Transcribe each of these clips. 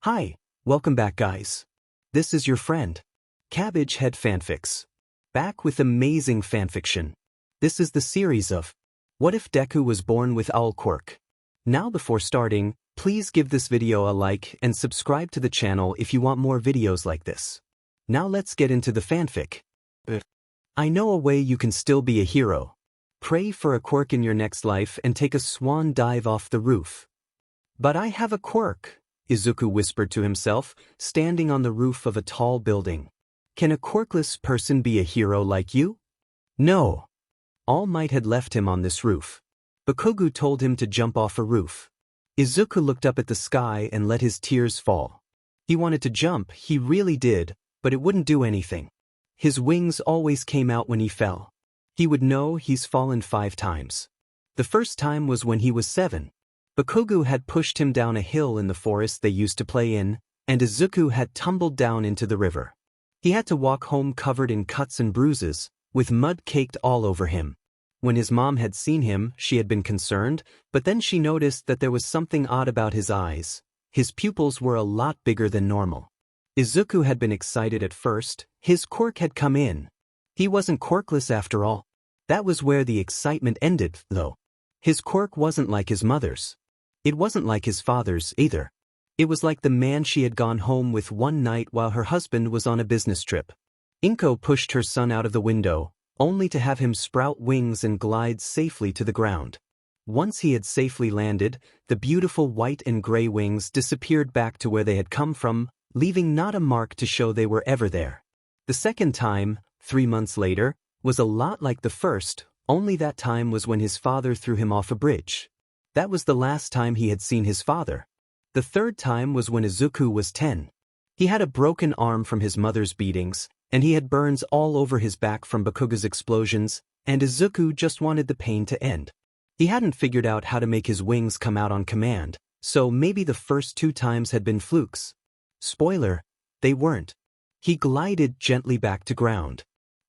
Hi, welcome back guys. This is your friend, Cabbage Head Fanfics. Back with amazing fanfiction. This is the series of What If Deku Was Born with Owl Quirk? Now before starting, please give this video a like and subscribe to the channel if you want more videos like this. Now let's get into the fanfic. I know a way you can still be a hero. Pray for a quirk in your next life and take a swan dive off the roof. But I have a quirk, Izuku whispered to himself, standing on the roof of a tall building. Can a quirkless person be a hero like you? No. All Might had left him on this roof. Bakugou told him to jump off a roof. Izuku looked up at the sky and let his tears fall. He wanted to jump, he really did, but it wouldn't do anything. His wings always came out when he fell. He would know he's fallen 5 times. The first time was when he was 7. Bakugou had pushed him down a hill in the forest they used to play in, and Izuku had tumbled down into the river. He had to walk home covered in cuts and bruises, with mud caked all over him. When his mom had seen him, she had been concerned, but then she noticed that there was something odd about his eyes. His pupils were a lot bigger than normal. Izuku had been excited at first. His quirk had come in. He wasn't quirkless after all. That was where the excitement ended, though. His quirk wasn't like his mother's. It wasn't like his father's either. It was like the man she had gone home with one night while her husband was on a business trip. Inko pushed her son out of the window, only to have him sprout wings and glide safely to the ground. Once he had safely landed, the beautiful white and gray wings disappeared back to where they had come from, leaving not a mark to show they were ever there. The second time, 3 months later, was a lot like the first, only that time was when his father threw him off a bridge. That was the last time he had seen his father. The third time was when Izuku was 10. He had a broken arm from his mother's beatings, and he had burns all over his back from Bakugou's explosions, and Izuku just wanted the pain to end. He hadn't figured out how to make his wings come out on command, so maybe the first 2 times had been flukes. Spoiler, they weren't. He glided gently back to ground.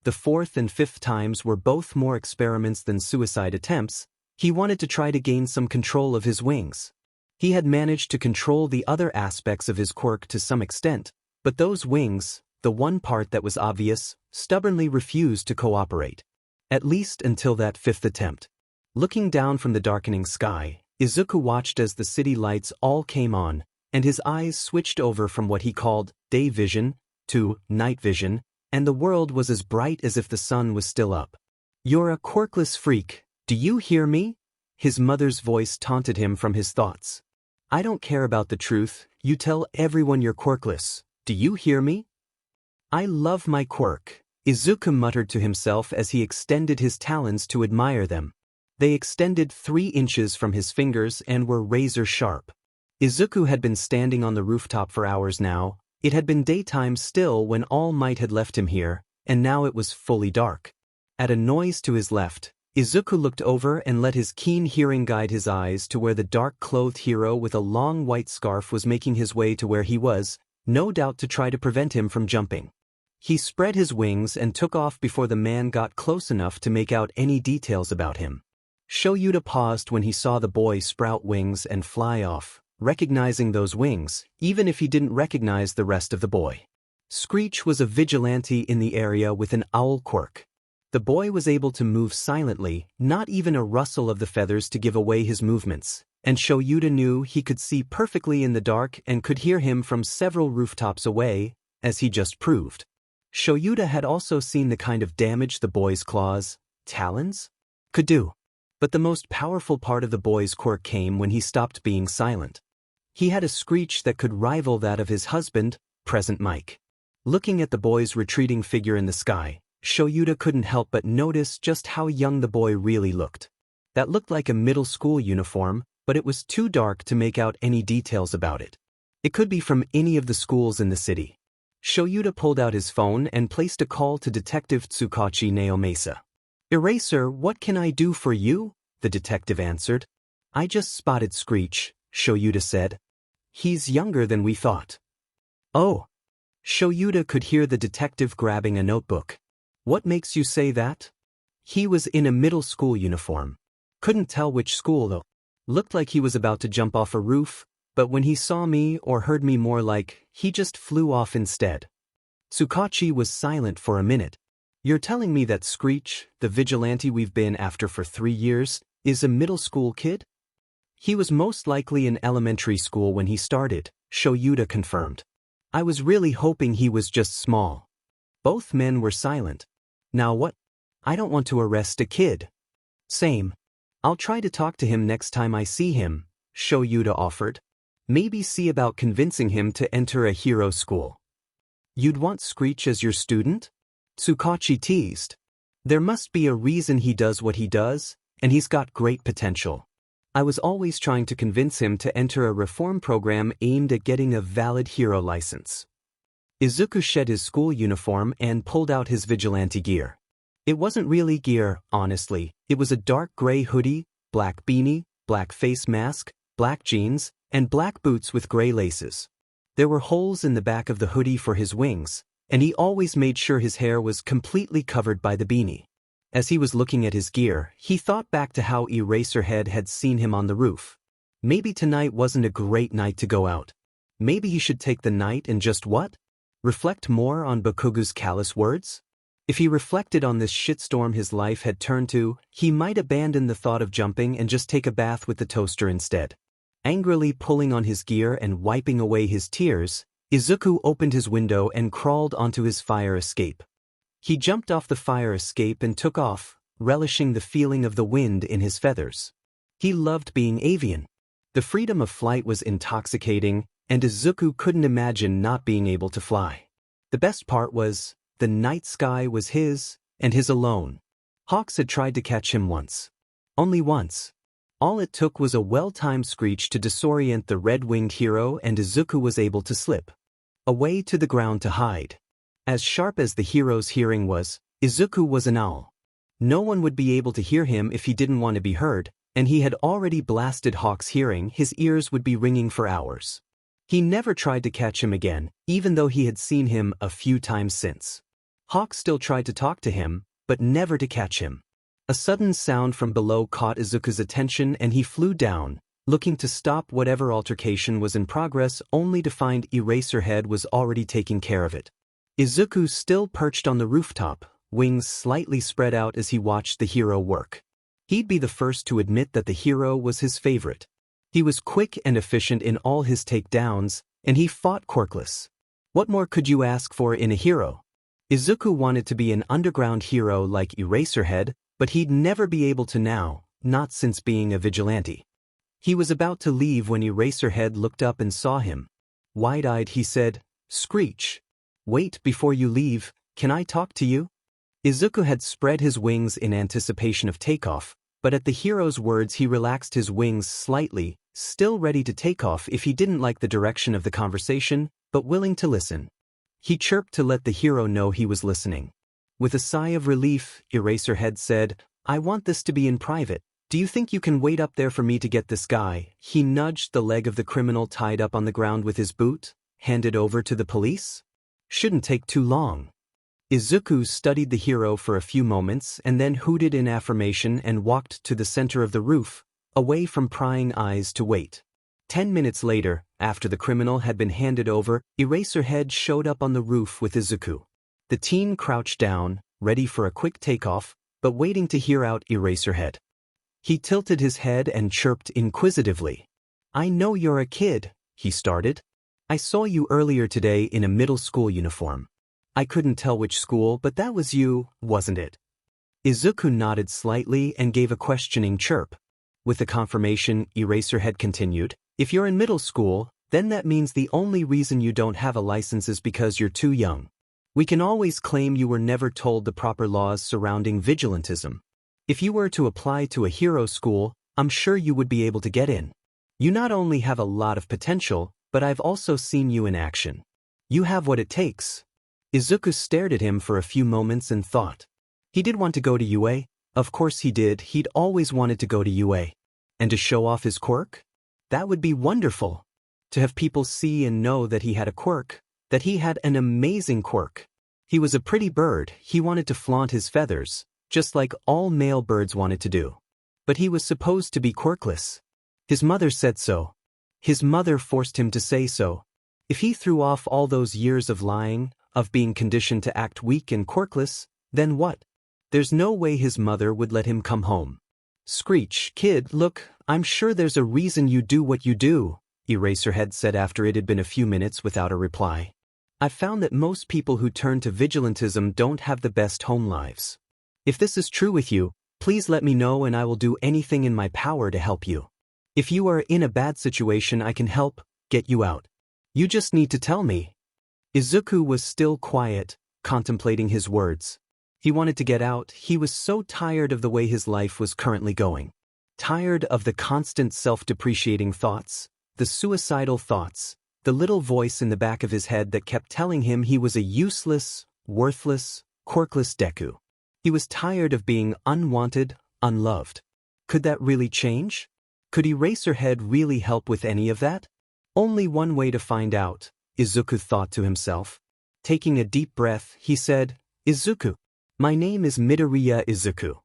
The 4th and 5th times were both more experiments than suicide attempts. He wanted to try to gain some control of his wings. He had managed to control the other aspects of his quirk to some extent, but those wings, the one part that was obvious, stubbornly refused to cooperate. At least until that 5th attempt. Looking down from the darkening sky, Izuku watched as the city lights all came on, and his eyes switched over from what he called day vision to night vision, and the world was as bright as if the sun was still up. "You're a quirkless freak. Do you hear me?" His mother's voice taunted him from his thoughts. "I don't care about the truth. You tell everyone you're quirkless. Do you hear me?" "I love my quirk," Izuku muttered to himself as he extended his talons to admire them. They extended 3 inches from his fingers and were razor sharp. Izuku had been standing on the rooftop for hours now. It had been daytime still when All Might had left him here, and now it was fully dark. At a noise to his left, Izuku looked over and let his keen hearing guide his eyes to where the dark-clothed hero with a long white scarf was making his way to where he was, no doubt to try to prevent him from jumping. He spread his wings and took off before the man got close enough to make out any details about him. Shoyuta paused when he saw the boy sprout wings and fly off, recognizing those wings, even if he didn't recognize the rest of the boy. Screech was a vigilante in the area with an owl quirk. The boy was able to move silently, not even a rustle of the feathers to give away his movements, and Shoyuta knew he could see perfectly in the dark and could hear him from several rooftops away, as he just proved. Shoyuta had also seen the kind of damage the boy's claws, talons, could do. But the most powerful part of the boy's quirk came when he stopped being silent. He had a screech that could rival that of his husband, present Mike. Looking at the boy's retreating figure in the sky, Shoyuta couldn't help but notice just how young the boy really looked. That looked like a middle school uniform, but it was too dark to make out any details about it. It could be from any of the schools in the city. Shoyuta pulled out his phone and placed a call to Detective Tsukachi Naomasa. "Eraser, what can I do for you?" the detective answered. "I just spotted Screech," Shoyuta said. "He's younger than we thought." "Oh." Shoyuta could hear the detective grabbing a notebook. "What makes you say that?" "He was in a middle school uniform. Couldn't tell which school though. Looked like he was about to jump off a roof, But when he saw me or heard me more like, he just flew off instead. Tsukachi was silent for a minute. You're telling me that Screech, the vigilante we've been after for 3 years, is a middle school kid? He was most likely in elementary school when he started, Shoyuta confirmed. I was really hoping he was just small. Both men were silent. Now what? I don't want to arrest a kid. Same. I'll try to talk to him next time I see him, Shoyuta offered. Maybe see about convincing him to enter a hero school. You'd want Screech as your student? Tsukachi teased. There must be a reason he does what he does, and he's got great potential. I was always trying to convince him to enter a reform program aimed at getting a valid hero license. Izuku shed his school uniform and pulled out his vigilante gear. It wasn't really gear, honestly. It was a dark gray hoodie, black beanie, black face mask, black jeans, and black boots with gray laces. There were holes in the back of the hoodie for his wings, and he always made sure his hair was completely covered by the beanie. As he was looking at his gear, he thought back to how Eraserhead had seen him on the roof. Maybe tonight wasn't a great night to go out. Maybe he should take the night and just what? Reflect more on Bakugou's callous words? If he reflected on this shitstorm his life had turned to, he might abandon the thought of jumping and just take a bath with the toaster instead. Angrily pulling on his gear and wiping away his tears, Izuku opened his window and crawled onto his fire escape. He jumped off the fire escape and took off, relishing the feeling of the wind in his feathers. He loved being avian. The freedom of flight was intoxicating, and Izuku couldn't imagine not being able to fly. The best part was, the night sky was his, and his alone. Hawks had tried to catch him once. Only once. All it took was a well-timed screech to disorient the red-winged hero, and Izuku was able to slip away to the ground to hide. As sharp as the hero's hearing was, Izuku was an owl. No one would be able to hear him if he didn't want to be heard, and he had already blasted Hawk's hearing. His ears would be ringing for hours. He never tried to catch him again, even though he had seen him a few times since. Hawk still tried to talk to him, but never to catch him. A sudden sound from below caught Izuku's attention and he flew down, looking to stop whatever altercation was in progress, only to find Eraserhead was already taking care of it. Izuku still perched on the rooftop, wings slightly spread out as he watched the hero work. He'd be the first to admit that the hero was his favorite. He was quick and efficient in all his takedowns, and he fought quirkless. What more could you ask for in a hero? Izuku wanted to be an underground hero like Eraserhead, but he'd never be able to now, not since being a vigilante. He was about to leave when Eraserhead looked up and saw him. Wide-eyed he said, "Screech. Wait, before you leave, can I talk to you?" Izuku had spread his wings in anticipation of takeoff, but at the hero's words he relaxed his wings slightly, still ready to take off if he didn't like the direction of the conversation, but willing to listen. He chirped to let the hero know he was listening. With a sigh of relief, Eraserhead said, "I want this to be in private. Do you think you can wait up there for me to get this guy?" He nudged the leg of the criminal tied up on the ground with his boot, handed over to the police. "Shouldn't take too long." Izuku studied the hero for a few moments and then hooted in affirmation and walked to the center of the roof, away from prying eyes to wait. 10 minutes later, after the criminal had been handed over, Eraserhead showed up on the roof with Izuku. The teen crouched down, ready for a quick takeoff, but waiting to hear out Eraserhead. He tilted his head and chirped inquisitively. "I know you're a kid," he started. "I saw you earlier today in a middle school uniform. I couldn't tell which school, but that was you, wasn't it?" Izuku nodded slightly and gave a questioning chirp. With the confirmation, Eraserhead continued, "If you're in middle school, then that means the only reason you don't have a license is because you're too young. We can always claim you were never told the proper laws surrounding vigilantism. If you were to apply to a hero school, I'm sure you would be able to get in. You not only have a lot of potential, but I've also seen you in action. You have what it takes." Izuku stared at him for a few moments and thought. He did want to go to UA. Of course he did. He'd always wanted to go to UA. And to show off his quirk? That would be wonderful. To have people see and know that he had a quirk, that he had an amazing quirk. He was a pretty bird. He wanted to flaunt his feathers, just like all male birds wanted to do. But he was supposed to be quirkless. His mother said so. His mother forced him to say so. If he threw off all those years of lying, of being conditioned to act weak and quirkless, then what? There's no way his mother would let him come home. Screech, kid, look, I'm sure there's a reason you do what you do, Eraserhead said after it had been a few minutes without a reply. I've found that most people who turn to vigilantism don't have the best home lives. If this is true with you, please let me know and I will do anything in my power to help you. If you are in a bad situation, I can help get you out. You just need to tell me. Izuku was still quiet, contemplating his words. He wanted to get out. He was so tired of the way his life was currently going. Tired of the constant self-depreciating thoughts, the suicidal thoughts, the little voice in the back of his head that kept telling him he was a useless, worthless, quirkless Deku. He was tired of being unwanted, unloved. Could that really change? Could Eraserhead really help with any of that? Only one way to find out, Izuku thought to himself. Taking a deep breath, he said, Izuku. My name is Midoriya Izuku.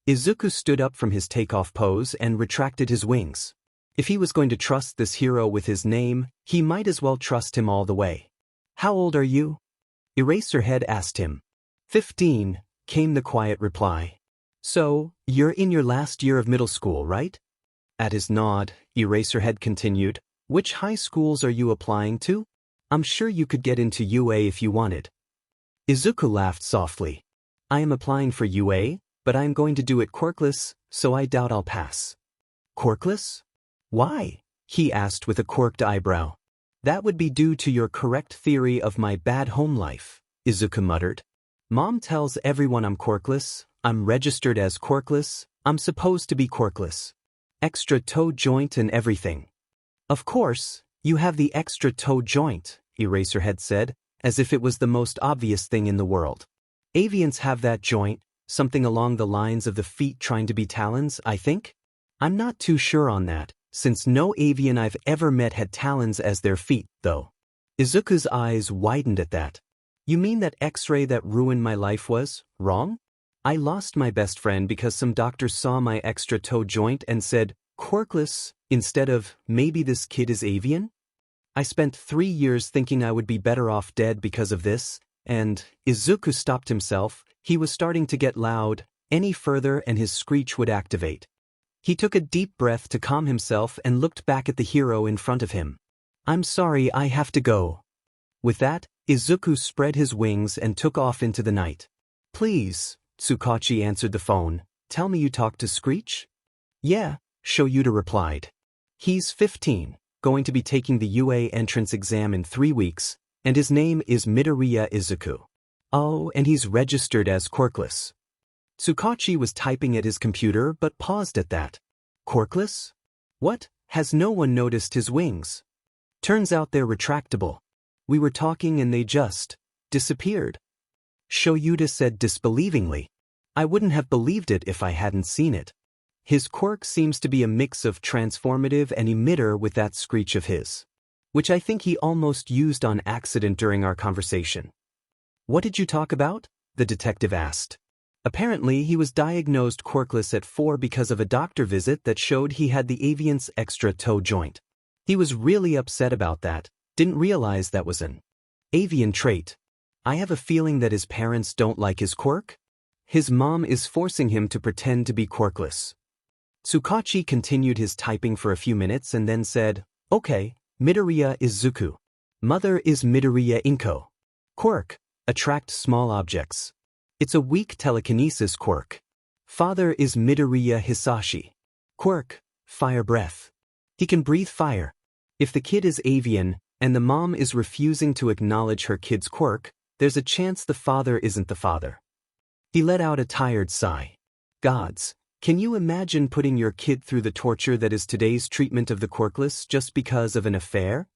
Izuku stood up from his takeoff pose and retracted his wings. If he was going to trust this hero with his name, he might as well trust him all the way. How old are you? Eraserhead asked him. 15, came the quiet reply. So, you're in your last year of middle school, right? At his nod, Eraserhead continued, which high schools are you applying to? I'm sure you could get into UA if you wanted. Izuku laughed softly. I am applying for UA, but I am going to do it quirkless, so I doubt I'll pass. Quirkless? Why? He asked with a quirked eyebrow. That would be due to your correct theory of my bad home life, Izuku muttered. Mom tells everyone I'm quirkless, I'm registered as quirkless, I'm supposed to be quirkless. Extra toe joint and everything. Of course, you have the extra toe joint, Eraserhead said, as if it was the most obvious thing in the world. Avians have that joint, something along the lines of the feet trying to be talons, I think? I'm not too sure on that, since no avian I've ever met had talons as their feet, though. Izuku's eyes widened at that. You mean that X-ray that ruined my life was wrong? I lost my best friend because some doctors saw my extra toe joint and said, quirkless, instead of, maybe this kid is avian? I spent 3 years thinking I would be better off dead because of this, and Izuku stopped himself. He was starting to get loud. Any further and his screech would activate. He took a deep breath to calm himself and looked back at the hero in front of him. I'm sorry, I have to go. With that, Izuku spread his wings and took off into the night. Please, Tsukachi answered the phone. Tell me you talked to Screech? Yeah, Shoyuta replied. He's 15, going to be taking the UA entrance exam in 3 weeks, and his name is Midoriya Izuku. Oh, and he's registered as quirkless. Tsukachi was typing at his computer but paused at that. Quirkless? What? Has no one noticed his wings? Turns out they're retractable. We were talking and they just disappeared. Shoyuta said disbelievingly. I wouldn't have believed it if I hadn't seen it. His quirk seems to be a mix of transformative and emitter with that screech of his, which I think he almost used on accident during our conversation. What did you talk about? The detective asked. Apparently, he was diagnosed quirkless at 4 because of a doctor visit that showed he had the avian's extra toe joint. He was really upset about that, didn't realize that was an avian trait. I have a feeling that his parents don't like his quirk. His mom is forcing him to pretend to be quirkless. Tsukachi continued his typing for a few minutes and then said, Okay, Midoriya Izuku. Mother is Midoriya Inko. Quirk, attract small objects. It's a weak telekinesis quirk. Father is Midoriya Hisashi. Quirk, fire breath. He can breathe fire. If the kid is avian, and the mom is refusing to acknowledge her kid's quirk, there's a chance the father isn't the father. He let out a tired sigh. Gods, can you imagine putting your kid through the torture that is today's treatment of the quirkless just because of an affair?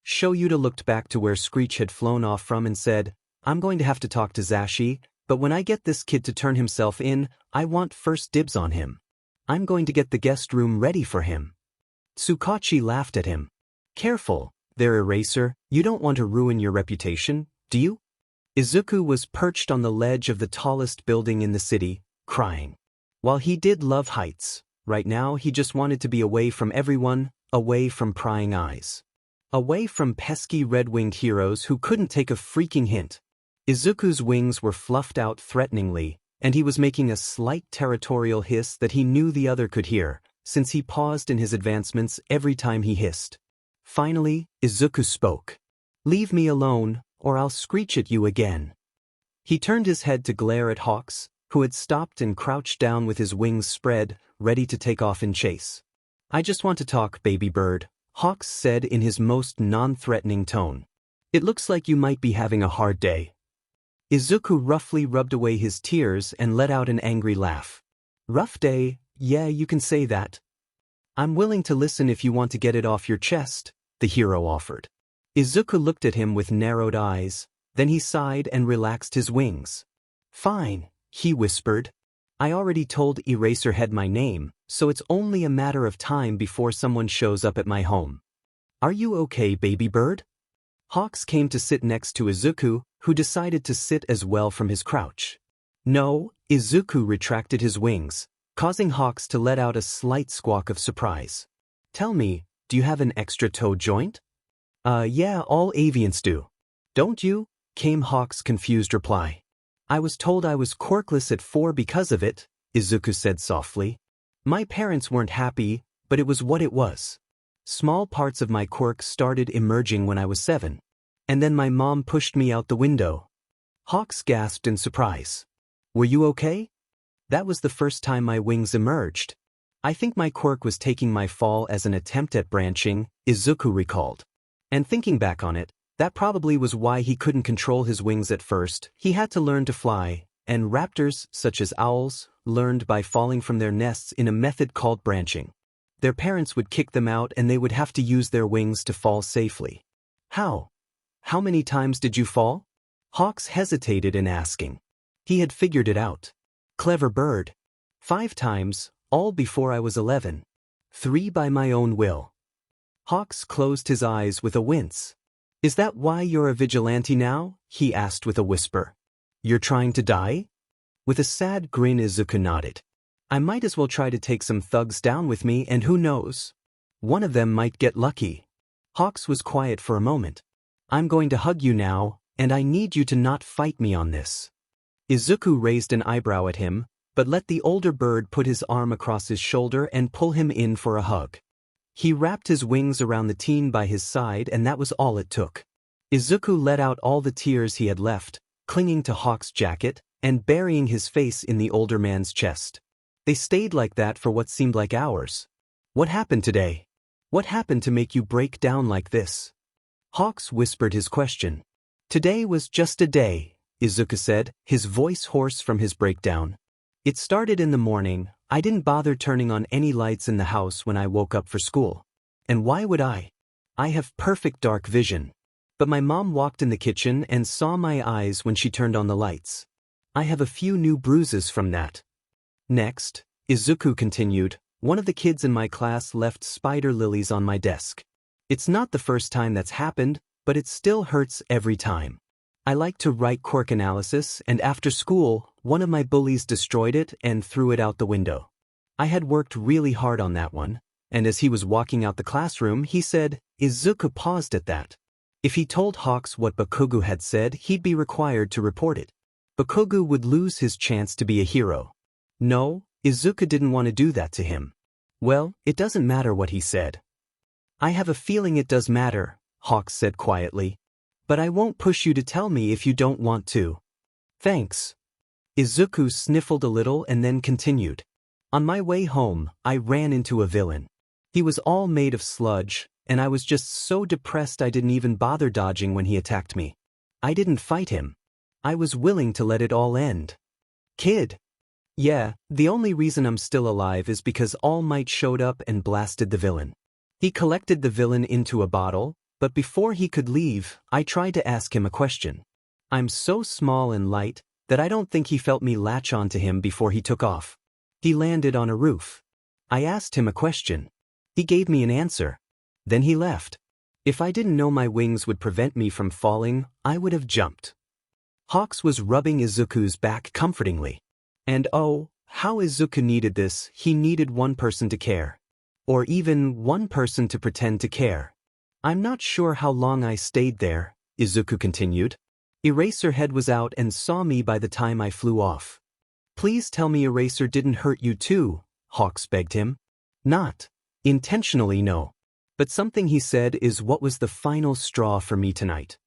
Shoyuta looked back to where Screech had flown off from and said, I'm going to have to talk to Zashi, but when I get this kid to turn himself in, I want first dibs on him. I'm going to get the guest room ready for him. Tsukachi laughed at him. Careful, there, Eraser, you don't want to ruin your reputation, do you? Izuku was perched on the ledge of the tallest building in the city, crying. While he did love heights, right now he just wanted to be away from everyone, away from prying eyes. Away from pesky red-winged heroes who couldn't take a freaking hint. Izuku's wings were fluffed out threateningly, and he was making a slight territorial hiss that he knew the other could hear, since he paused in his advancements every time he hissed. Finally, Izuku spoke. "Leave me alone, or I'll screech at you again." He turned his head to glare at Hawks, who had stopped and crouched down with his wings spread, ready to take off in chase. "I just want to talk, baby bird," Hawks said in his most non-threatening tone. "It looks like you might be having a hard day." Izuku roughly rubbed away his tears and let out an angry laugh. "Rough day, yeah, you can say that. I'm willing to listen if you want to get it off your chest," the hero offered. Izuku looked at him with narrowed eyes, then he sighed and relaxed his wings. "Fine," he whispered. "I already told Eraserhead my name, so it's only a matter of time before someone shows up at my home. Are you okay, baby bird?" Hawks came to sit next to Izuku, who decided to sit as well from his crouch. "No," Izuku retracted his wings, causing Hawks to let out a slight squawk of surprise. "Tell me, do you have an extra toe joint?" Yeah, all avians do." "Don't you?" came Hawks' confused reply. "I was told I was quirkless at 4 because of it," Izuku said softly. "My parents weren't happy, but it was what it was. Small parts of my quirk started emerging when I was 7. And then my mom pushed me out the window." Hawks gasped in surprise. "Were you okay?" "That was the first time my wings emerged. I think my quirk was taking my fall as an attempt at branching," Izuku recalled. "And thinking back on it, that probably was why he couldn't control his wings at first. He had to learn to fly, and raptors, such as owls, learned by falling from their nests in a method called branching. Their parents would kick them out and they would have to use their wings to fall safely." "How? How many times did you fall?" Hawks hesitated in asking. He had figured it out. Clever bird. 5 times, all before I was 11. 3 by my own will. Hawks closed his eyes with a wince. "Is that why you're a vigilante now?" he asked with a whisper. "You're trying to die?" With a sad grin, Izuku nodded. "I might as well try to take some thugs down with me, and who knows? One of them might get lucky." Hawks was quiet for a moment. "I'm going to hug you now, and I need you to not fight me on this." Izuku raised an eyebrow at him, but let the older bird put his arm across his shoulder and pull him in for a hug. He wrapped his wings around the teen by his side, and that was all it took. Izuku let out all the tears he had left, clinging to Hawk's jacket and burying his face in the older man's chest. They stayed like that for what seemed like hours. "What happened today? What happened to make you break down like this?" Hawks whispered his question. "Today was just a day," Izuku said, his voice hoarse from his breakdown. "It started in the morning. I didn't bother turning on any lights in the house when I woke up for school. And why would I? I have perfect dark vision. But my mom walked in the kitchen and saw my eyes when she turned on the lights. I have a few new bruises from that." "Next," Izuku continued, "one of the kids in my class left spider lilies on my desk. It's not the first time that's happened, but it still hurts every time. I like to write quirk analysis, and after school, one of my bullies destroyed it and threw it out the window. I had worked really hard on that one, and as he was walking out the classroom, he said," Izuku paused at that. "If he told Hawks what Bakugou had said, he'd be required to report it. Bakugou would lose his chance to be a hero. No, Izuku didn't want to do that to him. Well, it doesn't matter what he said." "I have a feeling it does matter," Hawks said quietly. "But I won't push you to tell me if you don't want to." "Thanks." Izuku sniffled a little and then continued. "On my way home, I ran into a villain. He was all made of sludge, and I was just so depressed I didn't even bother dodging when he attacked me. I didn't fight him. I was willing to let it all end." "Kid." "Yeah, the only reason I'm still alive is because All Might showed up and blasted the villain. He collected the villain into a bottle, but before he could leave, I tried to ask him a question. I'm so small and light that I don't think he felt me latch onto him before he took off. He landed on a roof. I asked him a question. He gave me an answer. Then he left. If I didn't know my wings would prevent me from falling, I would have jumped." Hawks was rubbing Izuku's back comfortingly. And oh, how Izuku needed this. He needed one person to care. or even one person to pretend to care. I'm not sure how long I stayed there, Izuku continued. Eraserhead was out and saw me by the time I flew off. Please tell me Eraser didn't hurt you too, Hawks begged him. Not intentionally, no. But something he said is what was the final straw for me tonight.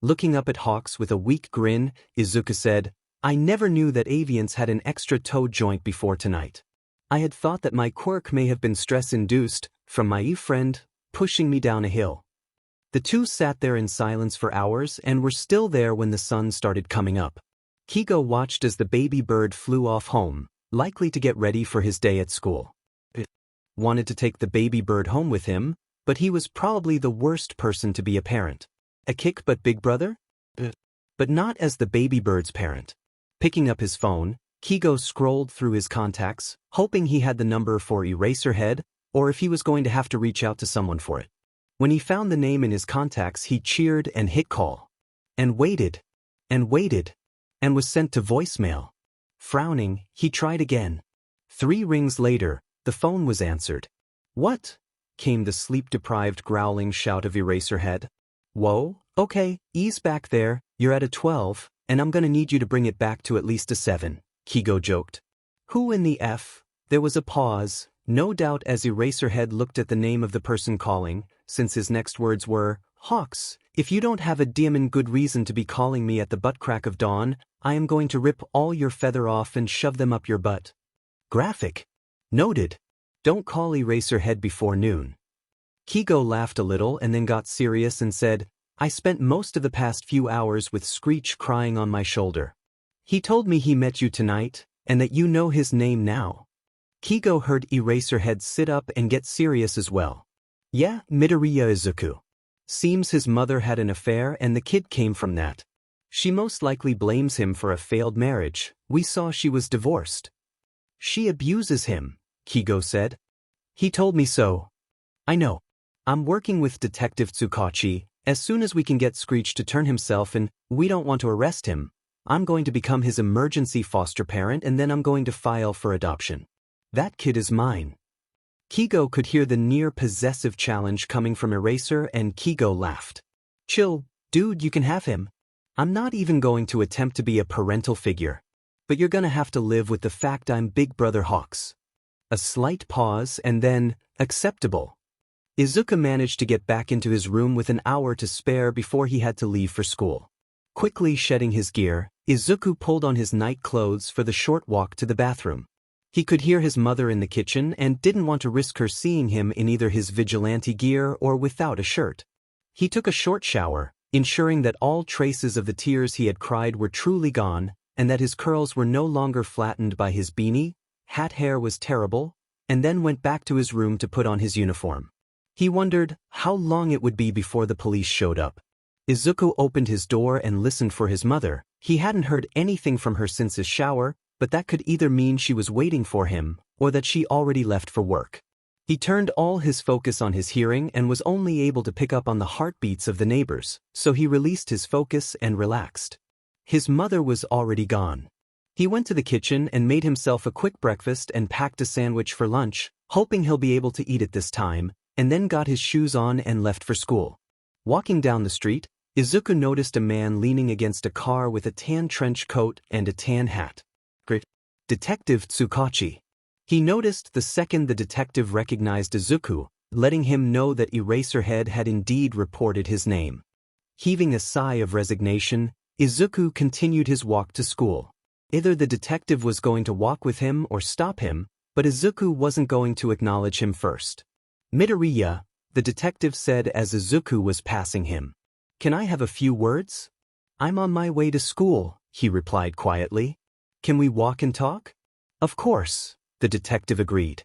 Looking up at Hawks with a weak grin, Izuku said, I never knew that avians had an extra toe joint before tonight. I had thought that my quirk may have been stress-induced, from my friend, pushing me down a hill. The two sat there in silence for hours and were still there when the sun started coming up. Kigo watched as the baby bird flew off home, likely to get ready for his day at school. He wanted to take the baby bird home with him, but he was probably the worst person to be a parent. A kick butt big brother? But not as the baby bird's parent. Picking up his phone, Kigo scrolled through his contacts, hoping he had the number for Eraserhead, or if he was going to have to reach out to someone for it. When he found the name in his contacts, he cheered and hit call. And waited. And waited. And was sent to voicemail. Frowning, he tried again. 3 rings later, the phone was answered. What? Came the sleep-deprived growling shout of Eraserhead. Whoa, okay, ease back there, you're at a 12, and I'm gonna need you to bring it back to at least a 7, Kigo joked. Who in the F? There was a pause, no doubt as Eraserhead looked at the name of the person calling, since his next words were, Hawks, if you don't have a damn good reason to be calling me at the butt crack of dawn, I am going to rip all your feather off and shove them up your butt. Graphic. Noted. Don't call Eraserhead before noon. Kigo laughed a little and then got serious and said, I spent most of the past few hours with Screech crying on my shoulder. He told me he met you tonight, and that you know his name now. Kigo heard Eraserhead sit up and get serious as well. Yeah, Midoriya Izuku. Seems his mother had an affair and the kid came from that. She most likely blames him for a failed marriage. We saw she was divorced. She abuses him, Kigo said. He told me so. I know. I'm working with Detective Tsukachi. As soon as we can get Screech to turn himself in, we don't want to arrest him. I'm going to become his emergency foster parent and then I'm going to file for adoption. That kid is mine. Kigo could hear the near-possessive challenge coming from Eraser and Kigo laughed. Chill, dude, you can have him. I'm not even going to attempt to be a parental figure. But you're gonna have to live with the fact I'm Big Brother Hawks. A slight pause and then, acceptable. Izuku managed to get back into his room with an hour to spare before he had to leave for school. Quickly shedding his gear, Izuku pulled on his night clothes for the short walk to the bathroom. He could hear his mother in the kitchen and didn't want to risk her seeing him in either his vigilante gear or without a shirt. He took a short shower, ensuring that all traces of the tears he had cried were truly gone, and that his curls were no longer flattened by his beanie, hair was terrible, and then went back to his room to put on his uniform. He wondered how long it would be before the police showed up. Izuku opened his door and listened for his mother. He hadn't heard anything from her since his shower, but that could either mean she was waiting for him, or that she already left for work. He turned all his focus on his hearing and was only able to pick up on the heartbeats of the neighbors, so he released his focus and relaxed. His mother was already gone. He went to the kitchen and made himself a quick breakfast and packed a sandwich for lunch, hoping he'll be able to eat it this time, and then got his shoes on and left for school. Walking down the street, Izuku noticed a man leaning against a car with a tan trench coat and a tan hat. Detective Tsukachi. He noticed the second the detective recognized Izuku, letting him know that Eraserhead had indeed reported his name. Heaving a sigh of resignation, Izuku continued his walk to school. Either the detective was going to walk with him or stop him, but Izuku wasn't going to acknowledge him first. Midoriya, the detective said as Izuku was passing him. Can I have a few words? I'm on my way to school, he replied quietly. Can we walk and talk? Of course, the detective agreed.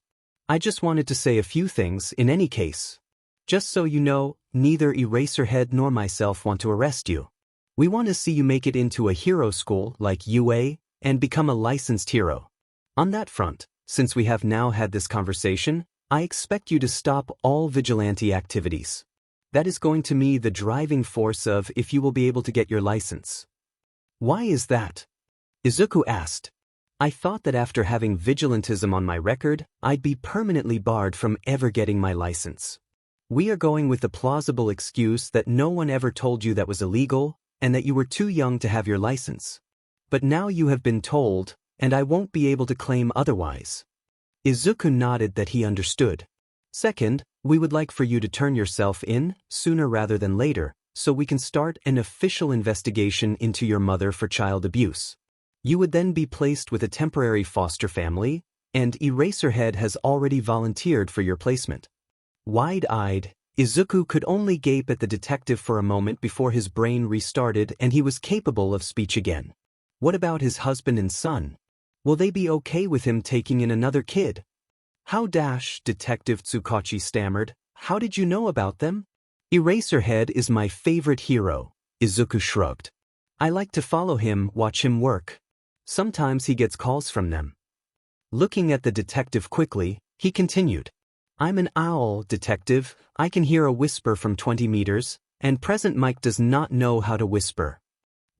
I just wanted to say a few things in any case. Just so you know, neither Eraserhead nor myself want to arrest you. We want to see you make it into a hero school like UA and become a licensed hero. On that front, since we have now had this conversation, I expect you to stop all vigilante activities. That is going to be the driving force of if you will be able to get your license. Why is that? Izuku asked. I thought that after having vigilantism on my record, I'd be permanently barred from ever getting my license. We are going with the plausible excuse that no one ever told you that was illegal, and that you were too young to have your license. But now you have been told, and I won't be able to claim otherwise. Izuku nodded that he understood. Second, we would like for you to turn yourself in, sooner rather than later, so we can start an official investigation into your mother for child abuse. You would then be placed with a temporary foster family, and Eraserhead has already volunteered for your placement. Wide-eyed, Izuku could only gape at the detective for a moment before his brain restarted and he was capable of speech again. What about his husband and son? Will they be okay with him taking in another kid? How Detective Tsukachi stammered. How did you know about them? Eraserhead is my favorite hero, Izuku shrugged. I like to follow him, watch him work. Sometimes he gets calls from them. Looking at the detective quickly, he continued. I'm an owl, detective. I can hear a whisper from 20 meters, and Present Mike does not know how to whisper.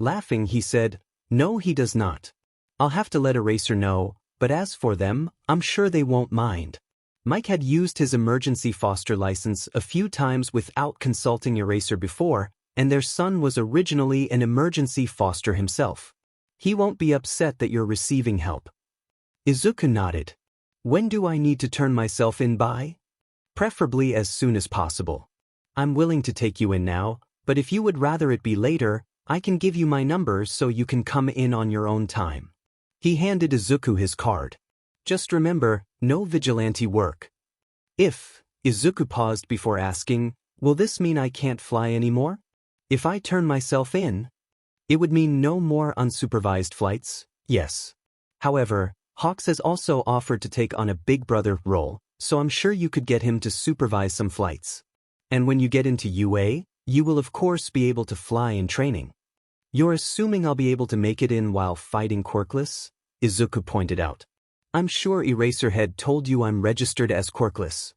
Laughing, he said, No, he does not. I'll have to let Eraser know, but as for them, I'm sure they won't mind. Mike had used his emergency foster license a few times without consulting Eraser before, and their son was originally an emergency foster himself. He won't be upset that you're receiving help. Izuku nodded. When do I need to turn myself in by? Preferably as soon as possible. I'm willing to take you in now, but if you would rather it be later, I can give you my number so you can come in on your own time. He handed Izuku his card. Just remember, no vigilante work. Izuku paused before asking, will this mean I can't fly anymore? If I turn myself in? It would mean no more unsupervised flights, yes. However, Hawks has also offered to take on a big brother role, so I'm sure you could get him to supervise some flights. And when you get into UA, you will of course be able to fly in training. You're assuming I'll be able to make it in while fighting quirkless? Izuku pointed out. I'm sure Eraserhead told you I'm registered as quirkless.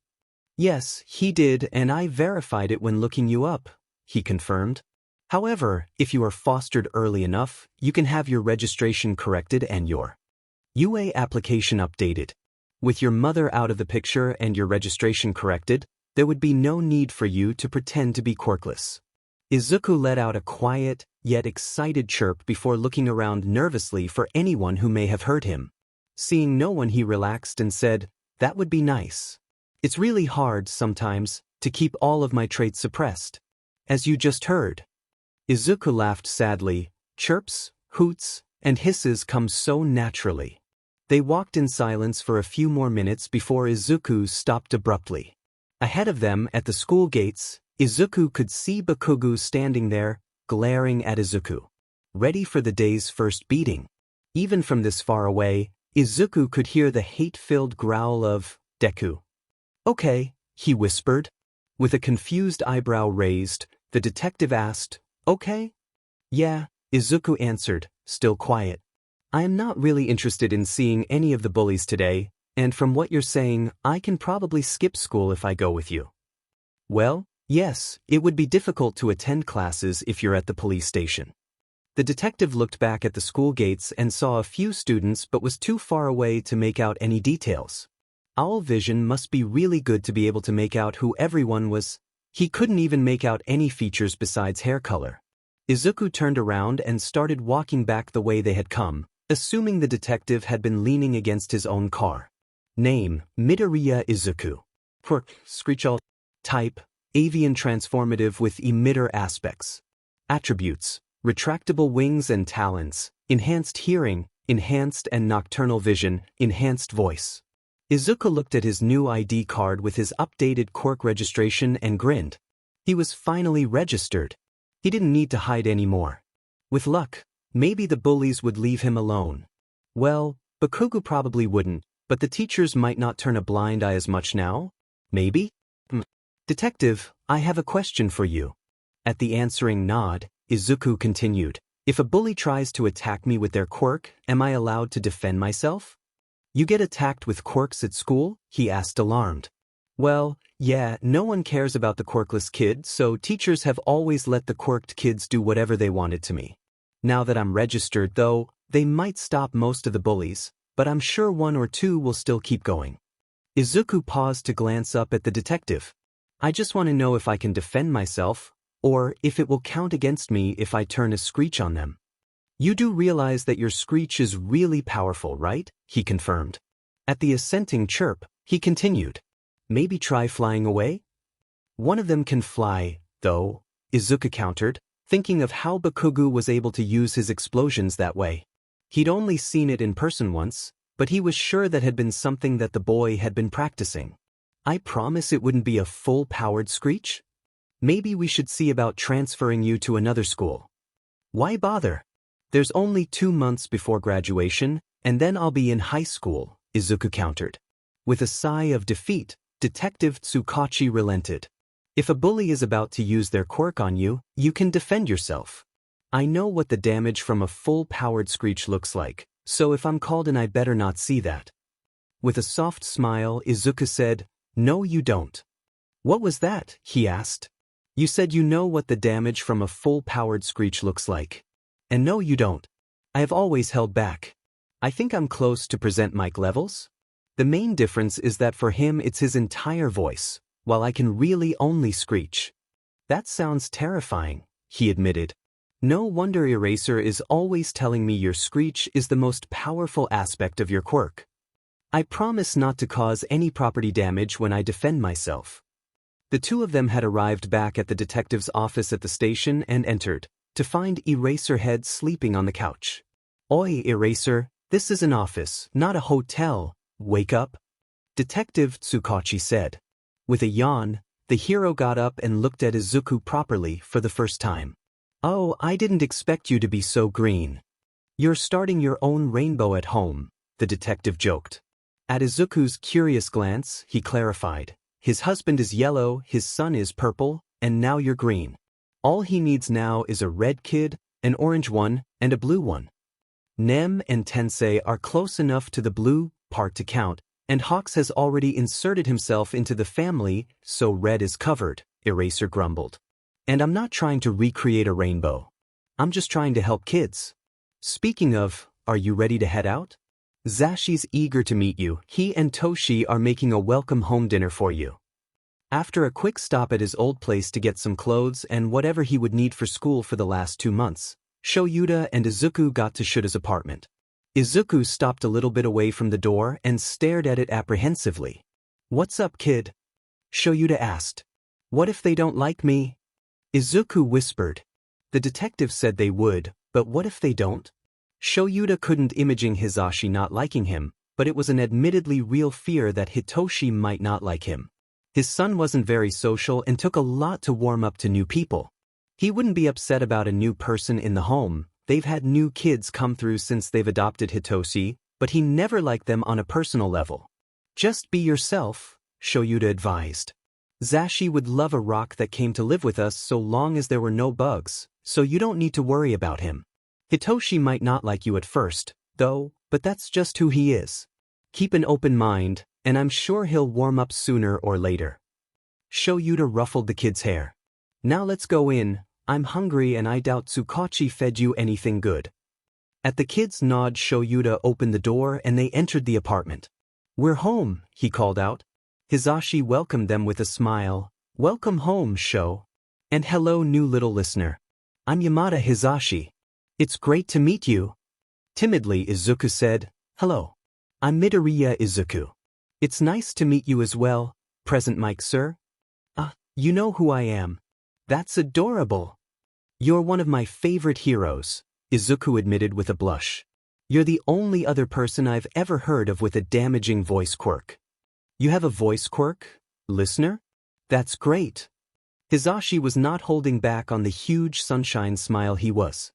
Yes, he did, and I verified it when looking you up, he confirmed. However, if you are fostered early enough, you can have your registration corrected and your UA application updated. With your mother out of the picture and your registration corrected, there would be no need for you to pretend to be quirkless. Izuku let out a quiet, yet excited chirp before looking around nervously for anyone who may have heard him. Seeing no one, he relaxed and said, that would be nice. It's really hard, sometimes, to keep all of my traits suppressed. As you just heard. Izuku laughed sadly. Chirps, hoots, and hisses come so naturally. They walked in silence for a few more minutes before Izuku stopped abruptly. Ahead of them, at the school gates, Izuku could see Bakugou standing there, glaring at Izuku. Ready for the day's first beating. Even from this far away, Izuku could hear the hate-filled growl of Deku. Okay, he whispered. With a confused eyebrow raised, the detective asked, okay? Yeah, Izuku answered, still quiet. I am not really interested in seeing any of the bullies today, and from what you're saying, I can probably skip school if I go with you. Well, yes, it would be difficult to attend classes if you're at the police station. The detective looked back at the school gates and saw a few students but was too far away to make out any details. Owl vision must be really good to be able to make out who everyone was. He couldn't even make out any features besides hair color. Izuku turned around and started walking back the way they had come, assuming the detective had been leaning against his own car. Name, Midoriya Izuku. Quirk, Screech. Type, avian transformative with emitter aspects. Attributes, retractable wings and talons, enhanced hearing, enhanced and nocturnal vision, enhanced voice. Izuku looked at his new ID card with his updated Quirk registration and grinned. He was finally registered. He didn't need to hide anymore. With luck, maybe the bullies would leave him alone. Well, Bakugou probably wouldn't, but the teachers might not turn a blind eye as much now. Maybe? Detective, I have a question for you. At the answering nod, Izuku continued. If a bully tries to attack me with their quirk, am I allowed to defend myself? You get attacked with quirks at school? He asked alarmed. Well, yeah, no one cares about the quirkless kid, so teachers have always let the quirked kids do whatever they wanted to me. Now that I'm registered, though, They might stop most of the bullies, but I'm sure one or two will still keep going. Izuku paused to glance up at the detective. I just want to know if I can defend myself, or if it will count against me if I turn a Screech on them. You do realize that your Screech is really powerful, right? He confirmed. At the assenting chirp, he continued. Maybe try flying away? One of them can fly, though, Izuku countered, thinking of how Bakugou was able to use his explosions that way. He'd only seen it in person once, but he was sure that had been something that the boy had been practicing. I promise it wouldn't be a full-powered Screech? Maybe we should see about transferring you to another school. Why bother? There's only 2 months before graduation, and then I'll be in high school, Izuku countered. With a sigh of defeat, Detective Tsukachi relented. If a bully is about to use their quirk on you, you can defend yourself. I know what the damage from a full-powered Screech looks like, so if I'm called in I better not see that. With a soft smile, Izuku said, No, you don't. What was that? He asked. You said you know what the damage from a full-powered Screech looks like. And no, you don't. I have always held back. I think I'm close to present mic levels. The main difference is that for him it's his entire voice, while I can really only screech. That sounds terrifying, he admitted. No wonder Eraser is always telling me your Screech is the most powerful aspect of your quirk. I promise not to cause any property damage when I defend myself. The two of them had arrived back at the detective's office at the station and entered, to find Eraserhead sleeping on the couch. Oi, Eraser, this is an office, not a hotel. Wake up. Detective Tsukachi said. With a yawn, the hero got up and looked at Izuku properly for the first time. Oh, I didn't expect you to be so green. You're starting your own rainbow at home, the detective joked. At Izuku's curious glance, he clarified. His husband is yellow, his son is purple, and now you're green. All he needs now is a red kid, an orange one, and a blue one. Nem and Tensei are close enough to the blue part to count, and Hawks has already inserted himself into the family, so red is covered, Eraser grumbled. And I'm not trying to recreate a rainbow. I'm just trying to help kids. Speaking of, are you ready to head out? Zashi's eager to meet you. He and Toshi are making a welcome home dinner for you. After a quick stop at his old place to get some clothes and whatever he would need for school for the last 2 months, Shoyuta and Izuku got to Shuta's apartment. Izuku stopped a little bit away from the door and stared at it apprehensively. What's up, kid? Shoyuta asked. What if they don't like me? Izuku whispered. The detective said they would, but what if they don't? Shoyuta couldn't imagine Hisashi not liking him, but it was an admittedly real fear that Hitoshi might not like him. His son wasn't very social and took a lot to warm up to new people. He wouldn't be upset about a new person in the home. They've had new kids come through since they've adopted Hitoshi, but he never liked them on a personal level. Just be yourself, Shoyuta advised. Zashi would love a rock that came to live with us so long as there were no bugs, so you don't need to worry about him. Hitoshi might not like you at first, though, but that's just who he is. Keep an open mind, and I'm sure he'll warm up sooner or later. Shoyuta ruffled the kid's hair. Now let's go in. I'm hungry and I doubt Tsukachi fed you anything good. At the kid's nod, Shoyuta opened the door and they entered the apartment. We're home, he called out. Hisashi welcomed them with a smile. Welcome home, Sho. And hello, new little listener. I'm Yamada Hisashi. It's great to meet you. Timidly, Izuku said, Hello. I'm Midoriya Izuku. It's nice to meet you as well, present mic sir. You know who I am. That's adorable. You're one of my favorite heroes, Izuku admitted with a blush. You're the only other person I've ever heard of with a damaging voice quirk. You have a voice quirk, listener? That's great. Hisashi was not holding back on the huge sunshine smile he was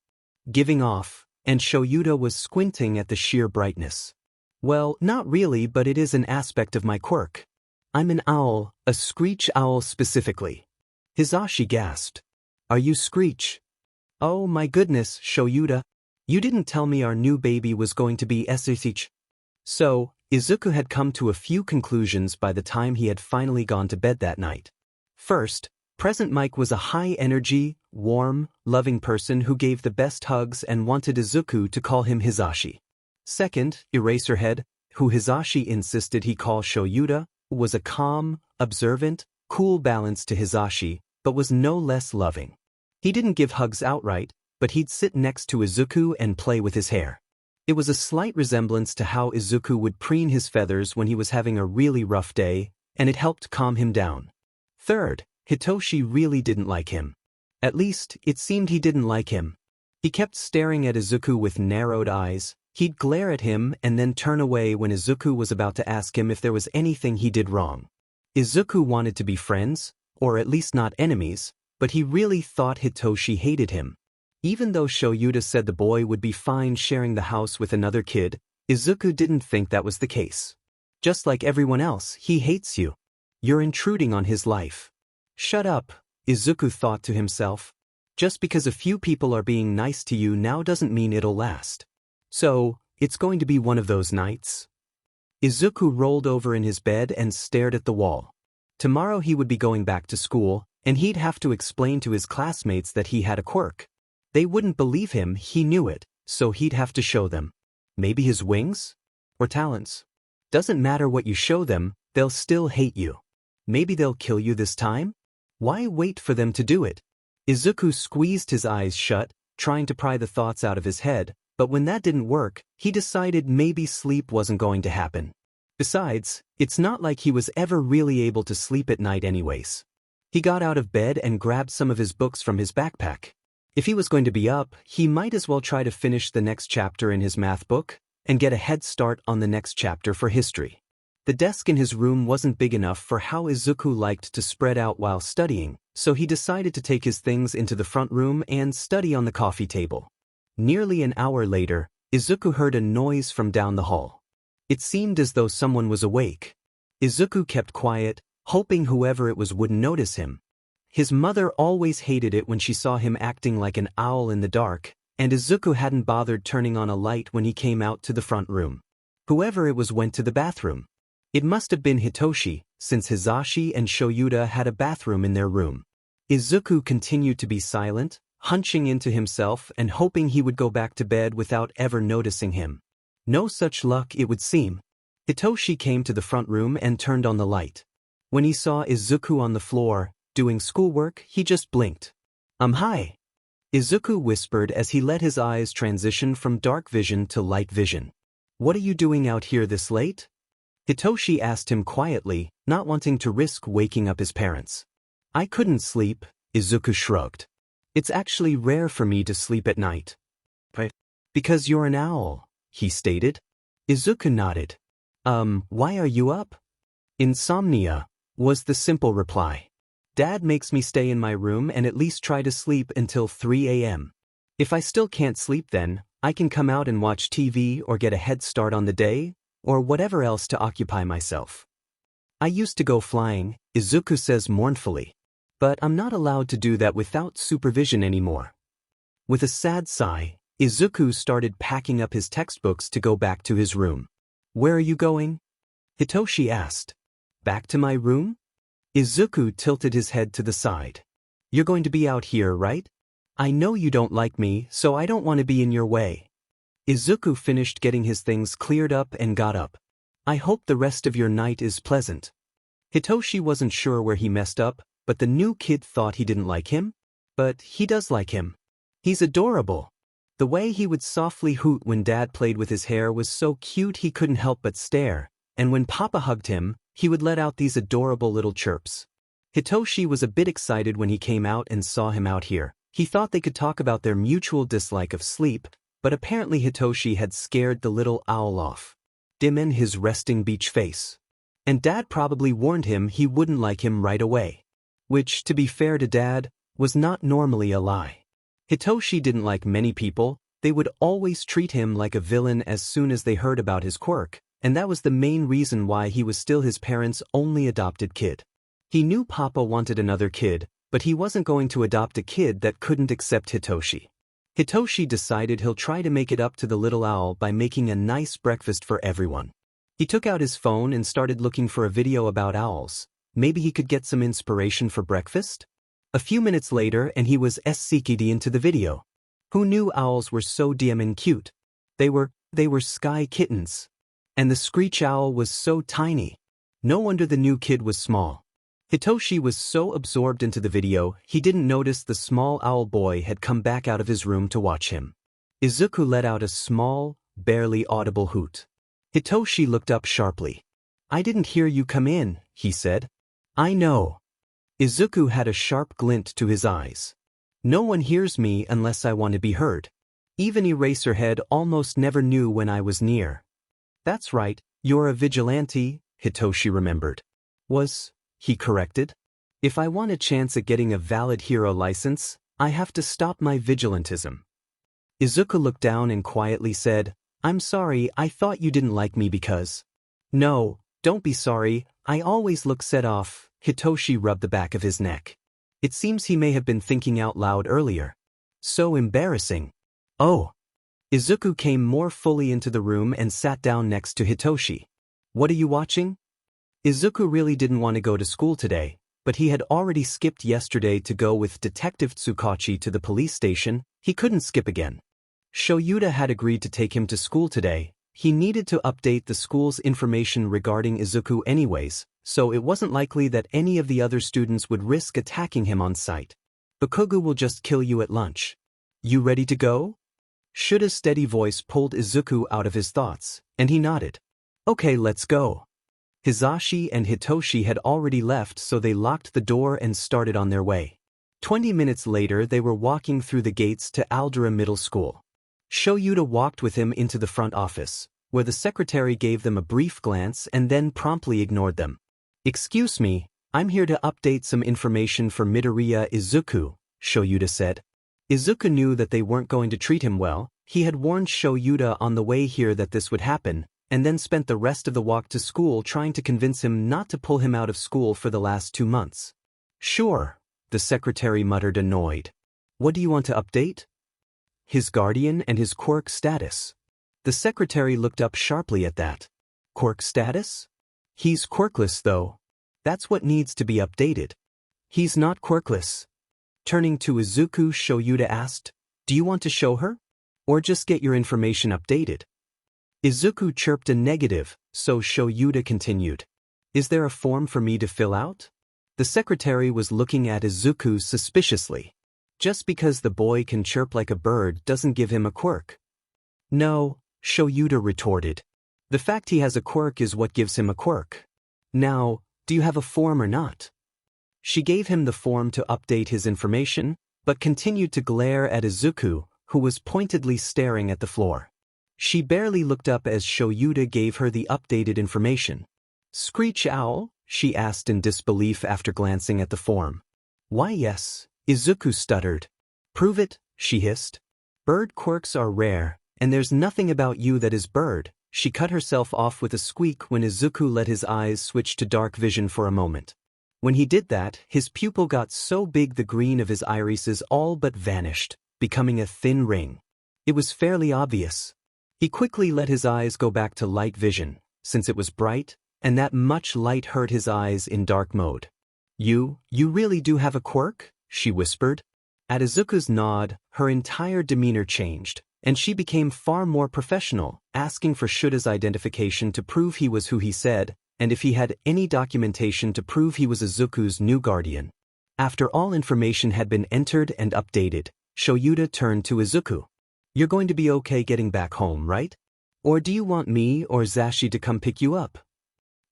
giving off, and Shoyuta was squinting at the sheer brightness. Well, not really, but it is an aspect of my quirk. I'm an owl, a Screech owl specifically. Hisashi gasped. Are you Screech? Oh my goodness, Shoyuta. You didn't tell me our new baby was going to be Screech. So, Izuku had come to a few conclusions by the time he had finally gone to bed that night. First, present Mike was a high-energy, warm, loving person who gave the best hugs and wanted Izuku to call him Hisashi. Second, Eraserhead, who Hisashi insisted he call Shoyuta, was a calm, observant, cool balance to Hisashi, but was no less loving. He didn't give hugs outright, but he'd sit next to Izuku and play with his hair. It was a slight resemblance to how Izuku would preen his feathers when he was having a really rough day, and it helped calm him down. Third, Hitoshi really didn't like him. At least, it seemed he didn't like him. He kept staring at Izuku with narrowed eyes. He'd glare at him and then turn away when Izuku was about to ask him if there was anything he did wrong. Izuku wanted to be friends, or at least not enemies, but he really thought Hitoshi hated him. Even though Shoyuta said the boy would be fine sharing the house with another kid, Izuku didn't think that was the case. Just like everyone else, he hates you. You're intruding on his life. Shut up, Izuku thought to himself. Just because a few people are being nice to you now doesn't mean it'll last. So, it's going to be one of those nights? Izuku rolled over in his bed and stared at the wall. Tomorrow he would be going back to school, and he'd have to explain to his classmates that he had a quirk. They wouldn't believe him, he knew it, so he'd have to show them. Maybe his wings? Or talents? Doesn't matter what you show them, they'll still hate you. Maybe they'll kill you this time? Why wait for them to do it? Izuku squeezed his eyes shut, trying to pry the thoughts out of his head, but when that didn't work, he decided maybe sleep wasn't going to happen. Besides, it's not like he was ever really able to sleep at night anyways. He got out of bed and grabbed some of his books from his backpack. If he was going to be up, he might as well try to finish the next chapter in his math book, and get a head start on the next chapter for history. The desk in his room wasn't big enough for how Izuku liked to spread out while studying, so he decided to take his things into the front room and study on the coffee table. Nearly an hour later, Izuku heard a noise from down the hall. It seemed as though someone was awake. Izuku kept quiet, hoping whoever it was wouldn't notice him. His mother always hated it when she saw him acting like an owl in the dark, and Izuku hadn't bothered turning on a light when he came out to the front room. Whoever it was went to the bathroom. It must have been Hitoshi, since Hisashi and Shoyuta had a bathroom in their room. Izuku continued to be silent, hunching into himself and hoping he would go back to bed without ever noticing him. No such luck, it would seem. Hitoshi came to the front room and turned on the light. When he saw Izuku on the floor, doing schoolwork, he just blinked. Hi. Izuku whispered as he let his eyes transition from dark vision to light vision. What are you doing out here this late? Hitoshi asked him quietly, not wanting to risk waking up his parents. I couldn't sleep, Izuku shrugged. It's actually rare for me to sleep at night. But because you're an owl, he stated. Izuku nodded. Why are you up? Insomnia, was the simple reply. Dad makes me stay in my room and at least try to sleep until 3 a.m. If I still can't sleep then, I can come out and watch TV or get a head start on the day, or whatever else to occupy myself. I used to go flying, Izuku says mournfully. But I'm not allowed to do that without supervision anymore. With a sad sigh, Izuku started packing up his textbooks to go back to his room. Where are you going? Hitoshi asked. Back to my room? Izuku tilted his head to the side. You're going to be out here, right? I know you don't like me, so I don't want to be in your way. Izuku finished getting his things cleared up and got up. I hope the rest of your night is pleasant. Hitoshi wasn't sure where he messed up, but the new kid thought he didn't like him? But he does like him. He's adorable. The way he would softly hoot when Dad played with his hair was so cute he couldn't help but stare, and when Papa hugged him, he would let out these adorable little chirps. Hitoshi was a bit excited when he came out and saw him out here. He thought they could talk about their mutual dislike of sleep, but apparently Hitoshi had scared the little owl off. Dimming his resting beach face. And Dad probably warned him he wouldn't like him right away. Which, to be fair to Dad, was not normally a lie. Hitoshi didn't like many people. They would always treat him like a villain as soon as they heard about his quirk, and that was the main reason why he was still his parents' only adopted kid. He knew Papa wanted another kid, but he wasn't going to adopt a kid that couldn't accept Hitoshi. Hitoshi decided he'll try to make it up to the little owl by making a nice breakfast for everyone. He took out his phone and started looking for a video about owls. Maybe he could get some inspiration for breakfast? A few minutes later and he was SCKD into the video. Who knew owls were so damn cute? They were sky kittens. And the Screech owl was so tiny. No wonder the new kid was small. Hitoshi was so absorbed into the video, he didn't notice the small owl boy had come back out of his room to watch him. Izuku let out a small, barely audible hoot. Hitoshi looked up sharply. I didn't hear you come in, he said. I know. Izuku had a sharp glint to his eyes. No one hears me unless I want to be heard. Even Eraserhead almost never knew when I was near. That's right, you're a vigilante, Hitoshi remembered. Was, he corrected. If I want a chance at getting a valid hero license, I have to stop my vigilantism. Izuku looked down and quietly said, I'm sorry, I thought you didn't like me because… No, don't be sorry, I always look set off. Hitoshi rubbed the back of his neck. It seems he may have been thinking out loud earlier. So embarrassing. Oh. Izuku came more fully into the room and sat down next to Hitoshi. What are you watching? Izuku really didn't want to go to school today, but he had already skipped yesterday to go with Detective Tsukachi to the police station. He couldn't skip again. Shoyuta had agreed to take him to school today. He needed to update the school's information regarding Izuku anyways, so it wasn't likely that any of the other students would risk attacking him on sight. Bakugou will just kill you at lunch. You ready to go? Shuta's steady voice pulled Izuku out of his thoughts, and he nodded. Okay, let's go. Hizashi and Hitoshi had already left, so they locked the door and started on their way. 20 minutes later they were walking through the gates to Aldera Middle School. Shoyuta walked with him into the front office, where the secretary gave them a brief glance and then promptly ignored them. Excuse me, I'm here to update some information for Midoriya Izuku, Shoyuta said. Izuku knew that they weren't going to treat him well. He had warned Shoyuta on the way here that this would happen, and then spent the rest of the walk to school trying to convince him not to pull him out of school for the last 2 months. Sure, the secretary muttered, annoyed. What do you want to update? His guardian and his quirk status. The secretary looked up sharply at that. Quirk status? He's quirkless though. That's what needs to be updated. He's not quirkless. Turning to Izuku, Shoyuta asked, do you want to show her? Or just get your information updated? Izuku chirped a negative, so Shoyuta continued. Is there a form for me to fill out? The secretary was looking at Izuku suspiciously. Just because the boy can chirp like a bird doesn't give him a quirk. No, Shoyuta retorted. The fact he has a quirk is what gives him a quirk. Now, do you have a form or not? She gave him the form to update his information, but continued to glare at Izuku, who was pointedly staring at the floor. She barely looked up as Shoyuta gave her the updated information. Screech owl? She asked in disbelief after glancing at the form. Why yes, Izuku stuttered. Prove it, she hissed. Bird quirks are rare, and there's nothing about you that is bird. She cut herself off with a squeak when Izuku let his eyes switch to dark vision for a moment. When he did that, his pupil got so big the green of his irises all but vanished, becoming a thin ring. It was fairly obvious. He quickly let his eyes go back to light vision, since it was bright, and that much light hurt his eyes in dark mode. You really do have a quirk? She whispered. At Izuku's nod, her entire demeanor changed, and she became far more professional, asking for Shuta's identification to prove he was who he said, and if he had any documentation to prove he was Izuku's new guardian. After all information had been entered and updated, Shoyuta turned to Izuku. You're going to be okay getting back home, right? Or do you want me or Zashi to come pick you up?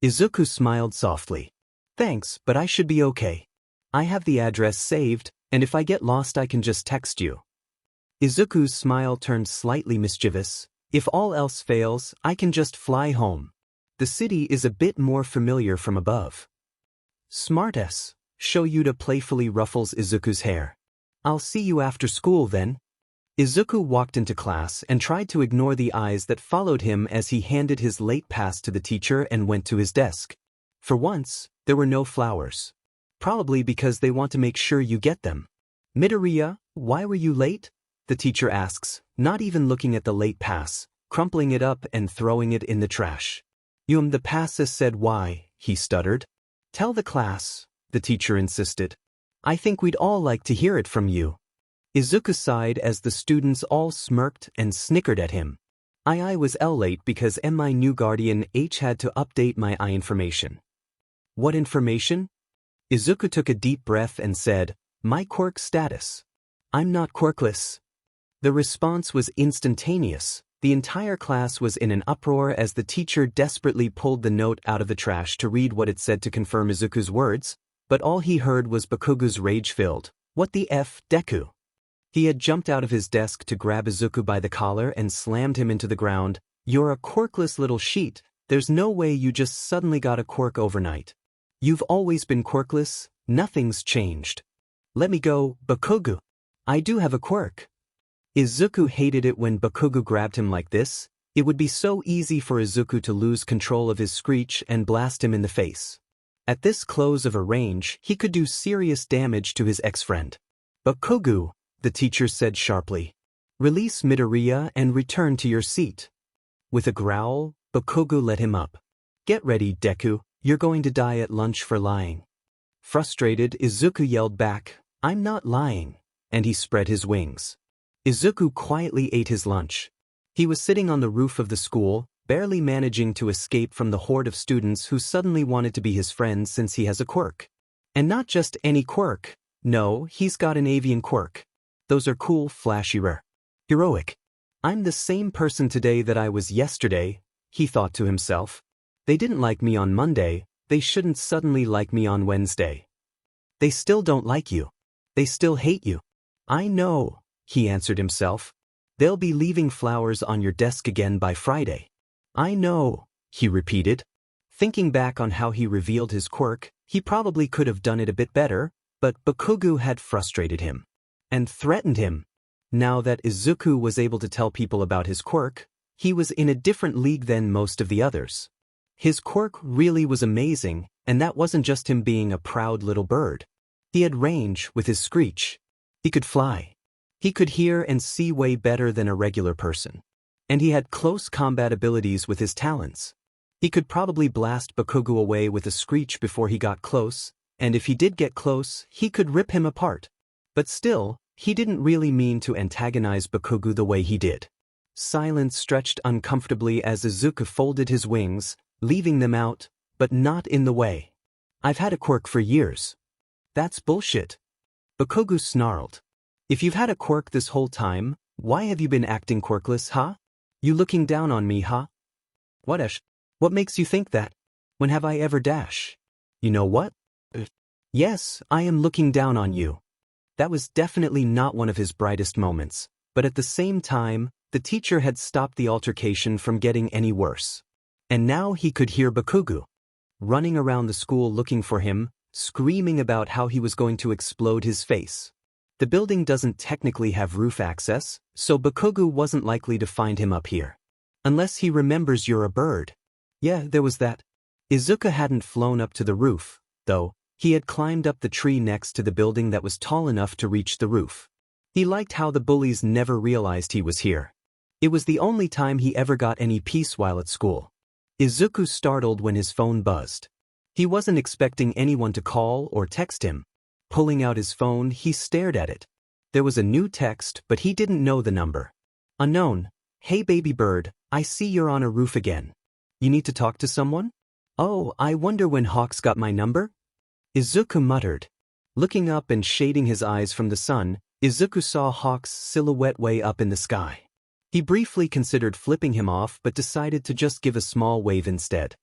Izuku smiled softly. Thanks, but I should be okay. I have the address saved, and if I get lost I can just text you. Izuku's smile turned slightly mischievous. If all else fails, I can just fly home. The city is a bit more familiar from above. Smartass, Shoyuta playfully ruffles Izuku's hair. I'll see you after school then. Izuku walked into class and tried to ignore the eyes that followed him as he handed his late pass to the teacher and went to his desk. For once, there were no flowers. Probably because they want to make sure you get them. Midoriya, why were you late? The teacher asks, not even looking at the late pass, crumpling it up and throwing it in the trash. The pass said why, he stuttered. Tell the class, the teacher insisted. I think we'd all like to hear it from you. Izuku sighed as the students all smirked and snickered at him. I was late because my new guardian H had to update my I information. What information? Izuku took a deep breath and said, my quirk status. I'm not quirkless. The response was instantaneous. The entire class was in an uproar as the teacher desperately pulled the note out of the trash to read what it said to confirm Izuku's words, but all he heard was Bakugou's rage-filled, "What the F, Deku?" He had jumped out of his desk to grab Izuku by the collar and slammed him into the ground. You're a quirkless little sheet. There's no way you just suddenly got a quirk overnight. You've always been quirkless. Nothing's changed. Let me go, Bakugou. I do have a quirk. Izuku hated it when Bakugou grabbed him like this. It would be so easy for Izuku to lose control of his Screech and blast him in the face. At this close of a range, he could do serious damage to his ex-friend. Bakugou, the teacher said sharply. Release Midoriya and return to your seat. With a growl, Bakugou let him up. Get ready, Deku, you're going to die at lunch for lying. Frustrated, Izuku yelled back, I'm not lying, and he spread his wings. Izuku quietly ate his lunch. He was sitting on the roof of the school, barely managing to escape from the horde of students who suddenly wanted to be his friends since he has a quirk. And not just any quirk. No, he's got an avian quirk. Those are cool, flashy, rare. Heroic. I'm the same person today that I was yesterday, he thought to himself. They didn't like me on Monday, they shouldn't suddenly like me on Wednesday. They still don't like you. They still hate you. I know, he answered himself. They'll be leaving flowers on your desk again by Friday. I know, he repeated. Thinking back on how he revealed his quirk, he probably could have done it a bit better, but Bakugou had frustrated him. And threatened him. Now that Izuku was able to tell people about his quirk, he was in a different league than most of the others. His quirk really was amazing, and that wasn't just him being a proud little bird. He had range with his Screech. He could fly. He could hear and see way better than a regular person. And he had close combat abilities with his talents. He could probably blast Bakugou away with a Screech before he got close, and if he did get close, he could rip him apart. But still, he didn't really mean to antagonize Bakugou the way he did. Silence stretched uncomfortably as Izuku folded his wings, leaving them out, but not in the way. I've had a quirk for years. That's bullshit. Bakugou snarled. If you've had a quirk this whole time, why have you been acting quirkless, huh? You looking down on me, huh? What makes you think that? When have I ever dash? You know what? Yes, I am looking down on you. That was definitely not one of his brightest moments, but at the same time, the teacher had stopped the altercation from getting any worse. And now he could hear Bakugou running around the school looking for him, screaming about how he was going to explode his face. The building doesn't technically have roof access, so Bakugou wasn't likely to find him up here. Unless he remembers you're a bird. Yeah, there was that. Izuku hadn't flown up to the roof, though. He had climbed up the tree next to the building that was tall enough to reach the roof. He liked how the bullies never realized he was here. It was the only time he ever got any peace while at school. Izuku startled when his phone buzzed. He wasn't expecting anyone to call or text him. Pulling out his phone, he stared at it. There was a new text, but he didn't know the number. Unknown. Hey baby bird, I see you're on a roof again. You need to talk to someone? Oh, I wonder when Hawks got my number? Izuku muttered. Looking up and shading his eyes from the sun, Izuku saw Hawk's silhouette way up in the sky. He briefly considered flipping him off but decided to just give a small wave instead.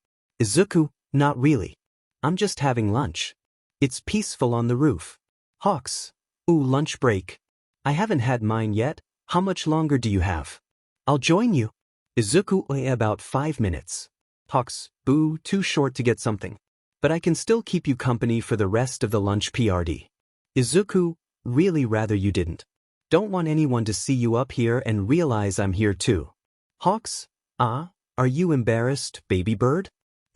Izuku, not really. I'm just having lunch. It's peaceful on the roof. Hawks. Ooh, lunch break. I haven't had mine yet. How much longer do you have? I'll join you. Izuku, about 5 minutes. Hawks, boo, too short to get something. But I can still keep you company for the rest of the lunch PRD. Izuku, really rather you didn't. Don't want anyone to see you up here and realize I'm here too. Hawks, are you embarrassed, baby bird?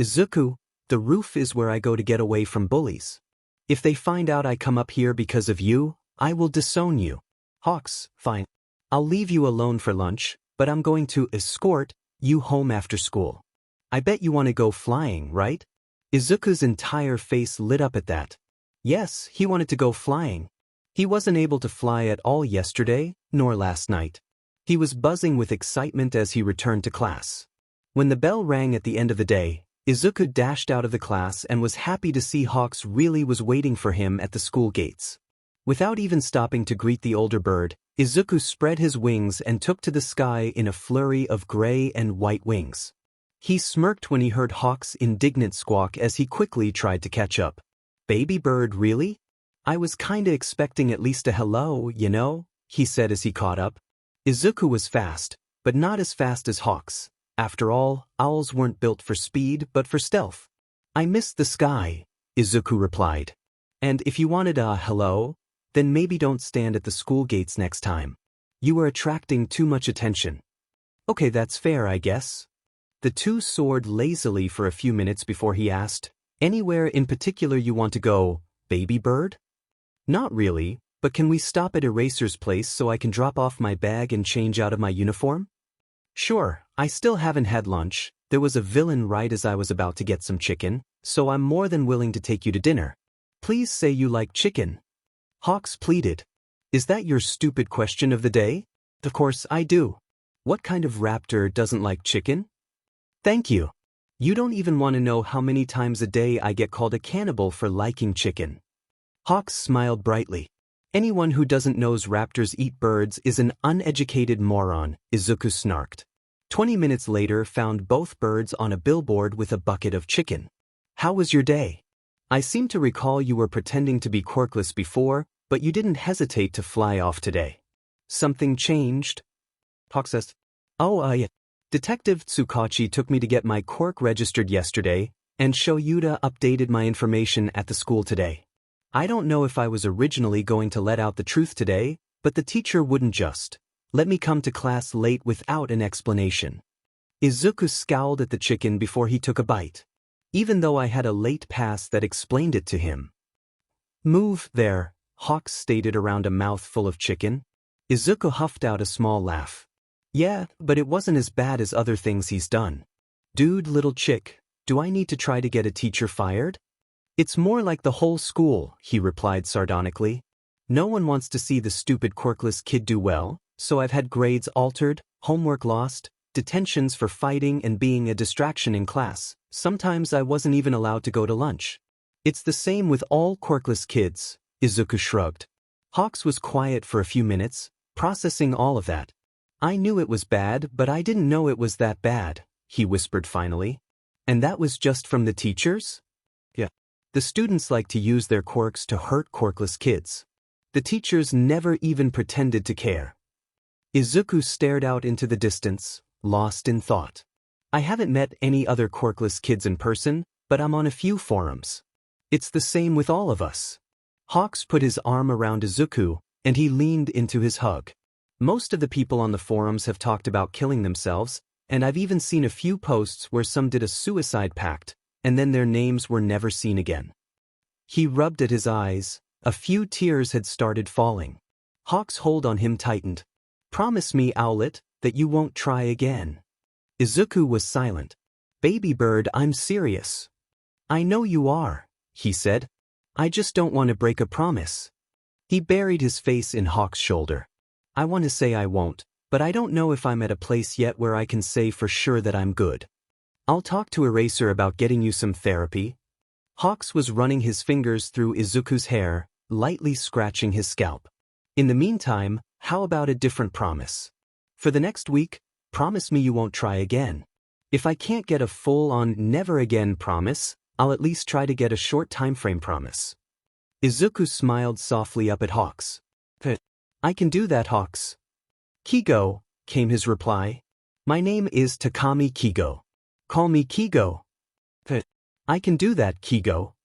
Izuku, the roof is where I go to get away from bullies. If they find out I come up here because of you, I will disown you. Hawks, fine. I'll leave you alone for lunch, but I'm going to escort you home after school. I bet you want to go flying, right? Izuku's entire face lit up at that. Yes, he wanted to go flying. He wasn't able to fly at all yesterday, nor last night. He was buzzing with excitement as he returned to class. When the bell rang at the end of the day, Izuku dashed out of the class and was happy to see Hawks really was waiting for him at the school gates. Without even stopping to greet the older bird, Izuku spread his wings and took to the sky in a flurry of gray and white wings. He smirked when he heard Hawk's indignant squawk as he quickly tried to catch up. Baby bird, really? I was kinda expecting at least a hello, you know, he said as he caught up. Izuku was fast, but not as fast as Hawks. After all, owls weren't built for speed but for stealth. I missed the sky, Izuku replied. And if you wanted a hello, then maybe don't stand at the school gates next time. You are attracting too much attention. Okay, that's fair, I guess. The two soared lazily for a few minutes before he asked, anywhere in particular you want to go, baby bird? Not really, but can we stop at Eraser's place so I can drop off my bag and change out of my uniform? Sure, I still haven't had lunch. There was a villain right as I was about to get some chicken, so I'm more than willing to take you to dinner. Please say you like chicken. Hawks pleaded. Is that your stupid question of the day? Of course I do. What kind of raptor doesn't like chicken? Thank you. You don't even want to know how many times a day I get called a cannibal for liking chicken. Hawks smiled brightly. Anyone who doesn't know raptors eat birds is an uneducated moron, Izuku snarked. 20 minutes later found both birds on a billboard with a bucket of chicken. How was your day? I seem to recall you were pretending to be quirkless before, but you didn't hesitate to fly off today. Something changed? Hawk says. Yeah. Detective Tsukachi took me to get my quirk registered yesterday, and Shoyuta updated my information at the school today. I don't know if I was originally going to let out the truth today, but the teacher wouldn't just let me come to class late without an explanation. Izuku scowled at the chicken before he took a bite. Even though I had a late pass that explained it to him. Move there, Hawks stated around a mouthful of chicken. Izuku huffed out a small laugh. Yeah, but it wasn't as bad as other things he's done. Dude, little chick, do I need to try to get a teacher fired? It's more like the whole school, he replied sardonically. No one wants to see the stupid quirkless kid do well, so I've had grades altered, homework lost, detentions for fighting and being a distraction in class. Sometimes I wasn't even allowed to go to lunch. It's the same with all quirkless kids, Izuku shrugged. Hawks was quiet for a few minutes, processing all of that. I knew it was bad, but I didn't know it was that bad, he whispered finally. And that was just from the teachers? Yeah. The students like to use their quirks to hurt quirkless kids. The teachers never even pretended to care. Izuku stared out into the distance, lost in thought. I haven't met any other quirkless kids in person, but I'm on a few forums. It's the same with all of us. Hawks put his arm around Izuku, and he leaned into his hug. Most of the people on the forums have talked about killing themselves, and I've even seen a few posts where some did a suicide pact, and then their names were never seen again. He rubbed at his eyes. A few tears had started falling. Hawk's hold on him tightened. Promise me, Owlet, that you won't try again. Izuku was silent. Baby bird, I'm serious. I know you are, he said. I just don't want to break a promise. He buried his face in Hawk's shoulder. I want to say I won't, but I don't know if I'm at a place yet where I can say for sure that I'm good. I'll talk to Eraser about getting you some therapy. Hawks was running his fingers through Izuku's hair, lightly scratching his scalp. In the meantime, how about a different promise? For the next week, promise me you won't try again. If I can't get a full-on never again promise, I'll at least try to get a short timeframe promise. Izuku smiled softly up at Hawks. I can do that, Hawks. Kigo, came his reply. My name is Takami Kigo. Call me Kigo. I can do that, Kigo.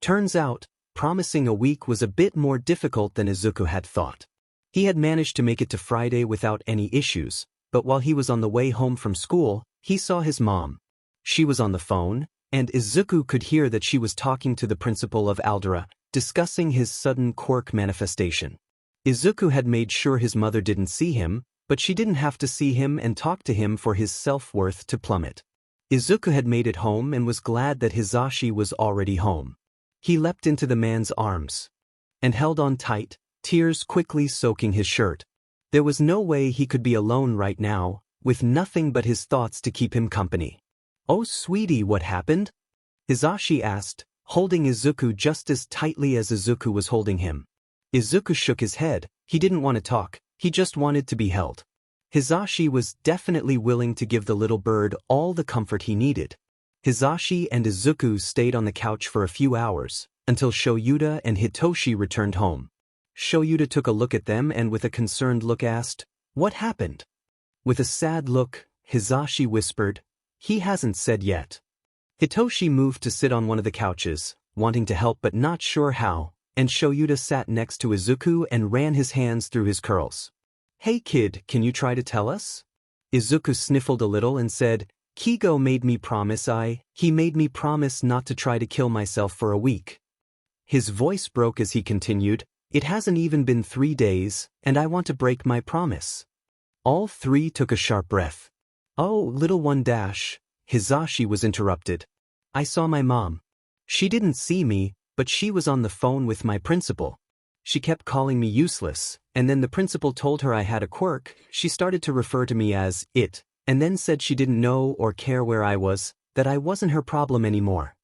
Turns out, promising a week was a bit more difficult than Izuku had thought. He had managed to make it to Friday without any issues, but while he was on the way home from school, he saw his mom. She was on the phone, and Izuku could hear that she was talking to the principal of Aldera, discussing his sudden quirk manifestation. Izuku had made sure his mother didn't see him, but she didn't have to see him and talk to him for his self-worth to plummet. Izuku had made it home and was glad that Hisashi was already home. He leapt into the man's arms and held on tight, tears quickly soaking his shirt. There was no way he could be alone right now, with nothing but his thoughts to keep him company. "Oh sweetie, what happened?" Hitoshi asked, holding Izuku just as tightly as Izuku was holding him. Izuku shook his head. He didn't want to talk, he just wanted to be held. Hitoshi was definitely willing to give the little bird all the comfort he needed. Hitoshi and Izuku stayed on the couch for a few hours, until Shoyuta and Hitoshi returned home. Shoyuta took a look at them and with a concerned look asked, "What happened?" With a sad look, Hitoshi whispered, "He hasn't said yet." Hitoshi moved to sit on one of the couches, wanting to help but not sure how, and Shoyuta sat next to Izuku and ran his hands through his curls. "Hey kid, can you try to tell us?" Izuku sniffled a little and said, "Kigo made me promise he made me promise not to try to kill myself for a week." His voice broke as he continued, "It hasn't even been 3 days, and I want to break my promise." All three took a sharp breath. "Oh, little one dash," Hitoshi was interrupted. "I saw my mom. She didn't see me, but she was on the phone with my principal. She kept calling me useless, and then the principal told her I had a quirk. She started to refer to me as it, and then said she didn't know or care where I was, that I wasn't her problem anymore."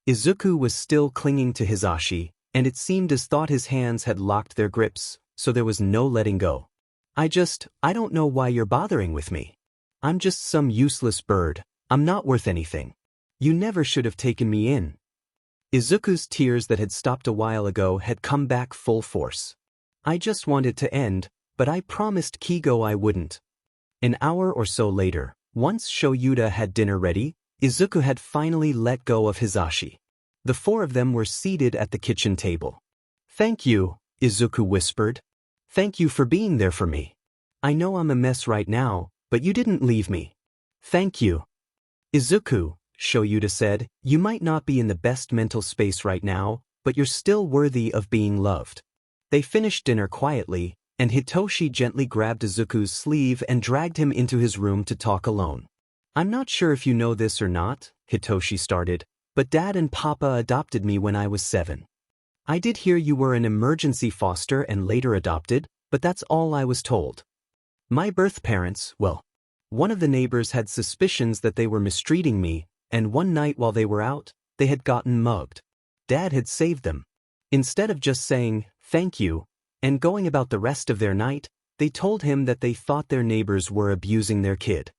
Izuku was still clinging to Hitoshi, and it seemed as though his hands had locked their grips, so there was no letting go. I don't know why you're bothering with me. I'm just some useless bird. I'm not worth anything. You never should have taken me in." Izuku's tears that had stopped a while ago had come back full force. "I just wanted to end, but I promised Kigo I wouldn't." An hour or so later, once Shoyuta had dinner ready, Izuku had finally let go of Hitoshi. The four of them were seated at the kitchen table. "Thank you," Izuku whispered. "Thank you for being there for me. I know I'm a mess right now, but you didn't leave me. Thank you." "Izuku," Shoyuta said, "you might not be in the best mental space right now, but you're still worthy of being loved." They finished dinner quietly, and Hitoshi gently grabbed Izuku's sleeve and dragged him into his room to talk alone. "I'm not sure if you know this or not," Hitoshi started, "but Dad and Papa adopted me when I was 7. I did hear you were an emergency foster and later adopted, but that's all I was told. My birth parents, well, one of the neighbors had suspicions that they were mistreating me, and one night while they were out, they had gotten mugged. Dad had saved them. Instead of just saying, 'Thank you,' and going about the rest of their night, they told him that they thought their neighbors were abusing their kid."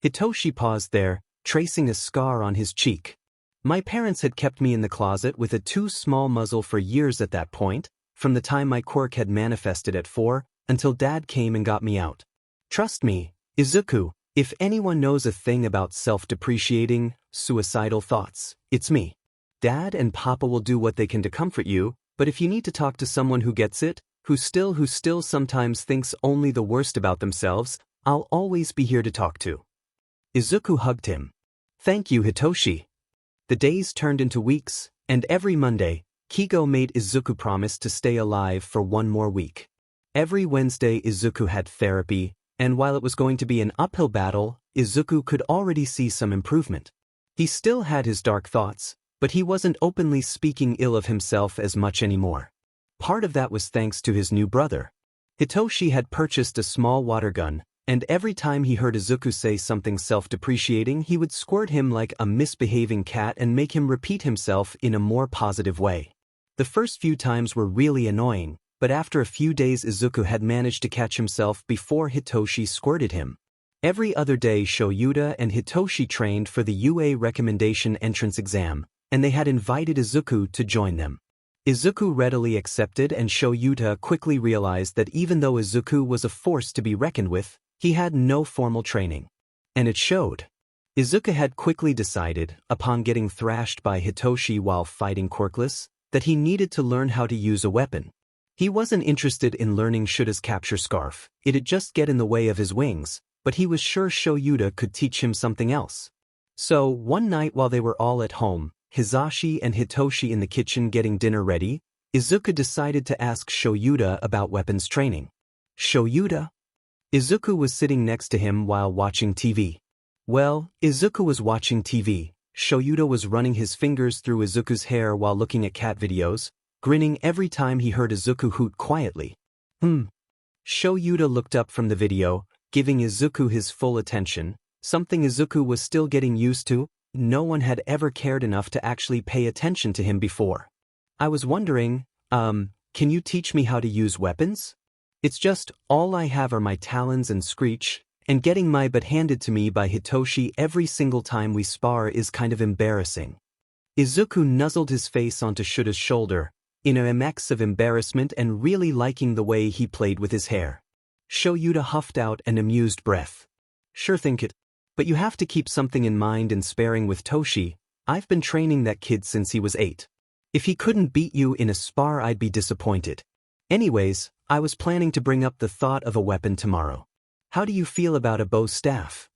Hitoshi paused there, tracing a scar on his cheek. "My parents had kept me in the closet with a too small muzzle for years at that point, from the time my quirk had manifested at 4, until Dad came and got me out. Trust me, Izuku, if anyone knows a thing about self-depreciating, suicidal thoughts, it's me. Dad and Papa will do what they can to comfort you, but if you need to talk to someone who gets it, who still sometimes thinks only the worst about themselves, I'll always be here to talk to." Izuku hugged him. "Thank you, Hitoshi." The days turned into weeks, and every Monday, Kigo made Izuku promise to stay alive for one more week. Every Wednesday Izuku had therapy, and while it was going to be an uphill battle, Izuku could already see some improvement. He still had his dark thoughts, but he wasn't openly speaking ill of himself as much anymore. Part of that was thanks to his new brother. Hitoshi had purchased a small water gun, and every time he heard Izuku say something self-depreciating, he would squirt him like a misbehaving cat and make him repeat himself in a more positive way. The first few times were really annoying, but after a few days Izuku had managed to catch himself before Hitoshi squirted him. Every other day Shoyuta and Hitoshi trained for the UA recommendation entrance exam, and they had invited Izuku to join them. Izuku readily accepted, and Shoyuta quickly realized that even though Izuku was a force to be reckoned with, he had no formal training. And it showed. Izuku had quickly decided, upon getting thrashed by Hitoshi while fighting quirkless, that he needed to learn how to use a weapon. He wasn't interested in learning Shuta's capture scarf, it'd just get in the way of his wings, but he was sure Shoyuta could teach him something else. So, one night while they were all at home, Hitoshi and Hitoshi in the kitchen getting dinner ready, Izuku decided to ask Shoyuta about weapons training. "Shoyuta?" Izuku was sitting next to him while watching TV. Well, Izuku was watching TV, Shoyuta was running his fingers through Izuku's hair while looking at cat videos, grinning every time he heard Izuku hoot quietly. Shoyuta looked up from the video, giving Izuku his full attention, something Izuku was still getting used to. No one had ever cared enough to actually pay attention to him before. I was wondering, can you teach me how to use weapons? It's just, all I have are my talons and Screech, and getting my butt handed to me by Hitoshi every single time we spar is kind of embarrassing. Izuku nuzzled his face onto Shuta's shoulder, in a mix of embarrassment and really liking the way he played with his hair. Shoyuta huffed out an amused breath. Sure think it. But you have to keep something in mind in sparring with Toshi. I've been training that kid since he was 8. If he couldn't beat you in a spar, I'd be disappointed. Anyways, I was planning to bring up the thought of a weapon tomorrow. How do you feel about a bow staff?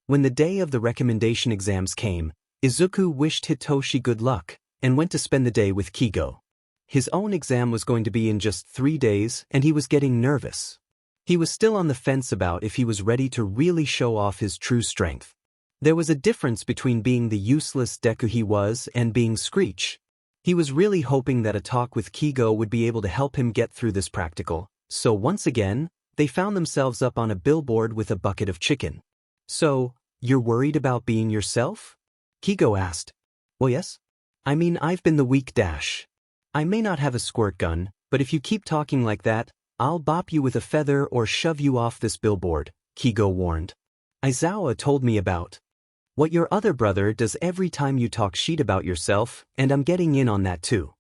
When the day of the recommendation exams came, Izuku wished Hitoshi good luck, and went to spend the day with Kigo. His own exam was going to be in just 3 days, and he was getting nervous. He was still on the fence about if he was ready to really show off his true strength. There was a difference between being the useless Deku he was and being Screech. He was really hoping that a talk with Kigo would be able to help him get through this practical, so once again, they found themselves up on a billboard with a bucket of chicken. So, you're worried about being yourself? Kigo asked. Well, yes. I mean, I've been the weak dash. I may not have a squirt gun, but if you keep talking like that, I'll bop you with a feather or shove you off this billboard, Kigo warned. Aizawa told me about what your other brother does every time you talk shit about yourself, and I'm getting in on that too.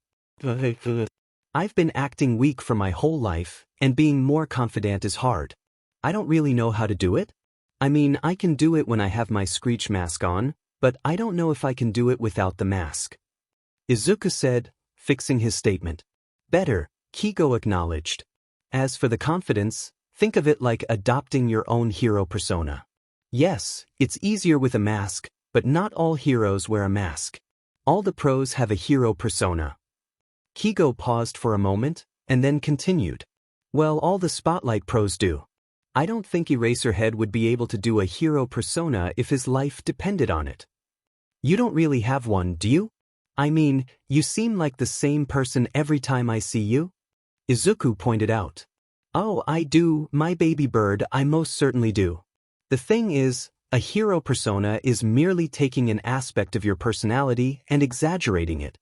I've been acting weak for my whole life, and being more confident is hard. I don't really know how to do it. I mean, I can do it when I have my Screech mask on, but I don't know if I can do it without the mask. Izuku said, fixing his statement. Better, Kigo acknowledged. As for the confidence, think of it like adopting your own hero persona. Yes, it's easier with a mask, but not all heroes wear a mask. All the pros have a hero persona. Kigo paused for a moment, and then continued. Well, all the spotlight pros do. I don't think Eraserhead would be able to do a hero persona if his life depended on it. You don't really have one, do you? I mean, you seem like the same person every time I see you. Izuku pointed out. Oh, I do, my baby bird, I most certainly do. The thing is, a hero persona is merely taking an aspect of your personality and exaggerating it.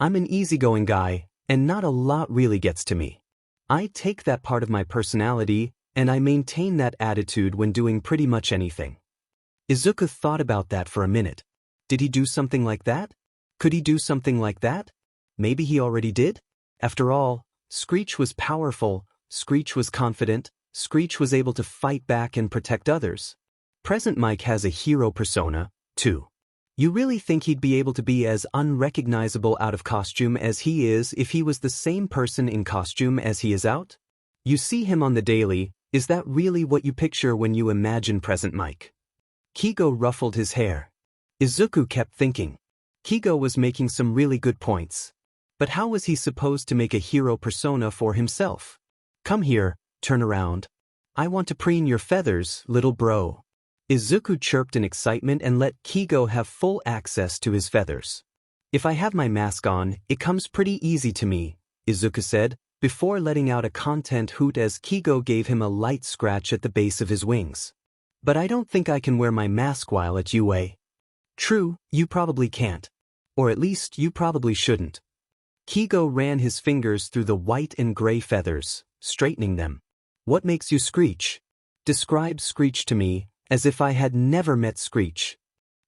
I'm an easygoing guy, and not a lot really gets to me. I take that part of my personality, and I maintain that attitude when doing pretty much anything. Izuku thought about that for a minute. Did he do something like that? Could he do something like that? Maybe he already did? After all, Screech was powerful, Screech was confident, Screech was able to fight back and protect others. Present Mike has a hero persona, too. You really think he'd be able to be as unrecognizable out of costume as he is if he was the same person in costume as he is out? You see him on the daily, is that really what you picture when you imagine Present Mike? Kigo ruffled his hair. Izuku kept thinking. Kigo was making some really good points. But how was he supposed to make a hero persona for himself? Come here, turn around. I want to preen your feathers, little bro. Izuku chirped in excitement and let Kigo have full access to his feathers. If I have my mask on, it comes pretty easy to me, Izuku said, before letting out a content hoot as Kigo gave him a light scratch at the base of his wings. But I don't think I can wear my mask while at UA. True, you probably can't. Or at least you probably shouldn't. Kigo ran his fingers through the white and gray feathers, straightening them. What makes you Screech? Describe Screech to me, as if I had never met Screech.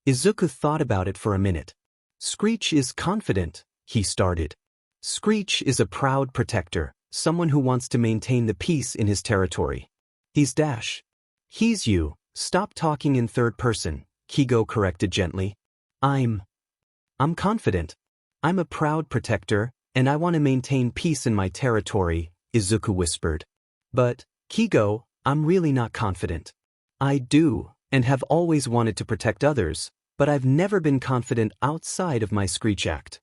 Izuku thought about it for a minute. Screech is confident, he started. Screech is a proud protector, someone who wants to maintain the peace in his territory. He's dash. He's you, stop talking in third person, Kigo corrected gently. I'm confident. I'm a proud protector, and I want to maintain peace in my territory, Izuku whispered. But, Kigo, I'm really not confident. I do, and have always wanted to protect others, but I've never been confident outside of my Screech act.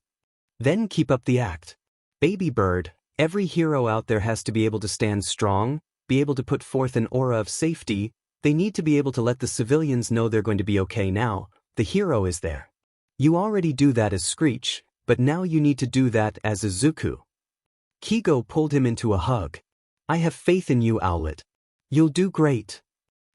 Then keep up the act. Baby bird, every hero out there has to be able to stand strong, be able to put forth an aura of safety, they need to be able to let the civilians know they're going to be okay now, the hero is there. You already do that as Screech, but now you need to do that as Izuku. Kigo pulled him into a hug. I have faith in you, Owlet. You'll do great.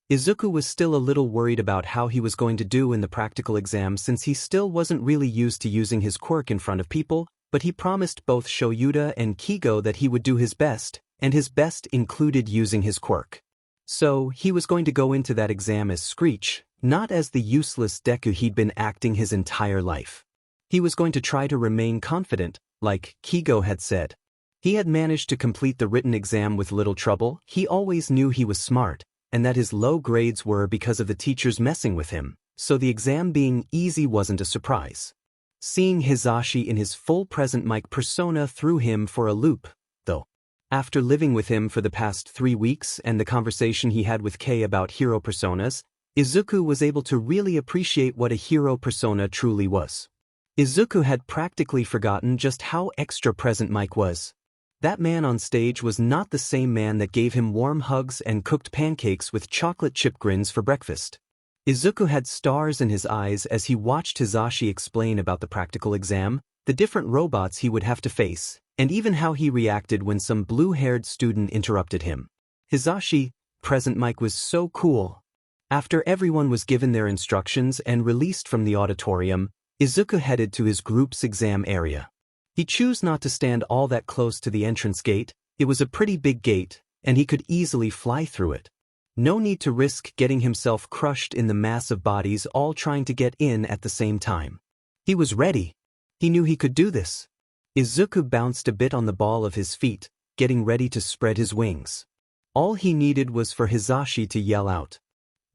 Izuku was still a little worried about how he was going to do in the practical exam since he still wasn't really used to using his quirk in front of people, but he promised both Shoyuta and Kigo that he would do his best, and his best included using his quirk. So, he was going to go into that exam as Screech, not as the useless Deku he'd been acting his entire life. He was going to try to remain confident, like Kigo had said. He had managed to complete the written exam with little trouble. He always knew he was smart, and that his low grades were because of the teachers messing with him, so the exam being easy wasn't a surprise. Seeing Hitoshi in his full present mic persona threw him for a loop, though. After living with him for the past 3 weeks and the conversation he had with Kei about hero personas, Izuku was able to really appreciate what a hero persona truly was. Izuku had practically forgotten just how extra present Mike was. That man on stage was not the same man that gave him warm hugs and cooked pancakes with chocolate chip grins for breakfast. Izuku had stars in his eyes as he watched Hitoshi explain about the practical exam, the different robots he would have to face, and even how he reacted when some blue-haired student interrupted him. Hitoshi, present Mike, was so cool. After everyone was given their instructions and released from the auditorium, Izuku headed to his group's exam area. He chose not to stand all that close to the entrance gate. It was a pretty big gate, and he could easily fly through it. No need to risk getting himself crushed in the mass of bodies all trying to get in at the same time. He was ready. He knew he could do this. Izuku bounced a bit on the ball of his feet, getting ready to spread his wings. All he needed was for Hitoshi to yell out,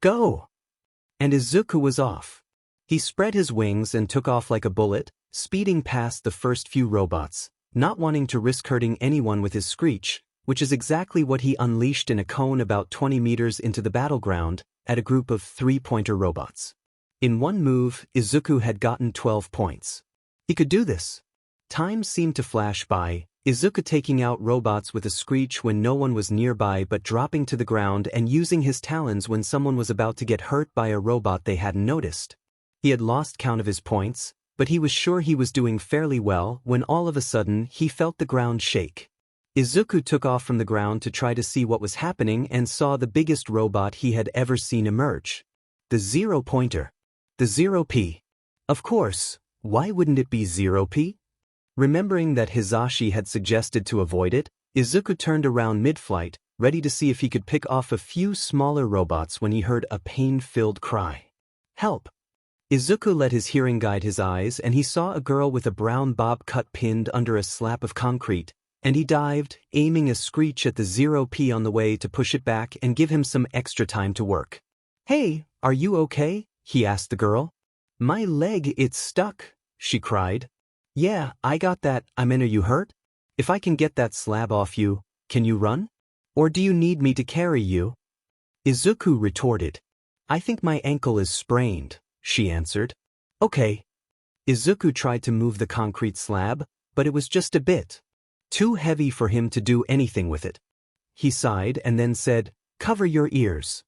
"Go!" And Izuku was off. He spread his wings and took off like a bullet, speeding past the first few robots, not wanting to risk hurting anyone with his Screech, which is exactly what he unleashed in a cone about 20 meters into the battleground, at a group of 3-pointer robots. In one move, Izuku had gotten 12 points. He could do this. Time seemed to flash by, Izuku taking out robots with a Screech when no one was nearby but dropping to the ground and using his talons when someone was about to get hurt by a robot they hadn't noticed. He had lost count of his points, but he was sure he was doing fairly well when all of a sudden he felt the ground shake. Izuku took off from the ground to try to see what was happening and saw the biggest robot he had ever seen emerge. The 0-pointer. The 0P. Of course, why wouldn't it be 0P? Remembering that Hitoshi had suggested to avoid it, Izuku turned around mid-flight, ready to see if he could pick off a few smaller robots when he heard a pain-filled cry. Help! Izuku let his hearing guide his eyes and he saw a girl with a brown bob cut pinned under a slab of concrete, and he dived, aiming a Screech at the 0P on the way to push it back and give him some extra time to work. "Hey, are you okay?" he asked the girl. "My leg, it's stuck," she cried. "Yeah, I got that. Are you hurt? If I can get that slab off you, can you run? Or do you need me to carry you?" Izuku retorted. "I think my ankle is sprained," she answered. "Okay." Izuku tried to move the concrete slab, but it was just a bit too heavy for him to do anything with it. He sighed and then said, "Cover your ears."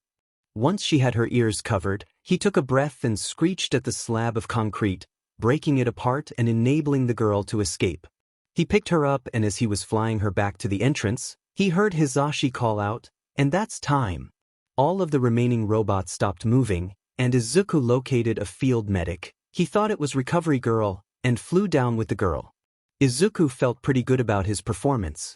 Once she had her ears covered, he took a breath and screeched at the slab of concrete, breaking it apart and enabling the girl to escape. He picked her up, and as he was flying her back to the entrance, he heard Hitoshi call out, "And that's time." All of the remaining robots stopped moving, and Izuku located a field medic. He thought it was Recovery Girl, and flew down with the girl. Izuku felt pretty good about his performance.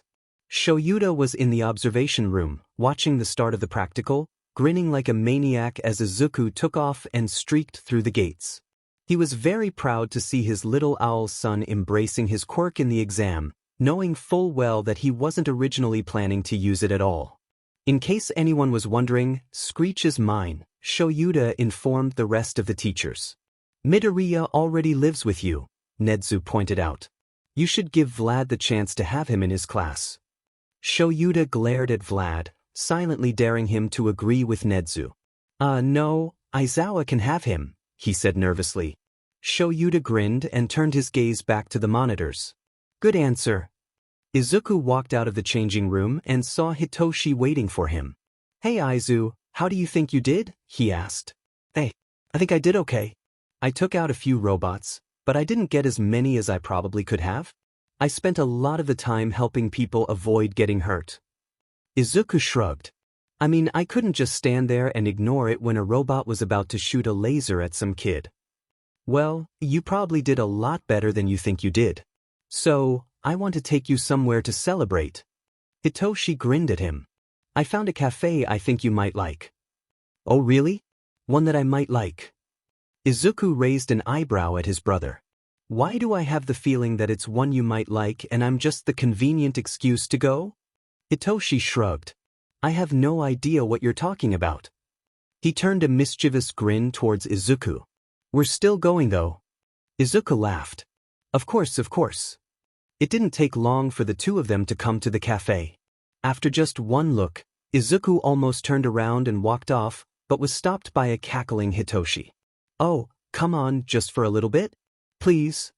Shoyuta was in the observation room, watching the start of the practical, grinning like a maniac as Izuku took off and streaked through the gates. He was very proud to see his little owl son embracing his quirk in the exam, knowing full well that he wasn't originally planning to use it at all. In case anyone was wondering, Screech is mine, Shoyuta informed the rest of the teachers. "Midoriya already lives with you," Nedzu pointed out. "You should give Vlad the chance to have him in his class." Shoyuta glared at Vlad, silently daring him to agree with Nedzu. No, Aizawa can have him," he said nervously. Shoyuta grinned and turned his gaze back to the monitors. "Good answer." Izuku walked out of the changing room and saw Hitoshi waiting for him. "Hey Aizu, how do you think you did?" he asked. "Hey, I think I did okay. I took out a few robots, but I didn't get as many as I probably could have. I spent a lot of the time helping people avoid getting hurt. Izuku shrugged. I mean, I couldn't just stand there and ignore it when a robot was about to shoot a laser at some kid. Well, you probably did a lot better than you think you did. So, I want to take you somewhere to celebrate. Hitoshi grinned at him. I found a cafe I think you might like. Oh really? One that I might like. Izuku raised an eyebrow at his brother. Why do I have the feeling that it's one you might like and I'm just the convenient excuse to go? Hitoshi shrugged. I have no idea what you're talking about. He turned a mischievous grin towards Izuku. We're still going though. Izuku laughed. Of course, of course. It didn't take long for the two of them to come to the cafe. After just one look, Izuku almost turned around and walked off, but was stopped by a cackling Hitoshi. Oh, come on, just for a little bit? Please?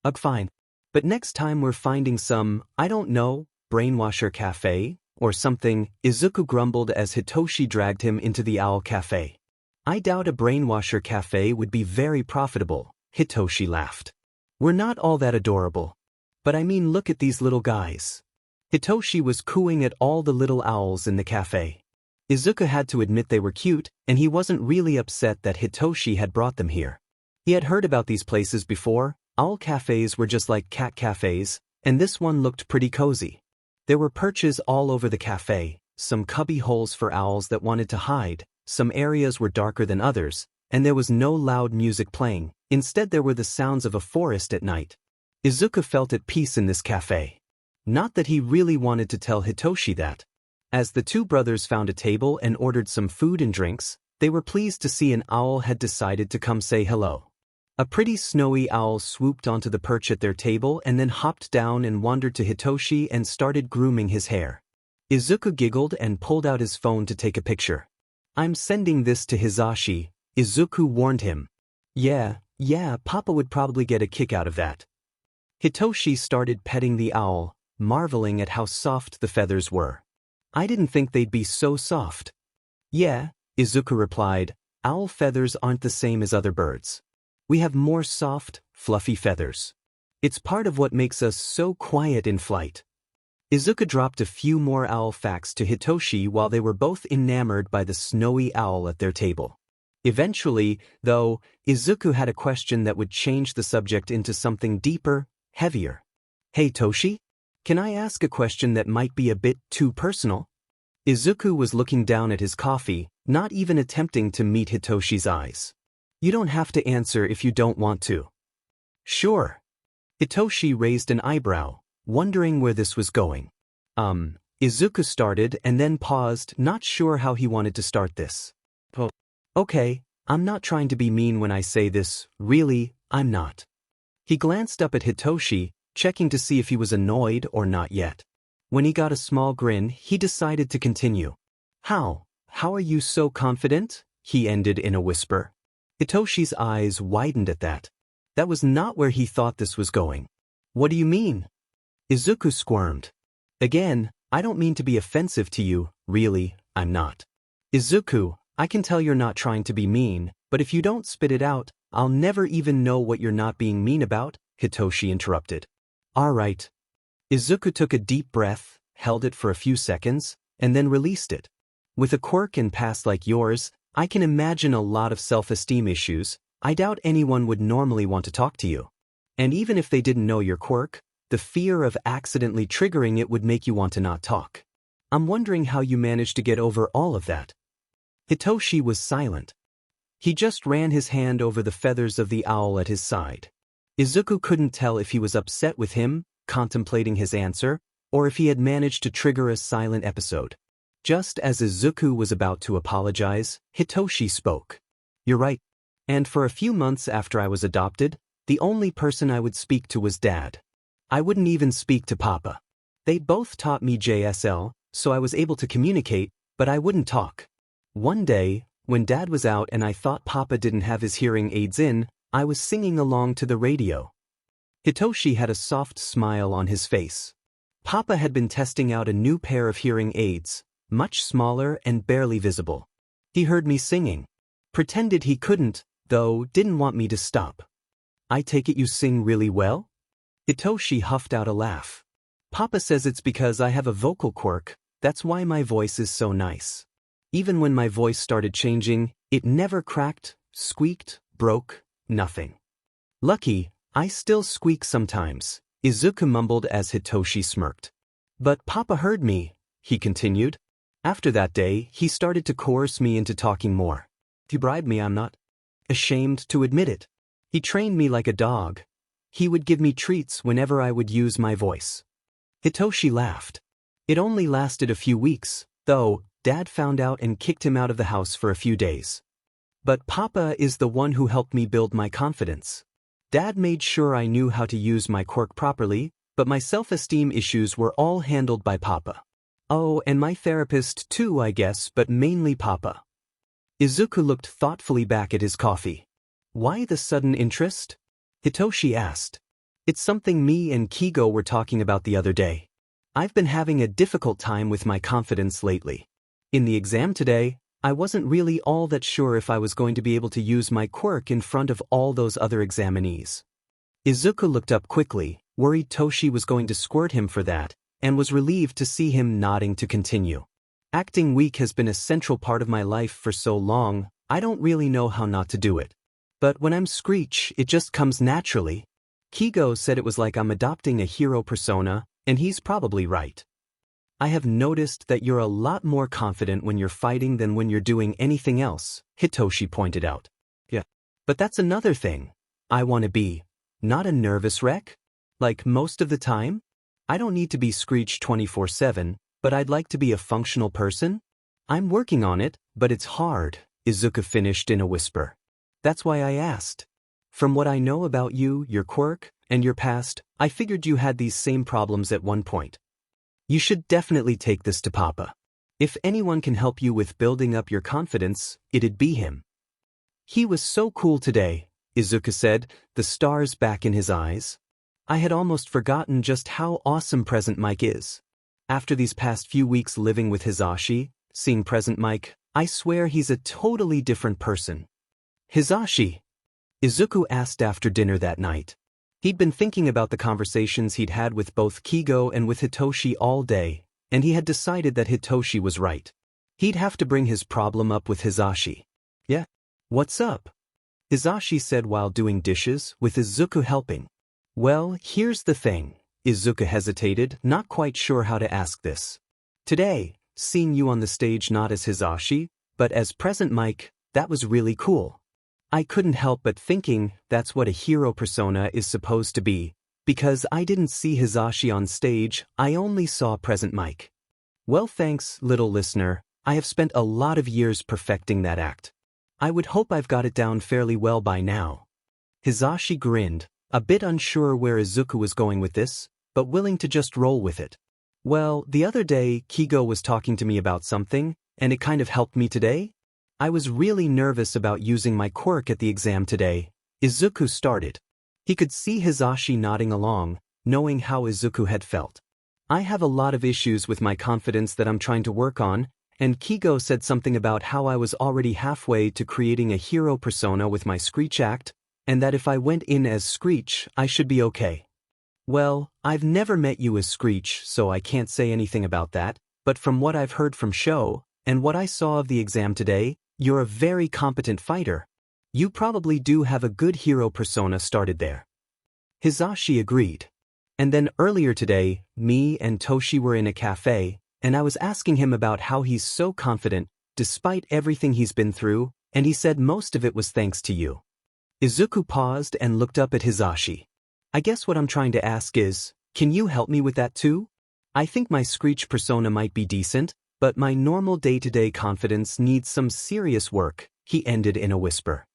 Ugh, fine. But next time we're finding some, I don't know, brainwasher cafe, or something, Izuku grumbled as Hitoshi dragged him into the Owl Cafe. I doubt a brainwasher cafe would be very profitable, Hitoshi laughed. We're not all that adorable. But I mean, look at these little guys. Hitoshi was cooing at all the little owls in the cafe. Izuku had to admit they were cute, and he wasn't really upset that Hitoshi had brought them here. He had heard about these places before. Owl cafes were just like cat cafes, and this one looked pretty cozy. There were perches all over the cafe, some cubby holes for owls that wanted to hide, some areas were darker than others, and there was no loud music playing. Instead there were the sounds of a forest at night. Izuku felt at peace in this cafe. Not that he really wanted to tell Hitoshi that. As the two brothers found a table and ordered some food and drinks, they were pleased to see an owl had decided to come say hello. A pretty snowy owl swooped onto the perch at their table and then hopped down and wandered to Hitoshi and started grooming his hair. Izuku giggled and pulled out his phone to take a picture. I'm sending this to Hizashi, Izuku warned him. Yeah, Papa would probably get a kick out of that. Hitoshi started petting the owl, marveling at how soft the feathers were. I didn't think they'd be so soft. Yeah, Izuku replied, owl feathers aren't the same as other birds. We have more soft, fluffy feathers. It's part of what makes us so quiet in flight. Izuku dropped a few more owl facts to Hitoshi while they were both enamored by the snowy owl at their table. Eventually, though, Izuku had a question that would change the subject into something deeper, heavier. Hey Toshi? Can I ask a question that might be a bit too personal? Izuku was looking down at his coffee, not even attempting to meet Hitoshi's eyes. You don't have to answer if you don't want to. Sure. Hitoshi raised an eyebrow, wondering where this was going. Izuku started and then paused, not sure how he wanted to start this. Okay, I'm not trying to be mean when I say this, really, I'm not. He glanced up at Hitoshi, checking to see if he was annoyed or not yet. When he got a small grin, he decided to continue. How are you so confident? He ended in a whisper. Hitoshi's eyes widened at that. That was not where he thought this was going. What do you mean? Izuku squirmed. Again, I don't mean to be offensive to you, really, I'm not. Izuku, I can tell you're not trying to be mean, but if you don't spit it out, I'll never even know what you're not being mean about, Hitoshi interrupted. Alright. Izuku took a deep breath, held it for a few seconds, and then released it. With a quirk and past like yours, I can imagine a lot of self-esteem issues. I doubt anyone would normally want to talk to you. And even if they didn't know your quirk, the fear of accidentally triggering it would make you want to not talk. I'm wondering how you managed to get over all of that. Hitoshi was silent. He just ran his hand over the feathers of the owl at his side. Izuku couldn't tell if he was upset with him, contemplating his answer, or if he had managed to trigger a silent episode. Just as Izuku was about to apologize, Hitoshi spoke. You're right. And for a few months after I was adopted, the only person I would speak to was Dad. I wouldn't even speak to Papa. They both taught me JSL, so I was able to communicate, but I wouldn't talk. One day, when Dad was out and I thought Papa didn't have his hearing aids in, I was singing along to the radio. Hitoshi had a soft smile on his face. Papa had been testing out a new pair of hearing aids, much smaller and barely visible. He heard me singing. Pretended he couldn't, though didn't want me to stop. I take it you sing really well? Hitoshi huffed out a laugh. Papa says it's because I have a vocal quirk, that's why my voice is so nice. Even when my voice started changing, it never cracked, squeaked, broke, nothing. Lucky, I still squeak sometimes, Izuku mumbled as Hitoshi smirked. But Papa heard me, he continued. After that day, he started to coerce me into talking more. He bribed me, I'm not ashamed to admit it. He trained me like a dog. He would give me treats whenever I would use my voice. Hitoshi laughed. It only lasted a few weeks, though. Dad found out and kicked him out of the house for a few days. But Papa is the one who helped me build my confidence. Dad made sure I knew how to use my quirk properly, but my self-esteem issues were all handled by Papa. Oh, and my therapist too, I guess, but mainly Papa. Izuku looked thoughtfully back at his coffee. Why the sudden interest? Hitoshi asked. It's something me and Kigo were talking about the other day. I've been having a difficult time with my confidence lately. In the exam today, I wasn't really all that sure if I was going to be able to use my quirk in front of all those other examinees. Izuku looked up quickly, worried Toshi was going to squirt him for that, and was relieved to see him nodding to continue. Acting weak has been a central part of my life for so long, I don't really know how not to do it. But when I'm Screech, it just comes naturally. Kigo said it was like I'm adopting a hero persona, and he's probably right. I have noticed that you're a lot more confident when you're fighting than when you're doing anything else, Hitoshi pointed out. Yeah. But that's another thing. I want to be, not a nervous wreck? Like most of the time? I don't need to be Screech 24/7, but I'd like to be a functional person? I'm working on it, but it's hard, Izuku finished in a whisper. That's why I asked. From what I know about you, your quirk, and your past, I figured you had these same problems at one point. You should definitely take this to Papa. If anyone can help you with building up your confidence, it'd be him. He was so cool today, Izuku said, the stars back in his eyes. I had almost forgotten just how awesome Present Mike is. After these past few weeks living with Hisashi, seeing Present Mike, I swear he's a totally different person. Hisashi? Izuku asked after dinner that night. He'd been thinking about the conversations he'd had with both Kigo and with Hitoshi all day, and he had decided that Hitoshi was right. He'd have to bring his problem up with Hisashi. Yeah? What's up? Hisashi said while doing dishes, with Izuku helping. Well, here's the thing. Izuku hesitated, not quite sure how to ask this. Today, seeing you on the stage not as Hisashi, but as Present Mike, that was really cool. I couldn't help but thinking that's what a hero persona is supposed to be, because I didn't see Hisashi on stage, I only saw Present Mike. Well, thanks, little listener, I have spent a lot of years perfecting that act. I would hope I've got it down fairly well by now. Hisashi grinned, a bit unsure where Izuku was going with this, but willing to just roll with it. Well, the other day, Kigo was talking to me about something, and it kind of helped me today. I was really nervous about using my quirk at the exam today. Izuku started. He could see Hisashi nodding along, knowing how Izuku had felt. I have a lot of issues with my confidence that I'm trying to work on, and Kigo said something about how I was already halfway to creating a hero persona with my Screech act, and that if I went in as Screech, I should be okay. Well, I've never met you as Screech, so I can't say anything about that, but from what I've heard from Sho, and what I saw of the exam today, you're a very competent fighter. You probably do have a good hero persona started there. Hisashi agreed. And then earlier today, me and Toshi were in a cafe, and I was asking him about how he's so confident, despite everything he's been through, and he said most of it was thanks to you. Izuku paused and looked up at Hisashi. I guess what I'm trying to ask is, can you help me with that too? I think my Screech persona might be decent, but my normal day-to-day confidence needs some serious work, he ended in a whisper.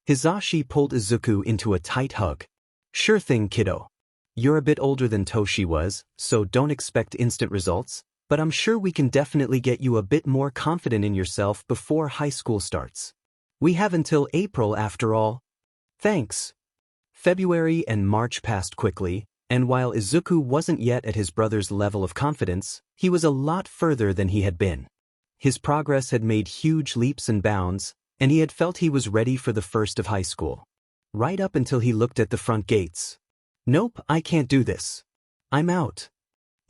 Hisashi pulled Izuku into a tight hug. Sure thing, kiddo. You're a bit older than Toshi was, so don't expect instant results, but I'm sure we can definitely get you a bit more confident in yourself before high school starts. We have until April after all. Thanks. February and March passed quickly, and while Izuku wasn't yet at his brother's level of confidence, he was a lot further than he had been. His progress had made huge leaps and bounds, and he had felt he was ready for the first of high school. Right up until he looked at the front gates. Nope, I can't do this. I'm out.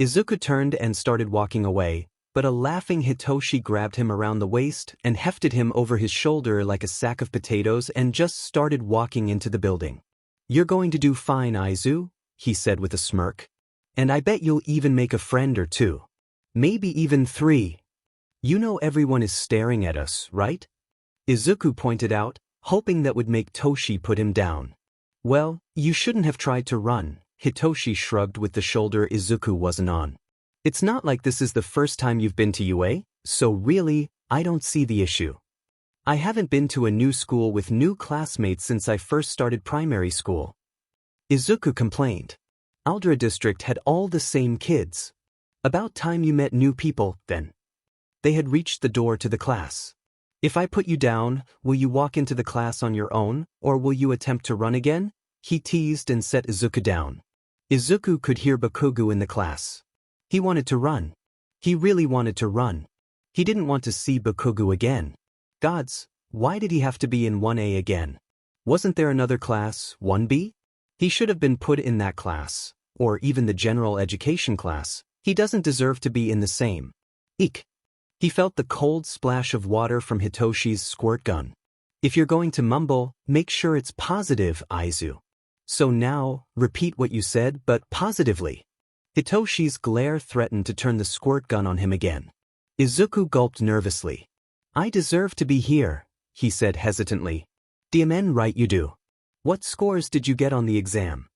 Izuku turned and started walking away, but a laughing Hitoshi grabbed him around the waist and hefted him over his shoulder like a sack of potatoes and just started walking into the building. You're going to do fine, Izu, he said with a smirk. And I bet you'll even make a friend or two. Maybe even 3. You know everyone is staring at us, right? Izuku pointed out, hoping that would make Toshi put him down. Well, you shouldn't have tried to run, Hitoshi shrugged with the shoulder Izuku wasn't on. It's not like this is the first time you've been to UA, so really, I don't see the issue. I haven't been to a new school with new classmates since I first started primary school. Izuku complained. Aldra District had all the same kids. About time you met new people, then. They had reached the door to the class. If I put you down, will you walk into the class on your own, or will you attempt to run again? He teased and set Izuku down. Izuku could hear Bakugou in the class. He wanted to run. He really wanted to run. He didn't want to see Bakugou again. Gods, why did he have to be in 1A again? Wasn't there another class, 1B? He should have been put in that class, or even the general education class. He doesn't deserve to be in the same. Eek. He felt the cold splash of water from Hitoshi's squirt gun. If you're going to mumble, make sure it's positive, Izu. So now, repeat what you said, but positively. Hitoshi's glare threatened to turn the squirt gun on him again. Izuku gulped nervously. I deserve to be here, he said hesitantly. Diamen right you do. What scores did you get on the exam?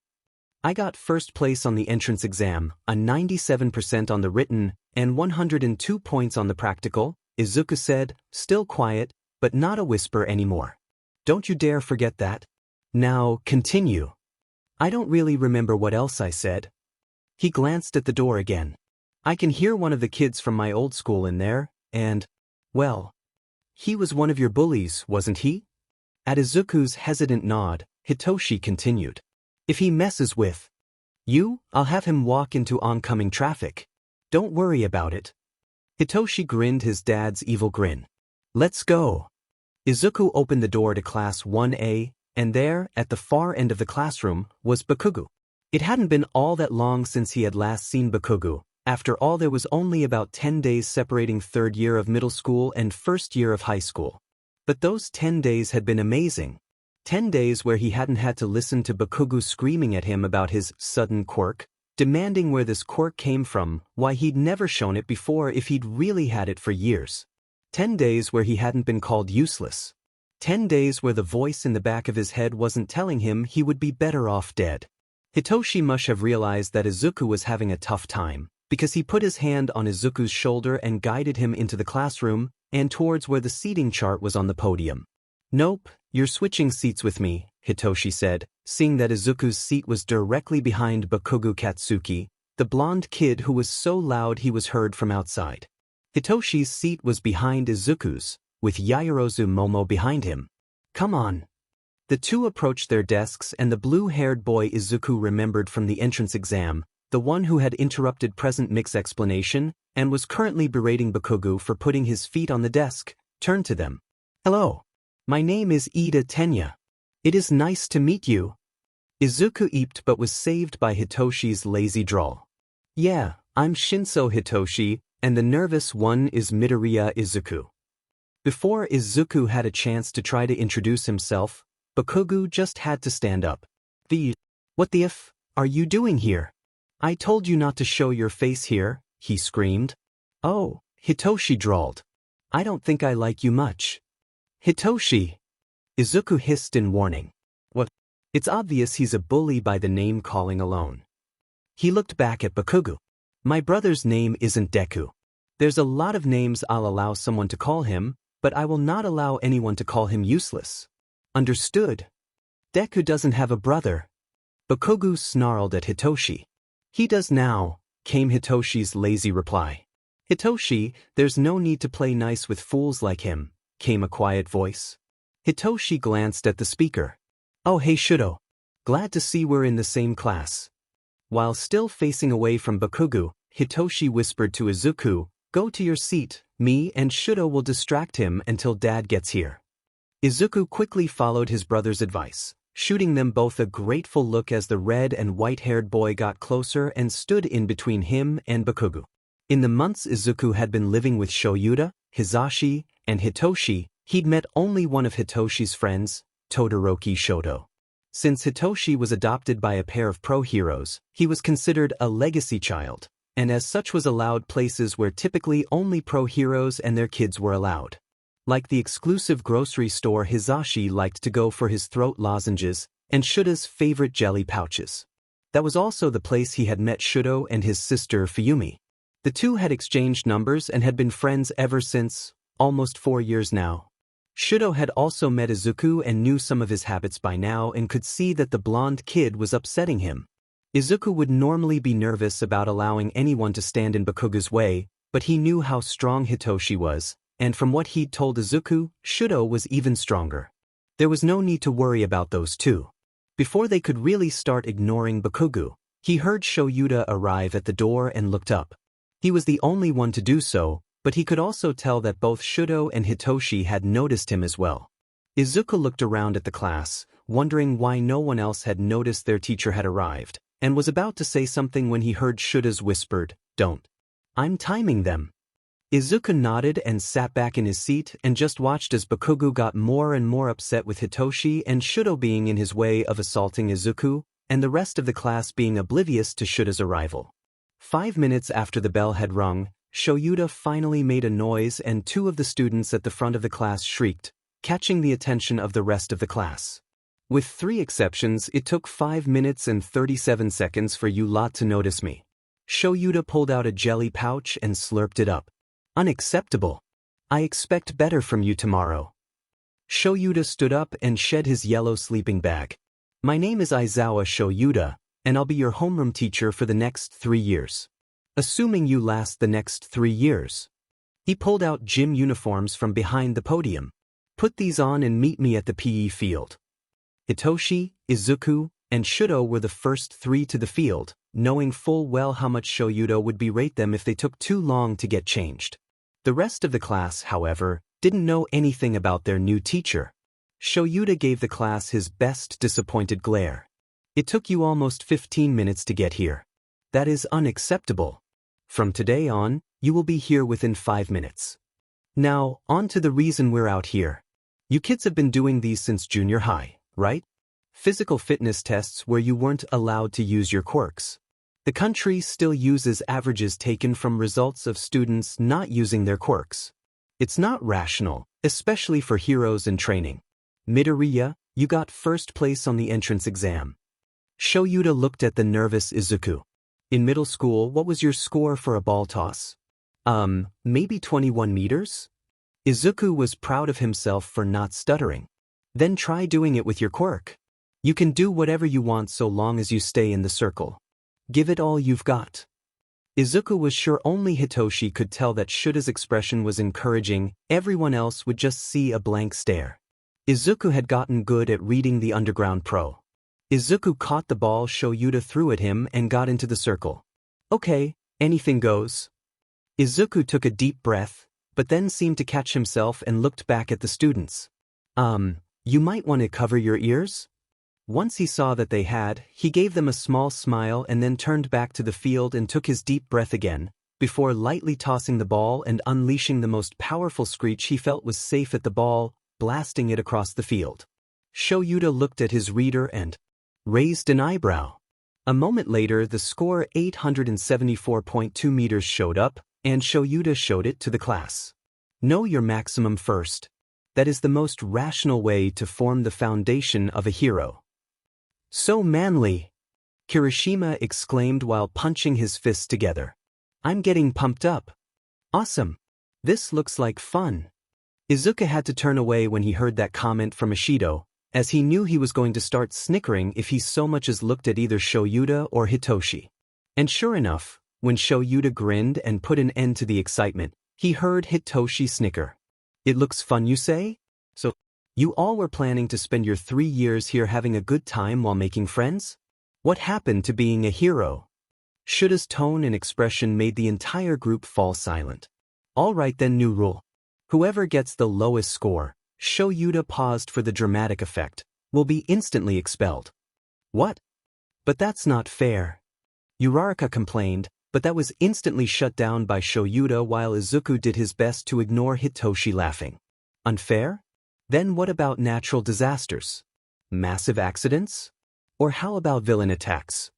I got first place on the entrance exam, a 97% on the written, and 102 points on the practical, Izuku said, still quiet, but not a whisper anymore. Don't you dare forget that. Now, continue. I don't really remember what else I said. He glanced at the door again. I can hear one of the kids from my old school in there, and, well, he was one of your bullies, wasn't he? At Izuku's hesitant nod, Hitoshi continued. If he messes with you, I'll have him walk into oncoming traffic. Don't worry about it. Hitoshi grinned his dad's evil grin. Let's go. Izuku opened the door to Class 1A, and there, at the far end of the classroom, was Bakugou. It hadn't been all that long since he had last seen Bakugou. After all, there was only about 10 days separating third year of middle school and first year of high school. But those 10 days had been amazing. 10 days where he hadn't had to listen to Bakugou screaming at him about his sudden quirk, demanding where this quirk came from, why he'd never shown it before if he'd really had it for years. 10 days where he hadn't been called useless. 10 days where the voice in the back of his head wasn't telling him he would be better off dead. Hitoshi must have realized that Izuku was having a tough time, because he put his hand on Izuku's shoulder and guided him into the classroom and towards where the seating chart was on the podium. Nope, you're switching seats with me, Hitoshi said, seeing that Izuku's seat was directly behind Bakugou Katsuki, the blonde kid who was so loud he was heard from outside. Hitoshi's seat was behind Izuku's, with Yaoyorozu Momo behind him. Come on. The two approached their desks and the blue-haired boy Izuku remembered from the entrance exam, the one who had interrupted Present Mix explanation and was currently berating Bakugou for putting his feet on the desk, turned to them. Hello. My name is Ida Tenya. It is nice to meet you. Izuku eeped but was saved by Hitoshi's lazy drawl. Yeah, I'm Shinso Hitoshi, and the nervous one is Midoriya Izuku. Before Izuku had a chance to try to introduce himself, Bakugou just had to stand up. What the f are you doing here? I told you not to show your face here, he screamed. Oh, Hitoshi drawled. I don't think I like you much. Hitoshi! Izuku hissed in warning. What? It's obvious he's a bully by the name calling alone. He looked back at Bakugou. My brother's name isn't Deku. There's a lot of names I'll allow someone to call him, but I will not allow anyone to call him useless. Understood? Deku doesn't have a brother. Bakugou snarled at Hitoshi. He does now, came Hitoshi's lazy reply. Hitoshi, there's no need to play nice with fools like him, came a quiet voice. Hitoshi glanced at the speaker. Oh hey Shudo. Glad to see we're in the same class. While still facing away from Bakugou, Hitoshi whispered to Izuku, go to your seat, me and Shudo will distract him until Dad gets here. Izuku quickly followed his brother's advice, shooting them both a grateful look as the red and white-haired boy got closer and stood in between him and Bakugou. In the months Izuku had been living with Shoyuta, Hizashi, and Hitoshi, he'd met only one of Hitoshi's friends, Todoroki Shoto. Since Hitoshi was adopted by a pair of pro-heroes, he was considered a legacy child, and as such was allowed places where typically only pro-heroes and their kids were allowed. Like the exclusive grocery store Hizashi liked to go for his throat lozenges, and Shuta's favorite jelly pouches. That was also the place he had met Shuto and his sister Fuyumi. The two had exchanged numbers and had been friends ever since, almost 4 years now. Shuto had also met Izuku and knew some of his habits by now and could see that the blonde kid was upsetting him. Izuku would normally be nervous about allowing anyone to stand in Bakugou's way, but he knew how strong Hitoshi was, and from what he'd told Izuku, Shuto was even stronger. There was no need to worry about those two. Before they could really start ignoring Bakugou, he heard Shoyuta arrive at the door and looked up. He was the only one to do so, but he could also tell that both Shuto and Hitoshi had noticed him as well. Izuku looked around at the class, wondering why no one else had noticed their teacher had arrived, and was about to say something when he heard Shuta's whispered, "Don't. I'm timing them." Izuku nodded and sat back in his seat and just watched as Bakugou got more and more upset with Hitoshi and Shuto being in his way of assaulting Izuku, and the rest of the class being oblivious to Shuta's arrival. 5 minutes after the bell had rung, Shoyuta finally made a noise and 2 of the students at the front of the class shrieked, catching the attention of the rest of the class. With 3 exceptions, it took 5 minutes and 37 seconds for you lot to notice me. Shoyuta pulled out a jelly pouch and slurped it up. Unacceptable. I expect better from you tomorrow. Shoyuta stood up and shed his yellow sleeping bag. My name is Aizawa Shoyuta, and I'll be your homeroom teacher for the next 3 years. Assuming you last the next 3 years. He pulled out gym uniforms from behind the podium. Put these on and meet me at the PE field. Hitoshi, Izuku, and Shuto were the first 3 to the field, knowing full well how much Shoyuta would berate them if they took too long to get changed. The rest of the class, however, didn't know anything about their new teacher. Shoyuta gave the class his best disappointed glare. It took you almost 15 minutes to get here. That is unacceptable. From today on, you will be here within 5 minutes. Now, on to the reason we're out here. You kids have been doing these since junior high, right? Physical fitness tests where you weren't allowed to use your quirks. The country still uses averages taken from results of students not using their quirks. It's not rational, especially for heroes in training. Midoriya, you got first place on the entrance exam. Shoyuta looked at the nervous Izuku. In middle school, what was your score for a ball toss? Maybe 21 meters? Izuku was proud of himself for not stuttering. Then try doing it with your quirk. You can do whatever you want so long as you stay in the circle. Give it all you've got. Izuku was sure only Hitoshi could tell that Shuta's expression was encouraging, everyone else would just see a blank stare. Izuku had gotten good at reading the underground pro. Izuku caught the ball Shoyuta threw at him and got into the circle. Okay, anything goes. Izuku took a deep breath, but then seemed to catch himself and looked back at the students. You might want to cover your ears? Once he saw that they had, he gave them a small smile and then turned back to the field and took his deep breath again, before lightly tossing the ball and unleashing the most powerful screech he felt was safe at the ball, blasting it across the field. Shoyuta looked at his reader and raised an eyebrow. A moment later, the score 874.2 meters showed up, and Shoyuta showed it to the class. Know your maximum first. That is the most rational way to form the foundation of a hero. So manly! Kirishima exclaimed while punching his fists together. I'm getting pumped up. Awesome! This looks like fun. Izuku had to turn away when he heard that comment from Ishido, as he knew he was going to start snickering if he so much as looked at either Shoyuta or Hitoshi. And sure enough, when Shoyuta grinned and put an end to the excitement, he heard Hitoshi snicker. It looks fun, you say? So, you all were planning to spend your 3 years here having a good time while making friends? What happened to being a hero? Shuta's tone and expression made the entire group fall silent. All right then, new rule. Whoever gets the lowest score, Shoyuta paused for the dramatic effect. Will be instantly expelled. What? But that's not fair. Uraraka complained, but that was instantly shut down by Shoyuta while Izuku did his best to ignore Hitoshi laughing. Unfair? Then what about natural disasters? Massive accidents? Or how about villain attacks?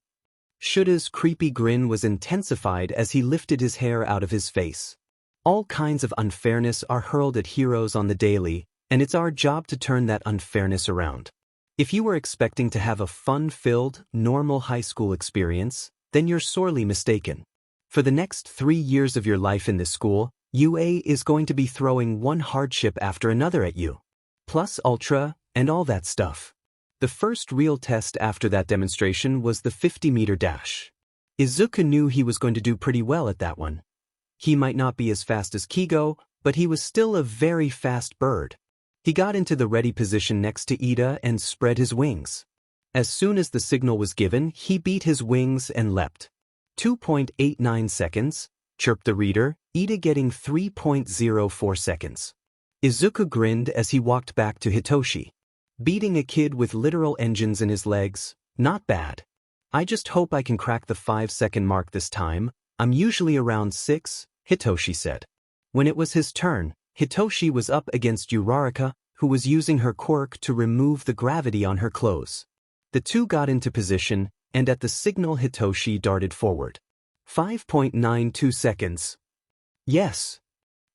Shuta's creepy grin was intensified as he lifted his hair out of his face. All kinds of unfairness are hurled at heroes on the daily, and it's our job to turn that unfairness around. If you were expecting to have a fun-filled, normal high school experience, then you're sorely mistaken. For the next 3 years of your life in this school, UA is going to be throwing one hardship after another at you. Plus Ultra, and all that stuff. The first real test after that demonstration was the 50-meter dash. Izuku knew he was going to do pretty well at that one. He might not be as fast as Kigo, but he was still a very fast bird. He got into the ready position next to Ida and spread his wings. As soon as the signal was given, he beat his wings and leapt. 2.89 seconds, chirped the reader, Ida getting 3.04 seconds. Izuku grinned as he walked back to Hitoshi. Beating a kid with literal engines in his legs, not bad. I just hope I can crack the 5-second mark this time. I'm usually around 6, Hitoshi said. When it was his turn, Hitoshi was up against Uraraka, who was using her quirk to remove the gravity on her clothes. The two got into position, and at the signal Hitoshi darted forward. 5.92 seconds. Yes.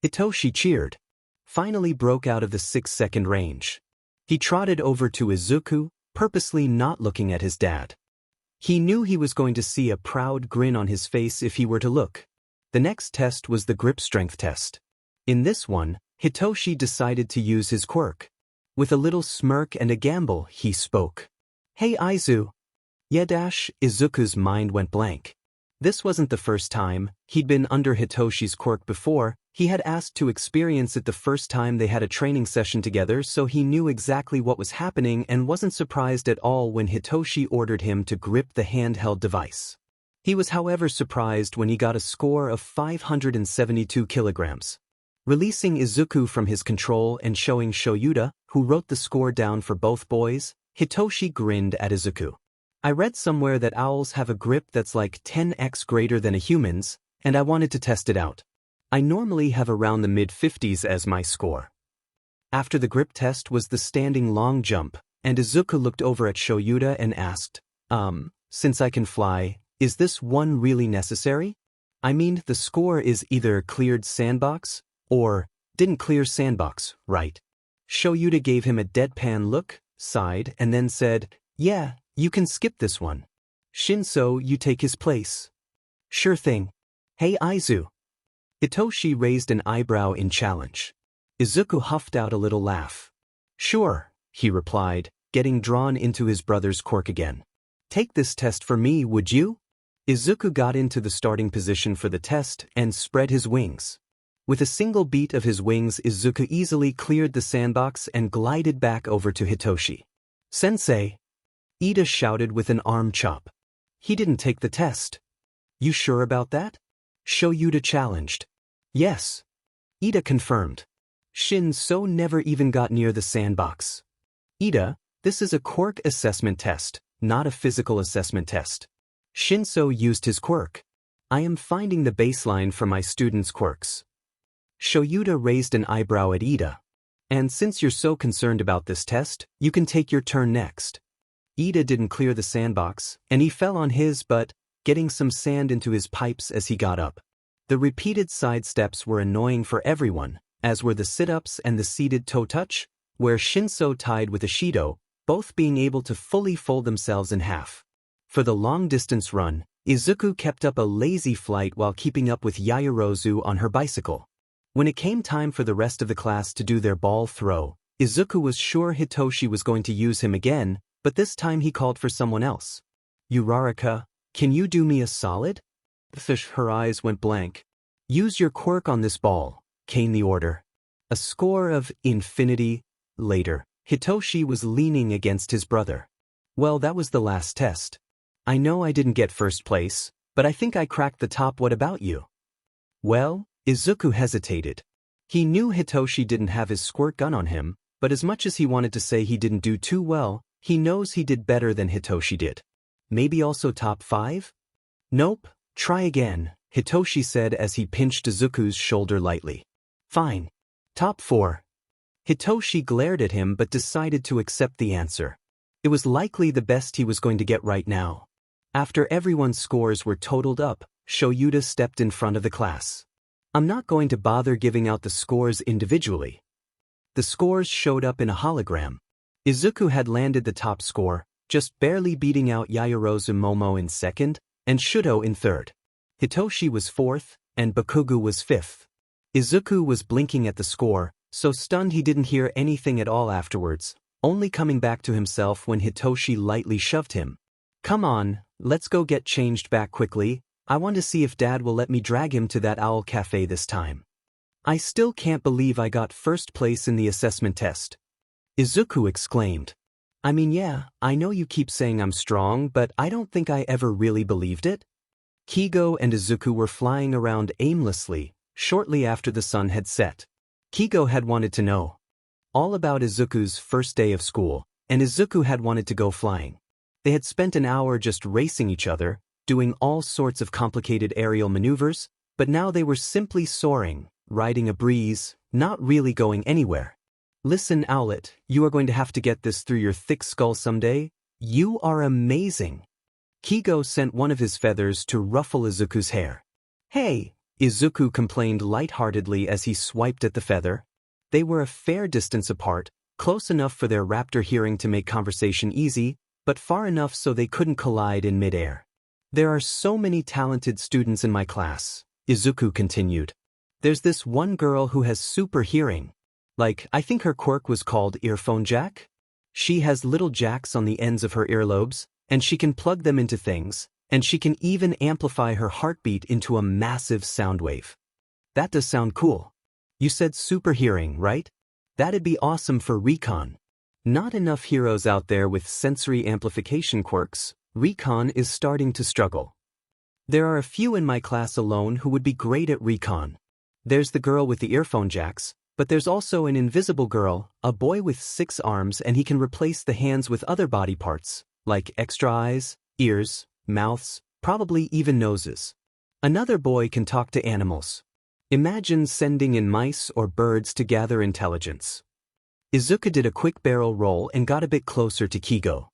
Hitoshi cheered. Finally broke out of the 6-second range. He trotted over to Izuku, purposely not looking at his dad. He knew he was going to see a proud grin on his face if he were to look. The next test was the grip strength test. In this one, Hitoshi decided to use his quirk. With a little smirk and a gamble, he spoke. Hey Izu. Yeah. Izuku's mind went blank. This wasn't the first time he'd been under Hitoshi's quirk before. He had asked to experience it the first time they had a training session together, so he knew exactly what was happening and wasn't surprised at all when Hitoshi ordered him to grip the handheld device. He was however surprised when he got a score of 572 kilograms. Releasing Izuku from his control and showing Shoyuta, who wrote the score down for both boys, Hitoshi grinned at Izuku. I read somewhere that owls have a grip that's like 10x greater than a human's, and I wanted to test it out. I normally have around the mid-50s as my score. After the grip test was the standing long jump, and Izuku looked over at Shoyuta and asked, since I can fly, is this one really necessary? I mean, the score is either cleared sandbox, or didn't clear sandbox, right? Shoyuta gave him a deadpan look, sighed, and then said, yeah, you can skip this one. Shinso, you take his place. Sure thing. Hey Izu. Hitoshi raised an eyebrow in challenge. Izuku huffed out a little laugh. Sure, he replied, getting drawn into his brother's quirk again. Take this test for me, would you? Izuku got into the starting position for the test and spread his wings. With a single beat of his wings, Izuku easily cleared the sandbox and glided back over to Hitoshi. Sensei! Ida shouted with an arm chop. He didn't take the test. You sure about that? Shoyuta challenged. Yes. Ida confirmed. Shinso never even got near the sandbox. Ida, this is a quirk assessment test, not a physical assessment test. Shinso used his quirk. I am finding the baseline for my students' quirks. Shoyuta raised an eyebrow at Ida. And since you're so concerned about this test, you can take your turn next. Ida didn't clear the sandbox, and he fell on his butt, getting some sand into his pipes as he got up. The repeated side steps were annoying for everyone, as were the sit-ups and the seated toe touch, where Shinso tied with a Shido, both being able to fully fold themselves in half. For the long-distance run, Izuku kept up a lazy flight while keeping up with Yaoyorozu on her bicycle. When it came time for the rest of the class to do their ball throw, Izuku was sure Hitoshi was going to use him again, but this time he called for someone else. Uraraka, can you do me a solid? Her eyes went blank. Use your quirk on this ball, came the order. A score of infinity later, Hitoshi was leaning against his brother. Well, that was the last test. I know I didn't get first place, but I think I cracked the top. What about you? Well, Izuku hesitated. He knew Hitoshi didn't have his squirt gun on him, but as much as he wanted to say he didn't do too well, he knows he did better than Hitoshi did. Maybe also top 5? Nope, try again, Hitoshi said as he pinched Izuku's shoulder lightly. Fine. Top 4. Hitoshi glared at him but decided to accept the answer. It was likely the best he was going to get right now. After everyone's scores were totaled up, Shoyuta stepped in front of the class. I'm not going to bother giving out the scores individually. The scores showed up in a hologram. Izuku had landed the top score, just barely beating out Yaoyorozu Momo in second, and Shudo in third. Hitoshi was fourth, and Bakugou was fifth. Izuku was blinking at the score, so stunned he didn't hear anything at all afterwards, only coming back to himself when Hitoshi lightly shoved him. Come on, let's go get changed back quickly. I want to see if Dad will let me drag him to that owl cafe this time. I still can't believe I got first place in the assessment test. Izuku exclaimed. I mean, yeah, I know you keep saying I'm strong, but I don't think I ever really believed it. Kigo and Izuku were flying around aimlessly, shortly after the sun had set. Kigo had wanted to know all about Izuku's first day of school, and Izuku had wanted to go flying. They had spent an hour just racing each other, doing all sorts of complicated aerial maneuvers, but now they were simply soaring, riding a breeze, not really going anywhere. Listen, Owlet, you are going to have to get this through your thick skull someday. You are amazing. Kigo sent one of his feathers to ruffle Izuku's hair. Hey, Izuku complained lightheartedly as he swiped at the feather. They were a fair distance apart, close enough for their raptor hearing to make conversation easy, but far enough so they couldn't collide in midair. There are so many talented students in my class, Izuku continued. There's this one girl who has super hearing. Like, I think her quirk was called earphone jack? She has little jacks on the ends of her earlobes, and she can plug them into things, and she can even amplify her heartbeat into a massive sound wave. That does sound cool. You said super hearing, right? That'd be awesome for recon. Not enough heroes out there with sensory amplification quirks. Recon is starting to struggle. There are a few in my class alone who would be great at recon. There's the girl with the earphone jacks, but there's also an invisible girl, a boy with 6 arms, and he can replace the hands with other body parts, like extra eyes, ears, mouths, probably even noses. Another boy can talk to animals. Imagine sending in mice or birds to gather intelligence. Izuku did a quick barrel roll and got a bit closer to Kigo.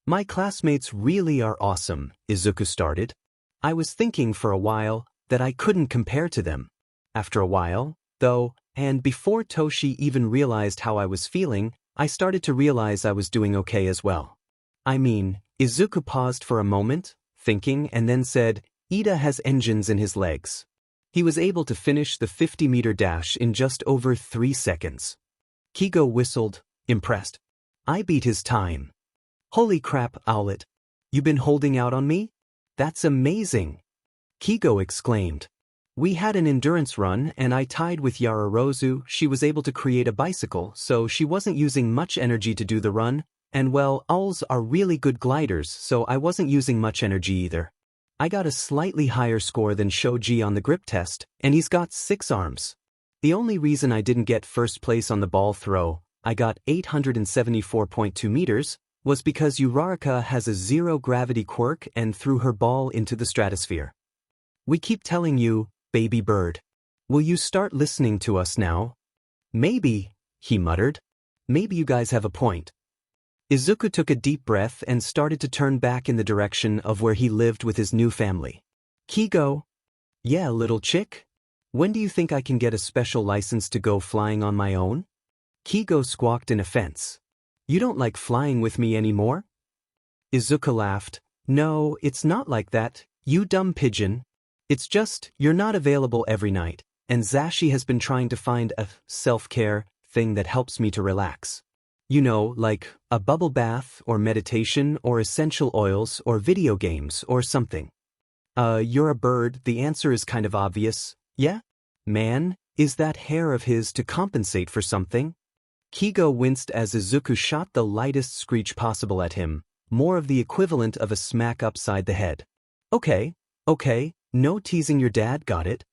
My classmates really are awesome, Izuku started. I was thinking for a while that I couldn't compare to them. After a while, though, and before Toshi even realized how I was feeling, I started to realize I was doing okay as well. I mean, Izuku paused for a moment, thinking, and then said, Ida has engines in his legs. He was able to finish the 50-meter dash in just over 3 seconds. Kigo whistled, impressed. I beat his time. Holy crap, Owlet. You been holding out on me? That's amazing. Kigo exclaimed. We had an endurance run and I tied with Yaoyorozu. She was able to create a bicycle, so she wasn't using much energy to do the run, and well, owls are really good gliders, so I wasn't using much energy either. I got a slightly higher score than Shoji on the grip test, and he's got 6 arms. The only reason I didn't get first place on the ball throw, I got 874.2 meters, was because Uraraka has a zero-gravity quirk and threw her ball into the stratosphere. We keep telling you, baby bird. Will you start listening to us now? Maybe, he muttered. Maybe you guys have a point. Izuku took a deep breath and started to turn back in the direction of where he lived with his new family. Kigo? Yeah, little chick? When do you think I can get a special license to go flying on my own? Kigo squawked in offense. You don't like flying with me anymore? Izuku laughed. No, it's not like that, you dumb pigeon. It's just, you're not available every night, and Zashi has been trying to find a self-care thing that helps me to relax. You know, like a bubble bath or meditation or essential oils or video games or something. You're a bird, the answer is kind of obvious, yeah? Man, is that hair of his to compensate for something? Kigo winced as Izuku shot the lightest screech possible at him, more of the equivalent of a smack upside the head. Okay, no teasing your dad, got it?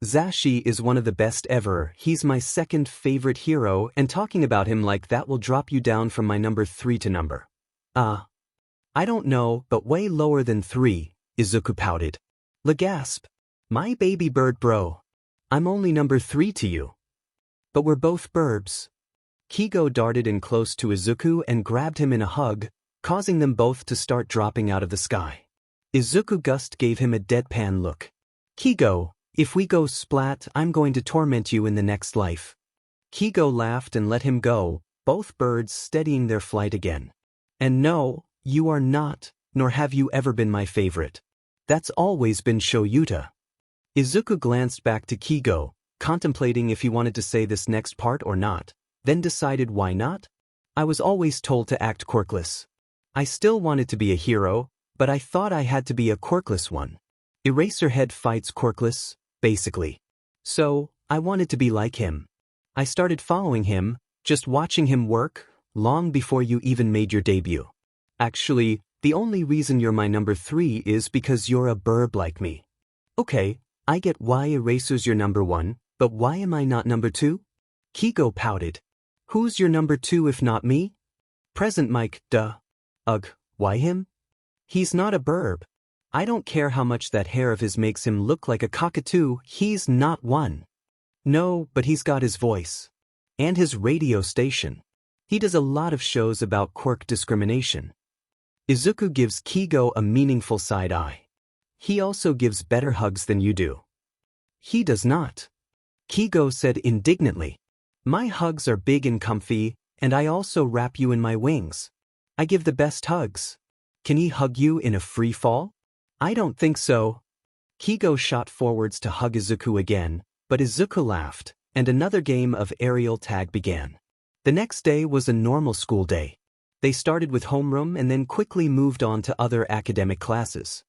Zashi is one of the best ever, he's my second favorite hero, and talking about him like that will drop you down from my number 3 to number. I don't know, but way lower than 3, Izuku pouted. Gasp. My baby bird bro. I'm only number 3 to you. But we're both burbs. Kigo darted in close to Izuku and grabbed him in a hug, causing them both to start dropping out of the sky. Izuku Gust gave him a deadpan look. Kigo, if we go splat, I'm going to torment you in the next life. Kigo laughed and let him go, both birds steadying their flight again. And no, you are not, nor have you ever been my favorite. That's always been Shoyuta. Izuku glanced back to Kigo, contemplating if he wanted to say this next part or not, then decided why not? I was always told to act quirkless. I still wanted to be a hero, but I thought I had to be a quirkless one. Eraserhead fights quirkless, basically. So, I wanted to be like him. I started following him, just watching him work, long before you even made your debut. Actually, the only reason you're my number 3 is because you're a burb like me. Okay, I get why Eraser's your number 1, but why am I not number 2? Kigo pouted. Who's your number 2 if not me? Present Mike, duh. Ugh, why him? He's not a burb. I don't care how much that hair of his makes him look like a cockatoo, he's not one. No, but he's got his voice. And his radio station. He does a lot of shows about quirk discrimination. Izuku gives Kigo a meaningful side eye. He also gives better hugs than you do. He does not. Kigo said indignantly. My hugs are big and comfy, and I also wrap you in my wings. I give the best hugs. Can he hug you in a free fall? I don't think so. Kigo shot forwards to hug Izuku again, but Izuku laughed, and another game of aerial tag began. The next day was a normal school day. They started with homeroom and then quickly moved on to other academic classes.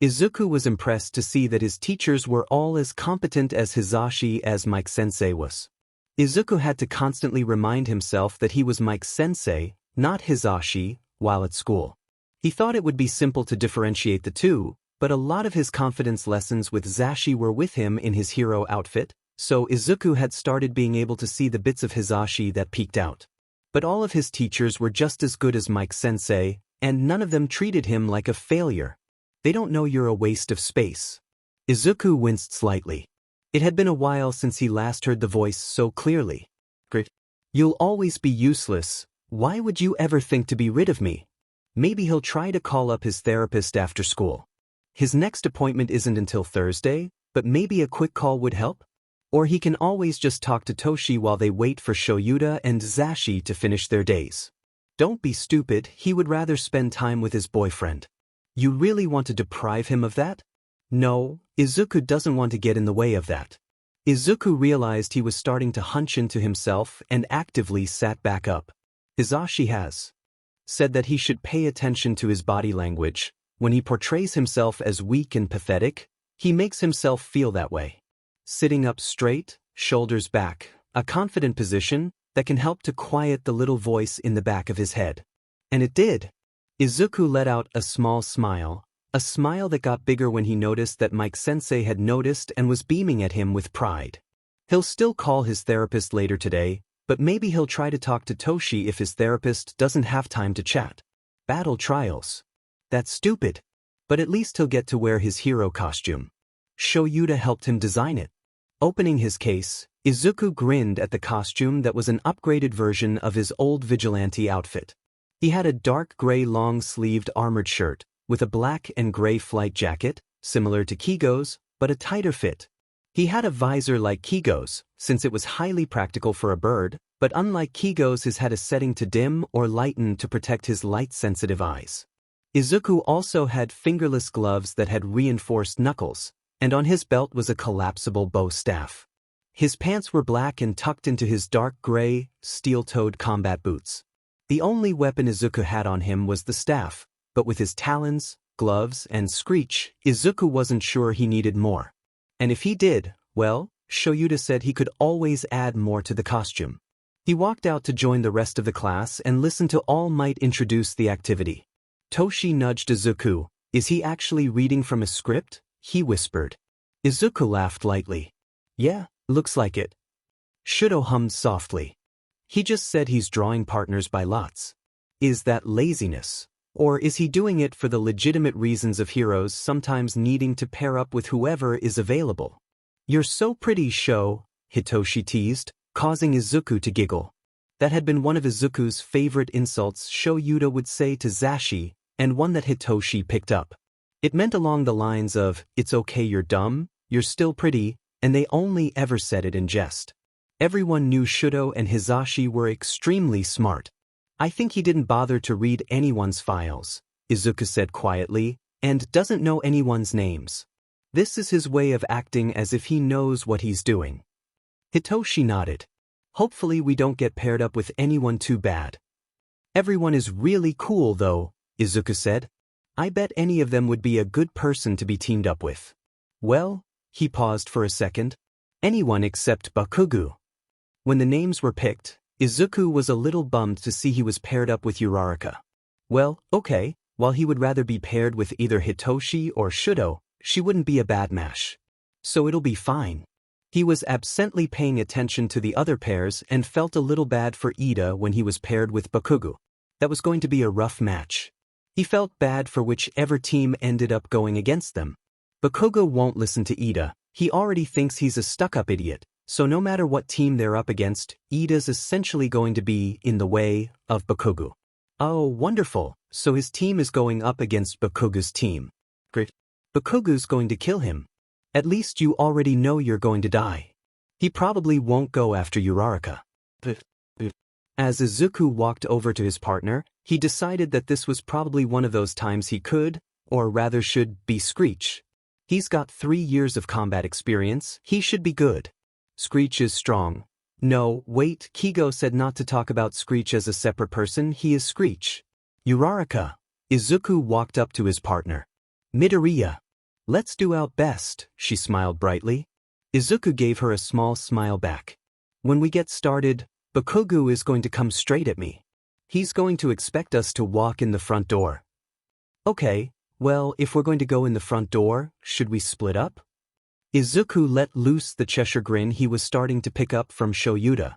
Izuku was impressed to see that his teachers were all as competent as Hisashi as Mike Sensei was. Izuku had to constantly remind himself that he was Mike Sensei, not Hisashi, while at school. He thought it would be simple to differentiate the two, but a lot of his confidence lessons with Zashi were with him in his hero outfit, so Izuku had started being able to see the bits of Hisashi that peeked out. But all of his teachers were just as good as Mike Sensei, and none of them treated him like a failure. They don't know you're a waste of space. Izuku winced slightly. It had been a while since he last heard the voice so clearly. You'll always be useless, why would you ever think to be rid of me? Maybe he'll try to call up his therapist after school. His next appointment isn't until Thursday, but maybe a quick call would help? Or he can always just talk to Toshi while they wait for Shoyuta and Zashi to finish their days. Don't be stupid, he would rather spend time with his boyfriend. You really want to deprive him of that? No, Izuku doesn't want to get in the way of that. Izuku realized he was starting to hunch into himself and actively sat back up. Hisashi has said that he should pay attention to his body language. When he portrays himself as weak and pathetic, he makes himself feel that way. Sitting up straight, shoulders back, a confident position that can help to quiet the little voice in the back of his head. And it did. Izuku let out a small smile, a smile that got bigger when he noticed that Mike Sensei had noticed and was beaming at him with pride. He'll still call his therapist later today, but maybe he'll try to talk to Toshi if his therapist doesn't have time to chat. Battle trials. That's stupid. But at least he'll get to wear his hero costume. Shoyuta helped him design it. Opening his case, Izuku grinned at the costume that was an upgraded version of his old Vigilante outfit. He had a dark gray long-sleeved armored shirt, with a black and gray flight jacket, similar to Kigo's, but a tighter fit. He had a visor like Kigo's, since it was highly practical for a bird, but unlike Kigo's, his had a setting to dim or lighten to protect his light-sensitive eyes. Izuku also had fingerless gloves that had reinforced knuckles, and on his belt was a collapsible bow staff. His pants were black and tucked into his dark gray, steel-toed combat boots. The only weapon Izuku had on him was the staff, but with his talons, gloves, and Screech, Izuku wasn't sure he needed more. And if he did, well, Shoyuta said he could always add more to the costume. He walked out to join the rest of the class and listen to All Might introduce the activity. Toshi nudged Izuku. Is he actually reading from a script? He whispered. Izuku laughed lightly. Yeah, looks like it. Shudo hummed softly. He just said he's drawing partners by lots. Is that laziness? Or is he doing it for the legitimate reasons of heroes sometimes needing to pair up with whoever is available? You're so pretty, Sho, Hitoshi teased, causing Izuku to giggle. That had been one of Izuku's favorite insults Sho Yuta would say to Zashi, and one that Hitoshi picked up. It meant along the lines of, it's okay you're dumb, you're still pretty, and they only ever said it in jest. Everyone knew Shudo and Hizashi were extremely smart. I think he didn't bother to read anyone's files, Izuku said quietly, and doesn't know anyone's names. This is his way of acting as if he knows what he's doing. Hitoshi nodded. Hopefully we don't get paired up with anyone too bad. Everyone is really cool though, Izuku said. I bet any of them would be a good person to be teamed up with. Well, he paused for a second. Anyone except Bakugou. When the names were picked, Izuku was a little bummed to see he was paired up with Uraraka. Well, okay, while he would rather be paired with either Hitoshi or Shudo, she wouldn't be a bad match. So it'll be fine. He was absently paying attention to the other pairs and felt a little bad for Ida when he was paired with Bakugou. That was going to be a rough match. He felt bad for whichever team ended up going against them. Bakugou won't listen to Ida. He already thinks he's a stuck-up idiot, so no matter what team they're up against, Ida's essentially going to be in the way of Bakugou. Oh, wonderful, so his team is going up against Bakugou's team. Great. Bakugou's going to kill him. At least you already know you're going to die. He probably won't go after Uraraka. As Izuku walked over to his partner, he decided that this was probably one of those times he could, or rather should, be Screech. He's got 3 years of combat experience, he should be good. Screech is strong. No, wait, Kigo said not to talk about Screech as a separate person, he is Screech. Uraraka. Izuku walked up to his partner. Midoriya. Let's do our best, she smiled brightly. Izuku gave her a small smile back. When we get started, Bakugou is going to come straight at me. He's going to expect us to walk in the front door. Okay, well, if we're going to go in the front door, should we split up? Izuku let loose the Cheshire grin he was starting to pick up from Sho Yuta.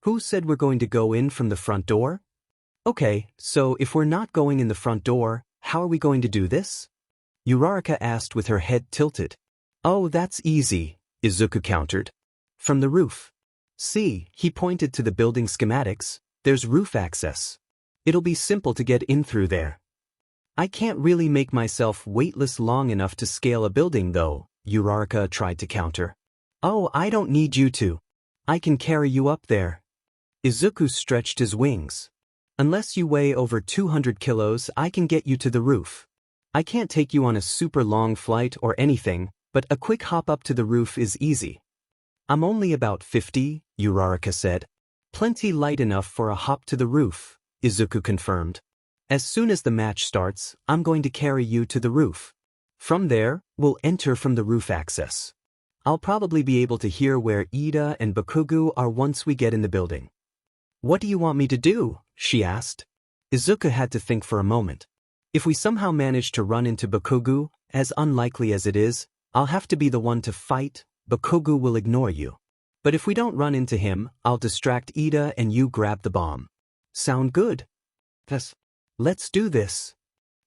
Who said we're going to go in from the front door? Okay, so if we're not going in the front door, how are we going to do this? Uraraka asked with her head tilted. Oh, that's easy, Izuku countered. From the roof. See, he pointed to the building schematics, there's roof access. It'll be simple to get in through there. I can't really make myself weightless long enough to scale a building though, Uraraka tried to counter. Oh, I don't need you to. I can carry you up there. Izuku stretched his wings. Unless you weigh over 200 kilos, I can get you to the roof. I can't take you on a super long flight or anything, but a quick hop up to the roof is easy. I'm only about 50, Uraraka said. Plenty light enough for a hop to the roof, Izuku confirmed. As soon as the match starts, I'm going to carry you to the roof. From there, we'll enter from the roof access. I'll probably be able to hear where Ida and Bakugou are once we get in the building. What do you want me to do? She asked. Izuku had to think for a moment. If we somehow manage to run into Bakugou, as unlikely as it is, I'll have to be the one to fight, Bakugou will ignore you. But if we don't run into him, I'll distract Ida and you grab the bomb. Sound good? Yes. Let's do this.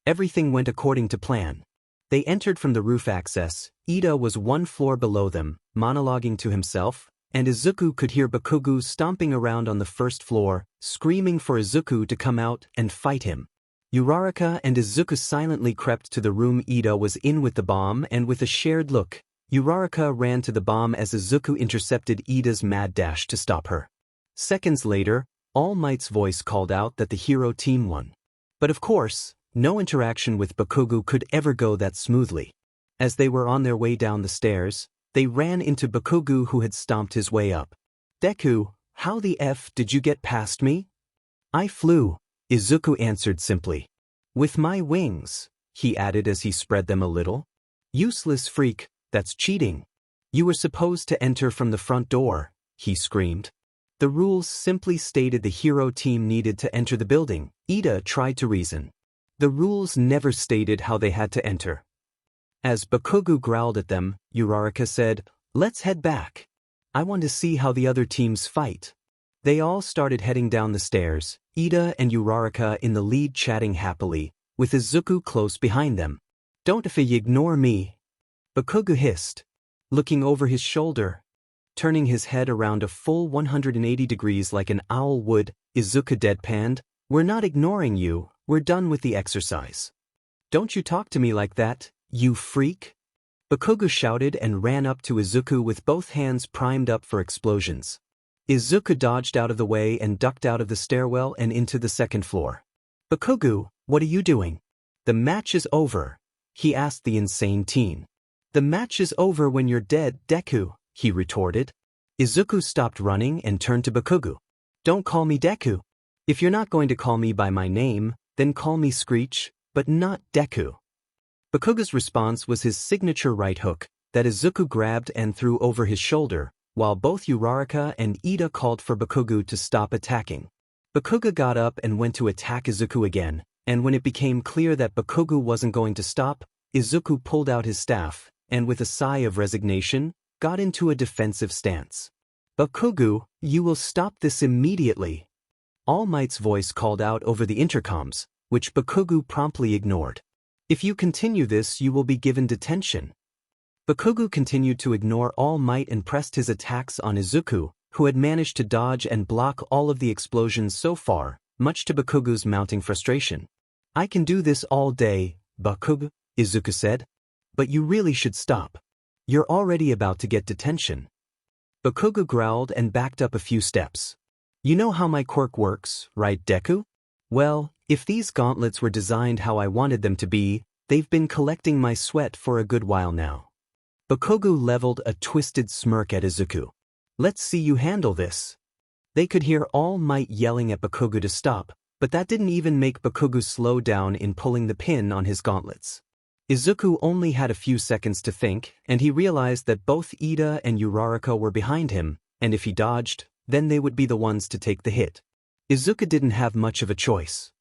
Everything went according to plan. They entered from the roof access, Ida was 1 floor below them, monologuing to himself, and Izuku could hear Bakugou stomping around on the 1st floor, screaming for Izuku to come out and fight him. Uraraka and Izuku silently crept to the room Ida was in with the bomb, and with a shared look, Uraraka ran to the bomb as Izuku intercepted Ida's mad dash to stop her. Seconds later, All Might's voice called out that the hero team won. But of course, no interaction with Bakugou could ever go that smoothly. As they were on their way down the stairs, they ran into Bakugou who had stomped his way up. Deku, how the F did you get past me? I flew, Izuku answered simply. With my wings, he added as he spread them a little. Useless freak, that's cheating. You were supposed to enter from the front door, he screamed. The rules simply stated the hero team needed to enter the building, Ida tried to reason. The rules never stated how they had to enter. As Bakugou growled at them, Uraraka said, let's head back. I want to see how the other teams fight. They all started heading down the stairs, Ida and Uraraka in the lead chatting happily, with Izuku close behind them. Don't if you ignore me. Bakugou hissed, looking over his shoulder. Turning his head around a full 180 degrees like an owl would, Izuku deadpanned, we're not ignoring you, we're done with the exercise. Don't you talk to me like that, you freak? Bakugou shouted and ran up to Izuku with both hands primed up for explosions. Izuku dodged out of the way and ducked out of the stairwell and into the second floor. Bakugou, what are you doing? The match is over, he asked the insane teen. The match is over when you're dead, Deku, he retorted. Izuku stopped running and turned to Bakugou. Don't call me Deku. If you're not going to call me by my name, then call me Screech, but not Deku. Bakugou's response was his signature right hook, that Izuku grabbed and threw over his shoulder, while both Uraraka and Ida called for Bakugou to stop attacking. Bakugou got up and went to attack Izuku again, and when it became clear that Bakugou wasn't going to stop, Izuku pulled out his staff, and with a sigh of resignation, got into a defensive stance. Bakugou, you will stop this immediately. All Might's voice called out over the intercoms, which Bakugou promptly ignored. If you continue this, you will be given detention. Bakugou continued to ignore All Might and pressed his attacks on Izuku, who had managed to dodge and block all of the explosions so far, much to Bakugou's mounting frustration. I can do this all day, Bakugou, Izuku said. But you really should stop. You're already about to get detention. Bakugou growled and backed up a few steps. You know how my quirk works, right, Deku? Well, if these gauntlets were designed how I wanted them to be, they've been collecting my sweat for a good while now. Bakugou leveled a twisted smirk at Izuku. Let's see you handle this. They could hear All Might yelling at Bakugou to stop, but that didn't even make Bakugou slow down in pulling the pin on his gauntlets. Izuku only had a few seconds to think, and he realized that both Ida and Uraraka were behind him, and if he dodged, then they would be the ones to take the hit. Izuku didn't have much of a choice.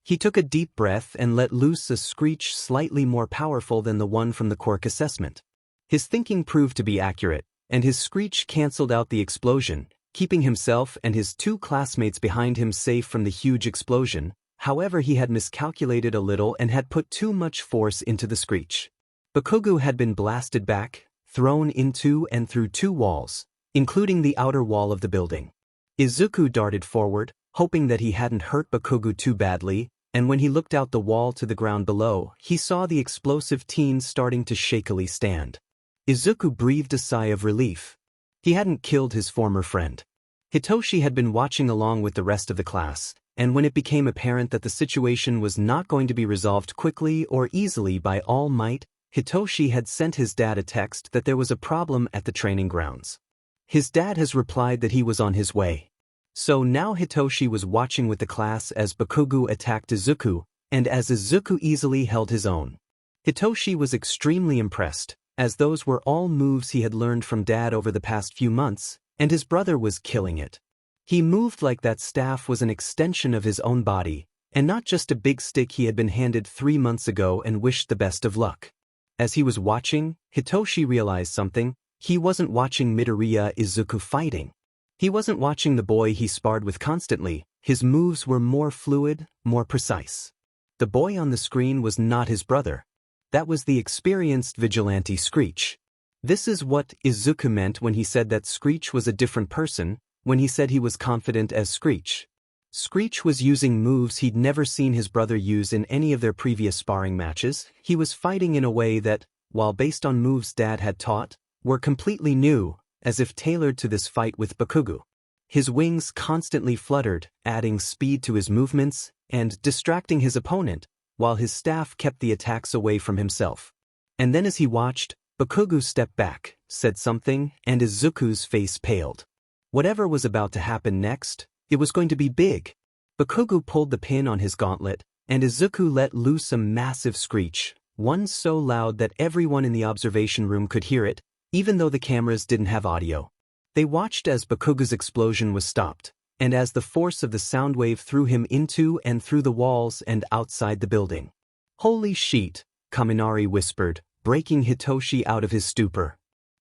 He took a deep breath and let loose a screech slightly more powerful than the one from the quirk assessment. His thinking proved to be accurate, and his screech cancelled out the explosion, keeping himself and his two classmates behind him safe from the huge explosion. However, he had miscalculated a little and had put too much force into the screech. Bakugou had been blasted back, thrown into and through two walls, including the outer wall of the building. Izuku darted forward, hoping that he hadn't hurt Bakugou too badly, and when he looked out the wall to the ground below, he saw the explosive teen starting to shakily stand. Izuku breathed a sigh of relief. He hadn't killed his former friend. Hitoshi had been watching along with the rest of the class, and when it became apparent that the situation was not going to be resolved quickly or easily by All Might, Hitoshi had sent his dad a text that there was a problem at the training grounds. His dad has replied that he was on his way. So now Hitoshi was watching with the class as Bakugou attacked Izuku, and as Izuku easily held his own. Hitoshi was extremely impressed, as those were all moves he had learned from Dad over the past few months, and his brother was killing it. He moved like that staff was an extension of his own body, and not just a big stick he had been handed 3 months ago and wished the best of luck. As he was watching, Hitoshi realized something. He wasn't watching Midoriya Izuku fighting. He wasn't watching the boy he sparred with constantly. His moves were more fluid, more precise. The boy on the screen was not his brother. That was the experienced Vigilante Screech. This is what Izuku meant when he said that Screech was a different person, when he said he was confident as Screech. Screech was using moves he'd never seen his brother use in any of their previous sparring matches. He was fighting in a way that, while based on moves Dad had taught, were completely new, as if tailored to this fight with Bakugou. His wings constantly fluttered, adding speed to his movements and distracting his opponent, while his staff kept the attacks away from himself. And then as he watched, Bakugou stepped back, said something, and Izuku's face paled. Whatever was about to happen next, it was going to be big. Bakugou pulled the pin on his gauntlet, and Izuku let loose a massive screech, one so loud that everyone in the observation room could hear it, even though the cameras didn't have audio. They watched as Bakugou's explosion was stopped, and as the force of the sound wave threw him into and through the walls and outside the building. Holy shit, Kaminari whispered, breaking Hitoshi out of his stupor.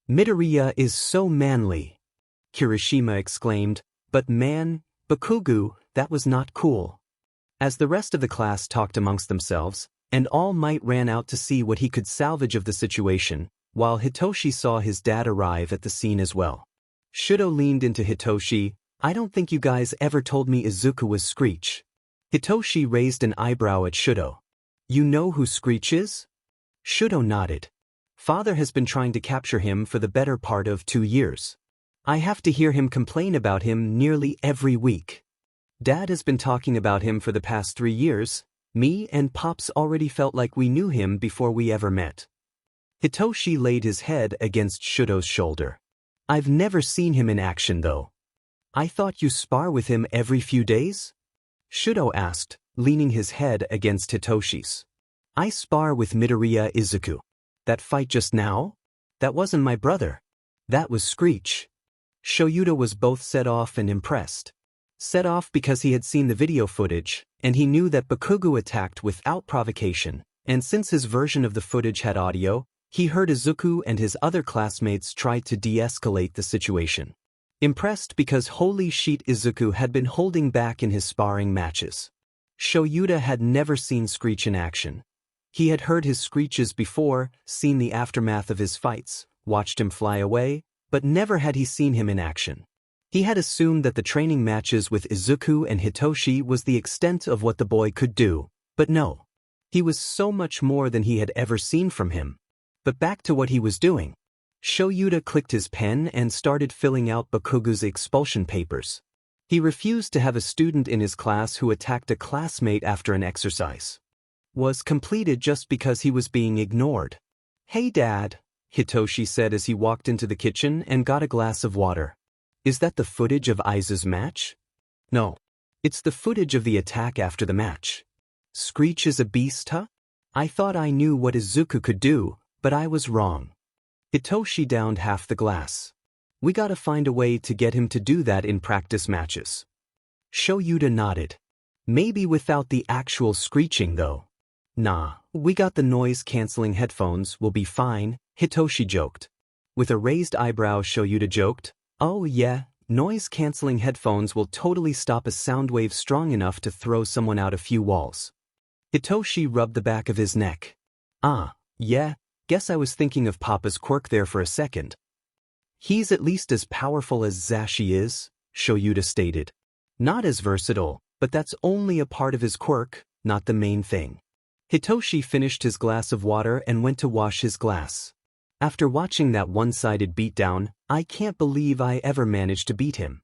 Midoriya is so manly. Kirishima exclaimed, but man, Bakugou, that was not cool. As the rest of the class talked amongst themselves, and All Might ran out to see what he could salvage of the situation, while Hitoshi saw his dad arrive at the scene as well. Shudo leaned into Hitoshi. I don't think you guys ever told me Izuku was Screech. Hitoshi raised an eyebrow at Shudo. You know who Screech is? Shudo nodded. Father has been trying to capture him for the better part of 2 years. I have to hear him complain about him nearly every week. Dad has been talking about him for the past 3 years. Me and Pops already felt like we knew him before we ever met. Hitoshi laid his head against Shudo's shoulder. I've never seen him in action though. I thought you spar with him every few days? Shudo asked, leaning his head against Hitoshi's. I spar with Midoriya Izuku. That fight just now? That wasn't my brother. That was Screech. Shoyuta was both set off and impressed. Set off because he had seen the video footage, and he knew that Bakugou attacked without provocation, and since his version of the footage had audio, he heard Izuku and his other classmates try to de-escalate the situation. Impressed because holy shit Izuku had been holding back in his sparring matches. Shoyuta had never seen Screech in action. He had heard his screeches before, seen the aftermath of his fights, watched him fly away, but never had he seen him in action. He had assumed that the training matches with Izuku and Hitoshi was the extent of what the boy could do, but no. He was so much more than he had ever seen from him. But back to what he was doing. Shoyuta clicked his pen and started filling out Bakugou's expulsion papers. He refused to have a student in his class who attacked a classmate after an exercise. Was completed just because he was being ignored. Hey Dad, Hitoshi said as he walked into the kitchen and got a glass of water. Is that the footage of Aiza's match? No. It's the footage of the attack after the match. Screech is a beast, huh? I thought I knew what Izuku could do, but I was wrong. Hitoshi downed half the glass. We gotta find a way to get him to do that in practice matches. Shoyuta nodded. Maybe without the actual screeching though. Nah, we got the noise-canceling headphones, we'll be fine, Hitoshi joked. With a raised eyebrow Shoyuta joked, oh yeah, noise-canceling headphones will totally stop a sound wave strong enough to throw someone out a few walls. Hitoshi rubbed the back of his neck. Ah, yeah, guess I was thinking of Papa's quirk there for a second. He's at least as powerful as Zashi is, Shoyuta stated. Not as versatile, but that's only a part of his quirk, not the main thing. Hitoshi finished his glass of water and went to wash his glass. After watching that one-sided beatdown, I can't believe I ever managed to beat him.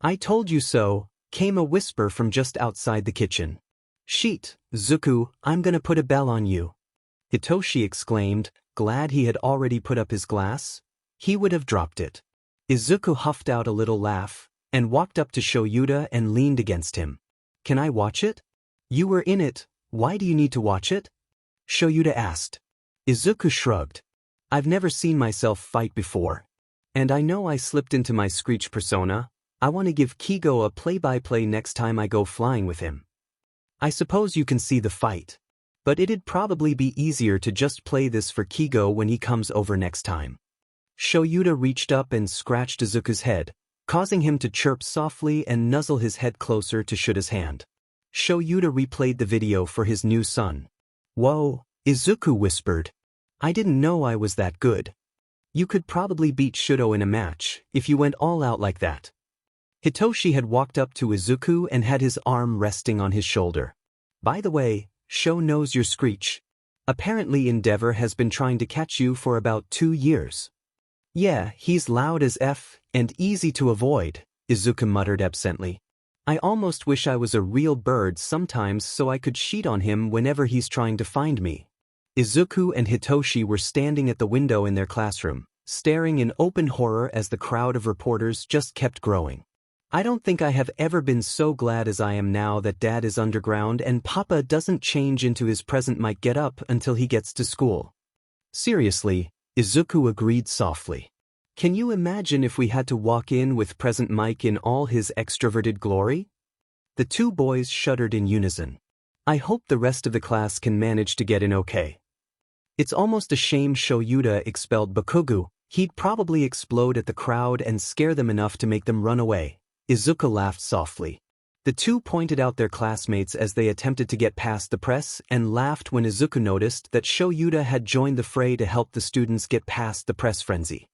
I told you so, came a whisper from just outside the kitchen. Sheet, Zuku, I'm gonna put a bell on you. Hitoshi exclaimed, glad he had already put up his glass. He would have dropped it. Izuku huffed out a little laugh, and walked up to Shoyuta and leaned against him. Can I watch it? You were in it, why do you need to watch it? Shoyuta asked. Izuku shrugged. I've never seen myself fight before. And I know I slipped into my Screech persona. I want to give Kigo a play-by-play next time I go flying with him. I suppose you can see the fight. But it'd probably be easier to just play this for Kigo when he comes over next time. Shoyuta reached up and scratched Izuku's head, causing him to chirp softly and nuzzle his head closer to Shuta's hand. Shoyuta replayed the video for his new son. Whoa, Izuku whispered. I didn't know I was that good. You could probably beat Shudo in a match, if you went all out like that. Hitoshi had walked up to Izuku and had his arm resting on his shoulder. By the way, Sho knows your Screech. Apparently Endeavor has been trying to catch you for about 2 years. Yeah, he's loud as F, and easy to avoid, Izuku muttered absently. I almost wish I was a real bird sometimes so I could cheat on him whenever he's trying to find me. Izuku and Hitoshi were standing at the window in their classroom, staring in open horror as the crowd of reporters just kept growing. I don't think I have ever been so glad as I am now that Dad is underground and Papa doesn't change into his present Mike get-up until he gets to school. Seriously, Izuku agreed softly. Can you imagine if we had to walk in with present Mike in all his extroverted glory? The two boys shuddered in unison. I hope the rest of the class can manage to get in okay. It's almost a shame Shoyuta expelled Bakugou, He'd probably explode at the crowd and scare them enough to make them run away. Izuku laughed softly. The two pointed out their classmates as they attempted to get past the press and laughed when Izuku noticed that Shoyuta had joined the fray to help the students get past the press frenzy.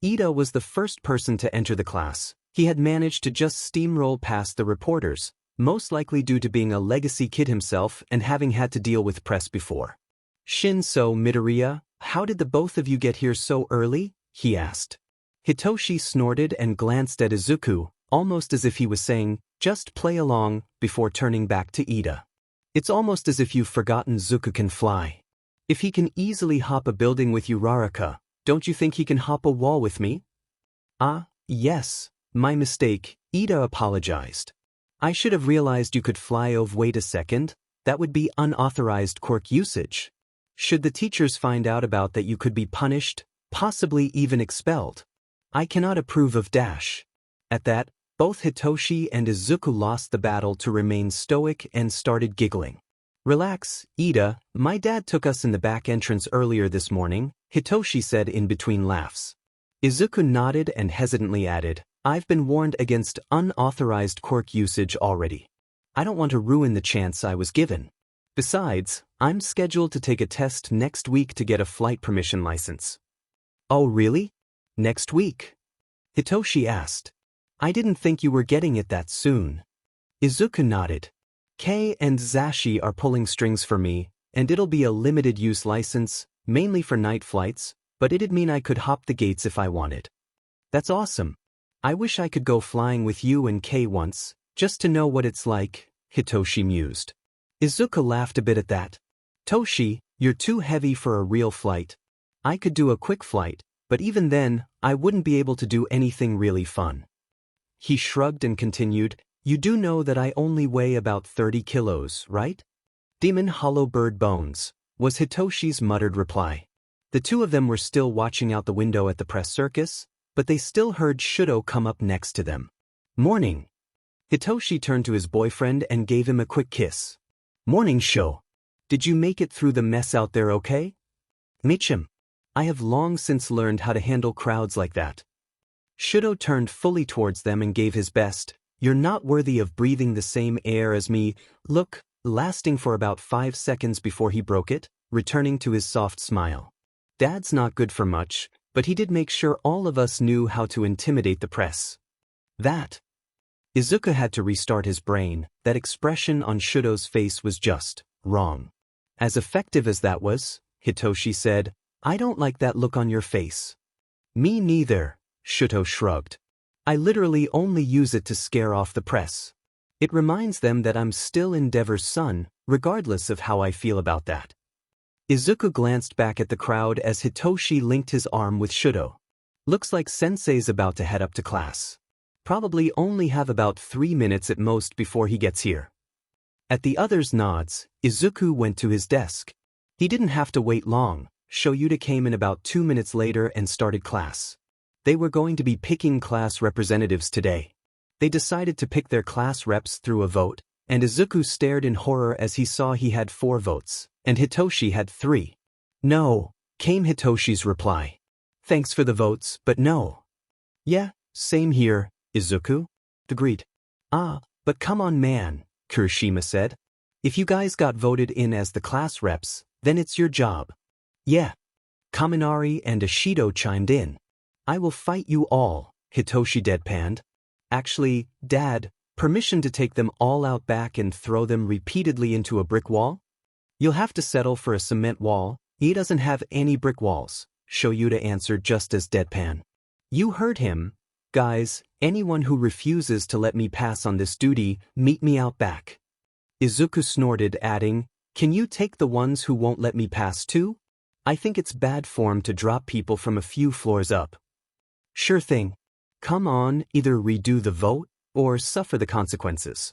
Ida was the first person to enter the class. He had managed to just steamroll past the reporters, most likely due to being a legacy kid himself and having had to deal with press before. "Shinso Midoriya, how did the both of you get here so early?" he asked. Hitoshi snorted and glanced at Izuku, almost as if he was saying, "Just play along," before turning back to Ida. "It's almost as if you've forgotten Izuku can fly. If he can easily hop a building with you, Raraka, don't you think he can hop a wall with me?" "Ah, yes, my mistake," Ida apologized. "I should have realized you could fly over. Wait a second, that would be unauthorized quirk usage. Should the teachers find out about that, you could be punished, possibly even expelled. I cannot approve of dash." At that, both Hitoshi and Izuku lost the battle to remain stoic and started giggling. "Relax, Ida, my dad took us in the back entrance earlier this morning," Hitoshi said in between laughs. Izuku nodded and hesitantly added, "I've been warned against unauthorized quirk usage already. I don't want to ruin the chance I was given. Besides, I'm scheduled to take a test next week to get a flight permission license." "Oh really? Next week?" Hitoshi asked. "I didn't think you were getting it that soon." Izuku nodded. "Kei and Zashi are pulling strings for me, and it'll be a limited-use license, mainly for night flights, but it'd mean I could hop the gates if I wanted." "That's awesome. I wish I could go flying with you and Kei once, just to know what it's like," Hitoshi mused. Izuku laughed a bit at that. "Toshi, you're too heavy for a real flight. I could do a quick flight, but even then, I wouldn't be able to do anything really fun." He shrugged and continued, "You do know that I only weigh about 30 kilos, right?" "Demon hollow bird bones," was Hitoshi's muttered reply. The two of them were still watching out the window at the press circus, but they still heard Shudo come up next to them. "Morning." Hitoshi turned to his boyfriend and gave him a quick kiss. "Morning, Sho. Did you make it through the mess out there okay?" "Michim. I have long since learned how to handle crowds like that." Shudo turned fully towards them and gave his best, "You're not worthy of breathing the same air as me," look, lasting for about 5 seconds before he broke it, returning to his soft smile. "Dad's not good for much, but he did make sure all of us knew how to intimidate the press." That. Izuku had to restart his brain. That expression on Shudo's face was just wrong. "As effective as that was," Hitoshi said, "I don't like that look on your face." "Me neither," Shudo shrugged. "I literally only use it to scare off the press. It reminds them that I'm still Endeavor's son, regardless of how I feel about that." Izuku glanced back at the crowd as Hitoshi linked his arm with Shudo. "Looks like Sensei's about to head up to class. Probably only have about 3 minutes at most before he gets here." At the others' nods, Izuku went to his desk. He didn't have to wait long. Shoyuta came in about 2 minutes later and started class. They were going to be picking class representatives today. They decided to pick their class reps through a vote, and Izuku stared in horror as he saw he had 4 votes, and Hitoshi had 3. "No," came Hitoshi's reply. "Thanks for the votes, but no." "Yeah, same here, Izuku," agreed. "Ah, but come on man," Kirishima said. "If you guys got voted in as the class reps, then it's your job." "Yeah." Kaminari and Ashido chimed in. "I will fight you all," Hitoshi deadpanned. "Actually, Dad, permission to take them all out back and throw them repeatedly into a brick wall?" "You'll have to settle for a cement wall. He doesn't have any brick walls," Shoyuta answered just as deadpan. "You heard him. Guys, anyone who refuses to let me pass on this duty, meet me out back." Izuku snorted, adding, "Can you take the ones who won't let me pass too? I think it's bad form to drop people from a few floors up." "Sure thing. Come on, either redo the vote, or suffer the consequences."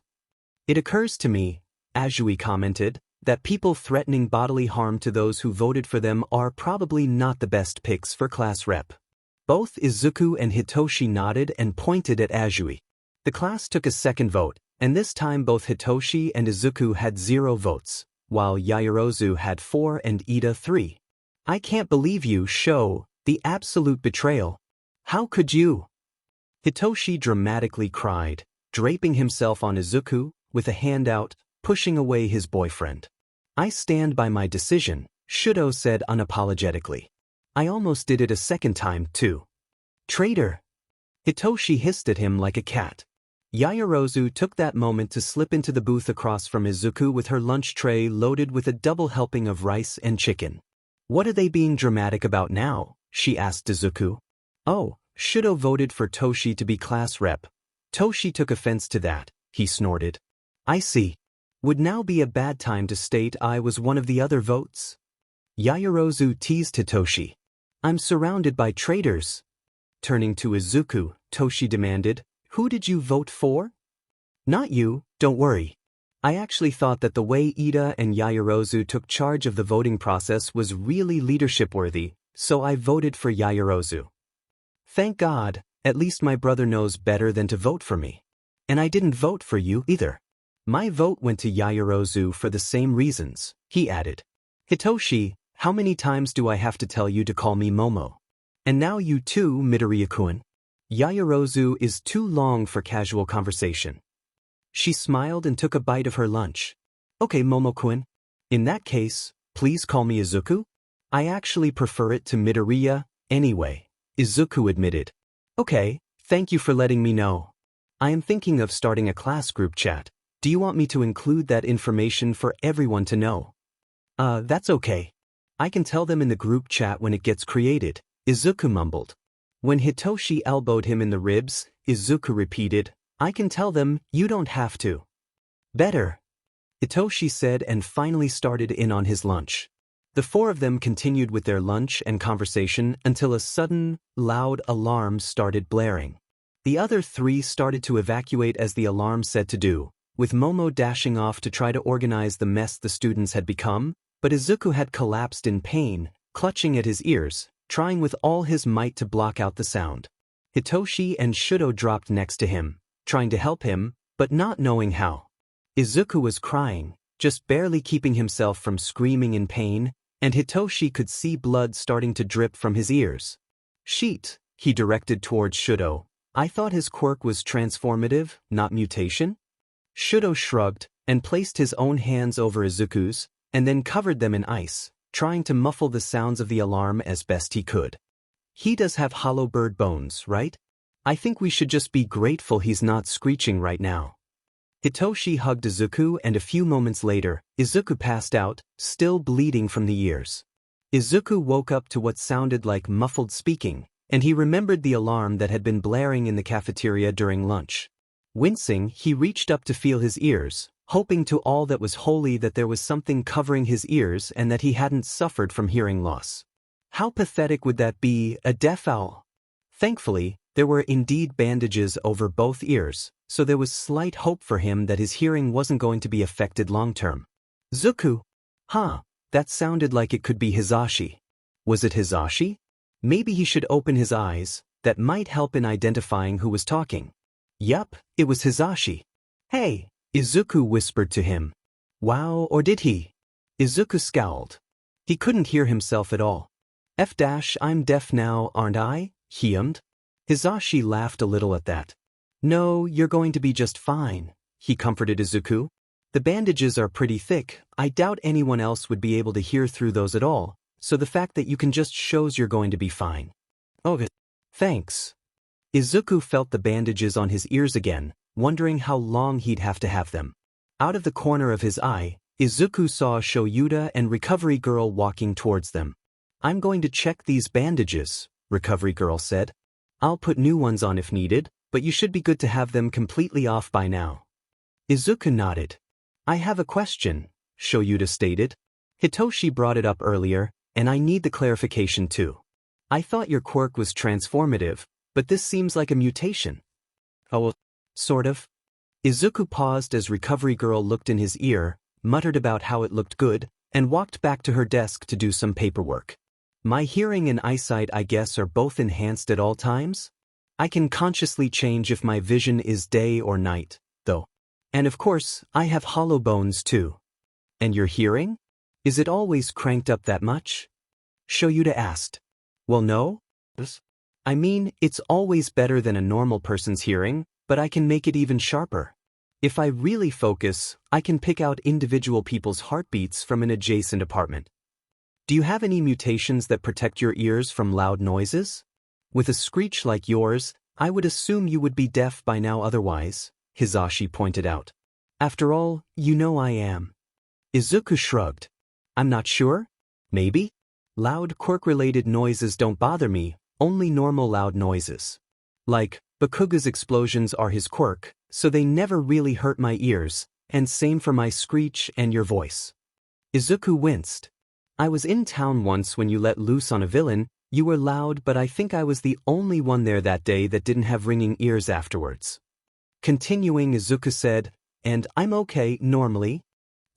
"It occurs to me," Azui commented, "that people threatening bodily harm to those who voted for them are probably not the best picks for class rep." Both Izuku and Hitoshi nodded and pointed at Azui. The class took a second vote, and this time both Hitoshi and Izuku had 0 votes, while Yaoyorozu had 4 and Ida 3. "I can't believe you, Sho," The absolute betrayal. How could you? Hitoshi dramatically cried, draping himself on Izuku, with a hand out, pushing away his boyfriend. I stand by my decision, Shudo said unapologetically. I almost did it a second time, too. Traitor! Hitoshi hissed at him like a cat. Yaoyorozu took that moment to slip into the booth across from Izuku with her lunch tray loaded with a double helping of rice and chicken. What are they being dramatic about now? She asked Izuku. Oh, Shudo voted for Toshi to be class rep. Toshi took offense to that, he snorted. I see. Would now be a bad time to state I was one of the other votes? Yaoyorozu teased Hitoshi. I'm surrounded by traitors. Turning to Izuku, Toshi demanded, who did you vote for? Not you, don't worry. I actually thought that the way Ida and Yaoyorozu took charge of the voting process was really leadership-worthy, so I voted for Yaoyorozu. Thank God, at least my brother knows better than to vote for me. And I didn't vote for you either. My vote went to Yaoyorozu for the same reasons, he added. Hitoshi, how many times do I have to tell you to call me Momo? And now you too, Midoriya-kun. Yaoyorozu is too long for casual conversation. She smiled and took a bite of her lunch. Okay, Momo-kun. In that case, please call me Izuku? I actually prefer it to Midoriya, anyway, Izuku admitted. Okay, thank you for letting me know. I am thinking of starting a class group chat. Do you want me to include that information for everyone to know? That's okay. I can tell them in the group chat when it gets created, Izuku mumbled. When Hitoshi elbowed him in the ribs, Izuku repeated, I can tell them, you don't have to. Better. Hitoshi said and finally started in on his lunch. The four of them continued with their lunch and conversation until a sudden, loud alarm started blaring. The other three started to evacuate as the alarm said to do, with Momo dashing off to try to organize the mess the students had become, but Izuku had collapsed in pain, clutching at his ears, trying with all his might to block out the sound. Hitoshi and Shudo dropped next to him, trying to help him, but not knowing how. Izuku was crying, just barely keeping himself from screaming in pain, and Hitoshi could see blood starting to drip from his ears. Sheet, he directed towards Shudo. I thought his quirk was transformative, not mutation? Shudo shrugged, and placed his own hands over Izuku's, and then covered them in ice, trying to muffle the sounds of the alarm as best he could. He does have hollow bird bones, right? I think we should just be grateful he's not screeching right now. Hitoshi hugged Izuku and a few moments later, Izuku passed out, still bleeding from the ears. Izuku woke up to what sounded like muffled speaking, and he remembered the alarm that had been blaring in the cafeteria during lunch. Wincing, he reached up to feel his ears, hoping to all that was holy that there was something covering his ears and that he hadn't suffered from hearing loss. How pathetic would that be, a deaf owl? Thankfully, there were indeed bandages over both ears, so there was slight hope for him that his hearing wasn't going to be affected long-term. Zuku? Huh, that sounded like it could be Hisashi. Was it Hisashi? Maybe he should open his eyes, that might help in identifying who was talking. Yup, it was Hisashi. Hey, Izuku whispered to him. Wow, or did he? Izuku scowled. He couldn't hear himself at all. I'm deaf now, aren't I? He hummed. Hisashi laughed a little at that. No, you're going to be just fine, he comforted Izuku. The bandages are pretty thick, I doubt anyone else would be able to hear through those at all, so the fact that you can just shows you're going to be fine. Oh, thanks. Izuku felt the bandages on his ears again, wondering how long he'd have to have them. Out of the corner of his eye, Izuku saw Shoyuta and Recovery Girl walking towards them. I'm going to check these bandages, Recovery Girl said. I'll put new ones on if needed, but you should be good to have them completely off by now. Izuku nodded. I have a question, Shoyuta stated. Hitoshi brought it up earlier, and I need the clarification too. I thought your quirk was transformative, but this seems like a mutation. Oh, sort of. Izuku paused as Recovery Girl looked in his ear, muttered about how it looked good, and walked back to her desk to do some paperwork. My hearing and eyesight, I guess, are both enhanced at all times? I can consciously change if my vision is day or night, though. And of course, I have hollow bones too. And your hearing? Is it always cranked up that much? Shoyuta asked. Well, no. I mean, it's always better than a normal person's hearing, but I can make it even sharper. If I really focus, I can pick out individual people's heartbeats from an adjacent apartment. Do you have any mutations that protect your ears from loud noises? With a screech like yours, I would assume you would be deaf by now otherwise, Hitoshi pointed out. After all, you know I am. Izuku shrugged. I'm not sure? Maybe? Loud quirk-related noises don't bother me, only normal loud noises. Like, Bakugou's explosions are his quirk, so they never really hurt my ears, and same for my screech and your voice. Izuku winced. I was in town once when you let loose on a villain. You were loud, but I think I was the only one there that day that didn't have ringing ears afterwards. Continuing, Izuku said, and I'm okay normally,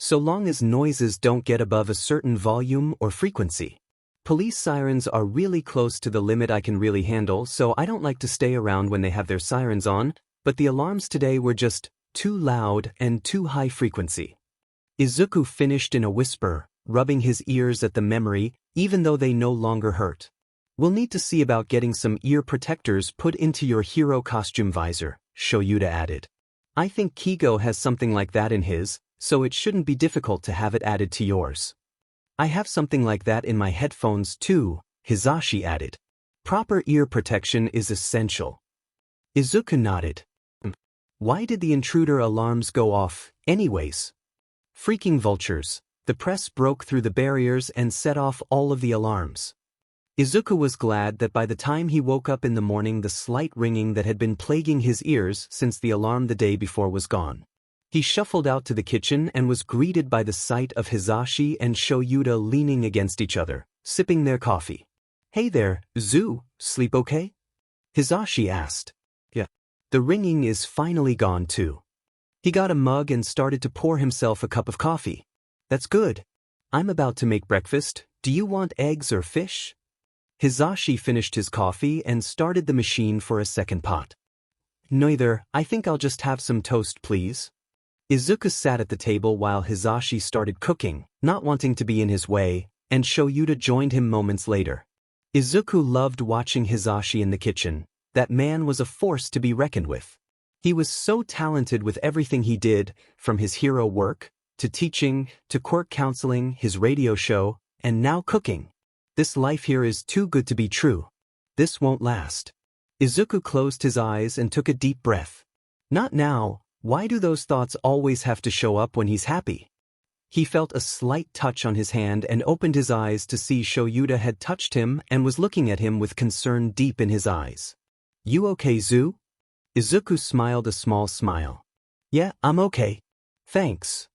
so long as noises don't get above a certain volume or frequency. Police sirens are really close to the limit I can really handle, so I don't like to stay around when they have their sirens on, but the alarms today were just too loud and too high frequency. Izuku finished in a whisper, rubbing his ears at the memory, even though they no longer hurt. We'll need to see about getting some ear protectors put into your hero costume visor, Shoyuta added. I think Kigo has something like that in his, so it shouldn't be difficult to have it added to yours. I have something like that in my headphones too, Hitoshi added. Proper ear protection is essential. Izuku nodded. Why did the intruder alarms go off, anyways? Freaking vultures. The press broke through the barriers and set off all of the alarms. Izuku was glad that by the time he woke up in the morning the slight ringing that had been plaguing his ears since the alarm the day before was gone. He shuffled out to the kitchen and was greeted by the sight of Hitoshi and Shoyuta leaning against each other, sipping their coffee. Hey there, Zu, sleep okay? Hitoshi asked. Yeah. The ringing is finally gone too. He got a mug and started to pour himself a cup of coffee. That's good. I'm about to make breakfast. Do you want eggs or fish? Hitoshi finished his coffee and started the machine for a second pot. Neither. I think I'll just have some toast, please. Izuku sat at the table while Hitoshi started cooking, not wanting to be in his way, and Shoyuta joined him moments later. Izuku loved watching Hitoshi in the kitchen. That man was a force to be reckoned with. He was so talented with everything he did, from his hero work, to teaching, to quirk counseling, his radio show, and now cooking. This life here is too good to be true. This won't last. Izuku closed his eyes and took a deep breath. Not now. Why do those thoughts always have to show up when he's happy? He felt a slight touch on his hand and opened his eyes to see Shoyuta had touched him and was looking at him with concern deep in his eyes. You okay, Zu? Izuku smiled a small smile. Yeah, I'm okay. Thanks.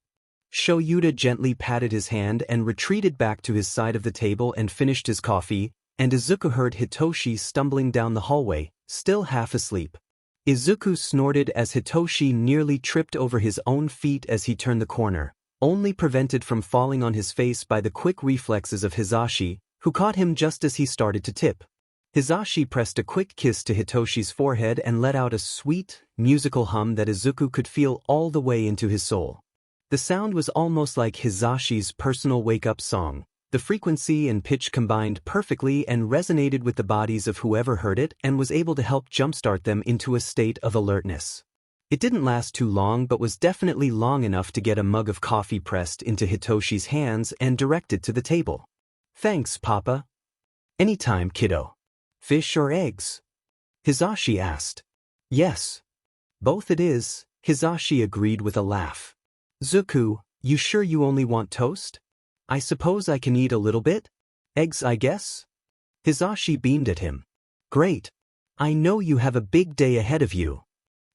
Shoyuta gently patted his hand and retreated back to his side of the table and finished his coffee, and Izuku heard Hitoshi stumbling down the hallway, still half asleep. Izuku snorted as Hitoshi nearly tripped over his own feet as he turned the corner, only prevented from falling on his face by the quick reflexes of Hitoshi, who caught him just as he started to tip. Hitoshi pressed a quick kiss to Hitoshi's forehead and let out a sweet, musical hum that Izuku could feel all the way into his soul. The sound was almost like Hitoshi's personal wake-up song. The frequency and pitch combined perfectly and resonated with the bodies of whoever heard it and was able to help jumpstart them into a state of alertness. It didn't last too long but was definitely long enough to get a mug of coffee pressed into Hitoshi's hands and directed to the table. Thanks, Papa. Anytime, kiddo. Fish or eggs? Hitoshi asked. Yes. Both it is, Hitoshi agreed with a laugh. Zuku, you sure you only want toast? I suppose I can eat a little bit? Eggs, I guess? Hitoshi beamed at him. Great. I know you have a big day ahead of you.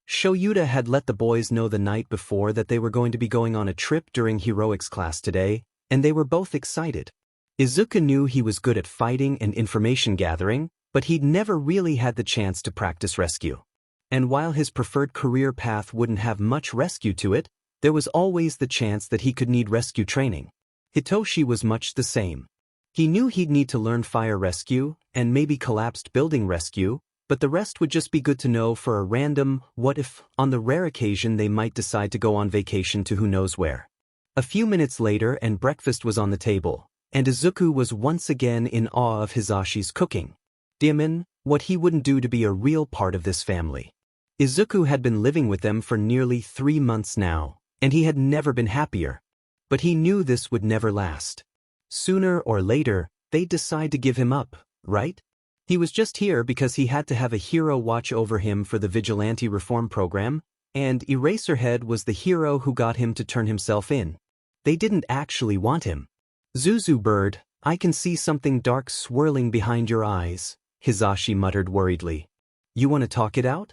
Shoyuta had let the boys know the night before that they were going to be going on a trip during heroics class today, and they were both excited. Izuku knew he was good at fighting and information gathering, but he'd never really had the chance to practice rescue. And while his preferred career path wouldn't have much rescue to it, there was always the chance that he could need rescue training. Hitoshi was much the same. He knew he'd need to learn fire rescue, and maybe collapsed building rescue, but the rest would just be good to know for a random what-if on the rare occasion they might decide to go on vacation to who knows where. A few minutes later and breakfast was on the table, and Izuku was once again in awe of Hizashi's cooking. Damn, what he wouldn't do to be a real part of this family. Izuku had been living with them for nearly 3 months now, and he had never been happier. But he knew this would never last. Sooner or later, they'd decide to give him up, right? He was just here because he had to have a hero watch over him for the Vigilante reform program, and Eraserhead was the hero who got him to turn himself in. They didn't actually want him. Zuzu bird, I can see something dark swirling behind your eyes, Hisashi muttered worriedly. You want to talk it out?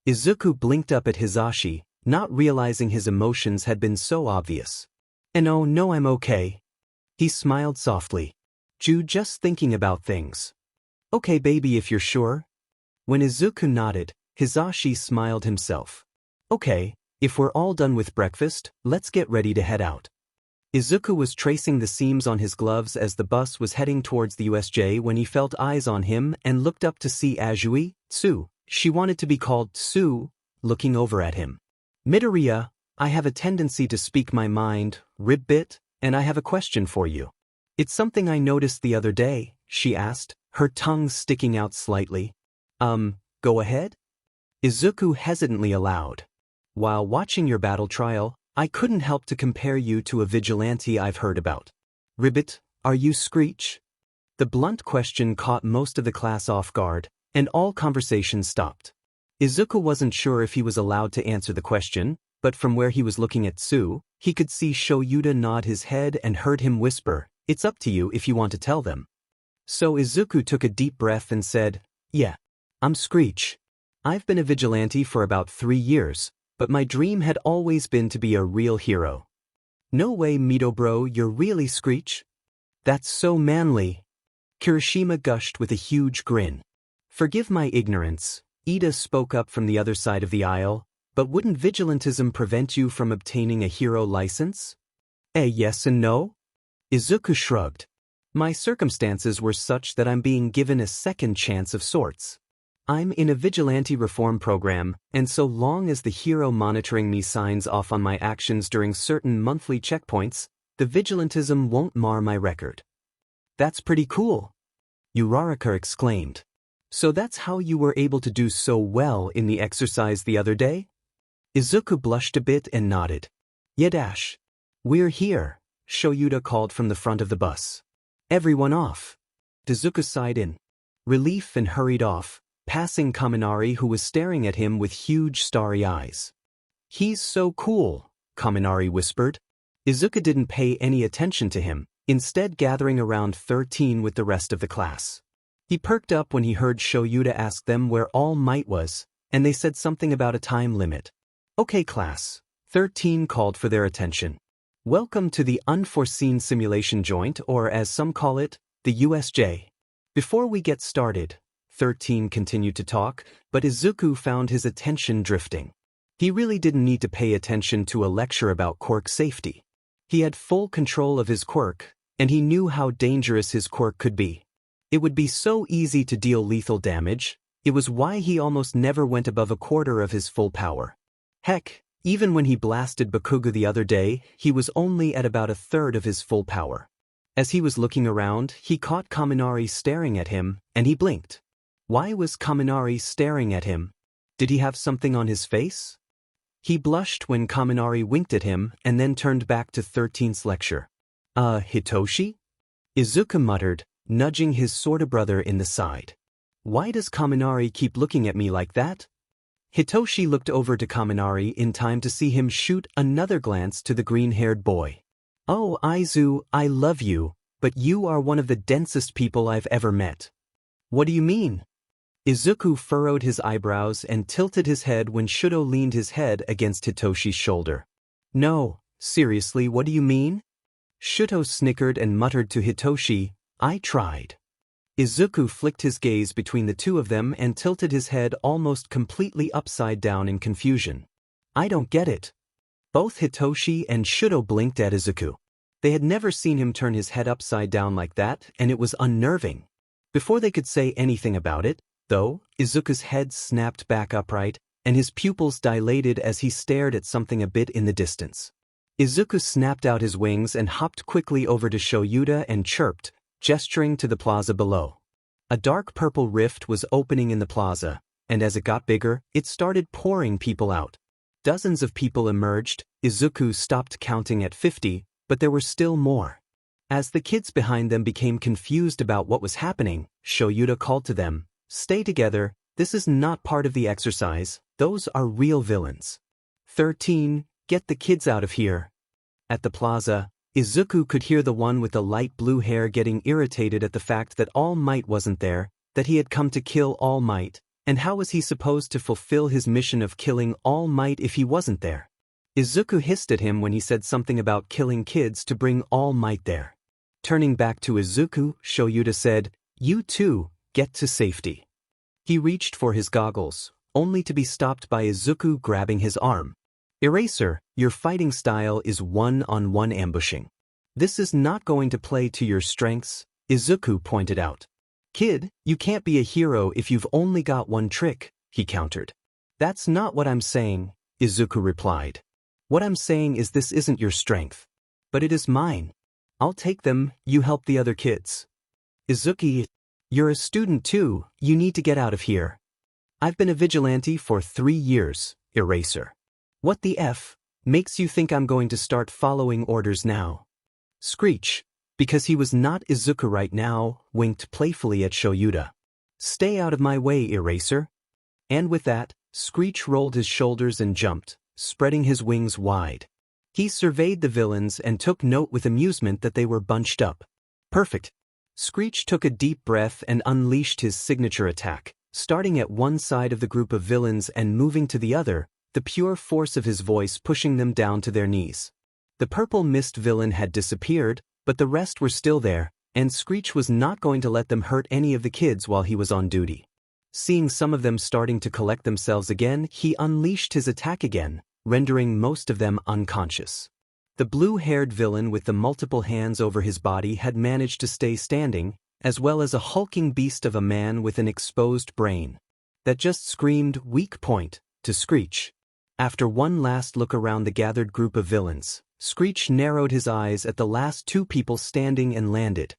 Izuku blinked up at Hisashi, not realizing his emotions had been so obvious. And oh no, I'm okay. He smiled softly. Just thinking about things. Okay baby, if you're sure. When Izuku nodded, Hisashi smiled himself. Okay, if we're all done with breakfast, let's get ready to head out. Izuku was tracing the seams on his gloves as the bus was heading towards the USJ when he felt eyes on him and looked up to see Azui, Tsu, she wanted to be called Tsu, looking over at him. Midoriya, I have a tendency to speak my mind, Ribbit, and I have a question for you. It's something I noticed the other day, she asked, her tongue sticking out slightly. Go ahead? Izuku hesitantly allowed. While watching your battle trial, I couldn't help to compare you to a vigilante I've heard about. Ribbit, are you Screech? The blunt question caught most of the class off guard, and all conversation stopped. Izuku wasn't sure if he was allowed to answer the question, but from where he was looking at Tsu, he could see Shoyuta nod his head and heard him whisper, it's up to you if you want to tell them. So Izuku took a deep breath and said, yeah, I'm Screech. I've been a vigilante for about 3 years, but my dream had always been to be a real hero. No way, Mito bro, you're really Screech? That's so manly. Kirishima gushed with a huge grin. Forgive my ignorance, Ida spoke up from the other side of the aisle, but wouldn't vigilantism prevent you from obtaining a hero license? Yes and no? Izuku shrugged. My circumstances were such that I'm being given a second chance of sorts. I'm in a vigilante reform program, and so long as the hero monitoring me signs off on my actions during certain monthly checkpoints, the vigilantism won't mar my record. That's pretty cool, Uraraka exclaimed. So that's how you were able to do so well in the exercise the other day? Izuku blushed a bit and nodded. Yeah. We're here, Shoyuta called from the front of the bus. Everyone off. Izuku sighed in relief and hurried off, passing Kaminari who was staring at him with huge starry eyes. He's so cool, Kaminari whispered. Izuku didn't pay any attention to him, instead gathering around 13 with the rest of the class. He perked up when he heard Shoyuta ask them where All Might was, and they said something about a time limit. Okay class, 13 called for their attention. Welcome to the Unforeseen Simulation Joint, or as some call it, the USJ. Before we get started, 13 continued to talk, but Izuku found his attention drifting. He really didn't need to pay attention to a lecture about quirk safety. He had full control of his quirk, and he knew how dangerous his quirk could be. It would be so easy to deal lethal damage. It was why he almost never went above a quarter of his full power. Heck, even when he blasted Bakugou the other day, he was only at about a third of his full power. As he was looking around, he caught Kaminari staring at him, and he blinked. Why was Kaminari staring at him? Did he have something on his face? He blushed when Kaminari winked at him and then turned back to 13's lecture. Hitoshi? Izuku muttered, nudging his sorta brother in the side. Why does Kaminari keep looking at me like that? Hitoshi looked over to Kaminari in time to see him shoot another glance to the green-haired boy. Oh, Izu, I love you, but you are one of the densest people I've ever met. What do you mean? Izuku furrowed his eyebrows and tilted his head when Shudo leaned his head against Hitoshi's shoulder. No, seriously, what do you mean? Shudo snickered and muttered to Hitoshi, I tried. Izuku flicked his gaze between the two of them and tilted his head almost completely upside down in confusion. I don't get it. Both Hitoshi and Shudo blinked at Izuku. They had never seen him turn his head upside down like that, and it was unnerving. Before they could say anything about it, though, Izuku's head snapped back upright, and his pupils dilated as he stared at something a bit in the distance. Izuku snapped out his wings and hopped quickly over to Shoyuta and chirped, gesturing to the plaza below. A dark purple rift was opening in the plaza, and as it got bigger, it started pouring people out. Dozens of people emerged. Izuku stopped counting at 50, but there were still more. As the kids behind them became confused about what was happening, Shoyuta called to them, "Stay together, this is not part of the exercise, those are real villains." 13, get the kids out of here. At the plaza, Izuku could hear the one with the light blue hair getting irritated at the fact that All Might wasn't there, that he had come to kill All Might, and how was he supposed to fulfill his mission of killing All Might if he wasn't there? Izuku hissed at him when he said something about killing kids to bring All Might there. Turning back to Izuku, Shoyuta said, "You too, get to safety." He reached for his goggles, only to be stopped by Izuku grabbing his arm. "Eraser, your fighting style is one-on-one ambushing. This is not going to play to your strengths," Izuku pointed out. "Kid, you can't be a hero if you've only got one trick," he countered. "That's not what I'm saying," Izuku replied. "What I'm saying is this isn't your strength. But it is mine. I'll take them, you help the other kids." "Izuku, you're a student too, you need to get out of here." "I've been a vigilante for 3 years, Eraser. What the F makes you think I'm going to start following orders now?" Screech, because he was not Izuku right now, winked playfully at Shoyuta. "Stay out of my way, Eraser." And with that, Screech rolled his shoulders and jumped, spreading his wings wide. He surveyed the villains and took note with amusement that they were bunched up. "Perfect." Screech took a deep breath and unleashed his signature attack, starting at one side of the group of villains and moving to the other, the pure force of his voice pushing them down to their knees. The purple mist villain had disappeared, but the rest were still there, and Screech was not going to let them hurt any of the kids while he was on duty. Seeing some of them starting to collect themselves again, he unleashed his attack again, rendering most of them unconscious. The blue-haired villain with the multiple hands over his body had managed to stay standing, as well as a hulking beast of a man with an exposed brain that just screamed "weak point" to Screech. After one last look around the gathered group of villains, Screech narrowed his eyes at the last 2 people standing and landed.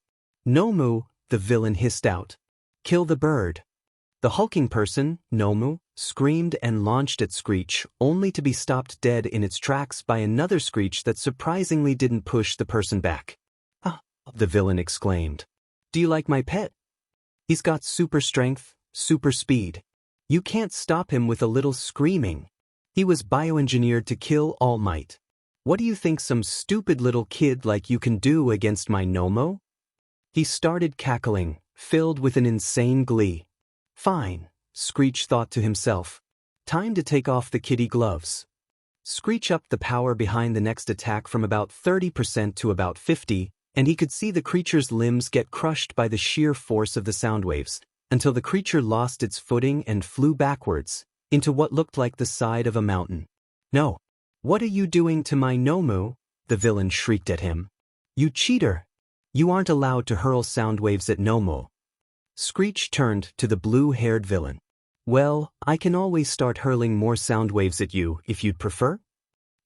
"Nomu," the villain hissed out. "Kill the bird." The hulking person, Nomu, screamed and launched at Screech, only to be stopped dead in its tracks by another Screech that surprisingly didn't push the person back. "Ah," the villain exclaimed. "Do you like my pet? He's got super strength, super speed. You can't stop him with a little screaming. He was bioengineered to kill All Might. What do you think some stupid little kid like you can do against my Nomu?" He started cackling, filled with an insane glee. "Fine," Screech thought to himself. "Time to take off the kitty gloves." Screech upped the power behind the next attack from about 30% to about 50%, and he could see the creature's limbs get crushed by the sheer force of the sound waves, until the creature lost its footing and flew backwards, into what looked like the side of a mountain. "No. What are you doing to my Nomu?" the villain shrieked at him. "You cheater! You aren't allowed to hurl sound waves at Nomu." Screech turned to the blue-haired villain. "Well, I can always start hurling more sound waves at you if you'd prefer."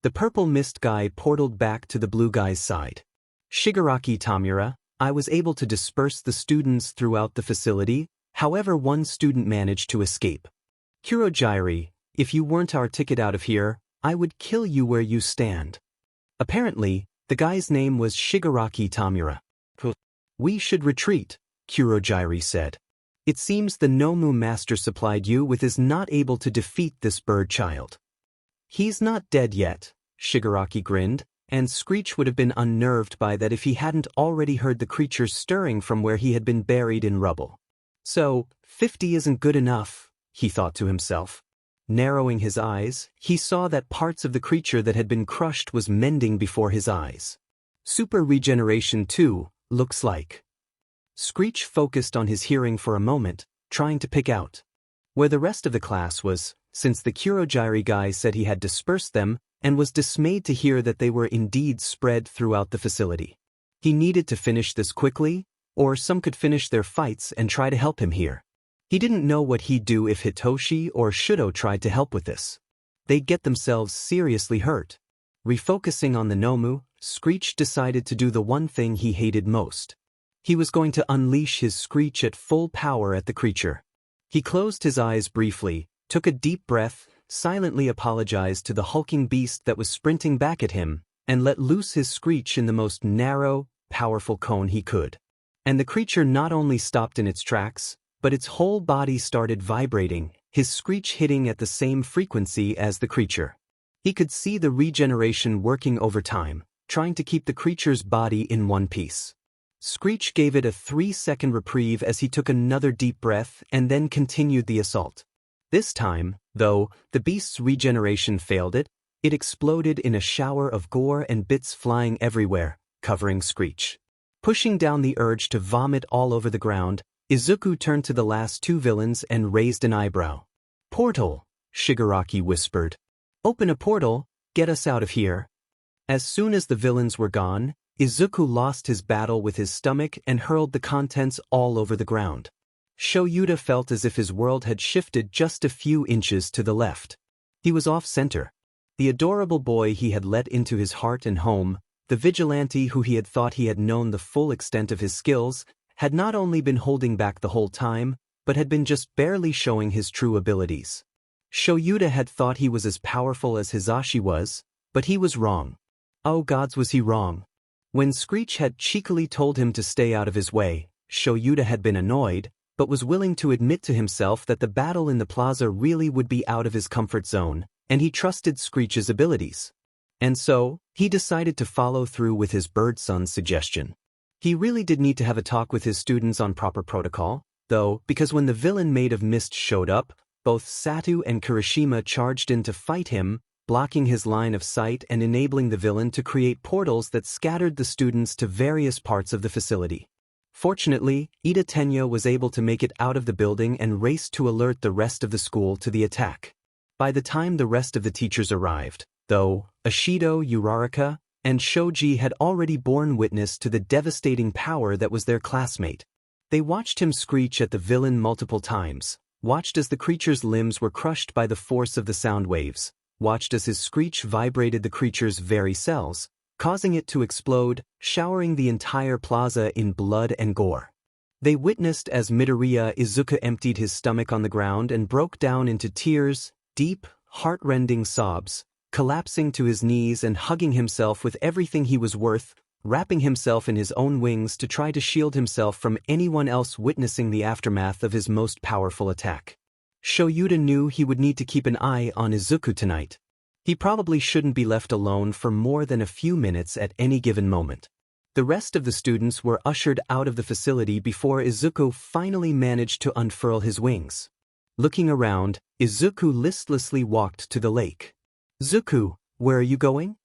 The purple mist guy portaled back to the blue guy's side. "Shigaraki Tamura, I was able to disperse the students throughout the facility, however one student managed to escape. Kurogyri, if you weren't our ticket out of here, I would kill you where you stand." Apparently, the guy's name was Shigaraki Tamura. "We should retreat," Kurogyri said. "It seems the Nomu master supplied you with is not able to defeat this bird child." "He's not dead yet," Shigaraki grinned, and Screech would have been unnerved by that if he hadn't already heard the creature stirring from where he had been buried in rubble. "So, 50 isn't good enough," he thought to himself. Narrowing his eyes, he saw that parts of the creature that had been crushed was mending before his eyes. "Super regeneration too, looks like." Screech focused on his hearing for a moment, trying to pick out where the rest of the class was, since the Kurogyri guy said he had dispersed them, and was dismayed to hear that they were indeed spread throughout the facility. He needed to finish this quickly, or some could finish their fights and try to help him here. He didn't know what he'd do if Hitoshi or Shudo tried to help with this. They'd get themselves seriously hurt. Refocusing on the Nomu, Screech decided to do the one thing he hated most. He was going to unleash his Screech at full power at the creature. He closed his eyes briefly, took a deep breath, silently apologized to the hulking beast that was sprinting back at him, and let loose his Screech in the most narrow, powerful cone he could. And the creature not only stopped in its tracks, but its whole body started vibrating, his Screech hitting at the same frequency as the creature. He could see the regeneration working over time, trying to keep the creature's body in one piece. Screech gave it a 3-second reprieve as he took another deep breath and then continued the assault. This time, though, the beast's regeneration failed it exploded in a shower of gore and bits flying everywhere, covering Screech. Pushing down the urge to vomit all over the ground, Izuku turned to the last two villains and raised an eyebrow. "Portal," Shigaraki whispered. "Open a portal, get us out of here." As soon as the villains were gone, Izuku lost his battle with his stomach and hurled the contents all over the ground. Shoyuta felt as if his world had shifted just a few inches to the left. He was off-center. The adorable boy he had let into his heart and home, the vigilante who he had thought he had known the full extent of his skills, had not only been holding back the whole time, but had been just barely showing his true abilities. Shoyuta had thought he was as powerful as Hitoshi was, but he was wrong. Oh gods, was he wrong. When Screech had cheekily told him to stay out of his way, Shoyuta had been annoyed, but was willing to admit to himself that the battle in the plaza really would be out of his comfort zone, and he trusted Screech's abilities. And so, he decided to follow through with his bird son's suggestion. He really did need to have a talk with his students on proper protocol, though, because when the villain Maid of Mist showed up, both Satu and Kirishima charged in to fight him, blocking his line of sight and enabling the villain to create portals that scattered the students to various parts of the facility. Fortunately, Ida Tenya was able to make it out of the building and race to alert the rest of the school to the attack. By the time the rest of the teachers arrived, though, Ashido, Uraraka, and Shoji had already borne witness to the devastating power that was their classmate. They watched him screech at the villain multiple times, watched as the creature's limbs were crushed by the force of the sound waves, watched as his screech vibrated the creature's very cells, causing it to explode, showering the entire plaza in blood and gore. They witnessed as Midoriya Izuku emptied his stomach on the ground and broke down into tears, deep, heart-rending sobs, collapsing to his knees and hugging himself with everything he was worth, wrapping himself in his own wings to try to shield himself from anyone else witnessing the aftermath of his most powerful attack. Shoyuta knew he would need to keep an eye on Izuku tonight. He probably shouldn't be left alone for more than a few minutes at any given moment. The rest of the students were ushered out of the facility before Izuku finally managed to unfurl his wings. Looking around, Izuku listlessly walked to the lake. "Zuku, where are you going?"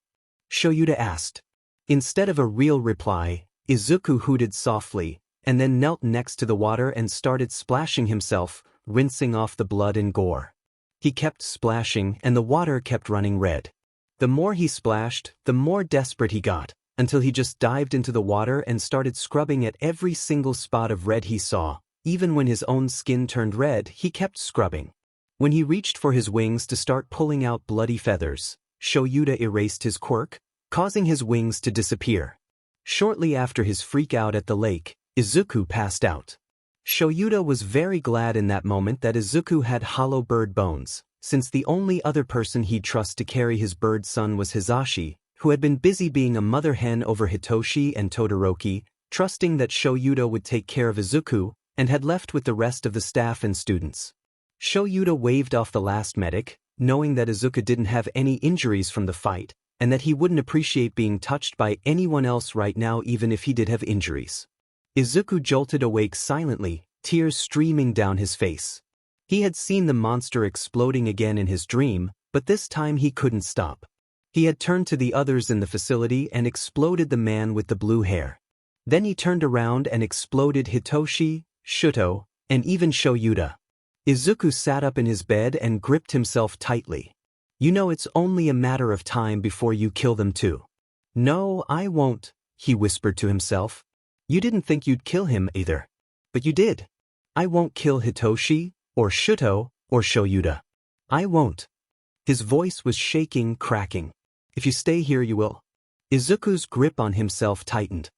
Shoyuta asked. Instead of a real reply, Izuku hooted softly, and then knelt next to the water and started splashing himself, rinsing off the blood and gore. He kept splashing and the water kept running red. The more he splashed, the more desperate he got, until he just dived into the water and started scrubbing at every single spot of red he saw. Even when his own skin turned red, he kept scrubbing. When he reached for his wings to start pulling out bloody feathers, Shoyuta erased his quirk, causing his wings to disappear. Shortly after his freak out at the lake, Izuku passed out. Shoyuta was very glad in that moment that Izuku had hollow bird bones, since the only other person he'd trust to carry his bird son was Hitoshi, who had been busy being a mother hen over Hitoshi and Todoroki, trusting that Shoyuta would take care of Izuku, and had left with the rest of the staff and students. Shoyuta waved off the last medic, knowing that Izuku didn't have any injuries from the fight, and that he wouldn't appreciate being touched by anyone else right now even if he did have injuries. Izuku jolted awake silently, tears streaming down his face. He had seen the monster exploding again in his dream, but this time he couldn't stop. He had turned to the others in the facility and exploded the man with the blue hair. Then he turned around and exploded Hitoshi, Shuto, and even Shoyuta. Izuku sat up in his bed and gripped himself tightly. "You know it's only a matter of time before you kill them too." "No, I won't," he whispered to himself. "You didn't think you'd kill him either. But you did. I won't kill Hitoshi, or Shuto, or Shoyuta. I won't." His voice was shaking, cracking. If you stay here you will. Izuku's grip on himself tightened.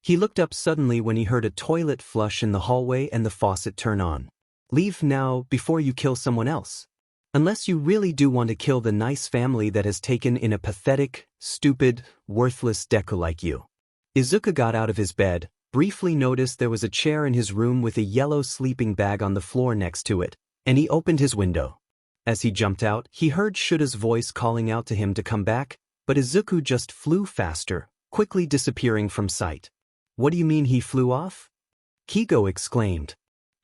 He looked up suddenly when he heard a toilet flush in the hallway and the faucet turn on. Leave now before you kill someone else. Unless you really do want to kill the nice family that has taken in a pathetic, stupid, worthless Deku like you. Izuku got out of his bed, briefly noticed there was a chair in his room with a yellow sleeping bag on the floor next to it, and he opened his window. As he jumped out, he heard Shuta's voice calling out to him to come back, but Izuku just flew faster, quickly disappearing from sight. What do you mean he flew off? Kigo exclaimed.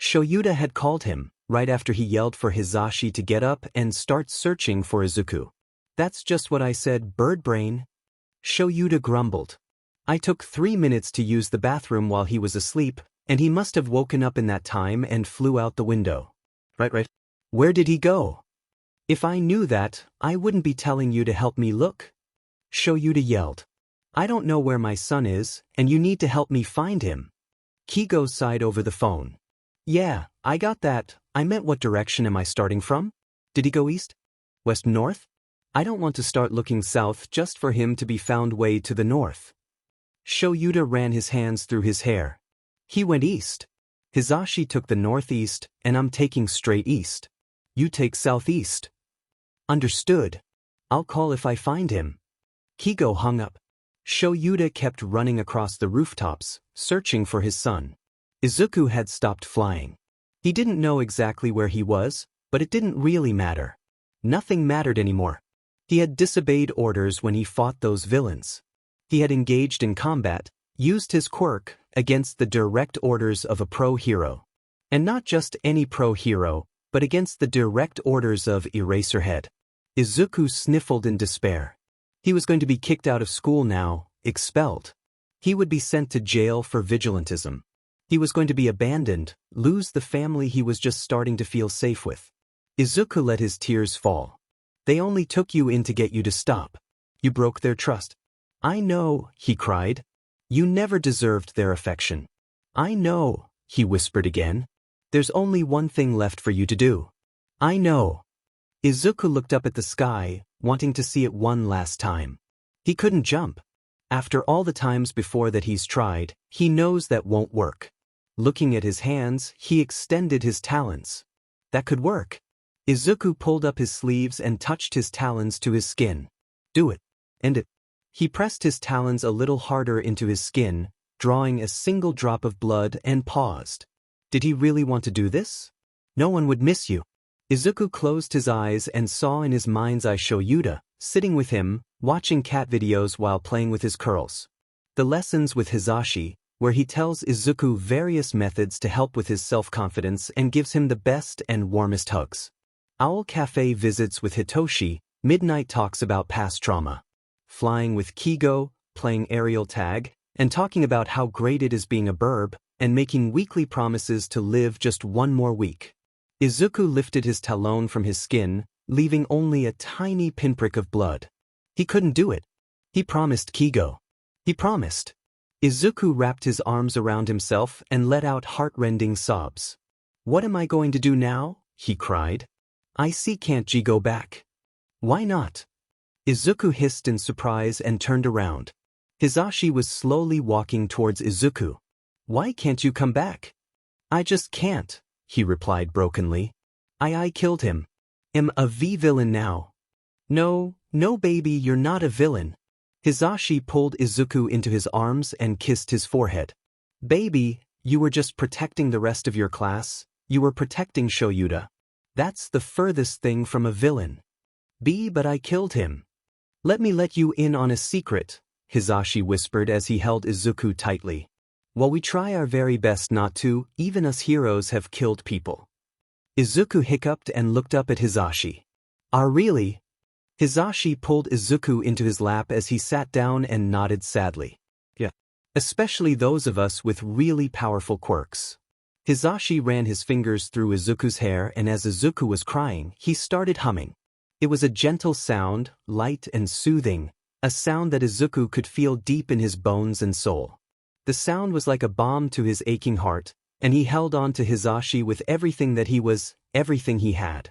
Shoyuta had called him, right after he yelled for Hisashi to get up and start searching for Izuku. That's just what I said, bird brain. Shoyuta grumbled. I took 3 minutes to use the bathroom while he was asleep, and he must have woken up in that time and flew out the window. Right. Where did he go? If I knew that, I wouldn't be telling you to help me look. Shoyuta yelled. I don't know where my son is, and you need to help me find him. Kigo sighed over the phone. Yeah, I got that. I meant what direction am I starting from? Did he go east? West, north? I don't want to start looking south just for him to be found way to the north. Shoyuta ran his hands through his hair. He went east. Hisashi took the northeast, and I'm taking straight east. You take southeast. Understood. I'll call if I find him. Kigo hung up. Shoyuta kept running across the rooftops, searching for his son. Izuku had stopped flying. He didn't know exactly where he was, but it didn't really matter. Nothing mattered anymore. He had disobeyed orders when he fought those villains. He had engaged in combat, used his quirk against the direct orders of a pro-hero. And not just any pro-hero, but against the direct orders of Eraserhead. Izuku sniffled in despair. He was going to be kicked out of school now, expelled. He would be sent to jail for vigilantism. He was going to be abandoned, lose the family he was just starting to feel safe with. Izuku let his tears fall. They only took you in to get you to stop. You broke their trust. I know, he cried. You never deserved their affection. I know, he whispered again. There's only one thing left for you to do. I know. Izuku looked up at the sky, wanting to see it one last time. He couldn't jump. After all the times before that he's tried, he knows that won't work. Looking at his hands, he extended his talons. That could work. Izuku pulled up his sleeves and touched his talons to his skin. Do it. End it. He pressed his talons a little harder into his skin, drawing a single drop of blood, and paused. Did he really want to do this? No one would miss you. Izuku closed his eyes and saw in his mind's eye Shoyuta, sitting with him, watching cat videos while playing with his curls. The lessons with Hisashi, where he tells Izuku various methods to help with his self-confidence and gives him the best and warmest hugs. Owl Cafe visits with Hitoshi, midnight talks about past trauma. Flying with Kigo, playing aerial tag, and talking about how great it is being a burb, and making weekly promises to live just one more week. Izuku lifted his talon from his skin, leaving only a tiny pinprick of blood. He couldn't do it. He promised Kigo. He promised. Izuku wrapped his arms around himself and let out heart-rending sobs. What am I going to do now? He cried. I see, can't you go back? Why not? Izuku hissed in surprise and turned around. Hisashi was slowly walking towards Izuku. Why can't you come back? I just can't, he replied brokenly. I killed him. Am a villain now. No baby, you're not a villain. Hisashi pulled Izuku into his arms and kissed his forehead. Baby, you were just protecting the rest of your class. You were protecting Shoyuta. That's the furthest thing from a villain. But I killed him. Let me let you in on a secret, Hisashi whispered as he held Izuku tightly. While we try our very best not to, even us heroes have killed people. Izuku hiccuped and looked up at Hisashi. Really? Hisashi pulled Izuku into his lap as he sat down and nodded sadly. Yeah. Especially those of us with really powerful quirks. Hisashi ran his fingers through Izuku's hair, and as Izuku was crying, he started humming. It was a gentle sound, light and soothing, a sound that Izuku could feel deep in his bones and soul. The sound was like a balm to his aching heart, and he held on to Hisashi with everything that he was, everything he had.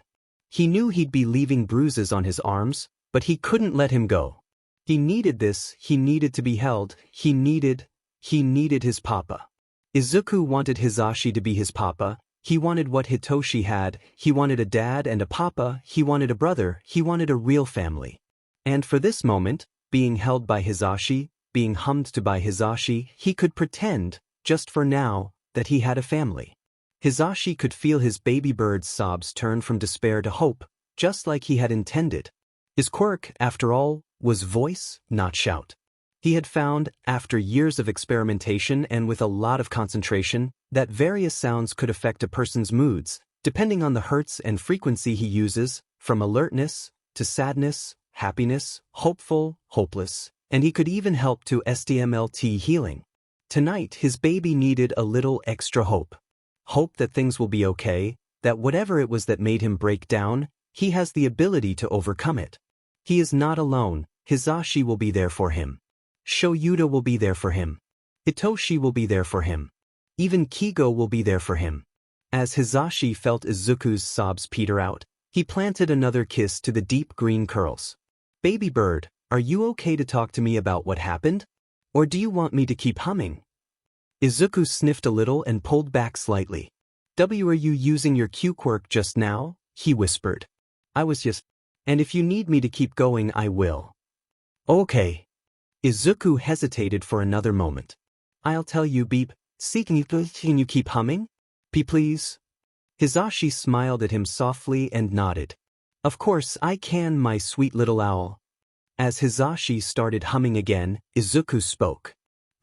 He knew he'd be leaving bruises on his arms, but he couldn't let him go. He needed this, he needed to be held, he needed his papa. Izuku wanted Hisashi to be his papa, he wanted what Hitoshi had, he wanted a dad and a papa, he wanted a brother, he wanted a real family. And for this moment, being held by Hisashi, being hummed to by Hisashi, he could pretend, just for now, that he had a family. Hisashi could feel his baby bird's sobs turn from despair to hope, just like he had intended. His quirk, after all, was voice, not shout. He had found, after years of experimentation and with a lot of concentration, that various sounds could affect a person's moods, depending on the hertz and frequency he uses, from alertness to sadness, happiness, hopeful, hopeless, and he could even help to TarynMcT healing. Tonight his baby needed a little extra hope. Hope that things will be okay, that whatever it was that made him break down, he has the ability to overcome it. He is not alone, Hisashi will be there for him. Shoyuta will be there for him. Hitoshi will be there for him. Even Kigo will be there for him. As Hisashi felt Izuku's sobs peter out, he planted another kiss to the deep green curls. Baby bird, are you okay to talk to me about what happened? Or do you want me to keep humming? Izuku sniffed a little and pulled back slightly. Are you using your Q quirk just now? He whispered. I was just... And if you need me to keep going, I will. Okay. Izuku hesitated for another moment. I'll tell you, beep. Can you keep humming? Please? Hisashi smiled at him softly and nodded. Of course I can, my sweet little owl. As Hisashi started humming again, Izuku spoke.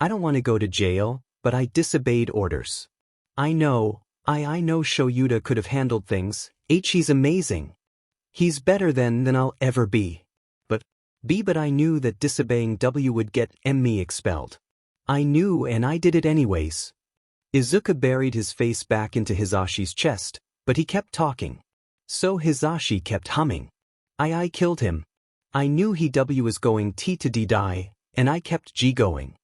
I don't want to go to jail, but I disobeyed orders. I know Shoyuta could have handled things. He's amazing. He's better than I'll ever be. But I knew that disobeying W would get me expelled. I knew and I did it anyways. Izuku buried his face back into Hisashi's chest, but he kept talking. So Hisashi kept humming. I killed him. I knew W was going T to D die, and I kept G going.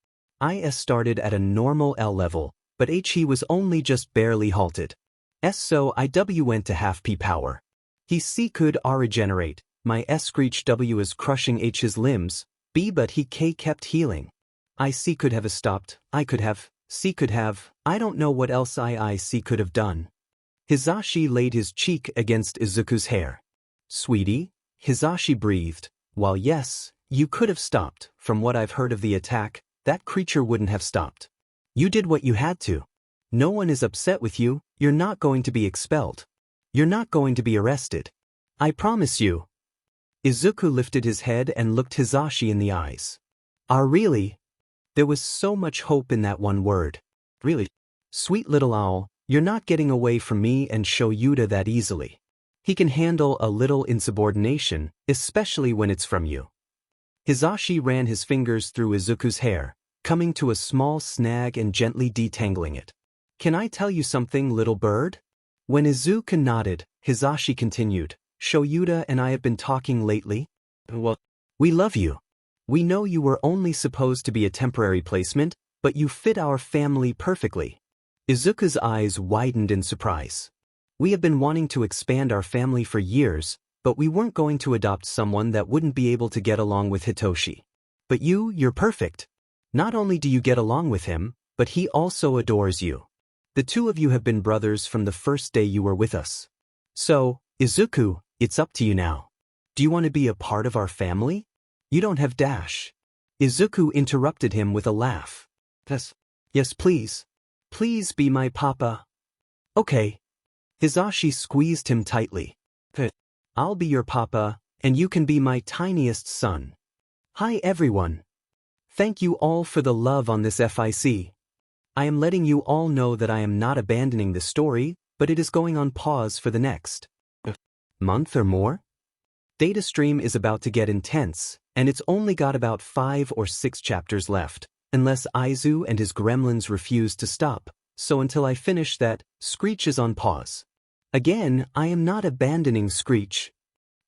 IS started at a normal L level, but he was only just barely halted. So W went to half P power. He C could R regenerate, my S Screech W is crushing his limbs, B but he K kept healing. I C could have stopped, I could have, C could have, I don't know what else I C could have done. Hisashi laid his cheek against Izuku's hair. Sweetie, Hisashi breathed, while yes, you could have stopped, from what I've heard of the attack, that creature wouldn't have stopped. You did what you had to. No one is upset with you, you're not going to be expelled. You're not going to be arrested. I promise you. Izuku lifted his head and looked Hisashi in the eyes. Really? There was so much hope in that one word. Really? Sweet little owl, you're not getting away from me and Shoyuta that easily. He can handle a little insubordination, especially when it's from you. Hisashi ran his fingers through Izuku's hair, coming to a small snag and gently detangling it. Can I tell you something, little bird? When Izuku nodded, Hisashi continued, Shoyuta and I have been talking lately. Well, we love you. We know you were only supposed to be a temporary placement, but you fit our family perfectly. Izuku's eyes widened in surprise. We have been wanting to expand our family for years, but we weren't going to adopt someone that wouldn't be able to get along with Hitoshi. But you're perfect. Not only do you get along with him, but he also adores you. The two of you have been brothers from the first day you were with us. So, Izuku, it's up to you now. Do you want to be a part of our family? You don't have dash. Izuku interrupted him with a laugh. Yes, please. Please be my papa. Okay. Hisashi squeezed him tightly. I'll be your papa, and you can be my tiniest son. Hi everyone. Thank you all for the love on this FIC. I am letting you all know that I am not abandoning the story, but it is going on pause for the next month or more. Data stream is about to get intense, and it's only got about 5 or 6 chapters left, unless Izuku and his gremlins refuse to stop, so until I finish that, Screech is on pause. Again, I am not abandoning Screech.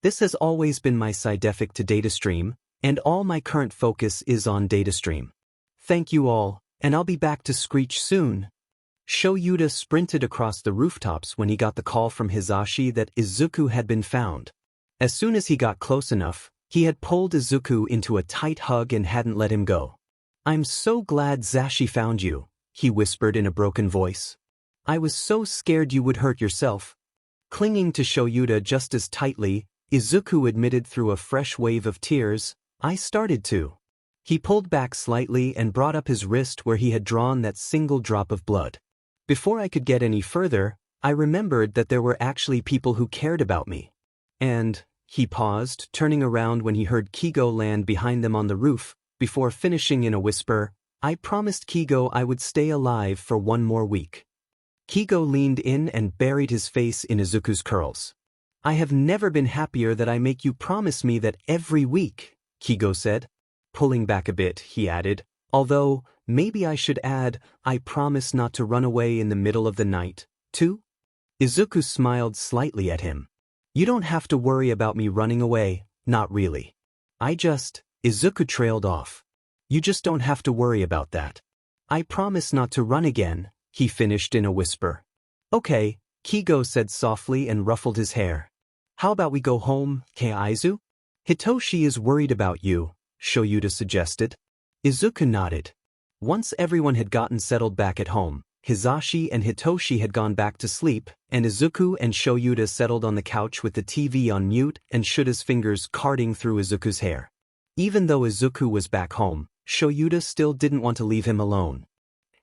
This has always been my scientific to datastream, and all my current focus is on datastream. Thank you all, and I'll be back to Screech soon. Shoyuta sprinted across the rooftops when he got the call from Hisashi that Izuku had been found. As soon as he got close enough, He had pulled Izuku into a tight hug and hadn't let him go. "I'm so glad Zashi found you," he whispered in a broken voice. "I was so scared you would hurt yourself." Clinging to Shoyuta just as tightly, Izuku admitted through a fresh wave of tears, "I started to." He pulled back slightly and brought up his wrist where he had drawn that single drop of blood. Before I could get any further, I remembered that there were actually people who cared about me. And, he paused, turning around when he heard Kigo land behind them on the roof, before finishing in a whisper, "I promised Kigo I would stay alive for one more week." Kigo leaned in and buried his face in Izuku's curls. "I have never been happier that I make you promise me that every week," Kigo said. Pulling back a bit, he added, "Although, maybe I should add, I promise not to run away in the middle of the night, too?" Izuku smiled slightly at him. "You don't have to worry about me running away, not really. Izuku trailed off. "You just don't have to worry about that. I promise not to run again," he finished in a whisper. "Okay," Kigo said softly and ruffled his hair. "How about we go home, Keizu? Hitoshi is worried about you," Shoyuta suggested. Izuku nodded. Once everyone had gotten settled back at home, Hizashi and Hitoshi had gone back to sleep, and Izuku and Shoyuta settled on the couch with the TV on mute and Shuta's fingers carding through Izuku's hair. Even though Izuku was back home, Shoyuta still didn't want to leave him alone.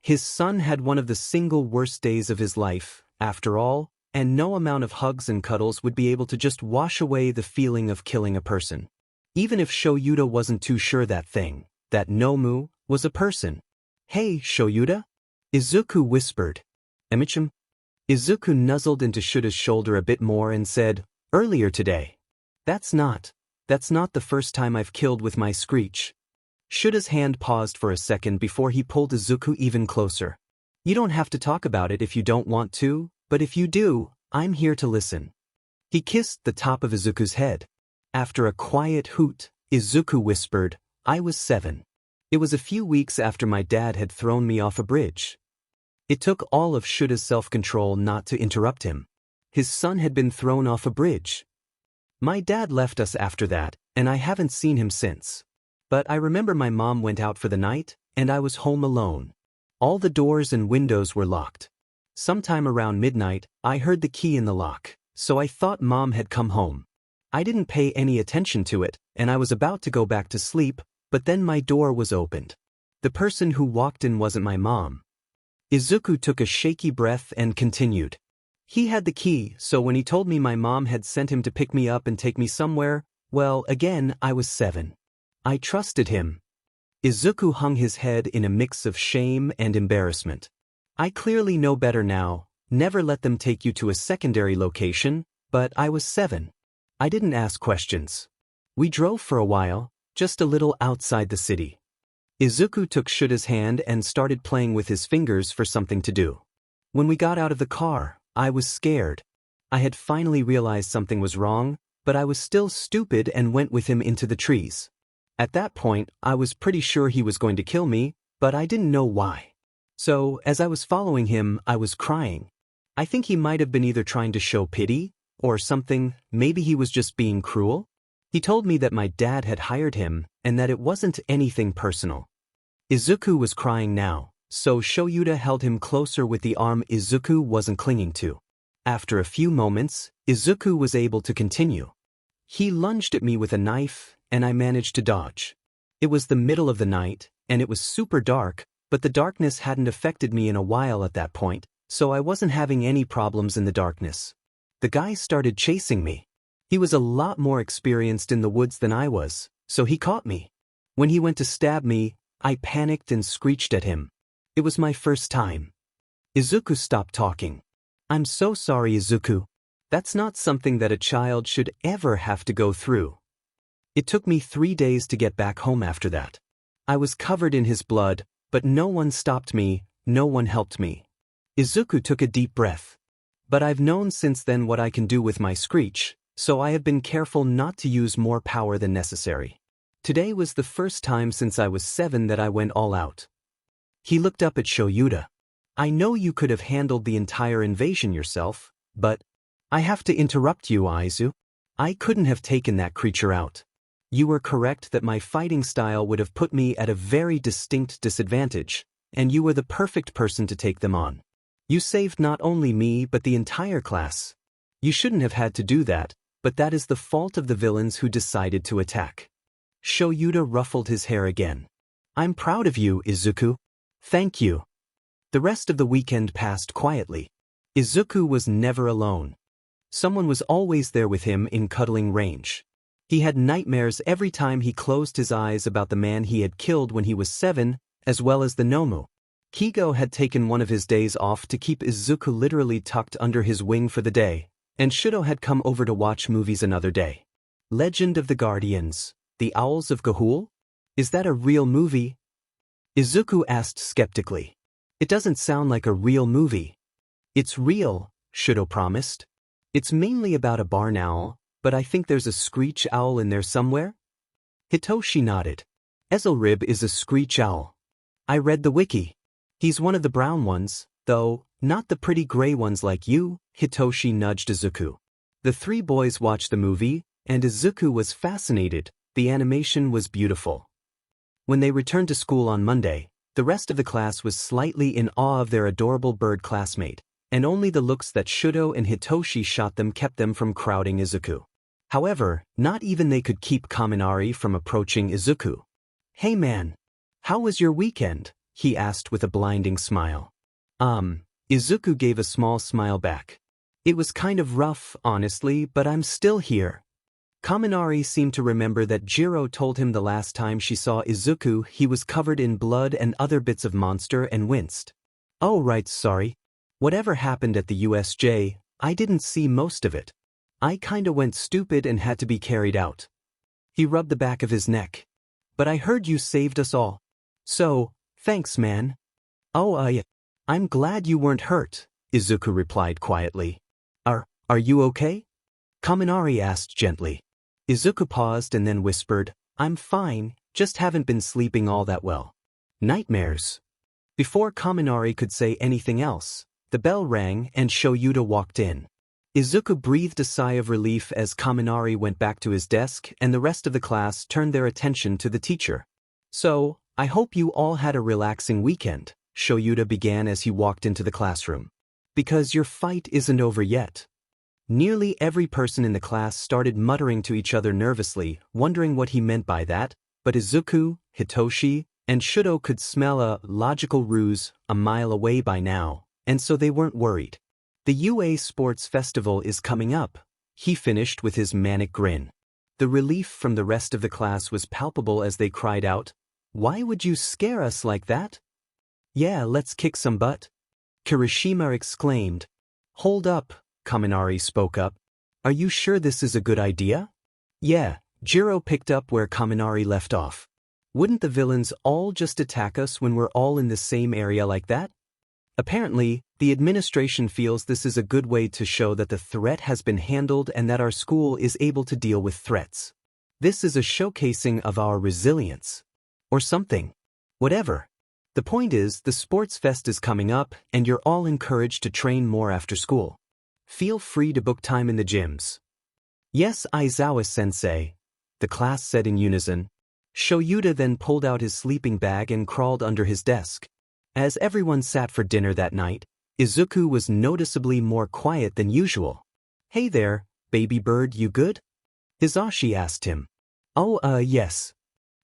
His son had one of the single worst days of his life, after all, and no amount of hugs and cuddles would be able to just wash away the feeling of killing a person. Even if Shoyuta wasn't too sure that Nomu, was a person. "Hey, Shoyuta?" Izuku whispered. "Emichim?" Izuku nuzzled into Shuta's shoulder a bit more and said, "Earlier today. That's not the first time I've killed with my Screech." Shuta's hand paused for a second before he pulled Izuku even closer. "You don't have to talk about it if you don't want to, but if you do, I'm here to listen." He kissed the top of Izuku's head. After a quiet hoot, Izuku whispered, "I was 7. It was a few weeks after my dad had thrown me off a bridge." It took all of Shuta's self-control not to interrupt him. His son had been thrown off a bridge. "My dad left us after that, and I haven't seen him since. But I remember my mom went out for the night, and I was home alone. All the doors and windows were locked. Sometime around midnight, I heard the key in the lock, so I thought Mom had come home. I didn't pay any attention to it, and I was about to go back to sleep, but then my door was opened. The person who walked in wasn't my mom." Izuku took a shaky breath and continued. "He had the key, so when he told me my mom had sent him to pick me up and take me somewhere, well, again, I was 7. I trusted him." Izuku hung his head in a mix of shame and embarrassment. "I clearly know better now. Never let them take you to a secondary location, but I was 7. I didn't ask questions. We drove for a while, just a little outside the city." Izuku took Shuta's hand and started playing with his fingers for something to do. "When we got out of the car, I was scared. I had finally realized something was wrong, but I was still stupid and went with him into the trees. At that point, I was pretty sure he was going to kill me, but I didn't know why. So, as I was following him, I was crying. I think he might have been either trying to show pity, or something, maybe he was just being cruel. He told me that my dad had hired him, and that it wasn't anything personal." Izuku was crying now, so Shoyuta held him closer with the arm Izuku wasn't clinging to. After a few moments, Izuku was able to continue. "He lunged at me with a knife, and I managed to dodge. It was the middle of the night, and it was super dark, but the darkness hadn't affected me in a while at that point, so I wasn't having any problems in the darkness. The guy started chasing me. He was a lot more experienced in the woods than I was, so he caught me. When he went to stab me, I panicked and screeched at him. It was my first time." Izuku stopped talking. "I'm so sorry, Izuku. That's not something that a child should ever have to go through. It took me 3 days to get back home after that. I was covered in his blood, but no one stopped me, no one helped me." Izuku took a deep breath. "But I've known since then what I can do with my Screech, so I have been careful not to use more power than necessary. Today was the first time since I was 7 that I went all out." He looked up at Shoyuta. "I know you could have handled the entire invasion yourself, but I have to interrupt you, Aizu. I couldn't have taken that creature out. You were correct that my fighting style would have put me at a very distinct disadvantage, and you were the perfect person to take them on. You saved not only me but the entire class. You shouldn't have had to do that, but that is the fault of the villains who decided to attack. Shoyuta ruffled his hair again. I'm proud of you, Izuku. Thank you. The rest of the weekend passed quietly. Izuku was never alone. Someone was always there with him in cuddling range. He had nightmares every time he closed his eyes about the man he had killed when he was 7, as well as the Nomu. Kigo had taken one of his days off to keep Izuku literally tucked under his wing for the day, and Shudo had come over to watch movies another day. Legend of the Guardians, The Owls of Ga'Hoole? Is that a real movie? Izuku asked skeptically. It doesn't sound like a real movie. It's real, Shudo promised. It's mainly about a barn owl, but I think there's a screech owl in there somewhere? Hitoshi nodded. Ezelrib is a screech owl. I read the wiki. He's one of the brown ones, though, not the pretty gray ones like you, Hitoshi nudged Izuku. The three boys watched the movie, and Izuku was fascinated. The animation was beautiful. When they returned to school on Monday, the rest of the class was slightly in awe of their adorable bird classmate, and only the looks that Shudo and Hitoshi shot them kept them from crowding Izuku. However, not even they could keep Kaminari from approaching Izuku. Hey man, how was your weekend? He asked with a blinding smile. Izuku gave a small smile back. It was kind of rough, honestly, but I'm still here. Kaminari seemed to remember that Jiro told him the last time she saw Izuku he was covered in blood and other bits of monster and winced. Oh right, sorry. Whatever happened at the USJ, I didn't see most of it. I kinda went stupid and had to be carried out. He rubbed the back of his neck. But I heard you saved us all. So, thanks man. Oh yeah. I'm glad you weren't hurt, Izuku replied quietly. Are you okay? Kaminari asked gently. Izuku paused and then whispered, I'm fine, just haven't been sleeping all that well. Nightmares. Before Kaminari could say anything else, the bell rang and Shoyuta walked in. Izuku breathed a sigh of relief as Kaminari went back to his desk and the rest of the class turned their attention to the teacher. So, I hope you all had a relaxing weekend, Shoyuta began as he walked into the classroom. Because your fight isn't over yet. Nearly every person in the class started muttering to each other nervously, wondering what he meant by that, but Izuku, Hitoshi, and Shudo could smell a logical ruse a mile away by now, and so they weren't worried. The UA Sports Festival is coming up, he finished with his manic grin. The relief from the rest of the class was palpable as they cried out, Why would you scare us like that? Yeah, let's kick some butt. Kirishima exclaimed. Hold up, Kaminari spoke up. Are you sure this is a good idea? Yeah, Jiro picked up where Kaminari left off. Wouldn't the villains all just attack us when we're all in the same area like that? Apparently, the administration feels this is a good way to show that the threat has been handled and that our school is able to deal with threats. This is a showcasing of our resilience. Or something. Whatever. The point is, the sports fest is coming up and you're all encouraged to train more after school. Feel free to book time in the gyms. Yes, Aizawa-sensei, the class said in unison. Shoyuta then pulled out his sleeping bag and crawled under his desk. As everyone sat for dinner that night, Izuku was noticeably more quiet than usual. Hey there, baby bird, you good? Hisashi asked him. Oh, yes.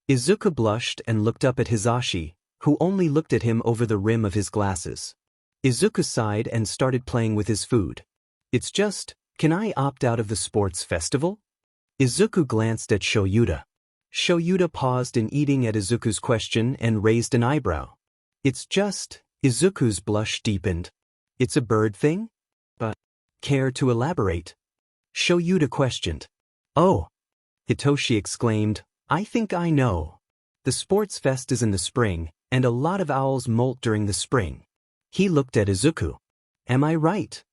Izuku blushed and looked up at Hisashi, who only looked at him over the rim of his glasses. Izuku sighed and started playing with his food. It's just, can I opt out of the sports festival? Izuku glanced at Shoyuta. Shoyuta paused in eating at Izuku's question and raised an eyebrow. It's just, Izuku's blush deepened. It's a bird thing? But, care to elaborate? Shoyuta questioned. Oh! Hitoshi exclaimed, I think I know. The sports fest is in the spring, and a lot of owls molt during the spring. He looked at Izuku. Am I right?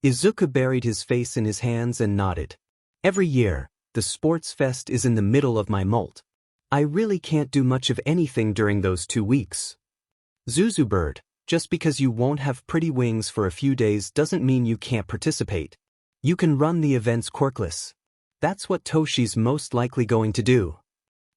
Izuku buried his face in his hands and nodded. Every year, the sports fest is in the middle of my molt. I really can't do much of anything during those 2 weeks. Zuzubird, just because you won't have pretty wings for a few days doesn't mean you can't participate. You can run the events quirkless. That's what Toshi's most likely going to do.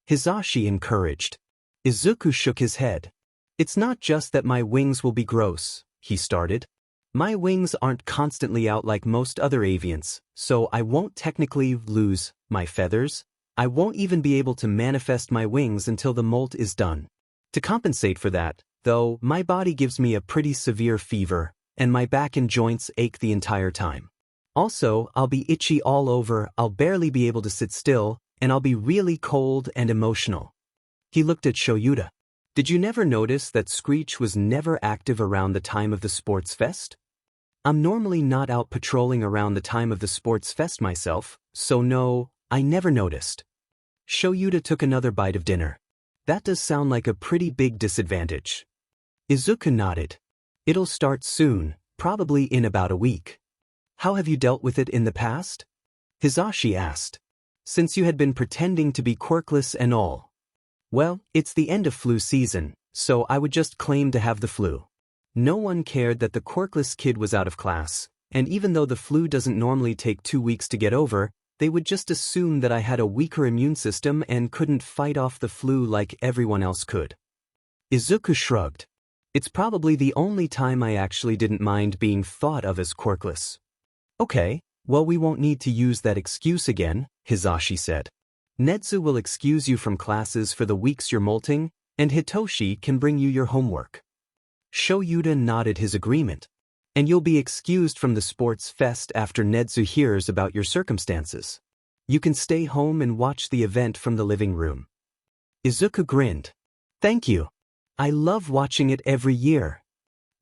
Hisashi encouraged. Izuku shook his head. It's not just that my wings will be gross, he started. My wings aren't constantly out like most other avians, so I won't technically lose my feathers. I won't even be able to manifest my wings until the molt is done. To compensate for that, though, my body gives me a pretty severe fever, and my back and joints ache the entire time. Also, I'll be itchy all over, I'll barely be able to sit still, and I'll be really cold and emotional. He looked at Shoyuta. Did you never notice that Screech was never active around the time of the sports fest? I'm normally not out patrolling around the time of the sports fest myself, so no, I never noticed. Shoyuta took another bite of dinner. That does sound like a pretty big disadvantage. Izuku nodded. It'll start soon, probably in about a week. How have you dealt with it in the past? Hisashi asked. Since you had been pretending to be quirkless and all. Well, it's the end of flu season, so I would just claim to have the flu. No one cared that the quirkless kid was out of class, and even though the flu doesn't normally take 2 weeks to get over, they would just assume that I had a weaker immune system and couldn't fight off the flu like everyone else could. Izuku shrugged. It's probably the only time I actually didn't mind being thought of as quirkless. Okay, well we won't need to use that excuse again, Hisashi said. Netsu will excuse you from classes for the weeks you're molting, and Hitoshi can bring you your homework. Shoyuta nodded his agreement. And you'll be excused from the sports fest after Netsu hears about your circumstances. You can stay home and watch the event from the living room. Izuku grinned. Thank you. I love watching it every year.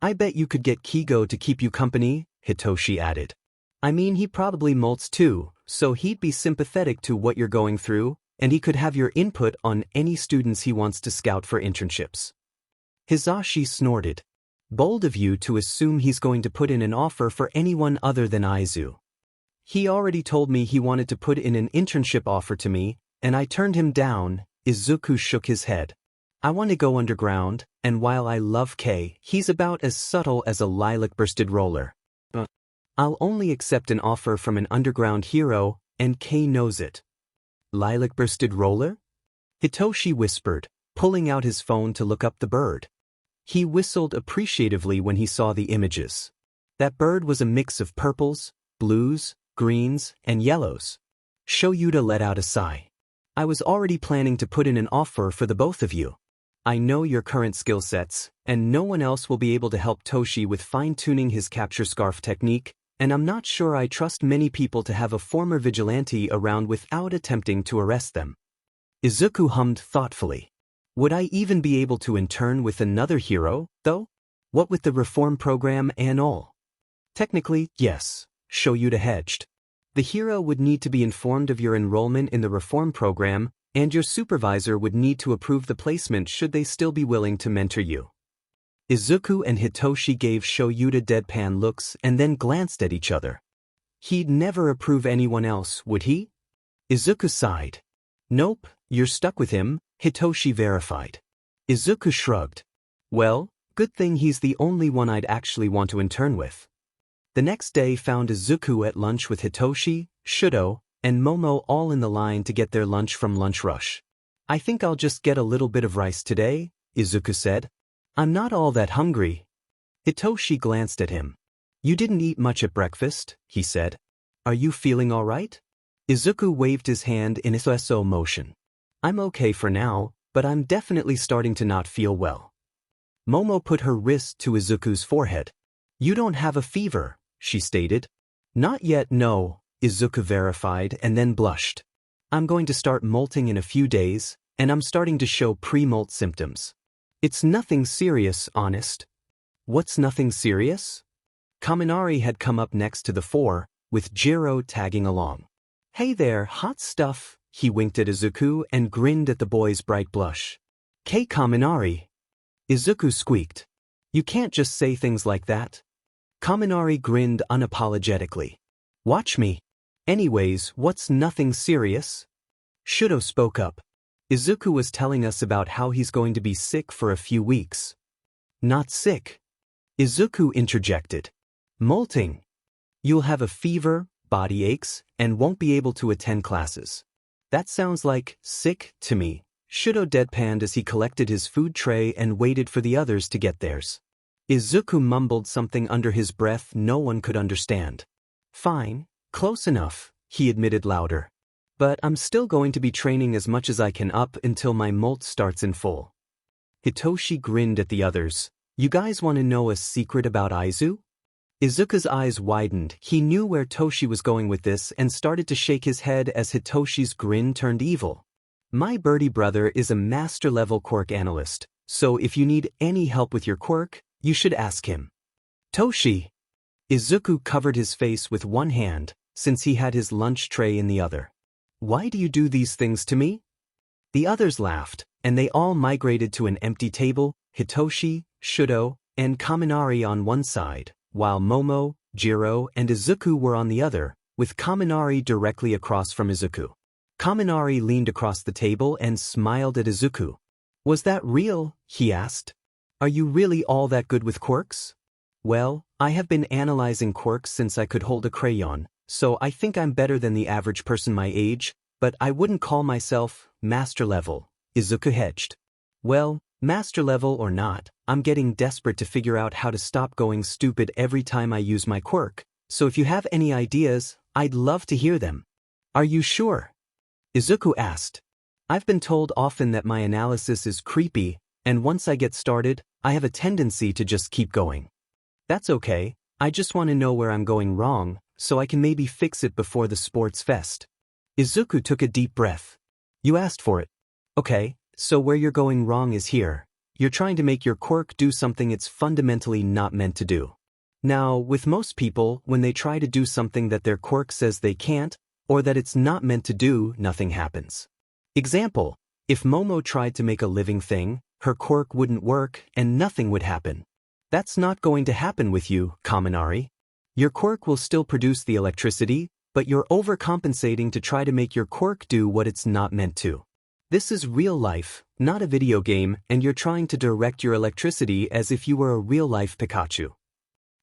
I bet you could get Kigo to keep you company, Hitoshi added. I mean, he probably molts too, so he'd be sympathetic to what you're going through, and he could have your input on any students he wants to scout for internships. Hisashi snorted. Bold of you to assume he's going to put in an offer for anyone other than Aizu. He already told me he wanted to put in an internship offer to me, and I turned him down. Izuku shook his head. I want to go underground, and while I love Kei, he's about as subtle as a lilac-bursted roller. I'll only accept an offer from an underground hero, and Kei knows it. Lilac-bursted roller? Hitoshi whispered, pulling out his phone to look up the bird. He whistled appreciatively when he saw the images. That bird was a mix of purples, blues, greens, and yellows. Shoyuta let out a sigh. I was already planning to put in an offer for the both of you. I know your current skill sets, and no one else will be able to help Toshi with fine-tuning his capture scarf technique, and I'm not sure I trust many people to have a former vigilante around without attempting to arrest them. Izuku hummed thoughtfully. Would I even be able to intern with another hero, though? What with the reform program and all? Technically, yes, Shoyuta hedged. The hero would need to be informed of your enrollment in the reform program, and your supervisor would need to approve the placement should they still be willing to mentor you. Izuku and Hitoshi gave Shoyuta deadpan looks and then glanced at each other. He'd never approve anyone else, would he? Izuku sighed. Nope, you're stuck with him, Hitoshi verified. Izuku shrugged. Well, good thing he's the only one I'd actually want to intern with. The next day found Izuku at lunch with Hitoshi, Shudo, and Momo all in the line to get their lunch from Lunch Rush. I think I'll just get a little bit of rice today, Izuku said. I'm not all that hungry. Hitoshi glanced at him. You didn't eat much at breakfast, he said. Are you feeling all right? Izuku waved his hand in a SO motion. I'm okay for now, but I'm definitely starting to not feel well. Momo put her wrist to Izuku's forehead. You don't have a fever, she stated. Not yet, no, Izuku verified and then blushed. I'm going to start molting in a few days, and I'm starting to show pre-molt symptoms. It's nothing serious, honest. What's nothing serious? Kaminari had come up next to the fore, with Jiro tagging along. Hey there, hot stuff, he winked at Izuku and grinned at the boy's bright blush. Kei Kaminari. Izuku squeaked. You can't just say things like that. Kaminari grinned unapologetically. Watch me. Anyways, what's nothing serious? Shudo spoke up. Izuku was telling us about how he's going to be sick for a few weeks. Not sick. Izuku interjected. Molting. You'll have a fever, body aches, and won't be able to attend classes. That sounds like sick to me, Shudo deadpanned as he collected his food tray and waited for the others to get theirs. Izuku mumbled something under his breath no one could understand. Fine, close enough, he admitted louder. But I'm still going to be training as much as I can up until my molt starts in full. Hitoshi grinned at the others. You guys want to know a secret about Aizu? Izuku's eyes widened. He knew where Toshi was going with this and started to shake his head as Hitoshi's grin turned evil. My birdie brother is a master-level quirk analyst, so if you need any help with your quirk, you should ask him. Toshi! Izuku covered his face with one hand, since he had his lunch tray in the other. Why do you do these things to me? The others laughed, and they all migrated to an empty table, Hitoshi, Shudo, and Kaminari on one side, while Momo, Jiro, and Izuku were on the other, with Kaminari directly across from Izuku. Kaminari leaned across the table and smiled at Izuku. Was that real? He asked. Are you really all that good with quirks? Well, I have been analyzing quirks since I could hold a crayon, so I think I'm better than the average person my age, but I wouldn't call myself master level, Izuku hedged. Well, master level or not, I'm getting desperate to figure out how to stop going stupid every time I use my quirk, so if you have any ideas, I'd love to hear them. Are you sure? Izuku asked. I've been told often that my analysis is creepy, and once I get started, I have a tendency to just keep going. That's okay, I just want to know where I'm going wrong, so I can maybe fix it before the sports fest. Izuku took a deep breath. You asked for it. Okay, so where you're going wrong is here. You're trying to make your quirk do something it's fundamentally not meant to do. Now, with most people, when they try to do something that their quirk says they can't, or that it's not meant to do, nothing happens. Example, if Momo tried to make a living thing, her quirk wouldn't work and nothing would happen. That's not going to happen with you, Kaminari. Your quirk will still produce the electricity, but you're overcompensating to try to make your quirk do what it's not meant to. This is real life, not a video game, and you're trying to direct your electricity as if you were a real-life Pikachu.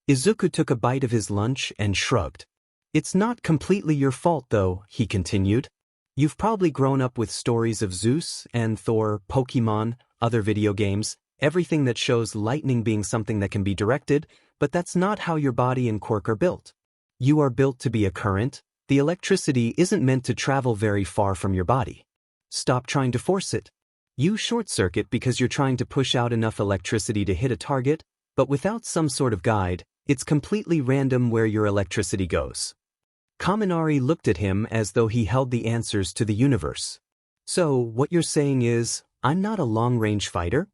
Izuku took a bite of his lunch and shrugged. It's not completely your fault though, he continued. You've probably grown up with stories of Zeus and Thor, Pokemon, other video games, everything that shows lightning being something that can be directed, but that's not how your body and quirk are built. You are built to be a current. The electricity isn't meant to travel very far from your body. Stop trying to force it. You short-circuit because you're trying to push out enough electricity to hit a target, but without some sort of guide, it's completely random where your electricity goes. Kaminari looked at him as though he held the answers to the universe. So, what you're saying is, I'm not a long-range fighter?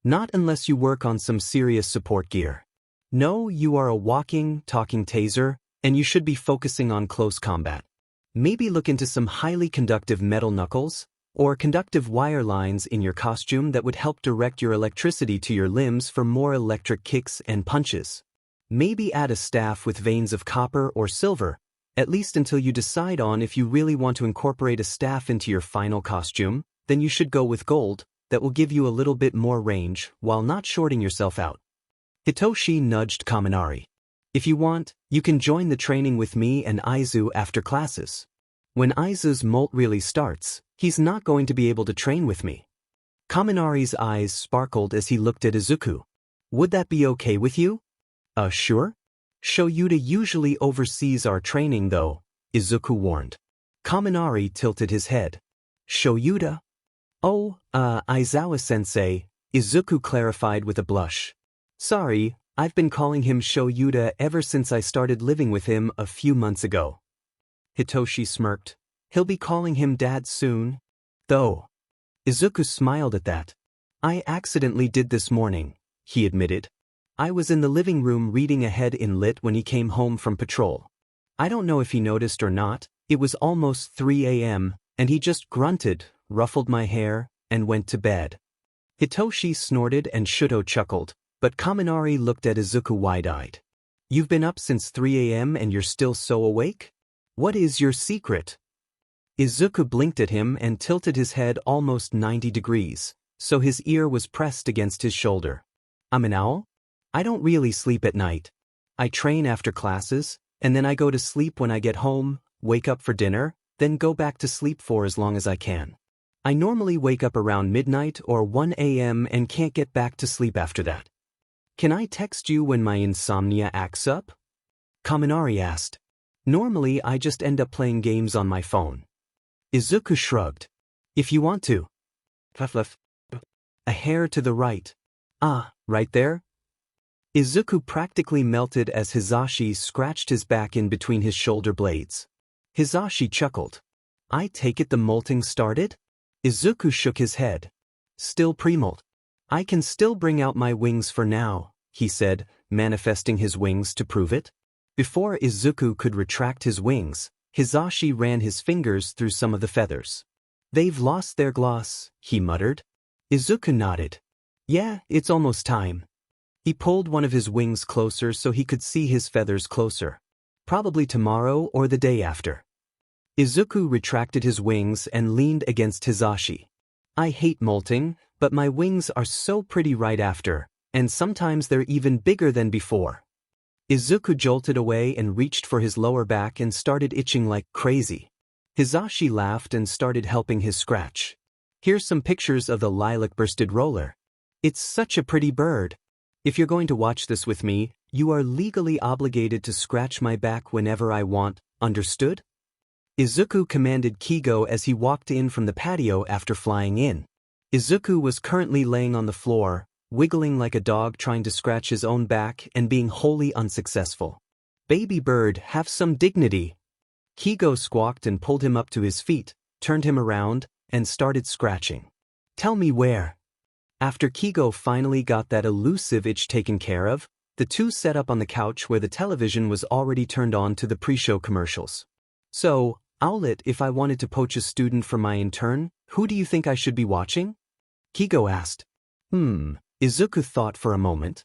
Not unless you work on some serious support gear. No, you are a walking, talking taser, and you should be focusing on close combat. Maybe look into some highly conductive metal knuckles, or conductive wire lines in your costume that would help direct your electricity to your limbs for more electric kicks and punches. Maybe add a staff with veins of copper or silver, at least until you decide on if you really want to incorporate a staff into your final costume, then you should go with gold, that will give you a little bit more range while not shorting yourself out. Hitoshi nudged Kaminari. If you want, you can join the training with me and Aizu after classes. When Aizu's molt really starts, he's not going to be able to train with me. Kaminari's eyes sparkled as he looked at Izuku. Would that be okay with you? Sure? Shoyuda usually oversees our training though, Izuku warned. Kaminari tilted his head. Shoyuda? Oh, Aizawa-sensei, Izuku clarified with a blush. Sorry, I've been calling him Shoyuda ever since I started living with him a few months ago. Hitoshi smirked. He'll be calling him Dad soon. Though. Izuku smiled at that. I accidentally did this morning, he admitted. I was in the living room reading ahead in Lit when he came home from patrol. I don't know if he noticed or not, it was almost 3 a.m., and he just grunted, ruffled my hair, and went to bed. Hitoshi snorted and Shudo chuckled, but Kaminari looked at Izuku wide-eyed. You've been up since 3 a.m. and you're still so awake? What is your secret? Izuku blinked at him and tilted his head almost 90 degrees, so his ear was pressed against his shoulder. I'm an owl? I don't really sleep at night. I train after classes, and then I go to sleep when I get home, wake up for dinner, then go back to sleep for as long as I can. I normally wake up around midnight or 1 a.m. and can't get back to sleep after that. Can I text you when my insomnia acts up? Kaminari asked. Normally I just end up playing games on my phone. Izuku shrugged. If you want to. A hair to the right. Ah, right there? Izuku practically melted as Hisashi scratched his back in between his shoulder blades. Hisashi chuckled. I take it the molting started? Izuku shook his head. Still pre-molt. I can still bring out my wings for now, he said, manifesting his wings to prove it. Before Izuku could retract his wings, Hisashi ran his fingers through some of the feathers. They've lost their gloss, he muttered. Izuku nodded. Yeah, it's almost time. He pulled one of his wings closer so he could see his feathers closer. Probably tomorrow or the day after. Izuku retracted his wings and leaned against Hisashi. I hate molting, but my wings are so pretty right after, and sometimes they're even bigger than before. Izuku jolted away and reached for his lower back and started itching like crazy. Hisashi laughed and started helping his scratch. Here's some pictures of the lilac-bursted roller. It's such a pretty bird. If you're going to watch this with me, you are legally obligated to scratch my back whenever I want, understood? Izuku commanded Kigo as he walked in from the patio after flying in. Izuku was currently laying on the floor, wiggling like a dog trying to scratch his own back and being wholly unsuccessful. Baby bird, have some dignity. Kigo squawked and pulled him up to his feet, turned him around, and started scratching. Tell me where. After Kigo finally got that elusive itch taken care of, the two sat up on the couch where the television was already turned on to the pre-show commercials. So, Owlet, if I wanted to poach a student for my intern, who do you think I should be watching? Kigo asked. Izuku thought for a moment.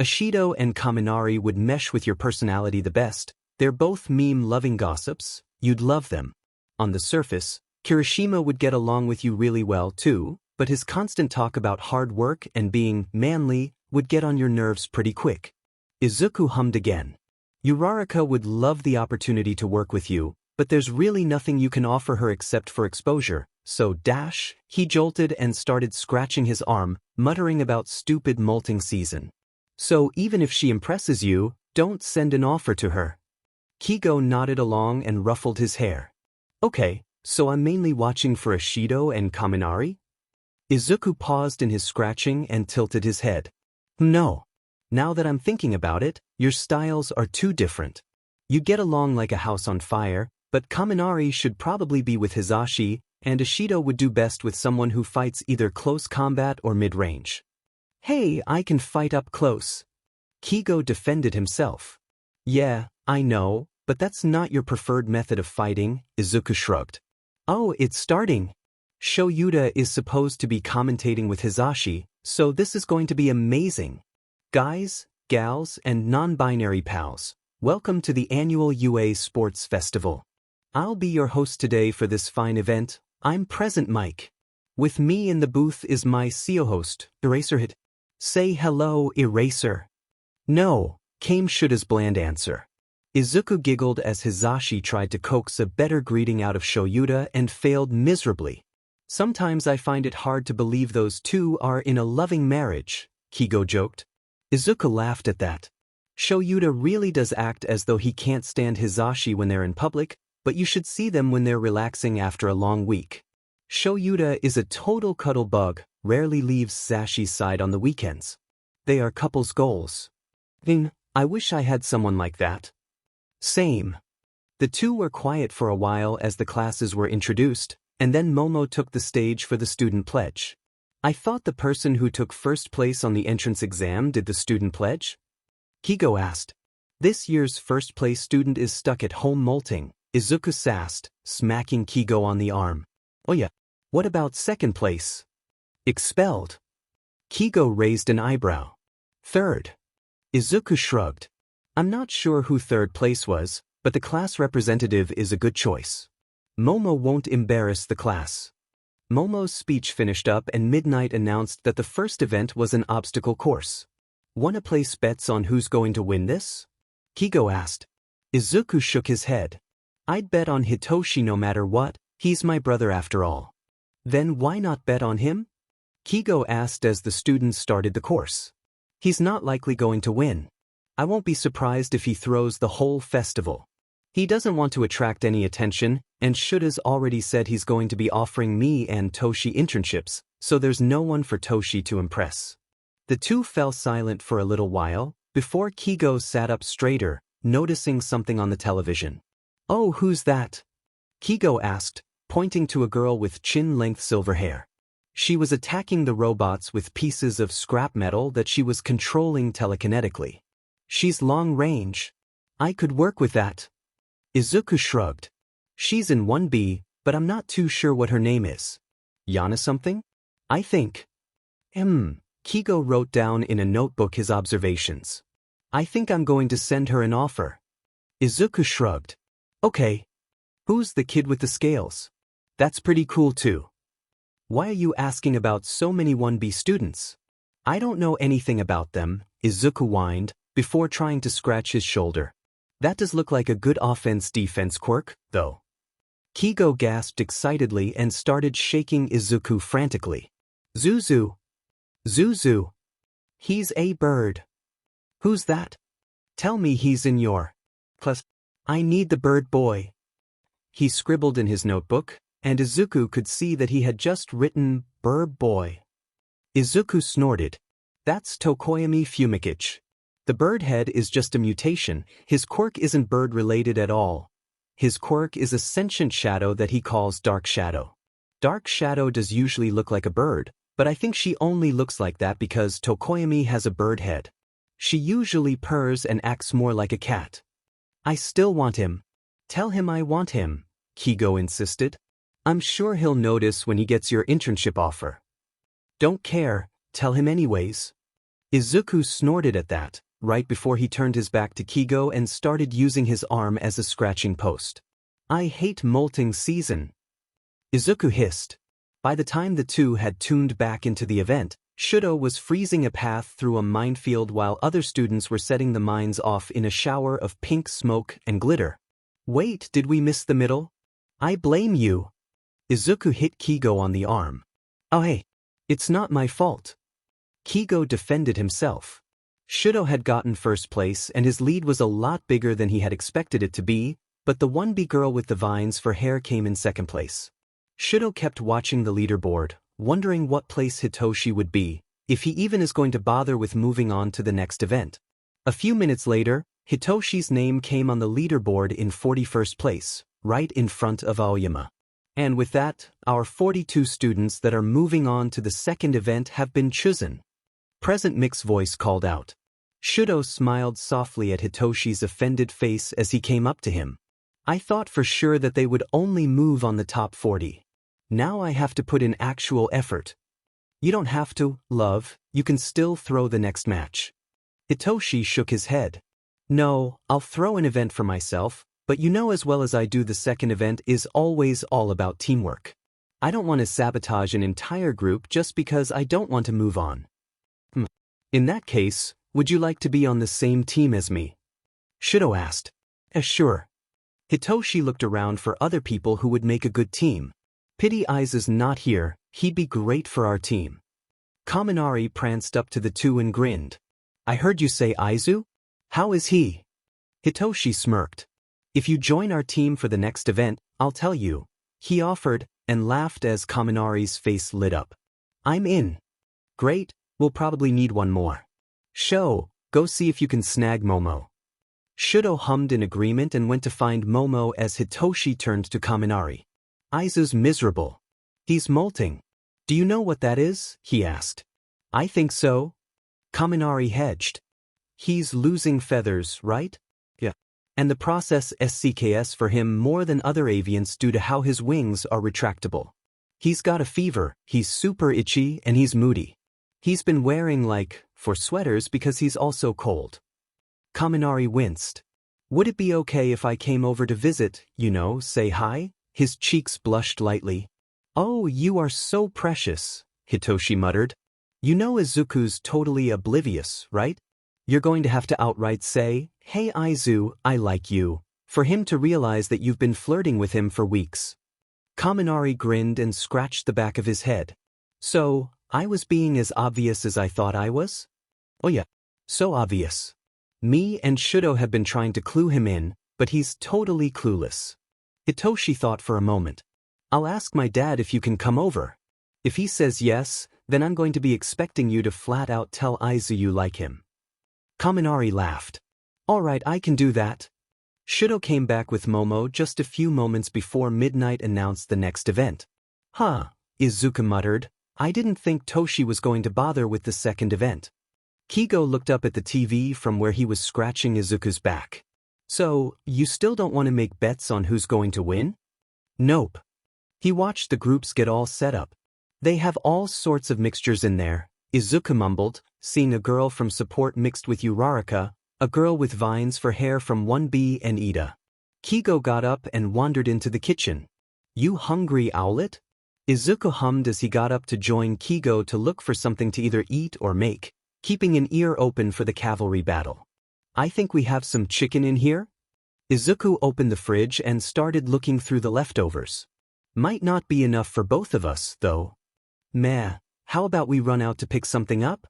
Ashido and Kaminari would mesh with your personality the best. They're both meme-loving gossips. You'd love them. On the surface, Kirishima would get along with you really well too, but his constant talk about hard work and being manly would get on your nerves pretty quick. Izuku hummed again. Uraraka would love the opportunity to work with you, but there's really nothing you can offer her except for exposure, so he jolted and started scratching his arm, muttering about stupid molting season. So even if she impresses you, don't send an offer to her. Kigo nodded along and ruffled his hair. Okay, so I'm mainly watching for Ashido and Kaminari? Izuku paused in his scratching and tilted his head. No. Now that I'm thinking about it, your styles are too different. You get along like a house on fire, but Kaminari should probably be with Hisashi, and Ashido would do best with someone who fights either close combat or mid-range. Hey, I can fight up close. Kigo defended himself. Yeah, I know, but that's not your preferred method of fighting, Izuku shrugged. Oh, it's starting. Shoyuta is supposed to be commentating with Hisashi, so this is going to be amazing. Guys, gals, and non-binary pals, welcome to the annual UA Sports Festival. I'll be your host today for this fine event. I'm Present Mike. With me in the booth is my CEO host, Eraserhit. Say hello, Eraser. No, came Shuta's bland answer. Izuku giggled as Hisashi tried to coax a better greeting out of Shoyuta and failed miserably. Sometimes I find it hard to believe those two are in a loving marriage, Kigo joked. Izuku laughed at that. Shoyuta really does act as though he can't stand Hisashi when they're in public, but you should see them when they're relaxing after a long week. Shoyuta is a total cuddle bug, rarely leaves Sashi's side on the weekends. They are couples goals. I wish I had someone like that. Same. The two were quiet for a while as the classes were introduced, and then Momo took the stage for the student pledge. I thought the person who took first place on the entrance exam did the student pledge? Kigo asked. This year's first place student is stuck at home molting, Izuku sassed, smacking Kigo on the arm. Oh yeah, what about second place? Expelled. Kigo raised an eyebrow. Third. Izuku shrugged. I'm not sure who third place was, but the class representative is a good choice. Momo won't embarrass the class. Momo's speech finished up and Midnight announced that the first event was an obstacle course. Wanna place bets on who's going to win this? Kigo asked. Izuku shook his head. I'd bet on Hitoshi no matter what, he's my brother after all. Then why not bet on him? Kigo asked as the students started the course. He's not likely going to win. I won't be surprised if he throws the whole festival. He doesn't want to attract any attention, and Shura's already said he's going to be offering me and Toshi internships, so there's no one for Toshi to impress. The two fell silent for a little while, before Kigo sat up straighter, noticing something on the television. Oh, who's that? Kigo asked, pointing to a girl with chin-length silver hair. She was attacking the robots with pieces of scrap metal that she was controlling telekinetically. She's long range. I could work with that. Izuku shrugged. She's in 1B, but I'm not too sure what her name is. Yana something? I think. Kigo wrote down in a notebook his observations. I think I'm going to send her an offer. Izuku shrugged. Okay. Who's the kid with the scales? That's pretty cool too. Why are you asking about so many 1B students? I don't know anything about them, Izuku whined, before trying to scratch his shoulder. That does look like a good offense-defense quirk, though. Kigo gasped excitedly and started shaking Izuku frantically. Zuzu. Zuzu. He's a bird. Who's that? Tell me he's in your class. I need the bird boy. He scribbled in his notebook, and Izuku could see that he had just written bird boy. Izuku snorted. That's Tokoyami Fumikichi. The bird head is just a mutation, his quirk isn't bird-related at all. His quirk is a sentient shadow that he calls Dark Shadow. Dark Shadow does usually look like a bird, but I think she only looks like that because Tokoyami has a bird head. She usually purrs and acts more like a cat. I still want him. Tell him I want him, Kigo insisted. I'm sure he'll notice when he gets your internship offer. Don't care, tell him anyways. Izuku snorted at that, right before he turned his back to Kigo and started using his arm as a scratching post. I hate molting season. Izuku hissed. By the time the two had tuned back into the event, Shudo was freezing a path through a minefield while other students were setting the mines off in a shower of pink smoke and glitter. Wait, did we miss the middle? I blame you. Izuku hit Kigo on the arm. Oh hey, it's not my fault. Kigo defended himself. Shudo had gotten first place and his lead was a lot bigger than he had expected it to be, but the 1B girl with the vines for hair came in second place. Shudo kept watching the leaderboard, wondering what place Hitoshi would be, if he even is going to bother with moving on to the next event. A few minutes later, Hitoshi's name came on the leaderboard in 41st place, right in front of Aoyama. And with that, our 42 students that are moving on to the second event have been chosen. Present Mix's voice called out. Shudo smiled softly at Hitoshi's offended face as he came up to him. I thought for sure that they would only move on the top 40. Now I have to put in actual effort. You don't have to, love, you can still throw the next match. Hitoshi shook his head. No, I'll throw an event for myself, but you know as well as I do the second event is always all about teamwork. I don't want to sabotage an entire group just because I don't want to move on. In that case, would you like to be on the same team as me? Shudo asked. Sure. Hitoshi looked around for other people who would make a good team. Pity Izu's not here, he'd be great for our team. Kaminari pranced up to the two and grinned. I heard you say Izu? How is he? Hitoshi smirked. If you join our team for the next event, I'll tell you. He offered, and laughed as Kaminari's face lit up. I'm in. Great, we'll probably need one more. Sho, go see if you can snag Momo. Shudo hummed in agreement and went to find Momo as Hitoshi turned to Kaminari. Izu's miserable. He's molting. Do you know what that is? He asked. I think so. Kaminari hedged. He's losing feathers, right? Yeah. And the process SCKS for him more than other avians due to how his wings are retractable. He's got a fever, he's super itchy, and he's moody. He's been wearing for sweaters because he's also cold. Kaminari winced. Would it be okay if I came over to visit, say hi? His cheeks blushed lightly. Oh, you are so precious, Hitoshi muttered. You know Izuku's totally oblivious, right? You're going to have to outright say, "Hey Izu, I like you," for him to realize that you've been flirting with him for weeks. Kaminari grinned and scratched the back of his head. So, I was being as obvious as I thought I was? Oh yeah, so obvious. Me and Shudo have been trying to clue him in, but he's totally clueless. Hitoshi thought for a moment. I'll ask my dad if you can come over. If he says yes, then I'm going to be expecting you to flat out tell Izu you like him. Kaminari laughed. Alright, I can do that. Shudo came back with Momo just a few moments before midnight announced the next event. Huh, Izuku muttered. I didn't think Toshi was going to bother with the second event. Kigo looked up at the TV from where he was scratching Izuku's back. So, you still don't want to make bets on who's going to win? Nope. He watched the groups get all set up. They have all sorts of mixtures in there, Izuku mumbled, seeing a girl from support mixed with Uraraka, a girl with vines for hair from 1B and Ida. Kigo got up and wandered into the kitchen. You hungry owlet? Izuku hummed as he got up to join Kigo to look for something to either eat or make, keeping an ear open for the cavalry battle. I think we have some chicken in here? Izuku opened the fridge and started looking through the leftovers. Might not be enough for both of us, though. Meh, how about we run out to pick something up?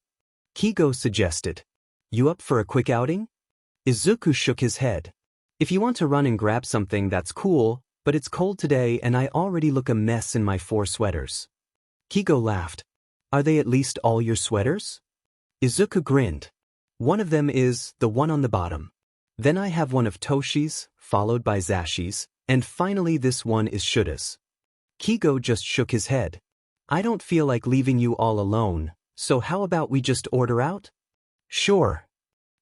Kigo suggested. You up for a quick outing? Izuku shook his head. If you want to run and grab something, that's cool, but it's cold today and I already look a mess in my 4 sweaters. Kigo laughed. Are they at least all your sweaters? Izuku grinned. One of them is the one on the bottom. Then I have one of Toshi's, followed by Zashi's, and finally this one is Shuda's. Kigo just shook his head. I don't feel like leaving you all alone, so how about we just order out? Sure.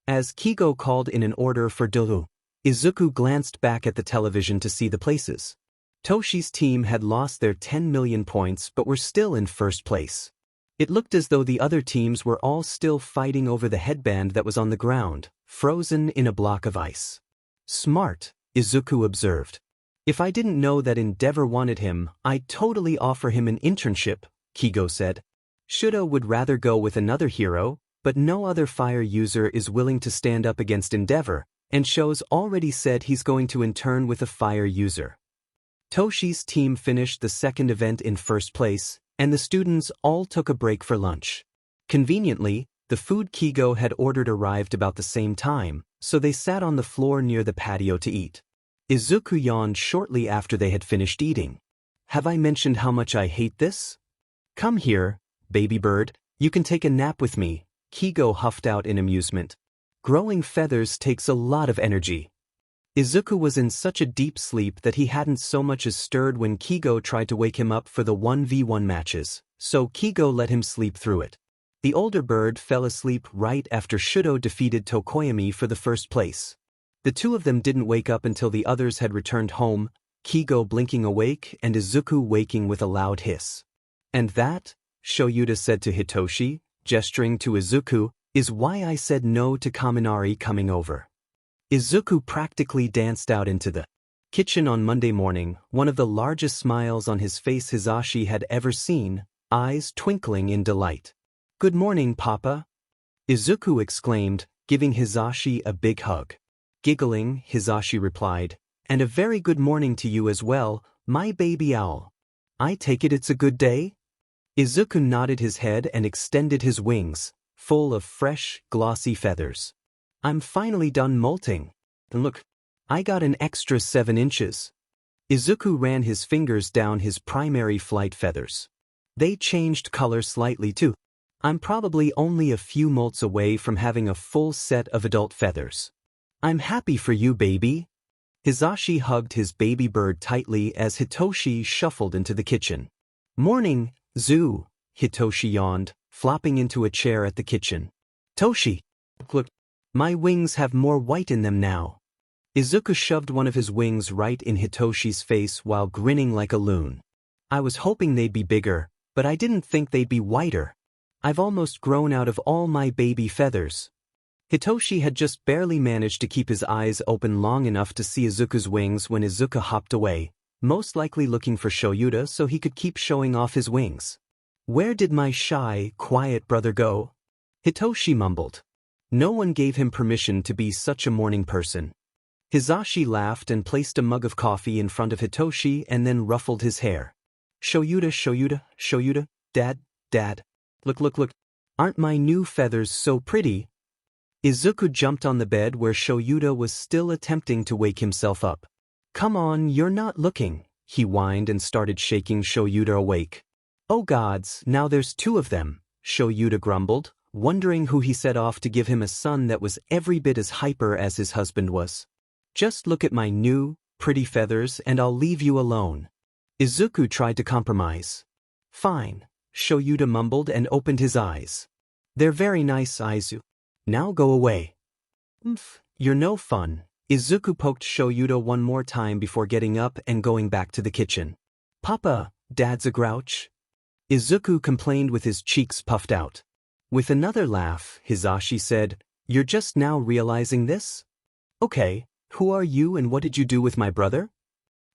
As Kigo called in an order for Doru, Izuku glanced back at the television to see the places. Toshi's team had lost their 10 million points but were still in first place. It looked as though the other teams were all still fighting over the headband that was on the ground, frozen in a block of ice. Smart, Izuku observed. If I didn't know that Endeavor wanted him, I'd totally offer him an internship, Kigo said. Shudo would rather go with another hero, but no other fire user is willing to stand up against Endeavor, and Sho's already said he's going to intern with a fire user. Toshi's team finished the second event in first place, and the students all took a break for lunch. Conveniently, the food Kigo had ordered arrived about the same time, so they sat on the floor near the patio to eat. Izuku yawned shortly after they had finished eating. Have I mentioned how much I hate this? Come here, baby bird, you can take a nap with me, Kigo huffed out in amusement. Growing feathers takes a lot of energy. Izuku was in such a deep sleep that he hadn't so much as stirred when Kigo tried to wake him up for the 1v1 matches, so Kigo let him sleep through it. The older bird fell asleep right after Shudo defeated Tokoyami for the first place. The two of them didn't wake up until the others had returned home, Kigo blinking awake and Izuku waking with a loud hiss. And that, Shoyuta said to Hitoshi, gesturing to Izuku, is why I said no to Kaminari coming over. Izuku practically danced out into the kitchen on Monday morning, one of the largest smiles on his face Hisashi had ever seen, eyes twinkling in delight. Good morning, Papa, Izuku exclaimed, giving Hisashi a big hug. Giggling, Hisashi replied, and a very good morning to you as well, my baby owl. I take it it's a good day? Izuku nodded his head and extended his wings, full of fresh, glossy feathers. I'm finally done molting. And look, I got an extra 7 inches. Izuku ran his fingers down his primary flight feathers. They changed color slightly too. I'm probably only a few molts away from having a full set of adult feathers. I'm happy for you, baby. Hisashi hugged his baby bird tightly as Hitoshi shuffled into the kitchen. Morning, Zoo, Hitoshi yawned, flopping into a chair at the kitchen. Toshi, look, my wings have more white in them now. Izuku shoved one of his wings right in Hitoshi's face while grinning like a loon. I was hoping they'd be bigger, but I didn't think they'd be whiter. I've almost grown out of all my baby feathers. Hitoshi had just barely managed to keep his eyes open long enough to see Izuku's wings when Izuku hopped away, most likely looking for Shoyuta so he could keep showing off his wings. Where did my shy, quiet brother go? Hitoshi mumbled. No one gave him permission to be such a morning person. Hisashi laughed and placed a mug of coffee in front of Hitoshi and then ruffled his hair. Shoyuta, dad. Look, aren't my new feathers so pretty? Izuku jumped on the bed where Shoyuta was still attempting to wake himself up. Come on, you're not looking, he whined and started shaking Shoyuta awake. Oh gods, now there's two of them, Shoyuta grumbled, wondering who he set off to give him a son that was every bit as hyper as his husband was. Just look at my new, pretty feathers and I'll leave you alone. Izuku tried to compromise. Fine, Shoyuta mumbled and opened his eyes. They're very nice, Izu. Now go away. You're no fun. Izuku poked Shoyuta one more time before getting up and going back to the kitchen. Papa, Dad's a grouch. Izuku complained with his cheeks puffed out. With another laugh, Hisashi said, You're just now realizing this? Okay, who are you and what did you do with my brother?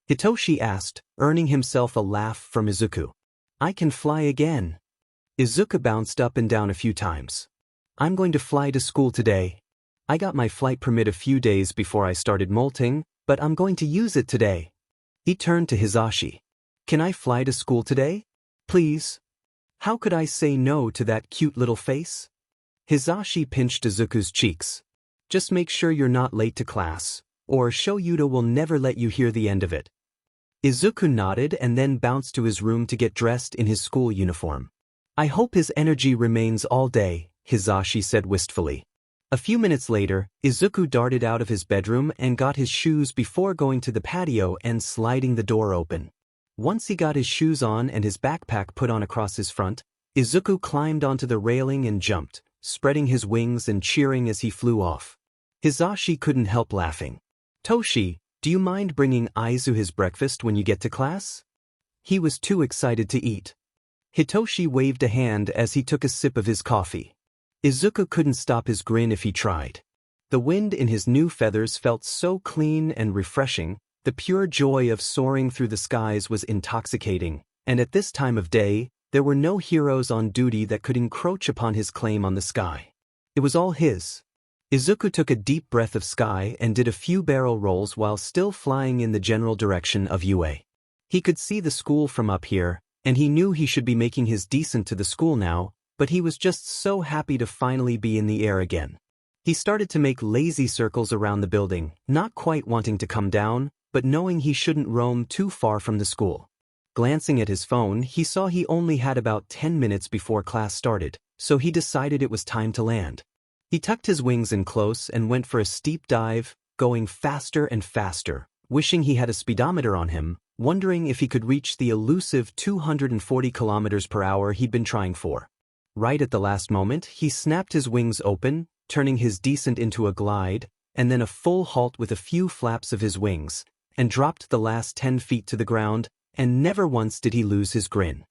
Hitoshi asked, earning himself a laugh from Izuku. I can fly again. Izuku bounced up and down a few times. I'm going to fly to school today. I got my flight permit a few days before I started molting, but I'm going to use it today. He turned to Hisashi. Can I fly to school today? Please? How could I say no to that cute little face? Hisashi pinched Izuku's cheeks. Just make sure you're not late to class, or Shoyuta will never let you hear the end of it. Izuku nodded and then bounced to his room to get dressed in his school uniform. I hope his energy remains all day, Hisashi said wistfully. A few minutes later, Izuku darted out of his bedroom and got his shoes before going to the patio and sliding the door open. Once he got his shoes on and his backpack put on across his front, Izuku climbed onto the railing and jumped, spreading his wings and cheering as he flew off. Hisashi couldn't help laughing. Toshi, do you mind bringing Izu his breakfast when you get to class? He was too excited to eat. Hitoshi waved a hand as he took a sip of his coffee. Izuku couldn't stop his grin if he tried. The wind in his new feathers felt so clean and refreshing, the pure joy of soaring through the skies was intoxicating, and at this time of day, there were no heroes on duty that could encroach upon his claim on the sky. It was all his. Izuku took a deep breath of sky and did a few barrel rolls while still flying in the general direction of UA. He could see the school from up here, and he knew he should be making his descent to the school now, but he was just so happy to finally be in the air again. He started to make lazy circles around the building, not quite wanting to come down, but knowing he shouldn't roam too far from the school. Glancing at his phone, he saw he only had about 10 minutes before class started, so he decided it was time to land. He tucked his wings in close and went for a steep dive, going faster and faster, wishing he had a speedometer on him, wondering if he could reach the elusive 240 kilometers per hour he'd been trying for. Right at the last moment, he snapped his wings open, turning his descent into a glide, and then a full halt with a few flaps of his wings, and dropped the last 10 feet to the ground, and never once did he lose his grin.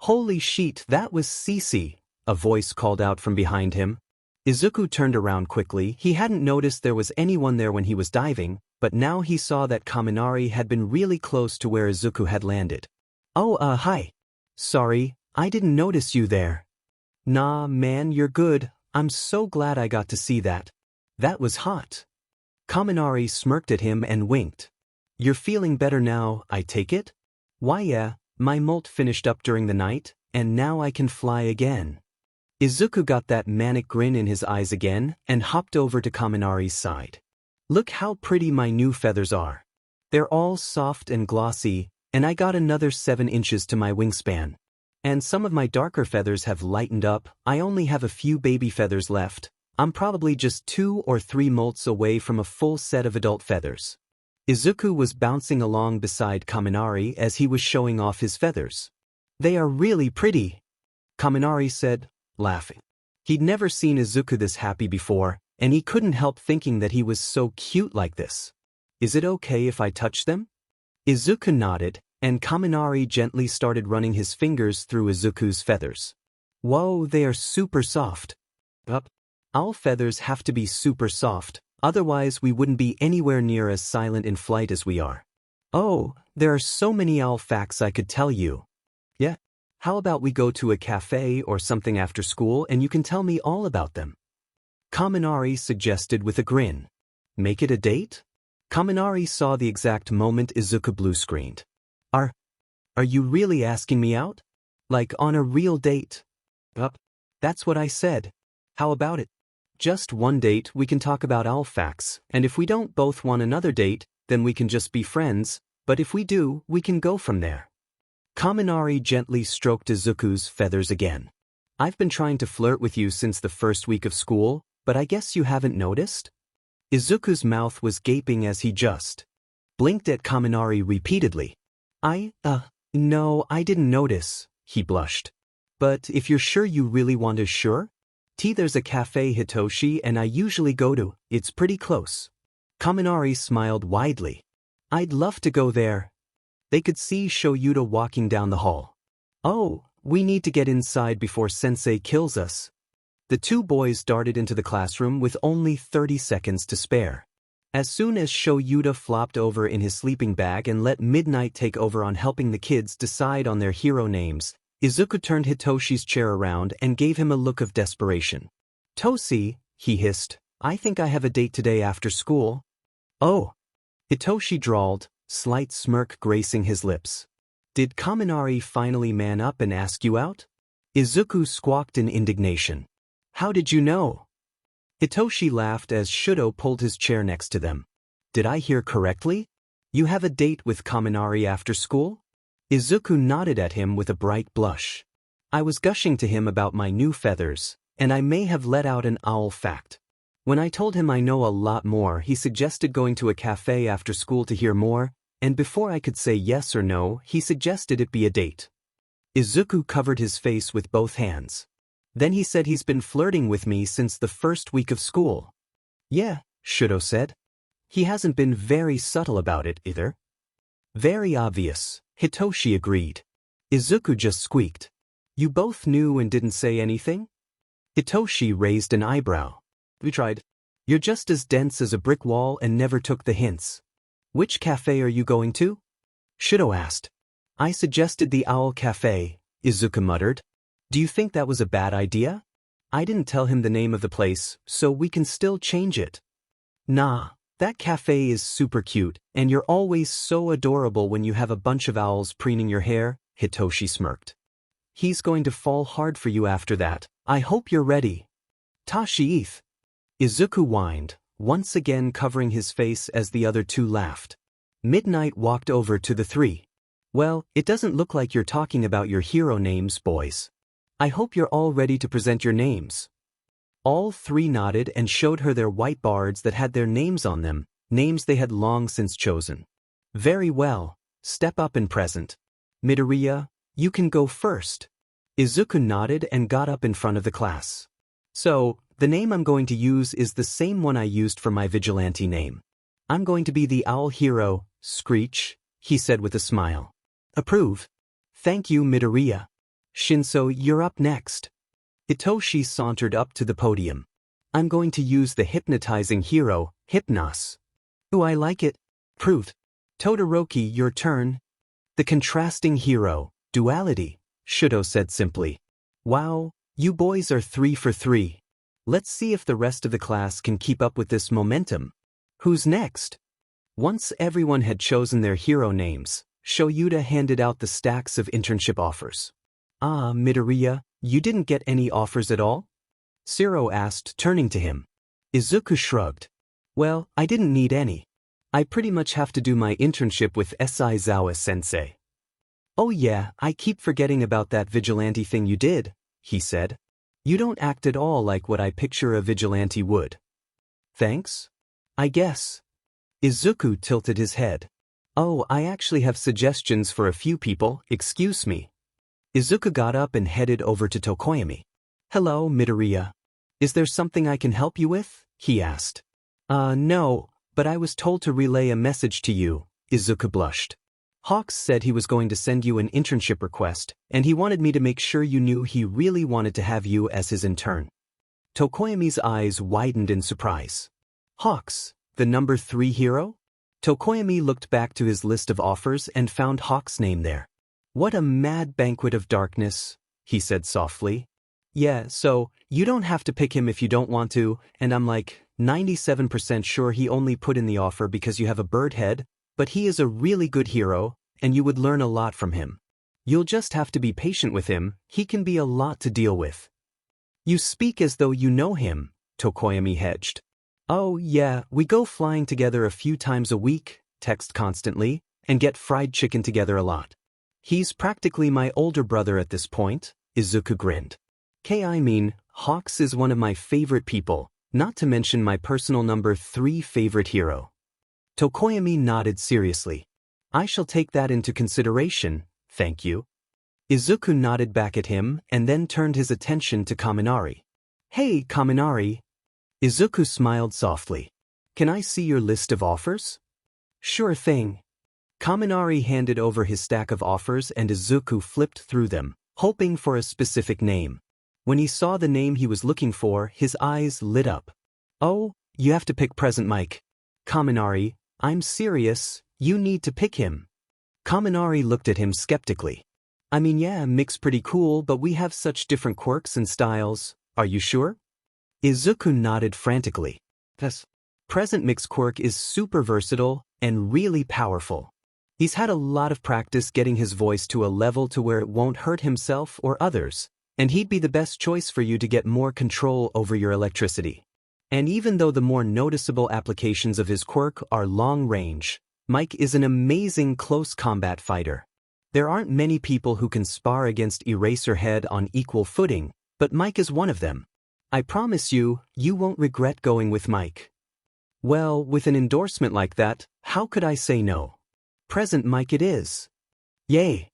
Holy shit, that was Cece, a voice called out from behind him. Izuku turned around quickly. He hadn't noticed there was anyone there when he was diving, but now he saw that Kaminari had been really close to where Izuku had landed. Oh, hi. Sorry, I didn't notice you there. Nah, man, you're good. I'm so glad I got to see that. That was hot. Kaminari smirked at him and winked. You're feeling better now, I take it? Why yeah, my molt finished up during the night, and now I can fly again. Izuku got that manic grin in his eyes again and hopped over to Kaminari's side. Look how pretty my new feathers are. They're all soft and glossy, and I got another 7 inches to my wingspan. And some of my darker feathers have lightened up. I only have a few baby feathers left. I'm probably just 2 or 3 molts away from a full set of adult feathers. Izuku was bouncing along beside Kaminari as he was showing off his feathers. They are really pretty, Kaminari said, laughing. He'd never seen Izuku this happy before, and he couldn't help thinking that he was so cute like this. Is it okay if I touch them? Izuku nodded, and Kaminari gently started running his fingers through Izuku's feathers. Whoa, they are super soft. Owl feathers have to be super soft, otherwise we wouldn't be anywhere near as silent in flight as we are. Oh, there are so many owl facts I could tell you. Yeah? How about we go to a cafe or something after school and you can tell me all about them? Kaminari suggested with a grin. Make it a date? Kaminari saw the exact moment Izuku blue-screened. Are you really asking me out? Like on a real date? That's what I said. How about it? Just one date, we can talk about all facts, and if we don't both want another date, then we can just be friends, but if we do, we can go from there. Kaminari gently stroked Izuku's feathers again. I've been trying to flirt with you since the first week of school, but I guess you haven't noticed? Izuku's mouth was gaping as he just blinked at Kaminari repeatedly. No, I didn't notice, he blushed. But if you're sure you really want to, sure? There's a cafe Hitoshi and I usually go to, it's pretty close. Kaminari smiled widely. I'd love to go there. They could see Shoyuta walking down the hall. Oh, we need to get inside before sensei kills us. The two boys darted into the classroom with only 30 seconds to spare. As soon as Shoyuta flopped over in his sleeping bag and let Midnight take over on helping the kids decide on their hero names, Izuku turned Hitoshi's chair around and gave him a look of desperation. Toshi, he hissed, I think I have a date today after school. Oh. Hitoshi drawled, slight smirk gracing his lips. Did Kaminari finally man up and ask you out? Izuku squawked in indignation. How did you know? Hitoshi laughed as Shudo pulled his chair next to them. Did I hear correctly? You have a date with Kaminari after school? Izuku nodded at him with a bright blush. I was gushing to him about my new feathers, and I may have let out an owl fact. When I told him I know a lot more, he suggested going to a cafe after school to hear more, and before I could say yes or no, he suggested it be a date. Izuku covered his face with both hands. Then he said he's been flirting with me since the first week of school. Yeah, Shudo said. He hasn't been very subtle about it either. Very obvious, Hitoshi agreed. Izuku just squeaked. You both knew and didn't say anything? Hitoshi raised an eyebrow. We tried. You're just as dense as a brick wall and never took the hints. Which cafe are you going to? Shudo asked. I suggested the Owl Cafe, Izuku muttered. Do you think that was a bad idea? I didn't tell him the name of the place, so we can still change it. Nah, that cafe is super cute, and you're always so adorable when you have a bunch of owls preening your hair, Hitoshi smirked. He's going to fall hard for you after that. I hope you're ready. Tashi-eth. Izuku whined, once again covering his face as the other two laughed. Midnight walked over to the three. Well, it doesn't look like you're talking about your hero names, boys. I hope you're all ready to present your names. All three nodded and showed her their white bards that had their names on them, names they had long since chosen. Very well, step up and present. Midoriya, you can go first. Izuku nodded and got up in front of the class. So, the name I'm going to use is the same one I used for my Vigilante name. I'm going to be the owl hero, Screech, he said with a smile. Approve. Thank you, Midoriya. Shinso, you're up next. Hitoshi sauntered up to the podium. I'm going to use the hypnotizing hero, Hypnos. Ooh, I like it. Proved. Todoroki, your turn. The contrasting hero, Duality, Shudo said simply. Wow, you boys are 3 for 3. Let's see if the rest of the class can keep up with this momentum. Who's next? Once everyone had chosen their hero names, Shoyuta handed out the stacks of internship offers. Ah, Midoriya, you didn't get any offers at all? Shiro asked, turning to him. Izuku shrugged. Well, I didn't need any. I pretty much have to do my internship with Saizawa-sensei. Oh yeah, I keep forgetting about that vigilante thing you did, he said. You don't act at all like what I picture a vigilante would. Thanks? I guess. Izuku tilted his head. Oh, I actually have suggestions for a few people, excuse me. Izuku got up and headed over to Tokoyami. Hello, Midoriya. Is there something I can help you with? He asked. No, but I was told to relay a message to you, Izuku blushed. Hawks said he was going to send you an internship request, and he wanted me to make sure you knew he really wanted to have you as his intern. Tokoyami's eyes widened in surprise. Hawks, the number 3 hero? Tokoyami looked back to his list of offers and found Hawks' name there. What a mad banquet of darkness, he said softly. Yeah, so, you don't have to pick him if you don't want to, and I'm like 97% sure he only put in the offer because you have a bird head, but he is a really good hero, and you would learn a lot from him. You'll just have to be patient with him, he can be a lot to deal with. You speak as though you know him, Tokoyami hedged. Oh yeah, we go flying together a few times a week, text constantly, and get fried chicken together a lot. He's practically my older brother at this point, Izuku grinned. I mean, Hawks is one of my favorite people, not to mention my personal number 3 favorite hero. Tokoyami nodded seriously. I shall take that into consideration, thank you. Izuku nodded back at him and then turned his attention to Kaminari. Hey, Kaminari. Izuku smiled softly. Can I see your list of offers? Sure thing. Kaminari handed over his stack of offers and Izuku flipped through them, hoping for a specific name. When he saw the name he was looking for, his eyes lit up. Oh, you have to pick Present Mike. Kaminari, I'm serious, you need to pick him. Kaminari looked at him skeptically. I mean yeah, Mick's pretty cool, but we have such different quirks and styles, are you sure? Izuku nodded frantically. Yes. Present Mick's quirk is super versatile and really powerful. He's had a lot of practice getting his voice to a level to where it won't hurt himself or others, and he'd be the best choice for you to get more control over your electricity. And even though the more noticeable applications of his quirk are long range, Mike is an amazing close combat fighter. There aren't many people who can spar against Eraserhead on equal footing, but Mike is one of them. I promise you, you won't regret going with Mike. Well, with an endorsement like that, how could I say no? Present Mike it is. Yay!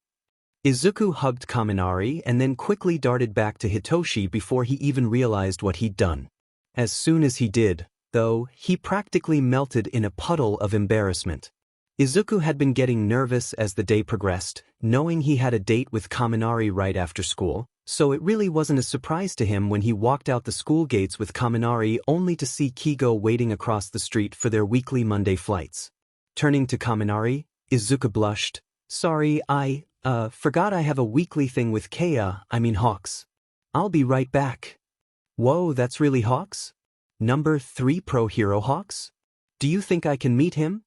Izuku hugged Kaminari and then quickly darted back to Hitoshi before he even realized what he'd done. As soon as he did, though, he practically melted in a puddle of embarrassment. Izuku had been getting nervous as the day progressed, knowing he had a date with Kaminari right after school, so it really wasn't a surprise to him when he walked out the school gates with Kaminari only to see Kigo waiting across the street for their weekly Monday flights. Turning to Kaminari, Izuku blushed. Sorry, I forgot I have a weekly thing with Hawks. I'll be right back. Whoa, that's really Hawks? Number 3 pro hero Hawks? Do you think I can meet him?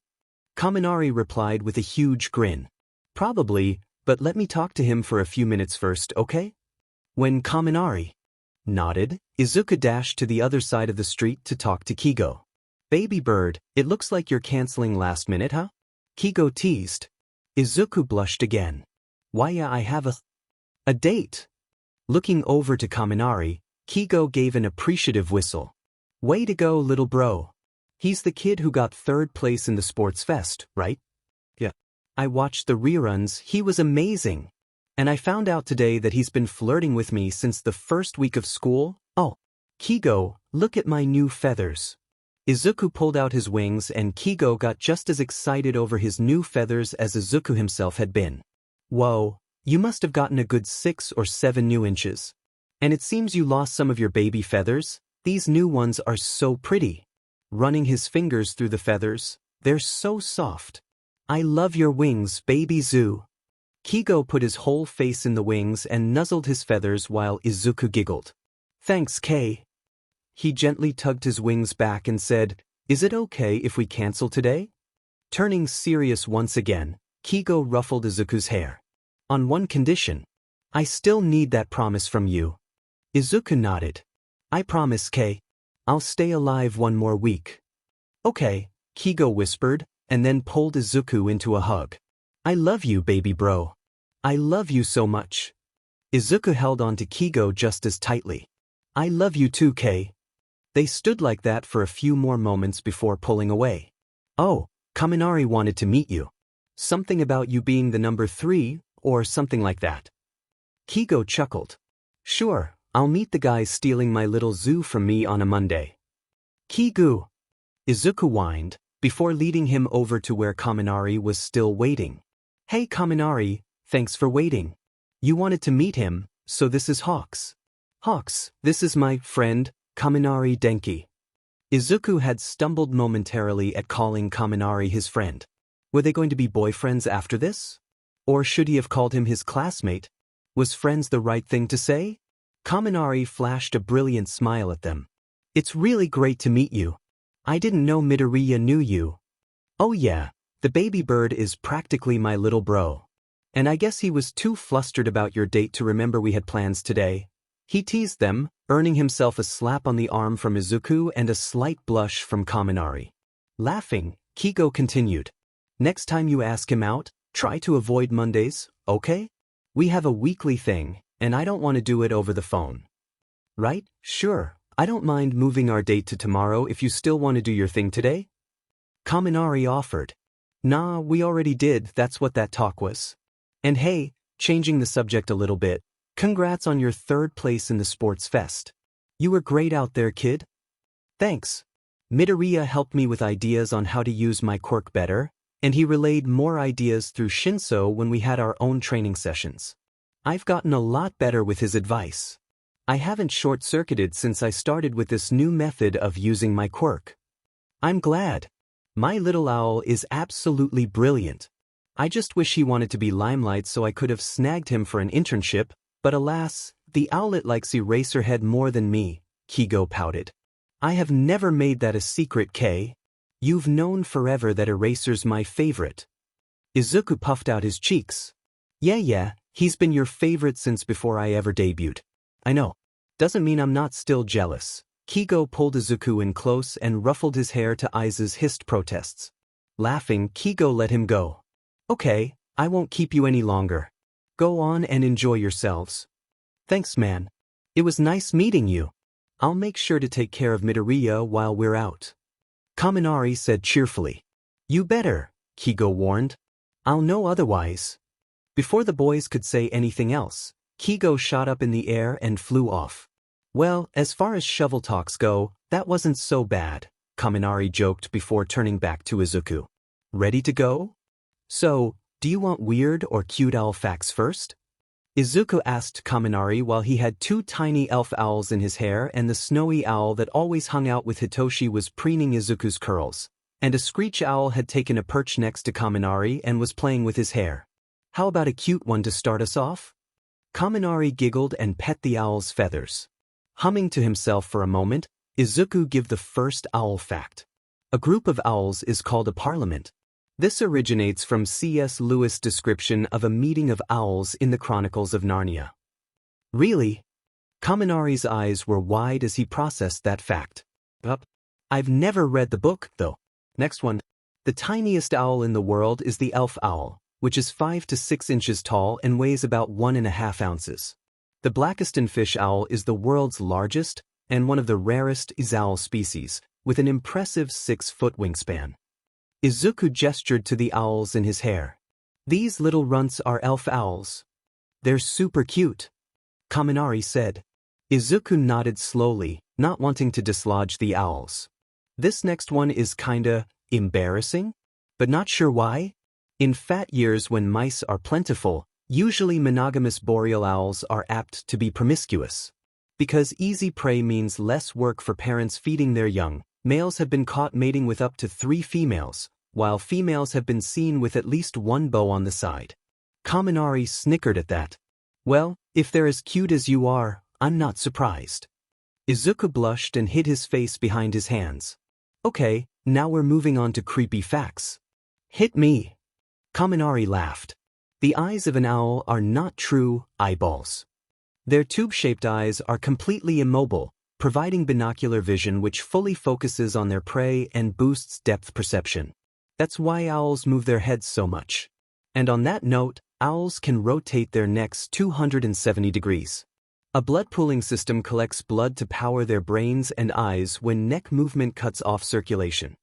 Kaminari replied with a huge grin. Probably, but let me talk to him for a few minutes first, okay? When Kaminari nodded, Izuku dashed to the other side of the street to talk to Kigo. Baby bird, it looks like you're canceling last minute, huh? Kigo teased. Izuku blushed again. Why yeah, I have a date. Looking over to Kaminari, Kigo gave an appreciative whistle. Way to go, little bro. He's the kid who got 3rd place in the sports fest, right? Yeah. I watched the reruns, he was amazing. And I found out today that he's been flirting with me since the first week of school. Oh, Kigo, look at my new feathers. Izuku pulled out his wings and Kigo got just as excited over his new feathers as Izuku himself had been. Whoa, you must have gotten a good 6 or 7 new inches. And it seems you lost some of your baby feathers. These new ones are so pretty. Running his fingers through the feathers, they're so soft. I love your wings, baby Zoo. Kigo put his whole face in the wings and nuzzled his feathers while Izuku giggled. Thanks, Kay. He gently tugged his wings back and said, Is it okay if we cancel today? Turning serious once again, Kigo ruffled Izuku's hair. On one condition. I still need that promise from you. Izuku nodded. I promise, Kay. I'll stay alive one more week. Okay, Kigo whispered, and then pulled Izuku into a hug. I love you, baby bro. I love you so much. Izuku held on to Kigo just as tightly. I love you too, Kay. They stood like that for a few more moments before pulling away. Oh, Kaminari wanted to meet you. Something about you being the number 3, or something like that. Kigo chuckled. Sure, I'll meet the guys stealing my little zoo from me on a Monday. Kigu. Izuku whined, before leading him over to where Kaminari was still waiting. Hey Kaminari, thanks for waiting. You wanted to meet him, so this is Hawks. Hawks, this is my friend, Kaminari Denki. Izuku had stumbled momentarily at calling Kaminari his friend. Were they going to be boyfriends after this? Or should he have called him his classmate? Was friends the right thing to say? Kaminari flashed a brilliant smile at them. It's really great to meet you. I didn't know Midoriya knew you. Oh yeah, the baby bird is practically my little bro. And I guess he was too flustered about your date to remember we had plans today. He teased them, earning himself a slap on the arm from Izuku and a slight blush from Kaminari. Laughing, Kigo continued. Next time you ask him out, try to avoid Mondays, okay? We have a weekly thing, and I don't want to do it over the phone. Right? Sure, I don't mind moving our date to tomorrow if you still want to do your thing today. Kaminari offered. Nah, we already did, that's what that talk was. And hey, changing the subject a little bit, congrats on your 3rd place in the sports fest. You were great out there, kid. Thanks. Midoriya helped me with ideas on how to use my quirk better, and he relayed more ideas through Shinso when we had our own training sessions. I've gotten a lot better with his advice. I haven't short-circuited since I started with this new method of using my quirk. I'm glad. My little owl is absolutely brilliant. I just wish he wanted to be Limelight so I could have snagged him for an internship, but alas, the owlet likes Eraserhead more than me, Kigo pouted. I have never made that a secret, Kay. You've known forever that Eraser's my favorite. Izuku puffed out his cheeks. Yeah, he's been your favorite since before I ever debuted. I know. Doesn't mean I'm not still jealous. Kigo pulled Izuku in close and ruffled his hair to Aiza's hissed protests. Laughing, Kigo let him go. Okay, I won't keep you any longer. Go on and enjoy yourselves. Thanks, man. It was nice meeting you. I'll make sure to take care of Midoriya while we're out. Kaminari said cheerfully. You better, Kigo warned. I'll know otherwise. Before the boys could say anything else, Kigo shot up in the air and flew off. Well, as far as shovel talks go, that wasn't so bad, Kaminari joked before turning back to Izuku. Ready to go? So, do you want weird or cute owl facts first? Izuku asked Kaminari while he had 2 tiny elf owls in his hair and the snowy owl that always hung out with Hitoshi was preening Izuku's curls, and a Screech owl had taken a perch next to Kaminari and was playing with his hair. How about a cute one to start us off? Kaminari giggled and pet the owl's feathers. Humming to himself for a moment, Izuku gave the first owl fact. A group of owls is called a parliament. This originates from C.S. Lewis' description of a meeting of owls in the Chronicles of Narnia. Really? Kaminari's eyes were wide as he processed that fact. I've never read the book, though. Next one. The tiniest owl in the world is the elf owl, which is 5 to 6 inches tall and weighs about 1.5 ounces. The Blackistonfish owl is the world's largest and one of the rarest owl species, with an impressive 6-foot wingspan. Izuku gestured to the owls in his hair. These little runts are elf owls. They're super cute, Kaminari said. Izuku nodded slowly, not wanting to dislodge the owls. This next one is kinda embarrassing, but not sure why. In fat years when mice are plentiful, usually monogamous boreal owls are apt to be promiscuous. Because easy prey means less work for parents feeding their young, males have been caught mating with up to 3 females, while females have been seen with at least 1 beau on the side. Kaminari snickered at that. Well, if they're as cute as you are, I'm not surprised. Izuku blushed and hid his face behind his hands. Okay, now we're moving on to creepy facts. Hit me. Kaminari laughed. The eyes of an owl are not true eyeballs. Their tube-shaped eyes are completely immobile, providing binocular vision which fully focuses on their prey and boosts depth perception. That's why owls move their heads so much. And on that note, owls can rotate their necks 270 degrees. A blood pooling system collects blood to power their brains and eyes when neck movement cuts off circulation.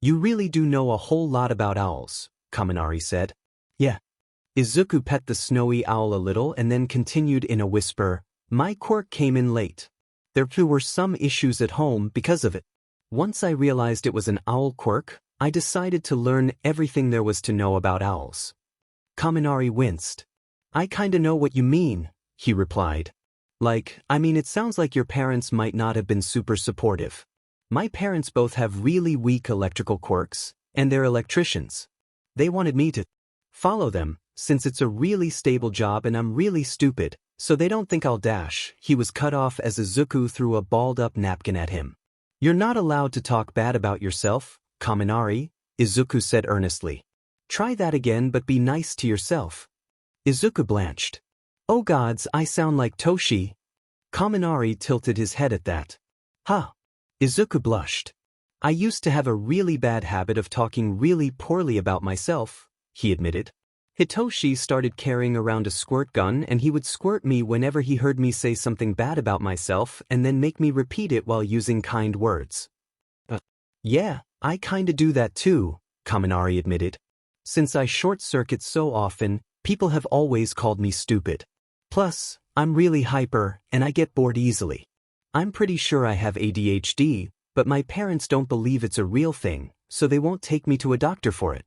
You really do know a whole lot about owls, Kaminari said. Yeah. Izuku pet the snowy owl a little and then continued in a whisper, my quirk came in late. There were some issues at home because of it. Once I realized it was an owl quirk, I decided to learn everything there was to know about owls. Kaminari winced. I kinda know what you mean, he replied. It sounds like your parents might not have been super supportive. My parents both have really weak electrical quirks, and they're electricians. They wanted me to follow them, since it's a really stable job and I'm really stupid, So they don't think I'll dash. He was cut off as Izuku threw a balled-up napkin at him. You're not allowed to talk bad about yourself, Kaminari, Izuku said earnestly. Try that again but be nice to yourself. Izuku blanched. Oh gods, I sound like Toshi. Kaminari tilted his head at that. Huh. Izuku blushed. I used to have a really bad habit of talking really poorly about myself, he admitted. Hitoshi started carrying around a squirt gun and he would squirt me whenever he heard me say something bad about myself and then make me repeat it while using kind words. Yeah, I kinda do that too, Kaminari admitted. Since I short-circuit so often, people have always called me stupid. Plus, I'm really hyper and I get bored easily. I'm pretty sure I have ADHD, but my parents don't believe it's a real thing, so they won't take me to a doctor for it.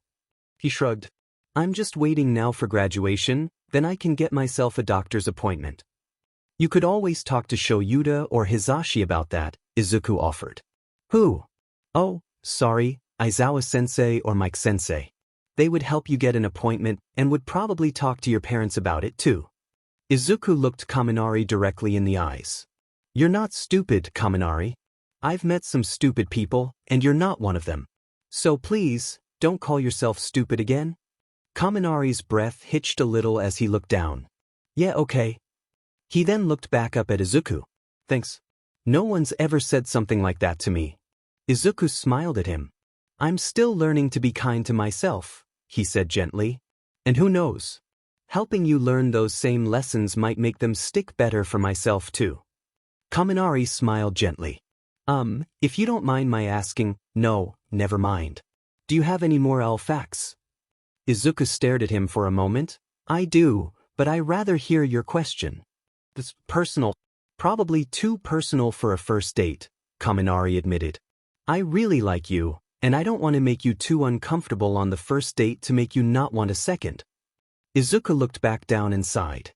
He shrugged. I'm just waiting now for graduation, then I can get myself a doctor's appointment. You could always talk to Shoyuta or Hizashi about that, Izuku offered. Who? Oh, sorry, Aizawa-sensei or Mike-sensei. They would help you get an appointment and would probably talk to your parents about it too. Izuku looked Kaminari directly in the eyes. You're not stupid, Kaminari. I've met some stupid people, and you're not one of them. So please, don't call yourself stupid again. Kaminari's breath hitched a little as he looked down. Yeah, okay. He then looked back up at Izuku. Thanks. No one's ever said something like that to me. Izuku smiled at him. I'm still learning to be kind to myself, he said gently. And who knows? Helping you learn those same lessons might make them stick better for myself too. Kaminari smiled gently. If you don't mind my asking, no, never mind. Do you have any more facts? Izuku stared at him for a moment. I do, but I rather hear your question. It's personal. Probably too personal for a first date, Kaminari admitted. I really like you, and I don't want to make you too uncomfortable on the first date to make you not want a second. Izuku looked back down and sighed.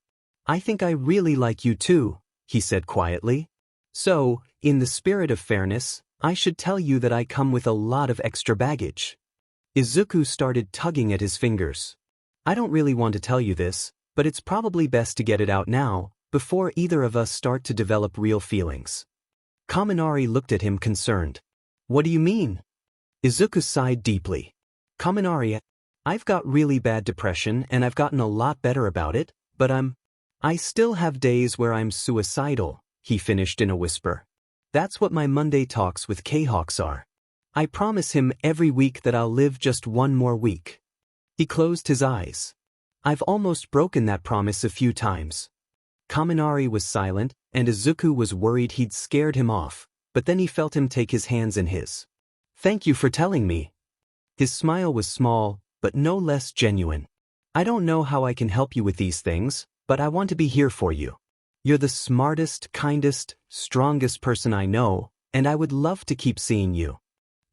I think I really like you too, he said quietly. So, in the spirit of fairness, I should tell you that I come with a lot of extra baggage. Izuku started tugging at his fingers. I don't really want to tell you this, but it's probably best to get it out now, before either of us start to develop real feelings. Kaminari looked at him concerned. What do you mean? Izuku sighed deeply. Kaminari, I've got really bad depression and I've gotten a lot better about it, but I still have days where I'm suicidal, he finished in a whisper. That's what my Monday talks with K-Hawks are. I promise him every week that I'll live just one more week. He closed his eyes. I've almost broken that promise a few times. Kaminari was silent, and Izuku was worried he'd scared him off, but then he felt him take his hands in his. Thank you for telling me. His smile was small, but no less genuine. I don't know how I can help you with these things, but I want to be here for you. You're the smartest, kindest, strongest person I know, and I would love to keep seeing you.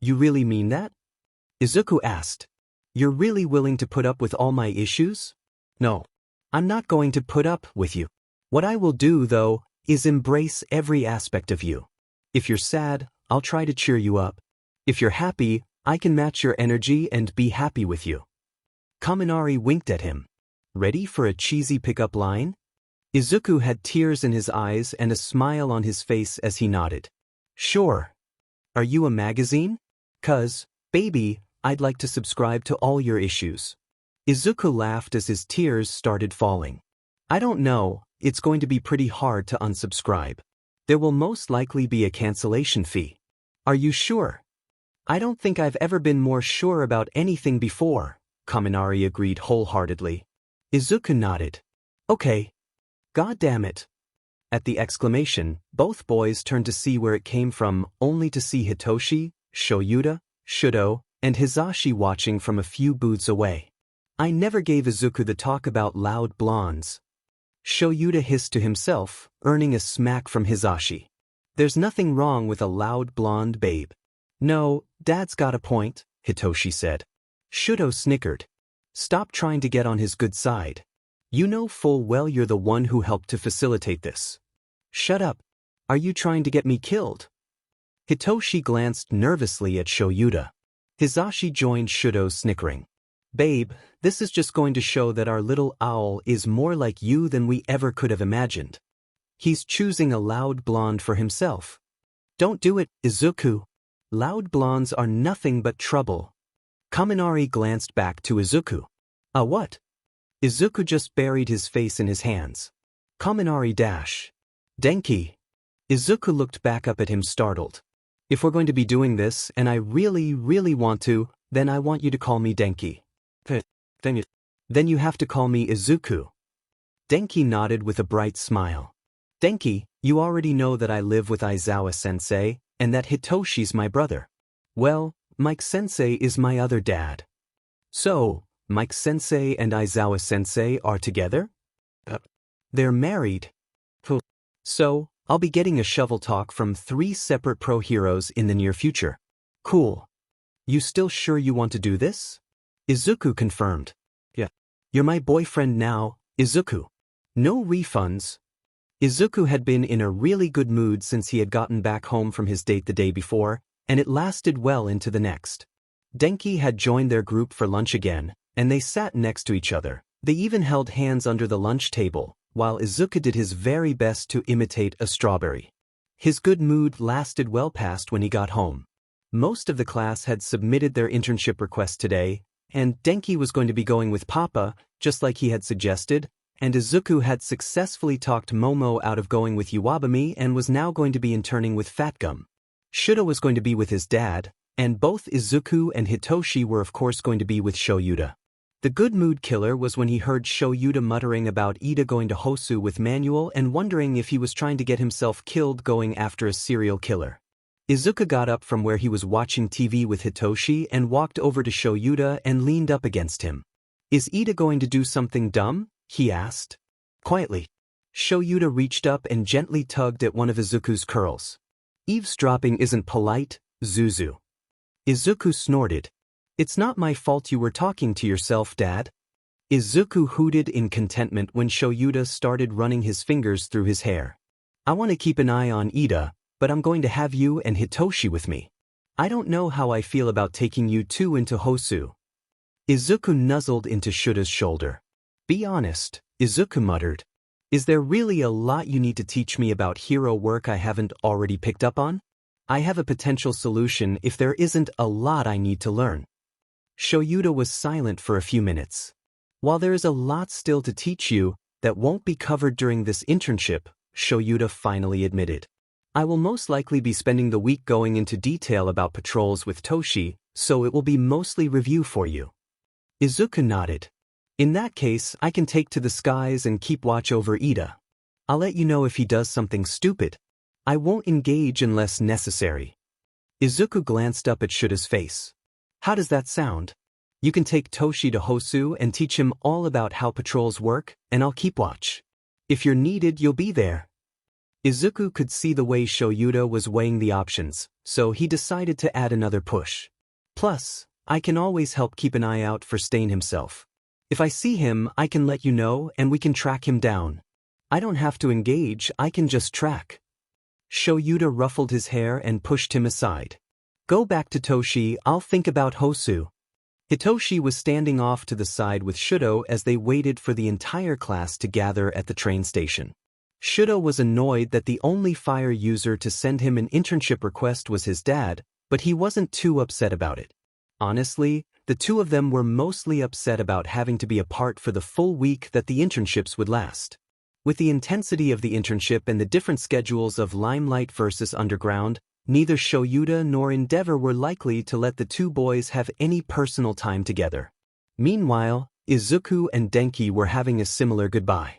You really mean that? Izuku asked. You're really willing to put up with all my issues? No. I'm not going to put up with you. What I will do, though, is embrace every aspect of you. If you're sad, I'll try to cheer you up. If you're happy, I can match your energy and be happy with you. Kaminari winked at him. Ready for a cheesy pickup line? Izuku had tears in his eyes and a smile on his face as he nodded. Sure. Are you a magazine? 'Cause, baby, I'd like to subscribe to all your issues. Izuku laughed as his tears started falling. I don't know, it's going to be pretty hard to unsubscribe. There will most likely be a cancellation fee. Are you sure? I don't think I've ever been more sure about anything before, Kaminari agreed wholeheartedly. Izuku nodded. Okay. God damn it. At the exclamation, both boys turned to see where it came from, only to see Hitoshi, Shoyuta, Shudo, and Hizashi watching from a few booths away. I never gave Izuku the talk about loud blondes. Shoyuta hissed to himself, earning a smack from Hizashi. There's nothing wrong with a loud blonde babe. No, Dad's got a point, Hitoshi said. Shudo snickered. Stop trying to get on his good side. You know full well you're the one who helped to facilitate this. Shut up. Are you trying to get me killed? Hitoshi glanced nervously at Shoyuta. Hizashi joined Shudo's snickering. Babe, this is just going to show that our little owl is more like you than we ever could have imagined. He's choosing a loud blonde for himself. Don't do it, Izuku. Loud blondes are nothing but trouble. Kaminari glanced back to Izuku. What? Izuku just buried his face in his hands. Kaminari dash. Denki. Izuku looked back up at him startled. If we're going to be doing this, and I really, really want to, then I want you to call me Denki. Then you have to call me Izuku. Denki nodded with a bright smile. Denki, you already know that I live with Aizawa-sensei, and that Hitoshi's my brother. Well, Mike-sensei is my other dad. So, Mike-sensei and Aizawa-sensei are together? They're married. So, I'll be getting a shovel talk from 3 separate pro heroes in the near future. Cool. You still sure you want to do this? Izuku confirmed. Yeah. You're my boyfriend now, Izuku. No refunds. Izuku had been in a really good mood since he had gotten back home from his date the day before, and it lasted well into the next. Denki had joined their group for lunch again, and they sat next to each other. They even held hands under the lunch table, while Izuku did his very best to imitate a strawberry. His good mood lasted well past when he got home. Most of the class had submitted their internship request today, and Denki was going to be going with Papa, just like he had suggested, and Izuku had successfully talked Momo out of going with Iwabami and was now going to be interning with Fatgum. Shuda was going to be with his dad, and both Izuku and Hitoshi were of course going to be with Shoyuda. The good mood killer was when he heard Shoyuda muttering about Ida going to Hosu with Manuel and wondering if he was trying to get himself killed going after a serial killer. Izuku got up from where he was watching TV with Hitoshi and walked over to Shoyuda and leaned up against him. Is Ida going to do something dumb? He asked. Quietly. Shoyuda reached up and gently tugged at one of Izuku's curls. Eavesdropping isn't polite, Zuzu. Izuku snorted. It's not my fault you were talking to yourself, Dad. Izuku hooted in contentment when Shoyuda started running his fingers through his hair. I want to keep an eye on Ida, but I'm going to have you and Hitoshi with me. I don't know how I feel about taking you two into Hosu. Izuku nuzzled into Shuda's shoulder. Be honest, Izuku muttered. Is there really a lot you need to teach me about hero work I haven't already picked up on? I have a potential solution if there isn't a lot I need to learn. Shoyuda was silent for a few minutes. While there is a lot still to teach you that won't be covered during this internship, Shoyuda finally admitted. I will most likely be spending the week going into detail about patrols with Toshi, so it will be mostly review for you. Izuku nodded. In that case, I can take to the skies and keep watch over Ida. I'll let you know if he does something stupid. I won't engage unless necessary. Izuku glanced up at Shuda's face. How does that sound? You can take Toshi to Hosu and teach him all about how patrols work, and I'll keep watch. If you're needed, you'll be there. Izuku could see the way Shoyuda was weighing the options, so he decided to add another push. Plus, I can always help keep an eye out for Stain himself. If I see him, I can let you know and we can track him down. I don't have to engage, I can just track. Shoyuda ruffled his hair and pushed him aside. Go back to Toshi, I'll think about Hosu. Hitoshi was standing off to the side with Shudo as they waited for the entire class to gather at the train station. Shudo was annoyed that the only fire user to send him an internship request was his dad, but he wasn't too upset about it. Honestly, the two of them were mostly upset about having to be apart for the full week that the internships would last. With the intensity of the internship and the different schedules of Limelight versus Underground, neither Shoyuda nor Endeavor were likely to let the two boys have any personal time together. Meanwhile, Izuku and Denki were having a similar goodbye.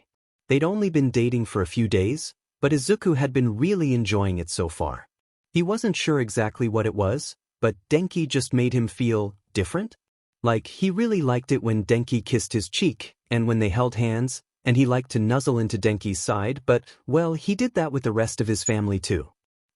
They'd only been dating for a few days, but Izuku had been really enjoying it so far. He wasn't sure exactly what it was, but Denki just made him feel different. Like, he really liked it when Denki kissed his cheek, and when they held hands, and he liked to nuzzle into Denki's side, but, well, he did that with the rest of his family too.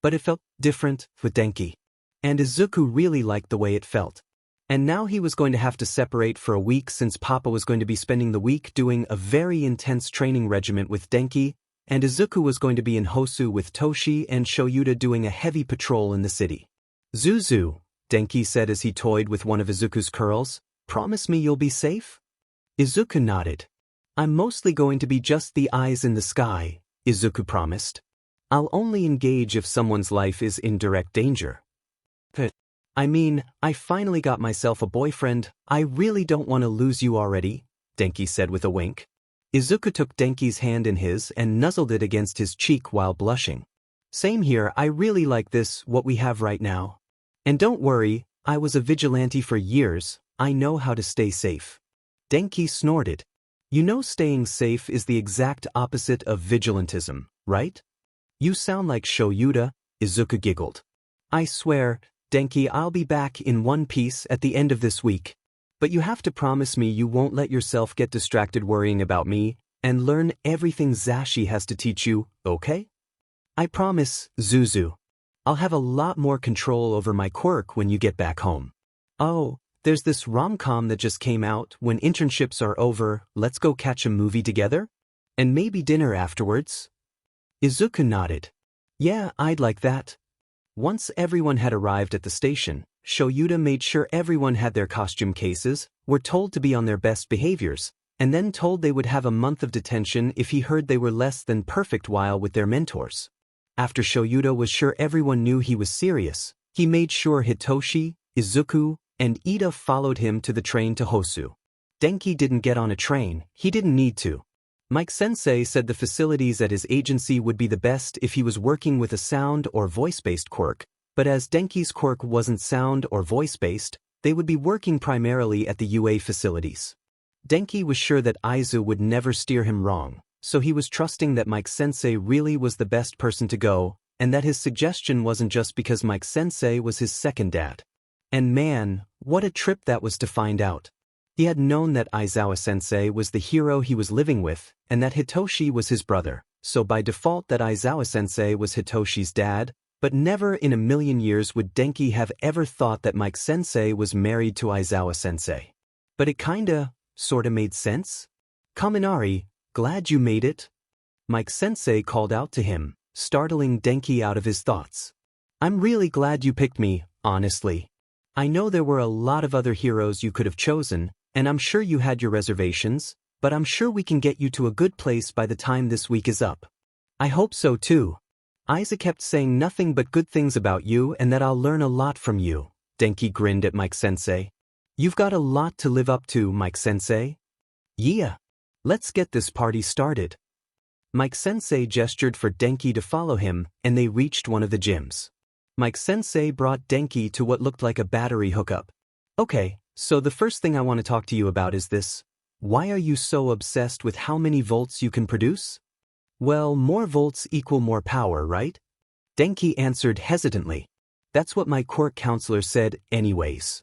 But it felt different with Denki. And Izuku really liked the way it felt. And now he was going to have to separate for a week since Papa was going to be spending the week doing a very intense training regimen with Denki, and Izuku was going to be in Hosu with Toshi and Shoyuda doing a heavy patrol in the city. Zuzu, Denki said as he toyed with one of Izuku's curls. Promise me you'll be safe? Izuku nodded. I'm mostly going to be just the eyes in the sky, Izuku promised. I'll only engage if someone's life is in direct danger. I mean, I finally got myself a boyfriend. I really don't want to lose you already, Denki said with a wink. Izuku took Denki's hand in his and nuzzled it against his cheek while blushing. Same here, I really like this, what we have right now. And don't worry, I was a vigilante for years, I know how to stay safe. Denki snorted. You know staying safe is the exact opposite of vigilantism, right? You sound like Shoyuta, Izuku giggled. I swear, Denki, I'll be back in one piece at the end of this week. But you have to promise me you won't let yourself get distracted worrying about me, and learn everything Zashi has to teach you, okay? I promise, Zuzu. I'll have a lot more control over my quirk when you get back home. Oh, there's this rom-com that just came out. When internships are over, let's go catch a movie together? And maybe dinner afterwards? Izuku nodded. Yeah, I'd like that. Once everyone had arrived at the station, Shoyuta made sure everyone had their costume cases, were told to be on their best behaviors, and then told they would have a month of detention if he heard they were less than perfect while with their mentors. After Shoyuta was sure everyone knew he was serious, he made sure Hitoshi, Izuku, and Ida followed him to the train to Hosu. Denki didn't get on a train, he didn't need to. Mike-sensei said the facilities at his agency would be the best if he was working with a sound or voice-based quirk, but as Denki's quirk wasn't sound or voice-based, they would be working primarily at the UA facilities. Denki was sure that Aizu would never steer him wrong, so he was trusting that Mike-sensei really was the best person to go, and that his suggestion wasn't just because Mike-sensei was his second dad. And man, what a trip that was to find out. He had known that Aizawa-sensei was the hero he was living with, and that Hitoshi was his brother, so by default that Aizawa-sensei was Hitoshi's dad, but never in a million years would Denki have ever thought that Mike-sensei was married to Aizawa-sensei. But it sorta made sense? Kaminari, glad you made it? Mike-sensei called out to him, startling Denki out of his thoughts. I'm really glad you picked me, honestly. I know there were a lot of other heroes you could have chosen, and I'm sure you had your reservations, but I'm sure we can get you to a good place by the time this week is up. I hope so too. Aiza kept saying nothing but good things about you and that I'll learn a lot from you. Denki grinned at Mike-sensei. You've got a lot to live up to, Mike-sensei. Yeah. Let's get this party started. Mike-sensei gestured for Denki to follow him, and they reached one of the gyms. Mike-sensei brought Denki to what looked like a battery hookup. Okay, so the first thing I want to talk to you about is this. Why are you so obsessed with how many volts you can produce? Well, more volts equal more power, right? Denki answered hesitantly. That's what my quirk counselor said anyways.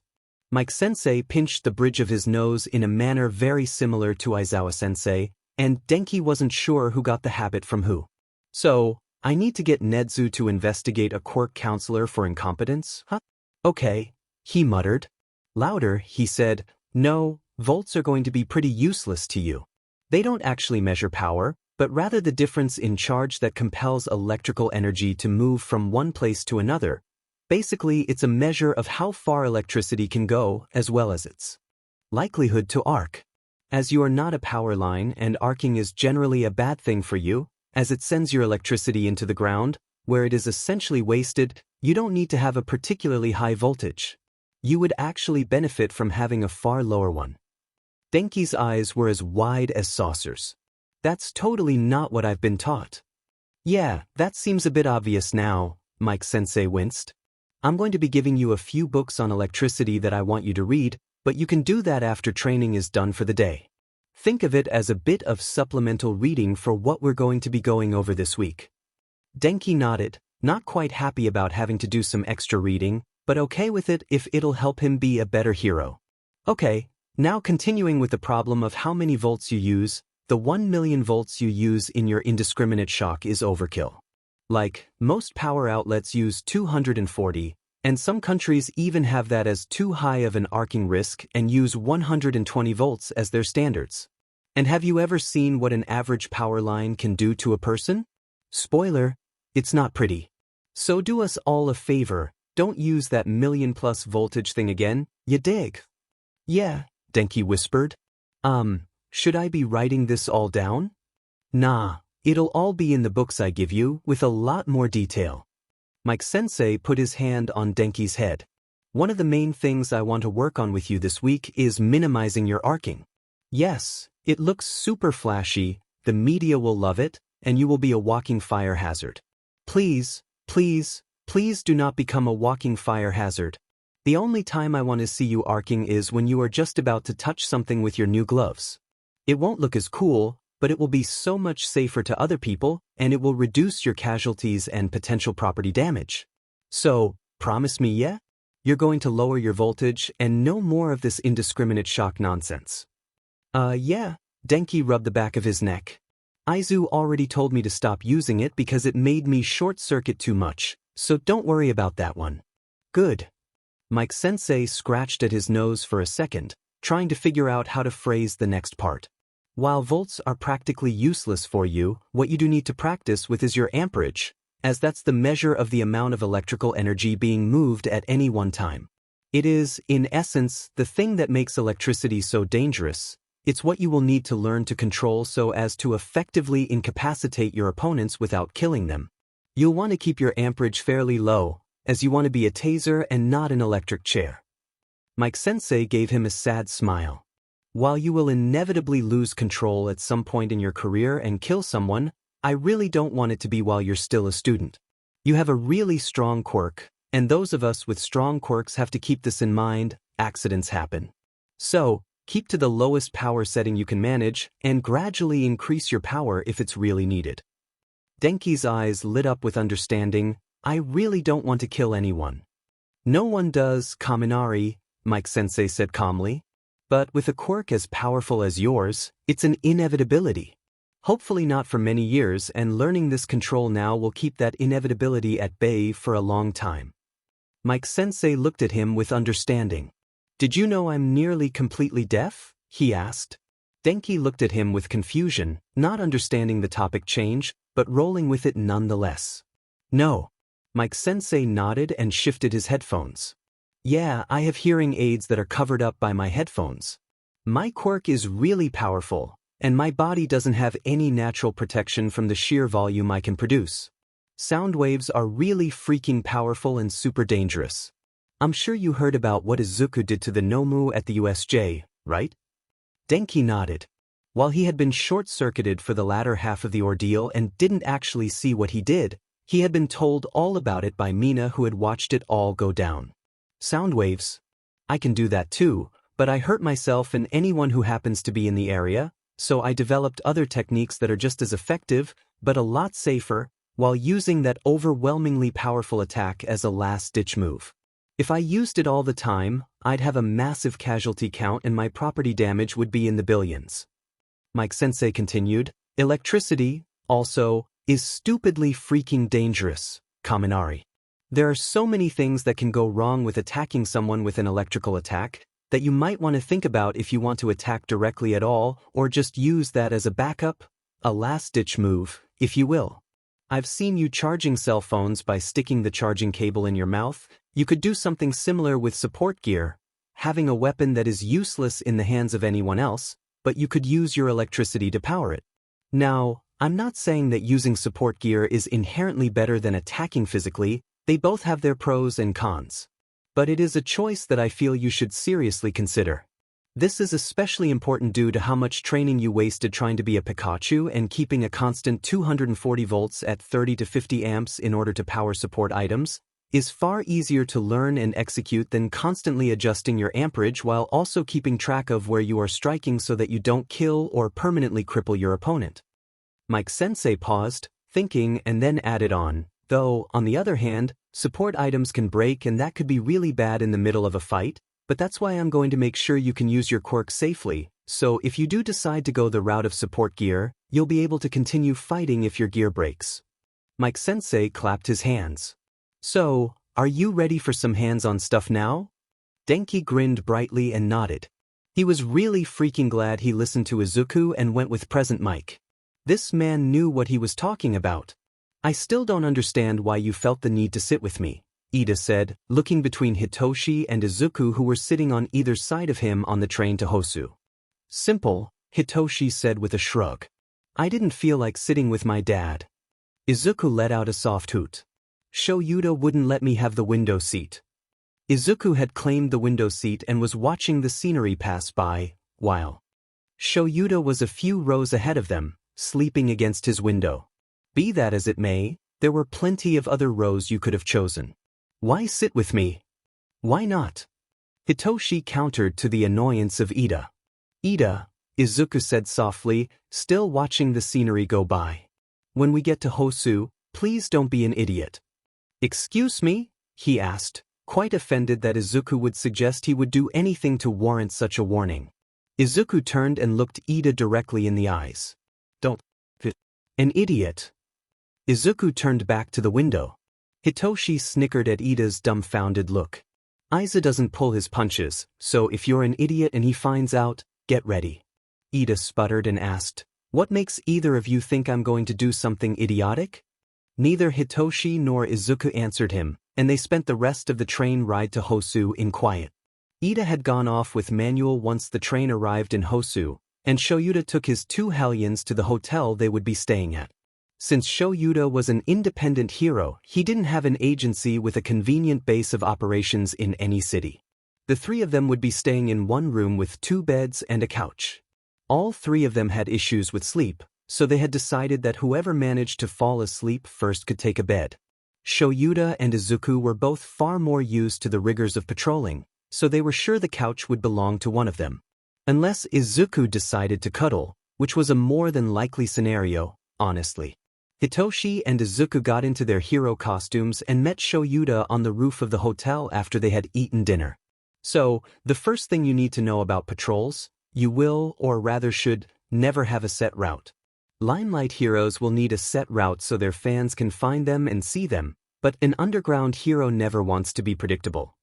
Mike-sensei pinched the bridge of his nose in a manner very similar to Aizawa-sensei, and Denki wasn't sure who got the habit from who. So, I need to get Nedzu to investigate a quirk counselor for incompetence, huh? Okay, he muttered. Louder, he said, no, volts are going to be pretty useless to you. They don't actually measure power, but rather the difference in charge that compels electrical energy to move from one place to another. Basically, it's a measure of how far electricity can go as well as its likelihood to arc. As you are not a power line and arcing is generally a bad thing for you, as it sends your electricity into the ground, where it is essentially wasted, you don't need to have a particularly high voltage. You would actually benefit from having a far lower one. Denki's eyes were as wide as saucers. That's totally not what I've been taught. Yeah, that seems a bit obvious now, Mike-sensei winced. I'm going to be giving you a few books on electricity that I want you to read, but you can do that after training is done for the day. Think of it as a bit of supplemental reading for what we're going to be going over this week. Denki nodded, not quite happy about having to do some extra reading, but okay with it if it'll help him be a better hero. Okay, now continuing with the problem of how many volts you use, the 1 million volts you use in your indiscriminate shock is overkill. Like, most power outlets use 240, and some countries even have that as too high of an arcing risk and use 120 volts as their standards. And have you ever seen what an average power line can do to a person? Spoiler, it's not pretty. So do us all a favor, don't use that million plus voltage thing again, you dig? Yeah, Denki whispered. Should I be writing this all down? Nah, it'll all be in the books I give you, with a lot more detail. Mike-sensei put his hand on Denki's head. One of the main things I want to work on with you this week is minimizing your arcing. Yes, it looks super flashy, the media will love it, and you will be a walking fire hazard. Please, please, please do not become a walking fire hazard. The only time I want to see you arcing is when you are just about to touch something with your new gloves. It won't look as cool, but it will be so much safer to other people, and it will reduce your casualties and potential property damage. So, promise me, yeah? You're going to lower your voltage and no more of this indiscriminate shock nonsense. Yeah, Denki rubbed the back of his neck. Izu already told me to stop using it because it made me short-circuit too much, so don't worry about that one. Good. Mike-sensei scratched at his nose for a second, trying to figure out how to phrase the next part. While volts are practically useless for you, what you do need to practice with is your amperage, as that's the measure of the amount of electrical energy being moved at any one time. It is, in essence, the thing that makes electricity so dangerous. It's what you will need to learn to control so as to effectively incapacitate your opponents without killing them. You'll want to keep your amperage fairly low, as you want to be a taser and not an electric chair. Mike-sensei gave him a sad smile. While you will inevitably lose control at some point in your career and kill someone, I really don't want it to be while you're still a student. You have a really strong quirk, and those of us with strong quirks have to keep this in mind. Accidents happen. So, keep to the lowest power setting you can manage, and gradually increase your power if it's really needed. Denki's eyes lit up with understanding. I really don't want to kill anyone. No one does, Kaminari, Mike-sensei said calmly. But with a quirk as powerful as yours, it's an inevitability. Hopefully not for many years, and learning this control now will keep that inevitability at bay for a long time. Mike-sensei looked at him with understanding. Did you know I'm nearly completely deaf? He asked. Denki looked at him with confusion, not understanding the topic change, but rolling with it nonetheless. No. Mike-sensei nodded and shifted his headphones. Yeah, I have hearing aids that are covered up by my headphones. My quirk is really powerful, and my body doesn't have any natural protection from the sheer volume I can produce. Sound waves are really freaking powerful and super dangerous. I'm sure you heard about what Izuku did to the Nomu at the USJ, right? Denki nodded. While he had been short-circuited for the latter half of the ordeal and didn't actually see what he did, he had been told all about it by Mina, who had watched it all go down. Sound waves. I can do that too, but I hurt myself and anyone who happens to be in the area, so I developed other techniques that are just as effective, but a lot safer, while using that overwhelmingly powerful attack as a last-ditch move. If I used it all the time, I'd have a massive casualty count and my property damage would be in the billions. Mike-sensei continued, electricity, also, is stupidly freaking dangerous, Kaminari. There are so many things that can go wrong with attacking someone with an electrical attack that you might want to think about if you want to attack directly at all, or just use that as a backup, a last-ditch move, if you will. I've seen you charging cell phones by sticking the charging cable in your mouth. You could do something similar with support gear, having a weapon that is useless in the hands of anyone else, but you could use your electricity to power it. Now, I'm not saying that using support gear is inherently better than attacking physically. They both have their pros and cons. But it is a choice that I feel you should seriously consider. This is especially important due to how much training you wasted trying to be a Pikachu and keeping a constant 240 volts at 30 to 50 amps in order to power support items is far easier to learn and execute than constantly adjusting your amperage while also keeping track of where you are striking so that you don't kill or permanently cripple your opponent. Mike-sensei paused, thinking, and then added on. Though, on the other hand, support items can break and that could be really bad in the middle of a fight, but that's why I'm going to make sure you can use your quirk safely, so if you do decide to go the route of support gear, you'll be able to continue fighting if your gear breaks. Mike-sensei clapped his hands. So, are you ready for some hands-on stuff now? Denki grinned brightly and nodded. He was really freaking glad he listened to Izuku and went with present Mike. This man knew what he was talking about. I still don't understand why you felt the need to sit with me. Ida said, looking between Hitoshi and Izuku who were sitting on either side of him on the train to Hosu. Simple, Hitoshi said with a shrug. I didn't feel like sitting with my dad. Izuku let out a soft hoot. Shoyuda wouldn't let me have the window seat. Izuku had claimed the window seat and was watching the scenery pass by, while Shoyuda was a few rows ahead of them, sleeping against his window. Be that as it may, there were plenty of other rows you could have chosen. Why sit with me? Why not? Hitoshi countered to the annoyance of Ida. Ida, Izuku said softly, still watching the scenery go by. When we get to Hosu, please don't be an idiot. Excuse me? He asked, quite offended that Izuku would suggest he would do anything to warrant such a warning. Izuku turned and looked Ida directly in the eyes. Don't be an idiot. Izuku turned back to the window. Hitoshi snickered at Ida's dumbfounded look. Iza doesn't pull his punches, so if you're an idiot and he finds out, get ready. Ida sputtered and asked, what makes either of you think I'm going to do something idiotic? Neither Hitoshi nor Izuku answered him, and they spent the rest of the train ride to Hosu in quiet. Ida had gone off with Manuel once the train arrived in Hosu, and Shoyuda took his 2 hellions to the hotel they would be staying at. Since Shoyuda was an independent hero, he didn't have an agency with a convenient base of operations in any city. The 3 of them would be staying in one room with 2 beds and a couch. All 3 of them had issues with sleep, so they had decided that whoever managed to fall asleep first could take a bed. Shoyuda and Izuku were both far more used to the rigors of patrolling, so they were sure the couch would belong to one of them. Unless Izuku decided to cuddle, which was a more than likely scenario, honestly. Hitoshi and Izuku got into their hero costumes and met Shoyuda on the roof of the hotel after they had eaten dinner. So, the first thing you need to know about patrols, you will, or rather should, never have a set route. Limelight heroes will need a set route so their fans can find them and see them, but an underground hero never wants to be predictable.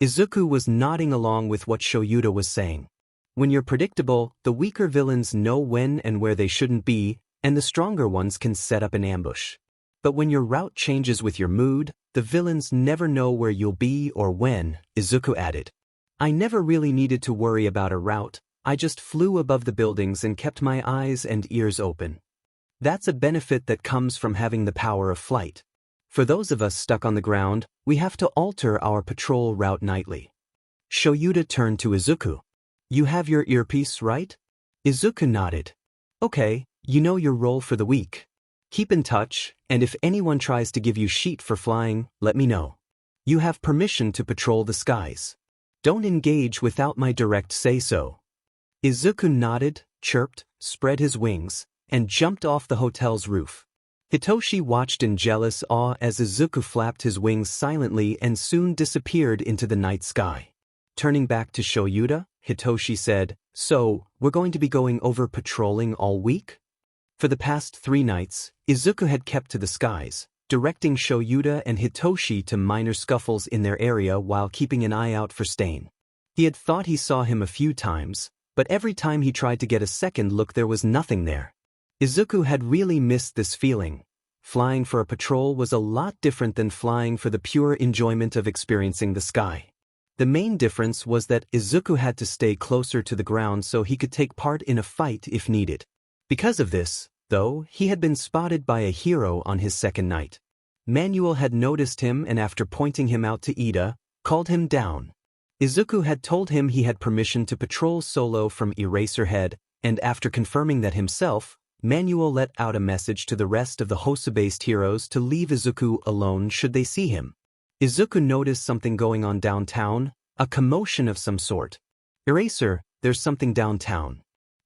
Izuku was nodding along with what Shoyuda was saying. When you're predictable, the weaker villains know when and where they shouldn't be, and the stronger ones can set up an ambush. But when your route changes with your mood, the villains never know where you'll be or when, Izuku added. I never really needed to worry about a route. I just flew above the buildings and kept my eyes and ears open. That's a benefit that comes from having the power of flight. For those of us stuck on the ground, we have to alter our patrol route nightly. Shoyuda turned to Izuku. You have your earpiece, right? Izuku nodded. Okay, you know your role for the week. Keep in touch, and if anyone tries to give you shit for flying, let me know. You have permission to patrol the skies. Don't engage without my direct say-so. Izuku nodded, chirped, spread his wings, and jumped off the hotel's roof. Hitoshi watched in jealous awe as Izuku flapped his wings silently and soon disappeared into the night sky. Turning back to Shoyuda, Hitoshi said, So, we're going to be going over patrolling all week? For the past 3 nights, Izuku had kept to the skies, directing Shoyuda and Hitoshi to minor scuffles in their area while keeping an eye out for Stain. He had thought he saw him a few times, but every time he tried to get a second look there was nothing there. Izuku had really missed this feeling. Flying for a patrol was a lot different than flying for the pure enjoyment of experiencing the sky. The main difference was that Izuku had to stay closer to the ground so he could take part in a fight if needed. Because of this, though, he had been spotted by a hero on his second night. Manuel had noticed him and after pointing him out to Ida, called him down. Izuku had told him he had permission to patrol solo from Eraserhead, and after confirming that himself, Manuel let out a message to the rest of the Hosu-based heroes to leave Izuku alone should they see him. Izuku noticed something going on downtown, a commotion of some sort. Eraser, there's something downtown.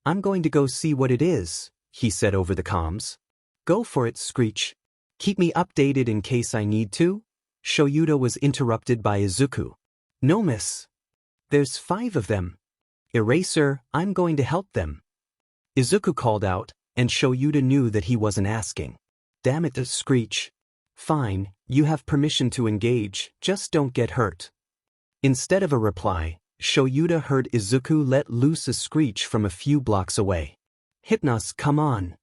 I'm going to go see what it is, he said over the comms. Go for it, Screech. Keep me updated in case I need to. Shoyuda was interrupted by Izuku. No, miss. There's 5 of them. Eraser, I'm going to help them. Izuku called out, and Shoyuda knew that he wasn't asking. Damn it, Screech. Fine, you have permission to engage, just don't get hurt. Instead of a reply, Shoyuda heard Izuku let loose a screech from a few blocks away. Hypnos, come on.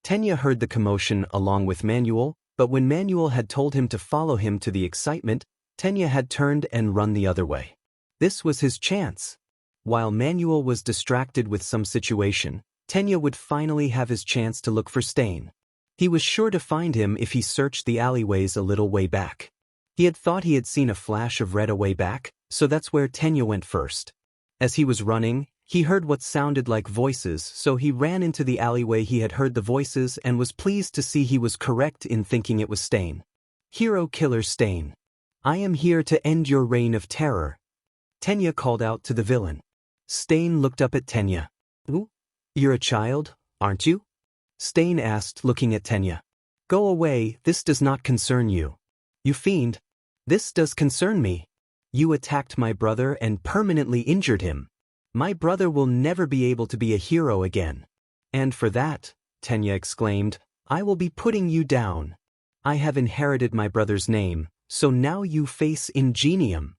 Tenya heard the commotion along with Manuel, but when Manuel had told him to follow him to the excitement, Tenya had turned and run the other way. This was his chance. While Manuel was distracted with some situation, Tenya would finally have his chance to look for Stain. He was sure to find him if he searched the alleyways a little way back. He had thought he had seen a flash of red a way back, so that's where Tenya went first. As he was running, he heard what sounded like voices, so he ran into the alleyway he had heard the voices and was pleased to see he was correct in thinking it was Stain. Hero Killer Stain. I am here to end your reign of terror. Tenya called out to the villain. Stain looked up at Tenya. Ooh, you're a child, aren't you? Stain asked, looking at Tenya. Go away, this does not concern you. You fiend. This does concern me. You attacked my brother and permanently injured him. My brother will never be able to be a hero again. And for that, Tenya exclaimed, I will be putting you down. I have inherited my brother's name, so now you face Ingenium.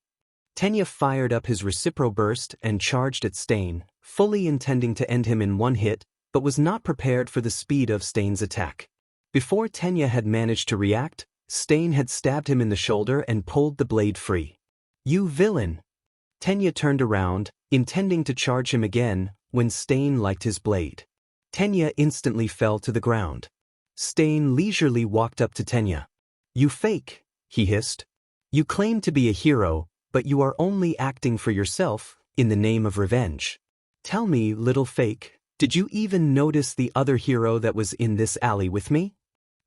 Tenya fired up his Recipro Burst and charged at Stain, fully intending to end him in one hit, but was not prepared for the speed of Stain's attack. Before Tenya had managed to react, Stain had stabbed him in the shoulder and pulled the blade free. You villain! Tenya turned around, intending to charge him again, when Stain liked his blade. Tenya instantly fell to the ground. Stain leisurely walked up to Tenya. You fake, he hissed. You claim to be a hero, but you are only acting for yourself, in the name of revenge. Tell me, little fake, did you even notice the other hero that was in this alley with me?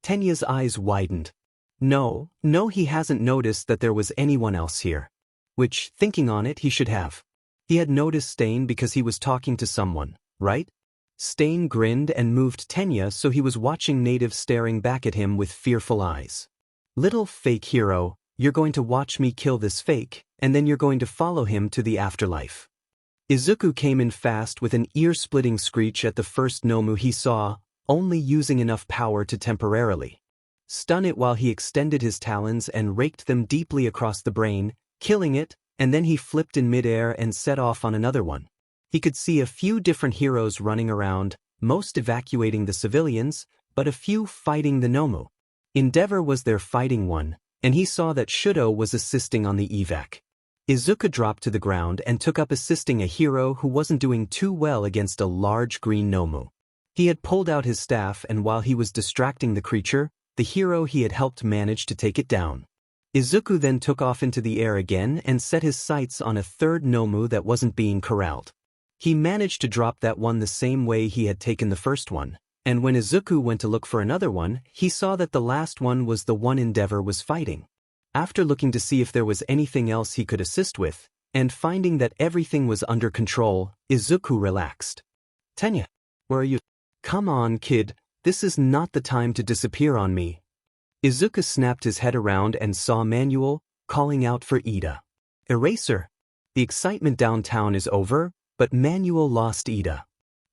Tenya's eyes widened. No, he hasn't noticed that there was anyone else here. Which, thinking on it, he should have. He had noticed Stain because he was talking to someone, right? Stain grinned and moved Tenya so he was watching Native staring back at him with fearful eyes. Little fake hero, you're going to watch me kill this fake, and then you're going to follow him to the afterlife. Izuku came in fast with an ear-splitting screech at the first Nomu he saw, only using enough power to temporarily stun it while he extended his talons and raked them deeply across the brain, killing it, and then he flipped in midair and set off on another one. He could see a few different heroes running around, most evacuating the civilians, but a few fighting the Nomu. Endeavor was their fighting one, and he saw that Shudo was assisting on the evac. Izuku dropped to the ground and took up assisting a hero who wasn't doing too well against a large green Nomu. He had pulled out his staff, and while he was distracting the creature, the hero he had helped managed to take it down. Izuku then took off into the air again and set his sights on a third Nomu that wasn't being corralled. He managed to drop that one the same way he had taken the first one, and when Izuku went to look for another one, he saw that the last one was the one Endeavor was fighting. After looking to see if there was anything else he could assist with, and finding that everything was under control, Izuku relaxed. Tenya, where are you? Come on, kid, this is not the time to disappear on me. Izuku snapped his head around and saw Manuel, calling out for Ida. Eraser. The excitement downtown is over, but Manuel lost Ida.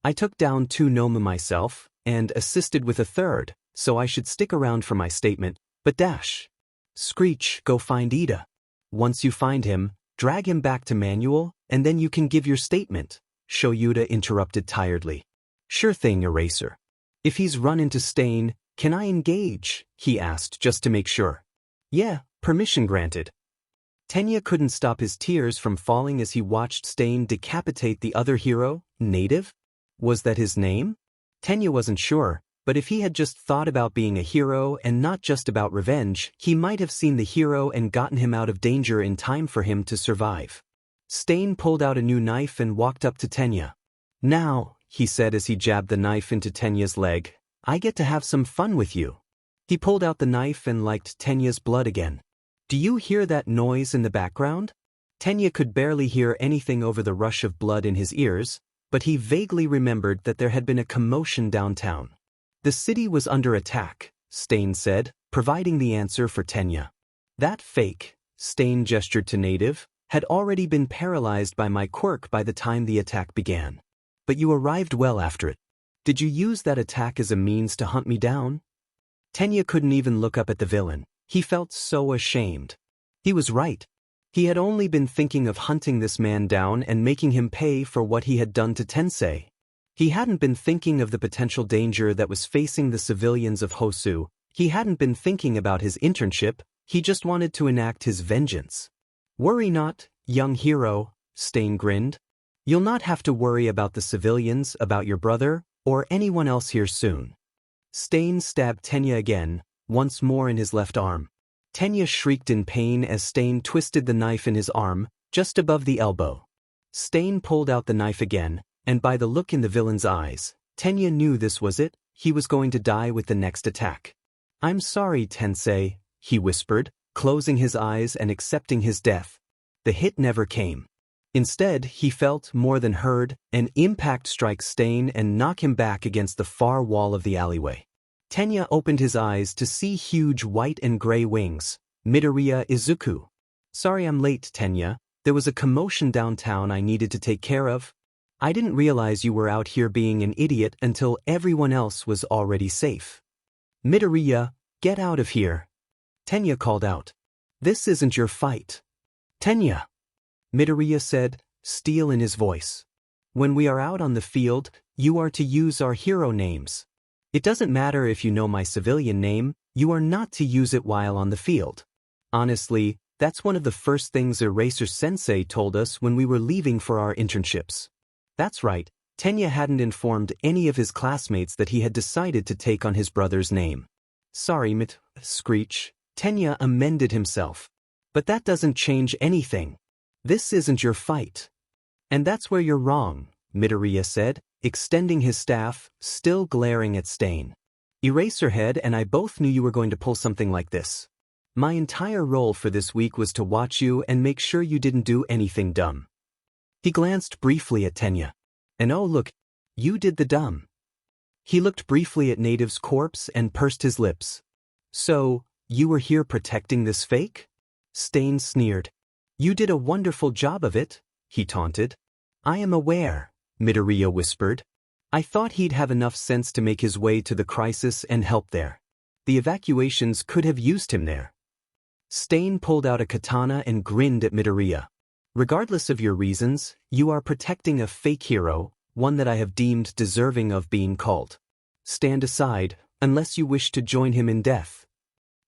I took down 2 Nomu myself, and assisted with a third, so I should stick around for my statement, but dash. Screech, go find Ida. Once you find him, drag him back to Manuel, and then you can give your statement, Shoyuda interrupted tiredly. Sure thing, Eraser. If he's run into Stain, can I engage? He asked just to make sure. Yeah, permission granted. Tenya couldn't stop his tears from falling as he watched Stain decapitate the other hero, Native? Was that his name? Tenya wasn't sure, but if he had just thought about being a hero and not just about revenge, he might have seen the hero and gotten him out of danger in time for him to survive. Stain pulled out a new knife and walked up to Tenya. Now, he said as he jabbed the knife into Tenya's leg, I get to have some fun with you. He pulled out the knife and liked Tenya's blood again. Do you hear that noise in the background? Tenya could barely hear anything over the rush of blood in his ears, but he vaguely remembered that there had been a commotion downtown. The city was under attack, Stain said, providing the answer for Tenya. That fake, Stain gestured to Native, had already been paralyzed by my quirk by the time the attack began. But you arrived well after it. Did you use that attack as a means to hunt me down? Tenya couldn't even look up at the villain. He felt so ashamed. He was right. He had only been thinking of hunting this man down and making him pay for what he had done to Tensei. He hadn't been thinking of the potential danger that was facing the civilians of Hosu. He hadn't been thinking about his internship. He just wanted to enact his vengeance. Worry not, young hero, Stain grinned. You'll not have to worry about the civilians, about your brother, or anyone else here soon. Stain stabbed Tenya again, once more in his left arm. Tenya shrieked in pain as Stain twisted the knife in his arm, just above the elbow. Stain pulled out the knife again, and by the look in the villain's eyes, Tenya knew this was it. He was going to die with the next attack. I'm sorry, Tensei, he whispered, closing his eyes and accepting his death. The hit never came. Instead, he felt, more than heard, an impact strike Stain and knock him back against the far wall of the alleyway. Tenya opened his eyes to see huge white and gray wings. Midoriya Izuku. Sorry I'm late, Tenya. There was a commotion downtown I needed to take care of. I didn't realize you were out here being an idiot until everyone else was already safe. Midoriya, get out of here. Tenya called out. This isn't your fight. Tenya. Midoriya said, steel in his voice. When we are out on the field, you are to use our hero names. It doesn't matter if you know my civilian name, you are not to use it while on the field. Honestly, that's one of the first things Eraser Sensei told us when we were leaving for our internships. That's right, Tenya hadn't informed any of his classmates that he had decided to take on his brother's name. Sorry, Screech, Tenya amended himself. But that doesn't change anything. This isn't your fight. And that's where you're wrong, Midoriya said, extending his staff, still glaring at Stain. Eraserhead and I both knew you were going to pull something like this. My entire role for this week was to watch you and make sure you didn't do anything dumb. He glanced briefly at Tenya. And oh look, you did the dumb. He looked briefly at Native's corpse and pursed his lips. So, you were here protecting this fake? Stain sneered. You did a wonderful job of it, he taunted. I am aware, Midoriya whispered. I thought he'd have enough sense to make his way to the crisis and help there. The evacuations could have used him there. Stain pulled out a katana and grinned at Midoriya. Regardless of your reasons, you are protecting a fake hero, one that I have deemed deserving of being called. Stand aside, unless you wish to join him in death.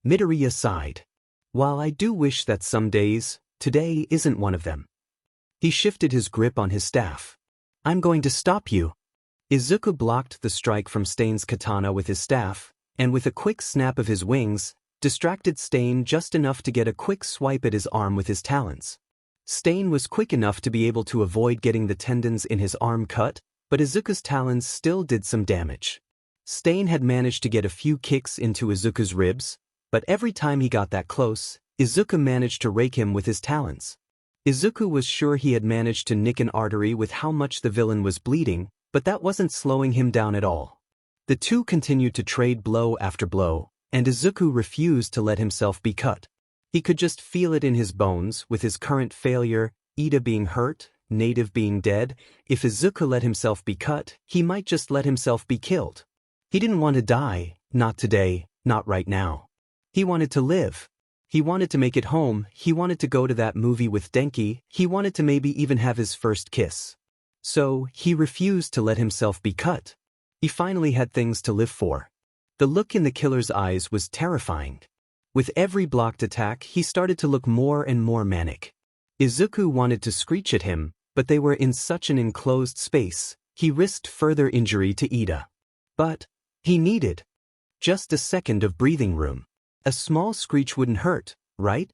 Midoriya sighed. While I do wish that some days, today isn't one of them. He shifted his grip on his staff. I'm going to stop you. Izuku blocked the strike from Stain's katana with his staff, and with a quick snap of his wings, distracted Stain just enough to get a quick swipe at his arm with his talons. Stain was quick enough to be able to avoid getting the tendons in his arm cut, but Izuku's talons still did some damage. Stain had managed to get a few kicks into Izuku's ribs, but every time he got that close, Izuku managed to rake him with his talons. Izuku was sure he had managed to nick an artery with how much the villain was bleeding, but that wasn't slowing him down at all. The two continued to trade blow after blow, and Izuku refused to let himself be cut. He could just feel it in his bones with his current failure, Ida being hurt, Native being dead. If Izuku let himself be cut, he might just let himself be killed. He didn't want to die, not today, not right now. He wanted to live. He wanted to make it home, he wanted to go to that movie with Denki, he wanted to maybe even have his first kiss. So, he refused to let himself be cut. He finally had things to live for. The look in the killer's eyes was terrifying. With every blocked attack, he started to look more and more manic. Izuku wanted to screech at him, but they were in such an enclosed space, he risked further injury to Ida. But he needed just a second of breathing room. A small screech wouldn't hurt, right?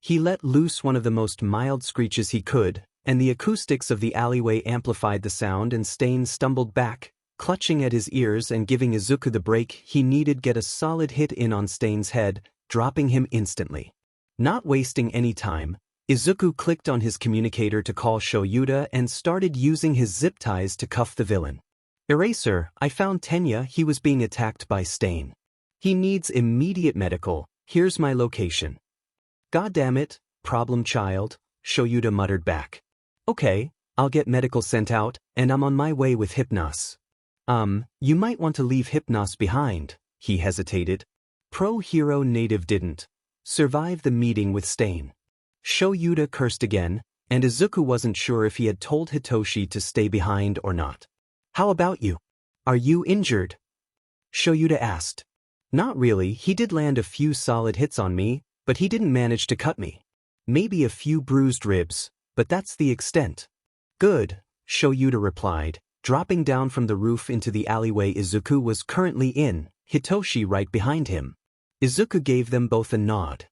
He let loose one of the most mild screeches he could, and the acoustics of the alleyway amplified the sound and Stain stumbled back, clutching at his ears and giving Izuku the break he needed get a solid hit in on Stain's head, dropping him instantly. Not wasting any time, Izuku clicked on his communicator to call Shoyuta and started using his zip ties to cuff the villain. Eraser, I found Tenya, he was being attacked by Stain. He needs immediate medical, here's my location. God damn it, problem child, Shoyuta muttered back. Okay, I'll get medical sent out, and I'm on my way with Hypnos. You might want to leave Hypnos behind, he hesitated. Pro-hero Native didn't survive the meeting with Stain. Shoyuta cursed again, and Izuku wasn't sure if he had told Hitoshi to stay behind or not. How about you? Are you injured? Shoyuta asked. Not really, he did land a few solid hits on me, But he didn't manage to cut me. Maybe a few bruised ribs, but that's the extent. Good, Shoyuta replied, dropping down from the roof into the alleyway Izuku was currently in, Hitoshi right behind him. Izuku gave them both a nod.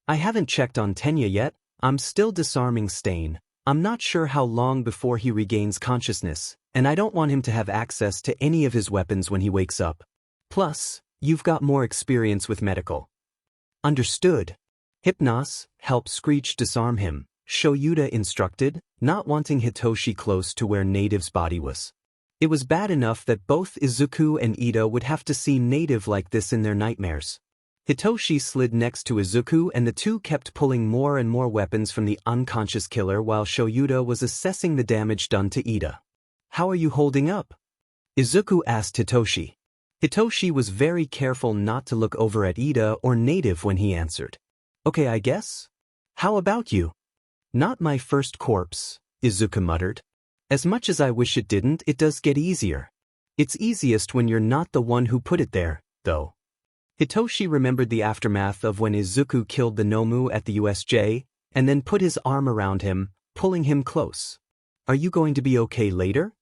I haven't checked on Tenya yet, I'm still disarming Stain. I'm not sure how long before he regains consciousness, and I don't want him to have access to any of his weapons when he wakes up. Plus, you've got more experience with medical. Understood. Hypnos, help Screech disarm him, Shoyuta instructed, not wanting Hitoshi close to where Native's body was. It was bad enough that both Izuku and Ida would have to see Native like this in their nightmares. Hitoshi slid next to Izuku and the two kept pulling more and more weapons from the unconscious killer while Shoyuta was assessing the damage done to Ida. How are you holding up? Izuku asked Hitoshi. Hitoshi was very careful not to look over at Ida or Native when he answered. Okay, I guess? How about you? Not my first corpse, Izuku muttered. As much as I wish it didn't, it does get easier. It's easiest when you're not the one who put it there, though. Hitoshi remembered the aftermath of when Izuku killed the Nomu at the USJ, and then put his arm around him, pulling him close. Are you going to be okay later?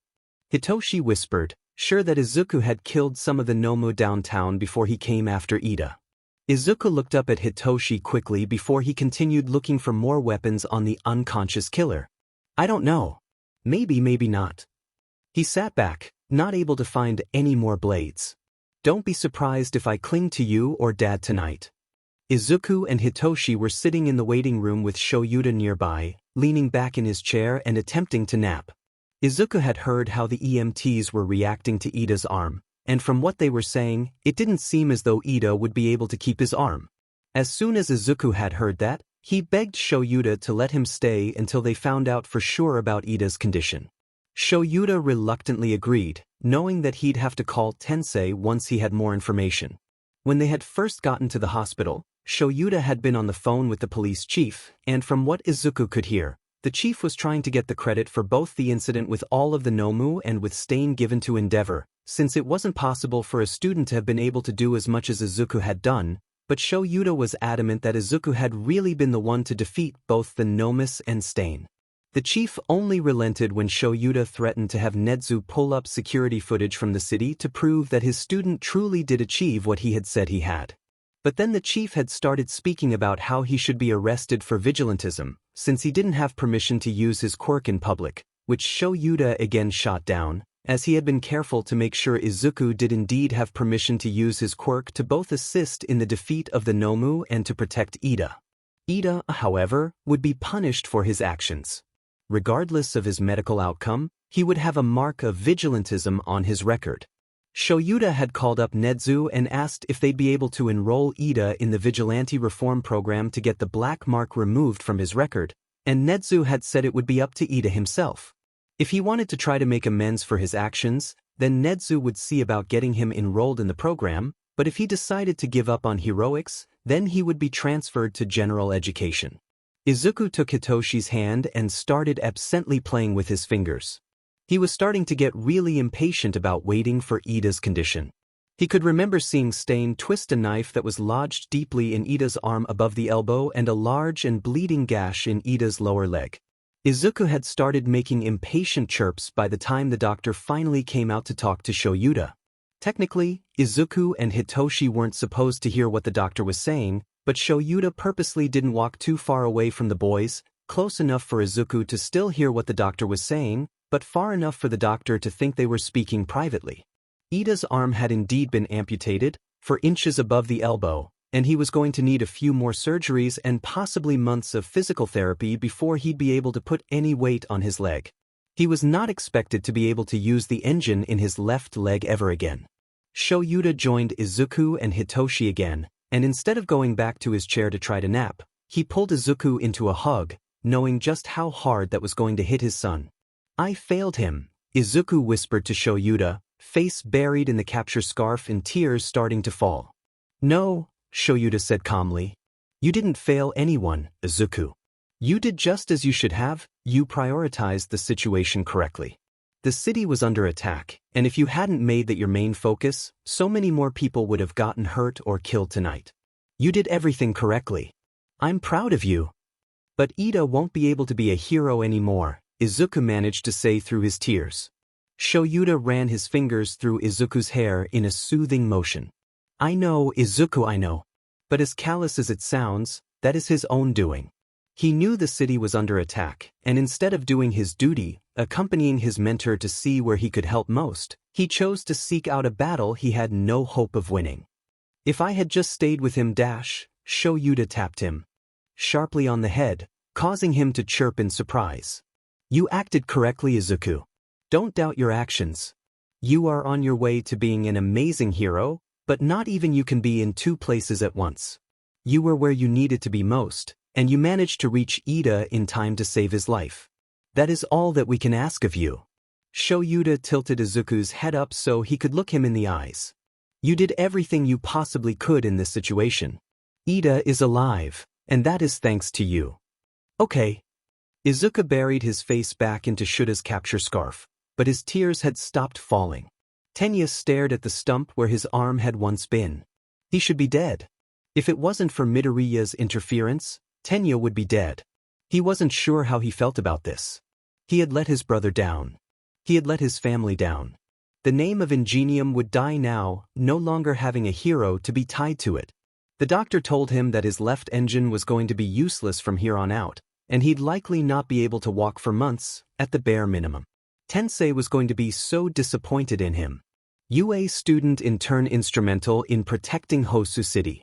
Hitoshi whispered, sure that Izuku had killed some of the Nomu downtown before he came after Ida. Izuku looked up at Hitoshi quickly before he continued looking for more weapons on the unconscious killer. I don't know. Maybe not. He sat back, not able to find any more blades. Don't be surprised if I cling to you or Dad tonight. Izuku and Hitoshi were sitting in the waiting room with Shoyuta nearby, leaning back in his chair and attempting to nap. Izuku had heard how the EMTs were reacting to Ida's arm, and from what they were saying, it didn't seem as though Ida would be able to keep his arm. As soon as Izuku had heard that, he begged Shoyuta to let him stay until they found out for sure about Ida's condition. Shoyuta reluctantly agreed, knowing that he'd have to call Tensei once he had more information. When they had first gotten to the hospital, Shoyuta had been on the phone with the police chief, and from what Izuku could hear, the chief was trying to get the credit for both the incident with all of the Nomu and with Stain given to Endeavor, since it wasn't possible for a student to have been able to do as much as Izuku had done, but Shoyuta was adamant that Izuku had really been the one to defeat both the Nomus and Stain. The chief only relented when Shoyuta threatened to have Nedzu pull up security footage from the city to prove that his student truly did achieve what he had said he had. But then the chief had started speaking about how he should be arrested for vigilantism, since he didn't have permission to use his quirk in public, which Shoyuta again shot down, as he had been careful to make sure Izuku did indeed have permission to use his quirk to both assist in the defeat of the Nomu and to protect Ida. Ida, however, would be punished for his actions. Regardless of his medical outcome, he would have a mark of vigilantism on his record. Shoyuta had called up Nedzu and asked if they'd be able to enroll Ida in the Vigilante reform program to get the black mark removed from his record, and Nedzu had said it would be up to Ida himself. If he wanted to try to make amends for his actions, then Nedzu would see about getting him enrolled in the program, but if he decided to give up on heroics, then he would be transferred to general education. Izuku took Hitoshi's hand and started absently playing with his fingers. He was starting to get really impatient about waiting for Ida's condition. He could remember seeing Stain twist a knife that was lodged deeply in Ida's arm above the elbow and a large and bleeding gash in Ida's lower leg. Izuku had started making impatient chirps by the time the doctor finally came out to talk to Shoyuta. Technically, Izuku and Hitoshi weren't supposed to hear what the doctor was saying, but Shoyuta purposely didn't walk too far away from the boys, close enough for Izuku to still hear what the doctor was saying, but far enough for the doctor to think they were speaking privately. Ida's arm had indeed been amputated, for inches above the elbow, and he was going to need a few more surgeries and possibly months of physical therapy before he'd be able to put any weight on his leg. He was not expected to be able to use the engine in his left leg ever again. Shoyuta joined Izuku and Hitoshi again, and instead of going back to his chair to try to nap, he pulled Izuku into a hug, knowing just how hard that was going to hit his son. I failed him, Izuku whispered to Shoyuta, face buried in the capture scarf and tears starting to fall. No, Shoyuta said calmly. You didn't fail anyone, Izuku. You did just as you should have, you prioritized the situation correctly. The city was under attack, and if you hadn't made that your main focus, so many more people would have gotten hurt or killed tonight. You did everything correctly. I'm proud of you. But Ida won't be able to be a hero anymore, Izuku managed to say through his tears. Shoyuta ran his fingers through Izuku's hair in a soothing motion. I know, Izuku, I know. But as callous as it sounds, that is his own doing. He knew the city was under attack, and instead of doing his duty, accompanying his mentor to see where he could help most, he chose to seek out a battle he had no hope of winning. If I had just stayed with him, Shoyuta tapped him sharply on the head, causing him to chirp in surprise. You acted correctly, Izuku. Don't doubt your actions. You are on your way to being an amazing hero, but not even you can be in two places at once. You were where you needed to be most, and you managed to reach Ida in time to save his life. That is all that we can ask of you. Shoyuta tilted Izuku's head up so he could look him in the eyes. You did everything you possibly could in this situation. Ida is alive, and that is thanks to you. Okay. Izuku buried his face back into Shuta's capture scarf, but his tears had stopped falling. Tenya stared at the stump where his arm had once been. He should be dead. If it wasn't for Midoriya's interference, Tenya would be dead. He wasn't sure how he felt about this. He had let his brother down. He had let his family down. The name of Ingenium would die now, no longer having a hero to be tied to it. The doctor told him that his left engine was going to be useless from here on out, and he'd likely not be able to walk for months, at the bare minimum. Tensei was going to be so disappointed in him. UA student in turn instrumental in protecting Hosu City.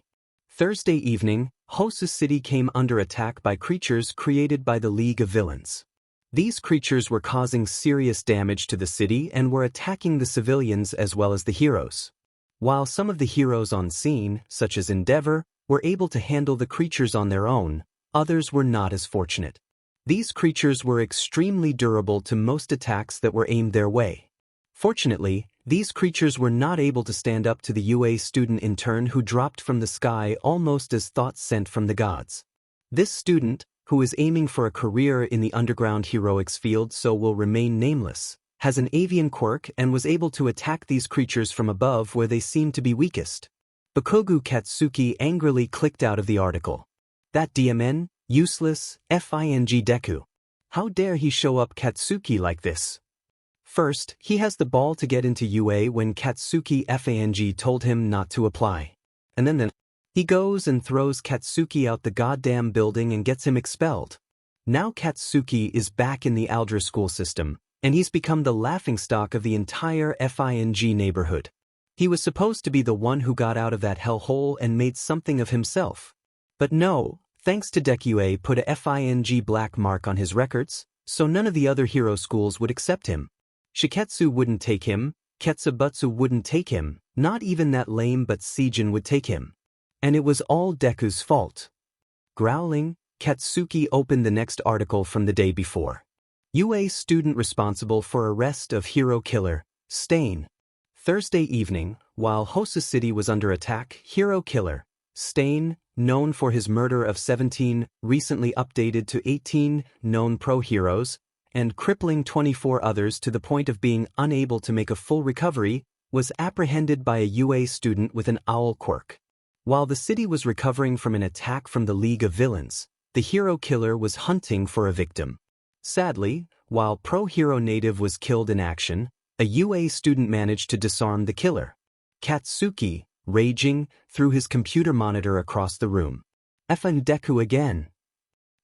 Thursday evening, Hosu City came under attack by creatures created by the League of Villains. These creatures were causing serious damage to the city and were attacking the civilians as well as the heroes. While some of the heroes on scene, such as Endeavor, were able to handle the creatures on their own, others were not as fortunate. These creatures were extremely durable to most attacks that were aimed their way. Fortunately, these creatures were not able to stand up to the UA student intern who dropped from the sky almost as thoughts sent from the gods. This student, who is aiming for a career in the underground heroics field so will remain nameless, has an avian quirk and was able to attack these creatures from above where they seem to be weakest. Bakugou Katsuki angrily clicked out of the article. That DMN, useless, FING Deku. How dare he show up Katsuki like this? First, he has the ball to get into UA when Katsuki FANG told him not to apply. And then he goes and throws Katsuki out the goddamn building and gets him expelled. Now Katsuki is back in the Aldra school system, and he's become the laughingstock of the entire FING neighborhood. He was supposed to be the one who got out of that hellhole and made something of himself. But no, thanks to Deku put a FING black mark on his records, so none of the other hero schools would accept him. Shiketsu wouldn't take him, Ketsubutsu wouldn't take him, not even that lame but Seijin would take him. And it was all Deku's fault. Growling, Katsuki opened the next article from the day before. UA student responsible for arrest of hero killer, Stain. Thursday evening, while Hosu City was under attack, hero killer, Stain, known for his murder of 17, recently updated to 18, known pro-heroes, and crippling 24 others to the point of being unable to make a full recovery, was apprehended by a UA student with an owl quirk. While the city was recovering from an attack from the League of Villains, the hero killer was hunting for a victim. Sadly, while pro-hero native was killed in action, a UA student managed to disarm the killer. Katsuki, raging, threw his computer monitor across the room. Effin' Deku again.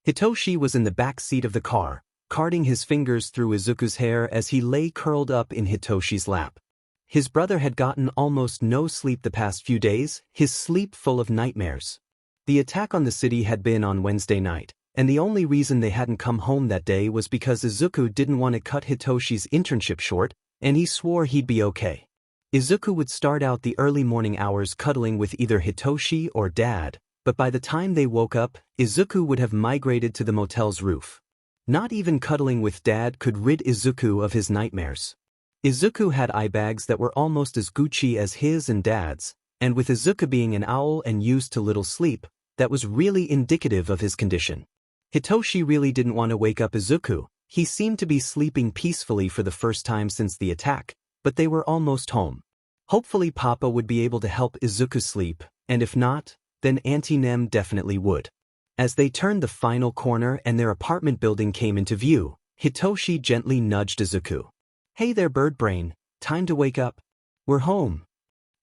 Hitoshi was in the back seat of the car, carding his fingers through Izuku's hair as he lay curled up in Hitoshi's lap. His brother had gotten almost no sleep the past few days, his sleep full of nightmares. The attack on the city had been on Wednesday night, and the only reason they hadn't come home that day was because Izuku didn't want to cut Hitoshi's internship short, and he swore he'd be okay. Izuku would start out the early morning hours cuddling with either Hitoshi or Dad, but by the time they woke up, Izuku would have migrated to the motel's roof. Not even cuddling with Dad could rid Izuku of his nightmares. Izuku had eye bags that were almost as Gucci as his and Dad's, and with Izuku being an owl and used to little sleep, that was really indicative of his condition. Hitoshi really didn't want to wake up Izuku. He seemed to be sleeping peacefully for the first time since the attack, but they were almost home. Hopefully Papa would be able to help Izuku sleep, and if not, then Auntie Nem definitely would. As they turned the final corner and their apartment building came into view, Hitoshi gently nudged Izuku. "Hey there, bird brain, time to wake up. We're home."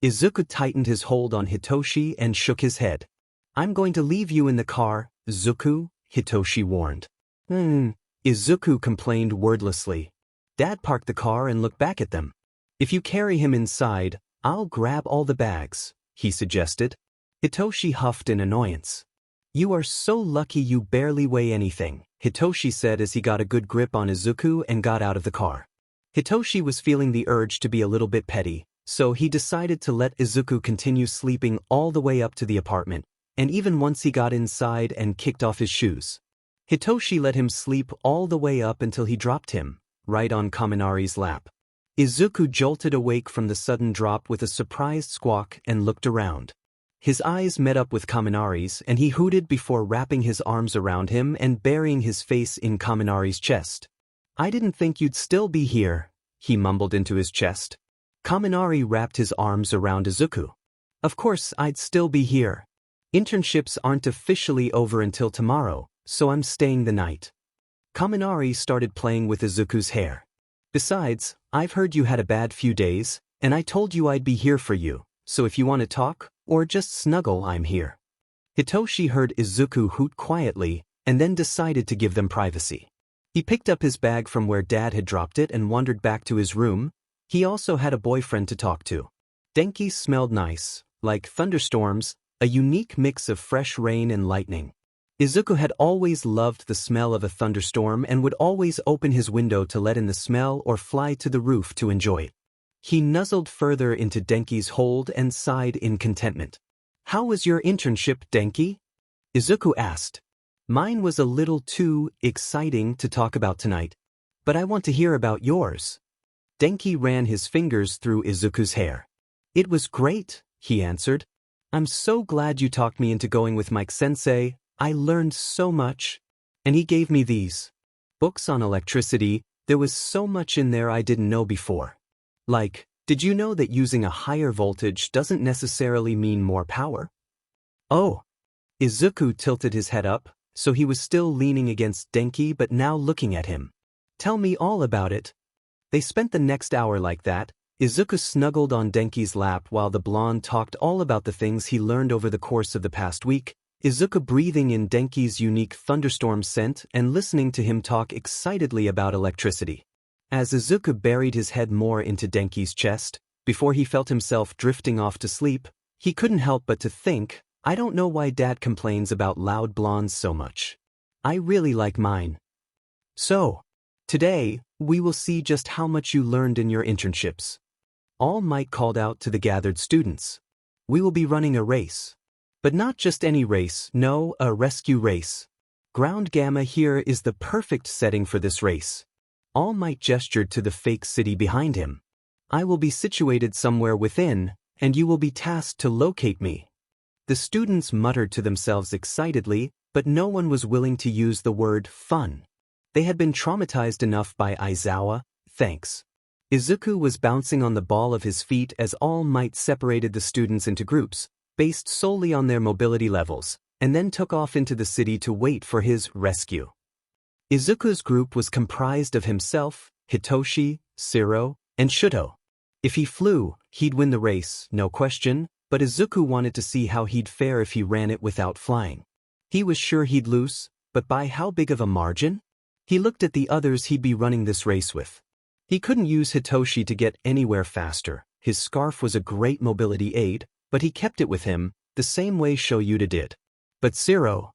Izuku tightened his hold on Hitoshi and shook his head. "I'm going to leave you in the car, Izuku," Hitoshi warned. Izuku complained wordlessly. Dad parked the car and looked back at them. "If you carry him inside, I'll grab all the bags," he suggested. Hitoshi huffed in annoyance. "You are so lucky you barely weigh anything," Hitoshi said as he got a good grip on Izuku and got out of the car. Hitoshi was feeling the urge to be a little bit petty, so he decided to let Izuku continue sleeping all the way up to the apartment, and even once he got inside and kicked off his shoes. Hitoshi let him sleep all the way up until he dropped him, right on Kaminari's lap. Izuku jolted awake from the sudden drop with a surprised squawk and looked around. His eyes met up with Kaminari's and he hooted before wrapping his arms around him and burying his face in Kaminari's chest. "I didn't think you'd still be here," he mumbled into his chest. Kaminari wrapped his arms around Izuku. "Of course I'd still be here. Internships aren't officially over until tomorrow, so I'm staying the night." Kaminari started playing with Izuku's hair. "Besides, I've heard you had a bad few days, and I told you I'd be here for you, so if you want to talk, or just snuggle, I'm here." Hitoshi heard Izuku hoot quietly, and then decided to give them privacy. He picked up his bag from where Dad had dropped it and wandered back to his room. He also had a boyfriend to talk to. Denki smelled nice, like thunderstorms, a unique mix of fresh rain and lightning. Izuku had always loved the smell of a thunderstorm and would always open his window to let in the smell or fly to the roof to enjoy it. He nuzzled further into Denki's hold and sighed in contentment. "How was your internship, Denki?" Izuku asked. "Mine was a little too exciting to talk about tonight, but I want to hear about yours." Denki ran his fingers through Izuku's hair. "It was great," he answered. "I'm so glad you talked me into going with Mike-sensei. I learned so much." And he gave me these books on electricity. There was so much in there I didn't know before. Like, did you know that using a higher voltage doesn't necessarily mean more power? Oh. Izuku tilted his head up, so he was still leaning against Denki but now looking at him. "Tell me all about it." They spent the next hour like that. Izuku snuggled on Denki's lap while the blonde talked all about the things he learned over the course of the past week, Izuku breathing in Denki's unique thunderstorm scent and listening to him talk excitedly about electricity. As Izuku buried his head more into Denki's chest, before he felt himself drifting off to sleep, he couldn't help but to think, "I don't know why Dad complains about loud blondes so much. I really like mine." So, today, we will see just how much you learned in your internships. All Might called out to the gathered students. "We will be running a race. But not just any race, no, a rescue race. Ground Gamma here is the perfect setting for this race." All Might gestured to the fake city behind him. "I will be situated somewhere within, and you will be tasked to locate me." The students muttered to themselves excitedly, but no one was willing to use the word fun. They had been traumatized enough by Aizawa, thanks. Izuku was bouncing on the ball of his feet as All Might separated the students into groups, based solely on their mobility levels, and then took off into the city to wait for his rescue. Izuku's group was comprised of himself, Hitoshi, Shiro, and Shuto. If he flew, he'd win the race, no question, but Izuku wanted to see how he'd fare if he ran it without flying. He was sure he'd lose, but by how big of a margin? He looked at the others he'd be running this race with. He couldn't use Hitoshi to get anywhere faster. His scarf was a great mobility aid, but he kept it with him, the same way Shoyuta did. But Shiro,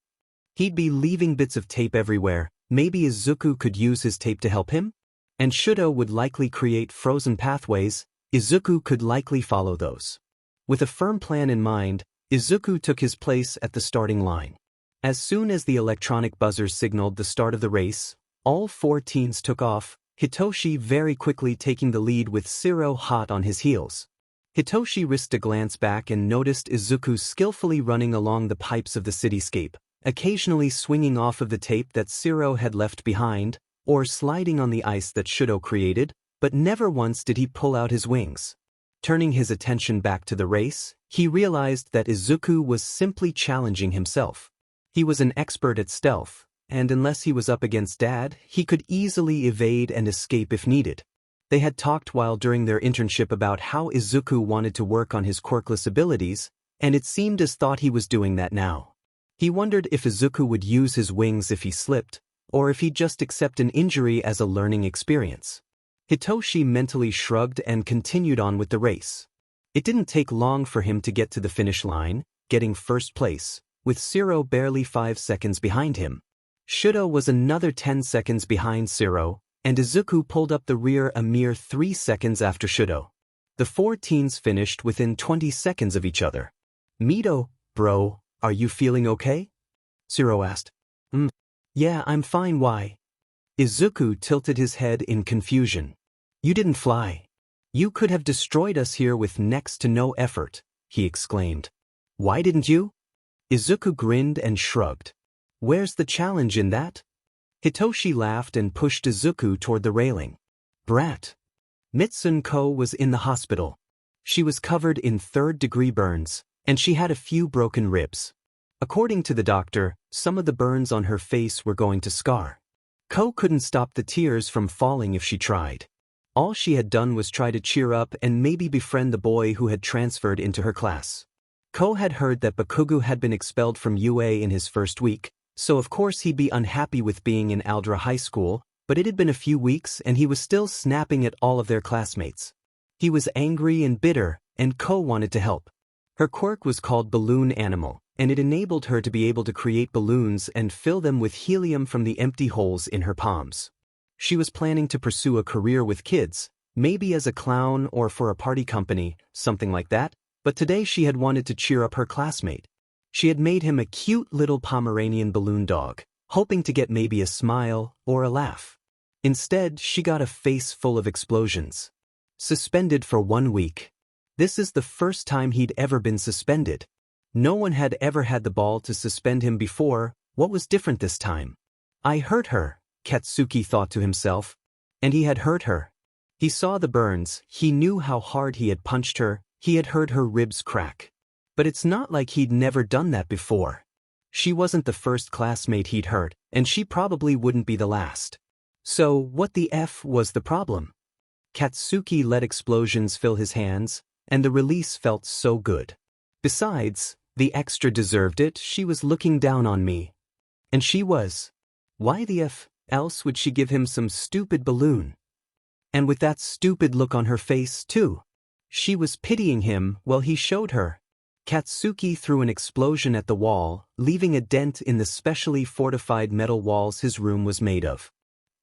he'd be leaving bits of tape everywhere. Maybe Izuku could use his tape to help him? And Shuto would likely create frozen pathways. Izuku could likely follow those. With a firm plan in mind, Izuku took his place at the starting line. As soon as the electronic buzzer signaled the start of the race, all 4 teens took off, Hitoshi very quickly taking the lead with Shiro hot on his heels. Hitoshi risked a glance back and noticed Izuku skillfully running along the pipes of the cityscape, occasionally swinging off of the tape that Shiro had left behind, or sliding on the ice that Shuto created, but never once did he pull out his wings. Turning his attention back to the race, he realized that Izuku was simply challenging himself. He was an expert at stealth, and unless he was up against Dad, he could easily evade and escape if needed. They had talked while during their internship about how Izuku wanted to work on his quirkless abilities, and it seemed as though he was doing that now. He wondered if Izuku would use his wings if he slipped, or if he'd just accept an injury as a learning experience. Hitoshi mentally shrugged and continued on with the race. It didn't take long for him to get to the finish line, getting first place, with Zero barely 5 seconds behind him. Shudo was another 10 seconds behind Zero, and Izuku pulled up the rear a mere 3 seconds after Shudo. The four teens finished within 20 seconds of each other. "Mito, bro, are you feeling okay?" Zero asked. Yeah, I'm fine, why?" Izuku tilted his head in confusion. "You didn't fly. You could have destroyed us here with next to no effort," he exclaimed. "Why didn't you?" Izuku grinned and shrugged. "Where's the challenge in that?" Hitoshi laughed and pushed Izuku toward the railing. "Brat." Mitsunko was in the hospital. She was covered in third-degree burns, and she had a few broken ribs. According to the doctor, some of the burns on her face were going to scar. Ko couldn't stop the tears from falling if she tried. All she had done was try to cheer up and maybe befriend the boy who had transferred into her class. Ko had heard that Bakugou had been expelled from UA in his first week, so of course he'd be unhappy with being in Aldra High School, but it had been a few weeks and he was still snapping at all of their classmates. He was angry and bitter, and Ko wanted to help. Her quirk was called Balloon Animal, and it enabled her to be able to create balloons and fill them with helium from the empty holes in her palms. She was planning to pursue a career with kids, maybe as a clown or for a party company, something like that, but today she had wanted to cheer up her classmate. She had made him a cute little Pomeranian balloon dog, hoping to get maybe a smile or a laugh. Instead, she got a face full of explosions. Suspended for 1 week. This is the first time he'd ever been suspended. No one had ever had the ball to suspend him before. What was different this time? "I hurt her," Katsuki thought to himself. And he had hurt her. He saw the burns, he knew how hard he had punched her, he had heard her ribs crack. But it's not like he'd never done that before. She wasn't the first classmate he'd hurt, and she probably wouldn't be the last. So, what the F was the problem? Katsuki let explosions fill his hands, and the release felt so good. Besides, the extra deserved it. She was looking down on me. And she was. Why the F else would she give him some stupid balloon? And with that stupid look on her face, too. She was pitying him while he showed her. Katsuki threw an explosion at the wall, leaving a dent in the specially fortified metal walls his room was made of.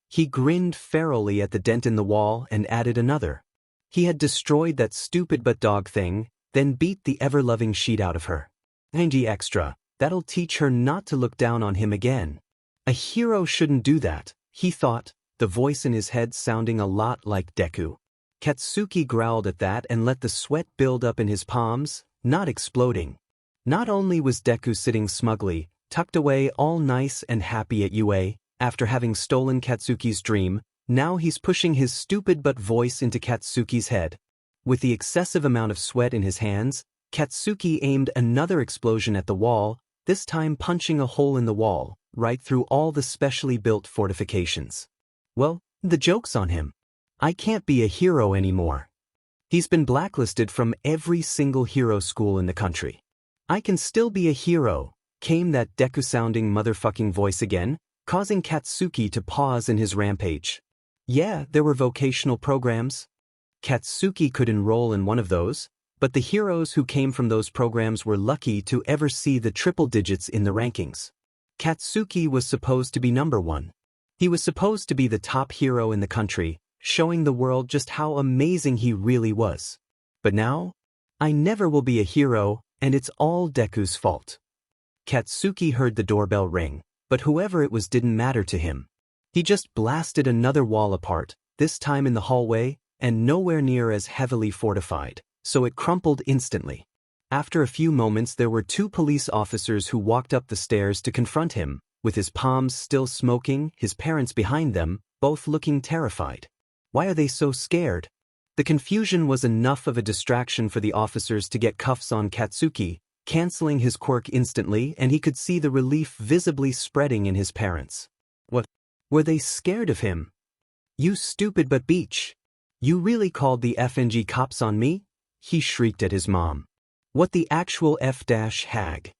He grinned ferally at the dent in the wall and added another. He had destroyed that stupid but dog thing, then beat the ever-loving sheet out of her. "90 extra, that'll teach her not to look down on him again. A hero shouldn't do that," he thought, the voice in his head sounding a lot like Deku. Katsuki growled at that and let the sweat build up in his palms, not exploding. Not only was Deku sitting smugly, tucked away all nice and happy at UA, after having stolen Katsuki's dream, now he's pushing his stupid but voice into Katsuki's head. With the excessive amount of sweat in his hands, Katsuki aimed another explosion at the wall, this time punching a hole in the wall, right through all the specially built fortifications. Well, the joke's on him. I can't be a hero anymore. He's been blacklisted from every single hero school in the country. "I can still be a hero," came that Deku-sounding motherfucking voice again, causing Katsuki to pause in his rampage. Yeah, there were vocational programs. Katsuki could enroll in one of those, but the heroes who came from those programs were lucky to ever see the triple digits in the rankings. Katsuki was supposed to be number 1. He was supposed to be the top hero in the country, showing the world just how amazing he really was. But now, I never will be a hero, and it's all Deku's fault. Katsuki heard the doorbell ring, but whoever it was didn't matter to him. He just blasted another wall apart, this time in the hallway, and nowhere near as heavily fortified, so it crumpled instantly. After a few moments there were 2 police officers who walked up the stairs to confront him, with his palms still smoking, his parents behind them, both looking terrified. Why are they so scared? The confusion was enough of a distraction for the officers to get cuffs on Katsuki, canceling his quirk instantly, and he could see the relief visibly spreading in his parents. What? Were they scared of him? You stupid but beach. You really called the FNG cops on me? He shrieked at his mom. What the actual F-hag?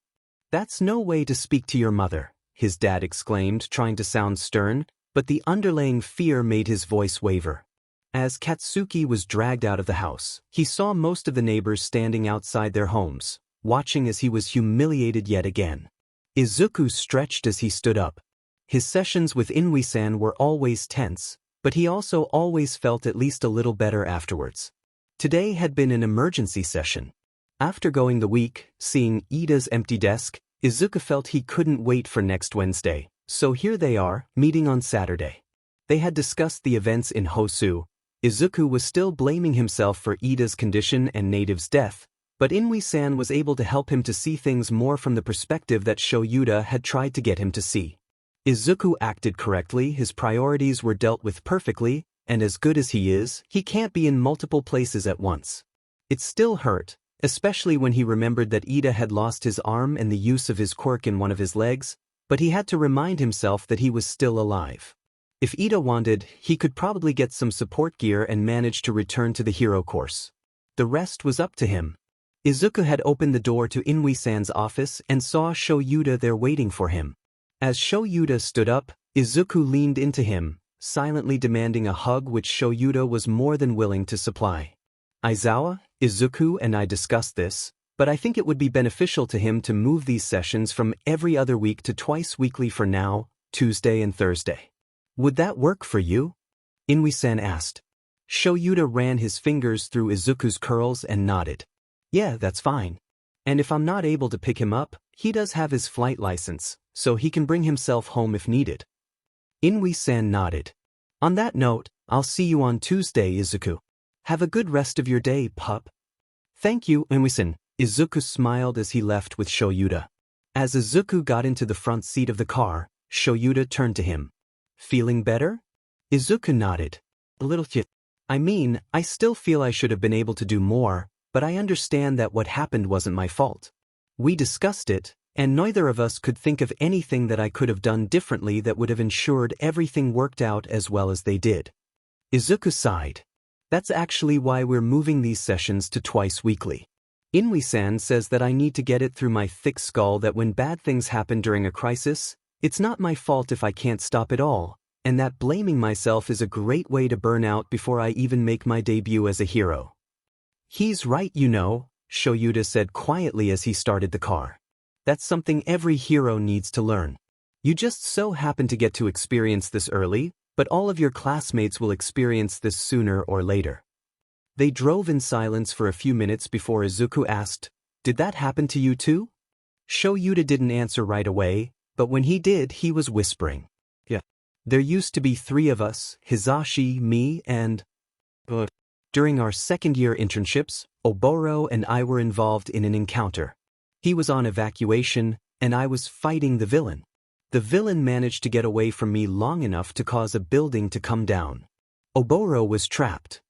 That's no way to speak to your mother, his dad exclaimed, trying to sound stern, but the underlying fear made his voice waver. As Katsuki was dragged out of the house, he saw most of the neighbors standing outside their homes, watching as he was humiliated yet again. Izuku stretched as he stood up. His sessions with Inui-san were always tense, but he also always felt at least a little better afterwards. Today had been an emergency session. After going the week, seeing Ida's empty desk, Izuku felt he couldn't wait for next Wednesday, so here they are, meeting on Saturday. They had discussed the events in Hosu. Izuku was still blaming himself for Ida's condition and Native's death, but Inui-san was able to help him to see things more from the perspective that Shoyuta had tried to get him to see. Izuku acted correctly, his priorities were dealt with perfectly, and as good as he is, he can't be in multiple places at once. It still hurt, especially when he remembered that Ida had lost his arm and the use of his quirk in one of his legs, but he had to remind himself that he was still alive. If Ida wanted, he could probably get some support gear and manage to return to the hero course. The rest was up to him. Izuku had opened the door to Inui-san's office and saw Shoyuta there waiting for him. As Shoyuta stood up, Izuku leaned into him, silently demanding a hug which Shoyuta was more than willing to supply. Aizawa, Izuku and I discussed this, but I think it would be beneficial to him to move these sessions from every other week to twice weekly for now, Tuesday and Thursday. Would that work for you? Inui-san asked. Shoyuta ran his fingers through Izuku's curls and nodded. Yeah, that's fine. And if I'm not able to pick him up, he does have his flight license, so he can bring himself home if needed. Inui-san nodded. On that note, I'll see you on Tuesday, Izuku. Have a good rest of your day, pup. Thank you, Inui-san. Izuku smiled as he left with Shoyuta. As Izuku got into the front seat of the car, Shoyuta turned to him. Feeling better? Izuku nodded. A little bit. I mean, I still feel I should have been able to do more, but I understand that what happened wasn't my fault. We discussed it, and neither of us could think of anything that I could have done differently that would have ensured everything worked out as well as they did. Izuku sighed. That's actually why we're moving these sessions to twice weekly. Inui-san says that I need to get it through my thick skull that when bad things happen during a crisis, it's not my fault if I can't stop it all, and that blaming myself is a great way to burn out before I even make my debut as a hero. He's right, you know, Shoyuta said quietly as he started the car. That's something every hero needs to learn. You just so happen to get to experience this early, but all of your classmates will experience this sooner or later. They drove in silence for a few minutes before Izuku asked, Did that happen to you too? Shoyuta didn't answer right away, but when he did, he was whispering. Yeah. There used to be 3 of us, Hisashi, me, and... During our second-year internships, Oboro and I were involved in an encounter. He was on evacuation, and I was fighting the villain. The villain managed to get away from me long enough to cause a building to come down. Oboro was trapped.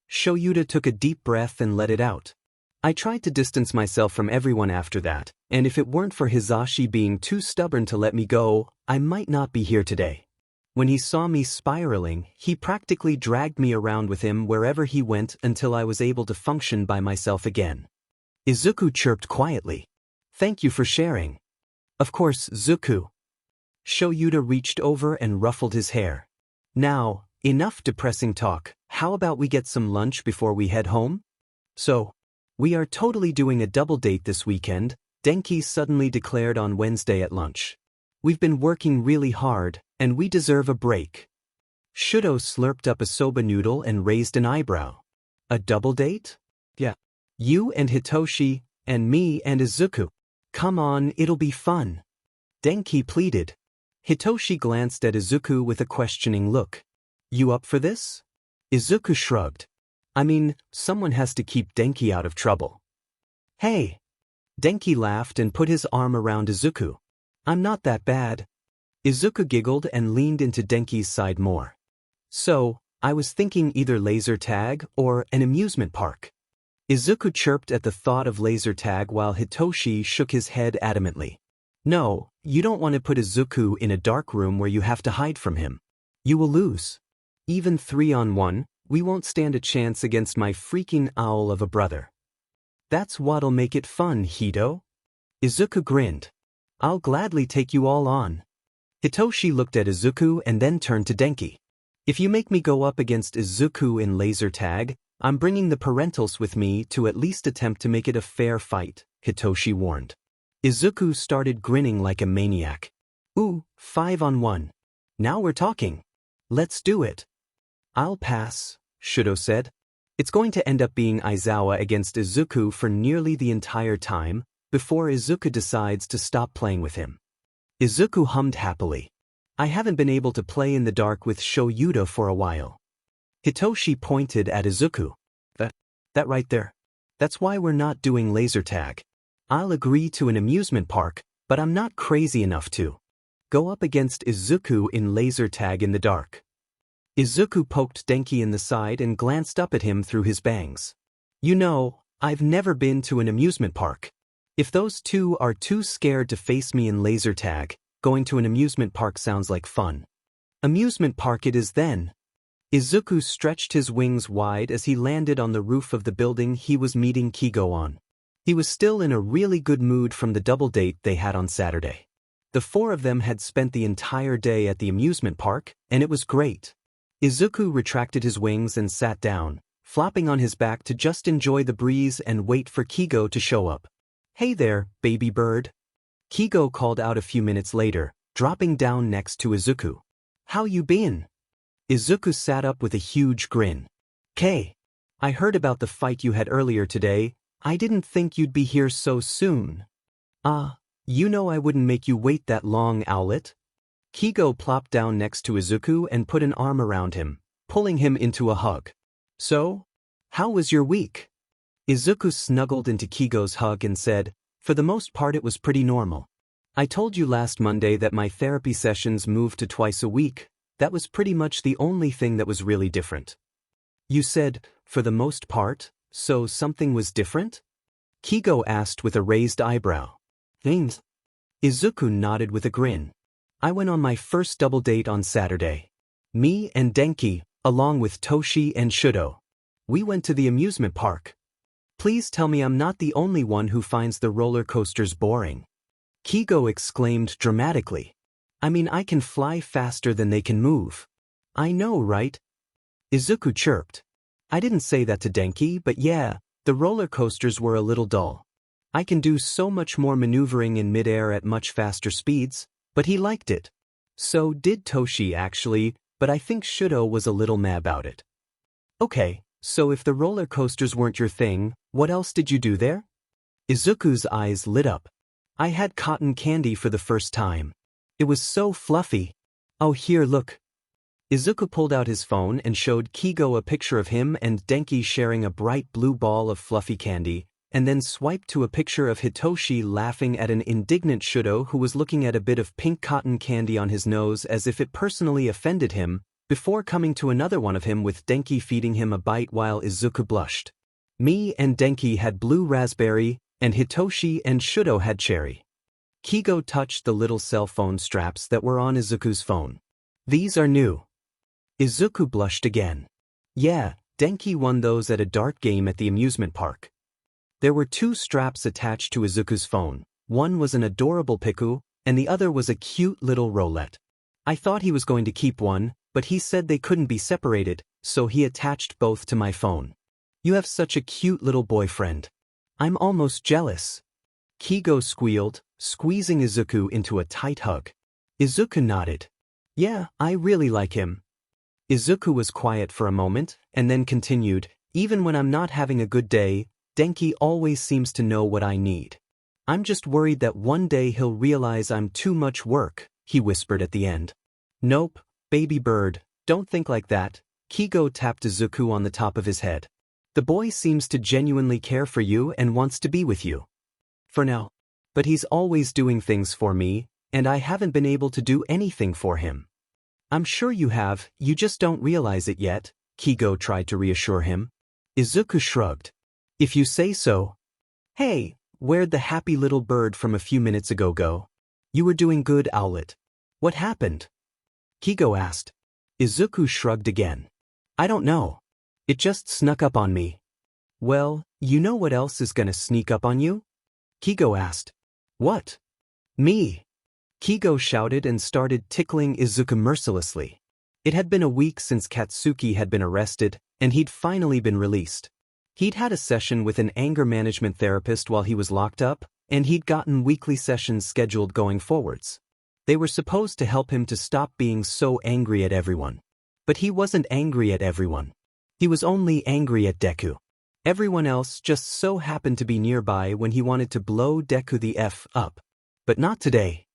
Shoyuta took a deep breath and let it out. I tried to distance myself from everyone after that, and if it weren't for Hisashi being too stubborn to let me go, I might not be here today. When he saw me spiraling, he practically dragged me around with him wherever he went until I was able to function by myself again. Izuku chirped quietly. Thank you for sharing. Of course, Zuku. Shoyuta reached over and ruffled his hair. Now, enough depressing talk, how about we get some lunch before we head home? So, we are totally doing a double date this weekend, Denki suddenly declared on Wednesday at lunch. We've been working really hard, and we deserve a break. Shudo slurped up a soba noodle and raised an eyebrow. A double date? Yeah. You and Hitoshi, and me and Izuku. Come on, it'll be fun. Denki pleaded. Hitoshi glanced at Izuku with a questioning look. You up for this? Izuku shrugged. I mean, someone has to keep Denki out of trouble. Hey! Denki laughed and put his arm around Izuku. I'm not that bad. Izuku giggled and leaned into Denki's side more. So, I was thinking either laser tag or an amusement park. Izuku chirped at the thought of laser tag while Hitoshi shook his head adamantly. No, you don't want to put Izuku in a dark room where you have to hide from him. You will lose. Even 3-on-1, we won't stand a chance against my freaking owl of a brother. That's what'll make it fun, Hito. Izuku grinned. I'll gladly take you all on. Hitoshi looked at Izuku and then turned to Denki. If you make me go up against Izuku in laser tag, I'm bringing the parentals with me to at least attempt to make it a fair fight, Hitoshi warned. Izuku started grinning like a maniac. Ooh, 5-on-1. Now we're talking. Let's do it. I'll pass, Shudo said. It's going to end up being Aizawa against Izuku for nearly the entire time, before Izuku decides to stop playing with him. Izuku hummed happily. I haven't been able to play in the dark with Shoyuda for a while. Hitoshi pointed at Izuku. That right there. That's why we're not doing laser tag. I'll agree to an amusement park, but I'm not crazy enough to go up against Izuku in laser tag in the dark. Izuku poked Denki in the side and glanced up at him through his bangs. You know, I've never been to an amusement park. If those two are too scared to face me in laser tag, going to an amusement park sounds like fun. Amusement park it is then. Izuku stretched his wings wide as he landed on the roof of the building he was meeting Kigo on. He was still in a really good mood from the double date they had on Saturday. The four of them had spent the entire day at the amusement park, and it was great. Izuku retracted his wings and sat down, flopping on his back to just enjoy the breeze and wait for Kigo to show up. Hey there, baby bird. Kigo called out a few minutes later, dropping down next to Izuku. How you been? Izuku sat up with a huge grin. K. I heard about the fight you had earlier today. I didn't think you'd be here so soon. You know I wouldn't make you wait that long, owlet. Kigo plopped down next to Izuku and put an arm around him, pulling him into a hug. So? How was your week? Izuku snuggled into Kigo's hug and said, for the most part it was pretty normal. I told you last Monday that my therapy sessions moved to twice a week. That was pretty much the only thing that was really different. You said, for the most part, so something was different? Kigo asked with a raised eyebrow. Things? Izuku nodded with a grin. I went on my first double date on Saturday. Me and Denki, along with Toshi and Shudo. We went to the amusement park. Please tell me I'm not the only one who finds the roller coasters boring. Kigo exclaimed dramatically. I mean, I can fly faster than they can move. I know, right? Izuku chirped. I didn't say that to Denki, but yeah, the roller coasters were a little dull. I can do so much more maneuvering in midair at much faster speeds, but he liked it. So did Toshi actually, but I think Shudo was a little mad about it. Okay, so if the roller coasters weren't your thing, what else did you do there? Izuku's eyes lit up. I had cotton candy for the first time. It was so fluffy. Oh, here, look. Izuku pulled out his phone and showed Kigo a picture of him and Denki sharing a bright blue ball of fluffy candy, and then swiped to a picture of Hitoshi laughing at an indignant Shudo who was looking at a bit of pink cotton candy on his nose as if it personally offended him, before coming to another one of him with Denki feeding him a bite while Izuku blushed. Me and Denki had blue raspberry, and Hitoshi and Shudo had cherry. Kigo touched the little cell phone straps that were on Izuku's phone. These are new. Izuku blushed again. Yeah, Denki won those at a dart game at the amusement park. There were two straps attached to Izuku's phone. One was an adorable Piku, and the other was a cute little roulette. I thought he was going to keep one, but he said they couldn't be separated, so he attached both to my phone. You have such a cute little boyfriend. I'm almost jealous. Kigo squealed, squeezing Izuku into a tight hug. Izuku nodded. Yeah, I really like him. Izuku was quiet for a moment, and then continued, even when I'm not having a good day, Denki always seems to know what I need. I'm just worried that one day he'll realize I'm too much work, he whispered at the end. Nope, baby bird, don't think like that. Kigo tapped Izuku on the top of his head. The boy seems to genuinely care for you and wants to be with you. For now. But he's always doing things for me, and I haven't been able to do anything for him. I'm sure you have, you just don't realize it yet, Kigo tried to reassure him. Izuku shrugged. If you say so. Hey, where'd the happy little bird from a few minutes ago go? You were doing good, Owlet. What happened? Kigo asked. Izuku shrugged again. I don't know. It just snuck up on me. Well, you know what else is gonna sneak up on you? Kigo asked. What? Me. Kigo shouted and started tickling Izuku mercilessly. It had been a week since Katsuki had been arrested, and he'd finally been released. He'd had a session with an anger management therapist while he was locked up, and he'd gotten weekly sessions scheduled going forwards. They were supposed to help him to stop being so angry at everyone. But he wasn't angry at everyone. He was only angry at Deku. Everyone else just so happened to be nearby when he wanted to blow Deku the F up. But not today.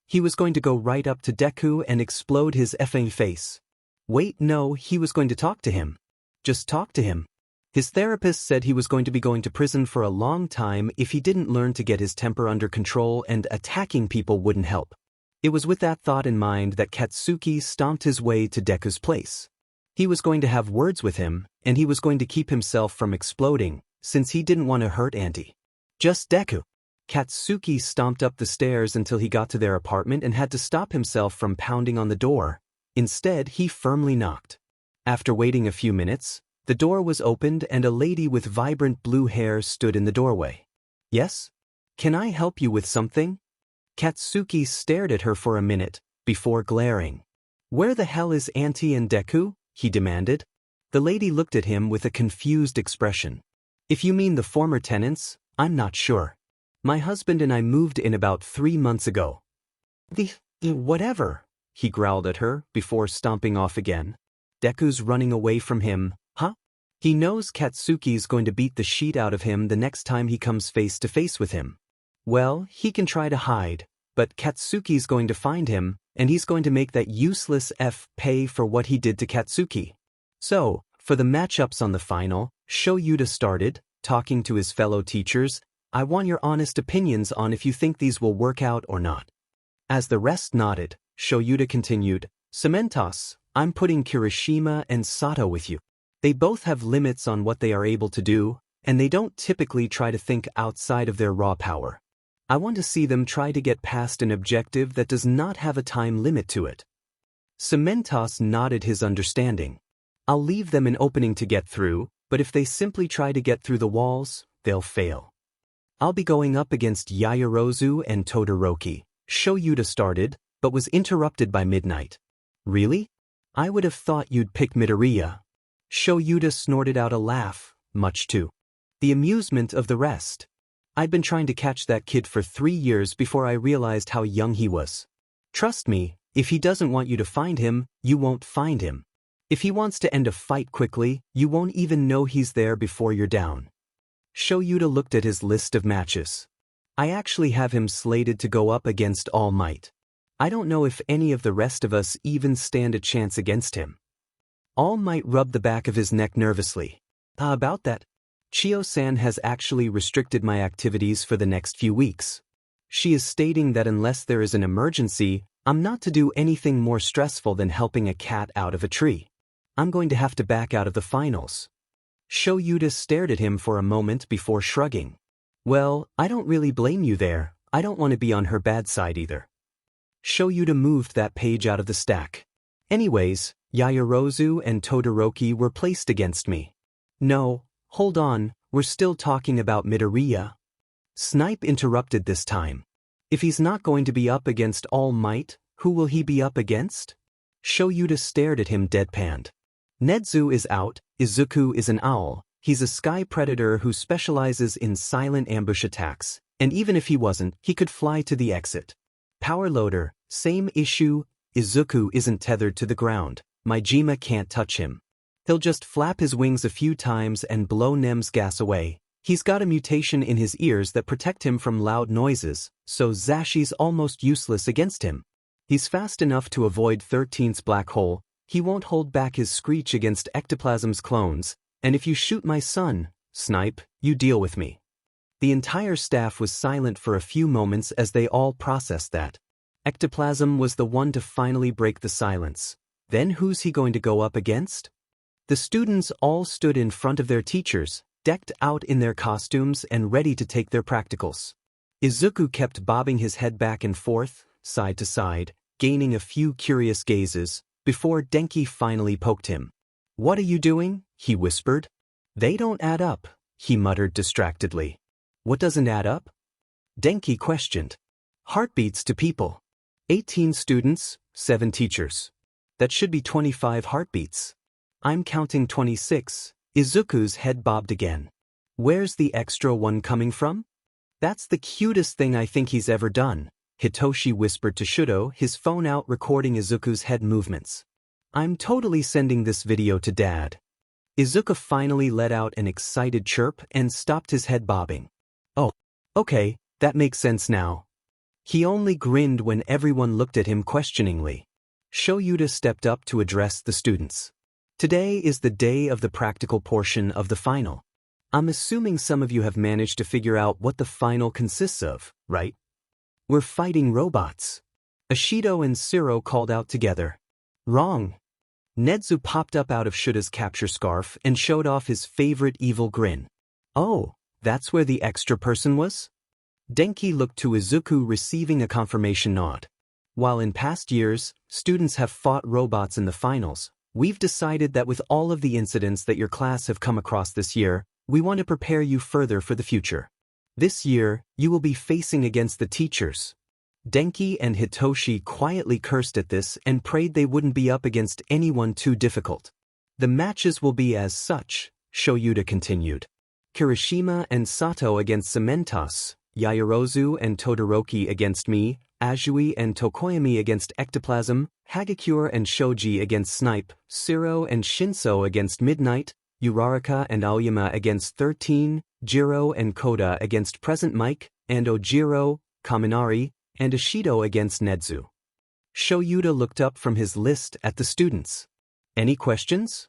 He was going to go right up to Deku and explode his effing face. Wait, no, he was going to talk to him. Just talk to him. His therapist said he was going to be going to prison for a long time if he didn't learn to get his temper under control, and attacking people wouldn't help. It was with that thought in mind that Katsuki stomped his way to Deku's place. He was going to have words with him, and he was going to keep himself from exploding, since he didn't want to hurt Auntie. Just Deku. Katsuki stomped up the stairs until he got to their apartment and had to stop himself from pounding on the door. Instead, he firmly knocked. After waiting a few minutes, the door was opened and a lady with vibrant blue hair stood in the doorway. Yes? Can I help you with something? Katsuki stared at her for a minute, before glaring. Where the hell is Auntie and Deku? He demanded. The lady looked at him with a confused expression. If you mean the former tenants, I'm not sure. My husband and I moved in about 3 months ago. Whatever, he growled at her, before stomping off again. Deku's running away from him, huh? He knows Katsuki's going to beat the shit out of him the next time he comes face to face with him. Well, he can try to hide, but Katsuki's going to find him, and he's going to make that useless F pay for what he did to Katsuki. So, for the matchups on the final, Shoyuta started, talking to his fellow teachers. I want your honest opinions on if you think these will work out or not. As the rest nodded, Shoyuta continued, Cementos, I'm putting Kirishima and Sato with you. They both have limits on what they are able to do, and they don't typically try to think outside of their raw power. I want to see them try to get past an objective that does not have a time limit to it. Cementos nodded his understanding. I'll leave them an opening to get through, but if they simply try to get through the walls, they'll fail. I'll be going up against Yaoyorozu and Todoroki, Shoyuta started, but was interrupted by Midnight. Really? I would have thought you'd pick Midoriya. Shoyuta snorted out a laugh, much to the amusement of the rest. I'd been trying to catch that kid for 3 years before I realized how young he was. Trust me, if he doesn't want you to find him, you won't find him. If he wants to end a fight quickly, you won't even know he's there before you're down. Shoyuta looked at his list of matches. I actually have him slated to go up against All Might. I don't know if any of the rest of us even stand a chance against him. All Might rubbed the back of his neck nervously. About that, Chio-san has actually restricted my activities for the next few weeks. She is stating that unless there is an emergency, I'm not to do anything more stressful than helping a cat out of a tree. I'm going to have to back out of the finals. Shoyuta stared at him for a moment before shrugging. Well, I don't really blame you there. I don't want to be on her bad side either. Shoyuta moved that page out of the stack. Anyways, Yaoyorozu and Todoroki were placed against me. No, hold on, we're still talking about Midoriya. Snipe interrupted this time. If he's not going to be up against All Might, who will he be up against? Shoyuta stared at him deadpanned. Nedzu is out, Izuku is an owl, he's a sky predator who specializes in silent ambush attacks, and even if he wasn't, he could fly to the exit. Power loader, same issue, Izuku isn't tethered to the ground, Majima can't touch him. He'll just flap his wings a few times and blow Nem's gas away. He's got a mutation in his ears that protect him from loud noises, so Zashi's almost useless against him. He's fast enough to avoid 13's black hole, he won't hold back his Screech against Ectoplasm's clones, and if you shoot my son, Snipe, you deal with me. The entire staff was silent for a few moments as they all processed that. Ectoplasm was the one to finally break the silence. Then who's he going to go up against? The students all stood in front of their teachers, decked out in their costumes and ready to take their practicals. Izuku kept bobbing his head back and forth, side to side, gaining a few curious gazes, before Denki finally poked him. "What are you doing?" he whispered. "They don't add up," he muttered distractedly. "What doesn't add up?" Denki questioned. "Heartbeats to people. 18 students, 7 teachers. That should be 25 heartbeats. I'm counting 26. Izuku's head bobbed again. "Where's the extra one coming from?" "That's the cutest thing I think he's ever done," Hitoshi whispered to Shudo, his phone out recording Izuku's head movements. "I'm totally sending this video to Dad." Izuku finally let out an excited chirp and stopped his head bobbing. "Oh, okay, that makes sense now." He only grinned when everyone looked at him questioningly. Shoyuta stepped up to address the students. "Today is the day of the practical portion of the final. I'm assuming some of you have managed to figure out what the final consists of, right? We're fighting robots." Ashido and Siro called out together. "Wrong." Nedzu popped up out of Shuda's capture scarf and showed off his favorite evil grin. "Oh, that's where the extra person was?" Denki looked to Izuku, receiving a confirmation nod. "While in past years, students have fought robots in the finals, we've decided that with all of the incidents that your class have come across this year, we want to prepare you further for the future. This year, you will be facing against the teachers." Denki and Hitoshi quietly cursed at this and prayed they wouldn't be up against anyone too difficult. "The matches will be as such," Shoyuta continued. "Kirishima and Sato against Cementos, Yaoyorozu and Todoroki against me, Azui and Tokoyami against Ectoplasm, Hagakure and Shoji against Snipe, Siro and Shinso against Midnight, Uraraka and Aoyama against 13, Jiro and Kota against Present Mike, and Ojiro, Kaminari, and Ashido against Nedzu." Shoyuta looked up from his list at the students. "Any questions?"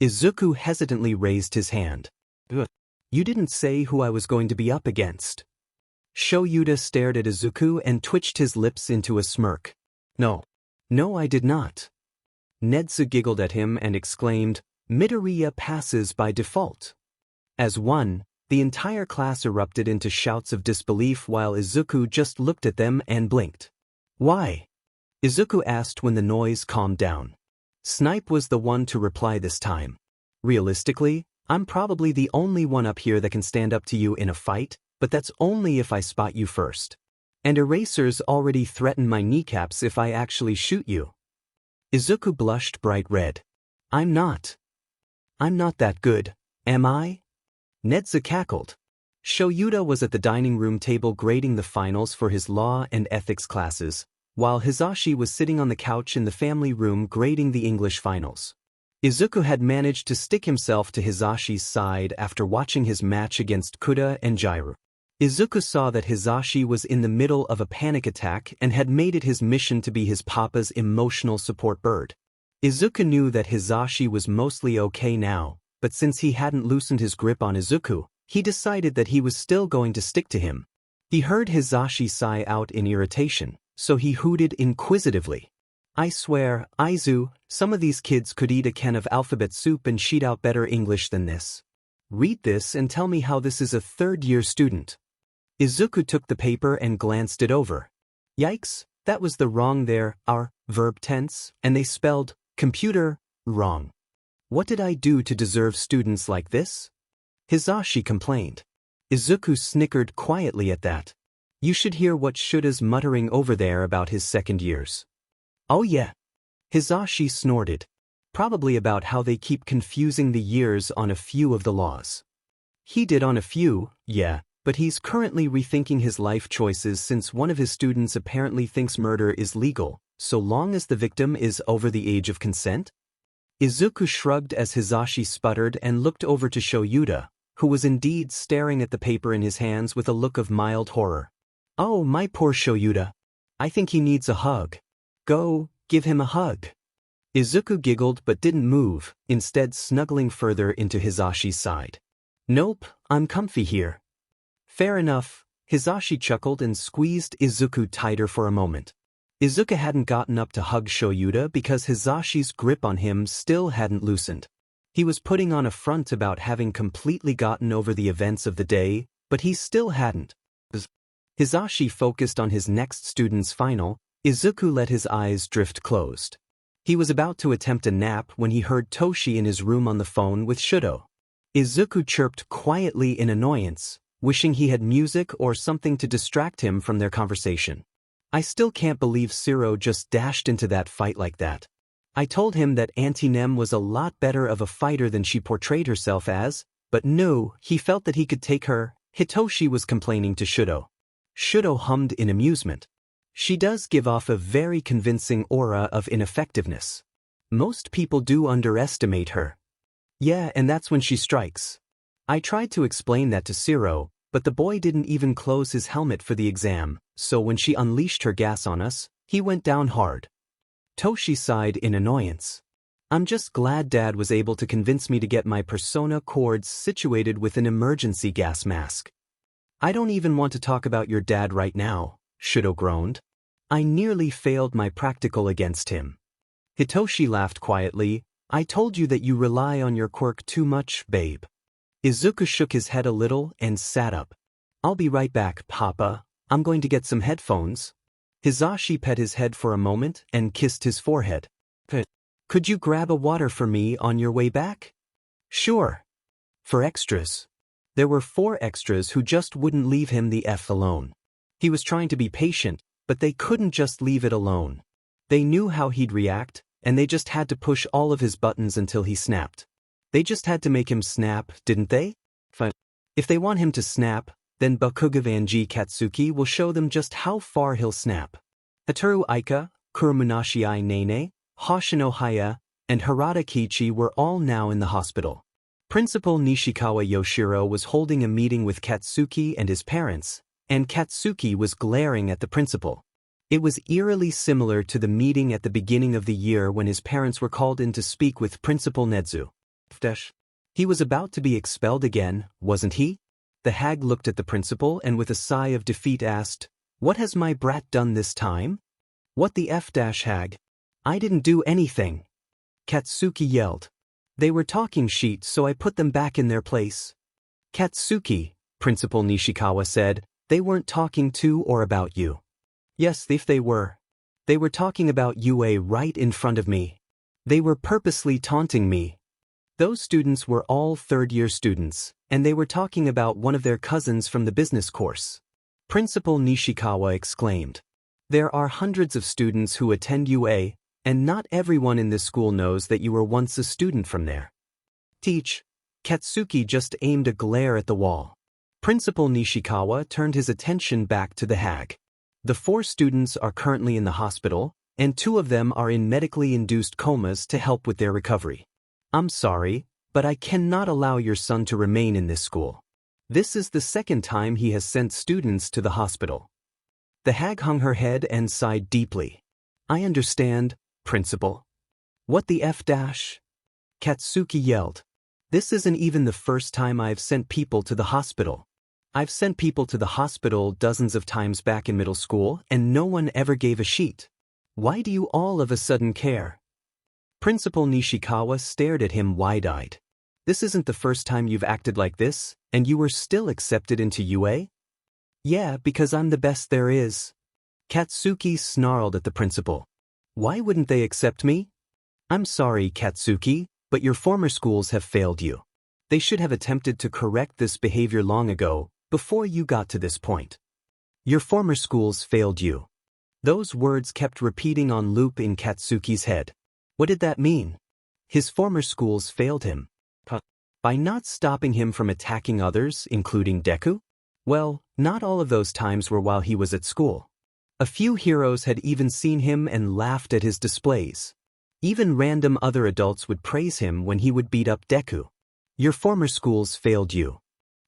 Izuku hesitantly raised his hand. "Ugh. You didn't say who I was going to be up against." Shoyuta stared at Izuku and twitched his lips into a smirk. No, I did not." Nedzu giggled at him and exclaimed, "Midoriya passes by default." As one, the entire class erupted into shouts of disbelief while Izuku just looked at them and blinked. "Why?" Izuku asked when the noise calmed down. Snipe was the one to reply this time. "Realistically, I'm probably the only one up here that can stand up to you in a fight, but that's only if I spot you first. And erasers already threaten my kneecaps if I actually shoot you." Izuku blushed bright red. I'm not that good, am I?" Nedzu cackled. Shoyuta was at the dining room table grading the finals for his law and ethics classes, while Hizashi was sitting on the couch in the family room grading the English finals. Izuku had managed to stick himself to Hizashi's side after watching his match against Kuda and Jiro. Izuku saw that Hizashi was in the middle of a panic attack and had made it his mission to be his papa's emotional support bird. Izuku knew that Hizashi was mostly okay now, but since he hadn't loosened his grip on Izuku, he decided that he was still going to stick to him. He heard Hizashi sigh out in irritation, so he hooted inquisitively. "I swear, Aizu, some of these kids could eat a can of alphabet soup and sheet out better English than this. Read this and tell me how this is a third-year student." Izuku took the paper and glanced it over. Yikes, that was the wrong there, our verb tense, and they spelled computer wrong. What did I do to deserve students like this? Hizashi complained. Izuku snickered quietly at that. You should hear what Shuda's muttering over there about his second years. Oh yeah. Hizashi snorted. Probably about how they keep confusing the years on a few of the laws. He did on a few, yeah, but he's currently rethinking his life choices since one of his students apparently thinks murder is legal, so long as the victim is over the age of consent? Izuku shrugged as Hizashi sputtered and looked over to Shoyuta, who was indeed staring at the paper in his hands with a look of mild horror. Oh, my poor Shoyuta. I think he needs a hug. Go, give him a hug. Izuku giggled but didn't move, instead snuggling further into Hizashi's side. Nope, I'm comfy here. Fair enough, Hizashi chuckled and squeezed Izuku tighter for a moment. Izuku hadn't gotten up to hug Shoyuta because Hizashi's grip on him still hadn't loosened. He was putting on a front about having completely gotten over the events of the day, but he still hadn't. Hisashi focused on his next student's final. Izuku let his eyes drift closed. He was about to attempt a nap when he heard Toshi in his room on the phone with Shudo. Izuku chirped quietly in annoyance, wishing he had music or something to distract him from their conversation. I still can't believe Shiro just dashed into that fight like that. I told him that Auntie Nem was a lot better of a fighter than she portrayed herself as, but no, he felt that he could take her. Hitoshi was complaining to Shudo. Shudo hummed in amusement. She does give off a very convincing aura of ineffectiveness. Most people do underestimate her. Yeah, and that's when she strikes. I tried to explain that to Shiro, but the boy didn't even close his helmet for the exam, so when she unleashed her gas on us, he went down hard. Toshi sighed in annoyance. I'm just glad Dad was able to convince me to get my persona cords situated with an emergency gas mask. I don't even want to talk about your dad right now, Shudo groaned. I nearly failed my practical against him. Hitoshi laughed quietly. I told you that you rely on your quirk too much, babe. Izuku shook his head a little and sat up. I'll be right back, Papa. I'm going to get some headphones. Hisashi pet his head for a moment and kissed his forehead. Could you grab a water for me on your way back? Sure. For extras. There were 4 extras who just wouldn't leave him the F alone. He was trying to be patient, but they couldn't just leave it alone. They knew how he'd react, and they just had to push all of his buttons until he snapped. They just had to make him snap, didn't they? If they want him to snap, then Bakugou Katsuki will show them just how far he'll snap. Hataru Aika, Kurumunashii Nene, Hoshino Haya, and Harada Kichi were all now in the hospital. Principal Nishikawa Yoshiro was holding a meeting with Katsuki and his parents, and Katsuki was glaring at the principal. It was eerily similar to the meeting at the beginning of the year when his parents were called in to speak with Principal Nedzu. He was about to be expelled again, wasn't he? The hag looked at the principal and with a sigh of defeat asked, What has my brat done this time? What the F-hag? I didn't do anything. Katsuki yelled. They were talking sheet, so I put them back in their place. Katsuki, Principal Nishikawa said, they weren't talking to or about you. Yes, if they were. They were talking about UA right in front of me. They were purposely taunting me. Those students were all third-year students, and they were talking about one of their cousins from the business course. Principal Nishikawa exclaimed. There are hundreds of students who attend UA, and not everyone in this school knows that you were once a student from there. Teach. Katsuki just aimed a glare at the wall. Principal Nishikawa turned his attention back to the hag. The 4 students are currently in the hospital, and 2 of them are in medically induced comas to help with their recovery. I'm sorry, but I cannot allow your son to remain in this school. This is the 2nd time he has sent students to the hospital. The hag hung her head and sighed deeply. I understand, Principal. What the F-? Katsuki yelled. This isn't even the first time I've sent people to the hospital. I've sent people to the hospital dozens of times back in middle school, and no one ever gave a sheet. Why do you all of a sudden care? Principal Nishikawa stared at him wide-eyed. This isn't the first time you've acted like this, and you were still accepted into UA? Yeah, because I'm the best there is. Katsuki snarled at the principal. Why wouldn't they accept me? I'm sorry, Katsuki, but your former schools have failed you. They should have attempted to correct this behavior long ago, before you got to this point. Your former schools failed you. Those words kept repeating on loop in Katsuki's head. What did that mean? His former schools failed him. By not stopping him from attacking others, including Deku? Well, not all of those times were while he was at school. A few heroes had even seen him and laughed at his displays. Even random other adults would praise him when he would beat up Deku. Your former schools failed you.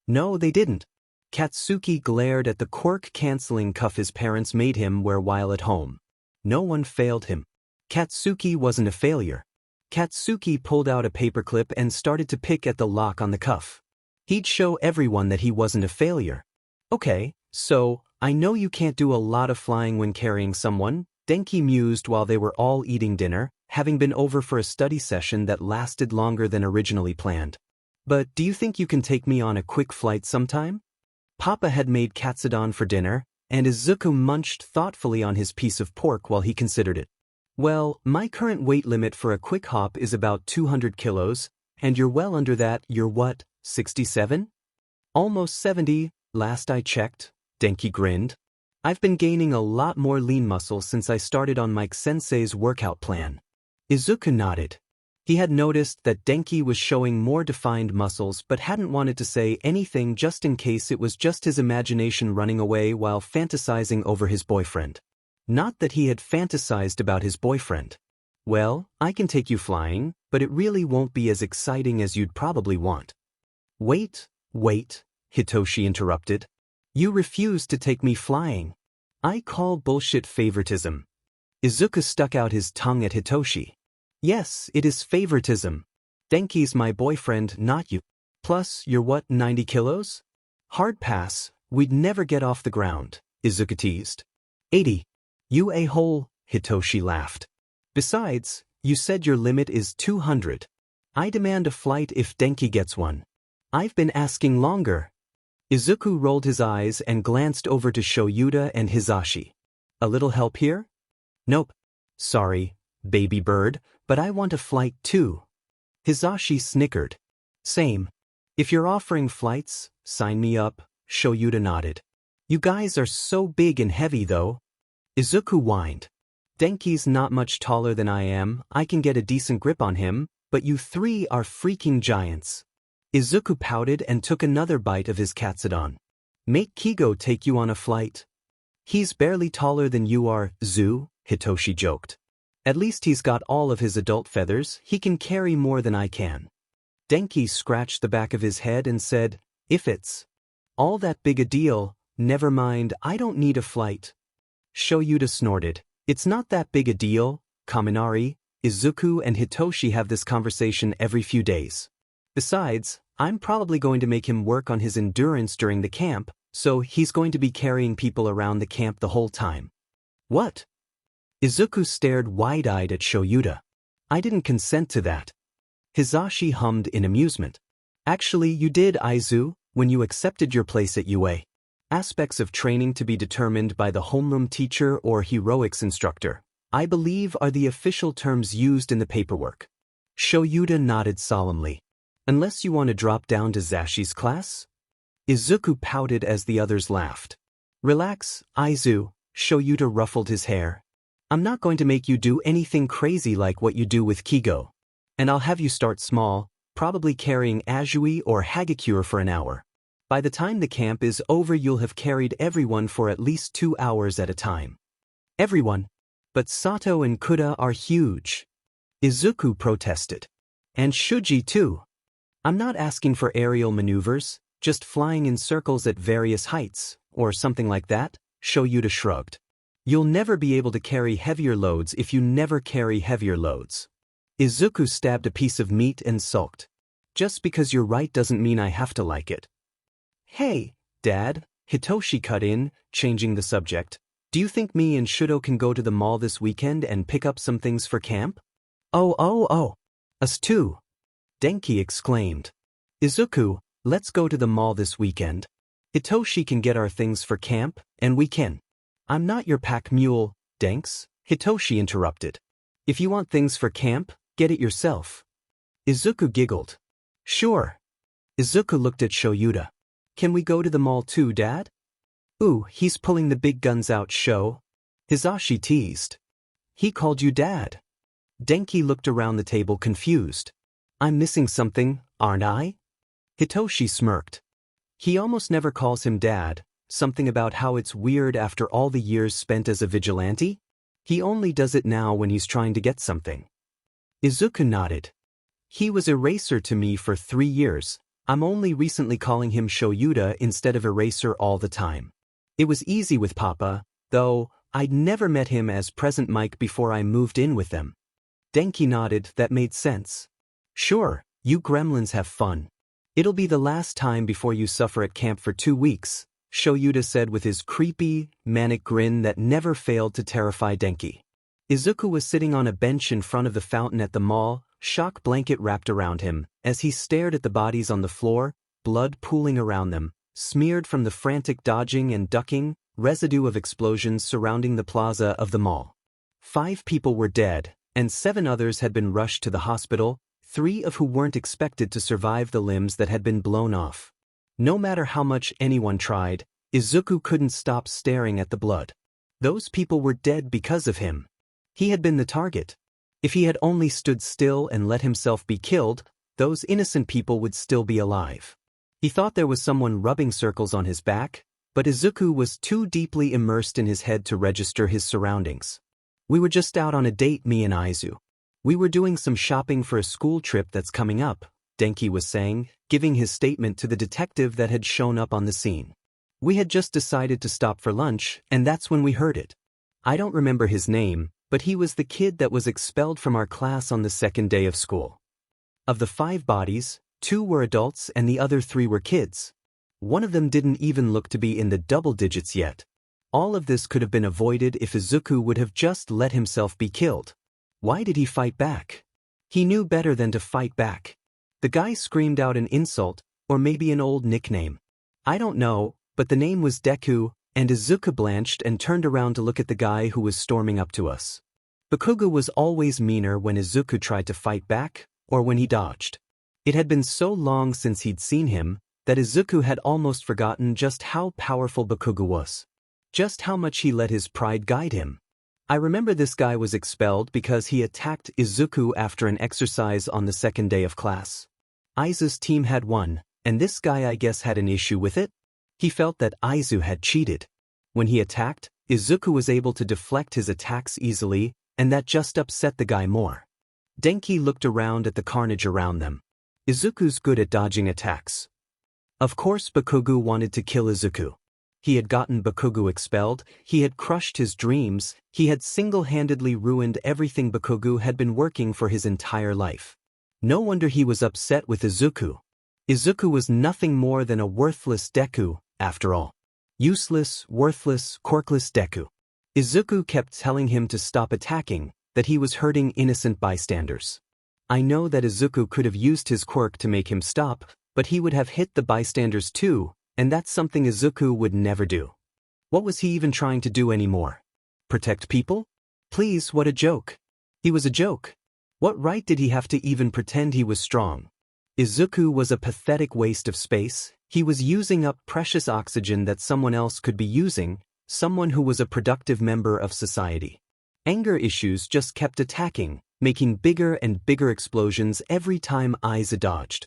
No, they didn't. Katsuki glared at the quirk-canceling cuff his parents made him wear while at home. No one failed him. Katsuki wasn't a failure. Katsuki pulled out a paperclip and started to pick at the lock on the cuff. He'd show everyone that he wasn't a failure. Okay, so, I know you can't do a lot of flying when carrying someone, Denki mused while they were all eating dinner, having been over for a study session that lasted longer than originally planned. But do you think you can take me on a quick flight sometime? Papa had made katsudon for dinner, and Izuku munched thoughtfully on his piece of pork while he considered it. Well, my current weight limit for a quick hop is about 200 kilos, and you're well under that. You're what, 67? Almost 70, last I checked, Denki grinned. I've been gaining a lot more lean muscle since I started on Mike Sensei's workout plan. Izuku nodded. He had noticed that Denki was showing more defined muscles but hadn't wanted to say anything just in case it was just his imagination running away while fantasizing over his boyfriend. Not that he had fantasized about his boyfriend. Well, I can take you flying, but it really won't be as exciting as you'd probably want. Wait, Hitoshi interrupted. You refuse to take me flying. I call bullshit favoritism. Izuku stuck out his tongue at Hitoshi. Yes, it is favoritism. Denki's my boyfriend, not you. Plus, you're what, 90 kilos? Hard pass, we'd never get off the ground, Izuku teased. 80. You a-hole, Hitoshi laughed. Besides, you said your limit is 200. I demand a flight if Denki gets one. I've been asking longer. Izuku rolled his eyes and glanced over to Shoyuta and Hisashi. A little help here? Nope. Sorry, baby bird, but I want a flight too. Hisashi snickered. Same. If you're offering flights, sign me up, Shoyuta nodded. You guys are so big and heavy though. Izuku whined. Denki's not much taller than I am, I can get a decent grip on him, but you three are freaking giants. Izuku pouted and took another bite of his katsudon. Make Kigo take you on a flight. He's barely taller than you are, Zu, Hitoshi joked. At least he's got all of his adult feathers, he can carry more than I can. Denki scratched the back of his head and said, if it's all that big a deal, never mind, I don't need a flight. Shoyuta snorted. It's not that big a deal, Kaminari. Izuku and Hitoshi have this conversation every few days. Besides, I'm probably going to make him work on his endurance during the camp, so he's going to be carrying people around the camp the whole time. What? Izuku stared wide-eyed at Shoyuta. I didn't consent to that. Hisashi hummed in amusement. Actually, you did, Izu, when you accepted your place at UA. Aspects of training to be determined by the homeroom teacher or heroics instructor, I believe, are the official terms used in the paperwork. Shoyuta nodded solemnly. Unless you want to drop down to Zashi's class? Izuku pouted as the others laughed. Relax, Izu, Shoyuta ruffled his hair. I'm not going to make you do anything crazy like what you do with Kigo. And I'll have you start small, probably carrying Azui or Hagakure for an hour. By the time the camp is over you'll have carried everyone for at least 2 hours at a time. Everyone. But Sato and Kuda are huge. Izuku protested. And Shuji too. I'm not asking for aerial maneuvers, just flying in circles at various heights, or something like that, Shoyuta shrugged. You'll never be able to carry heavier loads if you never carry heavier loads. Izuku stabbed a piece of meat and sulked. Just because you're right doesn't mean I have to like it. Hey, Dad, Hitoshi cut in, changing the subject. Do you think me and Shudo can go to the mall this weekend and pick up some things for camp? Oh. Us too. Denki exclaimed. Izuku, let's go to the mall this weekend. Hitoshi can get our things for camp, and we can. I'm not your pack mule, Denks, Hitoshi interrupted. If you want things for camp, get it yourself. Izuku giggled. Sure. Izuku looked at Shoyuta. Can we go to the mall too, Dad? Ooh, he's pulling the big guns out, Sho. Hisashi teased. He called you Dad. Denki looked around the table confused. I'm missing something, aren't I? Hitoshi smirked. He almost never calls him Dad, something about how it's weird after all the years spent as a vigilante? He only does it now when he's trying to get something. Izuku nodded. He was Eraser to me for 3 years. I'm only recently calling him Shoyuta instead of Eraser all the time. It was easy with Papa, though I'd never met him as Present Mike before I moved in with them. Denki nodded. That made sense. Sure, you gremlins have fun. It'll be the last time before you suffer at camp for 2 weeks, Shoyuta said with his creepy, manic grin that never failed to terrify Denki. Izuku was sitting on a bench in front of the fountain at the mall, shock blanket wrapped around him, as he stared at the bodies on the floor, blood pooling around them, smeared from the frantic dodging and ducking, residue of explosions surrounding the plaza of the mall. 5 people were dead, and 7 others had been rushed to the hospital, 3 of who weren't expected to survive the limbs that had been blown off. No matter how much anyone tried, Izuku couldn't stop staring at the blood. Those people were dead because of him. He had been the target. If he had only stood still and let himself be killed, those innocent people would still be alive. He thought there was someone rubbing circles on his back, but Izuku was too deeply immersed in his head to register his surroundings. We were just out on a date, me and Izu. We were doing some shopping for a school trip that's coming up, Denki was saying, giving his statement to the detective that had shown up on the scene. We had just decided to stop for lunch, and that's when we heard it. I don't remember his name, but he was the kid that was expelled from our class on the second day of school. Of the 5 bodies, 2 were adults and the other 3 were kids. One of them didn't even look to be in the double digits yet. All of this could have been avoided if Izuku would have just let himself be killed. Why did he fight back? He knew better than to fight back. The guy screamed out an insult, or maybe an old nickname. I don't know, but the name was Deku, and Izuku blanched and turned around to look at the guy who was storming up to us. Bakugou was always meaner when Izuku tried to fight back, or when he dodged. It had been so long since he'd seen him, that Izuku had almost forgotten just how powerful Bakugou was. Just how much he let his pride guide him. I remember this guy was expelled because he attacked Izuku after an exercise on the second day of class. Izu's team had won, and this guy I guess had an issue with it? He felt that Izu had cheated. When he attacked, Izuku was able to deflect his attacks easily, and that just upset the guy more. Denki looked around at the carnage around them. Izuku's good at dodging attacks. Of course Bakugou wanted to kill Izuku. He had gotten Bakugou expelled, he had crushed his dreams, he had single-handedly ruined everything Bakugou had been working for his entire life. No wonder he was upset with Izuku. Izuku was nothing more than a worthless Deku, after all. Useless, worthless, quirkless Deku. Izuku kept telling him to stop attacking, that he was hurting innocent bystanders. I know that Izuku could have used his quirk to make him stop, but he would have hit the bystanders too, and that's something Izuku would never do. What was he even trying to do anymore? Protect people? Please, what a joke. He was a joke. What right did he have to even pretend he was strong? Izuku was a pathetic waste of space. He was using up precious oxygen that someone else could be using, someone who was a productive member of society. Anger issues just kept attacking, making bigger and bigger explosions every time Izu dodged.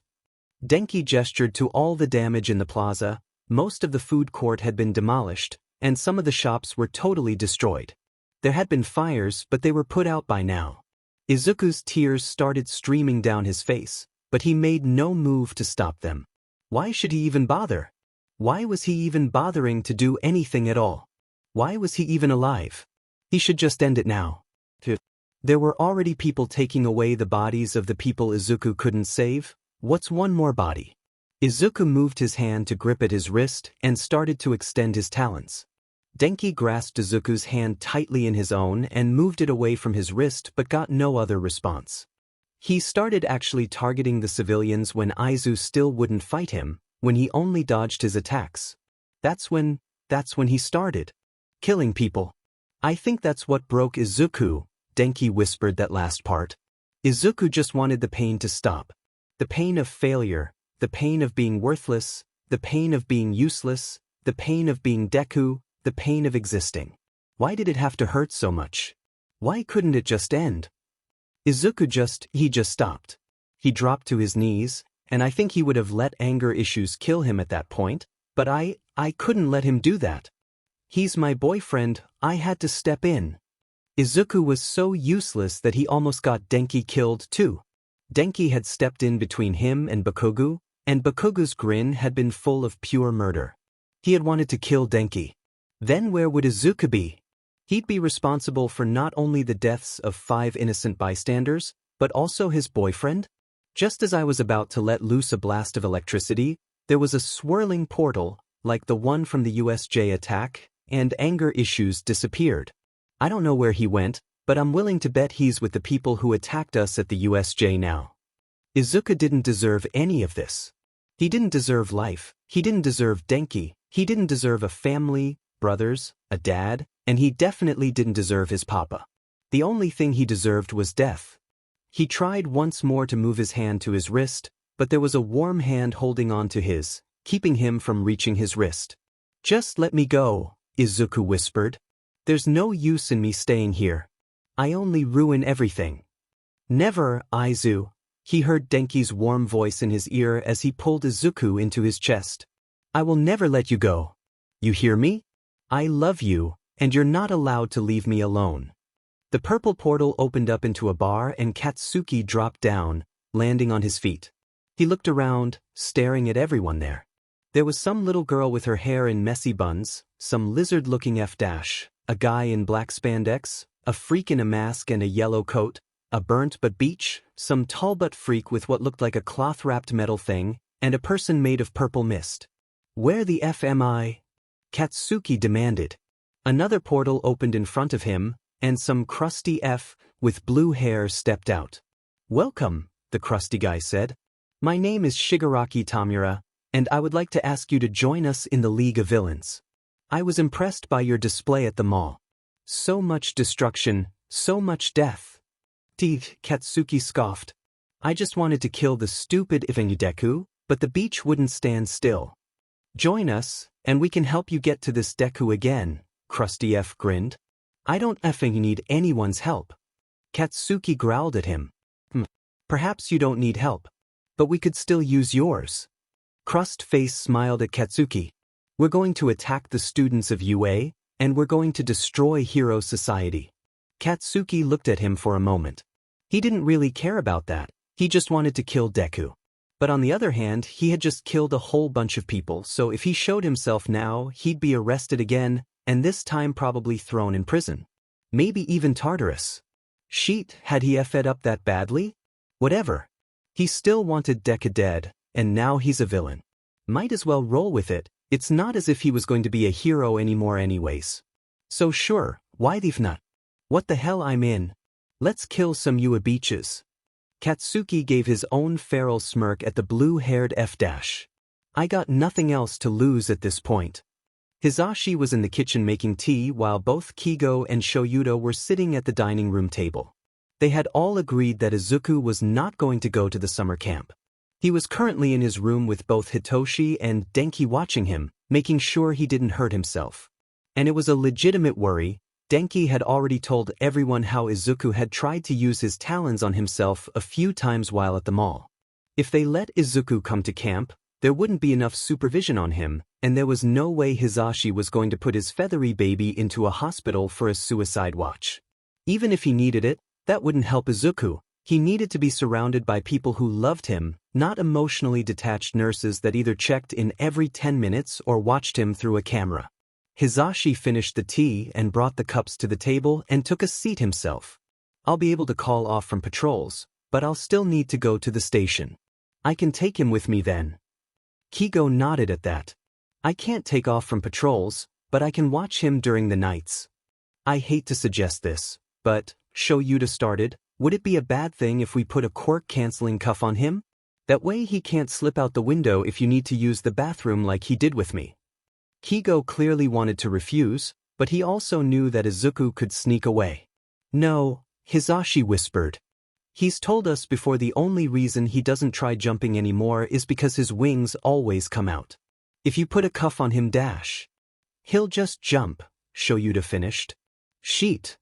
Denki gestured to all the damage in the plaza. Most of the food court had been demolished, and some of the shops were totally destroyed. There had been fires, but they were put out by now. Izuku's tears started streaming down his face, but he made no move to stop them. Why should he even bother? Why was he even bothering to do anything at all? Why was he even alive? He should just end it now. There were already people taking away the bodies of the people Izuku couldn't save. What's one more body? Izuku moved his hand to grip at his wrist and started to extend his talons. Denki grasped Izuku's hand tightly in his own and moved it away from his wrist but got no other response. He started actually targeting the civilians when Izu still wouldn't fight him, when he only dodged his attacks. That's when he started killing people. I think that's what broke Izuku, Denki whispered that last part. Izuku just wanted the pain to stop. The pain of failure, the pain of being worthless, the pain of being useless, the pain of being Deku, the pain of existing. Why did it have to hurt so much? Why couldn't it just end? Izuku just stopped. He dropped to his knees, and I think he would have let anger issues kill him at that point, but I couldn't let him do that. He's my boyfriend, I had to step in. Izuku was so useless that he almost got Denki killed too. Denki had stepped in between him and Bakugou's grin had been full of pure murder. He had wanted to kill Denki. Then where would Izuku be? He'd be responsible for not only the deaths of 5 innocent bystanders, but also his boyfriend? Just as I was about to let loose a blast of electricity, there was a swirling portal, like the one from the USJ attack, and anger issues disappeared. I don't know where he went, but I'm willing to bet he's with the people who attacked us at the USJ now. Izuku didn't deserve any of this. He didn't deserve life, he didn't deserve Denki, he didn't deserve a family, brothers, a dad, and he definitely didn't deserve his papa. The only thing he deserved was death. He tried once more to move his hand to his wrist, but there was a warm hand holding on to his, keeping him from reaching his wrist. "Just let me go," Izuku whispered. "There's no use in me staying here. I only ruin everything." "Never, Izu," he heard Denki's warm voice in his ear as he pulled Izuku into his chest. "I will never let you go. You hear me? I love you, and you're not allowed to leave me alone." The purple portal opened up into a bar and Katsuki dropped down, landing on his feet. He looked around, staring at everyone there. There was some little girl with her hair in messy buns, some lizard-looking F-dash, a guy in black spandex, a freak in a mask and a yellow coat, a burnt but beach, some tall butt freak with what looked like a cloth-wrapped metal thing, and a person made of purple mist. "Where the F am I?" Katsuki demanded. Another portal opened in front of him, and some crusty F with blue hair stepped out. "Welcome," the crusty guy said. "My name is Shigaraki Tamura, and I would like to ask you to join us in the League of Villains. I was impressed by your display at the mall. So much destruction, so much death." Katsuki scoffed. "I just wanted to kill the stupid Deku, but the beach wouldn't stand still." "Join us, and we can help you get to this Deku again," Krusty F grinned. "I don't effing need anyone's help." Katsuki growled at him. Perhaps you don't need help, but we could still use yours." Crust Face smiled at Katsuki. "We're going to attack the students of UA, and we're going to destroy Hero Society." Katsuki looked at him for a moment. He didn't really care about that, he just wanted to kill Deku. But on the other hand, he had just killed a whole bunch of people, so if he showed himself now, he'd be arrested again, and this time probably thrown in prison. Maybe even Tartarus. Sheet, had he effed up that badly? Whatever. He still wanted Deku dead, and now he's a villain. Might as well roll with it, it's not as if he was going to be a hero anymore anyways. So sure, why the not? What the hell I'm in? Let's kill some Ua beaches. Katsuki gave his own feral smirk at the blue-haired F-dash. I got nothing else to lose at this point. Hisashi was in the kitchen making tea while both Kigo and Shoyuto were sitting at the dining room table. They had all agreed that Izuku was not going to go to the summer camp. He was currently in his room with both Hitoshi and Denki watching him, making sure he didn't hurt himself. And it was a legitimate worry. Denki had already told everyone how Izuku had tried to use his talons on himself a few times while at the mall. If they let Izuku come to camp, there wouldn't be enough supervision on him, and there was no way Hisashi was going to put his feathery baby into a hospital for a suicide watch. Even if he needed it, that wouldn't help Izuku. He needed to be surrounded by people who loved him, not emotionally detached nurses that either checked in every 10 minutes or watched him through a camera. Hisashi finished the tea and brought the cups to the table and took a seat himself. I'll be able to call off from patrols, but I'll still need to go to the station. I can take him with me then. Kigo nodded at that. I can't take off from patrols, but I can watch him during the nights. I hate to suggest this, but, Shoyuta started, would it be a bad thing if we put a quirk-canceling cuff on him? That way he can't slip out the window if you need to use the bathroom like he did with me. Kigo clearly wanted to refuse, but he also knew that Izuku could sneak away. No, Hisashi whispered. He's told us before the only reason he doesn't try jumping anymore is because his wings always come out. If you put a cuff on him he'll just jump, Shoyuta finished. Sheet.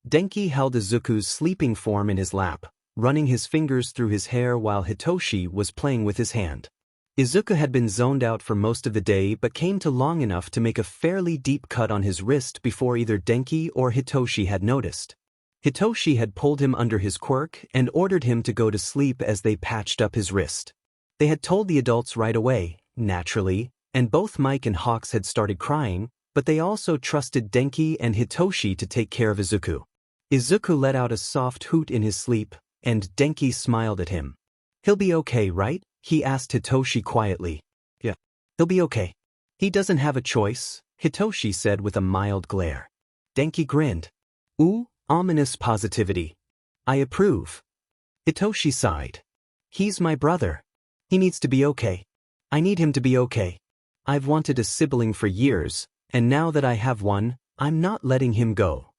Denki held Izuku's sleeping form in his lap, running his fingers through his hair while Hitoshi was playing with his hand. Izuku had been zoned out for most of the day but came to long enough to make a fairly deep cut on his wrist before either Denki or Hitoshi had noticed. Hitoshi had pulled him under his quirk and ordered him to go to sleep as they patched up his wrist. They had told the adults right away, naturally, and both Mike and Hawks had started crying, but they also trusted Denki and Hitoshi to take care of Izuku. Izuku let out a soft hoot in his sleep, and Denki smiled at him. He'll be okay, right? He asked Hitoshi quietly. Yeah. He'll be okay. He doesn't have a choice, Hitoshi said with a mild glare. Denki grinned. Ooh, ominous positivity. I approve. Hitoshi sighed. He's my brother. He needs to be okay. I need him to be okay. I've wanted a sibling for years, and now that I have one, I'm not letting him go.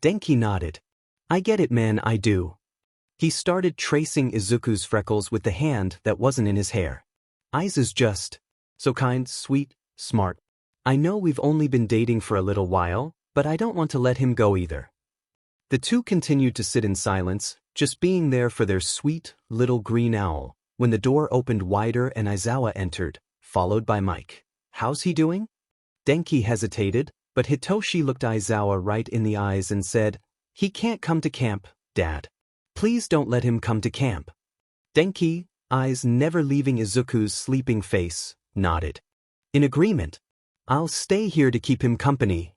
Denki nodded. I get it, man, I do. He started tracing Izuku's freckles with the hand that wasn't in his hair. Izu's just so kind, sweet, smart. I know we've only been dating for a little while, but I don't want to let him go either. The two continued to sit in silence, just being there for their sweet, little green owl, when the door opened wider and Aizawa entered, followed by Mike. How's he doing? Denki hesitated, but Hitoshi looked Aizawa right in the eyes and said, He can't come to camp, Dad. Please don't let him come to camp. Denki, eyes never leaving Izuku's sleeping face, nodded. In agreement. I'll stay here to keep him company.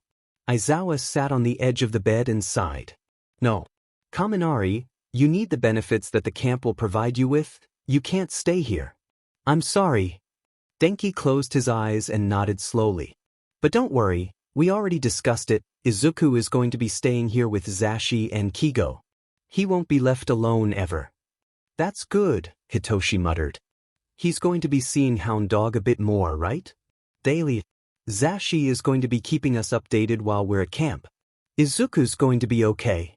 Aizawa sat on the edge of the bed and sighed. No. Kaminari, you need the benefits that the camp will provide you with. You can't stay here. I'm sorry. Denki closed his eyes and nodded slowly. But don't worry, we already discussed it. Izuku is going to be staying here with Zashi and Kigo. He won't be left alone ever. That's good, Hitoshi muttered. He's going to be seeing Hound Dog a bit more, right? Daily. Zashi is going to be keeping us updated while we're at camp. Izuku's going to be okay.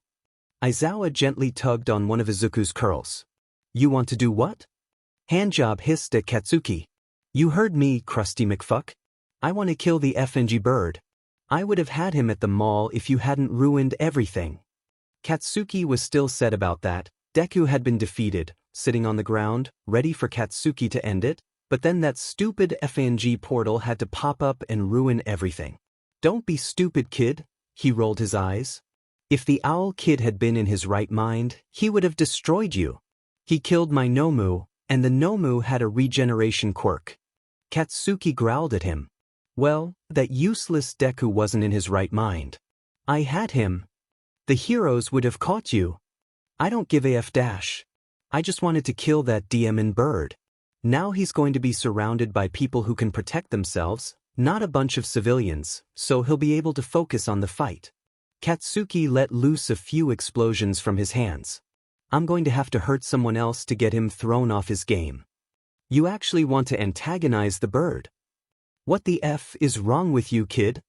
Aizawa gently tugged on one of Izuku's curls. You want to do what? Handjob hissed at Katsuki. You heard me, crusty McFuck. I want to kill the FNG bird. I would have had him at the mall if you hadn't ruined everything. Katsuki was still sad about that. Deku had been defeated, sitting on the ground, ready for Katsuki to end it, but then that stupid FNG portal had to pop up and ruin everything. Don't be stupid, kid, he rolled his eyes. If the owl kid had been in his right mind, he would have destroyed you. He killed my Nomu, and the Nomu had a regeneration quirk. Katsuki growled at him. Well, that useless Deku wasn't in his right mind. I had him. The heroes would have caught you. I don't give a f-dash. I just wanted to kill that demon bird. Now he's going to be surrounded by people who can protect themselves, not a bunch of civilians, so he'll be able to focus on the fight. Katsuki let loose a few explosions from his hands. I'm going to have to hurt someone else to get him thrown off his game. You actually want to antagonize the bird. What the F is wrong with you, kid?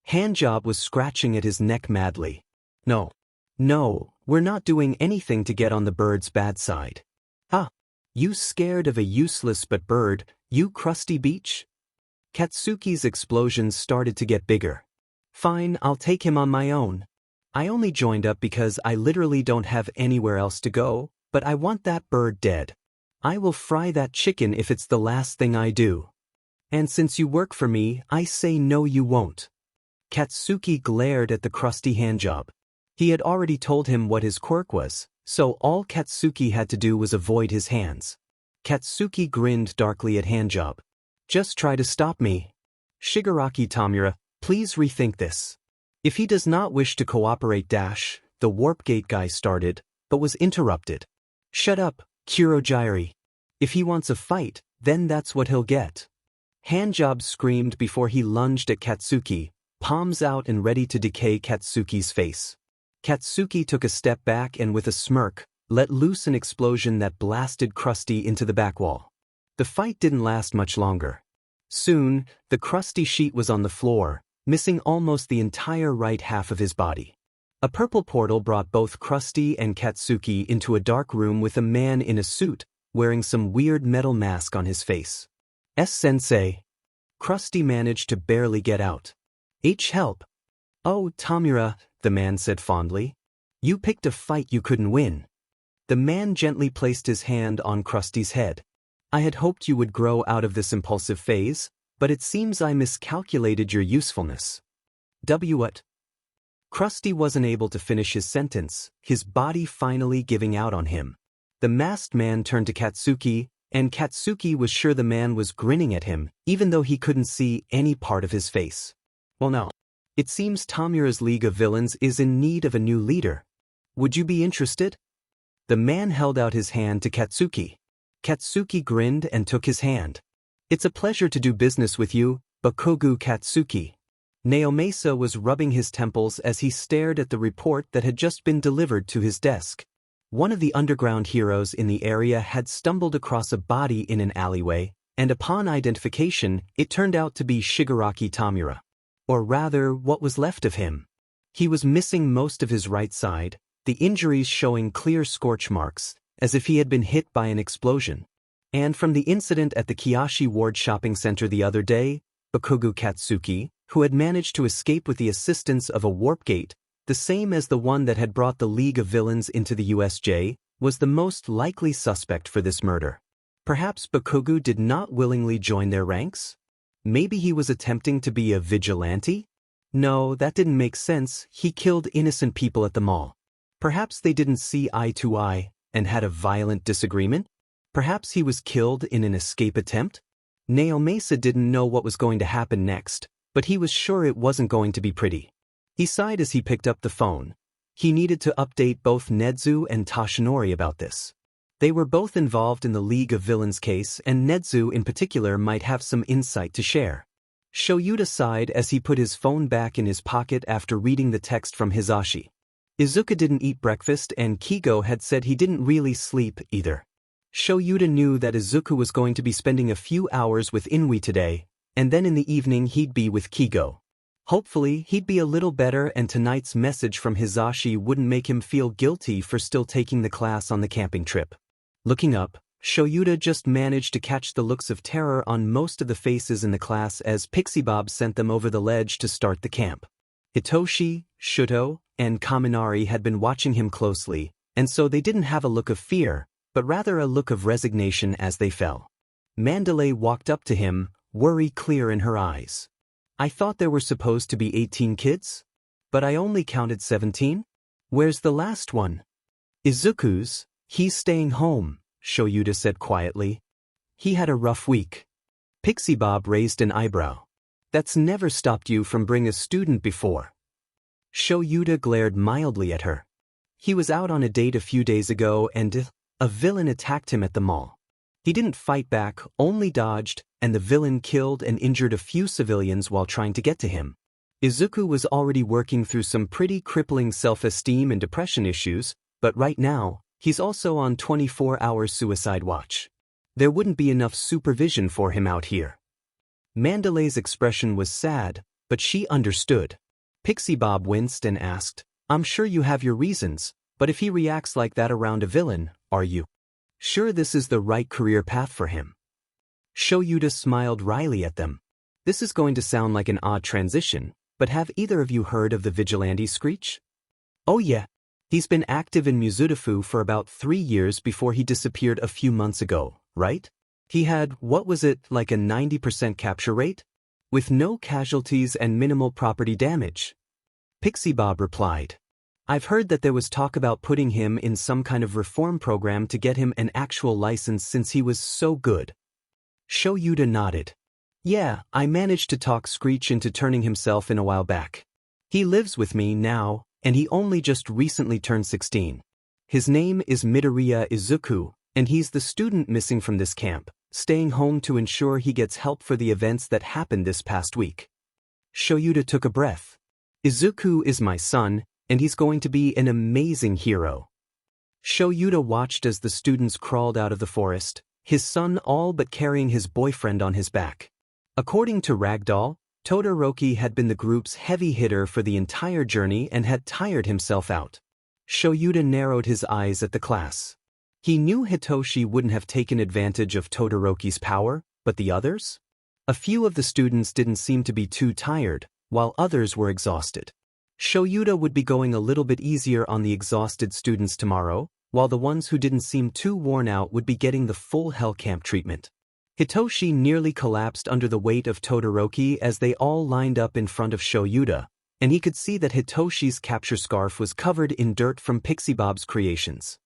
Handjob was scratching at his neck madly. No, we're not doing anything to get on the bird's bad side. Ah, you scared of a useless but bird, you crusty beach? Katsuki's explosions started to get bigger. Fine, I'll take him on my own. I only joined up because I literally don't have anywhere else to go, but I want that bird dead. I will fry that chicken if it's the last thing I do. And since you work for me, I say no you won't. Katsuki glared at the crusty handjob. He had already told him what his quirk was, so all Katsuki had to do was avoid his hands. Katsuki grinned darkly at handjob. Just try to stop me. Shigaraki Tamura, please rethink this. If he does not wish to cooperate the warp gate guy started, but was interrupted. Shut up, Kurogyri. If he wants a fight, then that's what he'll get. Handjob screamed before he lunged at Katsuki, palms out and ready to decay Katsuki's face. Katsuki took a step back and with a smirk, let loose an explosion that blasted Krusty into the back wall. The fight didn't last much longer. Soon, the Krusty sheet was on the floor, missing almost the entire right half of his body. A purple portal brought both Krusty and Katsuki into a dark room with a man in a suit, wearing some weird metal mask on his face. S-sensei. Krusty managed to barely get out. Help. Oh, Tamura, the man said fondly. You picked a fight you couldn't win. The man gently placed his hand on Krusty's head. I had hoped you would grow out of this impulsive phase, but it seems I miscalculated your usefulness. What? Krusty wasn't able to finish his sentence, his body finally giving out on him. The masked man turned to Katsuki, and Katsuki was sure the man was grinning at him, even though he couldn't see any part of his face. Well, no. It seems Tamura's League of Villains is in need of a new leader. Would you be interested? The man held out his hand to Katsuki. Katsuki grinned and took his hand. It's a pleasure to do business with you, Bakugou Katsuki. Naomasa was rubbing his temples as he stared at the report that had just been delivered to his desk. One of the underground heroes in the area had stumbled across a body in an alleyway, and upon identification, it turned out to be Shigaraki Tamura. Or rather, what was left of him. He was missing most of his right side, the injuries showing clear scorch marks, as if he had been hit by an explosion. And from the incident at the Kiyoshi Ward shopping center the other day, Bakugou Katsuki, who had managed to escape with the assistance of a warp gate, the same as the one that had brought the League of Villains into the USJ, was the most likely suspect for this murder. Perhaps Bakugou did not willingly join their ranks? Maybe he was attempting to be a vigilante? No, that didn't make sense. He killed innocent people at the mall. Perhaps they didn't see eye to eye and had a violent disagreement? Perhaps he was killed in an escape attempt? Naomasa didn't know what was going to happen next, but he was sure it wasn't going to be pretty. He sighed as he picked up the phone. He needed to update both Nezu and Toshinori about this. They were both involved in the League of Villains case, and Nezu in particular might have some insight to share. Shoyuta sighed as he put his phone back in his pocket after reading the text from Hisashi. Izuku didn't eat breakfast and Kigo had said he didn't really sleep either. Shoyuta knew that Izuku was going to be spending a few hours with Inui today, and then in the evening he'd be with Kigo. Hopefully, he'd be a little better and tonight's message from Hisashi wouldn't make him feel guilty for still taking the class on the camping trip. Looking up, Shoyuta just managed to catch the looks of terror on most of the faces in the class as Pixie Bob sent them over the ledge to start the camp. Hitoshi, Shuto, and Kaminari had been watching him closely, and so they didn't have a look of fear, but rather a look of resignation as they fell. Mandalay walked up to him, worry clear in her eyes. I thought there were supposed to be 18 kids? But I only counted 17? Where's the last one? Izuku's. He's staying home, Shoyuta said quietly. He had a rough week. Pixie Bob raised an eyebrow. That's never stopped you from bringing a student before. Shoyuta glared mildly at her. He was out on a date a few days ago and a villain attacked him at the mall. He didn't fight back, only dodged, and the villain killed and injured a few civilians while trying to get to him. Izuku was already working through some pretty crippling self-esteem and depression issues, but right now, he's also on 24-hour suicide watch. There wouldn't be enough supervision for him out here. Mandalay's expression was sad, but she understood. Pixie Bob winced and asked, I'm sure you have your reasons, but if he reacts like that around a villain, are you sure this is the right career path for him? Shoyuta smiled wryly at them. This is going to sound like an odd transition, but have either of you heard of the Vigilante Screech? Oh yeah. He's been active in Muzutafu for about 3 years before he disappeared a few months ago, right? He had, what was it, like a 90% capture rate? With no casualties and minimal property damage. Pixie Bob replied. I've heard that there was talk about putting him in some kind of reform program to get him an actual license since he was so good. Shoyuta nodded. Yeah, I managed to talk Screech into turning himself in a while back. He lives with me now, and he only just recently turned 16. His name is Midoriya Izuku, and he's the student missing from this camp, staying home to ensure he gets help for the events that happened this past week. Shoyuta took a breath. Izuku is my son, and he's going to be an amazing hero. Shoyuta watched as the students crawled out of the forest, his son all but carrying his boyfriend on his back. According to Ragdoll, Todoroki had been the group's heavy hitter for the entire journey and had tired himself out. Shoyuta narrowed his eyes at the class. He knew Hitoshi wouldn't have taken advantage of Todoroki's power, but the others? A few of the students didn't seem to be too tired, while others were exhausted. Shoyuta would be going a little bit easier on the exhausted students tomorrow, while the ones who didn't seem too worn out would be getting the full Hell Camp treatment. Hitoshi nearly collapsed under the weight of Todoroki as they all lined up in front of Shoyuta, and he could see that Hitoshi's capture scarf was covered in dirt from Pixie Bob's creations.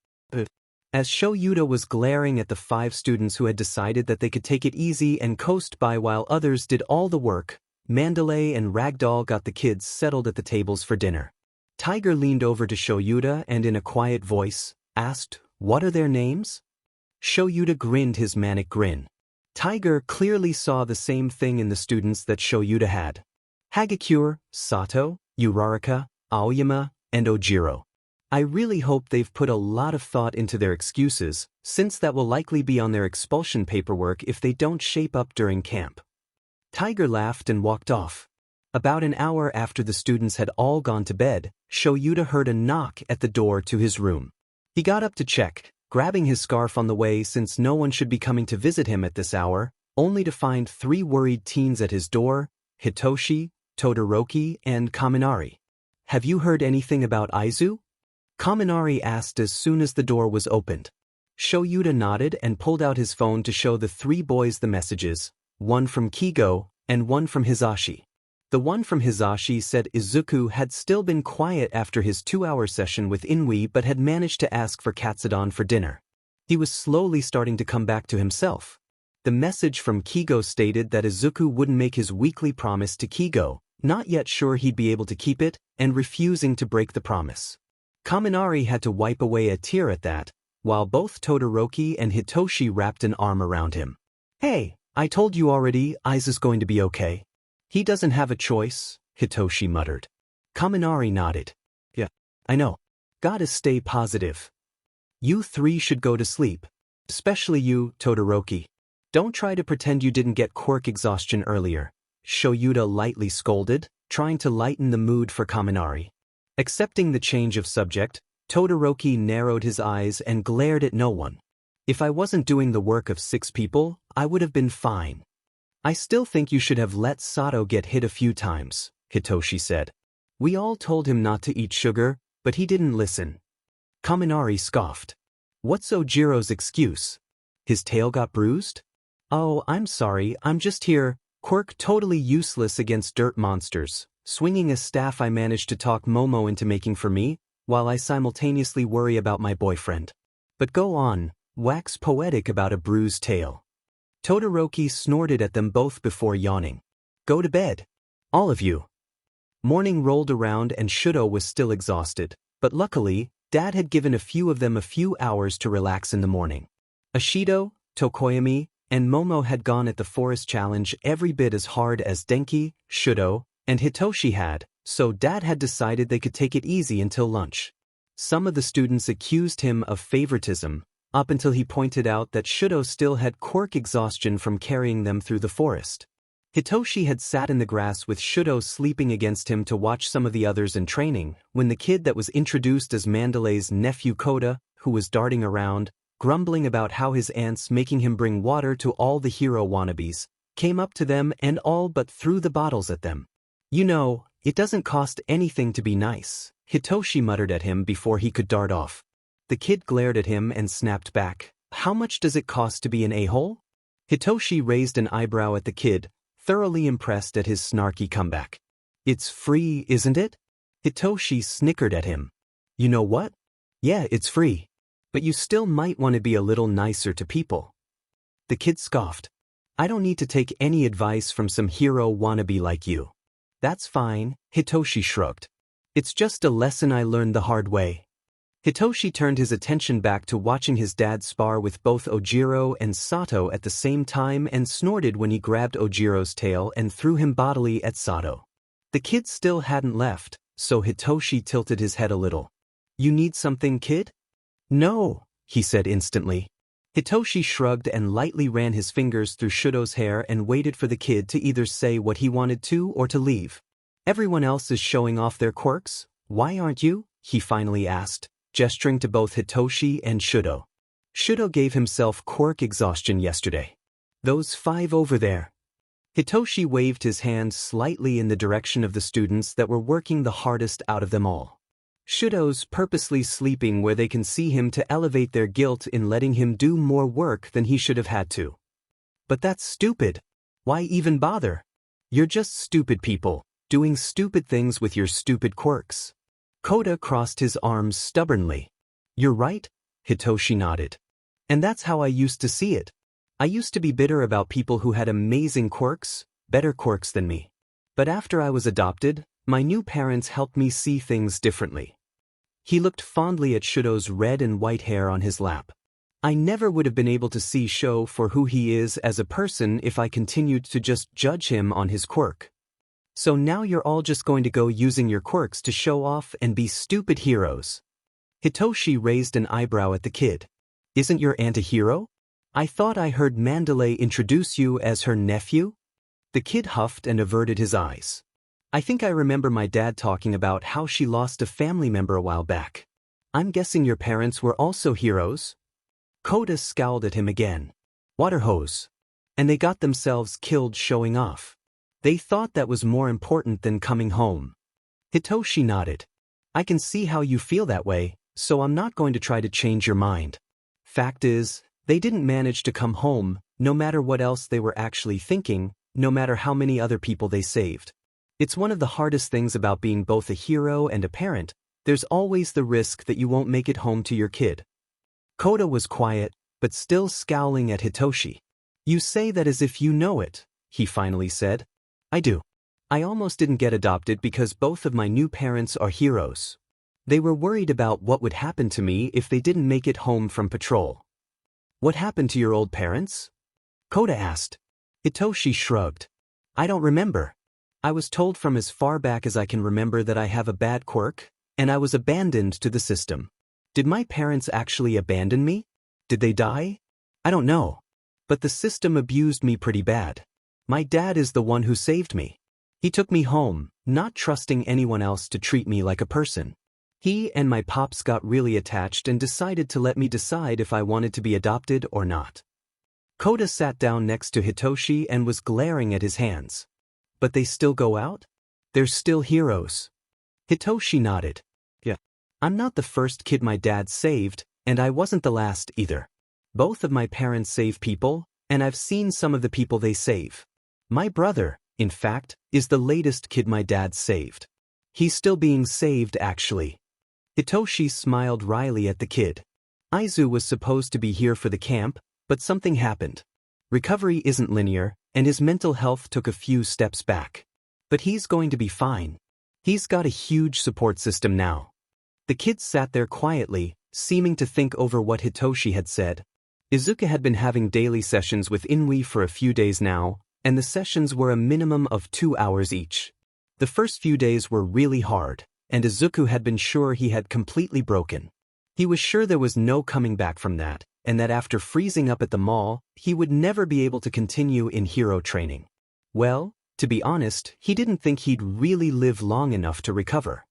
As Shoyuta was glaring at the 5 students who had decided that they could take it easy and coast by while others did all the work, Mandalay and Ragdoll got the kids settled at the tables for dinner. Tiger leaned over to Shoyuta and in a quiet voice, asked, "What are their names?" Shoyuta grinned his manic grin. Tiger clearly saw the same thing in the students that Shoyuta had. Hagakure, Sato, Uraraka, Aoyama, and Ojiro. I really hope they've put a lot of thought into their excuses, since that will likely be on their expulsion paperwork if they don't shape up during camp. Tiger laughed and walked off. About an hour after the students had all gone to bed, Shoyuta heard a knock at the door to his room. He got up to check, grabbing his scarf on the way since no one should be coming to visit him at this hour, only to find 3 worried teens at his door: Hitoshi, Todoroki, and Kaminari. "Have you heard anything about Izu?" Kaminari asked as soon as the door was opened. Shoyuta nodded and pulled out his phone to show the 3 boys the messages, one from Kigo and one from Hisashi. The one from Hisashi said Izuku had still been quiet after his 2-hour session with Inui but had managed to ask for Katsudon for dinner. He was slowly starting to come back to himself. The message from Kigo stated that Izuku wouldn't make his weekly promise to Kigo, not yet sure he'd be able to keep it, and refusing to break the promise. Kaminari had to wipe away a tear at that, while both Todoroki and Hitoshi wrapped an arm around him. "Hey, I told you already, Izu's going to be okay." "He doesn't have a choice," Hitoshi muttered. Kaminari nodded. "Yeah, I know. Gotta stay positive. You 3 should go to sleep. Especially you, Todoroki. Don't try to pretend you didn't get quirk exhaustion earlier," Shoyuta lightly scolded, trying to lighten the mood for Kaminari. Accepting the change of subject, Todoroki narrowed his eyes and glared at no one. "If I wasn't doing the work of 6 people, I would have been fine. I still think you should have let Sato get hit a few times," Hitoshi said. "We all told him not to eat sugar, but he didn't listen." Kaminari scoffed. "What's Ojiro's excuse? His tail got bruised?" "Oh, I'm sorry, I'm just here. Quirk totally useless against dirt monsters. Swinging a staff I managed to talk Momo into making for me, while I simultaneously worry about my boyfriend. But go on, wax poetic about a bruised tail." Todoroki snorted at them both before yawning. "Go to bed. All of you." Morning rolled around and Shudo was still exhausted, but luckily, Dad had given a few of them a few hours to relax in the morning. Ashido, Tokoyami, and Momo had gone at the forest challenge every bit as hard as Denki, Shudo, and Hitoshi had, so Dad had decided they could take it easy until lunch. Some of the students accused him of favoritism, up until he pointed out that Shudo still had quirk exhaustion from carrying them through the forest. Hitoshi had sat in the grass with Shudo sleeping against him to watch some of the others in training, when the kid that was introduced as Mandalay's nephew Kota, who was darting around, grumbling about how his aunt's making him bring water to all the hero wannabes, came up to them and all but threw the bottles at them. "You know, it doesn't cost anything to be nice," Hitoshi muttered at him before he could dart off. The kid glared at him and snapped back, "How much does it cost to be an a-hole?" Hitoshi raised an eyebrow at the kid, thoroughly impressed at his snarky comeback. "It's free, isn't it?" Hitoshi snickered at him. "You know what? Yeah, it's free. But you still might want to be a little nicer to people." The kid scoffed. "I don't need to take any advice from some hero wannabe like you." "That's fine," Hitoshi shrugged. "It's just a lesson I learned the hard way." Hitoshi turned his attention back to watching his dad spar with both Ojiro and Sato at the same time and snorted when he grabbed Ojiro's tail and threw him bodily at Sato. The kid still hadn't left, so Hitoshi tilted his head a little. "You need something, kid?" "No," he said instantly. Hitoshi shrugged and lightly ran his fingers through Shudo's hair and waited for the kid to either say what he wanted to or to leave. "Everyone else is showing off their quirks, why aren't you?" he finally asked, gesturing to both Hitoshi and Shudo. "Shudo gave himself quirk exhaustion yesterday. Those 5 over there." Hitoshi waved his hand slightly in the direction of the students that were working the hardest out of them all. "Shudo's purposely sleeping where they can see him to elevate their guilt in letting him do more work than he should have had to." "But that's stupid. Why even bother? You're just stupid people, doing stupid things with your stupid quirks." Kota crossed his arms stubbornly. "You're right," Hitoshi nodded. "And that's how I used to see it. I used to be bitter about people who had amazing quirks, better quirks than me. But after I was adopted, my new parents helped me see things differently." He looked fondly at Shudo's red and white hair on his lap. I never would have been able to see Sho for who he is as a person if I continued to just judge him on his quirk. So now you're all just going to go using your quirks to show off and be stupid heroes. Hitoshi raised an eyebrow at the kid. Isn't your aunt a hero? I thought I heard Mandalay introduce you as her nephew? The kid huffed and averted his eyes. I think I remember my dad talking about how she lost a family member a while back. I'm guessing your parents were also heroes? Kota scowled at him again. Water hose. And they got themselves killed showing off. They thought that was more important than coming home. Hitoshi nodded. I can see how you feel that way, so I'm not going to try to change your mind. Fact is, they didn't manage to come home, no matter what else they were actually thinking, no matter how many other people they saved. It's one of the hardest things about being both a hero and a parent. There's always the risk that you won't make it home to your kid. Kota was quiet, but still scowling at Hitoshi. You say that as if you know it, he finally said. I do. I almost didn't get adopted because both of my new parents are heroes. They were worried about what would happen to me if they didn't make it home from patrol. What happened to your old parents? Kota asked. Hitoshi shrugged. I don't remember. I was told from as far back as I can remember that I have a bad quirk, and I was abandoned to the system. Did my parents actually abandon me? Did they die? I don't know. But the system abused me pretty bad. My dad is the one who saved me. He took me home, not trusting anyone else to treat me like a person. He and my pops got really attached and decided to let me decide if I wanted to be adopted or not. Kota sat down next to Hitoshi and was glaring at his hands. But they still go out? They're still heroes. Hitoshi nodded. Yeah. I'm not the first kid my dad saved, and I wasn't the last either. Both of my parents save people, and I've seen some of the people they save. My brother, in fact, is the latest kid my dad saved. He's still being saved, actually. Hitoshi smiled wryly at the kid. Izuku was supposed to be here for the camp, but something happened. Recovery isn't linear, and his mental health took a few steps back. But he's going to be fine. He's got a huge support system now. The kids sat there quietly, seeming to think over what Hitoshi had said. Izuku had been having daily sessions with Inui for a few days now, and the sessions were a minimum of 2 hours each. The first few days were really hard, and Izuku had been sure he had completely broken. He was sure there was no coming back from that, and that after freezing up at the mall, he would never be able to continue in hero training. Well, to be honest, he didn't think he'd really live long enough to recover.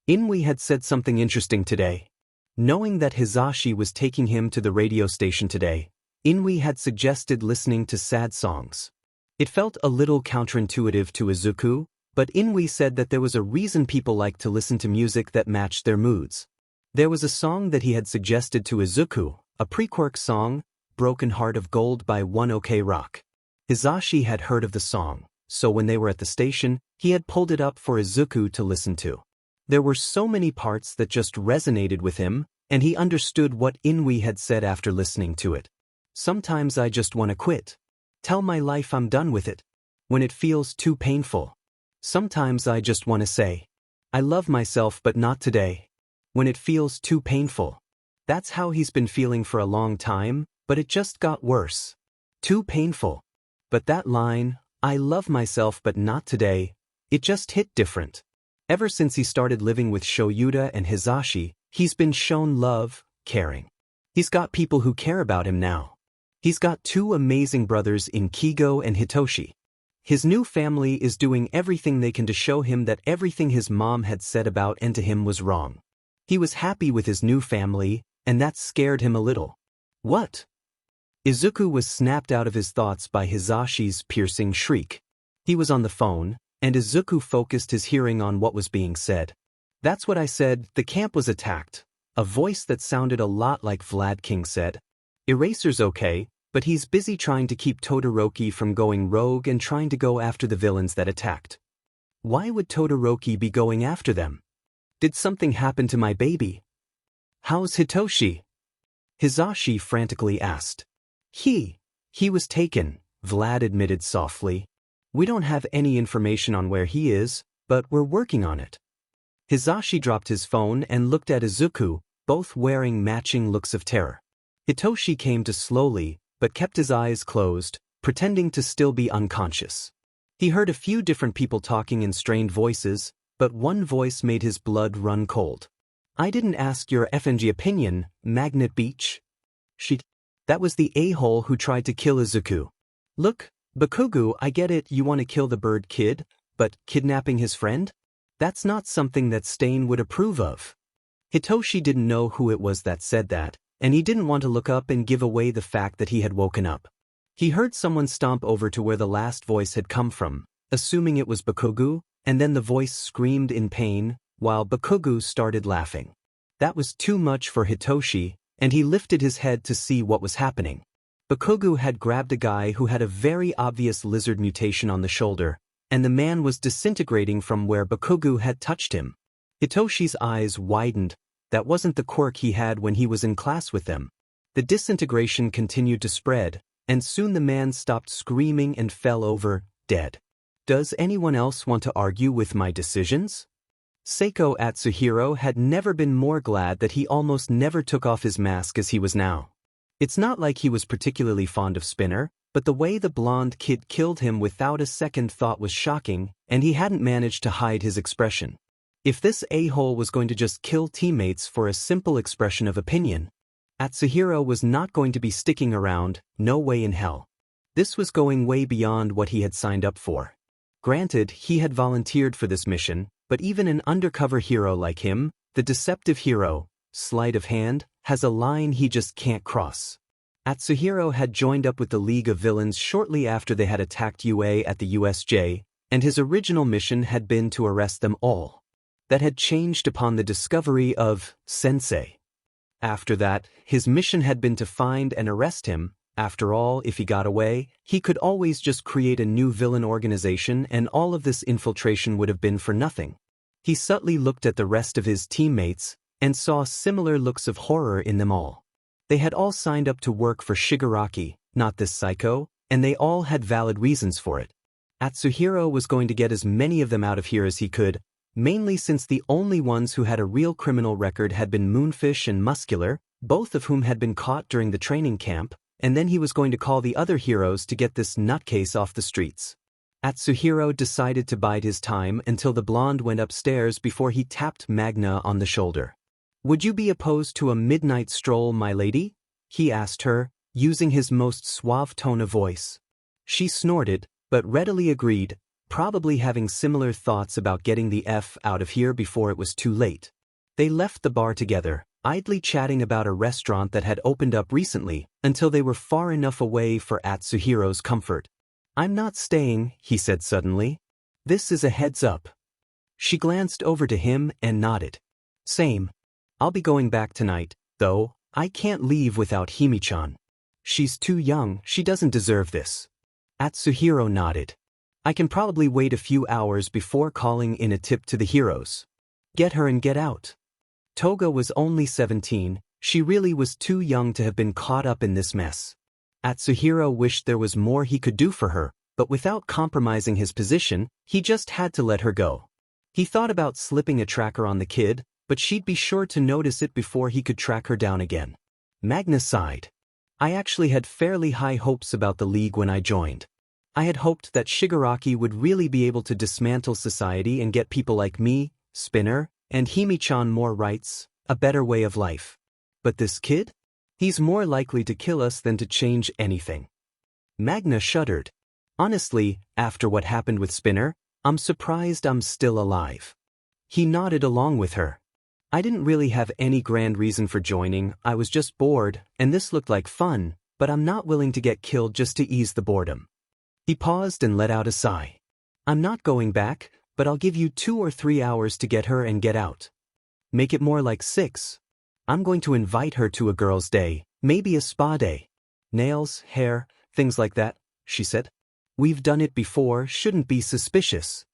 Inui had said something interesting today. Knowing that Hizashi was taking him to the radio station today, Inui had suggested listening to sad songs. It felt a little counterintuitive to Izuku, but Inui said that there was a reason people like to listen to music that matched their moods. There was a song that he had suggested to Izuku, a pre-Quirk song, Broken Heart of Gold by One OK Rock. Hizashi had heard of the song, so when they were at the station, he had pulled it up for Izuku to listen to. There were so many parts that just resonated with him, and he understood what Inui had said after listening to it. Sometimes I just want to quit. Tell my life I'm done with it. When it feels too painful. Sometimes I just want to say, I love myself but not today. When it feels too painful. That's how he's been feeling for a long time, but it just got worse. Too painful. But that line, I love myself but not today, it just hit different. Ever since he started living with Shoyuta and Hizashi, he's been shown love, caring. He's got people who care about him now. He's got 2 amazing brothers in Kigo and Hitoshi. His new family is doing everything they can to show him that everything his mom had said about and to him was wrong. He was happy with his new family, and that scared him a little. What? Izuku was snapped out of his thoughts by Hizashi's piercing shriek. He was on the phone, and Izuku focused his hearing on what was being said. That's what I said, the camp was attacked. A voice that sounded a lot like Vlad King said. Eraser's okay, but he's busy trying to keep Todoroki from going rogue and trying to go after the villains that attacked. Why would Todoroki be going after them? Did something happen to my baby? How's Hitoshi? Hizashi frantically asked. He was taken, Vlad admitted softly. We don't have any information on where he is, but we're working on it. Hizashi dropped his phone and looked at Izuku, both wearing matching looks of terror. Hitoshi came to slowly, but kept his eyes closed, pretending to still be unconscious. He heard a few different people talking in strained voices, but one voice made his blood run cold. "I didn't ask your FNG opinion, Magnet Beach." That was the a-hole who tried to kill Izuku. "Look, Bakugou, I get it, you want to kill the bird kid, but kidnapping his friend? That's not something that Stain would approve of." Hitoshi didn't know who it was that said that, and he didn't want to look up and give away the fact that he had woken up. He heard someone stomp over to where the last voice had come from, assuming it was Bakugou, and then the voice screamed in pain, while Bakugou started laughing. That was too much for Hitoshi, and he lifted his head to see what was happening. Bakugou had grabbed a guy who had a very obvious lizard mutation on the shoulder, and the man was disintegrating from where Bakugou had touched him. Hitoshi's eyes widened. That wasn't the quirk he had when he was in class with them. The disintegration continued to spread, and soon the man stopped screaming and fell over, dead. "Does anyone else want to argue with my decisions?" Seiko Atsuhiro had never been more glad that he almost never took off his mask as he was now. It's not like he was particularly fond of Spinner, but the way the blonde kid killed him without a second thought was shocking, and he hadn't managed to hide his expression. If this a-hole was going to just kill teammates for a simple expression of opinion, Atsuhiro was not going to be sticking around, no way in hell. This was going way beyond what he had signed up for. Granted, he had volunteered for this mission, but even an undercover hero like him, the deceptive hero, sleight of hand, has a line he just can't cross. Atsuhiro had joined up with the League of Villains shortly after they had attacked UA at the USJ, and his original mission had been to arrest them all. That had changed upon the discovery of Sensei. After that, his mission had been to find and arrest him. After all, if he got away, he could always just create a new villain organization and all of this infiltration would have been for nothing. He subtly looked at the rest of his teammates and saw similar looks of horror in them all. They had all signed up to work for Shigaraki, not this psycho, and they all had valid reasons for it. Atsuhiro was going to get as many of them out of here as he could, mainly since the only ones who had a real criminal record had been Moonfish and Muscular, both of whom had been caught during the training camp, and then he was going to call the other heroes to get this nutcase off the streets. Atsuhiro decided to bide his time until the blonde went upstairs before he tapped Magna on the shoulder. "Would you be opposed to a midnight stroll, my lady?" he asked her, using his most suave tone of voice. She snorted, but readily agreed, probably having similar thoughts about getting the F out of here before it was too late. They left the bar together, idly chatting about a restaurant that had opened up recently, until they were far enough away for Atsuhiro's comfort. "I'm not staying," he said suddenly. "This is a heads up." She glanced over to him and nodded. "Same. I'll be going back tonight, though. I can't leave without Himi-chan. She's too young, she doesn't deserve this." Atsuhiro nodded. "I can probably wait a few hours before calling in a tip to the heroes. Get her and get out." Toga was only 17, she really was too young to have been caught up in this mess. Atsuhiro wished there was more he could do for her, but without compromising his position, he just had to let her go. He thought about slipping a tracker on the kid, but she'd be sure to notice it before he could track her down again. Magna sighed. "I actually had fairly high hopes about the League when I joined. I had hoped that Shigaraki would really be able to dismantle society and get people like me, Spinner, and Himi-chan more rights, a better way of life. But this kid? He's more likely to kill us than to change anything." Magna shuddered. "Honestly, after what happened with Spinner, I'm surprised I'm still alive." He nodded along with her. "I didn't really have any grand reason for joining, I was just bored, and this looked like fun, but I'm not willing to get killed just to ease the boredom." He paused and let out a sigh. "I'm not going back, but I'll give you 2 or 3 hours to get her and get out. Make it more like 6. I'm going to invite her to a girls' day, maybe a spa day. Nails, hair, things like that," she said. "We've done it before, shouldn't be suspicious."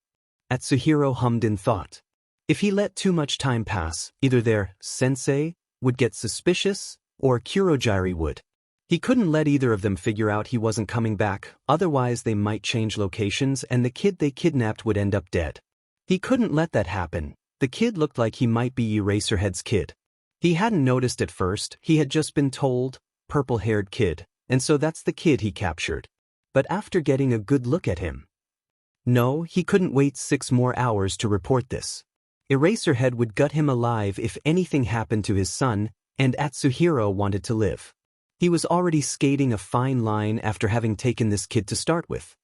Atsuhiro hummed in thought. If he let too much time pass, either their sensei would get suspicious, or Kurogiri would. He couldn't let either of them figure out he wasn't coming back, otherwise they might change locations and the kid they kidnapped would end up dead. He couldn't let that happen. The kid looked like he might be Eraserhead's kid. He hadn't noticed at first, he had just been told, purple-haired kid, and so that's the kid he captured. But after getting a good look at him. No, he couldn't wait 6 more hours to report this. Eraserhead would gut him alive if anything happened to his son, and Atsuhiro wanted to live. He was already skating a fine line after having taken this kid to start with.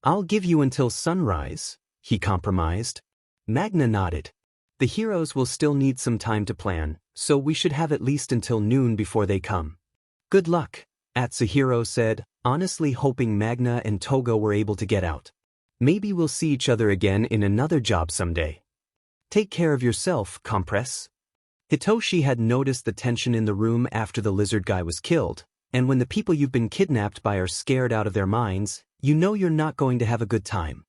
I'll give you until sunrise, he compromised. Magna nodded. The heroes will still need some time to plan, so we should have at least until noon before they come. Good luck, Atsuhiro said, honestly hoping Magna and Togo were able to get out. Maybe we'll see each other again in another job someday. Take care of yourself, Compress. Hitoshi had noticed the tension in the room after the lizard guy was killed, and when the people you've been kidnapped by are scared out of their minds, you know you're not going to have a good time.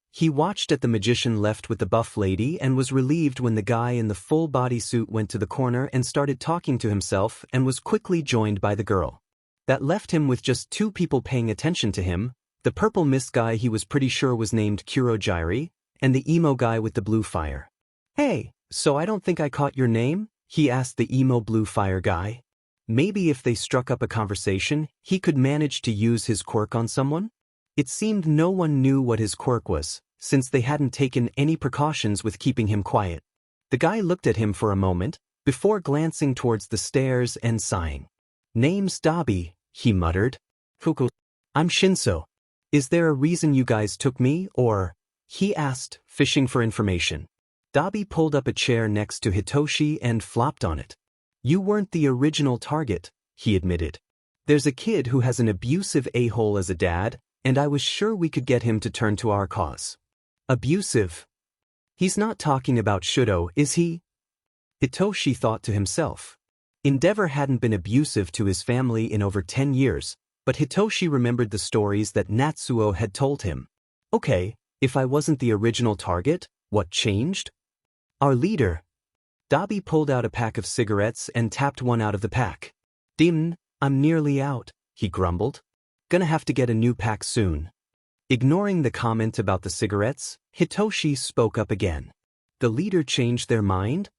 He watched as the magician left with the buff lady and was relieved when the guy in the full bodysuit went to the corner and started talking to himself and was quickly joined by the girl. That left him with just 2 people paying attention to him, the purple mist guy he was pretty sure was named Kurojiri, and the emo guy with the blue fire. Hey, so I don't think I caught your name? He asked the emo blue fire guy. Maybe if they struck up a conversation, he could manage to use his quirk on someone? It seemed no one knew what his quirk was, since they hadn't taken any precautions with keeping him quiet. The guy looked at him for a moment, before glancing towards the stairs and sighing. Name's Dabi, he muttered. Fuku. I'm Shinso. Is there a reason you guys took me, or? He asked, fishing for information. Dabi pulled up a chair next to Hitoshi and flopped on it. You weren't the original target, he admitted. There's a kid who has an abusive a-hole as a dad, and I was sure we could get him to turn to our cause. Abusive? He's not talking about Shudo, is he? Hitoshi thought to himself. Endeavor hadn't been abusive to his family in over 10 years, but Hitoshi remembered the stories that Natsuo had told him. Okay, if I wasn't the original target, what changed? Our leader. Dabi pulled out a pack of cigarettes and tapped one out of the pack. Dim, I'm nearly out, he grumbled. Gonna have to get a new pack soon. Ignoring the comment about the cigarettes, Hitoshi spoke up again. The leader changed their mind?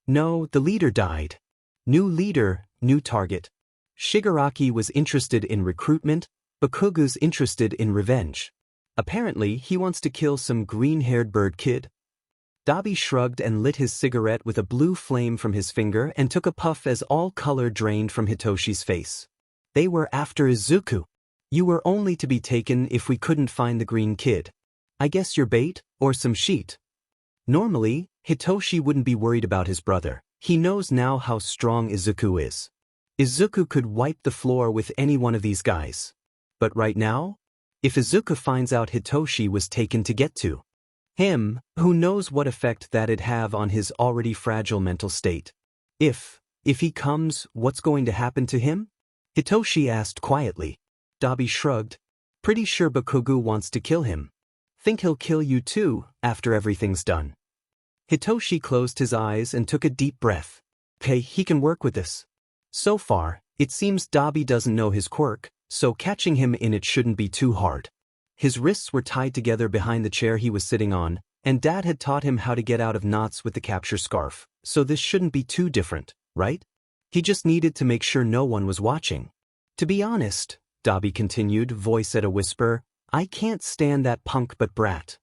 No, the leader died. New leader, new target. Shigaraki was interested in recruitment, Bakugou's interested in revenge. Apparently, he wants to kill some green-haired bird kid. Dabi shrugged and lit his cigarette with a blue flame from his finger and took a puff as all color drained from Hitoshi's face. They were after Izuku. You were only to be taken if we couldn't find the green kid. I guess you're bait, or some sheet. Normally, Hitoshi wouldn't be worried about his brother. He knows now how strong Izuku is. Izuku could wipe the floor with any one of these guys. But right now? If Izuku finds out Hitoshi was taken to get to him, who knows what effect that'd have on his already fragile mental state. If he comes, what's going to happen to him? Hitoshi asked quietly. Dabi shrugged. Pretty sure Bakugou wants to kill him. Think he'll kill you too, after everything's done. Hitoshi closed his eyes and took a deep breath. Okay, he can work with this. So far, it seems Dabi doesn't know his quirk, so catching him in it shouldn't be too hard. His wrists were tied together behind the chair he was sitting on, and Dad had taught him how to get out of knots with the capture scarf, so this shouldn't be too different, right? He just needed to make sure no one was watching. To be honest, Dabi continued, voice at a whisper, I can't stand that punk but brat.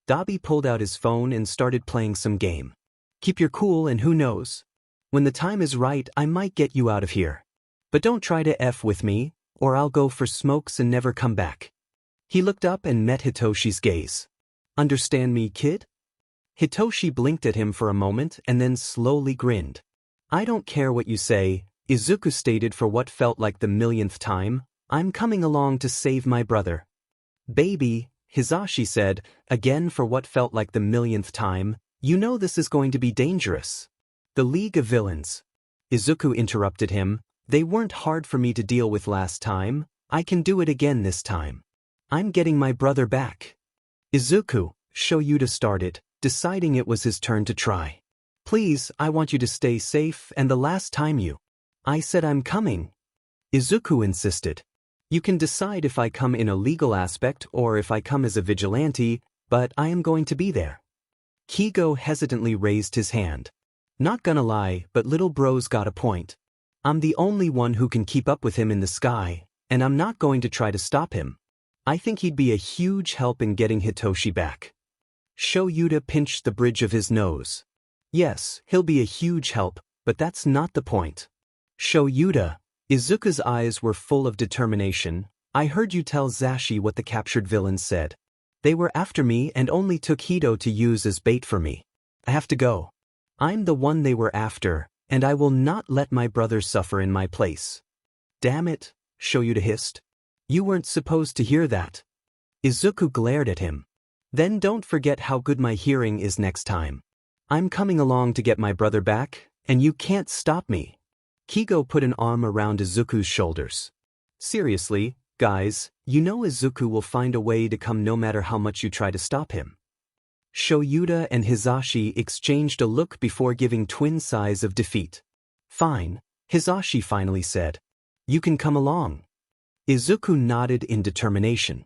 Dabi pulled out his phone and started playing some game. Keep your cool and who knows? When the time is right, I might get you out of here. But don't try to F with me, or I'll go for smokes and never come back. He looked up and met Hitoshi's gaze. Understand me, kid? Hitoshi blinked at him for a moment and then slowly grinned. I don't care what you say, Izuku stated for what felt like the millionth time. I'm coming along to save my brother. Baby, Hisashi said, again for what felt like the millionth time, you know this is going to be dangerous. The League of Villains. Izuku interrupted him. They weren't hard for me to deal with last time. I can do it again this time. I'm getting my brother back. Izuku, show you to start it, deciding it was his turn to try. Please, I want you to stay safe and the last time you. I said I'm coming. Izuku insisted. You can decide if I come in a legal aspect or if I come as a vigilante, but I am going to be there. Kigo hesitantly raised his hand. Not gonna lie, but little bro's got a point. I'm the only one who can keep up with him in the sky, and I'm not going to try to stop him. I think he'd be a huge help in getting Hitoshi back. Shoyuta pinched the bridge of his nose. Yes, he'll be a huge help, but that's not the point. Shoyuta. Izuku's eyes were full of determination. I heard you tell Zashi what the captured villains said. They were after me and only took Hito to use as bait for me. I have to go. I'm the one they were after, and I will not let my brother suffer in my place. Damn it, Shoyuta hissed. You weren't supposed to hear that. Izuku glared at him. Then don't forget how good my hearing is next time. I'm coming along to get my brother back, and you can't stop me. Kigo put an arm around Izuku's shoulders. Seriously, guys, you know Izuku will find a way to come no matter how much you try to stop him. Shoyuta and Hisashi exchanged a look before giving twin sighs of defeat. Fine, Hisashi finally said. You can come along. Izuku nodded in determination.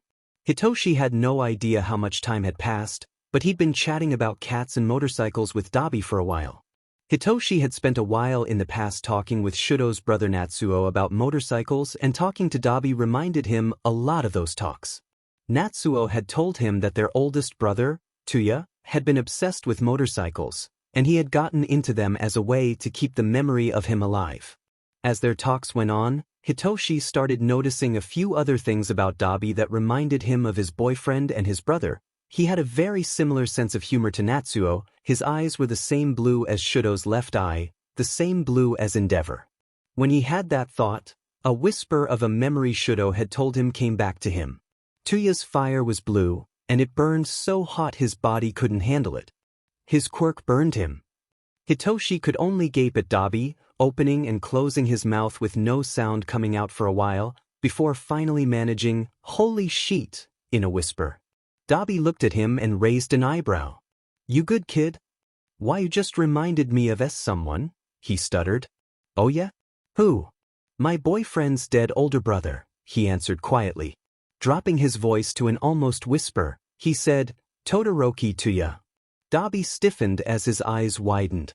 Hitoshi had no idea how much time had passed, but he'd been chatting about cats and motorcycles with Dabi for a while. Hitoshi had spent a while in the past talking with Shudo's brother Natsuo about motorcycles, and talking to Dabi reminded him a lot of those talks. Natsuo had told him that their oldest brother, Tuya, had been obsessed with motorcycles, and he had gotten into them as a way to keep the memory of him alive. As their talks went on, Hitoshi started noticing a few other things about Dabi that reminded him of his boyfriend and his brother. He had a very similar sense of humor to Natsuo. His eyes were the same blue as Shudo's left eye, the same blue as Endeavor. When he had that thought, a whisper of a memory Shudo had told him came back to him. Tuya's fire was blue, and it burned so hot his body couldn't handle it. His quirk burned him. Hitoshi could only gape at Dabi, opening and closing his mouth with no sound coming out for a while, before finally managing, "Holy sheet," in a whisper. Dabi looked at him and raised an eyebrow. You good, kid? Why, you just reminded me of someone, he stuttered. Oh yeah? Who? My boyfriend's dead older brother, he answered quietly. Dropping his voice to an almost whisper, he said, Todoroki Tuya. Dabi stiffened as his eyes widened.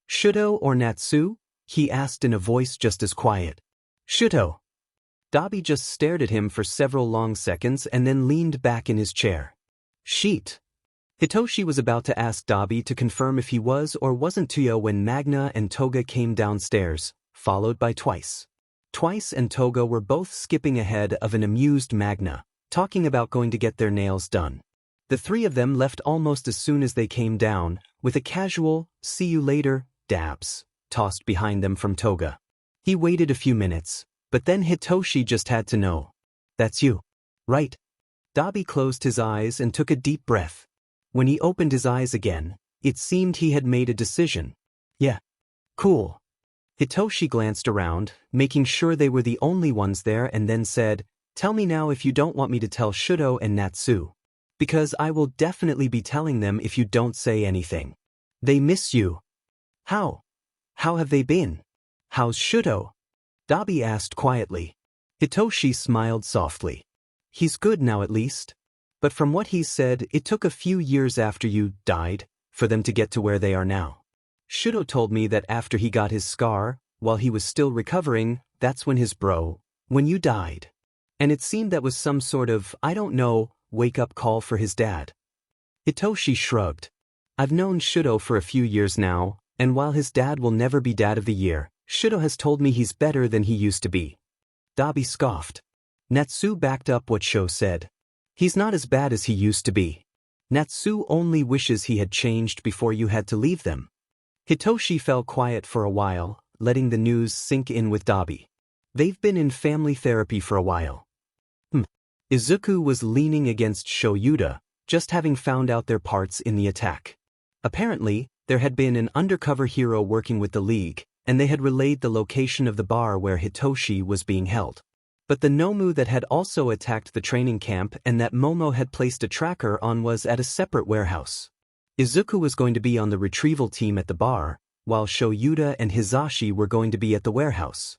Shudo or Natsu? He asked in a voice just as quiet. Shudo. Dabi just stared at him for several long seconds and then leaned back in his chair. Sheet. Hitoshi was about to ask Dabi to confirm if he was or wasn't Tuya when Magna and Toga came downstairs, followed by Twice. Twice and Toga were both skipping ahead of an amused Magna, talking about going to get their nails done. The three of them left almost as soon as they came down, with a casual, see you later, dabs, tossed behind them from Toga. He waited a few minutes, but then Hitoshi just had to know. That's you, right? Dabi closed his eyes and took a deep breath. When he opened his eyes again, it seemed he had made a decision. Yeah. Cool. Hitoshi glanced around, making sure they were the only ones there, and then said, Tell me now if you don't want me to tell Shudo and Natsu. Because I will definitely be telling them if you don't say anything. They miss you. How? How have they been? How's Shudo? Dabi asked quietly. Hitoshi smiled softly. He's good now at least. But from what he said, it took a few years after you died for them to get to where they are now. Shudo told me that after he got his scar, while he was still recovering, that's when when you died. And it seemed that was some sort of, I don't know, wake-up call for his dad. Hitoshi shrugged. I've known Shudo for a few years now, and while his dad will never be Dad of the Year, Shudo has told me he's better than he used to be. Dabi scoffed. Natsu backed up what Sho said. He's not as bad as he used to be. Natsu only wishes he had changed before you had to leave them. Hitoshi fell quiet for a while, letting the news sink in with Dabi. They've been in family therapy for a while. Izuku was leaning against Shoyuta, just having found out their parts in the attack. Apparently, there had been an undercover hero working with the League, and they had relayed the location of the bar where Hitoshi was being held. But the Nomu that had also attacked the training camp and that Momo had placed a tracker on was at a separate warehouse. Izuku was going to be on the retrieval team at the bar, while Shoyuta and Hisashi were going to be at the warehouse.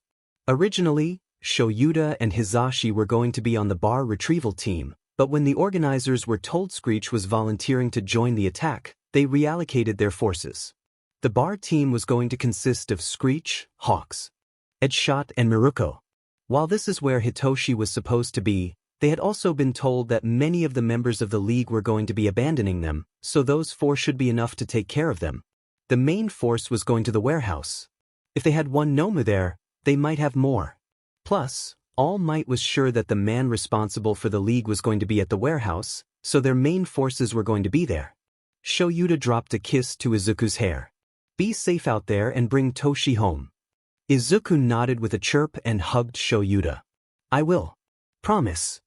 Originally, Shoyuta and Hisashi were going to be on the bar retrieval team, but when the organizers were told Screech was volunteering to join the attack, they reallocated their forces. The bar team was going to consist of Screech, Hawks, Edshot and Miruko. While this is where Hitoshi was supposed to be, they had also been told that many of the members of the league were going to be abandoning them, so those 4 should be enough to take care of them. The main force was going to the warehouse. If they had one Nomu there, they might have more. Plus, All Might was sure that the man responsible for the league was going to be at the warehouse, so their main forces were going to be there. Shoyuta dropped a kiss to Izuku's hair. Be safe out there and bring Toshi home. Izuku nodded with a chirp and hugged Shoyuta. I will. Promise.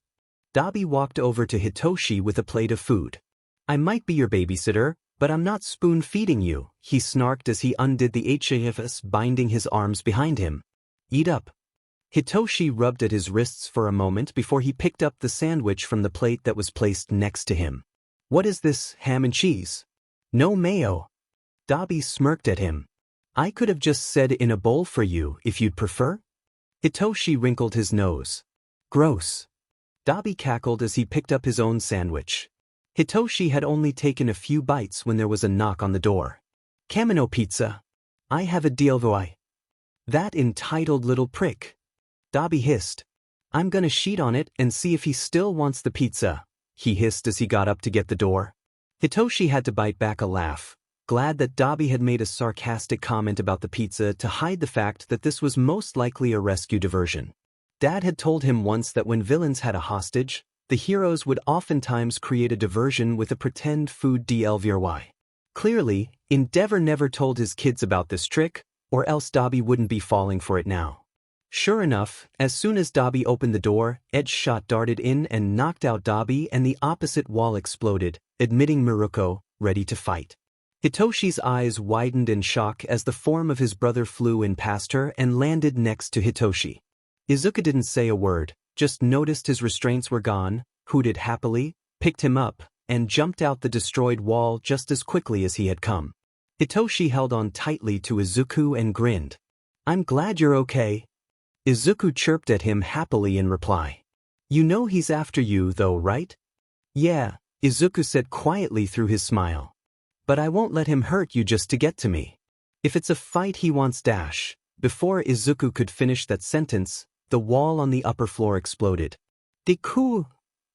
Dabi walked over to Hitoshi with a plate of food. I might be your babysitter, but I'm not spoon-feeding you, he snarked as he undid the HAFS binding his arms behind him. Eat up. Hitoshi rubbed at his wrists for a moment before he picked up the sandwich from the plate that was placed next to him. What is this, ham and cheese? No mayo. Dabi smirked at him. I could have just said in a bowl for you if you'd prefer. Hitoshi wrinkled his nose. Gross. Dabi cackled as he picked up his own sandwich. Hitoshi had only taken a few bites when there was a knock on the door. Kamino pizza. I have a deal boy. That entitled little prick. Dabi hissed. I'm gonna sheet on it and see if he still wants the pizza, he hissed as he got up to get the door. Hitoshi had to bite back a laugh, glad that Dabi had made a sarcastic comment about the pizza to hide the fact that this was most likely a rescue diversion. Dad had told him once that when villains had a hostage, the heroes would oftentimes create a diversion with a pretend food DLVRY. Clearly, Endeavor never told his kids about this trick, or else Dabi wouldn't be falling for it now. Sure enough, as soon as Dabi opened the door, Edshot darted in and knocked out Dabi and the opposite wall exploded, admitting Miruko, ready to fight. Hitoshi's eyes widened in shock as the form of his brother flew in past her and landed next to Hitoshi. Izuku didn't say a word, just noticed his restraints were gone, hooted happily, picked him up, and jumped out the destroyed wall just as quickly as he had come. Hitoshi held on tightly to Izuku and grinned. I'm glad you're okay. Izuku chirped at him happily in reply. You know he's after you though, right? Yeah, Izuku said quietly through his smile. But I won't let him hurt you just to get to me. If it's a fight he wants dash. Before Izuku could finish that sentence, the wall on the upper floor exploded. Deku!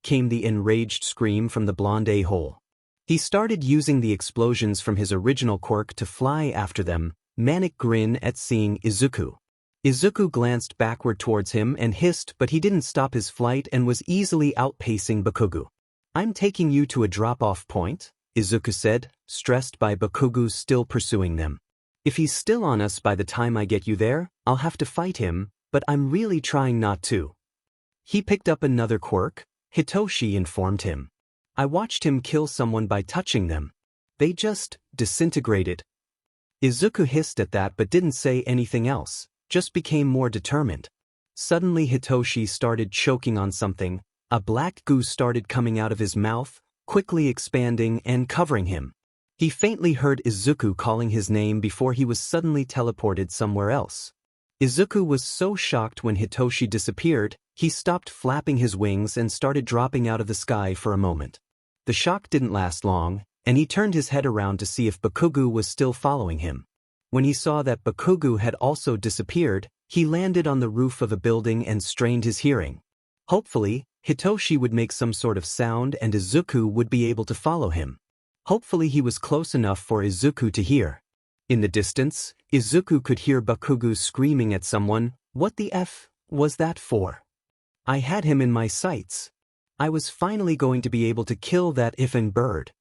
Came the enraged scream from the blonde a-hole. He started using the explosions from his original quirk to fly after them, manic grin at seeing Izuku. Izuku glanced backward towards him and hissed, but he didn't stop his flight and was easily outpacing Bakugou. I'm taking you to a drop-off point, Izuku said, stressed by Bakugou still pursuing them. If he's still on us by the time I get you there, I'll have to fight him, but I'm really trying not to. He picked up another quirk, Hitoshi informed him. I watched him kill someone by touching them. They just disintegrated. Izuku hissed at that but didn't say anything else, just became more determined. Suddenly Hitoshi started choking on something, a black goo started coming out of his mouth, quickly expanding and covering him. He faintly heard Izuku calling his name before he was suddenly teleported somewhere else. Izuku was so shocked when Hitoshi disappeared, he stopped flapping his wings and started dropping out of the sky for a moment. The shock didn't last long, and he turned his head around to see if Bakugou was still following him. When he saw that Bakugou had also disappeared, he landed on the roof of a building and strained his hearing. Hopefully, Hitoshi would make some sort of sound and Izuku would be able to follow him. Hopefully he was close enough for Izuku to hear. In the distance, Izuku could hear Bakugou screaming at someone, "What the F was that for? I had him in my sights. I was finally going to be able to kill that effing bird."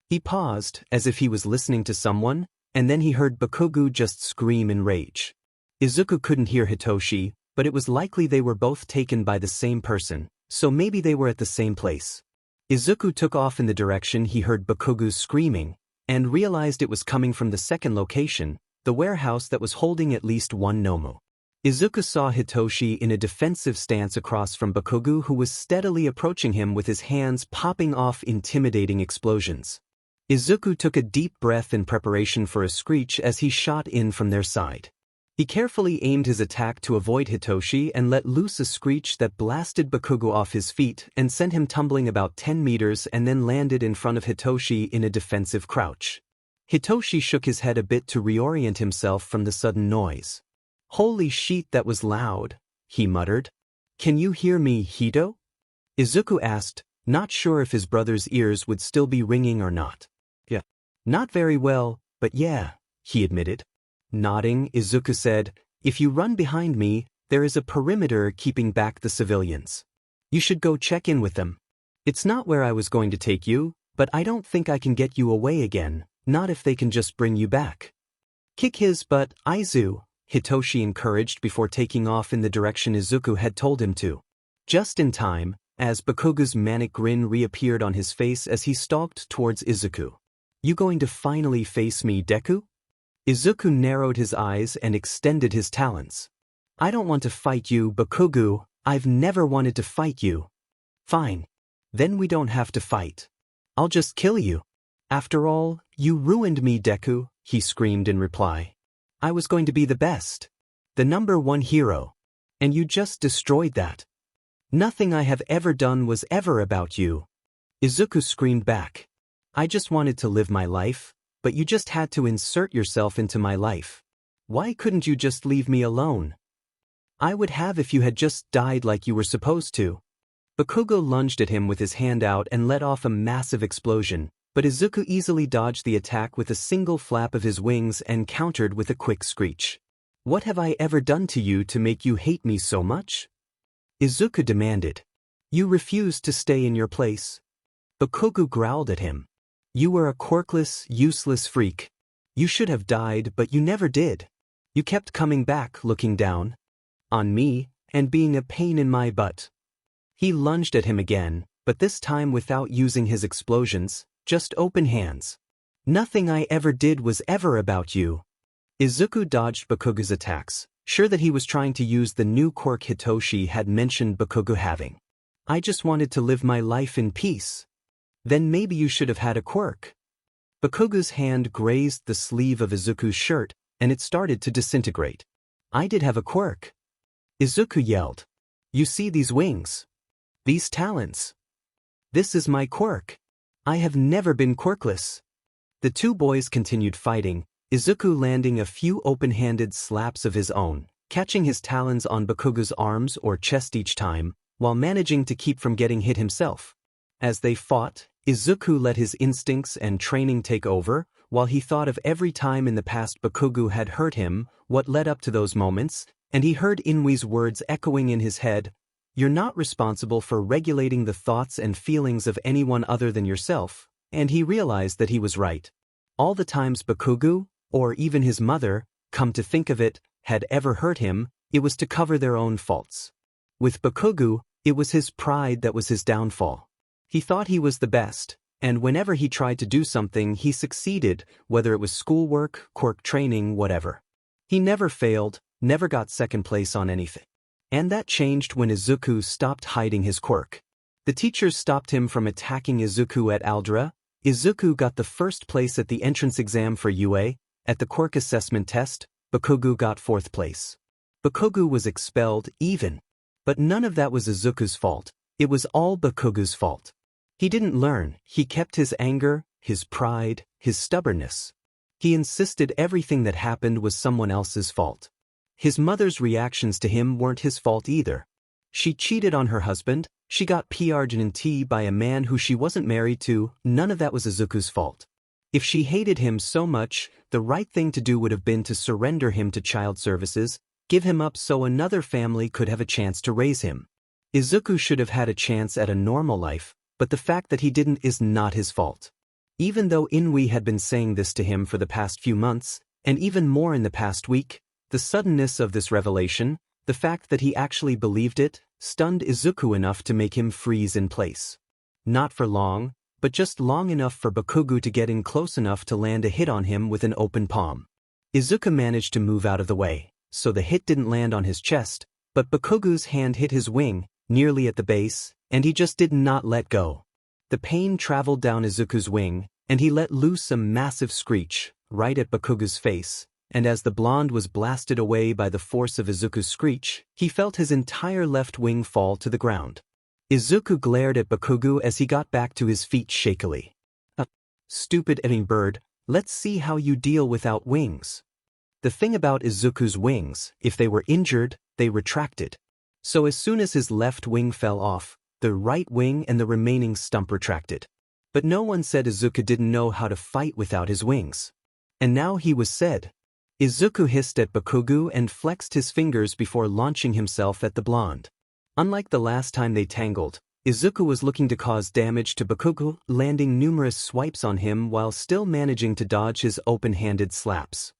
He paused, as if he was listening to someone, and then he heard Bakugou just scream in rage. Izuku couldn't hear Hitoshi, but it was likely they were both taken by the same person, so maybe they were at the same place. Izuku took off in the direction he heard Bakugou screaming, and realized it was coming from the second location, the warehouse that was holding at least one Nomu. Izuku saw Hitoshi in a defensive stance across from Bakugou, who was steadily approaching him with his hands popping off intimidating explosions. Izuku took a deep breath in preparation for a screech as he shot in from their side. He carefully aimed his attack to avoid Hitoshi and let loose a screech that blasted Bakugou off his feet and sent him tumbling about 10 meters and then landed in front of Hitoshi in a defensive crouch. Hitoshi shook his head a bit to reorient himself from the sudden noise. Holy shit, that was loud, he muttered. Can you hear me, Hito? Izuku asked, not sure if his brother's ears would still be ringing or not. Yeah. Not very well, but yeah, he admitted. Nodding, Izuku said, if you run behind me, there is a perimeter keeping back the civilians. You should go check in with them. It's not where I was going to take you, but I don't think I can get you away again, not if they can just bring you back. Kick his butt, Izu, Hitoshi encouraged before taking off in the direction Izuku had told him to. Just in time, as Bakugou's manic grin reappeared on his face as he stalked towards Izuku. You going to finally face me, Deku? Izuku narrowed his eyes and extended his talons. I don't want to fight you, Bakugou. I've never wanted to fight you. Fine. Then we don't have to fight. I'll just kill you. After all, you ruined me, Deku, he screamed in reply. I was going to be the best. The #1 hero. And you just destroyed that. Nothing I have ever done was ever about you. Izuku screamed back. I just wanted to live my life, but you just had to insert yourself into my life. Why couldn't you just leave me alone? I would have if you had just died like you were supposed to. Bakugo lunged at him with his hand out and let off a massive explosion, but Izuku easily dodged the attack with a single flap of his wings and countered with a quick screech. What have I ever done to you to make you hate me so much? Izuku demanded. You refused to stay in your place. Bakugou growled at him. You were a quirkless, useless freak. You should have died, but you never did. You kept coming back, looking down on me, and being a pain in my butt. He lunged at him again, but this time without using his explosions, just open hands. Nothing I ever did was ever about you. Izuku dodged Bakugou's attacks, sure that he was trying to use the new quirk Hitoshi had mentioned Bakugou having. I just wanted to live my life in peace. Then maybe you should have had a quirk. Bakugou's hand grazed the sleeve of Izuku's shirt, and it started to disintegrate. I did have a quirk. Izuku yelled. You see these wings? These talons? This is my quirk. I have never been quirkless. The two boys continued fighting, Izuku landing a few open-handed slaps of his own, catching his talons on Bakugou's arms or chest each time, while managing to keep from getting hit himself. As they fought, Izuku let his instincts and training take over, while he thought of every time in the past Bakugou had hurt him, what led up to those moments, and he heard Inui's words echoing in his head, You're not responsible for regulating the thoughts and feelings of anyone other than yourself, and he realized that he was right. All the times Bakugou, or even his mother, come to think of it, had ever hurt him, it was to cover their own faults. With Bakugou, it was his pride that was his downfall. He thought he was the best, and whenever he tried to do something he succeeded, whether it was schoolwork, quirk training, whatever. He never failed, never got second place on anything. And that changed when Izuku stopped hiding his quirk. The teachers stopped him from attacking Izuku at Aldra. Izuku got the first place at the entrance exam for UA. At the quirk assessment test, Bakugou got 4th place. Bakugou was expelled even. But none of that was Izuku's fault. It was all Bakugou's fault. He didn't learn. He kept his anger, his pride, his stubbornness. He insisted everything that happened was someone else's fault. His mother's reactions to him weren't his fault either. She cheated on her husband, she got pregnant by a man who she wasn't married to, none of that was Izuku's fault. If she hated him so much, the right thing to do would have been to surrender him to child services, give him up so another family could have a chance to raise him. Izuku should have had a chance at a normal life, but the fact that he didn't is not his fault. Even though Inui had been saying this to him for the past few months, and even more in the past week, the suddenness of this revelation, the fact that he actually believed it, stunned Izuku enough to make him freeze in place. Not for long, but just long enough for Bakugou to get in close enough to land a hit on him with an open palm. Izuku managed to move out of the way, so the hit didn't land on his chest, but Bakugou's hand hit his wing, nearly at the base, and he just did not let go. The pain traveled down Izuku's wing, and he let loose a massive screech, right at Bakugou's face, and as the blonde was blasted away by the force of Izuku's screech, he felt his entire left wing fall to the ground. Izuku glared at Bakugou as he got back to his feet shakily. Stupid bird, let's see how you deal without wings. The thing about Izuku's wings, if they were injured, they retracted. So as soon as his left wing fell off, the right wing and the remaining stump retracted. But no one said Izuku didn't know how to fight without his wings. And now he was said. Izuku hissed at Bakugou and flexed his fingers before launching himself at the blonde. Unlike the last time they tangled, Izuku was looking to cause damage to Bakugou, landing numerous swipes on him while still managing to dodge his open-handed slaps.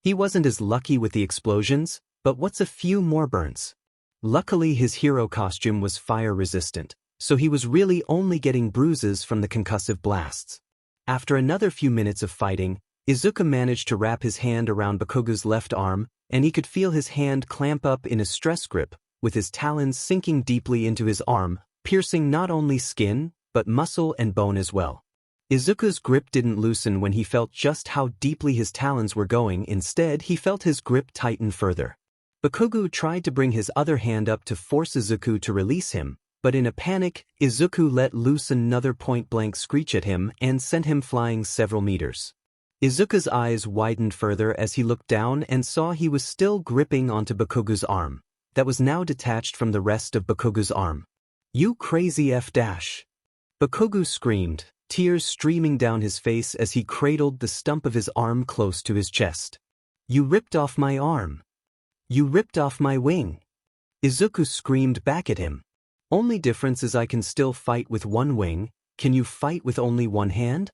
He wasn't as lucky with the explosions, but what's a few more burns? Luckily his hero costume was fire-resistant, so he was really only getting bruises from the concussive blasts. After another few minutes of fighting, Izuku managed to wrap his hand around Bakugou's left arm, and he could feel his hand clamp up in a stress grip, with his talons sinking deeply into his arm, piercing not only skin, but muscle and bone as well. Izuku's grip didn't loosen when he felt just how deeply his talons were going. Instead, he felt his grip tighten further. Bakugou tried to bring his other hand up to force Izuku to release him, but in a panic, Izuku let loose another point-blank screech at him and sent him flying several meters. Izuku's eyes widened further as he looked down and saw he was still gripping onto Bakugou's arm, that was now detached from the rest of Bakugou's arm. "You crazy F-dash!" Bakugou screamed, tears streaming down his face as he cradled the stump of his arm close to his chest. "You ripped off my arm! You ripped off my wing!" Izuku screamed back at him. "Only difference is I can still fight with one wing. Can you fight with only one hand?"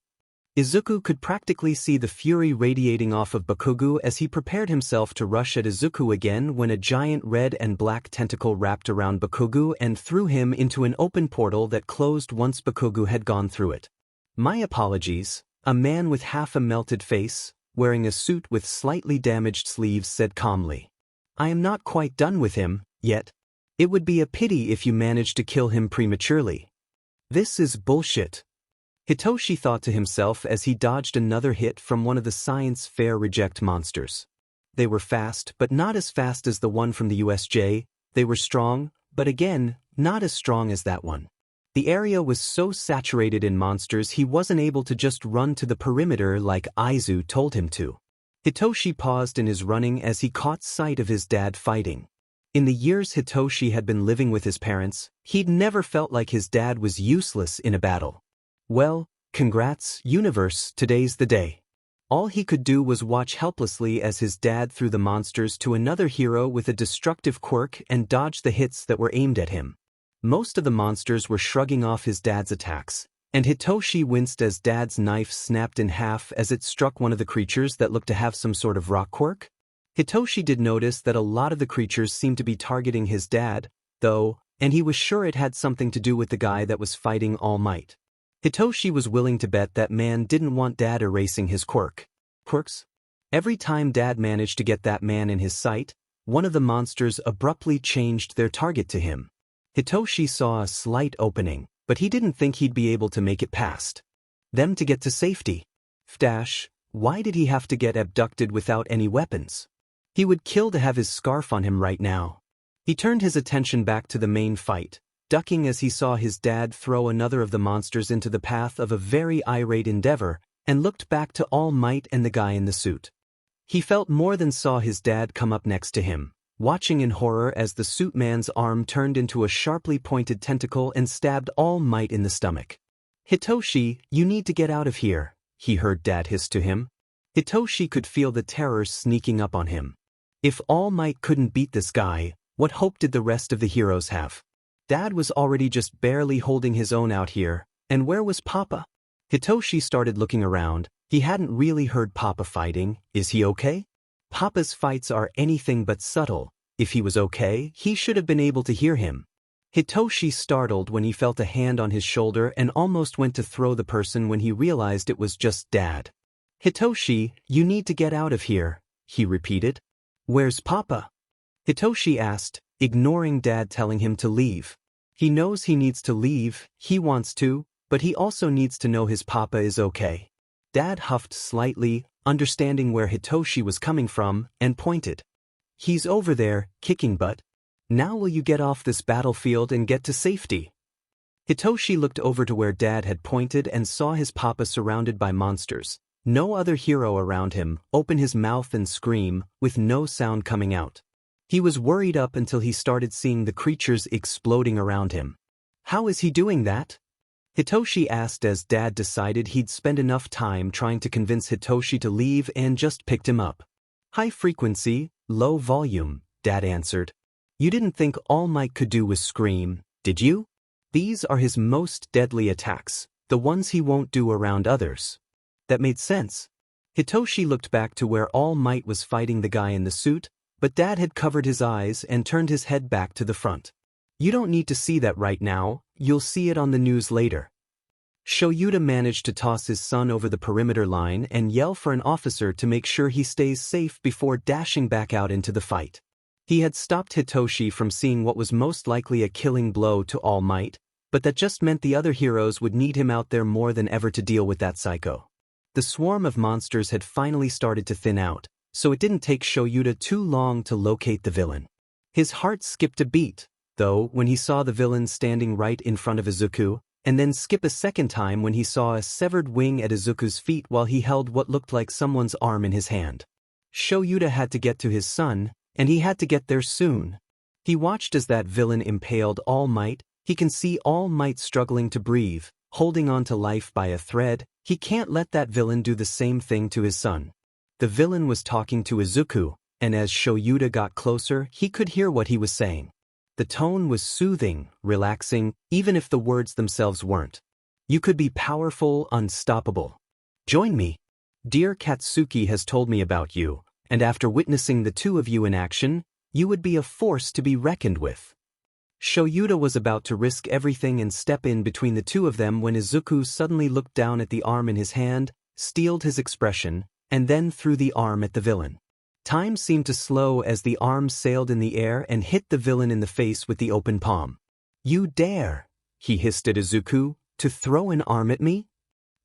Izuku could practically see the fury radiating off of Bakugou as he prepared himself to rush at Izuku again when a giant red and black tentacle wrapped around Bakugou and threw him into an open portal that closed once Bakugou had gone through it. "My apologies," a man with half a melted face, wearing a suit with slightly damaged sleeves said calmly. "I am not quite done with him, yet. It would be a pity if you managed to kill him prematurely." "This is bullshit," Hitoshi thought to himself as he dodged another hit from one of the science fair reject monsters. They were fast, but not as fast as the one from the USJ. They were strong, but again, not as strong as that one. The area was so saturated in monsters he wasn't able to just run to the perimeter like Izuku told him to. Hitoshi paused in his running as he caught sight of his dad fighting. In the years Hitoshi had been living with his parents, he'd never felt like his dad was useless in a battle. Well, congrats, universe, today's the day. All he could do was watch helplessly as his dad threw the monsters to another hero with a destructive quirk and dodged the hits that were aimed at him. Most of the monsters were shrugging off his dad's attacks, and Hitoshi winced as dad's knife snapped in half as it struck one of the creatures that looked to have some sort of rock quirk. Hitoshi did notice that a lot of the creatures seemed to be targeting his dad, though, and he was sure it had something to do with the guy that was fighting All Might. Hitoshi was willing to bet that man didn't want Dad erasing his quirks. Every time Dad managed to get that man in his sight, one of the monsters abruptly changed their target to him. Hitoshi saw a slight opening, but he didn't think he'd be able to make it past them to get to safety. Dash, why did he have to get abducted without any weapons? He would kill to have his scarf on him right now. He turned his attention back to the main fight, ducking as he saw his dad throw another of the monsters into the path of a very irate endeavor, and looked back to All Might and the guy in the suit. He felt more than saw his dad come up next to him, watching in horror as the suit man's arm turned into a sharply pointed tentacle and stabbed All Might in the stomach. "Hitoshi, you need to get out of here," he heard Dad hiss to him. Hitoshi could feel the terror sneaking up on him. If All Might couldn't beat this guy, what hope did the rest of the heroes have? Dad was already just barely holding his own out here, and where was Papa? Hitoshi started looking around. He hadn't really heard Papa fighting. Is he okay? Papa's fights are anything but subtle. If he was okay, he should have been able to hear him. Hitoshi startled when he felt a hand on his shoulder and almost went to throw the person when he realized it was just Dad. "Hitoshi, you need to get out of here," he repeated. "Where's Papa?" Hitoshi asked, ignoring Dad telling him to leave. He knows he needs to leave, he wants to, but he also needs to know his Papa is okay. Dad huffed slightly, understanding where Hitoshi was coming from, and pointed. "He's over there, kicking butt. Now will you get off this battlefield and get to safety?" Hitoshi looked over to where Dad had pointed and saw his Papa surrounded by monsters, No other hero around him open his mouth and scream, with no sound coming out. He was worried up until he started seeing the creatures exploding around him. How is he doing that? Hitoshi asked as Dad decided he'd spend enough time trying to convince Hitoshi to leave and just picked him up. High frequency, low volume, Dad answered. You didn't think All Might could do was scream, did you? These are his most deadly attacks, the ones he won't do around others. That made sense. Hitoshi looked back to where All Might was fighting the guy in the suit, but Dad had covered his eyes and turned his head back to the front. You don't need to see that right now, you'll see it on the news later. Shoyuta managed to toss his son over the perimeter line and yell for an officer to make sure he stays safe before dashing back out into the fight. He had stopped Hitoshi from seeing what was most likely a killing blow to All Might, but that just meant the other heroes would need him out there more than ever to deal with that psycho. The swarm of monsters had finally started to thin out, so it didn't take Shoyuta too long to locate the villain. His heart skipped a beat, though, when he saw the villain standing right in front of Izuku, and then skip a second time when he saw a severed wing at Izuku's feet while he held what looked like someone's arm in his hand. Shoyuta had to get to his son, and he had to get there soon. He watched as that villain impaled All Might. He can see All Might struggling to breathe, holding on to life by a thread. He can't let that villain do the same thing to his son. The villain was talking to Izuku, and as Shoyuta got closer, he could hear what he was saying. The tone was soothing, relaxing, even if the words themselves weren't. You could be powerful, unstoppable. Join me. Dear Katsuki has told me about you, and after witnessing the two of you in action, you would be a force to be reckoned with. Shoyuta was about to risk everything and step in between the two of them when Izuku suddenly looked down at the arm in his hand, steeled his expression, and then threw the arm at the villain. Time seemed to slow as the arm sailed in the air and hit the villain in the face with the open palm. You dare, he hissed at Izuku, to throw an arm at me?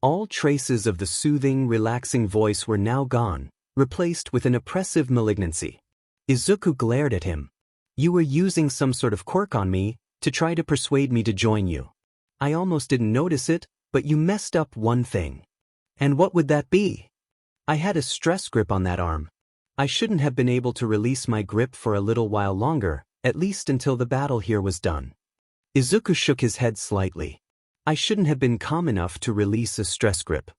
All traces of the soothing, relaxing voice were now gone, replaced with an oppressive malignancy. Izuku glared at him. You were using some sort of quirk on me to try to persuade me to join you. I almost didn't notice it, but you messed up one thing. And what would that be? I had a stress grip on that arm. I shouldn't have been able to release my grip for a little while longer, at least until the battle here was done. Izuku shook his head slightly. I shouldn't have been calm enough to release a stress grip.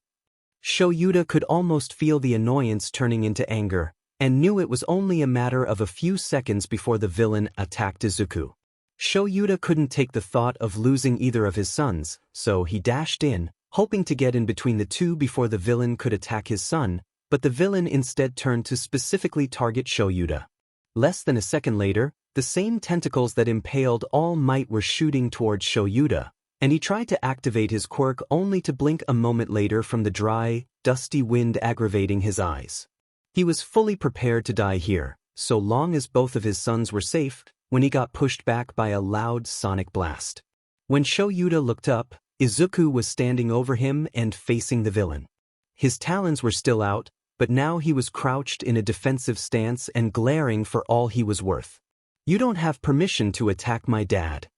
Shoyuta could almost feel the annoyance turning into anger, and knew it was only a matter of a few seconds before the villain attacked Izuku. Shoyuta couldn't take the thought of losing either of his sons, so he dashed in, hoping to get in between the two before the villain could attack his son, but the villain instead turned to specifically target Shoyuta. Less than a second later, the same tentacles that impaled All Might were shooting towards Shoyuta, and he tried to activate his quirk only to blink a moment later from the dry, dusty wind aggravating his eyes. He was fully prepared to die here, so long as both of his sons were safe, when he got pushed back by a loud sonic blast. When Shoyuta looked up, Izuku was standing over him and facing the villain. His talons were still out, but now he was crouched in a defensive stance and glaring for all he was worth. You don't have permission to attack my dad.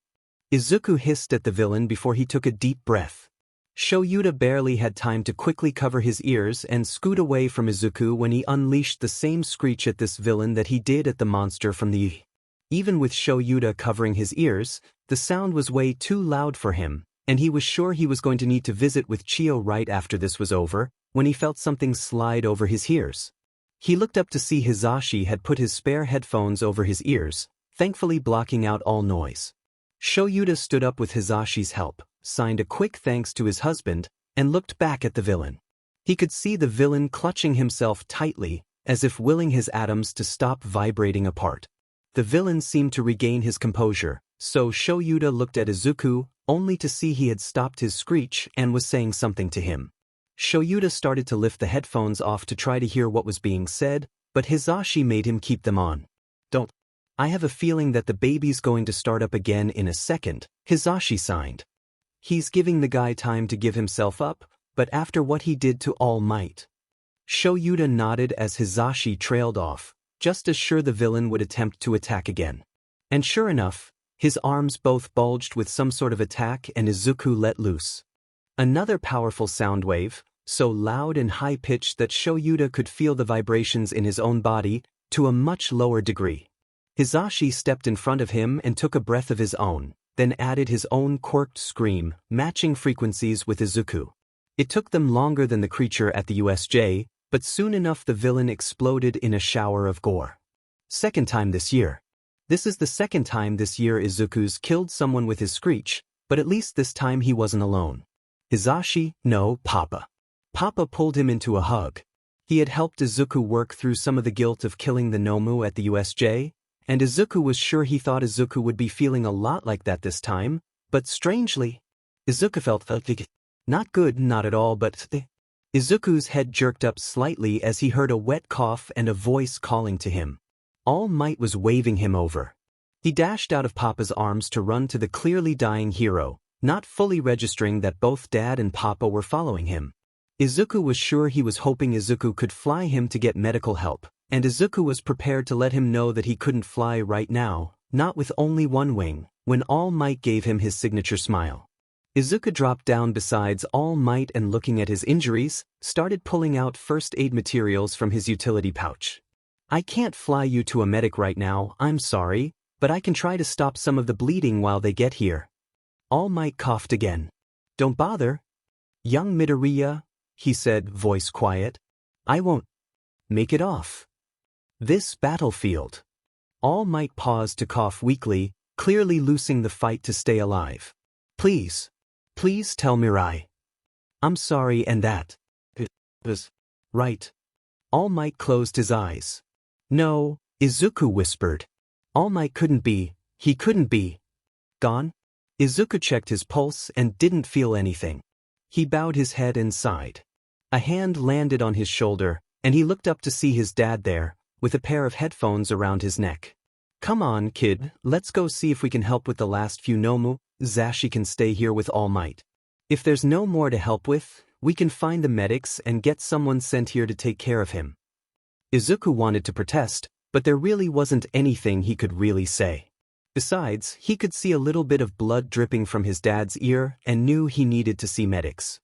Izuku hissed at the villain before he took a deep breath. Shoyuta barely had time to quickly cover his ears and scoot away from Izuku when he unleashed the same screech at this villain that he did at the monster from the... Even with Shoyuta covering his ears, the sound was way too loud for him, and he was sure he was going to need to visit with Chiyo right after this was over, when he felt something slide over his ears. He looked up to see Hisashi had put his spare headphones over his ears, thankfully blocking out all noise. Shoyuta stood up with Hisashi's help, signed a quick thanks to his husband, and looked back at the villain. He could see the villain clutching himself tightly, as if willing his atoms to stop vibrating apart. The villain seemed to regain his composure, so Shoyuta looked at Izuku, only to see he had stopped his screech and was saying something to him. Shoyuta started to lift the headphones off to try to hear what was being said, but Hisashi made him keep them on. Don't. I have a feeling that the baby's going to start up again in a second, Hisashi signed. He's giving the guy time to give himself up, but after what he did to All Might. Shoyuta nodded as Hisashi trailed off, just as sure the villain would attempt to attack again. And sure enough, his arms both bulged with some sort of attack and Izuku let loose. Another powerful sound wave, so loud and high-pitched that Shoyuta could feel the vibrations in his own body, to a much lower degree. Hisashi stepped in front of him and took a breath of his own, then added his own quirked scream, matching frequencies with Izuku. It took them longer than the creature at the USJ, but soon enough the villain exploded in a shower of gore. Second time this year. This is the second time this year Izuku's killed someone with his Screech, but at least this time he wasn't alone. Hisashi, no, Papa. Papa pulled him into a hug. He had helped Izuku work through some of the guilt of killing the Nomu at the USJ, and Izuku was sure he thought Izuku would be feeling a lot like that this time, but strangely, Izuku felt not good, not at all, but Izuku's head jerked up slightly as he heard a wet cough and a voice calling to him. All Might was waving him over. He dashed out of Papa's arms to run to the clearly dying hero, not fully registering that both Dad and Papa were following him. Izuku was sure he was hoping Izuku could fly him to get medical help, and Izuku was prepared to let him know that he couldn't fly right now, not with only one wing, when All Might gave him his signature smile. Izuku dropped down beside All Might and looking at his injuries, started pulling out first aid materials from his utility pouch. I can't fly you to a medic right now, I'm sorry, but I can try to stop some of the bleeding while they get here. All Might coughed again. Don't bother. Young Midoriya, he said, voice quiet. I won't. Make it off. This battlefield. All Might paused to cough weakly, clearly loosing the fight to stay alive. Please. Please tell Mirai. I'm sorry and that. It was right. All Might closed his eyes. No, Izuku whispered. All Might couldn't be, he couldn't be. Gone? Izuku checked his pulse and didn't feel anything. He bowed his head and sighed. A hand landed on his shoulder, and he looked up to see his dad there, with a pair of headphones around his neck. Come on, kid, let's go see if we can help with the last few Nomu. Zashi can stay here with All Might. If there's no more to help with, we can find the medics and get someone sent here to take care of him. Izuku wanted to protest, but there really wasn't anything he could really say. Besides, he could see a little bit of blood dripping from his dad's ear and knew he needed to see medics.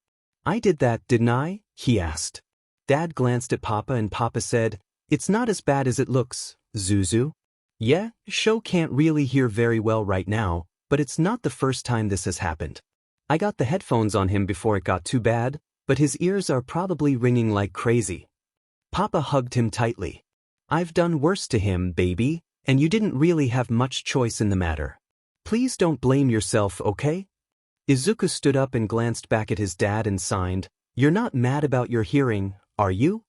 I did that, didn't I? He asked. Dad glanced at Papa and Papa said, It's not as bad as it looks, Zuzu. Yeah, Sho can't really hear very well right now, but it's not the first time this has happened. I got the headphones on him before it got too bad, but his ears are probably ringing like crazy. Papa hugged him tightly. I've done worse to him, baby, and you didn't really have much choice in the matter. Please don't blame yourself, okay? Izuku stood up and glanced back at his dad and signed, You're not mad about your hearing, are you?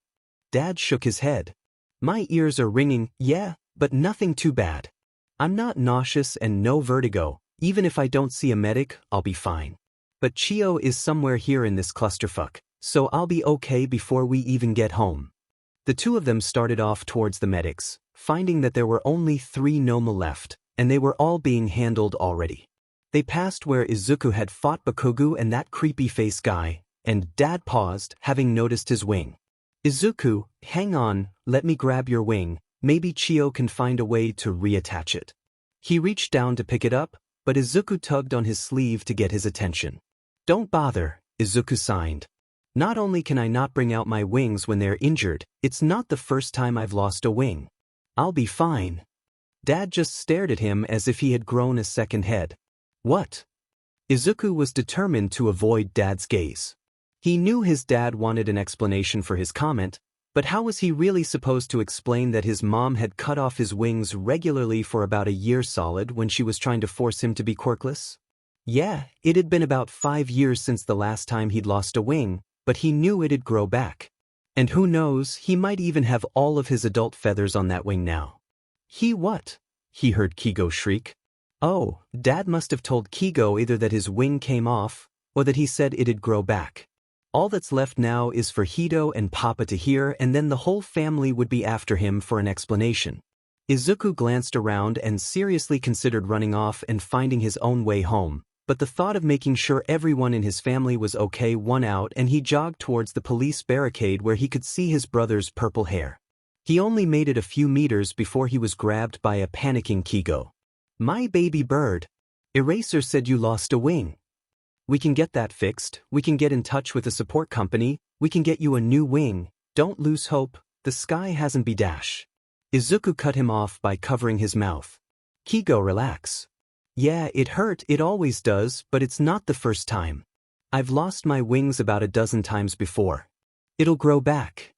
Dad shook his head. My ears are ringing, yeah, but nothing too bad. I'm not nauseous and no vertigo, even if I don't see a medic, I'll be fine. But Chio is somewhere here in this clusterfuck, so I'll be okay before we even get home. The two of them started off towards the medics, finding that there were only 3 Noma left, and they were all being handled already. They passed where Izuku had fought Bakugou and that creepy face guy, and Dad paused, having noticed his wing. Izuku, hang on, let me grab your wing, maybe Chio can find a way to reattach it. He reached down to pick it up, but Izuku tugged on his sleeve to get his attention. Don't bother, Izuku signed. Not only can I not bring out my wings when they're injured, it's not the first time I've lost a wing. I'll be fine. Dad just stared at him as if he had grown a second head. What? Izuku was determined to avoid Dad's gaze. He knew his dad wanted an explanation for his comment, but how was he really supposed to explain that his mom had cut off his wings regularly for about a year solid when she was trying to force him to be quirkless? Yeah, it had been about 5 years since the last time he'd lost a wing, but he knew it'd grow back. And who knows, he might even have all of his adult feathers on that wing now. He what? He heard Kigo shriek. Oh, Dad must have told Kigo either that his wing came off, or that he said it'd grow back. All that's left now is for Hito and Papa to hear, and then the whole family would be after him for an explanation. Izuku glanced around and seriously considered running off and finding his own way home, but the thought of making sure everyone in his family was okay won out, and he jogged towards the police barricade where he could see his brother's purple hair. He only made it a few meters before he was grabbed by a panicking Kigo. My baby bird. Eraser said you lost a wing. We can get that fixed, we can get in touch with a support company, We can get you a new wing, don't lose hope, the sky hasn't be dash. Izuku cut him off by covering his mouth. Kigo, relax. Yeah, it hurt, it always does, but it's not the first time. I've lost my wings about a dozen times before. It'll grow back.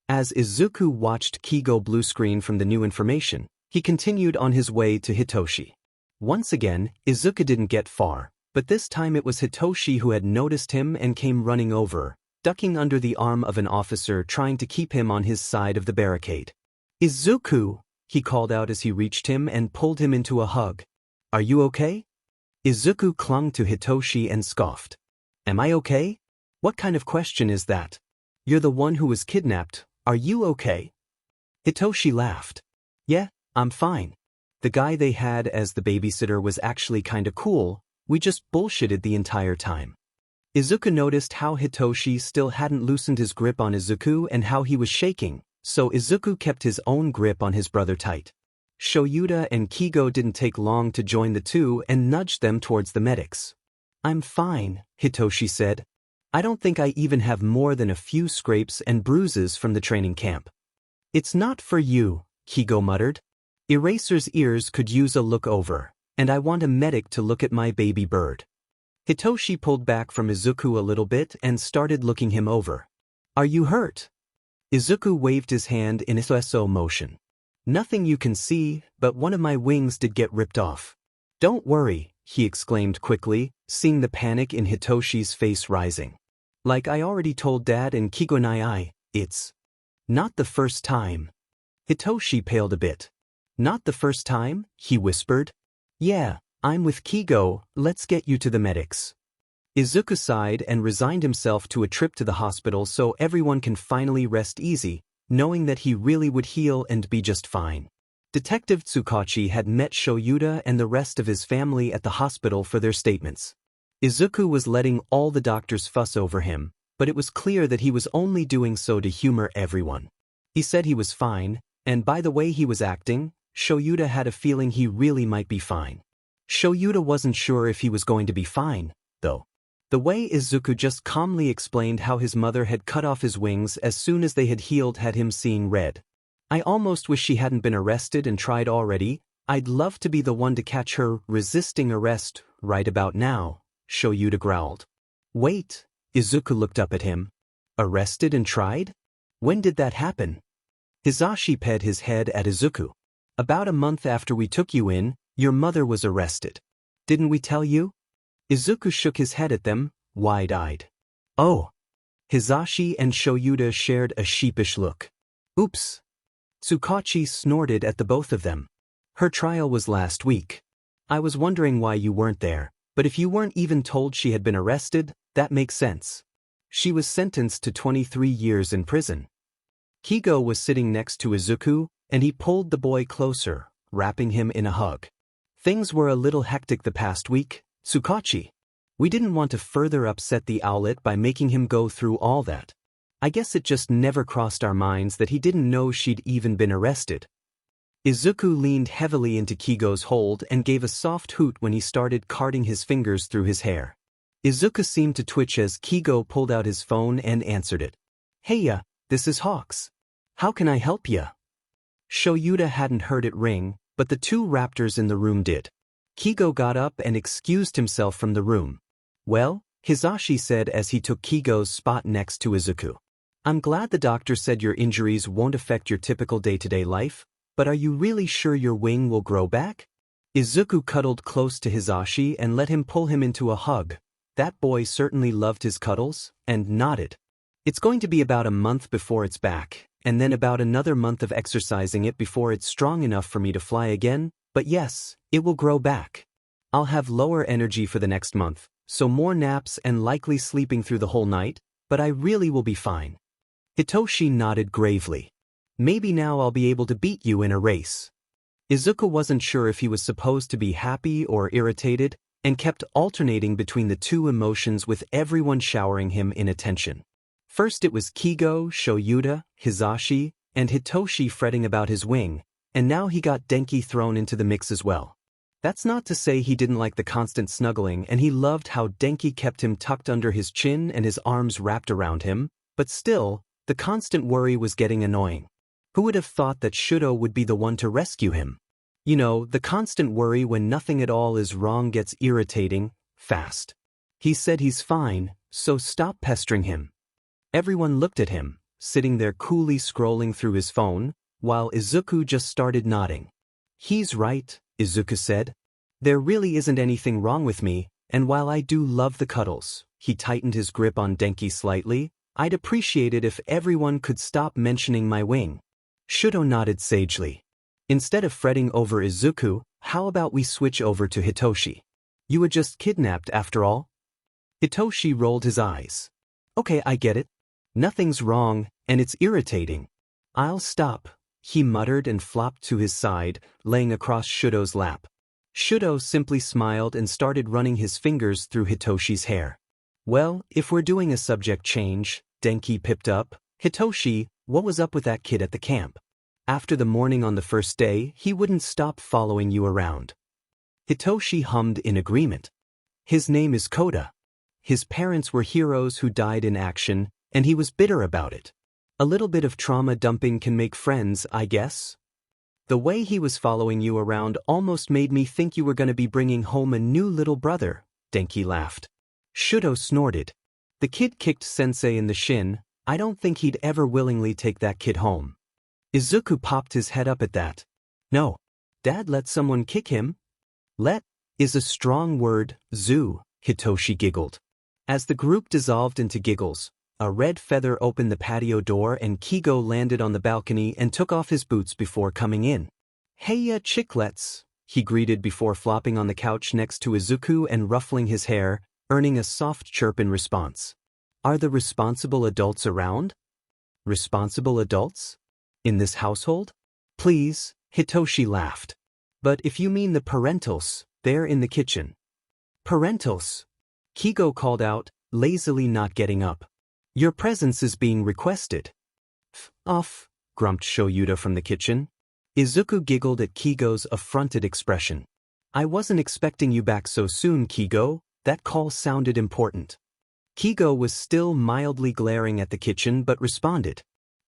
As Izuku watched Kigo blue screen from the new information, he continued on his way to Hitoshi. Once again, Izuku didn't get far, but this time it was Hitoshi who had noticed him and came running over, ducking under the arm of an officer trying to keep him on his side of the barricade. Izuku, he called out as he reached him and pulled him into a hug. Are you okay? Izuku clung to Hitoshi and scoffed. Am I okay? What kind of question is that? You're the one who was kidnapped, are you okay? Hitoshi laughed. Yeah, I'm fine. The guy they had as the babysitter was actually kinda cool, we just bullshitted the entire time. Izuku noticed how Hitoshi still hadn't loosened his grip on Izuku and how he was shaking, so Izuku kept his own grip on his brother tight. Shoyuta and Kigo didn't take long to join the two and nudged them towards the medics. I'm fine, Hitoshi said. I don't think I even have more than a few scrapes and bruises from the training camp. It's not for you, Kigo muttered. Eraser's ears could use a look over, and I want a medic to look at my baby bird. Hitoshi pulled back from Izuku a little bit and started looking him over. Are you hurt? Izuku waved his hand in a SO motion. Nothing you can see, but one of my wings did get ripped off. Don't worry, he exclaimed quickly, seeing the panic in Hitoshi's face rising. Like I already told Dad and Kigo Nighteye, it's not the first time. Hitoshi paled a bit. Not the first time, he whispered. Yeah, I'm with Kigo, let's get you to the medics. Izuku sighed and resigned himself to a trip to the hospital so everyone can finally rest easy, knowing that he really would heal and be just fine. Detective Tsukachi had met Shoyuta and the rest of his family at the hospital for their statements. Izuku was letting all the doctors fuss over him, but it was clear that he was only doing so to humor everyone. He said he was fine, and by the way he was acting, Shoyuta had a feeling he really might be fine. Shoyuta wasn't sure if he was going to be fine, though. The way Izuku just calmly explained how his mother had cut off his wings as soon as they had healed had him seeing red. I almost wish she hadn't been arrested and tried already. I'd love to be the one to catch her resisting arrest right about now, Shoyuta growled. Wait, Izuku looked up at him. Arrested and tried? When did that happen? Hisashi ped his head at Izuku. About a month after we took you in, your mother was arrested. Didn't we tell you? Izuku shook his head at them, wide-eyed. Oh. Hisashi and Shoyuta shared a sheepish look. Oops. Tsukachi snorted at the both of them. Her trial was last week. I was wondering why you weren't there, but if you weren't even told she had been arrested, that makes sense. She was sentenced to 23 years in prison. Kigo was sitting next to Izuku, and he pulled the boy closer, wrapping him in a hug. Things were a little hectic the past week, Tsukachi. We didn't want to further upset the owlet by making him go through all that. I guess it just never crossed our minds that he didn't know she'd even been arrested. Izuku leaned heavily into Kigo's hold and gave a soft hoot when he started carting his fingers through his hair. Izuku seemed to twitch as Kigo pulled out his phone and answered it. Hey this is Hawks. How can I help ya? Shoyuta hadn't heard it ring, but the two raptors in the room did. Kigo got up and excused himself from the room. Well, Hisashi said as he took Kigo's spot next to Izuku. I'm glad the doctor said your injuries won't affect your typical day-to-day life, but are you really sure your wing will grow back? Izuku cuddled close to Hisashi and let him pull him into a hug. That boy certainly loved his cuddles, and nodded. It's going to be about a month before it's back, and then about another month of exercising it before it's strong enough for me to fly again, but yes, it will grow back. I'll have lower energy for the next month, so more naps and likely sleeping through the whole night, but I really will be fine. Hitoshi nodded gravely. Maybe now I'll be able to beat you in a race. Izuku wasn't sure if he was supposed to be happy or irritated, and kept alternating between the two emotions with everyone showering him in attention. First it was Kigo, Shoyuta, Hisashi, and Hitoshi fretting about his wing, and now he got Denki thrown into the mix as well. That's not to say he didn't like the constant snuggling and he loved how Denki kept him tucked under his chin and his arms wrapped around him, But still, the constant worry was getting annoying. Who would have thought that Shudo would be the one to rescue him? You know, the constant worry when nothing at all is wrong gets irritating, fast. He said he's fine, so stop pestering him. Everyone looked at him, sitting there coolly scrolling through his phone, while Izuku just started nodding. He's right, Izuku said. There really isn't anything wrong with me, and while I do love the cuddles, he tightened his grip on Denki slightly, I'd appreciate it if everyone could stop mentioning my wing. Shudo nodded sagely. Instead of fretting over Izuku, how about we switch over to Hitoshi? You were just kidnapped after all? Hitoshi rolled his eyes. Okay, I get it. Nothing's wrong, and it's irritating. I'll stop, he muttered and flopped to his side, laying across Shudo's lap. Shudo simply smiled and started running his fingers through Hitoshi's hair. Well, if we're doing a subject change, Denki pipped up. Hitoshi, what was up with that kid at the camp? After the morning on the first day, he wouldn't stop following you around. Hitoshi hummed in agreement. His name is Kota. His parents were heroes who died in action, and he was bitter about it. A little bit of trauma dumping can make friends, I guess. The way he was following you around almost made me think you were going to be bringing home a new little brother, Denki laughed. Shudo snorted. The kid kicked Sensei in the shin. I don't think he'd ever willingly take that kid home. Izuku popped his head up at that. No. Dad let someone kick him? Let is a strong word, Zoo, Hitoshi giggled. As the group dissolved into giggles, a red feather opened the patio door and Kigo landed on the balcony and took off his boots before coming in. Heya chiclets, he greeted before flopping on the couch next to Izuku and ruffling his hair, earning a soft chirp in response. Are the responsible adults around? Responsible adults? In this household? Please, Hitoshi laughed. But if you mean the parentals, they're in the kitchen. Parentals? Kigo called out, lazily not getting up. Your presence is being requested. Off, grumped Shoyuta from the kitchen. Izuku giggled at Kigo's affronted expression. I wasn't expecting you back so soon, Kigo. That call sounded important. Kigo was still mildly glaring at the kitchen but responded.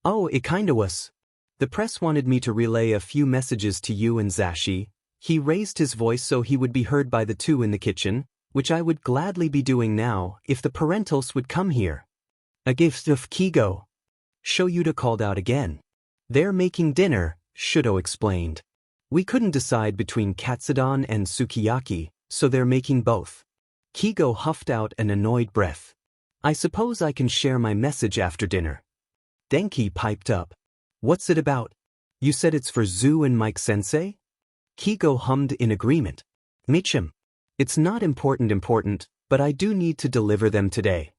Oh, it kinda was. The press wanted me to relay a few messages to you and Zashi. He raised his voice so he would be heard by the two in the kitchen, which I would gladly be doing now if the parentals would come here. A gift of Kigo. Shoyuta called out again. They're making dinner, Shudo explained. We couldn't decide between katsudon and sukiyaki, so they're making both. Kigo huffed out an annoyed breath. I suppose I can share my message after dinner. Denki piped up. What's it about? You said it's for Zu and Mike Sensei? Kigo hummed in agreement. Michim. It's not important, but I do need to deliver them today.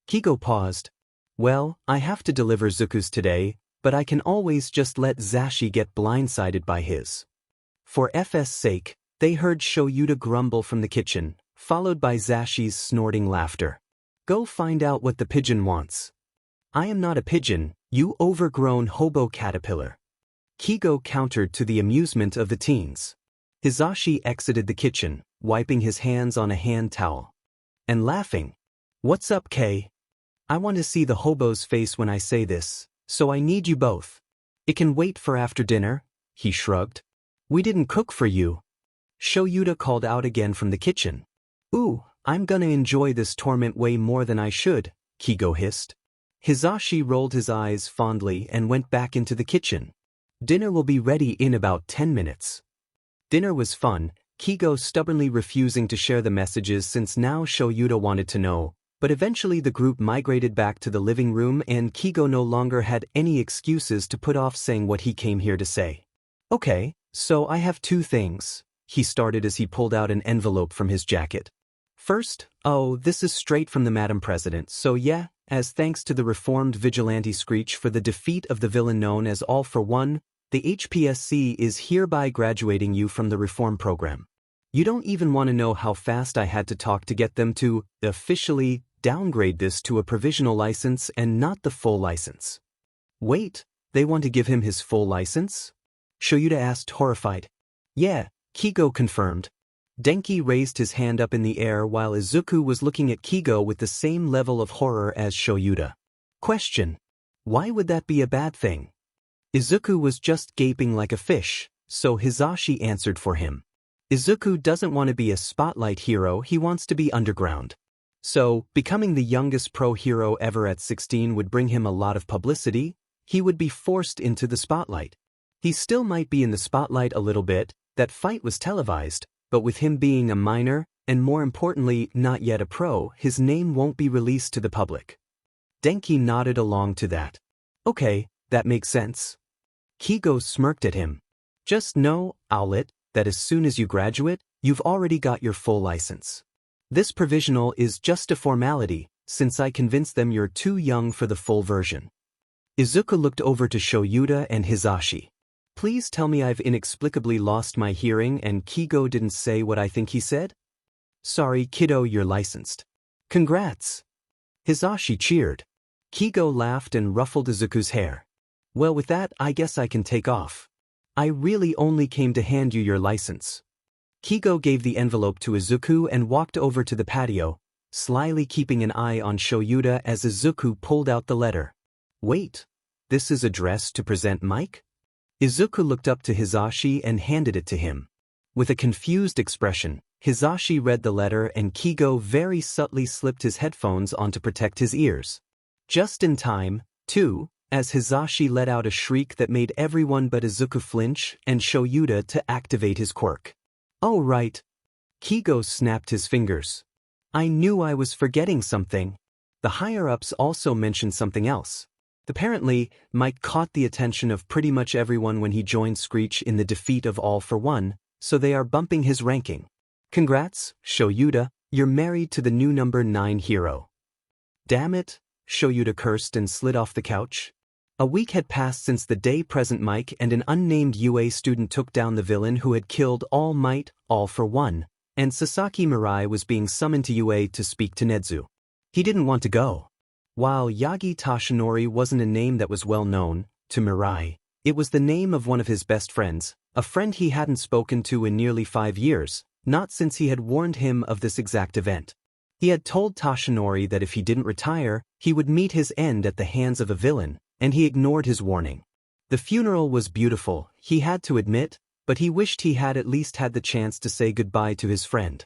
Kigo paused. Well, I have to deliver Zuku's today, but I can always just let Zashi get blindsided by his. For FS sake, they heard Shoyuta grumble from the kitchen, followed by Zashi's snorting laughter. Go find out what the pigeon wants. I am not a pigeon, you overgrown hobo caterpillar. Kigo countered to the amusement of the teens. Hizashi exited the kitchen, wiping his hands on a hand towel. And laughing. What's up, Kay? I want to see the hobo's face when I say this, so I need you both. It can wait for after dinner, he shrugged. We didn't cook for you. Shoyuta called out again from the kitchen. Ooh, I'm gonna enjoy this torment way more than I should, Kigo hissed. Hizashi rolled his eyes fondly and went back into the kitchen. Dinner will be ready in about 10 minutes. Dinner was fun, Kigo stubbornly refusing to share the messages since now Shoyuta wanted to know, but eventually the group migrated back to the living room and Kigo no longer had any excuses to put off saying what he came here to say. Okay, so I have two things, he started as he pulled out an envelope from his jacket. First, this is straight from the Madam President, so yeah, as thanks to the reformed Vigilante Screech for the defeat of the villain known as All for One, the HPSC is hereby graduating you from the reform program. You don't even want to know how fast I had to talk to get them to officially downgrade this to a provisional license and not the full license. Wait, they want to give him his full license? Shoyuta asked, horrified. Yeah, Kigo confirmed. Denki raised his hand up in the air while Izuku was looking at Kigo with the same level of horror as Shoyuta. Question. Why would that be a bad thing? Izuku was just gaping like a fish, so Hitoshi answered for him. Izuku doesn't want to be a spotlight hero, he wants to be underground. So, becoming the youngest pro hero ever at 16 would bring him a lot of publicity. He would be forced into the spotlight. He still might be in the spotlight a little bit, that fight was televised, but with him being a minor, and more importantly, not yet a pro, his name won't be released to the public. Denki nodded along to that. Okay, that makes sense. Kigo smirked at him. Just know, Owlet, that as soon as you graduate, you've already got your full license. This provisional is just a formality, since I convinced them you're too young for the full version. Izuku looked over to Shoyuta and Hitoshi. Please tell me I've inexplicably lost my hearing and Kigo didn't say what I think he said? Sorry, kiddo, you're licensed. Congrats! Hitoshi cheered. Kigo laughed and ruffled Izuku's hair. Well, with that, I guess I can take off. I really only came to hand you your license. Kigo gave the envelope to Izuku and walked over to the patio, slyly keeping an eye on Shoyuta as Izuku pulled out the letter. Wait, this is addressed to present Mike? Izuku looked up to Hitoshi and handed it to him. With a confused expression, Hitoshi read the letter and Kigo very subtly slipped his headphones on to protect his ears. Just in time, too, as Hitoshi let out a shriek that made everyone but Izuku flinch and Shoyuta to activate his quirk. Oh right. Kigo snapped his fingers. I knew I was forgetting something. The higher-ups also mentioned something else. Apparently, Mike caught the attention of pretty much everyone when he joined Screech in the defeat of All for One, so they are bumping his ranking. Congrats, Shoyuta, you're married to the new number 9 hero. Damn it, Shoyuta cursed and slid off the couch. A week had passed since the day Present Mike and an unnamed UA student took down the villain who had killed All Might, All for One, and Sasaki Mirai was being summoned to UA to speak to Nezu. He didn't want to go. While Yagi Toshinori wasn't a name that was well known to Mirai, it was the name of one of his best friends, a friend he hadn't spoken to in nearly 5 years, not since he had warned him of this exact event. He had told Toshinori that if he didn't retire, he would meet his end at the hands of a villain, and he ignored his warning. The funeral was beautiful, he had to admit, but he wished he had at least had the chance to say goodbye to his friend.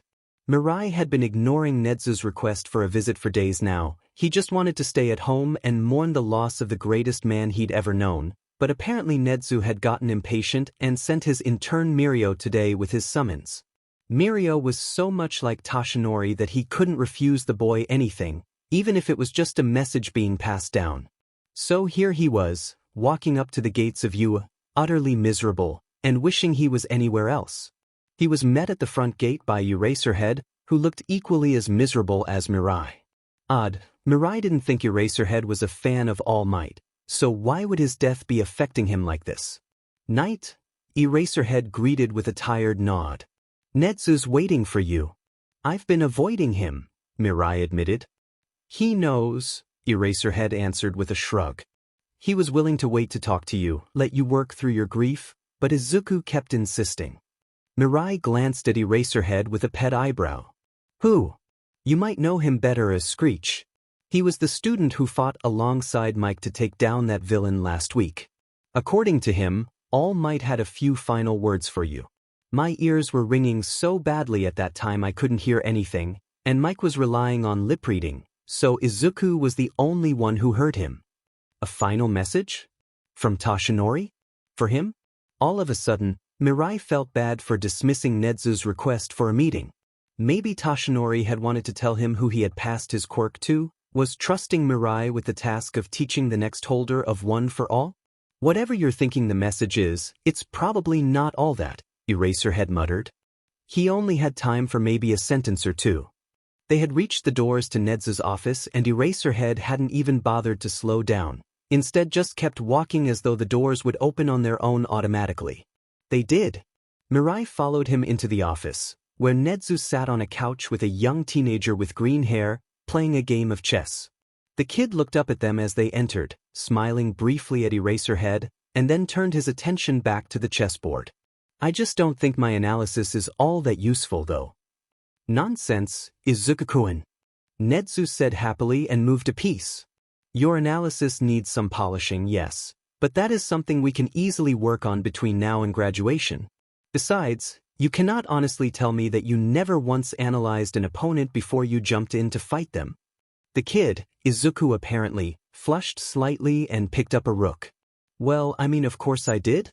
Mirai had been ignoring Nezu's request for a visit for days now. He just wanted to stay at home and mourn the loss of the greatest man he'd ever known, but apparently Nezu had gotten impatient and sent his intern Mirio today with his summons. Mirio was so much like Toshinori that he couldn't refuse the boy anything, even if it was just a message being passed down. So here he was, walking up to the gates of UA, utterly miserable, and wishing he was anywhere else. He was met at the front gate by Eraserhead, who looked equally as miserable as Mirai. Odd, Mirai didn't think Eraserhead was a fan of All Might, so why would his death be affecting him like this? Night? Eraserhead greeted with a tired nod. Nezu's waiting for you. I've been avoiding him, Mirai admitted. He knows, Eraserhead answered with a shrug. He was willing to wait to talk to you, let you work through your grief, but Izuku kept insisting. Mirai glanced at Eraserhead with a pet eyebrow. Who? You might know him better as Screech. He was the student who fought alongside Mike to take down that villain last week. According to him, All Might had a few final words for you. My ears were ringing so badly at that time I couldn't hear anything, and Mike was relying on lip reading, so Izuku was the only one who heard him. A final message? From Toshinori? For him? All of a sudden, Mirai felt bad for dismissing Nezu's request for a meeting. Maybe Toshinori had wanted to tell him who he had passed his quirk to, was trusting Mirai with the task of teaching the next holder of One for All? Whatever you're thinking the message is, it's probably not all that, Eraserhead muttered. He only had time for maybe a sentence or two. They had reached the doors to Nezu's office and Eraserhead hadn't even bothered to slow down, instead just kept walking as though the doors would open on their own automatically. They did. Mirai followed him into the office, where Nezu sat on a couch with a young teenager with green hair, playing a game of chess. The kid looked up at them as they entered, smiling briefly at Eraserhead, and then turned his attention back to the chessboard. I just don't think my analysis is all that useful though. Nonsense, Izuku-kun. Nezu said happily and moved a piece. Your analysis needs some polishing, yes, but that is something we can easily work on between now and graduation. Besides, you cannot honestly tell me that you never once analyzed an opponent before you jumped in to fight them. The kid, Izuku apparently, flushed slightly and picked up a rook. Well, I mean, of course I did.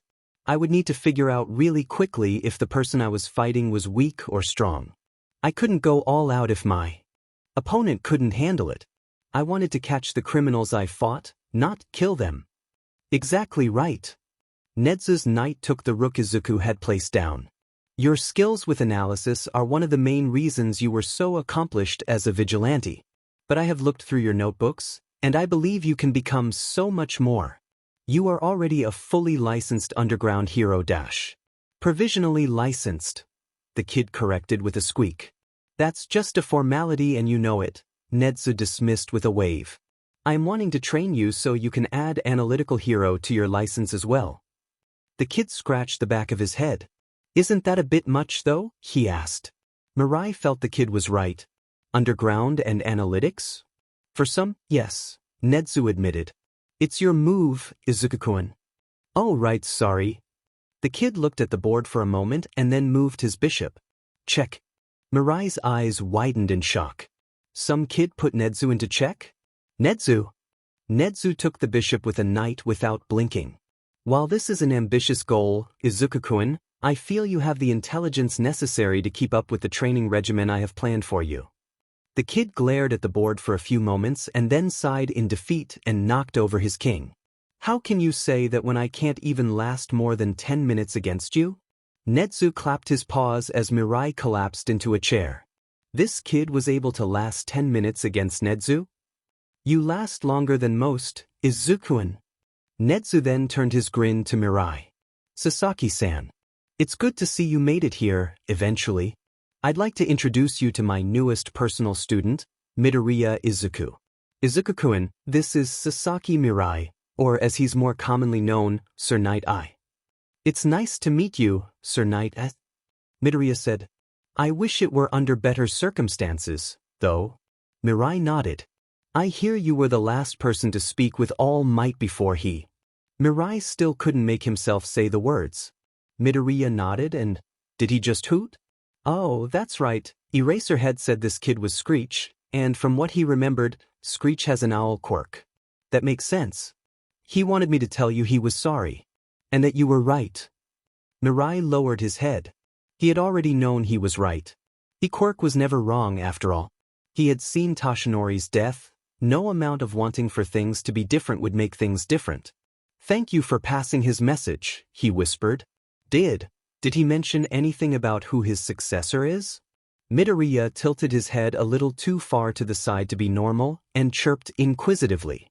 I would need to figure out really quickly if the person I was fighting was weak or strong. I couldn't go all out if my opponent couldn't handle it. I wanted to catch the criminals I fought, not kill them. Exactly right. Nezu's knight took the rook Izuku had placed down. Your skills with analysis are one of the main reasons you were so accomplished as a vigilante. But I have looked through your notebooks, and I believe you can become so much more. You are already a fully licensed underground hero dash. Provisionally licensed, the kid corrected with a squeak. That's just a formality and you know it, Nezu dismissed with a wave. I'm wanting to train you so you can add analytical hero to your license as well. The kid scratched the back of his head. Isn't that a bit much though? He asked. Mirai felt the kid was right. Underground and analytics? For some, yes, Nezu admitted. It's your move, Izuku-kun. Oh right, sorry. The kid looked at the board for a moment and then moved his bishop. Check. Mirai's eyes widened in shock. Some kid put Nezu into check? Nezu? Nezu took the bishop with a knight without blinking. While this is an ambitious goal, Izuku-kun, I feel you have the intelligence necessary to keep up with the training regimen I have planned for you. The kid glared at the board for a few moments and then sighed in defeat and knocked over his king. How can you say that when I can't even last more than 10 minutes against you? Nezu clapped his paws as Mirai collapsed into a chair. This kid was able to last 10 minutes against Nezu? You last longer than most, Izuku-kun. Nezu then turned his grin to Mirai. Sasaki-san. It's good to see you made it here, eventually. I'd like to introduce you to my newest personal student, Midoriya Izuku. Izuku-kun, this is Sasaki Mirai, or as he's more commonly known, Sir Nighteye. It's nice to meet you, Sir Nighteye. Midoriya said. I wish it were under better circumstances, though. Mirai nodded. I hear you were the last person to speak with all might before he. Mirai still couldn't make himself say the words. Midoriya nodded and, did he just hoot? Oh, that's right, Eraserhead said this kid was Screech, and from what he remembered, Screech has an owl quirk. That makes sense. He wanted me to tell you he was sorry. And that you were right. Mirai lowered his head. He had already known he was right. Quirk was never wrong after all. He had seen Toshinori's death. No amount of wanting for things to be different would make things different. Thank you for passing his message, he whispered. Did he mention anything about who his successor is? Midoriya tilted his head a little too far to the side to be normal and chirped inquisitively.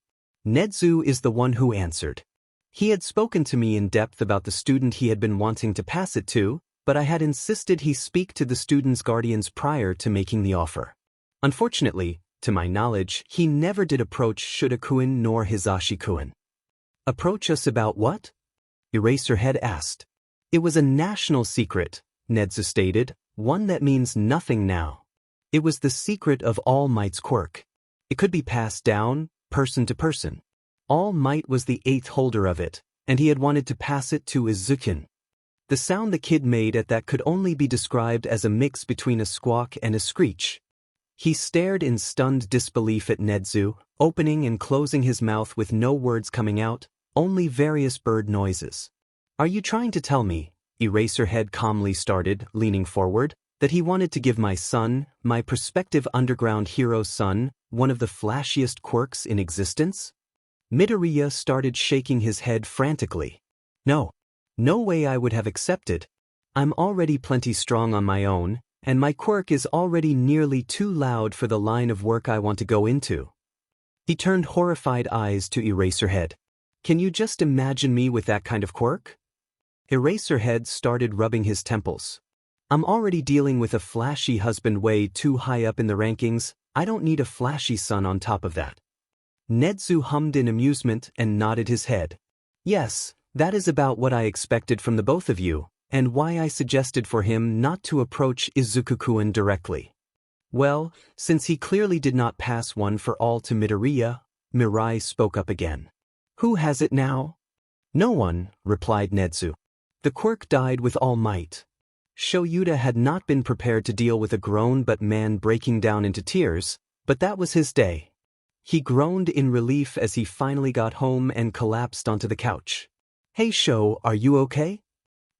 Nezu is the one who answered. He had spoken to me in depth about the student he had been wanting to pass it to, but I had insisted he speak to the student's guardians prior to making the offer. Unfortunately, to my knowledge, he never did approach Shuda-kun nor Hisashi-kun. Approach us about what? Eraserhead asked. It was a national secret, Nezu stated, one that means nothing now. It was the secret of All Might's quirk. It could be passed down, person to person. All Might was the 8th holder of it, and he had wanted to pass it to Izuku. The sound the kid made at that could only be described as a mix between a squawk and a screech. He stared in stunned disbelief at Nezu, opening and closing his mouth with no words coming out, only various bird noises. Are you trying to tell me, Eraserhead calmly started, leaning forward, that he wanted to give my son, my prospective underground hero's son, one of the flashiest quirks in existence? Midoriya started shaking his head frantically. No way I would have accepted. I'm already plenty strong on my own, and my quirk is already nearly too loud for the line of work I want to go into. He turned horrified eyes to Eraserhead. Can you just imagine me with that kind of quirk? Eraserhead started rubbing his temples. I'm already dealing with a flashy husband way too high up in the rankings. I don't need a flashy son on top of that. Nezu hummed in amusement and nodded his head. Yes, that is about what I expected from the both of you, and why I suggested for him not to approach Izuku-kun directly. Well, since he clearly did not pass one for all to Midoriya, Mirai spoke up again. Who has it now? No one, replied Netsu. The quirk died with all might. Shoyuta had not been prepared to deal with a grown-but man breaking down into tears, but that was his day. He groaned in relief as he finally got home and collapsed onto the couch. Hey Sho, are you okay?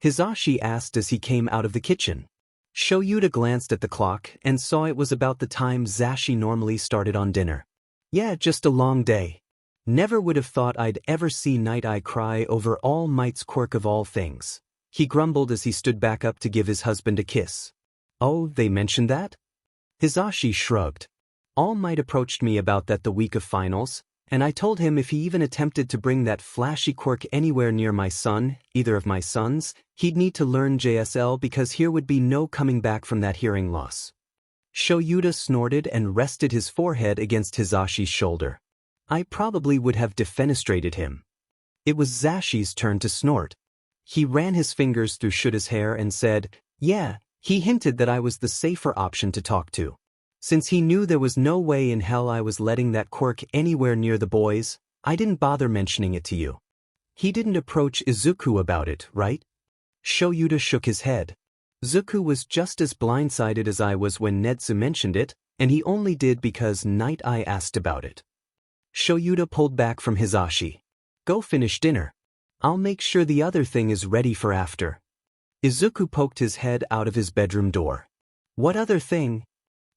Hisashi asked as he came out of the kitchen. Shoyuta glanced at the clock and saw it was about the time Zashi normally started on dinner. Yeah, just a long day. Never would have thought I'd ever see Nighteye cry over All Might's quirk of all things. He grumbled as he stood back up to give his husband a kiss. Oh, they mentioned that? Hisashi shrugged. All Might approached me about that the week of finals, and I told him if he even attempted to bring that flashy quirk anywhere near my son, either of my sons, he'd need to learn JSL because here would be no coming back from that hearing loss. Shoyuta snorted and rested his forehead against Hisashi's shoulder. I probably would have defenestrated him. It was Zashi's turn to snort. He ran his fingers through Shuta's hair and said, yeah, he hinted that I was the safer option to talk to. Since he knew there was no way in hell I was letting that quirk anywhere near the boys, I didn't bother mentioning it to you. He didn't approach Izuku about it, right? Shoyuta shook his head. Izuku was just as blindsided as I was when Netsu mentioned it, and he only did because Nighteye asked about it. Shoyuta pulled back from Hisashi. Go finish dinner. I'll make sure the other thing is ready for after. Izuku poked his head out of his bedroom door. What other thing?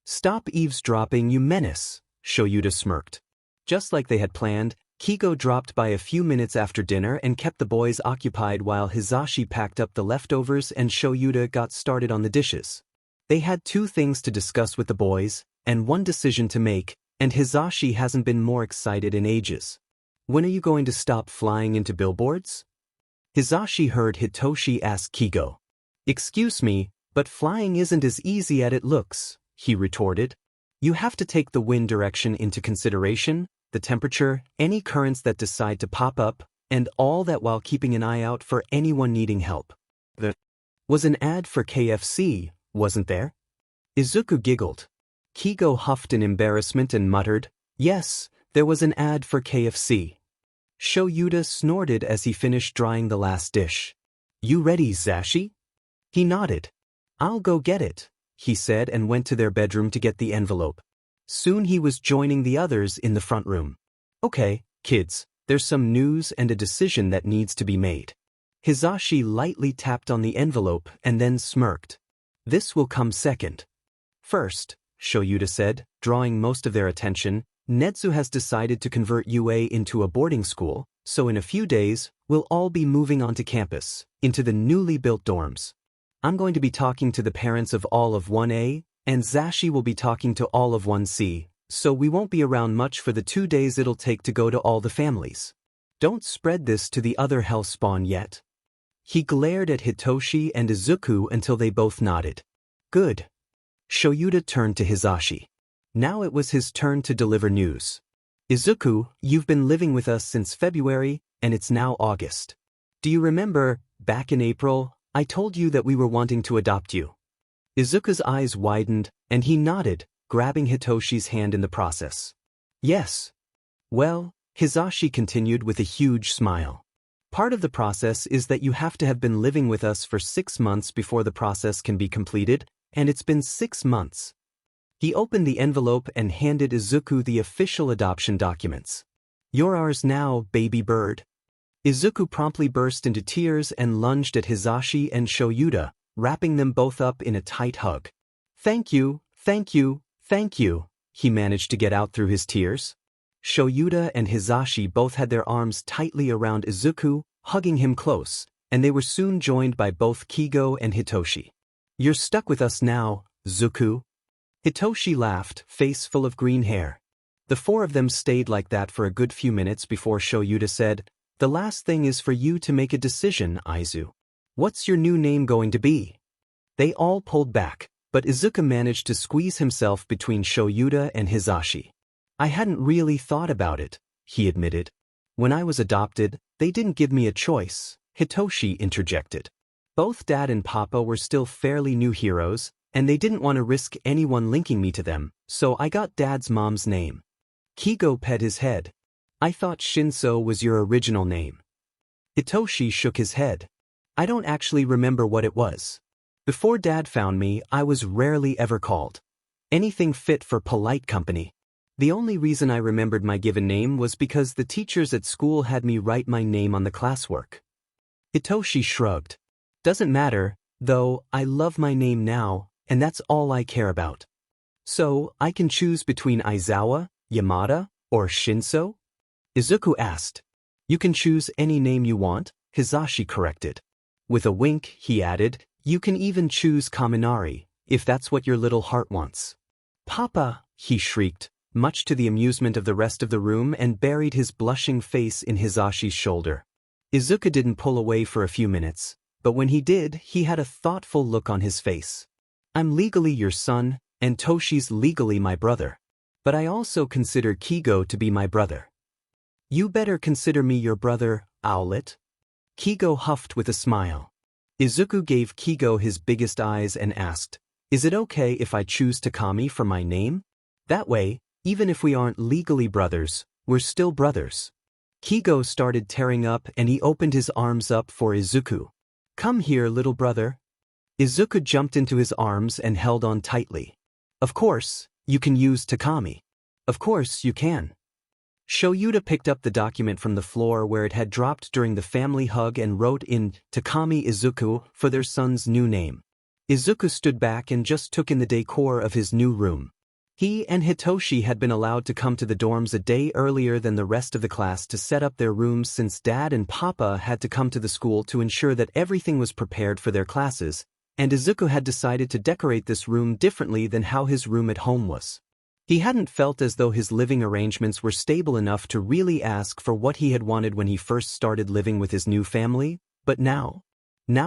Stop eavesdropping, you menace, Shoyuta smirked. Just like they had planned, Kigo dropped by a few minutes after dinner and kept the boys occupied while Hisashi packed up the leftovers and Shoyuta got started on the dishes. They had two things to discuss with the boys, and one decision to make, and Hisashi hasn't been more excited in ages. When are you going to stop flying into billboards? Hisashi heard Hitoshi ask Kigo. Excuse me, but flying isn't as easy as it looks, he retorted. You have to take the wind direction into consideration, the temperature, any currents that decide to pop up, and all that while keeping an eye out for anyone needing help. There was an ad for KFC, wasn't there? Izuku giggled. Kigo huffed in embarrassment and muttered, yes, there was an ad for KFC. Shoyuta snorted as he finished drying the last dish. You ready, Zashi? He nodded. I'll go get it, he said and went to their bedroom to get the envelope. Soon he was joining the others in the front room. Okay, kids, there's some news and a decision that needs to be made. Hisashi lightly tapped on the envelope and then smirked. This will come second. First, Shoyuta said, drawing most of their attention, Netsu has decided to convert UA into a boarding school, so in a few days, we'll all be moving onto campus, into the newly built dorms. I'm going to be talking to the parents of all of 1A, and Zashi will be talking to all of 1C, so we won't be around much for the 2 days it'll take to go to all the families. Don't spread this to the other hellspawn yet. He glared at Hitoshi and Izuku until they both nodded. Good. Shoyuta turned to Hisashi. Now it was his turn to deliver news. Izuku, you've been living with us since February, and it's now August. Do you remember, back in April, I told you that we were wanting to adopt you? Izuku's eyes widened, and he nodded, grabbing Hitoshi's hand in the process. Yes. Well, Hisashi continued with a huge smile. Part of the process is that you have to have been living with us for 6 months before the process can be completed, and it's been 6 months. He opened the envelope and handed Izuku the official adoption documents. You're ours now, baby bird. Izuku promptly burst into tears and lunged at Hisashi and Shoyuta, wrapping them both up in a tight hug. Thank you, thank you, thank you, he managed to get out through his tears. Shoyuta and Hisashi both had their arms tightly around Izuku, hugging him close, and they were soon joined by both Kigo and Hitoshi. You're stuck with us now, Izuku. Hitoshi laughed, face full of green hair. The four of them stayed like that for a good few minutes before Shoyuta said, The last thing is for you to make a decision, Izu. What's your new name going to be? They all pulled back, but Izuku managed to squeeze himself between Shoyuta and Hisashi. I hadn't really thought about it, he admitted. When I was adopted, they didn't give me a choice, Hitoshi interjected. Both Dad and Papa were still fairly new heroes, and they didn't want to risk anyone linking me to them, so I got Dad's mom's name. Kigo pet his head. I thought Shinso was your original name. Hitoshi shook his head. I don't actually remember what it was. Before Dad found me, I was rarely ever called anything fit for polite company. The only reason I remembered my given name was because the teachers at school had me write my name on the classwork. Hitoshi shrugged. Doesn't matter, though, I love my name now, and that's all I care about. So, I can choose between Aizawa, Yamada, or Shinso? Izuku asked. You can choose any name you want, Hisashi corrected. With a wink, he added, you can even choose Kaminari, if that's what your little heart wants. Papa, he shrieked, much to the amusement of the rest of the room, and buried his blushing face in Hisashi's shoulder. Izuku didn't pull away for a few minutes, but when he did, he had a thoughtful look on his face. I'm legally your son, and Toshi's legally my brother. But I also consider Kigo to be my brother. You better consider me your brother, Owlet. Kigo huffed with a smile. Izuku gave Kigo his biggest eyes and asked, is it okay if I choose Takami for my name? That way, even if we aren't legally brothers, we're still brothers. Kigo started tearing up and he opened his arms up for Izuku. Come here, little brother. Izuku jumped into his arms and held on tightly. Of course, you can use Takami. Of course you can. Shoyuta picked up the document from the floor where it had dropped during the family hug and wrote in Takami Izuku for their son's new name. Izuku stood back and just took in the decor of his new room. He and Hitoshi had been allowed to come to the dorms a day earlier than the rest of the class to set up their rooms since Dad and Papa had to come to the school to ensure that everything was prepared for their classes, and Izuku had decided to decorate this room differently than how his room at home was. He hadn't felt as though his living arrangements were stable enough to really ask for what he had wanted when he first started living with his new family, but now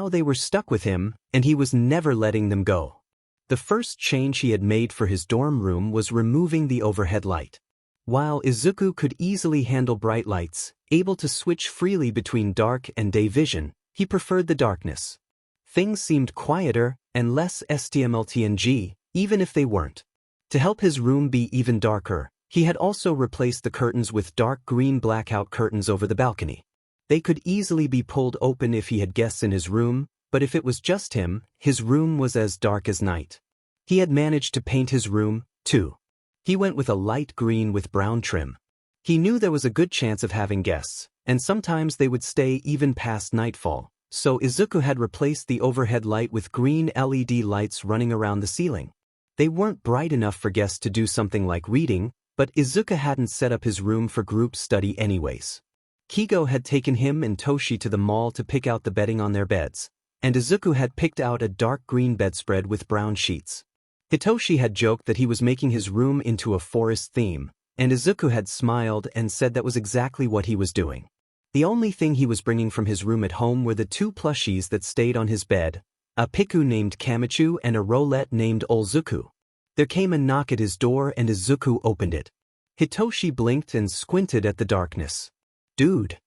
they were stuck with him, and he was never letting them go. The first change he had made for his dorm room was removing the overhead light. While Izuku could easily handle bright lights, able to switch freely between dark and day vision, he preferred the darkness. Things seemed quieter and less STMLTNG, even if they weren't. To help his room be even darker, he had also replaced the curtains with dark green blackout curtains over the balcony. They could easily be pulled open if he had guests in his room, but if it was just him, his room was as dark as night. He had managed to paint his room, too. He went with a light green with brown trim. He knew there was a good chance of having guests, and sometimes they would stay even past nightfall, so Izuku had replaced the overhead light with green LED lights running around the ceiling. They weren't bright enough for guests to do something like reading, but Izuku hadn't set up his room for group study anyways. Kigo had taken him and Toshi to the mall to pick out the bedding on their beds, and Izuku had picked out a dark green bedspread with brown sheets. Hitoshi had joked that he was making his room into a forest theme, and Izuku had smiled and said that was exactly what he was doing. The only thing he was bringing from his room at home were the two plushies that stayed on his bed, a Piku named Kamichu and a Roulette named Olzuku. There came a knock at his door and Izuku opened it. Hitoshi blinked and squinted at the darkness. Dude,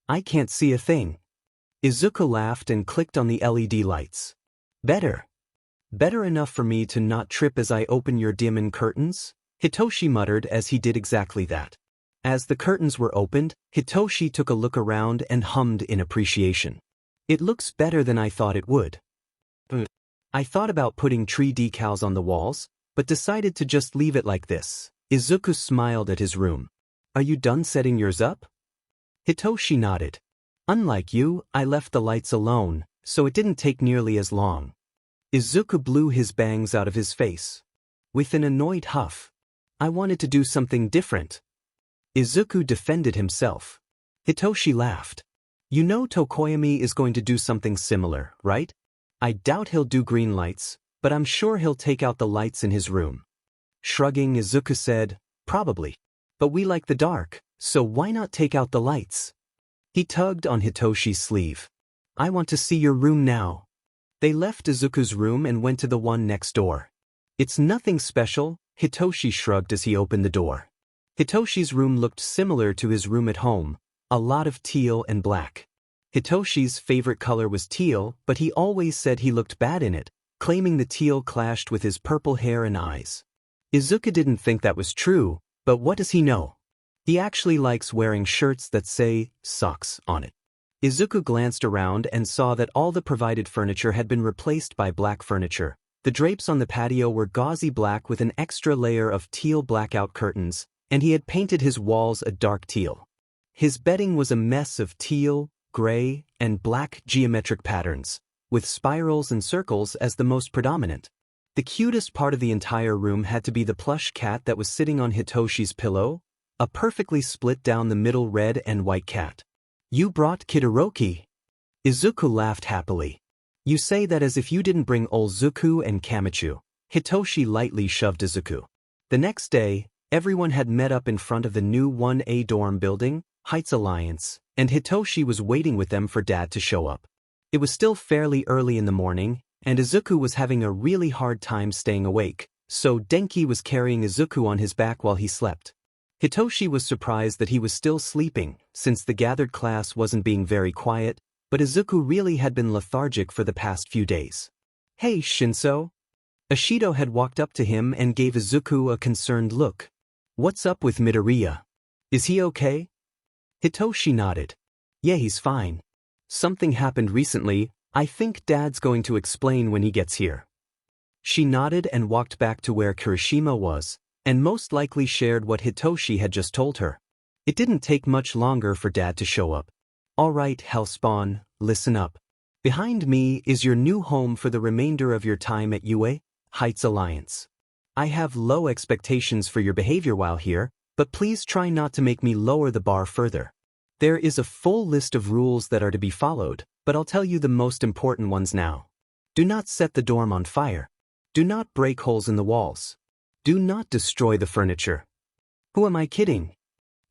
I can't see a thing. Izuku laughed and clicked on the LED lights. Better enough for me to not trip as I open your diamond curtains? Hitoshi muttered as he did exactly that. As the curtains were opened, Hitoshi took a look around and hummed in appreciation. It looks better than I thought it would. I thought about putting tree decals on the walls, but decided to just leave it like this. Izuku smiled at his room. Are you done setting yours up? Hitoshi nodded. Unlike you, I left the lights alone, so it didn't take nearly as long. Izuku blew his bangs out of his face. With an annoyed huff. I wanted to do something different. Izuku defended himself. Hitoshi laughed. You know Tokoyami is going to do something similar, right? I doubt he'll do green lights, but I'm sure he'll take out the lights in his room. Shrugging, Izuku said, probably. But we like the dark, so why not take out the lights? He tugged on Hitoshi's sleeve. I want to see your room now. They left Izuku's room and went to the one next door. It's nothing special, Hitoshi shrugged as he opened the door. Hitoshi's room looked similar to his room at home, a lot of teal and black. Hitoshi's favorite color was teal, but he always said he looked bad in it, claiming the teal clashed with his purple hair and eyes. Izuku didn't think that was true, but what does he know? He actually likes wearing shirts that say socks on it. Izuku glanced around and saw that all the provided furniture had been replaced by black furniture. The drapes on the patio were gauzy black with an extra layer of teal blackout curtains, and he had painted his walls a dark teal. His bedding was a mess of teal, gray, and black geometric patterns, with spirals and circles as the most predominant. The cutest part of the entire room had to be the plush cat that was sitting on Hitoshi's pillow, a perfectly split down the middle red and white cat. "You brought Kitoroki?" Izuku laughed happily. "You say that as if you didn't bring Olzuku and Kamichu." Hitoshi lightly shoved Izuku. The next day, everyone had met up in front of the new 1A dorm building, Heights Alliance, and Hitoshi was waiting with them for Dad to show up. It was still fairly early in the morning, and Izuku was having a really hard time staying awake, so Denki was carrying Izuku on his back while he slept. Hitoshi was surprised that he was still sleeping, since the gathered class wasn't being very quiet, but Izuku really had been lethargic for the past few days. "Hey, Shinso?" Ashido had walked up to him and gave Izuku a concerned look. "What's up with Midoriya? Is he okay?" Hitoshi nodded. "Yeah, he's fine. Something happened recently. I think Dad's going to explain when he gets here." She nodded and walked back to where Kirishima was, and most likely shared what Hitoshi had just told her. It didn't take much longer for Dad to show up. "All right, Hellspawn, listen up. Behind me is your new home for the remainder of your time at UA, Heights Alliance. I have low expectations for your behavior while here, but please try not to make me lower the bar further. There is a full list of rules that are to be followed, but I'll tell you the most important ones now. Do not set the dorm on fire. Do not break holes in the walls. Do not destroy the furniture." Who am I kidding?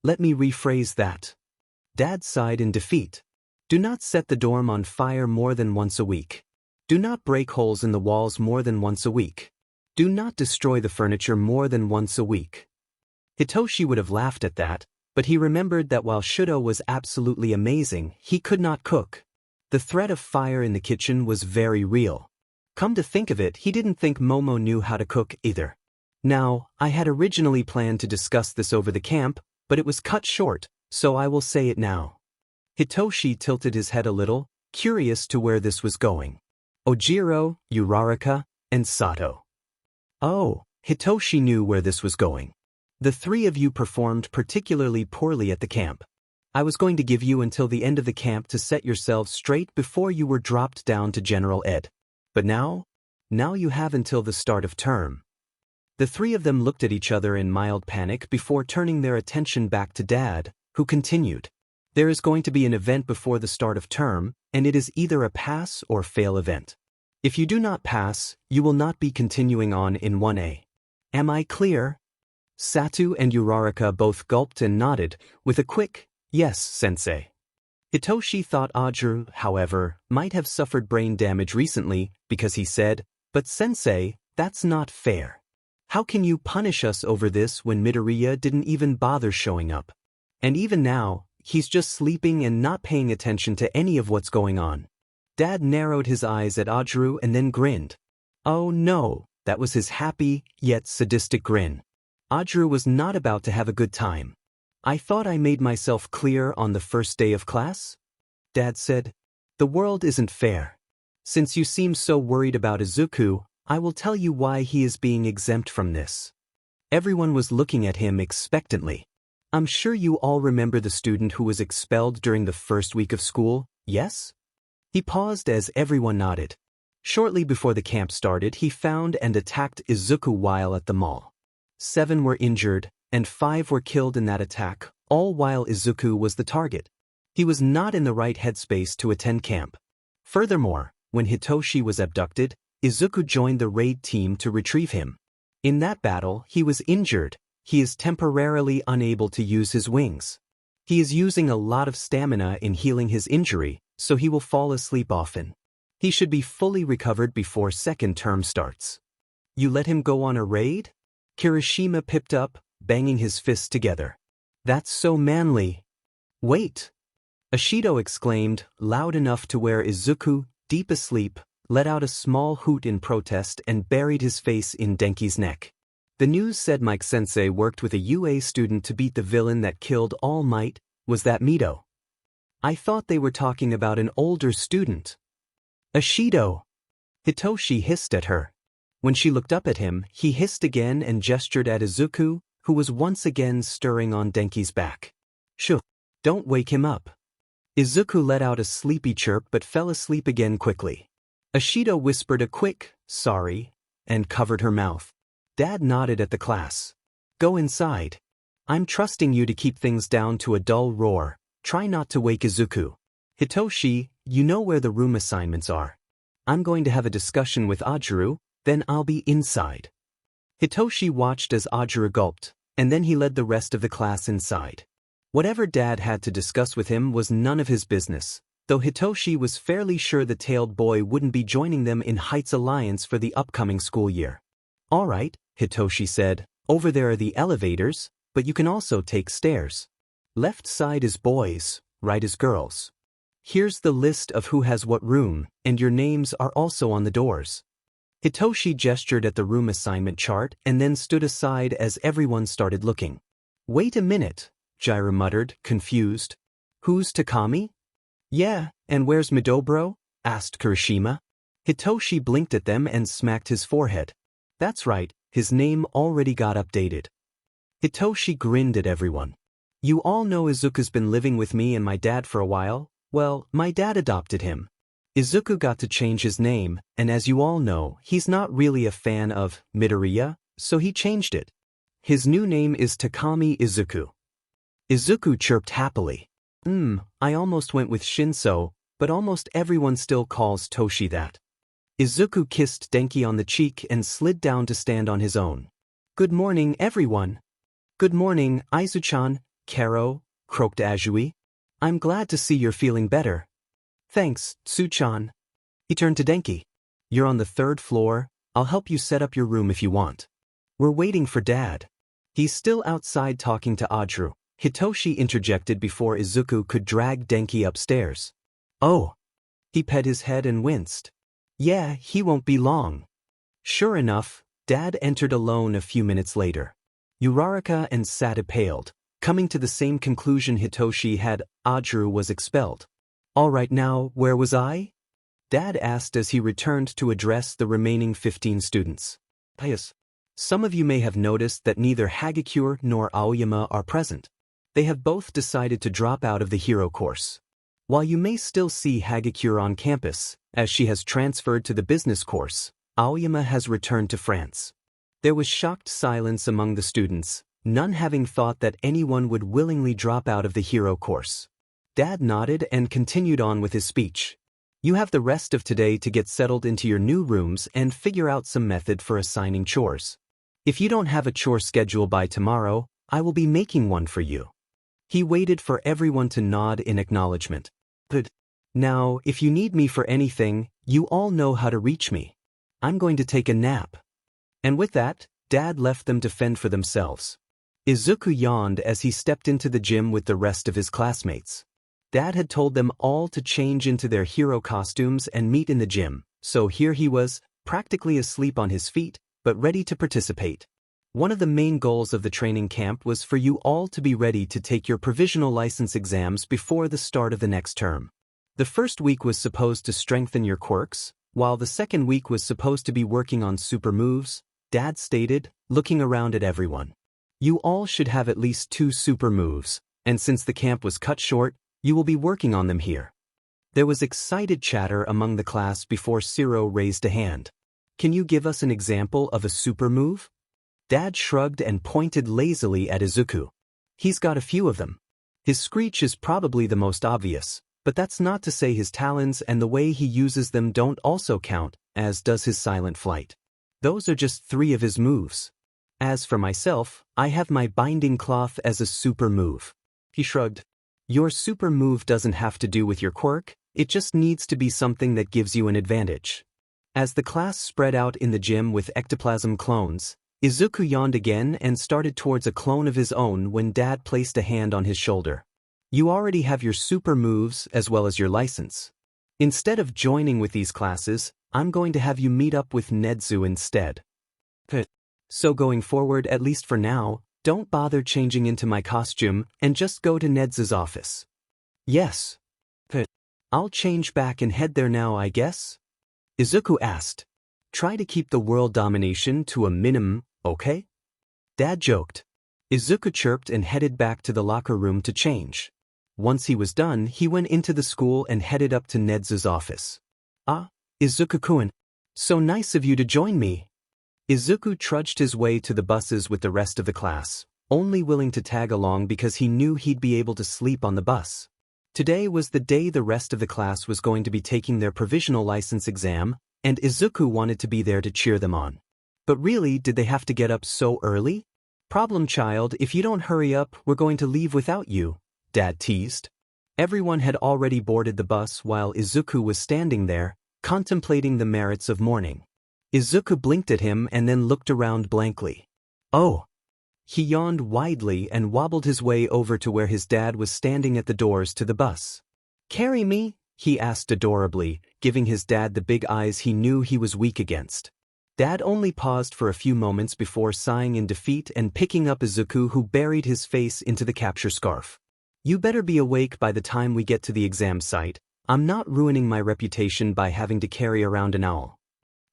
Let me rephrase that. Dad sighed in defeat. "Do not set the dorm on fire more than once a week. Do not break holes in the walls more than once a week. Do not destroy the furniture more than once a week." Hitoshi would have laughed at that, but he remembered that while Shudo was absolutely amazing, he could not cook. The threat of fire in the kitchen was very real. Come to think of it, he didn't think Momo knew how to cook either. Now, I had originally planned to discuss this over the camp, but it was cut short, so I will say it now. Hitoshi tilted his head a little, curious to where this was going. Ojiro, Uraraka, and Sato. Oh, Hitoshi knew where this was going. The three of you performed particularly poorly at the camp. I was going to give you until the end of the camp to set yourselves straight before you were dropped down to General Ed. But now you have until the start of term. The three of them looked at each other in mild panic before turning their attention back to Dad, who continued. There is going to be an event before the start of term, and it is either a pass or fail event. If you do not pass, you will not be continuing on in 1A. Am I clear? Satu and Uraraka both gulped and nodded, with a quick, "Yes, sensei." Hitoshi thought Ojiro, however, might have suffered brain damage recently, because he said, "But sensei, that's not fair. How can you punish us over this when Midoriya didn't even bother showing up? And even now, he's just sleeping and not paying attention to any of what's going on." Dad narrowed his eyes at Ojiro and then grinned. Oh no, that was his happy, yet sadistic grin. Ojiro was not about to have a good time. "I thought I made myself clear on the first day of class?" Dad said. "The world isn't fair. Since you seem so worried about Izuku, I will tell you why he is being exempt from this." Everyone was looking at him expectantly. "I'm sure you all remember the student who was expelled during the first week of school, yes?" He paused as everyone nodded. Shortly before the camp started, he found and attacked Izuku while at the mall. 7 were injured, and 5 were killed in that attack, all while Izuku was the target. He was not in the right headspace to attend camp. Furthermore, when Hitoshi was abducted, Izuku joined the raid team to retrieve him. In that battle, he was injured. He is temporarily unable to use his wings. He is using a lot of stamina in healing his injury, so he will fall asleep often. He should be fully recovered before second term starts. "You let him go on a raid?" Kirishima pipped up, banging his fists together. "That's so manly." "Wait!" Ashido exclaimed, loud enough to where Izuku, deep asleep, let out a small hoot in protest and buried his face in Denki's neck. The news said Mike-sensei worked with a UA student to beat the villain that killed All Might. Was that Mito? I thought they were talking about an older student. Ashido. Hitoshi hissed at her. When she looked up at him, he hissed again and gestured at Izuku, who was once again stirring on Denki's back. Shoo! Don't wake him up. Izuku let out a sleepy chirp but fell asleep again quickly. Ashido whispered a quick, sorry, and covered her mouth. Dad nodded at the class. Go inside. I'm trusting you to keep things down to a dull roar. Try not to wake Izuku. Hitoshi, you know where the room assignments are. I'm going to have a discussion with Ajuru, then I'll be inside. Hitoshi watched as Ajuru gulped, and then he led the rest of the class inside. Whatever Dad had to discuss with him was none of his business, though Hitoshi was fairly sure the tailed boy wouldn't be joining them in Heights Alliance for the upcoming school year. All right, Hitoshi said, over there are the elevators, but you can also take stairs. Left side is boys, right is girls. Here's the list of who has what room, and your names are also on the doors. Hitoshi gestured at the room assignment chart and then stood aside as everyone started looking. Wait a minute, Jiraiya muttered, confused. Who's Takami? Yeah, and where's Midobro? Asked Kirishima. Hitoshi blinked at them and smacked his forehead. That's right, his name already got updated. Hitoshi grinned at everyone. You all know Izuku's been living with me and my dad for a while. Well, my dad adopted him. Izuku got to change his name, and as you all know, he's not really a fan of Midoriya, so he changed it. His new name is Takami Izuku. Izuku chirped happily. I almost went with Shinso, but almost everyone still calls Toshi that. Izuku kissed Denki on the cheek and slid down to stand on his own. Good morning, everyone. Good morning, Izu-chan, Karo, croaked Ajui. I'm glad to see you're feeling better. Thanks, Tsu-chan. He turned to Denki. You're on the 3rd floor, I'll help you set up your room if you want. We're waiting for Dad. He's still outside talking to Ajuru. Hitoshi interjected before Izuku could drag Denki upstairs. Oh. He pet his head and winced. Yeah, he won't be long. Sure enough, Dad entered alone a few minutes later. Uraraka and Sata paled, coming to the same conclusion Hitoshi had. Ajuru was expelled. All right, now, where was I? Dad asked as he returned to address the remaining 15 students. Yes. Some of you may have noticed that neither Hagakure nor Aoyama are present. They have both decided to drop out of the hero course. While you may still see Hagakure on campus, as she has transferred to the business course, Aoyama has returned to France. There was shocked silence among the students, none having thought that anyone would willingly drop out of the hero course. Dad nodded and continued on with his speech. You have the rest of today to get settled into your new rooms and figure out some method for assigning chores. If you don't have a chore schedule by tomorrow, I will be making one for you. He waited for everyone to nod in acknowledgement. Good. Now, if you need me for anything, you all know how to reach me. I'm going to take a nap. And with that, Dad left them to fend for themselves. Izuku yawned as he stepped into the gym with the rest of his classmates. Dad had told them all to change into their hero costumes and meet in the gym, so here he was, practically asleep on his feet, but ready to participate. One of the main goals of the training camp was for you all to be ready to take your provisional license exams before the start of the next term. The first week was supposed to strengthen your quirks, while the second week was supposed to be working on super moves, Dad stated, looking around at everyone. You all should have at least 2 super moves, and since the camp was cut short, you will be working on them here. There was excited chatter among the class before Ciro raised a hand. Can you give us an example of a super move? Dad shrugged and pointed lazily at Izuku. He's got a few of them. His Screech is probably the most obvious, but that's not to say his talons and the way he uses them don't also count, as does his silent flight. Those are just 3 of his moves. As for myself, I have my binding cloth as a super move. He shrugged. Your super move doesn't have to do with your quirk, it just needs to be something that gives you an advantage. As the class spread out in the gym with ectoplasm clones, Izuku yawned again and started towards a clone of his own when Dad placed a hand on his shoulder. You already have your super moves as well as your license. Instead of joining with these classes, I'm going to have you meet up with Nedzu instead. So going forward, at least for now, don't bother changing into my costume and just go to Ned's office. Yes. I'll change back and head there now, I guess? Izuku asked. Try to keep the world domination to a minimum, okay? Dad joked. Izuku chirped and headed back to the locker room to change. Once he was done, he went into the school and headed up to Ned's office. Ah, Izuku-kun. So nice of you to join me. Izuku trudged his way to the buses with the rest of the class, only willing to tag along because he knew he'd be able to sleep on the bus. Today was the day the rest of the class was going to be taking their provisional license exam, and Izuku wanted to be there to cheer them on. But really, did they have to get up so early? Problem child, if you don't hurry up, we're going to leave without you, Dad teased. Everyone had already boarded the bus while Izuku was standing there, contemplating the merits of mourning. Izuku blinked at him and then looked around blankly. Oh! He yawned widely and wobbled his way over to where his dad was standing at the doors to the bus. Carry me? He asked adorably, giving his dad the big eyes he knew he was weak against. Dad only paused for a few moments before sighing in defeat and picking up Izuku, who buried his face into the capture scarf. You better be awake by the time we get to the exam site. I'm not ruining my reputation by having to carry around an owl.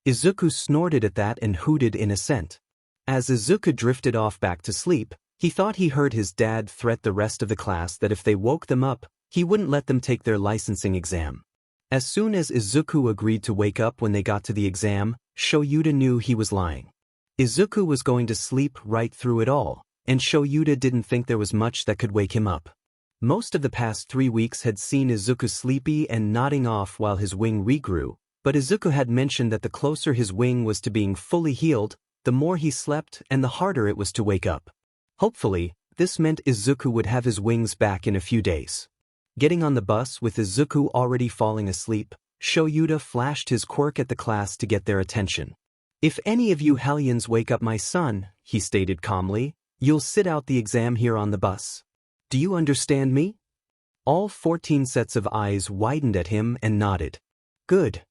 Izuku snorted at that and hooted in assent. As Izuku drifted off back to sleep, he thought he heard his dad threat the rest of the class that if they woke them up, he wouldn't let them take their licensing exam. As soon as Izuku agreed to wake up when they got to the exam, Shoyuta knew he was lying. Izuku was going to sleep right through it all, and Shoyuta didn't think there was much that could wake him up. Most of the past 3 weeks had seen Izuku sleepy and nodding off while his wing regrew, but Izuku had mentioned that the closer his wing was to being fully healed, the more he slept and the harder it was to wake up. Hopefully, this meant Izuku would have his wings back in a few days. Getting on the bus with Izuku already falling asleep, Shoyuta flashed his quirk at the class to get their attention. If any of you hellions wake up my son, he stated calmly, you'll sit out the exam here on the bus. Do you understand me? All 14 sets of eyes widened at him and nodded. Good.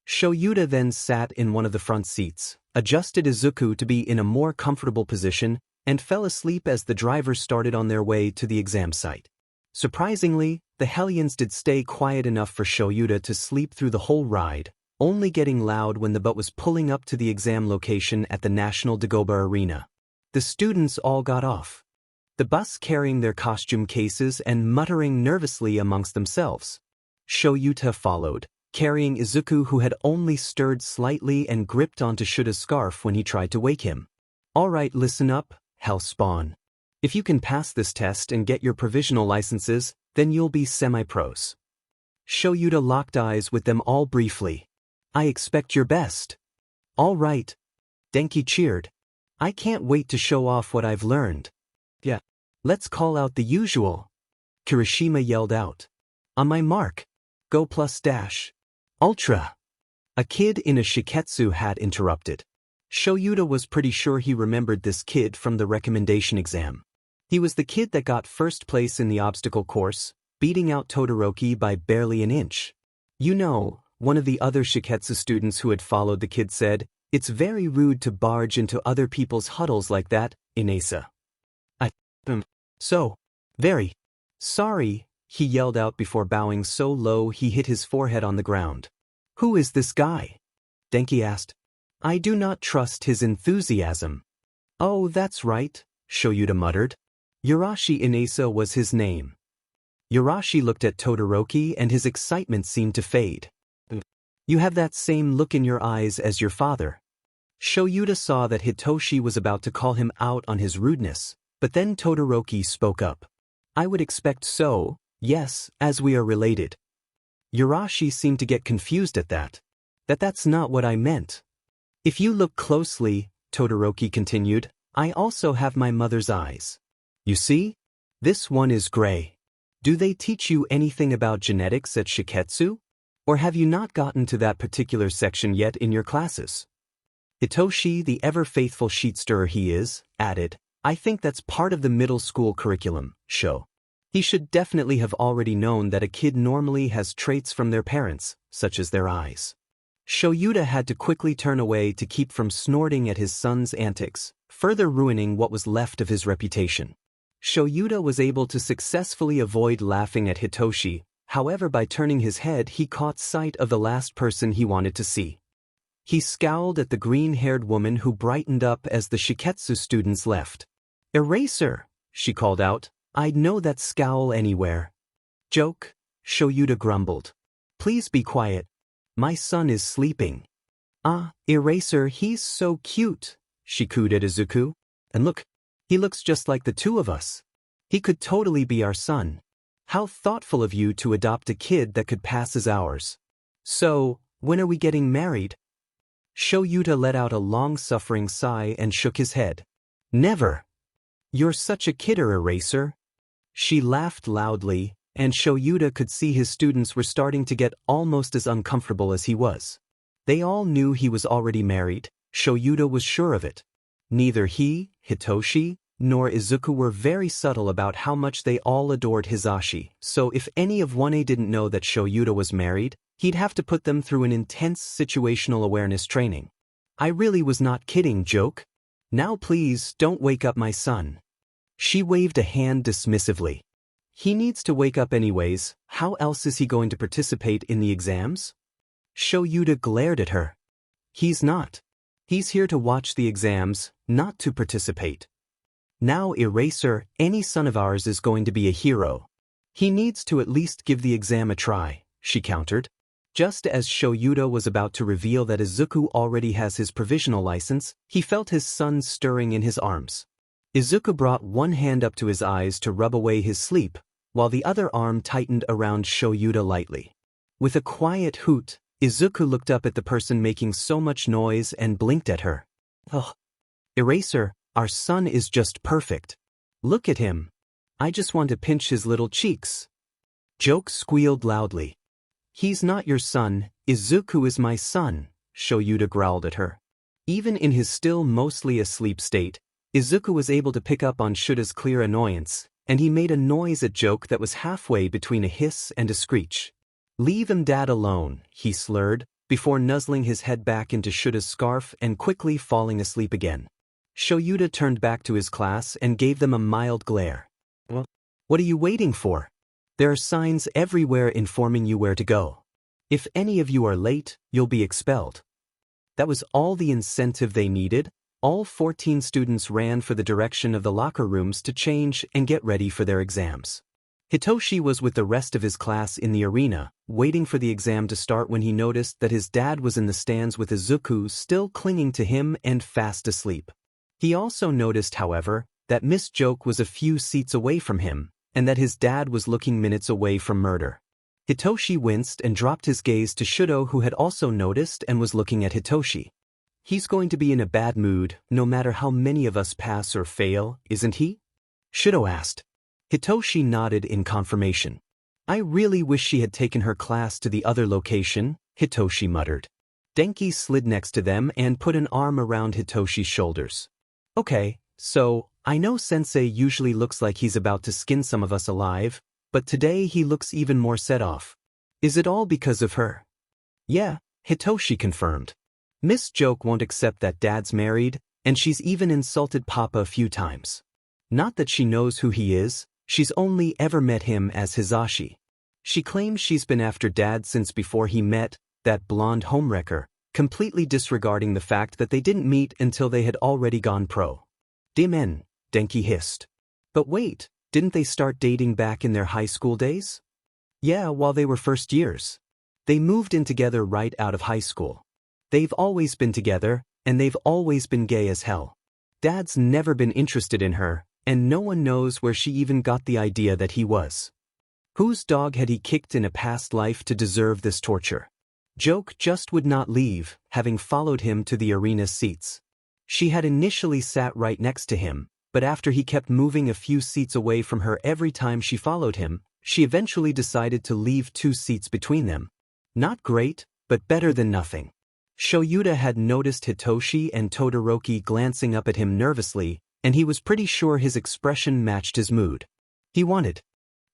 Shoyuta then sat in one of the front seats, adjusted Izuku to be in a more comfortable position, and fell asleep as the drivers started on their way to the exam site. Surprisingly, the hellions did stay quiet enough for Shoyuta to sleep through the whole ride, only getting loud when the bus was pulling up to the exam location at the National Dagoba Arena. The students all got off the bus carrying their costume cases and muttering nervously amongst themselves. Shoyuta followed, carrying Izuku, who had only stirred slightly and gripped onto Shuta's scarf when he tried to wake him. Alright, listen up, hell spawn. If you can pass this test and get your provisional licenses, then you'll be semi-pros. Shoyuta locked eyes with them all briefly. I expect your best. All right. Denki cheered. I can't wait to show off what I've learned. Yeah. Let's call out the usual. Kirishima yelled out. On my mark. Go plus dash. Ultra. A kid in a shiketsu hat interrupted. Shoyuta was pretty sure he remembered this kid from the recommendation exam. He was the kid that got first place in the obstacle course, beating out Todoroki by barely an inch. You know, one of the other shiketsu students who had followed the kid said, "It's very rude to barge into other people's huddles like that, Inesa." So, very sorry, he yelled out before bowing so low he hit his forehead on the ground. Who is this guy? Denki asked. I do not trust his enthusiasm. Oh, that's right, Shoyuta muttered. Yurashi Inesa was his name. Yurashi looked at Todoroki and his excitement seemed to fade. You have that same look in your eyes as your father. Shoyuta saw that Hitoshi was about to call him out on his rudeness, but then Todoroki spoke up. I would expect so, yes, as we are related. Yurashi seemed to get confused at that. That's not what I meant. If you look closely, Todoroki continued, I also have my mother's eyes. You see? This one is gray. Do they teach you anything about genetics at Shiketsu? Or have you not gotten to that particular section yet in your classes? Hitoshi, the ever-faithful sheet stirrer he is, added, I think that's part of the middle school curriculum, Sho. He should definitely have already known that a kid normally has traits from their parents, such as their eyes. Shoyuta had to quickly turn away to keep from snorting at his son's antics, further ruining what was left of his reputation. Shoyuta was able to successfully avoid laughing at Hitoshi, however by turning his head he caught sight of the last person he wanted to see. He scowled at the green-haired woman who brightened up as the Shiketsu students left. "Eraser," she called out, "I'd know that scowl anywhere." "Joke," Shoyuta grumbled. "Please be quiet. My son is sleeping." "Ah, Eraser, he's so cute," she cooed at Izuku. "And look, he looks just like the two of us. He could totally be our son. How thoughtful of you to adopt a kid that could pass as ours. So, when are we getting married?" Shoyuta let out a long-suffering sigh and shook his head. "Never. You're such a kidder, Eraser." She laughed loudly, and Shoyuta could see his students were starting to get almost as uncomfortable as he was. They all knew he was already married, Shoyuta was sure of it. Neither he, Hitoshi, nor Izuku were very subtle about how much they all adored Hisashi, so if any of 1A didn't know that Shoyuta was married, he'd have to put them through an intense situational awareness training. "I really was not kidding, Joke. Now please don't wake up my son." She waved a hand dismissively. "He needs to wake up anyways, how else is he going to participate in the exams?" Shoyuta glared at her. "He's not. He's here to watch the exams, not to participate. Now Eraser, any son of ours is going to be a hero. He needs to at least give the exam a try," she countered. Just as Shoyuta was about to reveal that Izuku already has his provisional license, he felt his son stirring in his arms. Izuku brought one hand up to his eyes to rub away his sleep, while the other arm tightened around Shoyuta lightly. With a quiet hoot, Izuku looked up at the person making so much noise and blinked at her. "Ugh. Eraser, our son is just perfect. Look at him. I just want to pinch his little cheeks." Joke squealed loudly. "He's not your son, Izuku is my son," Shoyuta growled at her. Even in his still mostly asleep state, Izuku was able to pick up on Shuta's clear annoyance, and he made a noise at Joke that was halfway between a hiss and a screech. "Leave him dad alone," he slurred, before nuzzling his head back into Shuta's scarf and quickly falling asleep again. Shoyuta turned back to his class and gave them a mild glare. "Well, what are you waiting for? There are signs everywhere informing you where to go. If any of you are late, you'll be expelled." That was all the incentive they needed. All 14 students ran for the direction of the locker rooms to change and get ready for their exams. Hitoshi was with the rest of his class in the arena, waiting for the exam to start when he noticed that his dad was in the stands with Izuku still clinging to him and fast asleep. He also noticed, however, that Miss Joke was a few seats away from him, and that his dad was looking minutes away from murder. Hitoshi winced and dropped his gaze to Shudo, who had also noticed and was looking at Hitoshi. "He's going to be in a bad mood, no matter how many of us pass or fail, isn't he?" Shudo asked. Hitoshi nodded in confirmation. "I really wish she had taken her class to the other location," Hitoshi muttered. Denki slid next to them and put an arm around Hitoshi's shoulders. "Okay, so, I know Sensei usually looks like he's about to skin some of us alive, but today he looks even more set off. Is it all because of her?" "Yeah," Hitoshi confirmed. "Miss Joke won't accept that Dad's married, and she's even insulted Papa a few times. Not that she knows who he is, she's only ever met him as Hisashi. She claims she's been after Dad since before he met that blonde homewrecker, completely disregarding the fact that they didn't meet until they had already gone pro." "Dimen," Denki hissed. "But wait, didn't they start dating back in their high school days?" "Yeah, while they were first years. They moved in together right out of high school. They've always been together, and they've always been gay as hell. Dad's never been interested in her, and no one knows where she even got the idea that he was. Whose dog had he kicked in a past life to deserve this torture?" Joke just would not leave, having followed him to the arena seats. She had initially sat right next to him, but after he kept moving a few seats away from her every time she followed him, she eventually decided to leave 2 seats between them. Not great, but better than nothing. Shoyuta had noticed Hitoshi and Todoroki glancing up at him nervously, and he was pretty sure his expression matched his mood. He wanted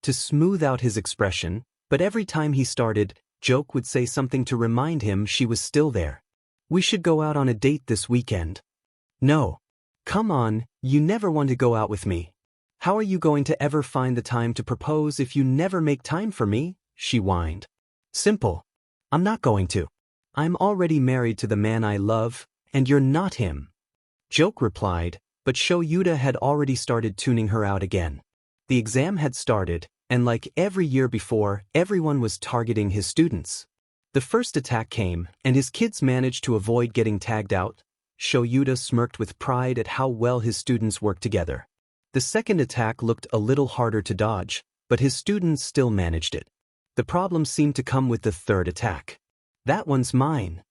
to smooth out his expression, but every time he started, Joke would say something to remind him she was still there. We should go out on a date this weekend. No. Come on, you never want to go out with me. How are you going to ever find the time to propose if you never make time for me? She whined. Simple. I'm not going to. I'm already married to the man I love, and you're not him. Joke replied, but Shoyuta had already started tuning her out again. The exam had started, and like every year before, everyone was targeting his students. The first attack came, and his kids managed to avoid getting tagged out. Shoyuta smirked with pride at how well his students worked together. The second attack looked a little harder to dodge, but his students still managed it. The problem seemed to come with the third attack. That one's mine.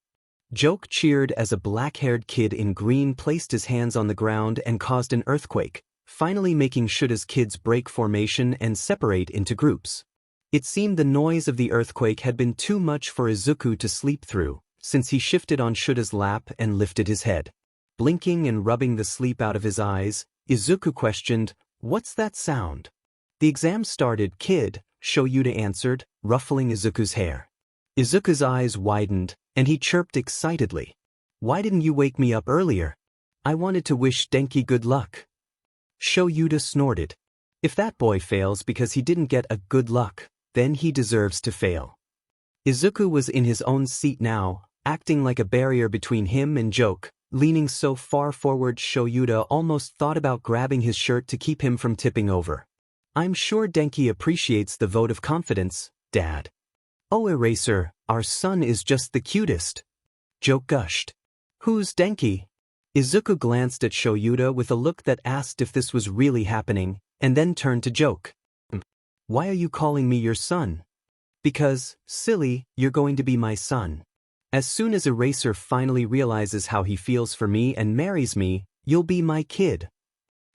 Joke cheered as a black-haired kid in green placed his hands on the ground and caused an earthquake, finally making Shuta's kids break formation and separate into groups. It seemed the noise of the earthquake had been too much for Izuku to sleep through, since he shifted on Shuta's lap and lifted his head. Blinking and rubbing the sleep out of his eyes, Izuku questioned, "What's that sound?" "The exam started, kid," Shoyuta answered, ruffling Izuku's hair. Izuku's eyes widened, and he chirped excitedly. "Why didn't you wake me up earlier? I wanted to wish Denki good luck." Shoyuta snorted. If that boy fails because he didn't get a good luck, then he deserves to fail. Izuku was in his own seat now, acting like a barrier between him and Joke, leaning so far forward Shoyuta almost thought about grabbing his shirt to keep him from tipping over. "I'm sure Denki appreciates the vote of confidence, Dad." "Oh, Eraser, our son is just the cutest," Joke gushed. "Who's Denki?" Izuku glanced at Shoyuta with a look that asked if this was really happening, and then turned to Joke. "Why are you calling me your son?" "Because, silly, you're going to be my son. As soon as Eraser finally realizes how he feels for me and marries me, you'll be my kid."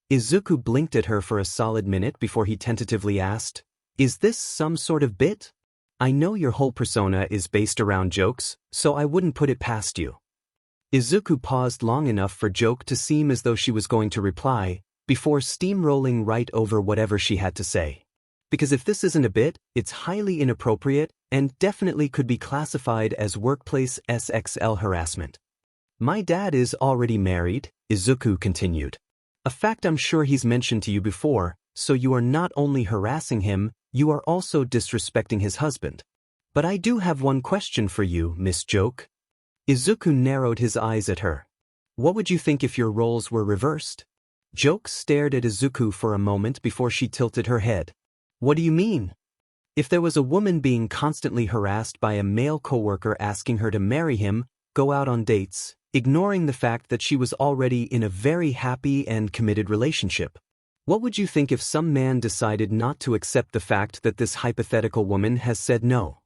Izuku blinked at her for a solid minute before he tentatively asked, "Is this some sort of bit? I know your whole persona is based around jokes, so I wouldn't put it past you." Izuku paused long enough for Joke to seem as though she was going to reply, before steamrolling right over whatever she had to say. "Because if this isn't a bit, it's highly inappropriate and definitely could be classified as workplace SXL harassment." "My dad is already married," Izuku continued. "A fact I'm sure he's mentioned to you before, so you are not only harassing him, you are also disrespecting his husband. But I do have one question for you, Miss Joke." Izuku narrowed his eyes at her. "What would you think if your roles were reversed?" Joke stared at Izuku for a moment before she tilted her head. "What do you mean?" "If there was a woman being constantly harassed by a male coworker asking her to marry him, go out on dates, ignoring the fact that she was already in a very happy and committed relationship, what would you think if some man decided not to accept the fact that this hypothetical woman has said no?"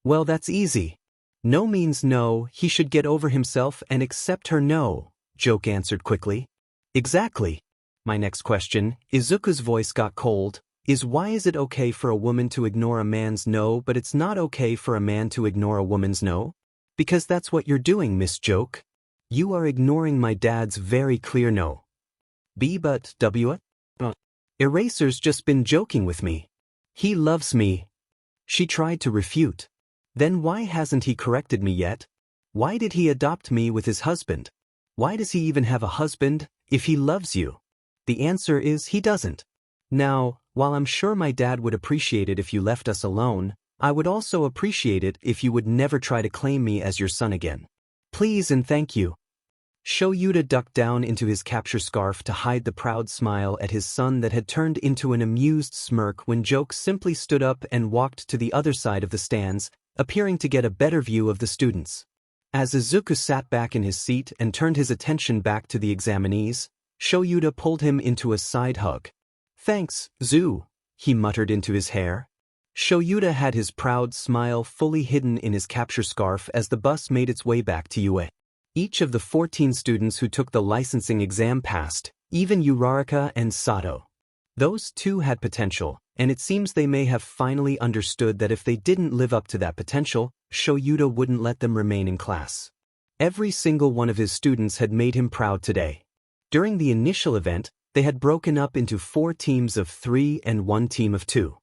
"Well, that's easy. No means no, he should get over himself and accept her no," Joke answered quickly. "Exactly. My next question," Izuku's voice got cold, "is why is it okay for a woman to ignore a man's no but it's not okay for a man to ignore a woman's no? Because that's what you're doing, Miss Joke. You are ignoring my dad's very clear no." But W? Eraser's just been joking with me. He loves me." She tried to refute. "Then why hasn't he corrected me yet? Why did he adopt me with his husband? Why does he even have a husband, if he loves you?" The answer is he doesn't. Now, while I'm sure my dad would appreciate it if you left us alone, I would also appreciate it if you would never try to claim me as your son again. Please and thank you." Shoyuta ducked down into his capture scarf to hide the proud smile at his son that had turned into an amused smirk when Joke simply stood up and walked to the other side of the stands, appearing to get a better view of the students. As Izuku sat back in his seat and turned his attention back to the examinees, Shoyuta pulled him into a side hug. "Thanks, Zu," he muttered into his hair. Shoyuta had his proud smile fully hidden in his capture scarf as the bus made its way back to UA. Each of the 14 students who took the licensing exam passed, even Uraraka and Sato. Those two had potential, and it seems they may have finally understood that if they didn't live up to that potential, Shoyuta wouldn't let them remain in class. Every single one of his students had made him proud today. During the initial event, they had broken up into 4 teams of 3 and 1 team of 2.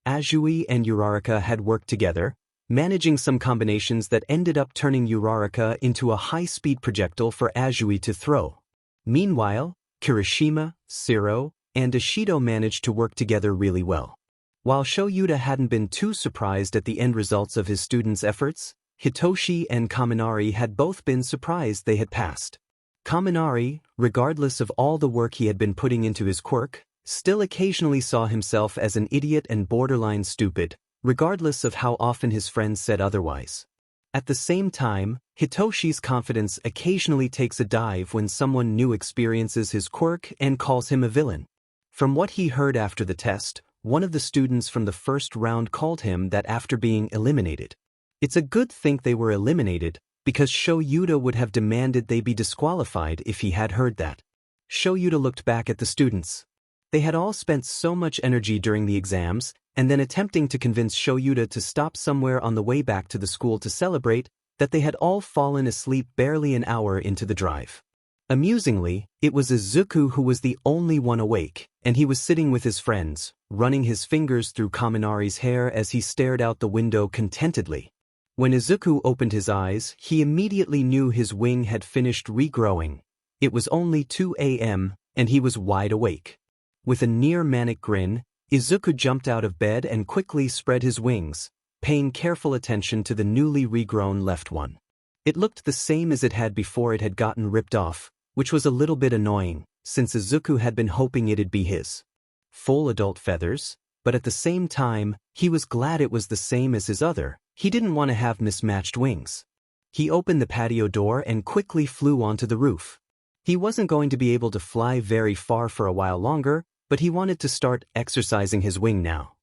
Azui and Uraraka had worked together, managing some combinations that ended up turning Uraraka into a high-speed projectile for Azui to throw. Meanwhile, Kirishima, Siro, and Ishido managed to work together really well. While Shoyuta hadn't been too surprised at the end results of his students' efforts, Hitoshi and Kaminari had both been surprised they had passed. Kaminari, regardless of all the work he had been putting into his quirk, still occasionally saw himself as an idiot and borderline stupid, regardless of how often his friends said otherwise. At the same time, Hitoshi's confidence occasionally takes a dive when someone new experiences his quirk and calls him a villain. From what he heard after the test, one of the students from the first round called him that after being eliminated. It's a good thing they were eliminated, because Shoyuta would have demanded they be disqualified if he had heard that. Shoyuta looked back at the students. They had all spent so much energy during the exams, and then attempting to convince Shoyuta to stop somewhere on the way back to the school to celebrate, that they had all fallen asleep barely an hour into the drive. Amusingly, it was Izuku who was the only one awake, and he was sitting with his friends, running his fingers through Kaminari's hair as he stared out the window contentedly. When Izuku opened his eyes, he immediately knew his wing had finished regrowing. It was only 2 a.m., and he was wide awake. With a near-manic grin, Izuku jumped out of bed and quickly spread his wings, paying careful attention to the newly regrown left one. It looked the same as it had before it had gotten ripped off, which was a little bit annoying, since Izuku had been hoping it'd be his full adult feathers, but at the same time, he was glad it was the same as his other. He didn't want to have mismatched wings. He opened the patio door and quickly flew onto the roof. He wasn't going to be able to fly very far for a while longer, but he wanted to start exercising his wing now.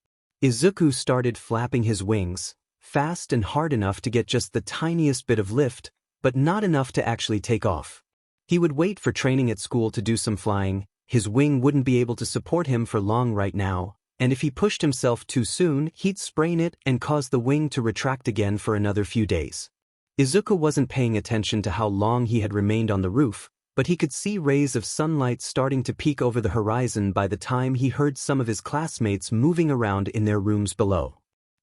Izuku started flapping his wings, fast and hard enough to get just the tiniest bit of lift, but not enough to actually take off. He would wait for training at school to do some flying. His wing wouldn't be able to support him for long right now, and if he pushed himself too soon, he'd sprain it and cause the wing to retract again for another few days. Izuku wasn't paying attention to how long he had remained on the roof, but he could see rays of sunlight starting to peek over the horizon by the time he heard some of his classmates moving around in their rooms below.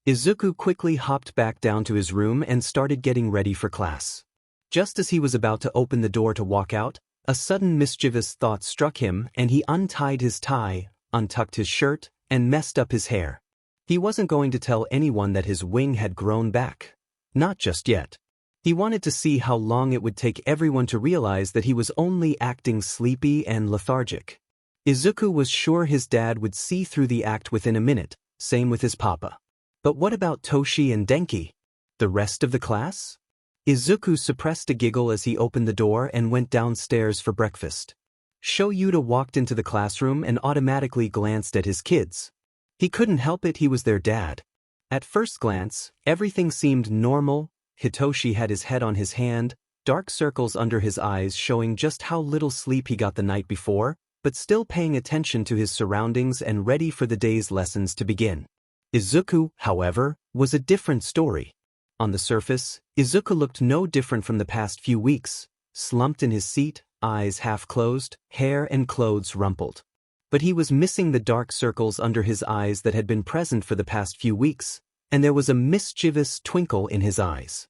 Izuku quickly hopped back down to his room and started getting ready for class. Just as he was about to open the door to walk out, a sudden mischievous thought struck him and he untied his tie, untucked his shirt, and messed up his hair. He wasn't going to tell anyone that his wing had grown back. Not just yet. He wanted to see how long it would take everyone to realize that he was only acting sleepy and lethargic. Izuku was sure his dad would see through the act within a minute, same with his papa. But what about Toshi and Denki? The rest of the class? Izuku suppressed a giggle as he opened the door and went downstairs for breakfast. Shoyuta walked into the classroom and automatically glanced at his kids. He couldn't help it, he was their dad. At first glance, everything seemed normal. Hitoshi had his head on his hand, dark circles under his eyes showing just how little sleep he got the night before, but still paying attention to his surroundings and ready for the day's lessons to begin. Izuku, however, was a different story. On the surface, Izuku looked no different from the past few weeks, slumped in his seat, eyes half closed, hair and clothes rumpled. But he was missing the dark circles under his eyes that had been present for the past few weeks, and there was a mischievous twinkle in his eyes.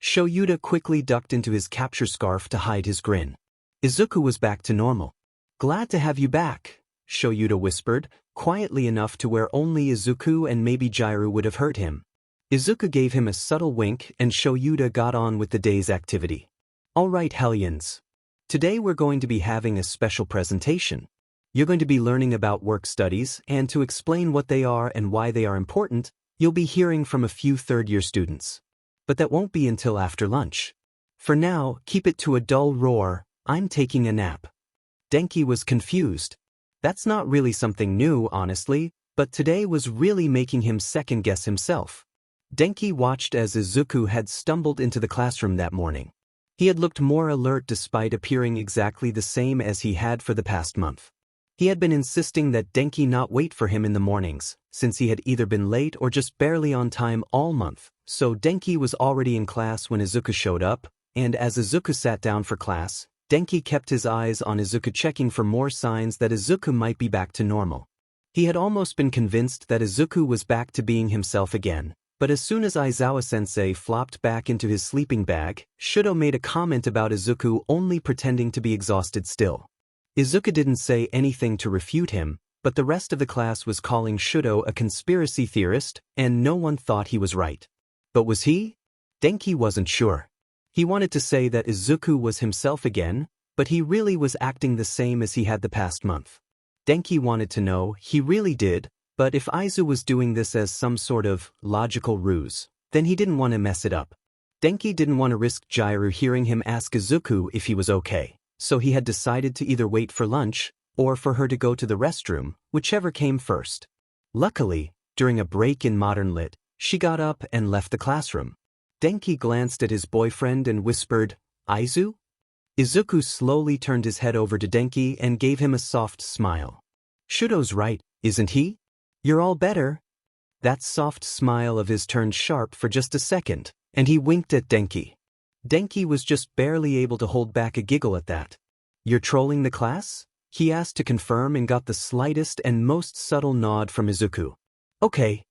Shoyuta quickly ducked into his capture scarf to hide his grin. Izuku was back to normal. "Glad to have you back," Shoyuta whispered, quietly enough to where only Izuku and maybe Jiru would have heard him. Izuku gave him a subtle wink and Shoyuta got on with the day's activity. "All right, Hellions. Today we're going to be having a special presentation. You're going to be learning about work studies, and to explain what they are and why they are important, you'll be hearing from a few third-year students. But that won't be until after lunch. For now, keep it to a dull roar. I'm taking a nap." Denki was confused. That's not really something new, honestly, but today was really making him second-guess himself. Denki watched as Izuku had stumbled into the classroom that morning. He had looked more alert despite appearing exactly the same as he had for the past month. He had been insisting that Denki not wait for him in the mornings, since he had either been late or just barely on time all month, so Denki was already in class when Izuku showed up, and as Izuku sat down for class, Denki kept his eyes on Izuku, checking for more signs that Izuku might be back to normal. He had almost been convinced that Izuku was back to being himself again, But as soon as Aizawa-sensei flopped back into his sleeping bag, Shudo made a comment about Izuku only pretending to be exhausted still. Izuku didn't say anything to refute him, but the rest of the class was calling Shudo a conspiracy theorist, and no one thought he was right. But was he? Denki wasn't sure. He wanted to say that Izuku was himself again, but he really was acting the same as he had the past month. Denki wanted to know he really did, but if Aizu was doing this as some sort of logical ruse, then he didn't want to mess it up. Denki didn't want to risk Jiru hearing him ask Izuku if he was okay, so he had decided to either wait for lunch, or for her to go to the restroom, whichever came first. Luckily, during a break in Modern Lit, she got up and left the classroom. Denki glanced at his boyfriend and whispered, "Aizu?" Izuku slowly turned his head over to Denki and gave him a soft smile. "Shudo's right, isn't he? You're all better." That soft smile of his turned sharp for just a second, and he winked at Denki. Denki was just barely able to hold back a giggle at that. "You're trolling the class?" he asked to confirm and got the slightest and most subtle nod from Izuku. "Okay."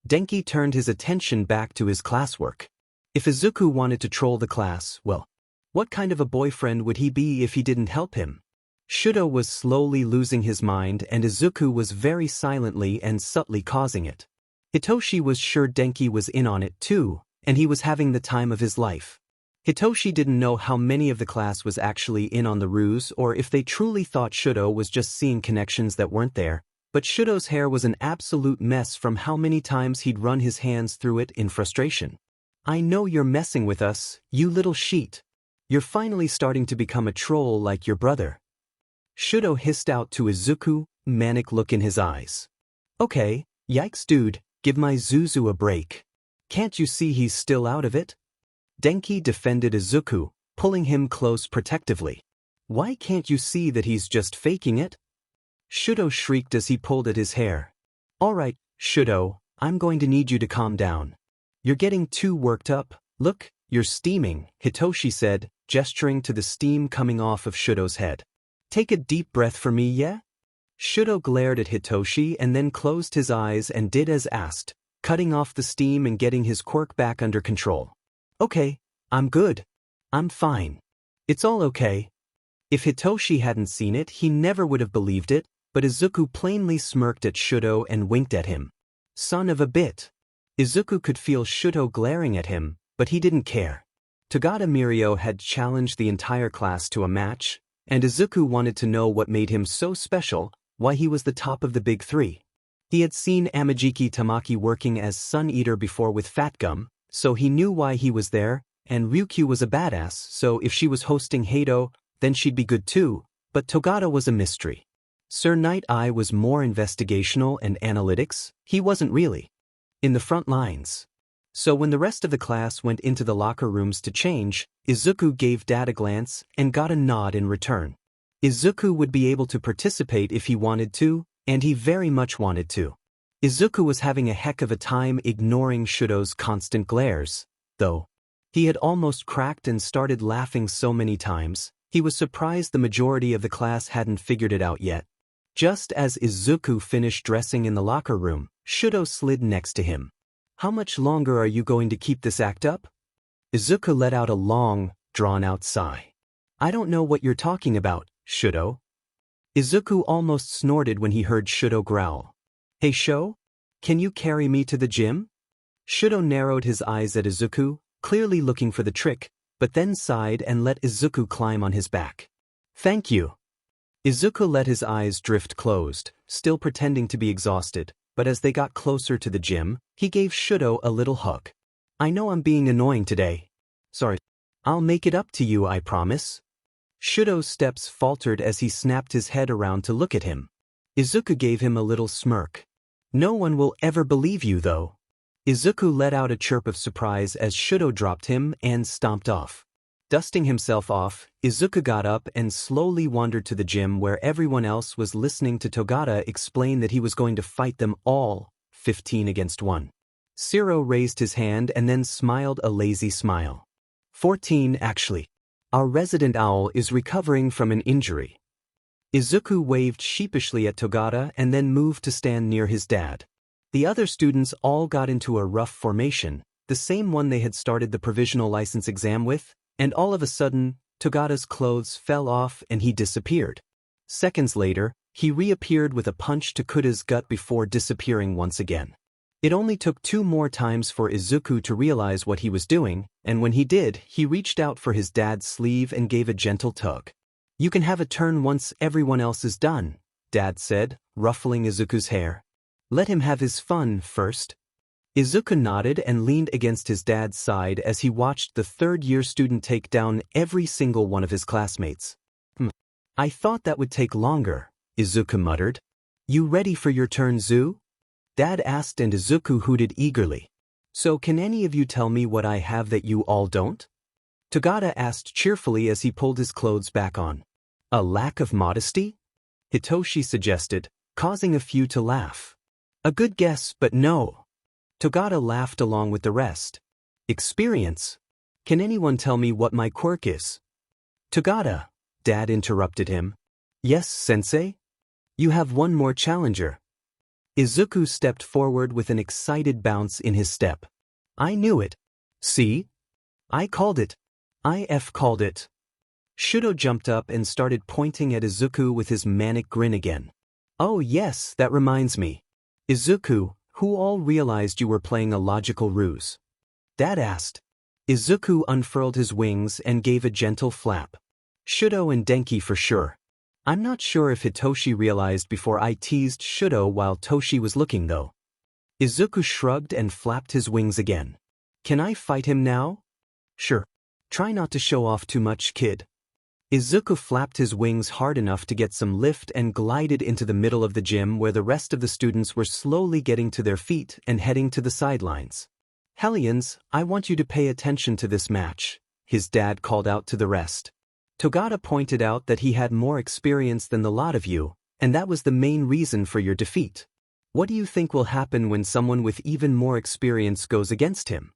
Denki turned his attention back to his classwork. If Izuku wanted to troll the class, well, what kind of a boyfriend would he be if he didn't help him? Shudo was slowly losing his mind and Izuku was very silently and subtly causing it. Hitoshi was sure Denki was in on it too, and he was having the time of his life. Hitoshi didn't know how many of the class was actually in on the ruse or if they truly thought Shudo was just seeing connections that weren't there, but Shudo's hair was an absolute mess from how many times he'd run his hands through it in frustration. "I know you're messing with us, you little sheet. You're finally starting to become a troll like your brother." Shudo hissed out to Izuku, manic look in his eyes. "Okay, yikes dude, give my Zuzu a break. Can't you see he's still out of it?" Denki defended Izuku, pulling him close protectively. "Why can't you see that he's just faking it?" Shudo shrieked as he pulled at his hair. "All right, Shudo, I'm going to need you to calm down. You're getting too worked up. Look, you're steaming," Hitoshi said, gesturing to the steam coming off of Shudo's head. "Take a deep breath for me, yeah?" Shudo glared at Hitoshi and then closed his eyes and did as asked, cutting off the steam and getting his quirk back under control. "Okay, I'm good. I'm fine. It's all okay." If Hitoshi hadn't seen it, he never would have believed it, but Izuku plainly smirked at Shudo and winked at him. Son of a bit. Izuku could feel Shudo glaring at him, but he didn't care. Togata Mirio had challenged the entire class to a match, and Izuku wanted to know what made him so special, why he was the top of the big three. He had seen Amajiki Tamaki working as Sun Eater before with Fat Gum, so he knew why he was there, and Ryukyu was a badass, so if she was hosting Heido, then she'd be good too, but Togata was a mystery. Sir Nighteye was more investigational and analytics, he wasn't really in the front lines. So when the rest of the class went into the locker rooms to change, Izuku gave Dad a glance and got a nod in return. Izuku would be able to participate if he wanted to, and he very much wanted to. Izuku was having a heck of a time ignoring Shudo's constant glares, though. He had almost cracked and started laughing so many times, he was surprised the majority of the class hadn't figured it out yet. Just as Izuku finished dressing in the locker room, Shudo slid next to him. "How much longer are you going to keep this act up?" Izuku let out a long, drawn-out sigh. "I don't know what you're talking about, Shudo." Izuku almost snorted when he heard Shudo growl. "Hey Sho? Can you carry me to the gym?" Shudo narrowed his eyes at Izuku, clearly looking for the trick, but then sighed and let Izuku climb on his back. "Thank you." Izuku let his eyes drift closed, still pretending to be exhausted, but as they got closer to the gym, he gave Shudo a little hug. "I know I'm being annoying today. Sorry. I'll make it up to you, I promise." Shudo's steps faltered as he snapped his head around to look at him. Izuku gave him a little smirk. "No one will ever believe you, though." Izuku let out a chirp of surprise as Shudo dropped him and stomped off. Dusting himself off, Izuku got up and slowly wandered to the gym where everyone else was listening to Togata explain that he was going to fight them all, 15 against 1. Siro raised his hand and then smiled a lazy smile. 14 actually. Our resident owl is recovering from an injury." Izuku waved sheepishly at Togata and then moved to stand near his dad. The other students all got into a rough formation, the same one they had started the provisional license exam with, and all of a sudden, Togata's clothes fell off and he disappeared. Seconds later, he reappeared with a punch to Kota's gut before disappearing once again. It only took 2 more times for Izuku to realize what he was doing, and when he did, he reached out for his dad's sleeve and gave a gentle tug. "You can have a turn once everyone else is done," Dad said, ruffling Izuku's hair. "Let him have his fun first." Izuku nodded and leaned against his dad's side as he watched the third-year student take down every single one of his classmates. "I thought that would take longer," Izuku muttered. "You ready for your turn, Zu?" Dad asked and Izuku hooted eagerly. "So can any of you tell me what I have that you all don't?" Togata asked cheerfully as he pulled his clothes back on. "A lack of modesty?" Hitoshi suggested, causing a few to laugh. "A good guess, but no." Togata laughed along with the rest. "Experience? Can anyone tell me what my quirk is?" "Togata," Dad interrupted him. "Yes, sensei?" "You have one more challenger." Izuku stepped forward with an excited bounce in his step. "I knew it. See? I called it. IF called it." Shudo jumped up and started pointing at Izuku with his manic grin again. "Oh yes, that reminds me. Izuku, who all realized you were playing a logical ruse?" Dad asked. Izuku unfurled his wings and gave a gentle flap. "Shudo and Denki for sure. I'm not sure if Hitoshi realized before I teased Shudo while Toshi was looking though." Izuku shrugged and flapped his wings again. "Can I fight him now?" "Sure. Try not to show off too much, kid." Izuku flapped his wings hard enough to get some lift and glided into the middle of the gym where the rest of the students were slowly getting to their feet and heading to the sidelines. "Hellions, I want you to pay attention to this match," his dad called out to the rest. Togata pointed out that he had more experience than the lot of you, and that was the main reason for your defeat. What do you think will happen when someone with even more experience goes against him?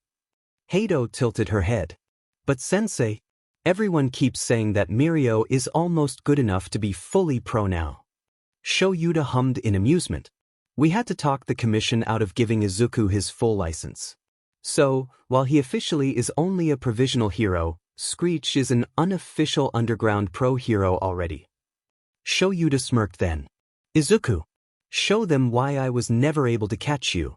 Hato tilted her head. "But sensei, everyone keeps saying that Mirio is almost good enough to be fully pro now." Shoyuta hummed in amusement. "We had to talk the commission out of giving Izuku his full license. So, while he officially is only a provisional hero, Screech is an unofficial underground pro hero already." Shoyuta smirked then. "Izuku, show them why I was never able to catch you."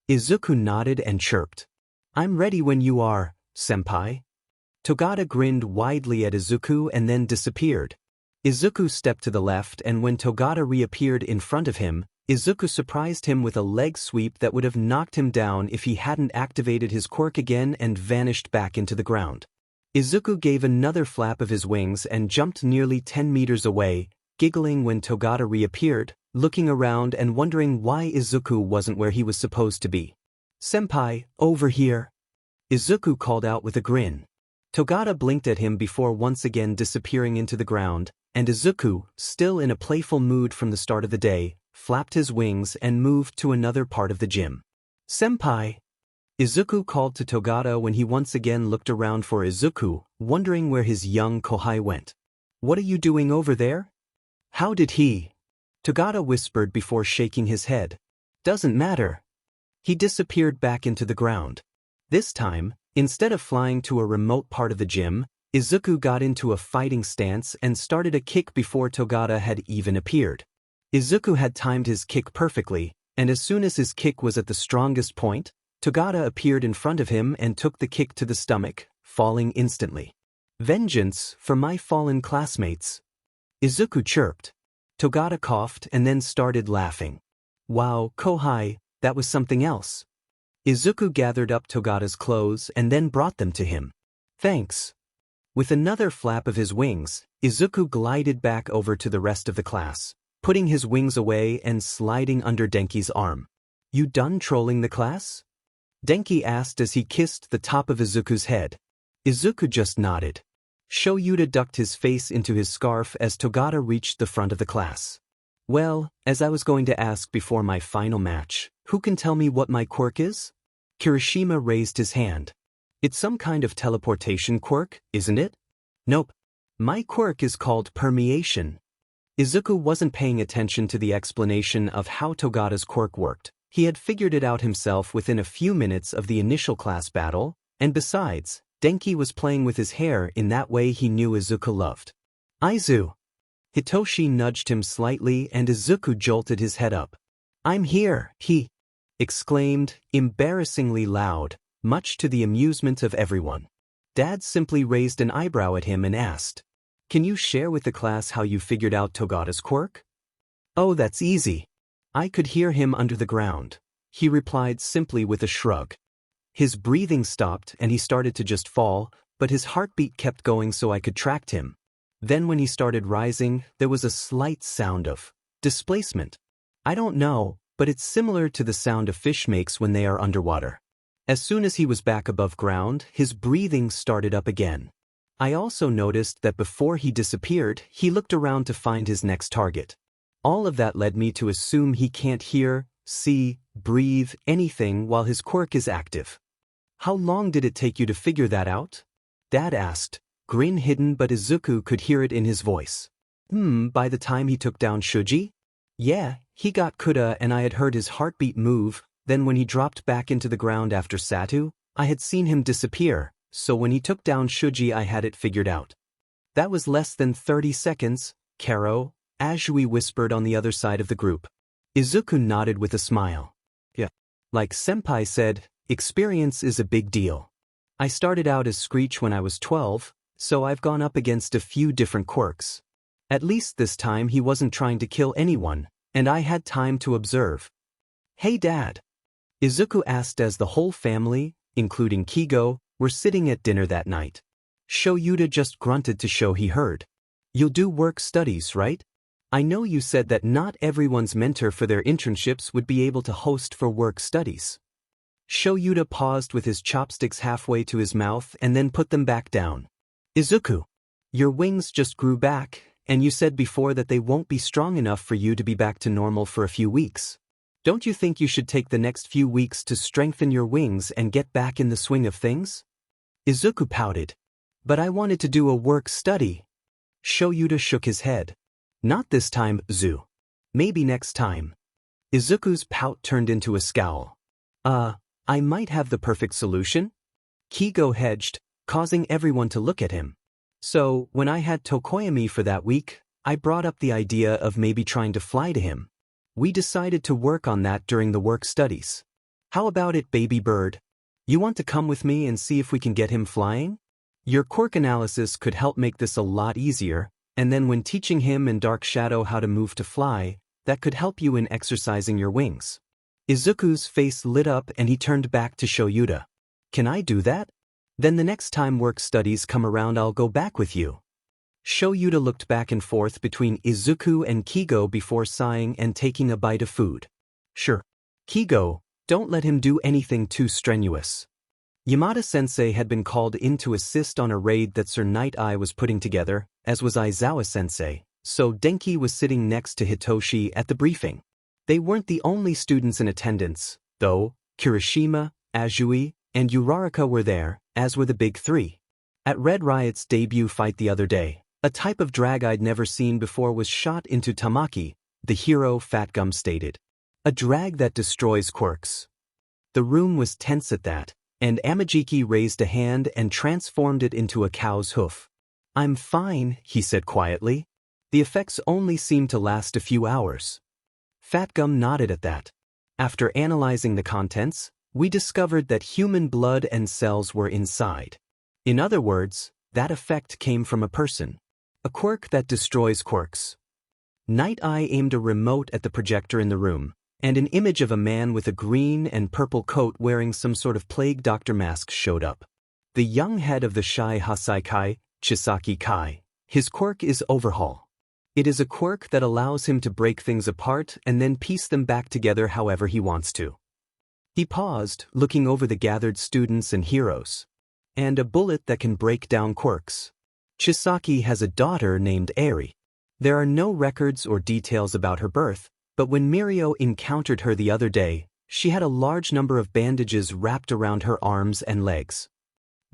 Izuku nodded and chirped. "I'm ready when you are, senpai." Togata grinned widely at Izuku and then disappeared. Izuku stepped to the left and when Togata reappeared in front of him, Izuku surprised him with a leg sweep that would have knocked him down if he hadn't activated his quirk again and vanished back into the ground. Izuku gave another flap of his wings and jumped nearly 10 meters away, giggling when Togata reappeared, looking around and wondering why Izuku wasn't where he was supposed to be. "Senpai, over here." Izuku called out with a grin. Togata blinked at him before once again disappearing into the ground, and Izuku, still in a playful mood from the start of the day, flapped his wings and moved to another part of the gym. "Senpai!" Izuku called to Togata when he once again looked around for Izuku, wondering where his young Kohai went. "What are you doing over there?" "How did he?" Togata whispered before shaking his head. "Doesn't matter." He disappeared back into the ground. This time, instead of flying to a remote part of the gym, Izuku got into a fighting stance and started a kick before Togata had even appeared. Izuku had timed his kick perfectly, and as soon as his kick was at the strongest point, Togata appeared in front of him and took the kick to the stomach, falling instantly. "Vengeance for my fallen classmates." Izuku chirped. Togata coughed and then started laughing. "Wow, Kohai, that was something else." Izuku gathered up Togata's clothes and then brought them to him. "Thanks." With another flap of his wings, Izuku glided back over to the rest of the class, putting his wings away and sliding under Denki's arm. "You done trolling the class?" Denki asked as he kissed the top of Izuku's head. Izuku just nodded. Shoyuta ducked his face into his scarf as Togata reached the front of the class. "Well, as I was going to ask before my final match, who can tell me what my quirk is?" Kirishima raised his hand. "It's some kind of teleportation quirk, isn't it?" "Nope. My quirk is called permeation." Izuku wasn't paying attention to the explanation of how Togata's quirk worked. He had figured it out himself within a few minutes of the initial class battle, and besides, Denki was playing with his hair in that way he knew Izuku loved. Izu! Hitoshi nudged him slightly and Izuku jolted his head up. I'm here, he exclaimed, embarrassingly loud, much to the amusement of everyone. Dad simply raised an eyebrow at him and asked, "Can you share with the class how you figured out Togata's quirk?" "Oh, that's easy. I could hear him under the ground," he replied simply with a shrug. His breathing stopped and he started to just fall, but his heartbeat kept going so I could track him. Then when he started rising, there was a slight sound of displacement. I don't know, but it's similar to the sound a fish makes when they are underwater. As soon as he was back above ground, his breathing started up again. I also noticed that before he disappeared, he looked around to find his next target. All of that led me to assume he can't hear, see, breathe, anything while his quirk is active. How long did it take you to figure that out? Dad asked, grin hidden but Izuku could hear it in his voice. By the time he took down Shuji? Yeah, he got Kota and I had heard his heartbeat move, then when he dropped back into the ground after Satu, I had seen him disappear, so when he took down Shuji I had it figured out. That was less than 30 seconds, Karo, Azui whispered on the other side of the group. Izuku nodded with a smile. Yeah. Like Senpai said, experience is a big deal. I started out as Screech when I was 12, so I've gone up against a few different quirks. At least this time he wasn't trying to kill anyone, and I had time to observe. Hey Dad! Izuku asked as the whole family, including Kigo, were sitting at dinner that night. Shoyuta just grunted to show he heard. You'll do work studies, right? I know you said that not everyone's mentor for their internships would be able to host for work studies. Shoyuta paused with his chopsticks halfway to his mouth and then put them back down. Izuku, your wings just grew back, and you said before that they won't be strong enough for you to be back to normal for a few weeks. Don't you think you should take the next few weeks to strengthen your wings and get back in the swing of things? Izuku pouted. But I wanted to do a work study. Shoyuta shook his head. Not this time, Zu. Maybe next time. Izuku's pout turned into a scowl. I might have the perfect solution? Kigo hedged, causing everyone to look at him. So, when I had Tokoyami for that week, I brought up the idea of maybe trying to fly to him. We decided to work on that during the work studies. How about it, baby bird? You want to come with me and see if we can get him flying? Your quirk analysis could help make this a lot easier, and then when teaching him and Dark Shadow how to move to fly, that could help you in exercising your wings. Izuku's face lit up and he turned back to Shoyuta. Can I do that? Then the next time work studies come around I'll go back with you. Shoyuta looked back and forth between Izuku and Kigo before sighing and taking a bite of food. Sure. Kigo, don't let him do anything too strenuous. Yamada-sensei had been called in to assist on a raid that Sir Nighteye was putting together, as was Aizawa-sensei, so Denki was sitting next to Hitoshi at the briefing. They weren't the only students in attendance, though. Kirishima, Azui, and Uraraka were there, as were the big three. At Red Riot's debut fight the other day, a type of drag I'd never seen before was shot into Tamaki, the hero Fat Gum stated. A drag that destroys quirks. The room was tense at that, and Amajiki raised a hand and transformed it into a cow's hoof. I'm fine, he said quietly. The effects only seemed to last a few hours. Fat Gum nodded at that. After analyzing the contents, we discovered that human blood and cells were inside. In other words, that effect came from a person. A quirk that destroys quirks. Nighteye aimed a remote at the projector in the room, and an image of a man with a green and purple coat wearing some sort of plague doctor mask showed up. The young head of the Shai Hasai Kai, Chisaki Kai. His quirk is Overhaul. It is a quirk that allows him to break things apart and then piece them back together however he wants to. He paused, looking over the gathered students and heroes. And a bullet that can break down quirks. Chisaki has a daughter named Eri. There are no records or details about her birth, but when Mirio encountered her the other day, she had a large number of bandages wrapped around her arms and legs.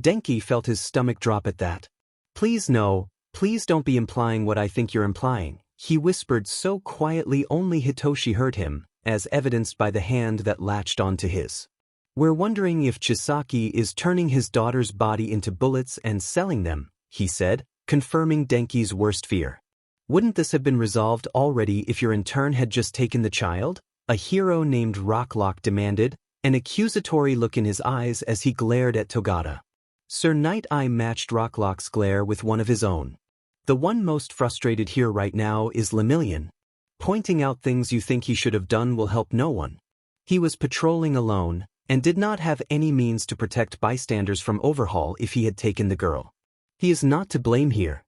Denki felt his stomach drop at that. Please no, please don't be implying what I think you're implying, he whispered so quietly only Hitoshi heard him, as evidenced by the hand that latched onto his. "We're wondering if Chisaki is turning his daughter's body into bullets and selling them," he said, confirming Denki's worst fear. "Wouldn't this have been resolved already if your intern had just taken the child?" a hero named Rocklock demanded, an accusatory look in his eyes as he glared at Togata. Sir Nighteye matched Rocklock's glare with one of his own. "The one most frustrated here right now is Lemillion. Pointing out things you think he should have done will help no one. He was patrolling alone, and did not have any means to protect bystanders from overhaul if he had taken the girl. He is not to blame here."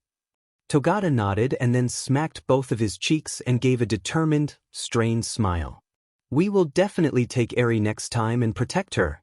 Togata nodded and then smacked both of his cheeks and gave a determined, strained smile. "We will definitely take Eri next time and protect her."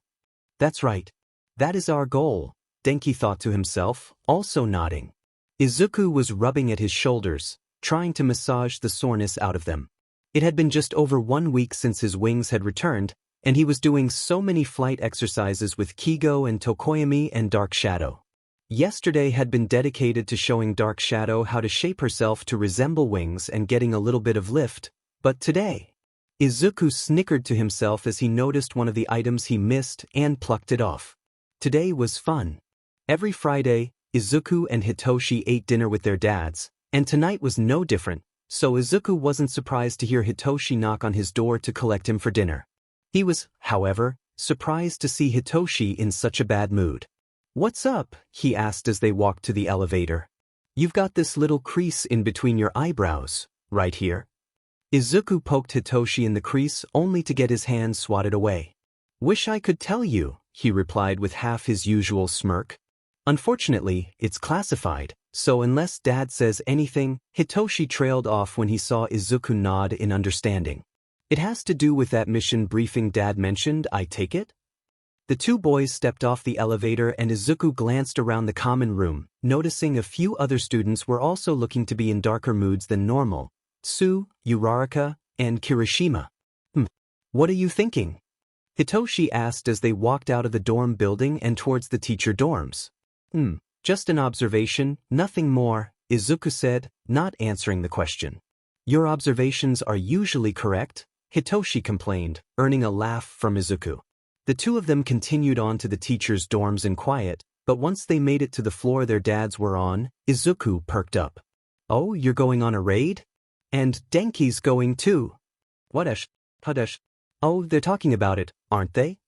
"That's right. That is our goal," Denki thought to himself, also nodding. Izuku was rubbing at his shoulders, trying to massage the soreness out of them. It had been just over 1 week since his wings had returned, and he was doing so many flight exercises with Kigo and Tokoyami and Dark Shadow. Yesterday had been dedicated to showing Dark Shadow how to shape herself to resemble wings and getting a little bit of lift, but today, Izuku snickered to himself as he noticed one of the items he missed and plucked it off. Today was fun. Every Friday, Izuku and Hitoshi ate dinner with their dads, and tonight was no different, so Izuku wasn't surprised to hear Hitoshi knock on his door to collect him for dinner. He was, however, surprised to see Hitoshi in such a bad mood. "What's up?" he asked as they walked to the elevator. "You've got this little crease in between your eyebrows, right here." Izuku poked Hitoshi in the crease only to get his hand swatted away. "Wish I could tell you," he replied with half his usual smirk. "Unfortunately, it's classified, so unless Dad says anything," Hitoshi trailed off when he saw Izuku nod in understanding. "It has to do with that mission briefing Dad mentioned, I take it?" The two boys stepped off the elevator and Izuku glanced around the common room, noticing a few other students were also looking to be in darker moods than normal. Tsu, Uraraka, and Kirishima. What are you thinking?" Hitoshi asked as they walked out of the dorm building and towards the teacher dorms. Just an observation, nothing more," Izuku said, not answering the question. "Your observations are usually correct," Hitoshi complained, earning a laugh from Izuku. The two of them continued on to the teachers' dorms in quiet, but once they made it to the floor their dads were on, Izuku perked up. "Oh, you're going on a raid? And Denki's going too." "What-esh? Hudesh?" "Oh, they're talking about it, aren't they?"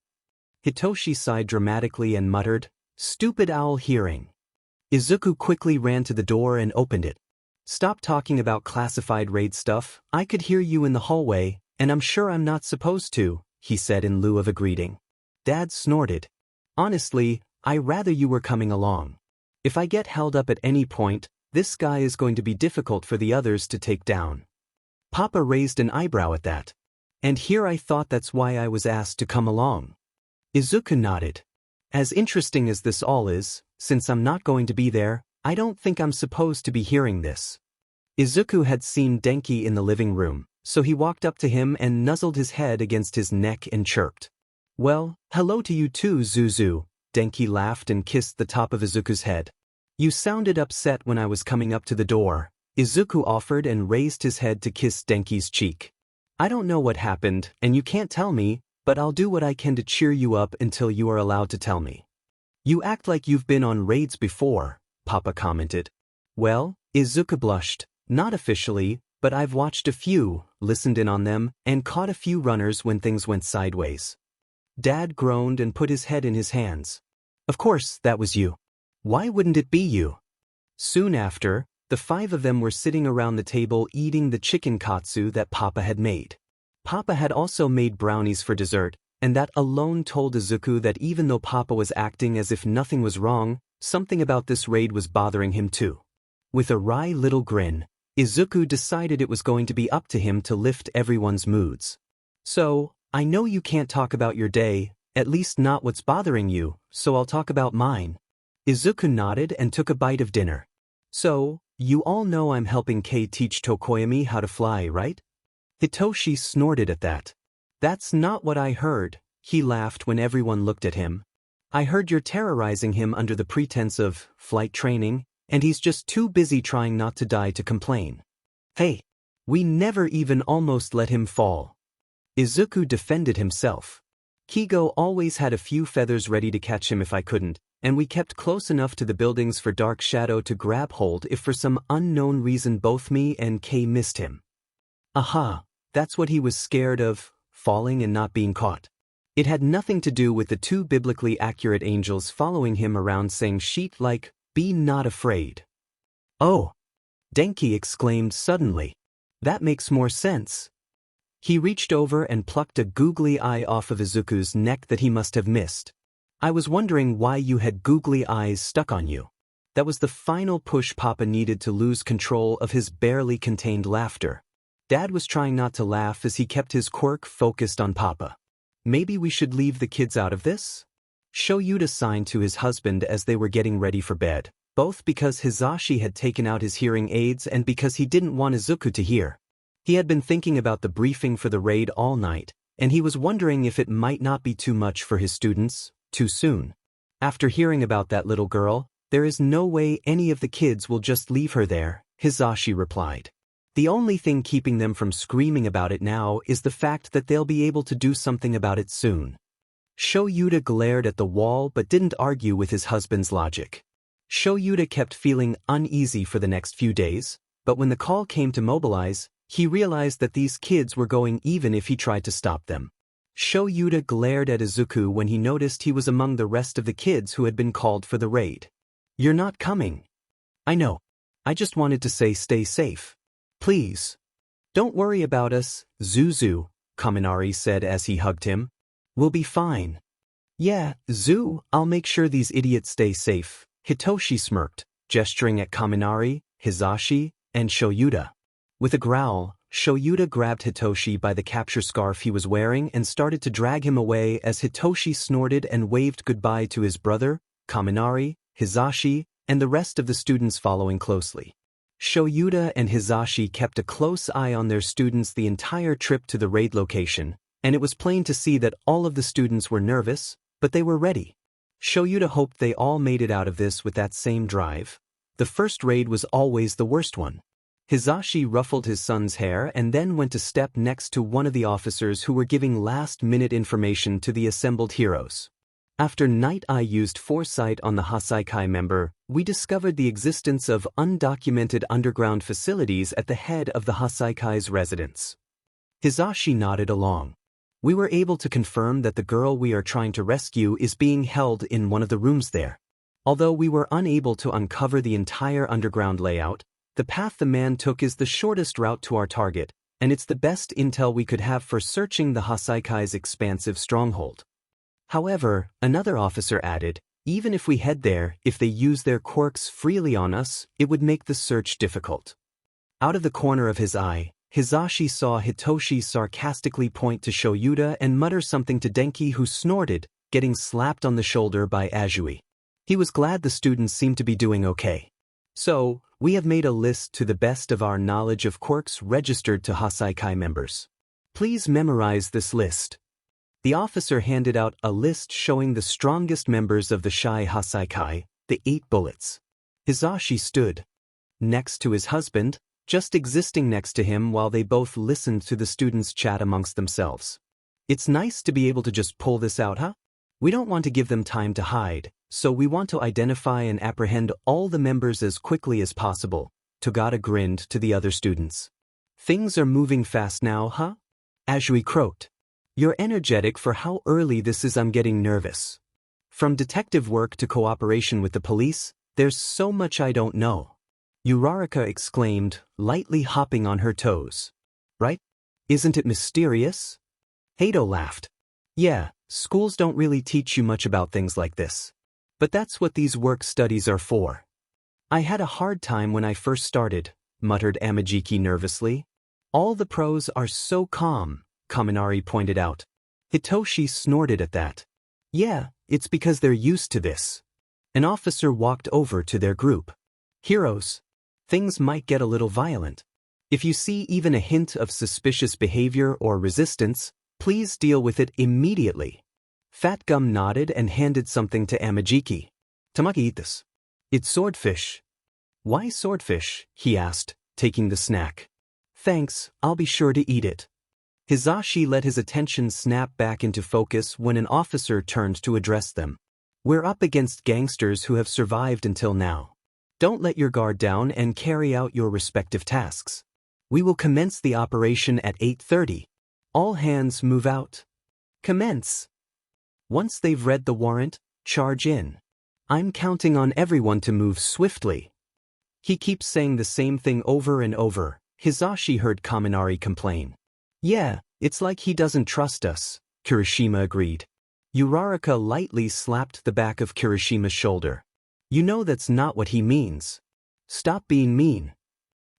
Hitoshi sighed dramatically and muttered, "Stupid owl hearing." Izuku quickly ran to the door and opened it. "Stop talking about classified raid stuff, I could hear you in the hallway, and I'm sure I'm not supposed to," he said in lieu of a greeting. Dad snorted. "Honestly, I'd rather you were coming along. If I get held up at any point, this guy is going to be difficult for the others to take down." Papa raised an eyebrow at that. "And here I thought that's why I was asked to come along." Izuku nodded. "As interesting as this all is, since I'm not going to be there, I don't think I'm supposed to be hearing this." Izuku had seen Denki in the living room, so he walked up to him and nuzzled his head against his neck and chirped. "Well, hello to you too, Zuzu," Denki laughed and kissed the top of Izuku's head. "You sounded upset when I was coming up to the door," Izuku offered and raised his head to kiss Denki's cheek. "I don't know what happened, and you can't tell me, but I'll do what I can to cheer you up until you are allowed to tell me." "You act like you've been on raids before," Papa commented. "Well," Izuku blushed, "not officially, but I've watched a few, listened in on them, and caught a few runners when things went sideways." Dad groaned and put his head in his hands. "Of course, that was you. Why wouldn't it be you?" Soon after, the five of them were sitting around the table eating the chicken katsu that Papa had made. Papa had also made brownies for dessert, and that alone told Izuku that even though Papa was acting as if nothing was wrong, something about this raid was bothering him too. With a wry little grin, Izuku decided it was going to be up to him to lift everyone's moods. "So, I know you can't talk about your day, at least not what's bothering you, so I'll talk about mine." Izuku nodded and took a bite of dinner. "So, you all know I'm helping Kei teach Tokoyami how to fly, right?" Hitoshi snorted at that. "That's not what I heard," he laughed when everyone looked at him. "I heard you're terrorizing him under the pretense of flight training, and he's just too busy trying not to die to complain. Hey, we never even almost let him fall." Izuku defended himself. Kigo always had a few feathers ready to catch him if I couldn't, and we kept close enough to the buildings for Dark Shadow to grab hold if for some unknown reason both me and Kay missed him. Aha, that's what he was scared of, falling and not being caught. It had nothing to do with the two biblically accurate angels following him around saying sheet like, "Be not afraid." Oh! Denki exclaimed suddenly. That makes more sense. He reached over and plucked a googly eye off of Izuku's neck that he must have missed. I was wondering why you had googly eyes stuck on you. That was the final push Papa needed to lose control of his barely contained laughter. Dad was trying not to laugh as he kept his quirk focused on Papa. Maybe we should leave the kids out of this? Shoyuta signed to his husband as they were getting ready for bed, both because Hisashi had taken out his hearing aids and because he didn't want Izuku to hear. He had been thinking about the briefing for the raid all night, and he was wondering if it might not be too much for his students, too soon. After hearing about that little girl, there is no way any of the kids will just leave her there, Hisashi replied. The only thing keeping them from screaming about it now is the fact that they'll be able to do something about it soon. Shoyuta glared at the wall but didn't argue with his husband's logic. Shoyuta kept feeling uneasy for the next few days, but when the call came to mobilize, he realized that these kids were going even if he tried to stop them. Shoyuta glared at Izuku when he noticed he was among the rest of the kids who had been called for the raid. "You're not coming." "I know. I just wanted to say stay safe. Please. Don't worry about us, Zuzu," Kaminari said as he hugged him. "We'll be fine." "Yeah, Zu, I'll make sure these idiots stay safe," Hitoshi smirked, gesturing at Kaminari, Hisashi, and Shoyuta. With a growl, Shoyuta grabbed Hitoshi by the capture scarf he was wearing and started to drag him away as Hitoshi snorted and waved goodbye to his brother, Kaminari, Hisashi, and the rest of the students following closely. Shoyuta and Hisashi kept a close eye on their students the entire trip to the raid location, and it was plain to see that all of the students were nervous, but they were ready. Shoyuta hoped they all made it out of this with that same drive. The first raid was always the worst one. Hisashi ruffled his son's hair and then went to step next to one of the officers who were giving last-minute information to the assembled heroes. After Nighteye used foresight on the Hasaikai member, we discovered the existence of undocumented underground facilities at the head of the Hasaikai's residence. Hisashi nodded along. We were able to confirm that the girl we are trying to rescue is being held in one of the rooms there. Although we were unable to uncover the entire underground layout, the path the man took is the shortest route to our target, and it's the best intel we could have for searching the Hasaikai's expansive stronghold. However, another officer added, even if we head there, if they use their quirks freely on us, it would make the search difficult. Out of the corner of his eye, Hisashi saw Hitoshi sarcastically point to Shoyuta and mutter something to Denki, who snorted, getting slapped on the shoulder by Azui. He was glad the students seemed to be doing okay. "So, we have made a list to the best of our knowledge of quirks registered to Hasaikai members. Please memorize this list." The officer handed out a list showing the strongest members of the Shai Hasaikai, the 8 bullets. Hisashi stood next to his husband, just existing next to him while they both listened to the students chat amongst themselves. "It's nice to be able to just pull this out, huh? We don't want to give them time to hide, so we want to identify and apprehend all the members as quickly as possible," Togata grinned to the other students. "Things are moving fast now, huh?" Azui croaked. "You're energetic for how early this is. I'm getting nervous. From detective work to cooperation with the police, there's so much I don't know," Uraraka exclaimed, lightly hopping on her toes. "Right? Isn't it mysterious?" Hato laughed. "Yeah, schools don't really teach you much about things like this. But that's what these work studies are for." "I had a hard time when I first started," muttered Amajiki nervously. "All the pros are so calm," Kaminari pointed out. Hitoshi snorted at that. "Yeah, it's because they're used to this." An officer walked over to their group. "Heroes, things might get a little violent. If you see even a hint of suspicious behavior or resistance, please deal with it immediately." Fat Gum nodded and handed something to Amajiki. "Tamaki, eat this. It's swordfish." "Why swordfish?" he asked, taking the snack. "Thanks, I'll be sure to eat it." Hisashi let his attention snap back into focus when an officer turned to address them. We're up against gangsters who have survived until now. Don't let your guard down and carry out your respective tasks. We will commence the operation at 8:30. All hands move out. Commence. Once they've read the warrant, charge in. I'm counting on everyone to move swiftly. He keeps saying the same thing over and over, Hisashi heard Kaminari complain. Yeah, it's like he doesn't trust us, Kirishima agreed. Uraraka lightly slapped the back of Kirishima's shoulder. You know that's not what he means. Stop being mean.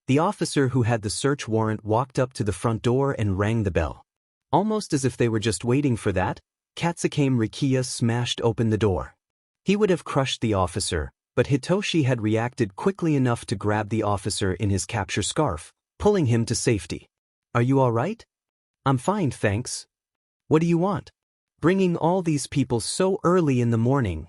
The officer who had the search warrant walked up to the front door and rang the bell. Almost as if they were just waiting for that, Katsuki Rikiya smashed open the door. He would have crushed the officer, but Hitoshi had reacted quickly enough to grab the officer in his capture scarf, pulling him to safety. Are you all right? I'm fine, thanks. What do you want? Bringing all these people so early in the morning?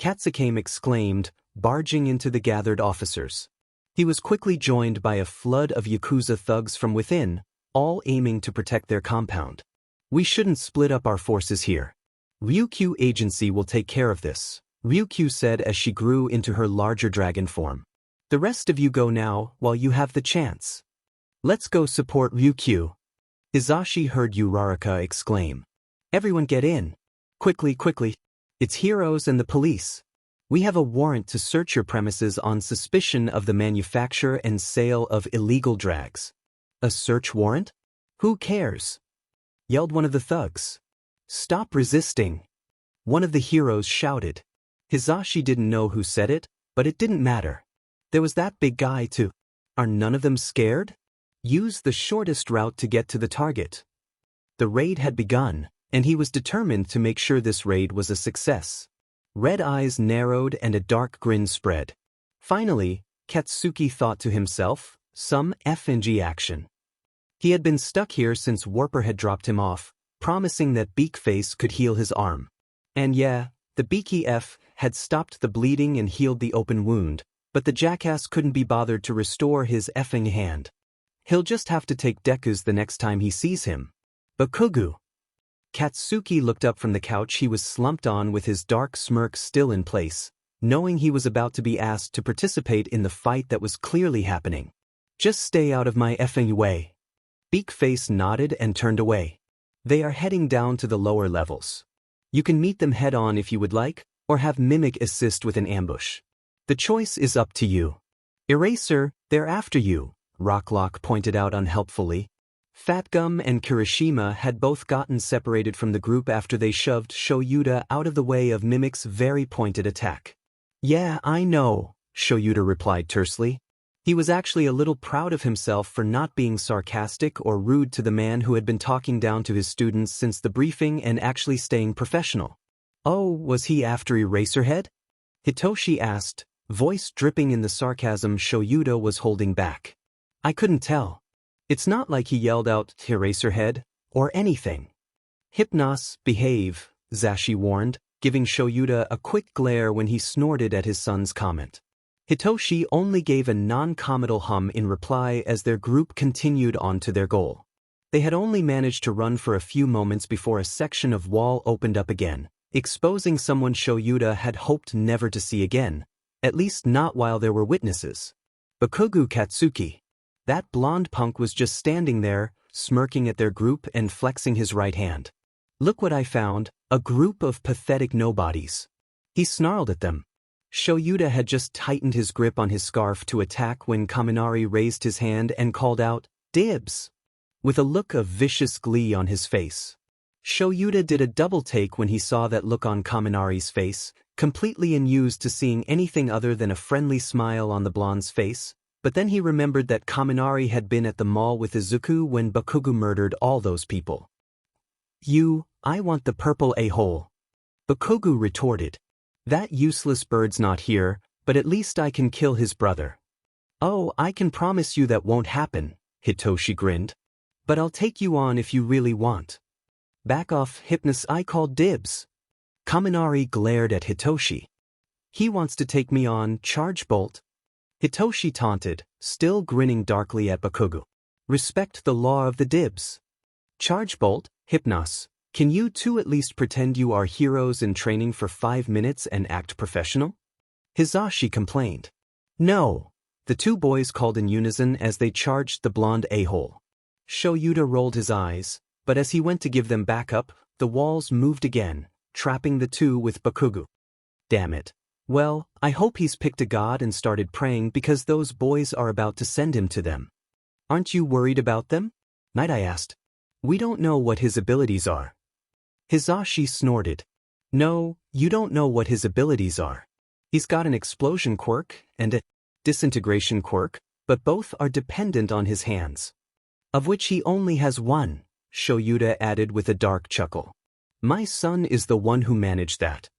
Katsuki exclaimed, barging into the gathered officers. He was quickly joined by a flood of Yakuza thugs from within, all aiming to protect their compound. We shouldn't split up our forces here. Ryukyu Agency will take care of this, Ryukyu said as she grew into her larger dragon form. The rest of you go now while you have the chance. Let's go support Ryukyu. Hisashi heard Uraraka exclaim. Everyone get in. Quickly, quickly. It's heroes and the police. We have a warrant to search your premises on suspicion of the manufacture and sale of illegal drags. A search warrant? Who cares? Yelled one of the thugs. Stop resisting. One of the heroes shouted. Hisashi didn't know who said it, but it didn't matter. There was that big guy too. Are none of them scared? Use the shortest route to get to the target. The raid had begun, and he was determined to make sure this raid was a success. Red eyes narrowed and a dark grin spread. Finally, Katsuki thought to himself, some FNG action. He had been stuck here since Warper had dropped him off, promising that Beakface could heal his arm. And yeah, the Beaky F had stopped the bleeding and healed the open wound, but the jackass couldn't be bothered to restore his effing hand. He'll just have to take Deku's the next time he sees him. Bakugou. Katsuki looked up from the couch he was slumped on with his dark smirk still in place, knowing he was about to be asked to participate in the fight that was clearly happening. Just stay out of my effing way. Beakface nodded and turned away. They are heading down to the lower levels. You can meet them head-on if you would like, or have Mimic assist with an ambush. The choice is up to you. Eraser, they're after you, Rocklock pointed out unhelpfully. Fatgum and Kirishima had both gotten separated from the group after they shoved Shoyuta out of the way of Mimic's very pointed attack. Yeah, I know, Shoyuta replied tersely. He was actually a little proud of himself for not being sarcastic or rude to the man who had been talking down to his students since the briefing and actually staying professional. Oh, was he after Eraserhead? Hitoshi asked, voice dripping in the sarcasm Shoyuta was holding back. I couldn't tell. It's not like he yelled out, Eraserhead, or anything. Hypnos, behave, Zashi warned, giving Shoyuta a quick glare when he snorted at his son's comment. Hitoshi only gave a non-committal hum in reply as their group continued on to their goal. They had only managed to run for a few moments before a section of wall opened up again, exposing someone Shoyuta had hoped never to see again, at least not while there were witnesses. Bakugou Katsuki. That blonde punk was just standing there, smirking at their group and flexing his right hand. Look what I found, a group of pathetic nobodies. He snarled at them. Shoyuta had just tightened his grip on his scarf to attack when Kaminari raised his hand and called out, Dibs! With a look of vicious glee on his face. Shoyuta did a double take when he saw that look on Kaminari's face, completely unused to seeing anything other than a friendly smile on the blonde's face, but then he remembered that Kaminari had been at the mall with Izuku when Bakugou murdered all those people. I want the purple a-hole. Bakugou retorted. That useless bird's not here, but at least I can kill his brother. Oh, I can promise you that won't happen, Hitoshi grinned. But I'll take you on if you really want. Back off, Hypnos, I called dibs. Kaminari glared at Hitoshi. He wants to take me on, charge bolt. Hitoshi taunted, still grinning darkly at Bakugou. Respect the law of the dibs. Charge Bolt, Hypnos. Can you two at least pretend you are heroes in training for 5 minutes and act professional? Hitoshi complained. No. The two boys called in unison as they charged the blonde a-hole. Shoyuta rolled his eyes, but as he went to give them backup, the walls moved again, trapping the two with Bakugou. Damn it. Well, I hope he's picked a god and started praying because those boys are about to send him to them. Aren't you worried about them? Nighteye asked. We don't know what his abilities are. Hitoshi snorted. No, you don't know what his abilities are. He's got an explosion quirk and a disintegration quirk, but both are dependent on his hands. Of which he only has one, Shoyuta added with a dark chuckle. My son is the one who managed that.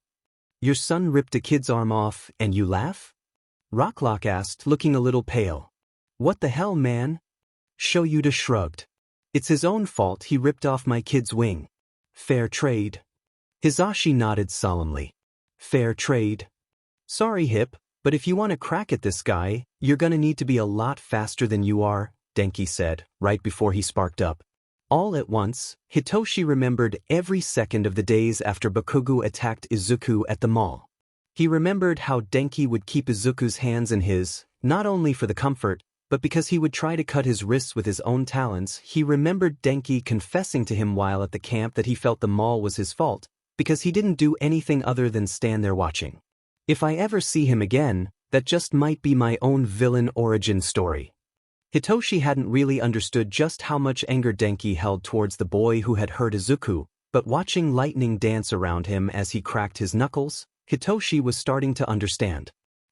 Your son ripped a kid's arm off and you laugh? Rocklock asked, looking a little pale. What the hell, man? Shoyuta shrugged. It's his own fault he ripped off my kid's wing. Fair trade. Hitoshi nodded solemnly. Fair trade. Sorry, Hip, but if you want to crack at this guy, you're gonna need to be a lot faster than you are, Denki said, right before he sparked up. All at once, Hitoshi remembered every second of the days after Bakugou attacked Izuku at the mall. He remembered how Denki would keep Izuku's hands in his, not only for the comfort, but because he would try to cut his wrists with his own talons. He remembered Denki confessing to him while at the camp that he felt the mall was his fault, because he didn't do anything other than stand there watching. If I ever see him again, that just might be my own villain origin story. Hitoshi hadn't really understood just how much anger Denki held towards the boy who had hurt Izuku, but watching lightning dance around him as he cracked his knuckles, Hitoshi was starting to understand.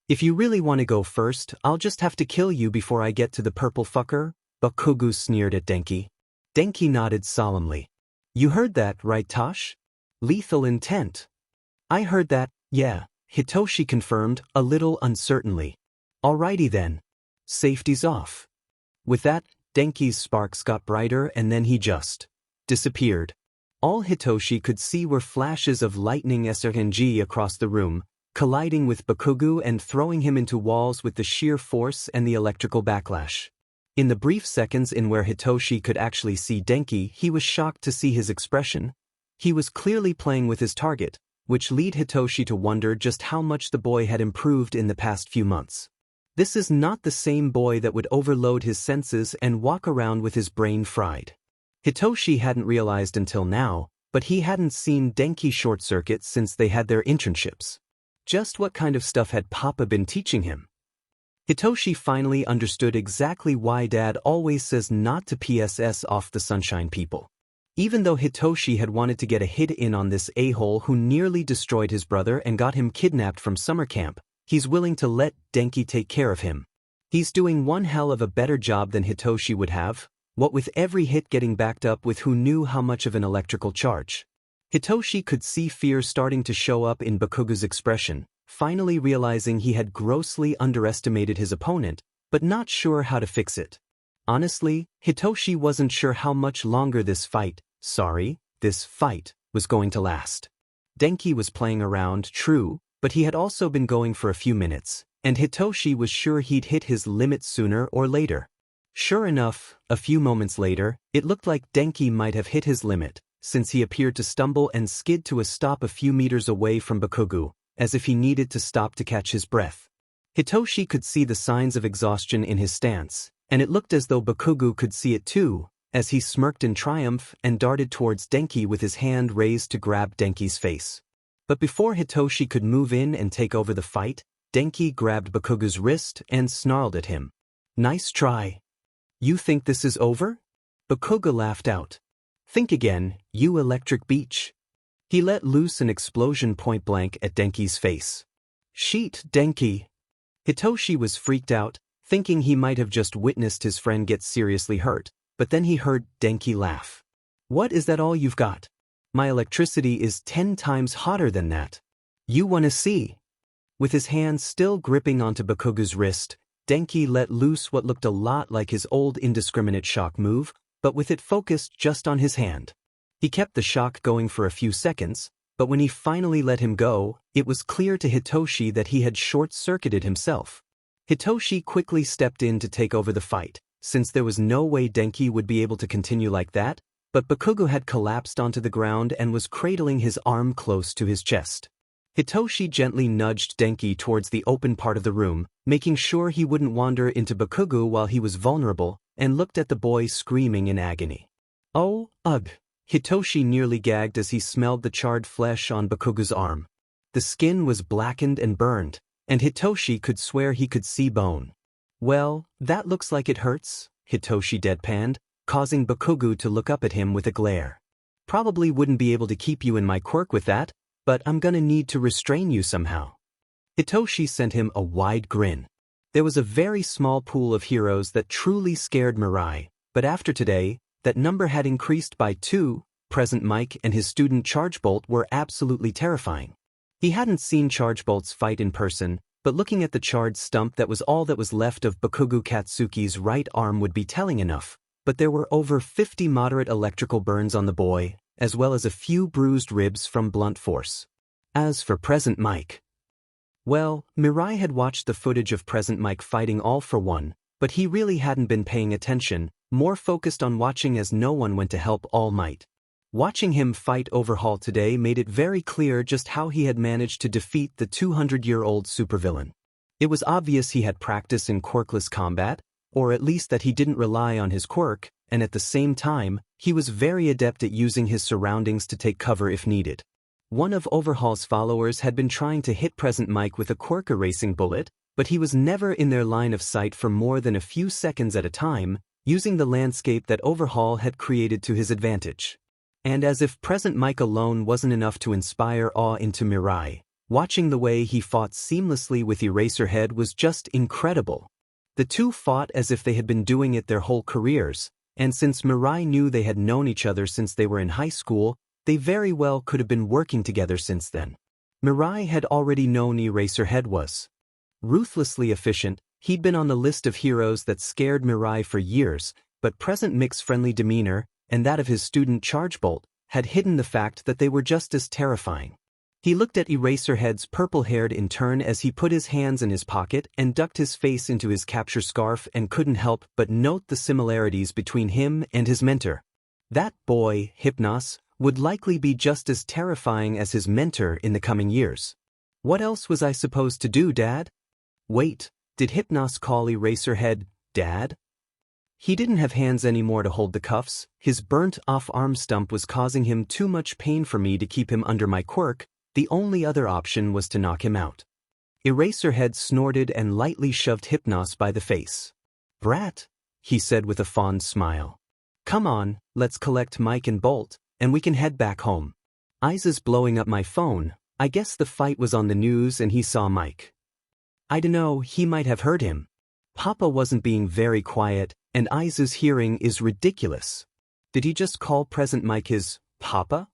If you really want to go first, I'll just have to kill you before I get to the purple fucker, Bakugou sneered at Denki. Denki nodded solemnly. You heard that, right, Tosh? Lethal intent. I heard that, yeah, Hitoshi confirmed, a little uncertainly. Alrighty then. Safety's off. With that, Denki's sparks got brighter and then he just disappeared. All Hitoshi could see were flashes of lightning SRNG across the room, colliding with Bakugou and throwing him into walls with the sheer force and the electrical backlash. In the brief seconds in where Hitoshi could actually see Denki, he was shocked to see his expression. He was clearly playing with his target, which led Hitoshi to wonder just how much the boy had improved in the past few months. This is not the same boy that would overload his senses and walk around with his brain fried. Hitoshi hadn't realized until now, but he hadn't seen Denki short-circuit since they had their internships. Just what kind of stuff had Papa been teaching him? Hitoshi finally understood exactly why Dad always says not to PSS off the Sunshine people. Even though Hitoshi had wanted to get a hit in on this a-hole who nearly destroyed his brother and got him kidnapped from summer camp, he's willing to let Denki take care of him. He's doing one hell of a better job than Hitoshi would have, what with every hit getting backed up with who knew how much of an electrical charge. Hitoshi could see fear starting to show up in Bakugou's expression, finally realizing he had grossly underestimated his opponent, but not sure how to fix it. Honestly, Hitoshi wasn't sure how much longer this fight was going to last. Denki was playing around, true, but he had also been going for a few minutes, and Hitoshi was sure he'd hit his limit sooner or later. Sure enough, a few moments later, it looked like Denki might have hit his limit, since he appeared to stumble and skid to a stop a few meters away from Bakugou, as if he needed to stop to catch his breath. Hitoshi could see the signs of exhaustion in his stance, and it looked as though Bakugou could see it too, as he smirked in triumph and darted towards Denki with his hand raised to grab Denki's face. But before Hitoshi could move in and take over the fight, Denki grabbed Bakugou's wrist and snarled at him. Nice try. You think this is over? Bakugou laughed out. Think again, you electric beach. He let loose an explosion point blank at Denki's face. Sheet, Denki. Hitoshi was freaked out, thinking he might have just witnessed his friend get seriously hurt, but then he heard Denki laugh. What is that all you've got? My electricity is 10 times hotter than that. You wanna see? With his hand still gripping onto Bakugou's wrist, Denki let loose what looked a lot like his old indiscriminate shock move, but with it focused just on his hand. He kept the shock going for a few seconds, but when he finally let him go, it was clear to Hitoshi that he had short-circuited himself. Hitoshi quickly stepped in to take over the fight, since there was no way Denki would be able to continue like that. but Bakugou had collapsed onto the ground and was cradling his arm close to his chest. Hitoshi gently nudged Denki towards the open part of the room, making sure he wouldn't wander into Bakugou while he was vulnerable, and looked at the boy screaming in agony. Oh, ugh! Hitoshi nearly gagged as he smelled the charred flesh on Bakugou's arm. The skin was blackened and burned, and Hitoshi could swear he could see bone. Well, that looks like it hurts, Hitoshi deadpanned, causing Bakugou to look up at him with a glare. Probably wouldn't be able to keep you in my quirk with that, but I'm gonna need to restrain you somehow. Hitoshi sent him a wide grin. There was a very small pool of heroes that truly scared Mirai, but after today, that number had increased by 2. Present Mike and his student Chargebolt were absolutely terrifying. He hadn't seen Chargebolt's fight in person, but looking at the charred stump that was all that was left of Bakugou Katsuki's right arm would be telling enough, but there were over 50 moderate electrical burns on the boy, as well as a few bruised ribs from blunt force. As for Present Mike, well, Mirai had watched the footage of Present Mike fighting all for one, but he really hadn't been paying attention, more focused on watching as no one went to help All Might. Watching him fight Overhaul today made it very clear just how he had managed to defeat the 200-year-old supervillain. It was obvious he had practice in quirkless combat, or at least that he didn't rely on his quirk, and at the same time, he was very adept at using his surroundings to take cover if needed. One of Overhaul's followers had been trying to hit Present Mike with a quirk erasing bullet, but he was never in their line of sight for more than a few seconds at a time, using the landscape that Overhaul had created to his advantage. And as if Present Mike alone wasn't enough to inspire awe into Mirai, watching the way he fought seamlessly with Eraserhead was just incredible. The two fought as if they had been doing it their whole careers, and since Mirai knew they had known each other since they were in high school, they very well could have been working together since then. Mirai had already known Eraserhead was ruthlessly efficient. He'd been on the list of heroes that scared Mirai for years, but Present Mike's friendly demeanor, and that of his student Chargebolt, had hidden the fact that they were just as terrifying. He looked at Eraserhead's purple-haired intern as he put his hands in his pocket and ducked his face into his capture scarf and couldn't help but note the similarities between him and his mentor. That boy, Hypnos, would likely be just as terrifying as his mentor in the coming years. What else was I supposed to do, Dad? Wait, did Hypnos call Eraserhead Dad? He didn't have hands anymore to hold the cuffs. His burnt-off arm stump was causing him too much pain for me to keep him under my quirk. The only other option was to knock him out. Eraserhead snorted and lightly shoved Hypnos by the face. Brat, he said with a fond smile. Come on, let's collect Mike and Bolt, and we can head back home. Iza's blowing up my phone. I guess the fight was on the news and he saw Mike. I dunno, he might have heard him. Papa wasn't being very quiet, and Iza's hearing is ridiculous. Did he just call Present Mike his Papa?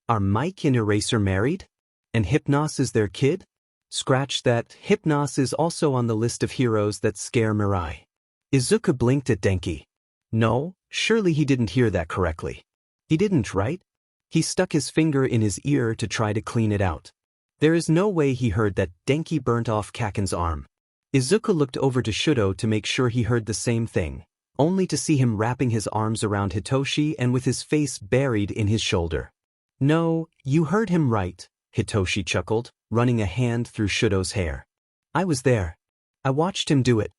Are Mike and Eraser married? And Hypnos is their kid? Scratch that, Hypnos is also on the list of heroes that scare Mirai. Izuku blinked at Denki. No, surely he didn't hear that correctly. He didn't, right? He stuck his finger in his ear to try to clean it out. There is no way he heard that. Denki burnt off Kaken's arm. Izuku looked over to Shudo to make sure he heard the same thing, only to see him wrapping his arms around Hitoshi and with his face buried in his shoulder. No, you heard him right, Hitoshi chuckled, running a hand through Shudo's hair. I was there. I watched him do it.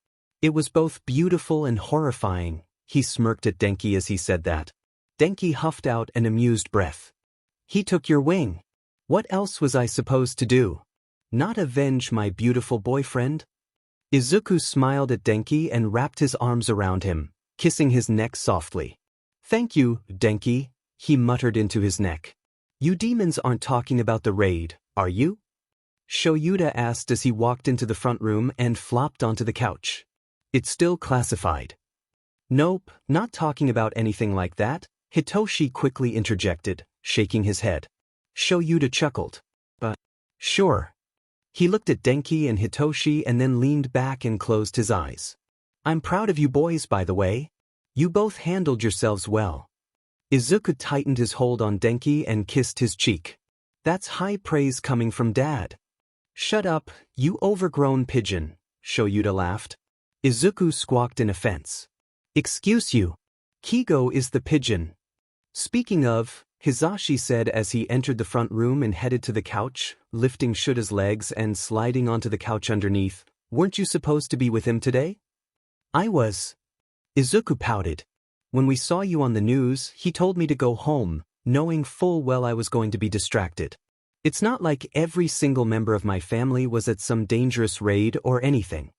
It was both beautiful and horrifying. He smirked at Denki as he said that. Denki huffed out an amused breath. He took your wing. What else was I supposed to do? Not avenge my beautiful boyfriend? Izuku smiled at Denki and wrapped his arms around him, kissing his neck softly. Thank you, Denki, he muttered into his neck. You demons aren't talking about the raid, are you? Shoyuda asked as he walked into the front room and flopped onto the couch. It's still classified. Nope, not talking about anything like that, Hitoshi quickly interjected, shaking his head. Shoyuda chuckled. But, sure. He looked at Denki and Hitoshi and then leaned back and closed his eyes. I'm proud of you boys, by the way. You both handled yourselves well. Izuku tightened his hold on Denki and kissed his cheek. That's high praise coming from Dad. Shut up, you overgrown pigeon, Shoyuda laughed. Izuku squawked in offense. Excuse you. Kigo is the pigeon. Speaking of, Hisashi said as he entered the front room and headed to the couch, lifting Shuta's legs and sliding onto the couch underneath. Weren't you supposed to be with him today? I was. Izuku pouted. When we saw you on the news, he told me to go home, knowing full well I was going to be distracted. It's not like every single member of my family was at some dangerous raid or anything.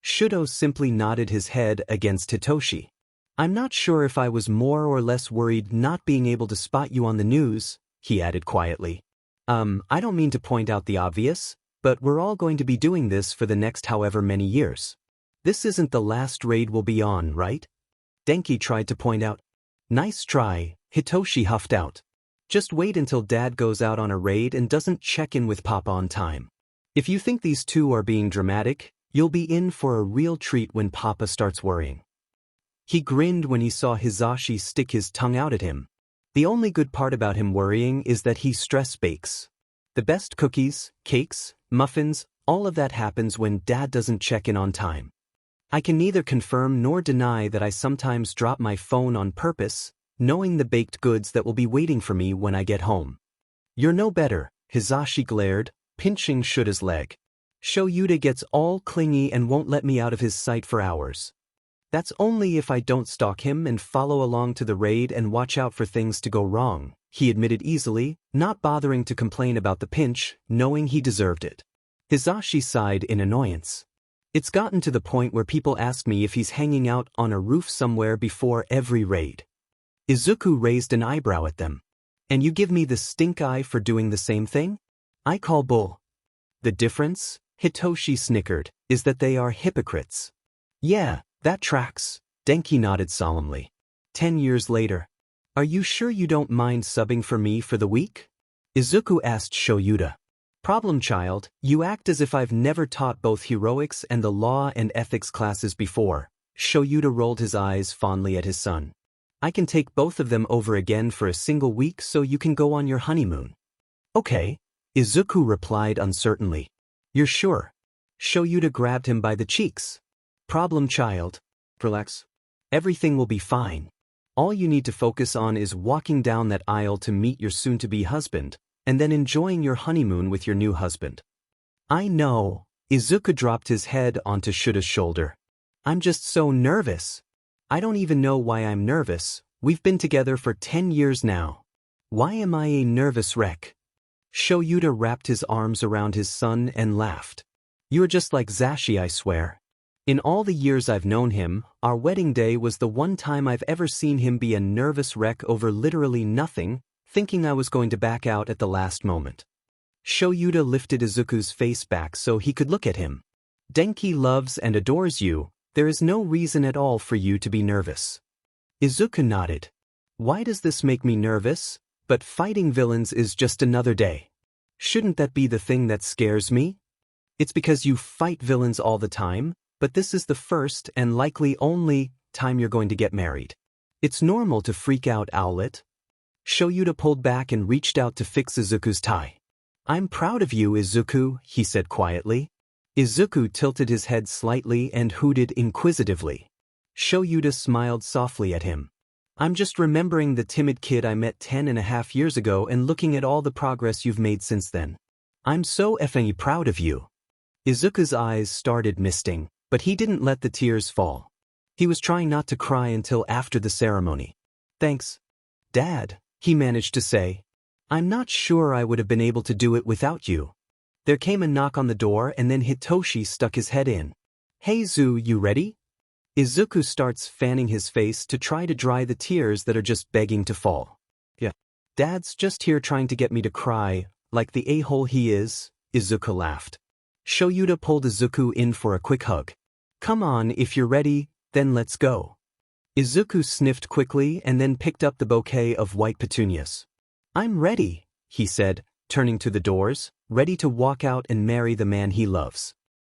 Shuto simply nodded his head against Hitoshi. I'm not sure if I was more or less worried not being able to spot you on the news, he added quietly. I don't mean to point out the obvious, but we're all going to be doing this for the next however many years. This isn't the last raid we'll be on, right? Denki tried to point out. Nice try, Hitoshi huffed out. Just wait until Dad goes out on a raid and doesn't check in with Papa on time. If you think these two are being dramatic, you'll be in for a real treat when Papa starts worrying. He grinned when he saw Hisashi stick his tongue out at him. The only good part about him worrying is that he stress bakes. The best cookies, cakes, muffins, all of that happens when Dad doesn't check in on time. I can neither confirm nor deny that I sometimes drop my phone on purpose, knowing the baked goods that will be waiting for me when I get home. You're no better, Hisashi glared, pinching Shuta's leg. Shoyuta gets all clingy and won't let me out of his sight for hours. That's only if I don't stalk him and follow along to the raid and watch out for things to go wrong, he admitted easily, not bothering to complain about the pinch, knowing he deserved it. Hisashi sighed in annoyance. It's gotten to the point where people ask me if he's hanging out on a roof somewhere before every raid. Izuku raised an eyebrow at them. And you give me the stink eye for doing the same thing? I call bull. The difference, Hitoshi snickered, is that they are hypocrites. Yeah, that tracks, Denki nodded solemnly. 10 years later. Are you sure you don't mind subbing for me for the week? Izuku asked Shoyuta. Problem child, you act as if I've never taught both heroics and the law and ethics classes before. Shoyuta rolled his eyes fondly at his son. I can take both of them over again for a single week so you can go on your honeymoon. Okay, Izuku replied uncertainly. You're sure? Shoyuta grabbed him by the cheeks. Problem child. Relax. Everything will be fine. All you need to focus on is walking down that aisle to meet your soon-to-be husband, and then enjoying your honeymoon with your new husband. I know. Izuku dropped his head onto Shuta's shoulder. I'm just so nervous. I don't even know why I'm nervous. We've been together for 10 years now. Why am I a nervous wreck? Shoyuta wrapped his arms around his son and laughed. You're just like Zashi, I swear. In all the years I've known him, our wedding day was the one time I've ever seen him be a nervous wreck over literally nothing, thinking I was going to back out at the last moment. Shoyuta lifted Izuku's face back so he could look at him. Denki loves and adores you. There is no reason at all for you to be nervous. Izuku nodded. Why does this make me nervous? But fighting villains is just another day. Shouldn't that be the thing that scares me? It's because you fight villains all the time, but this is the first and likely only time you're going to get married. It's normal to freak out, Owlet. Shoyuta pulled back and reached out to fix Izuku's tie. I'm proud of you, Izuku, he said quietly. Izuku tilted his head slightly and hooted inquisitively. Shoyuta smiled softly at him. I'm just remembering the timid kid I met 10.5 years ago and looking at all the progress you've made since then. I'm so effing proud of you. Izuku's eyes started misting, but he didn't let the tears fall. He was trying not to cry until after the ceremony. Thanks, Dad, he managed to say. I'm not sure I would have been able to do it without you. There came a knock on the door and then Hitoshi stuck his head in. Hey Zu, you ready? Izuku starts fanning his face to try to dry the tears that are just begging to fall. Yeah. Dad's just here trying to get me to cry, like the a-hole he is, Izuku laughed. Shoyuta pulled Izuku in for a quick hug. Come on, if you're ready, then let's go. Izuku sniffed quickly and then picked up the bouquet of white petunias. I'm ready, he said, turning to the doors, ready to walk out and marry the man he loves.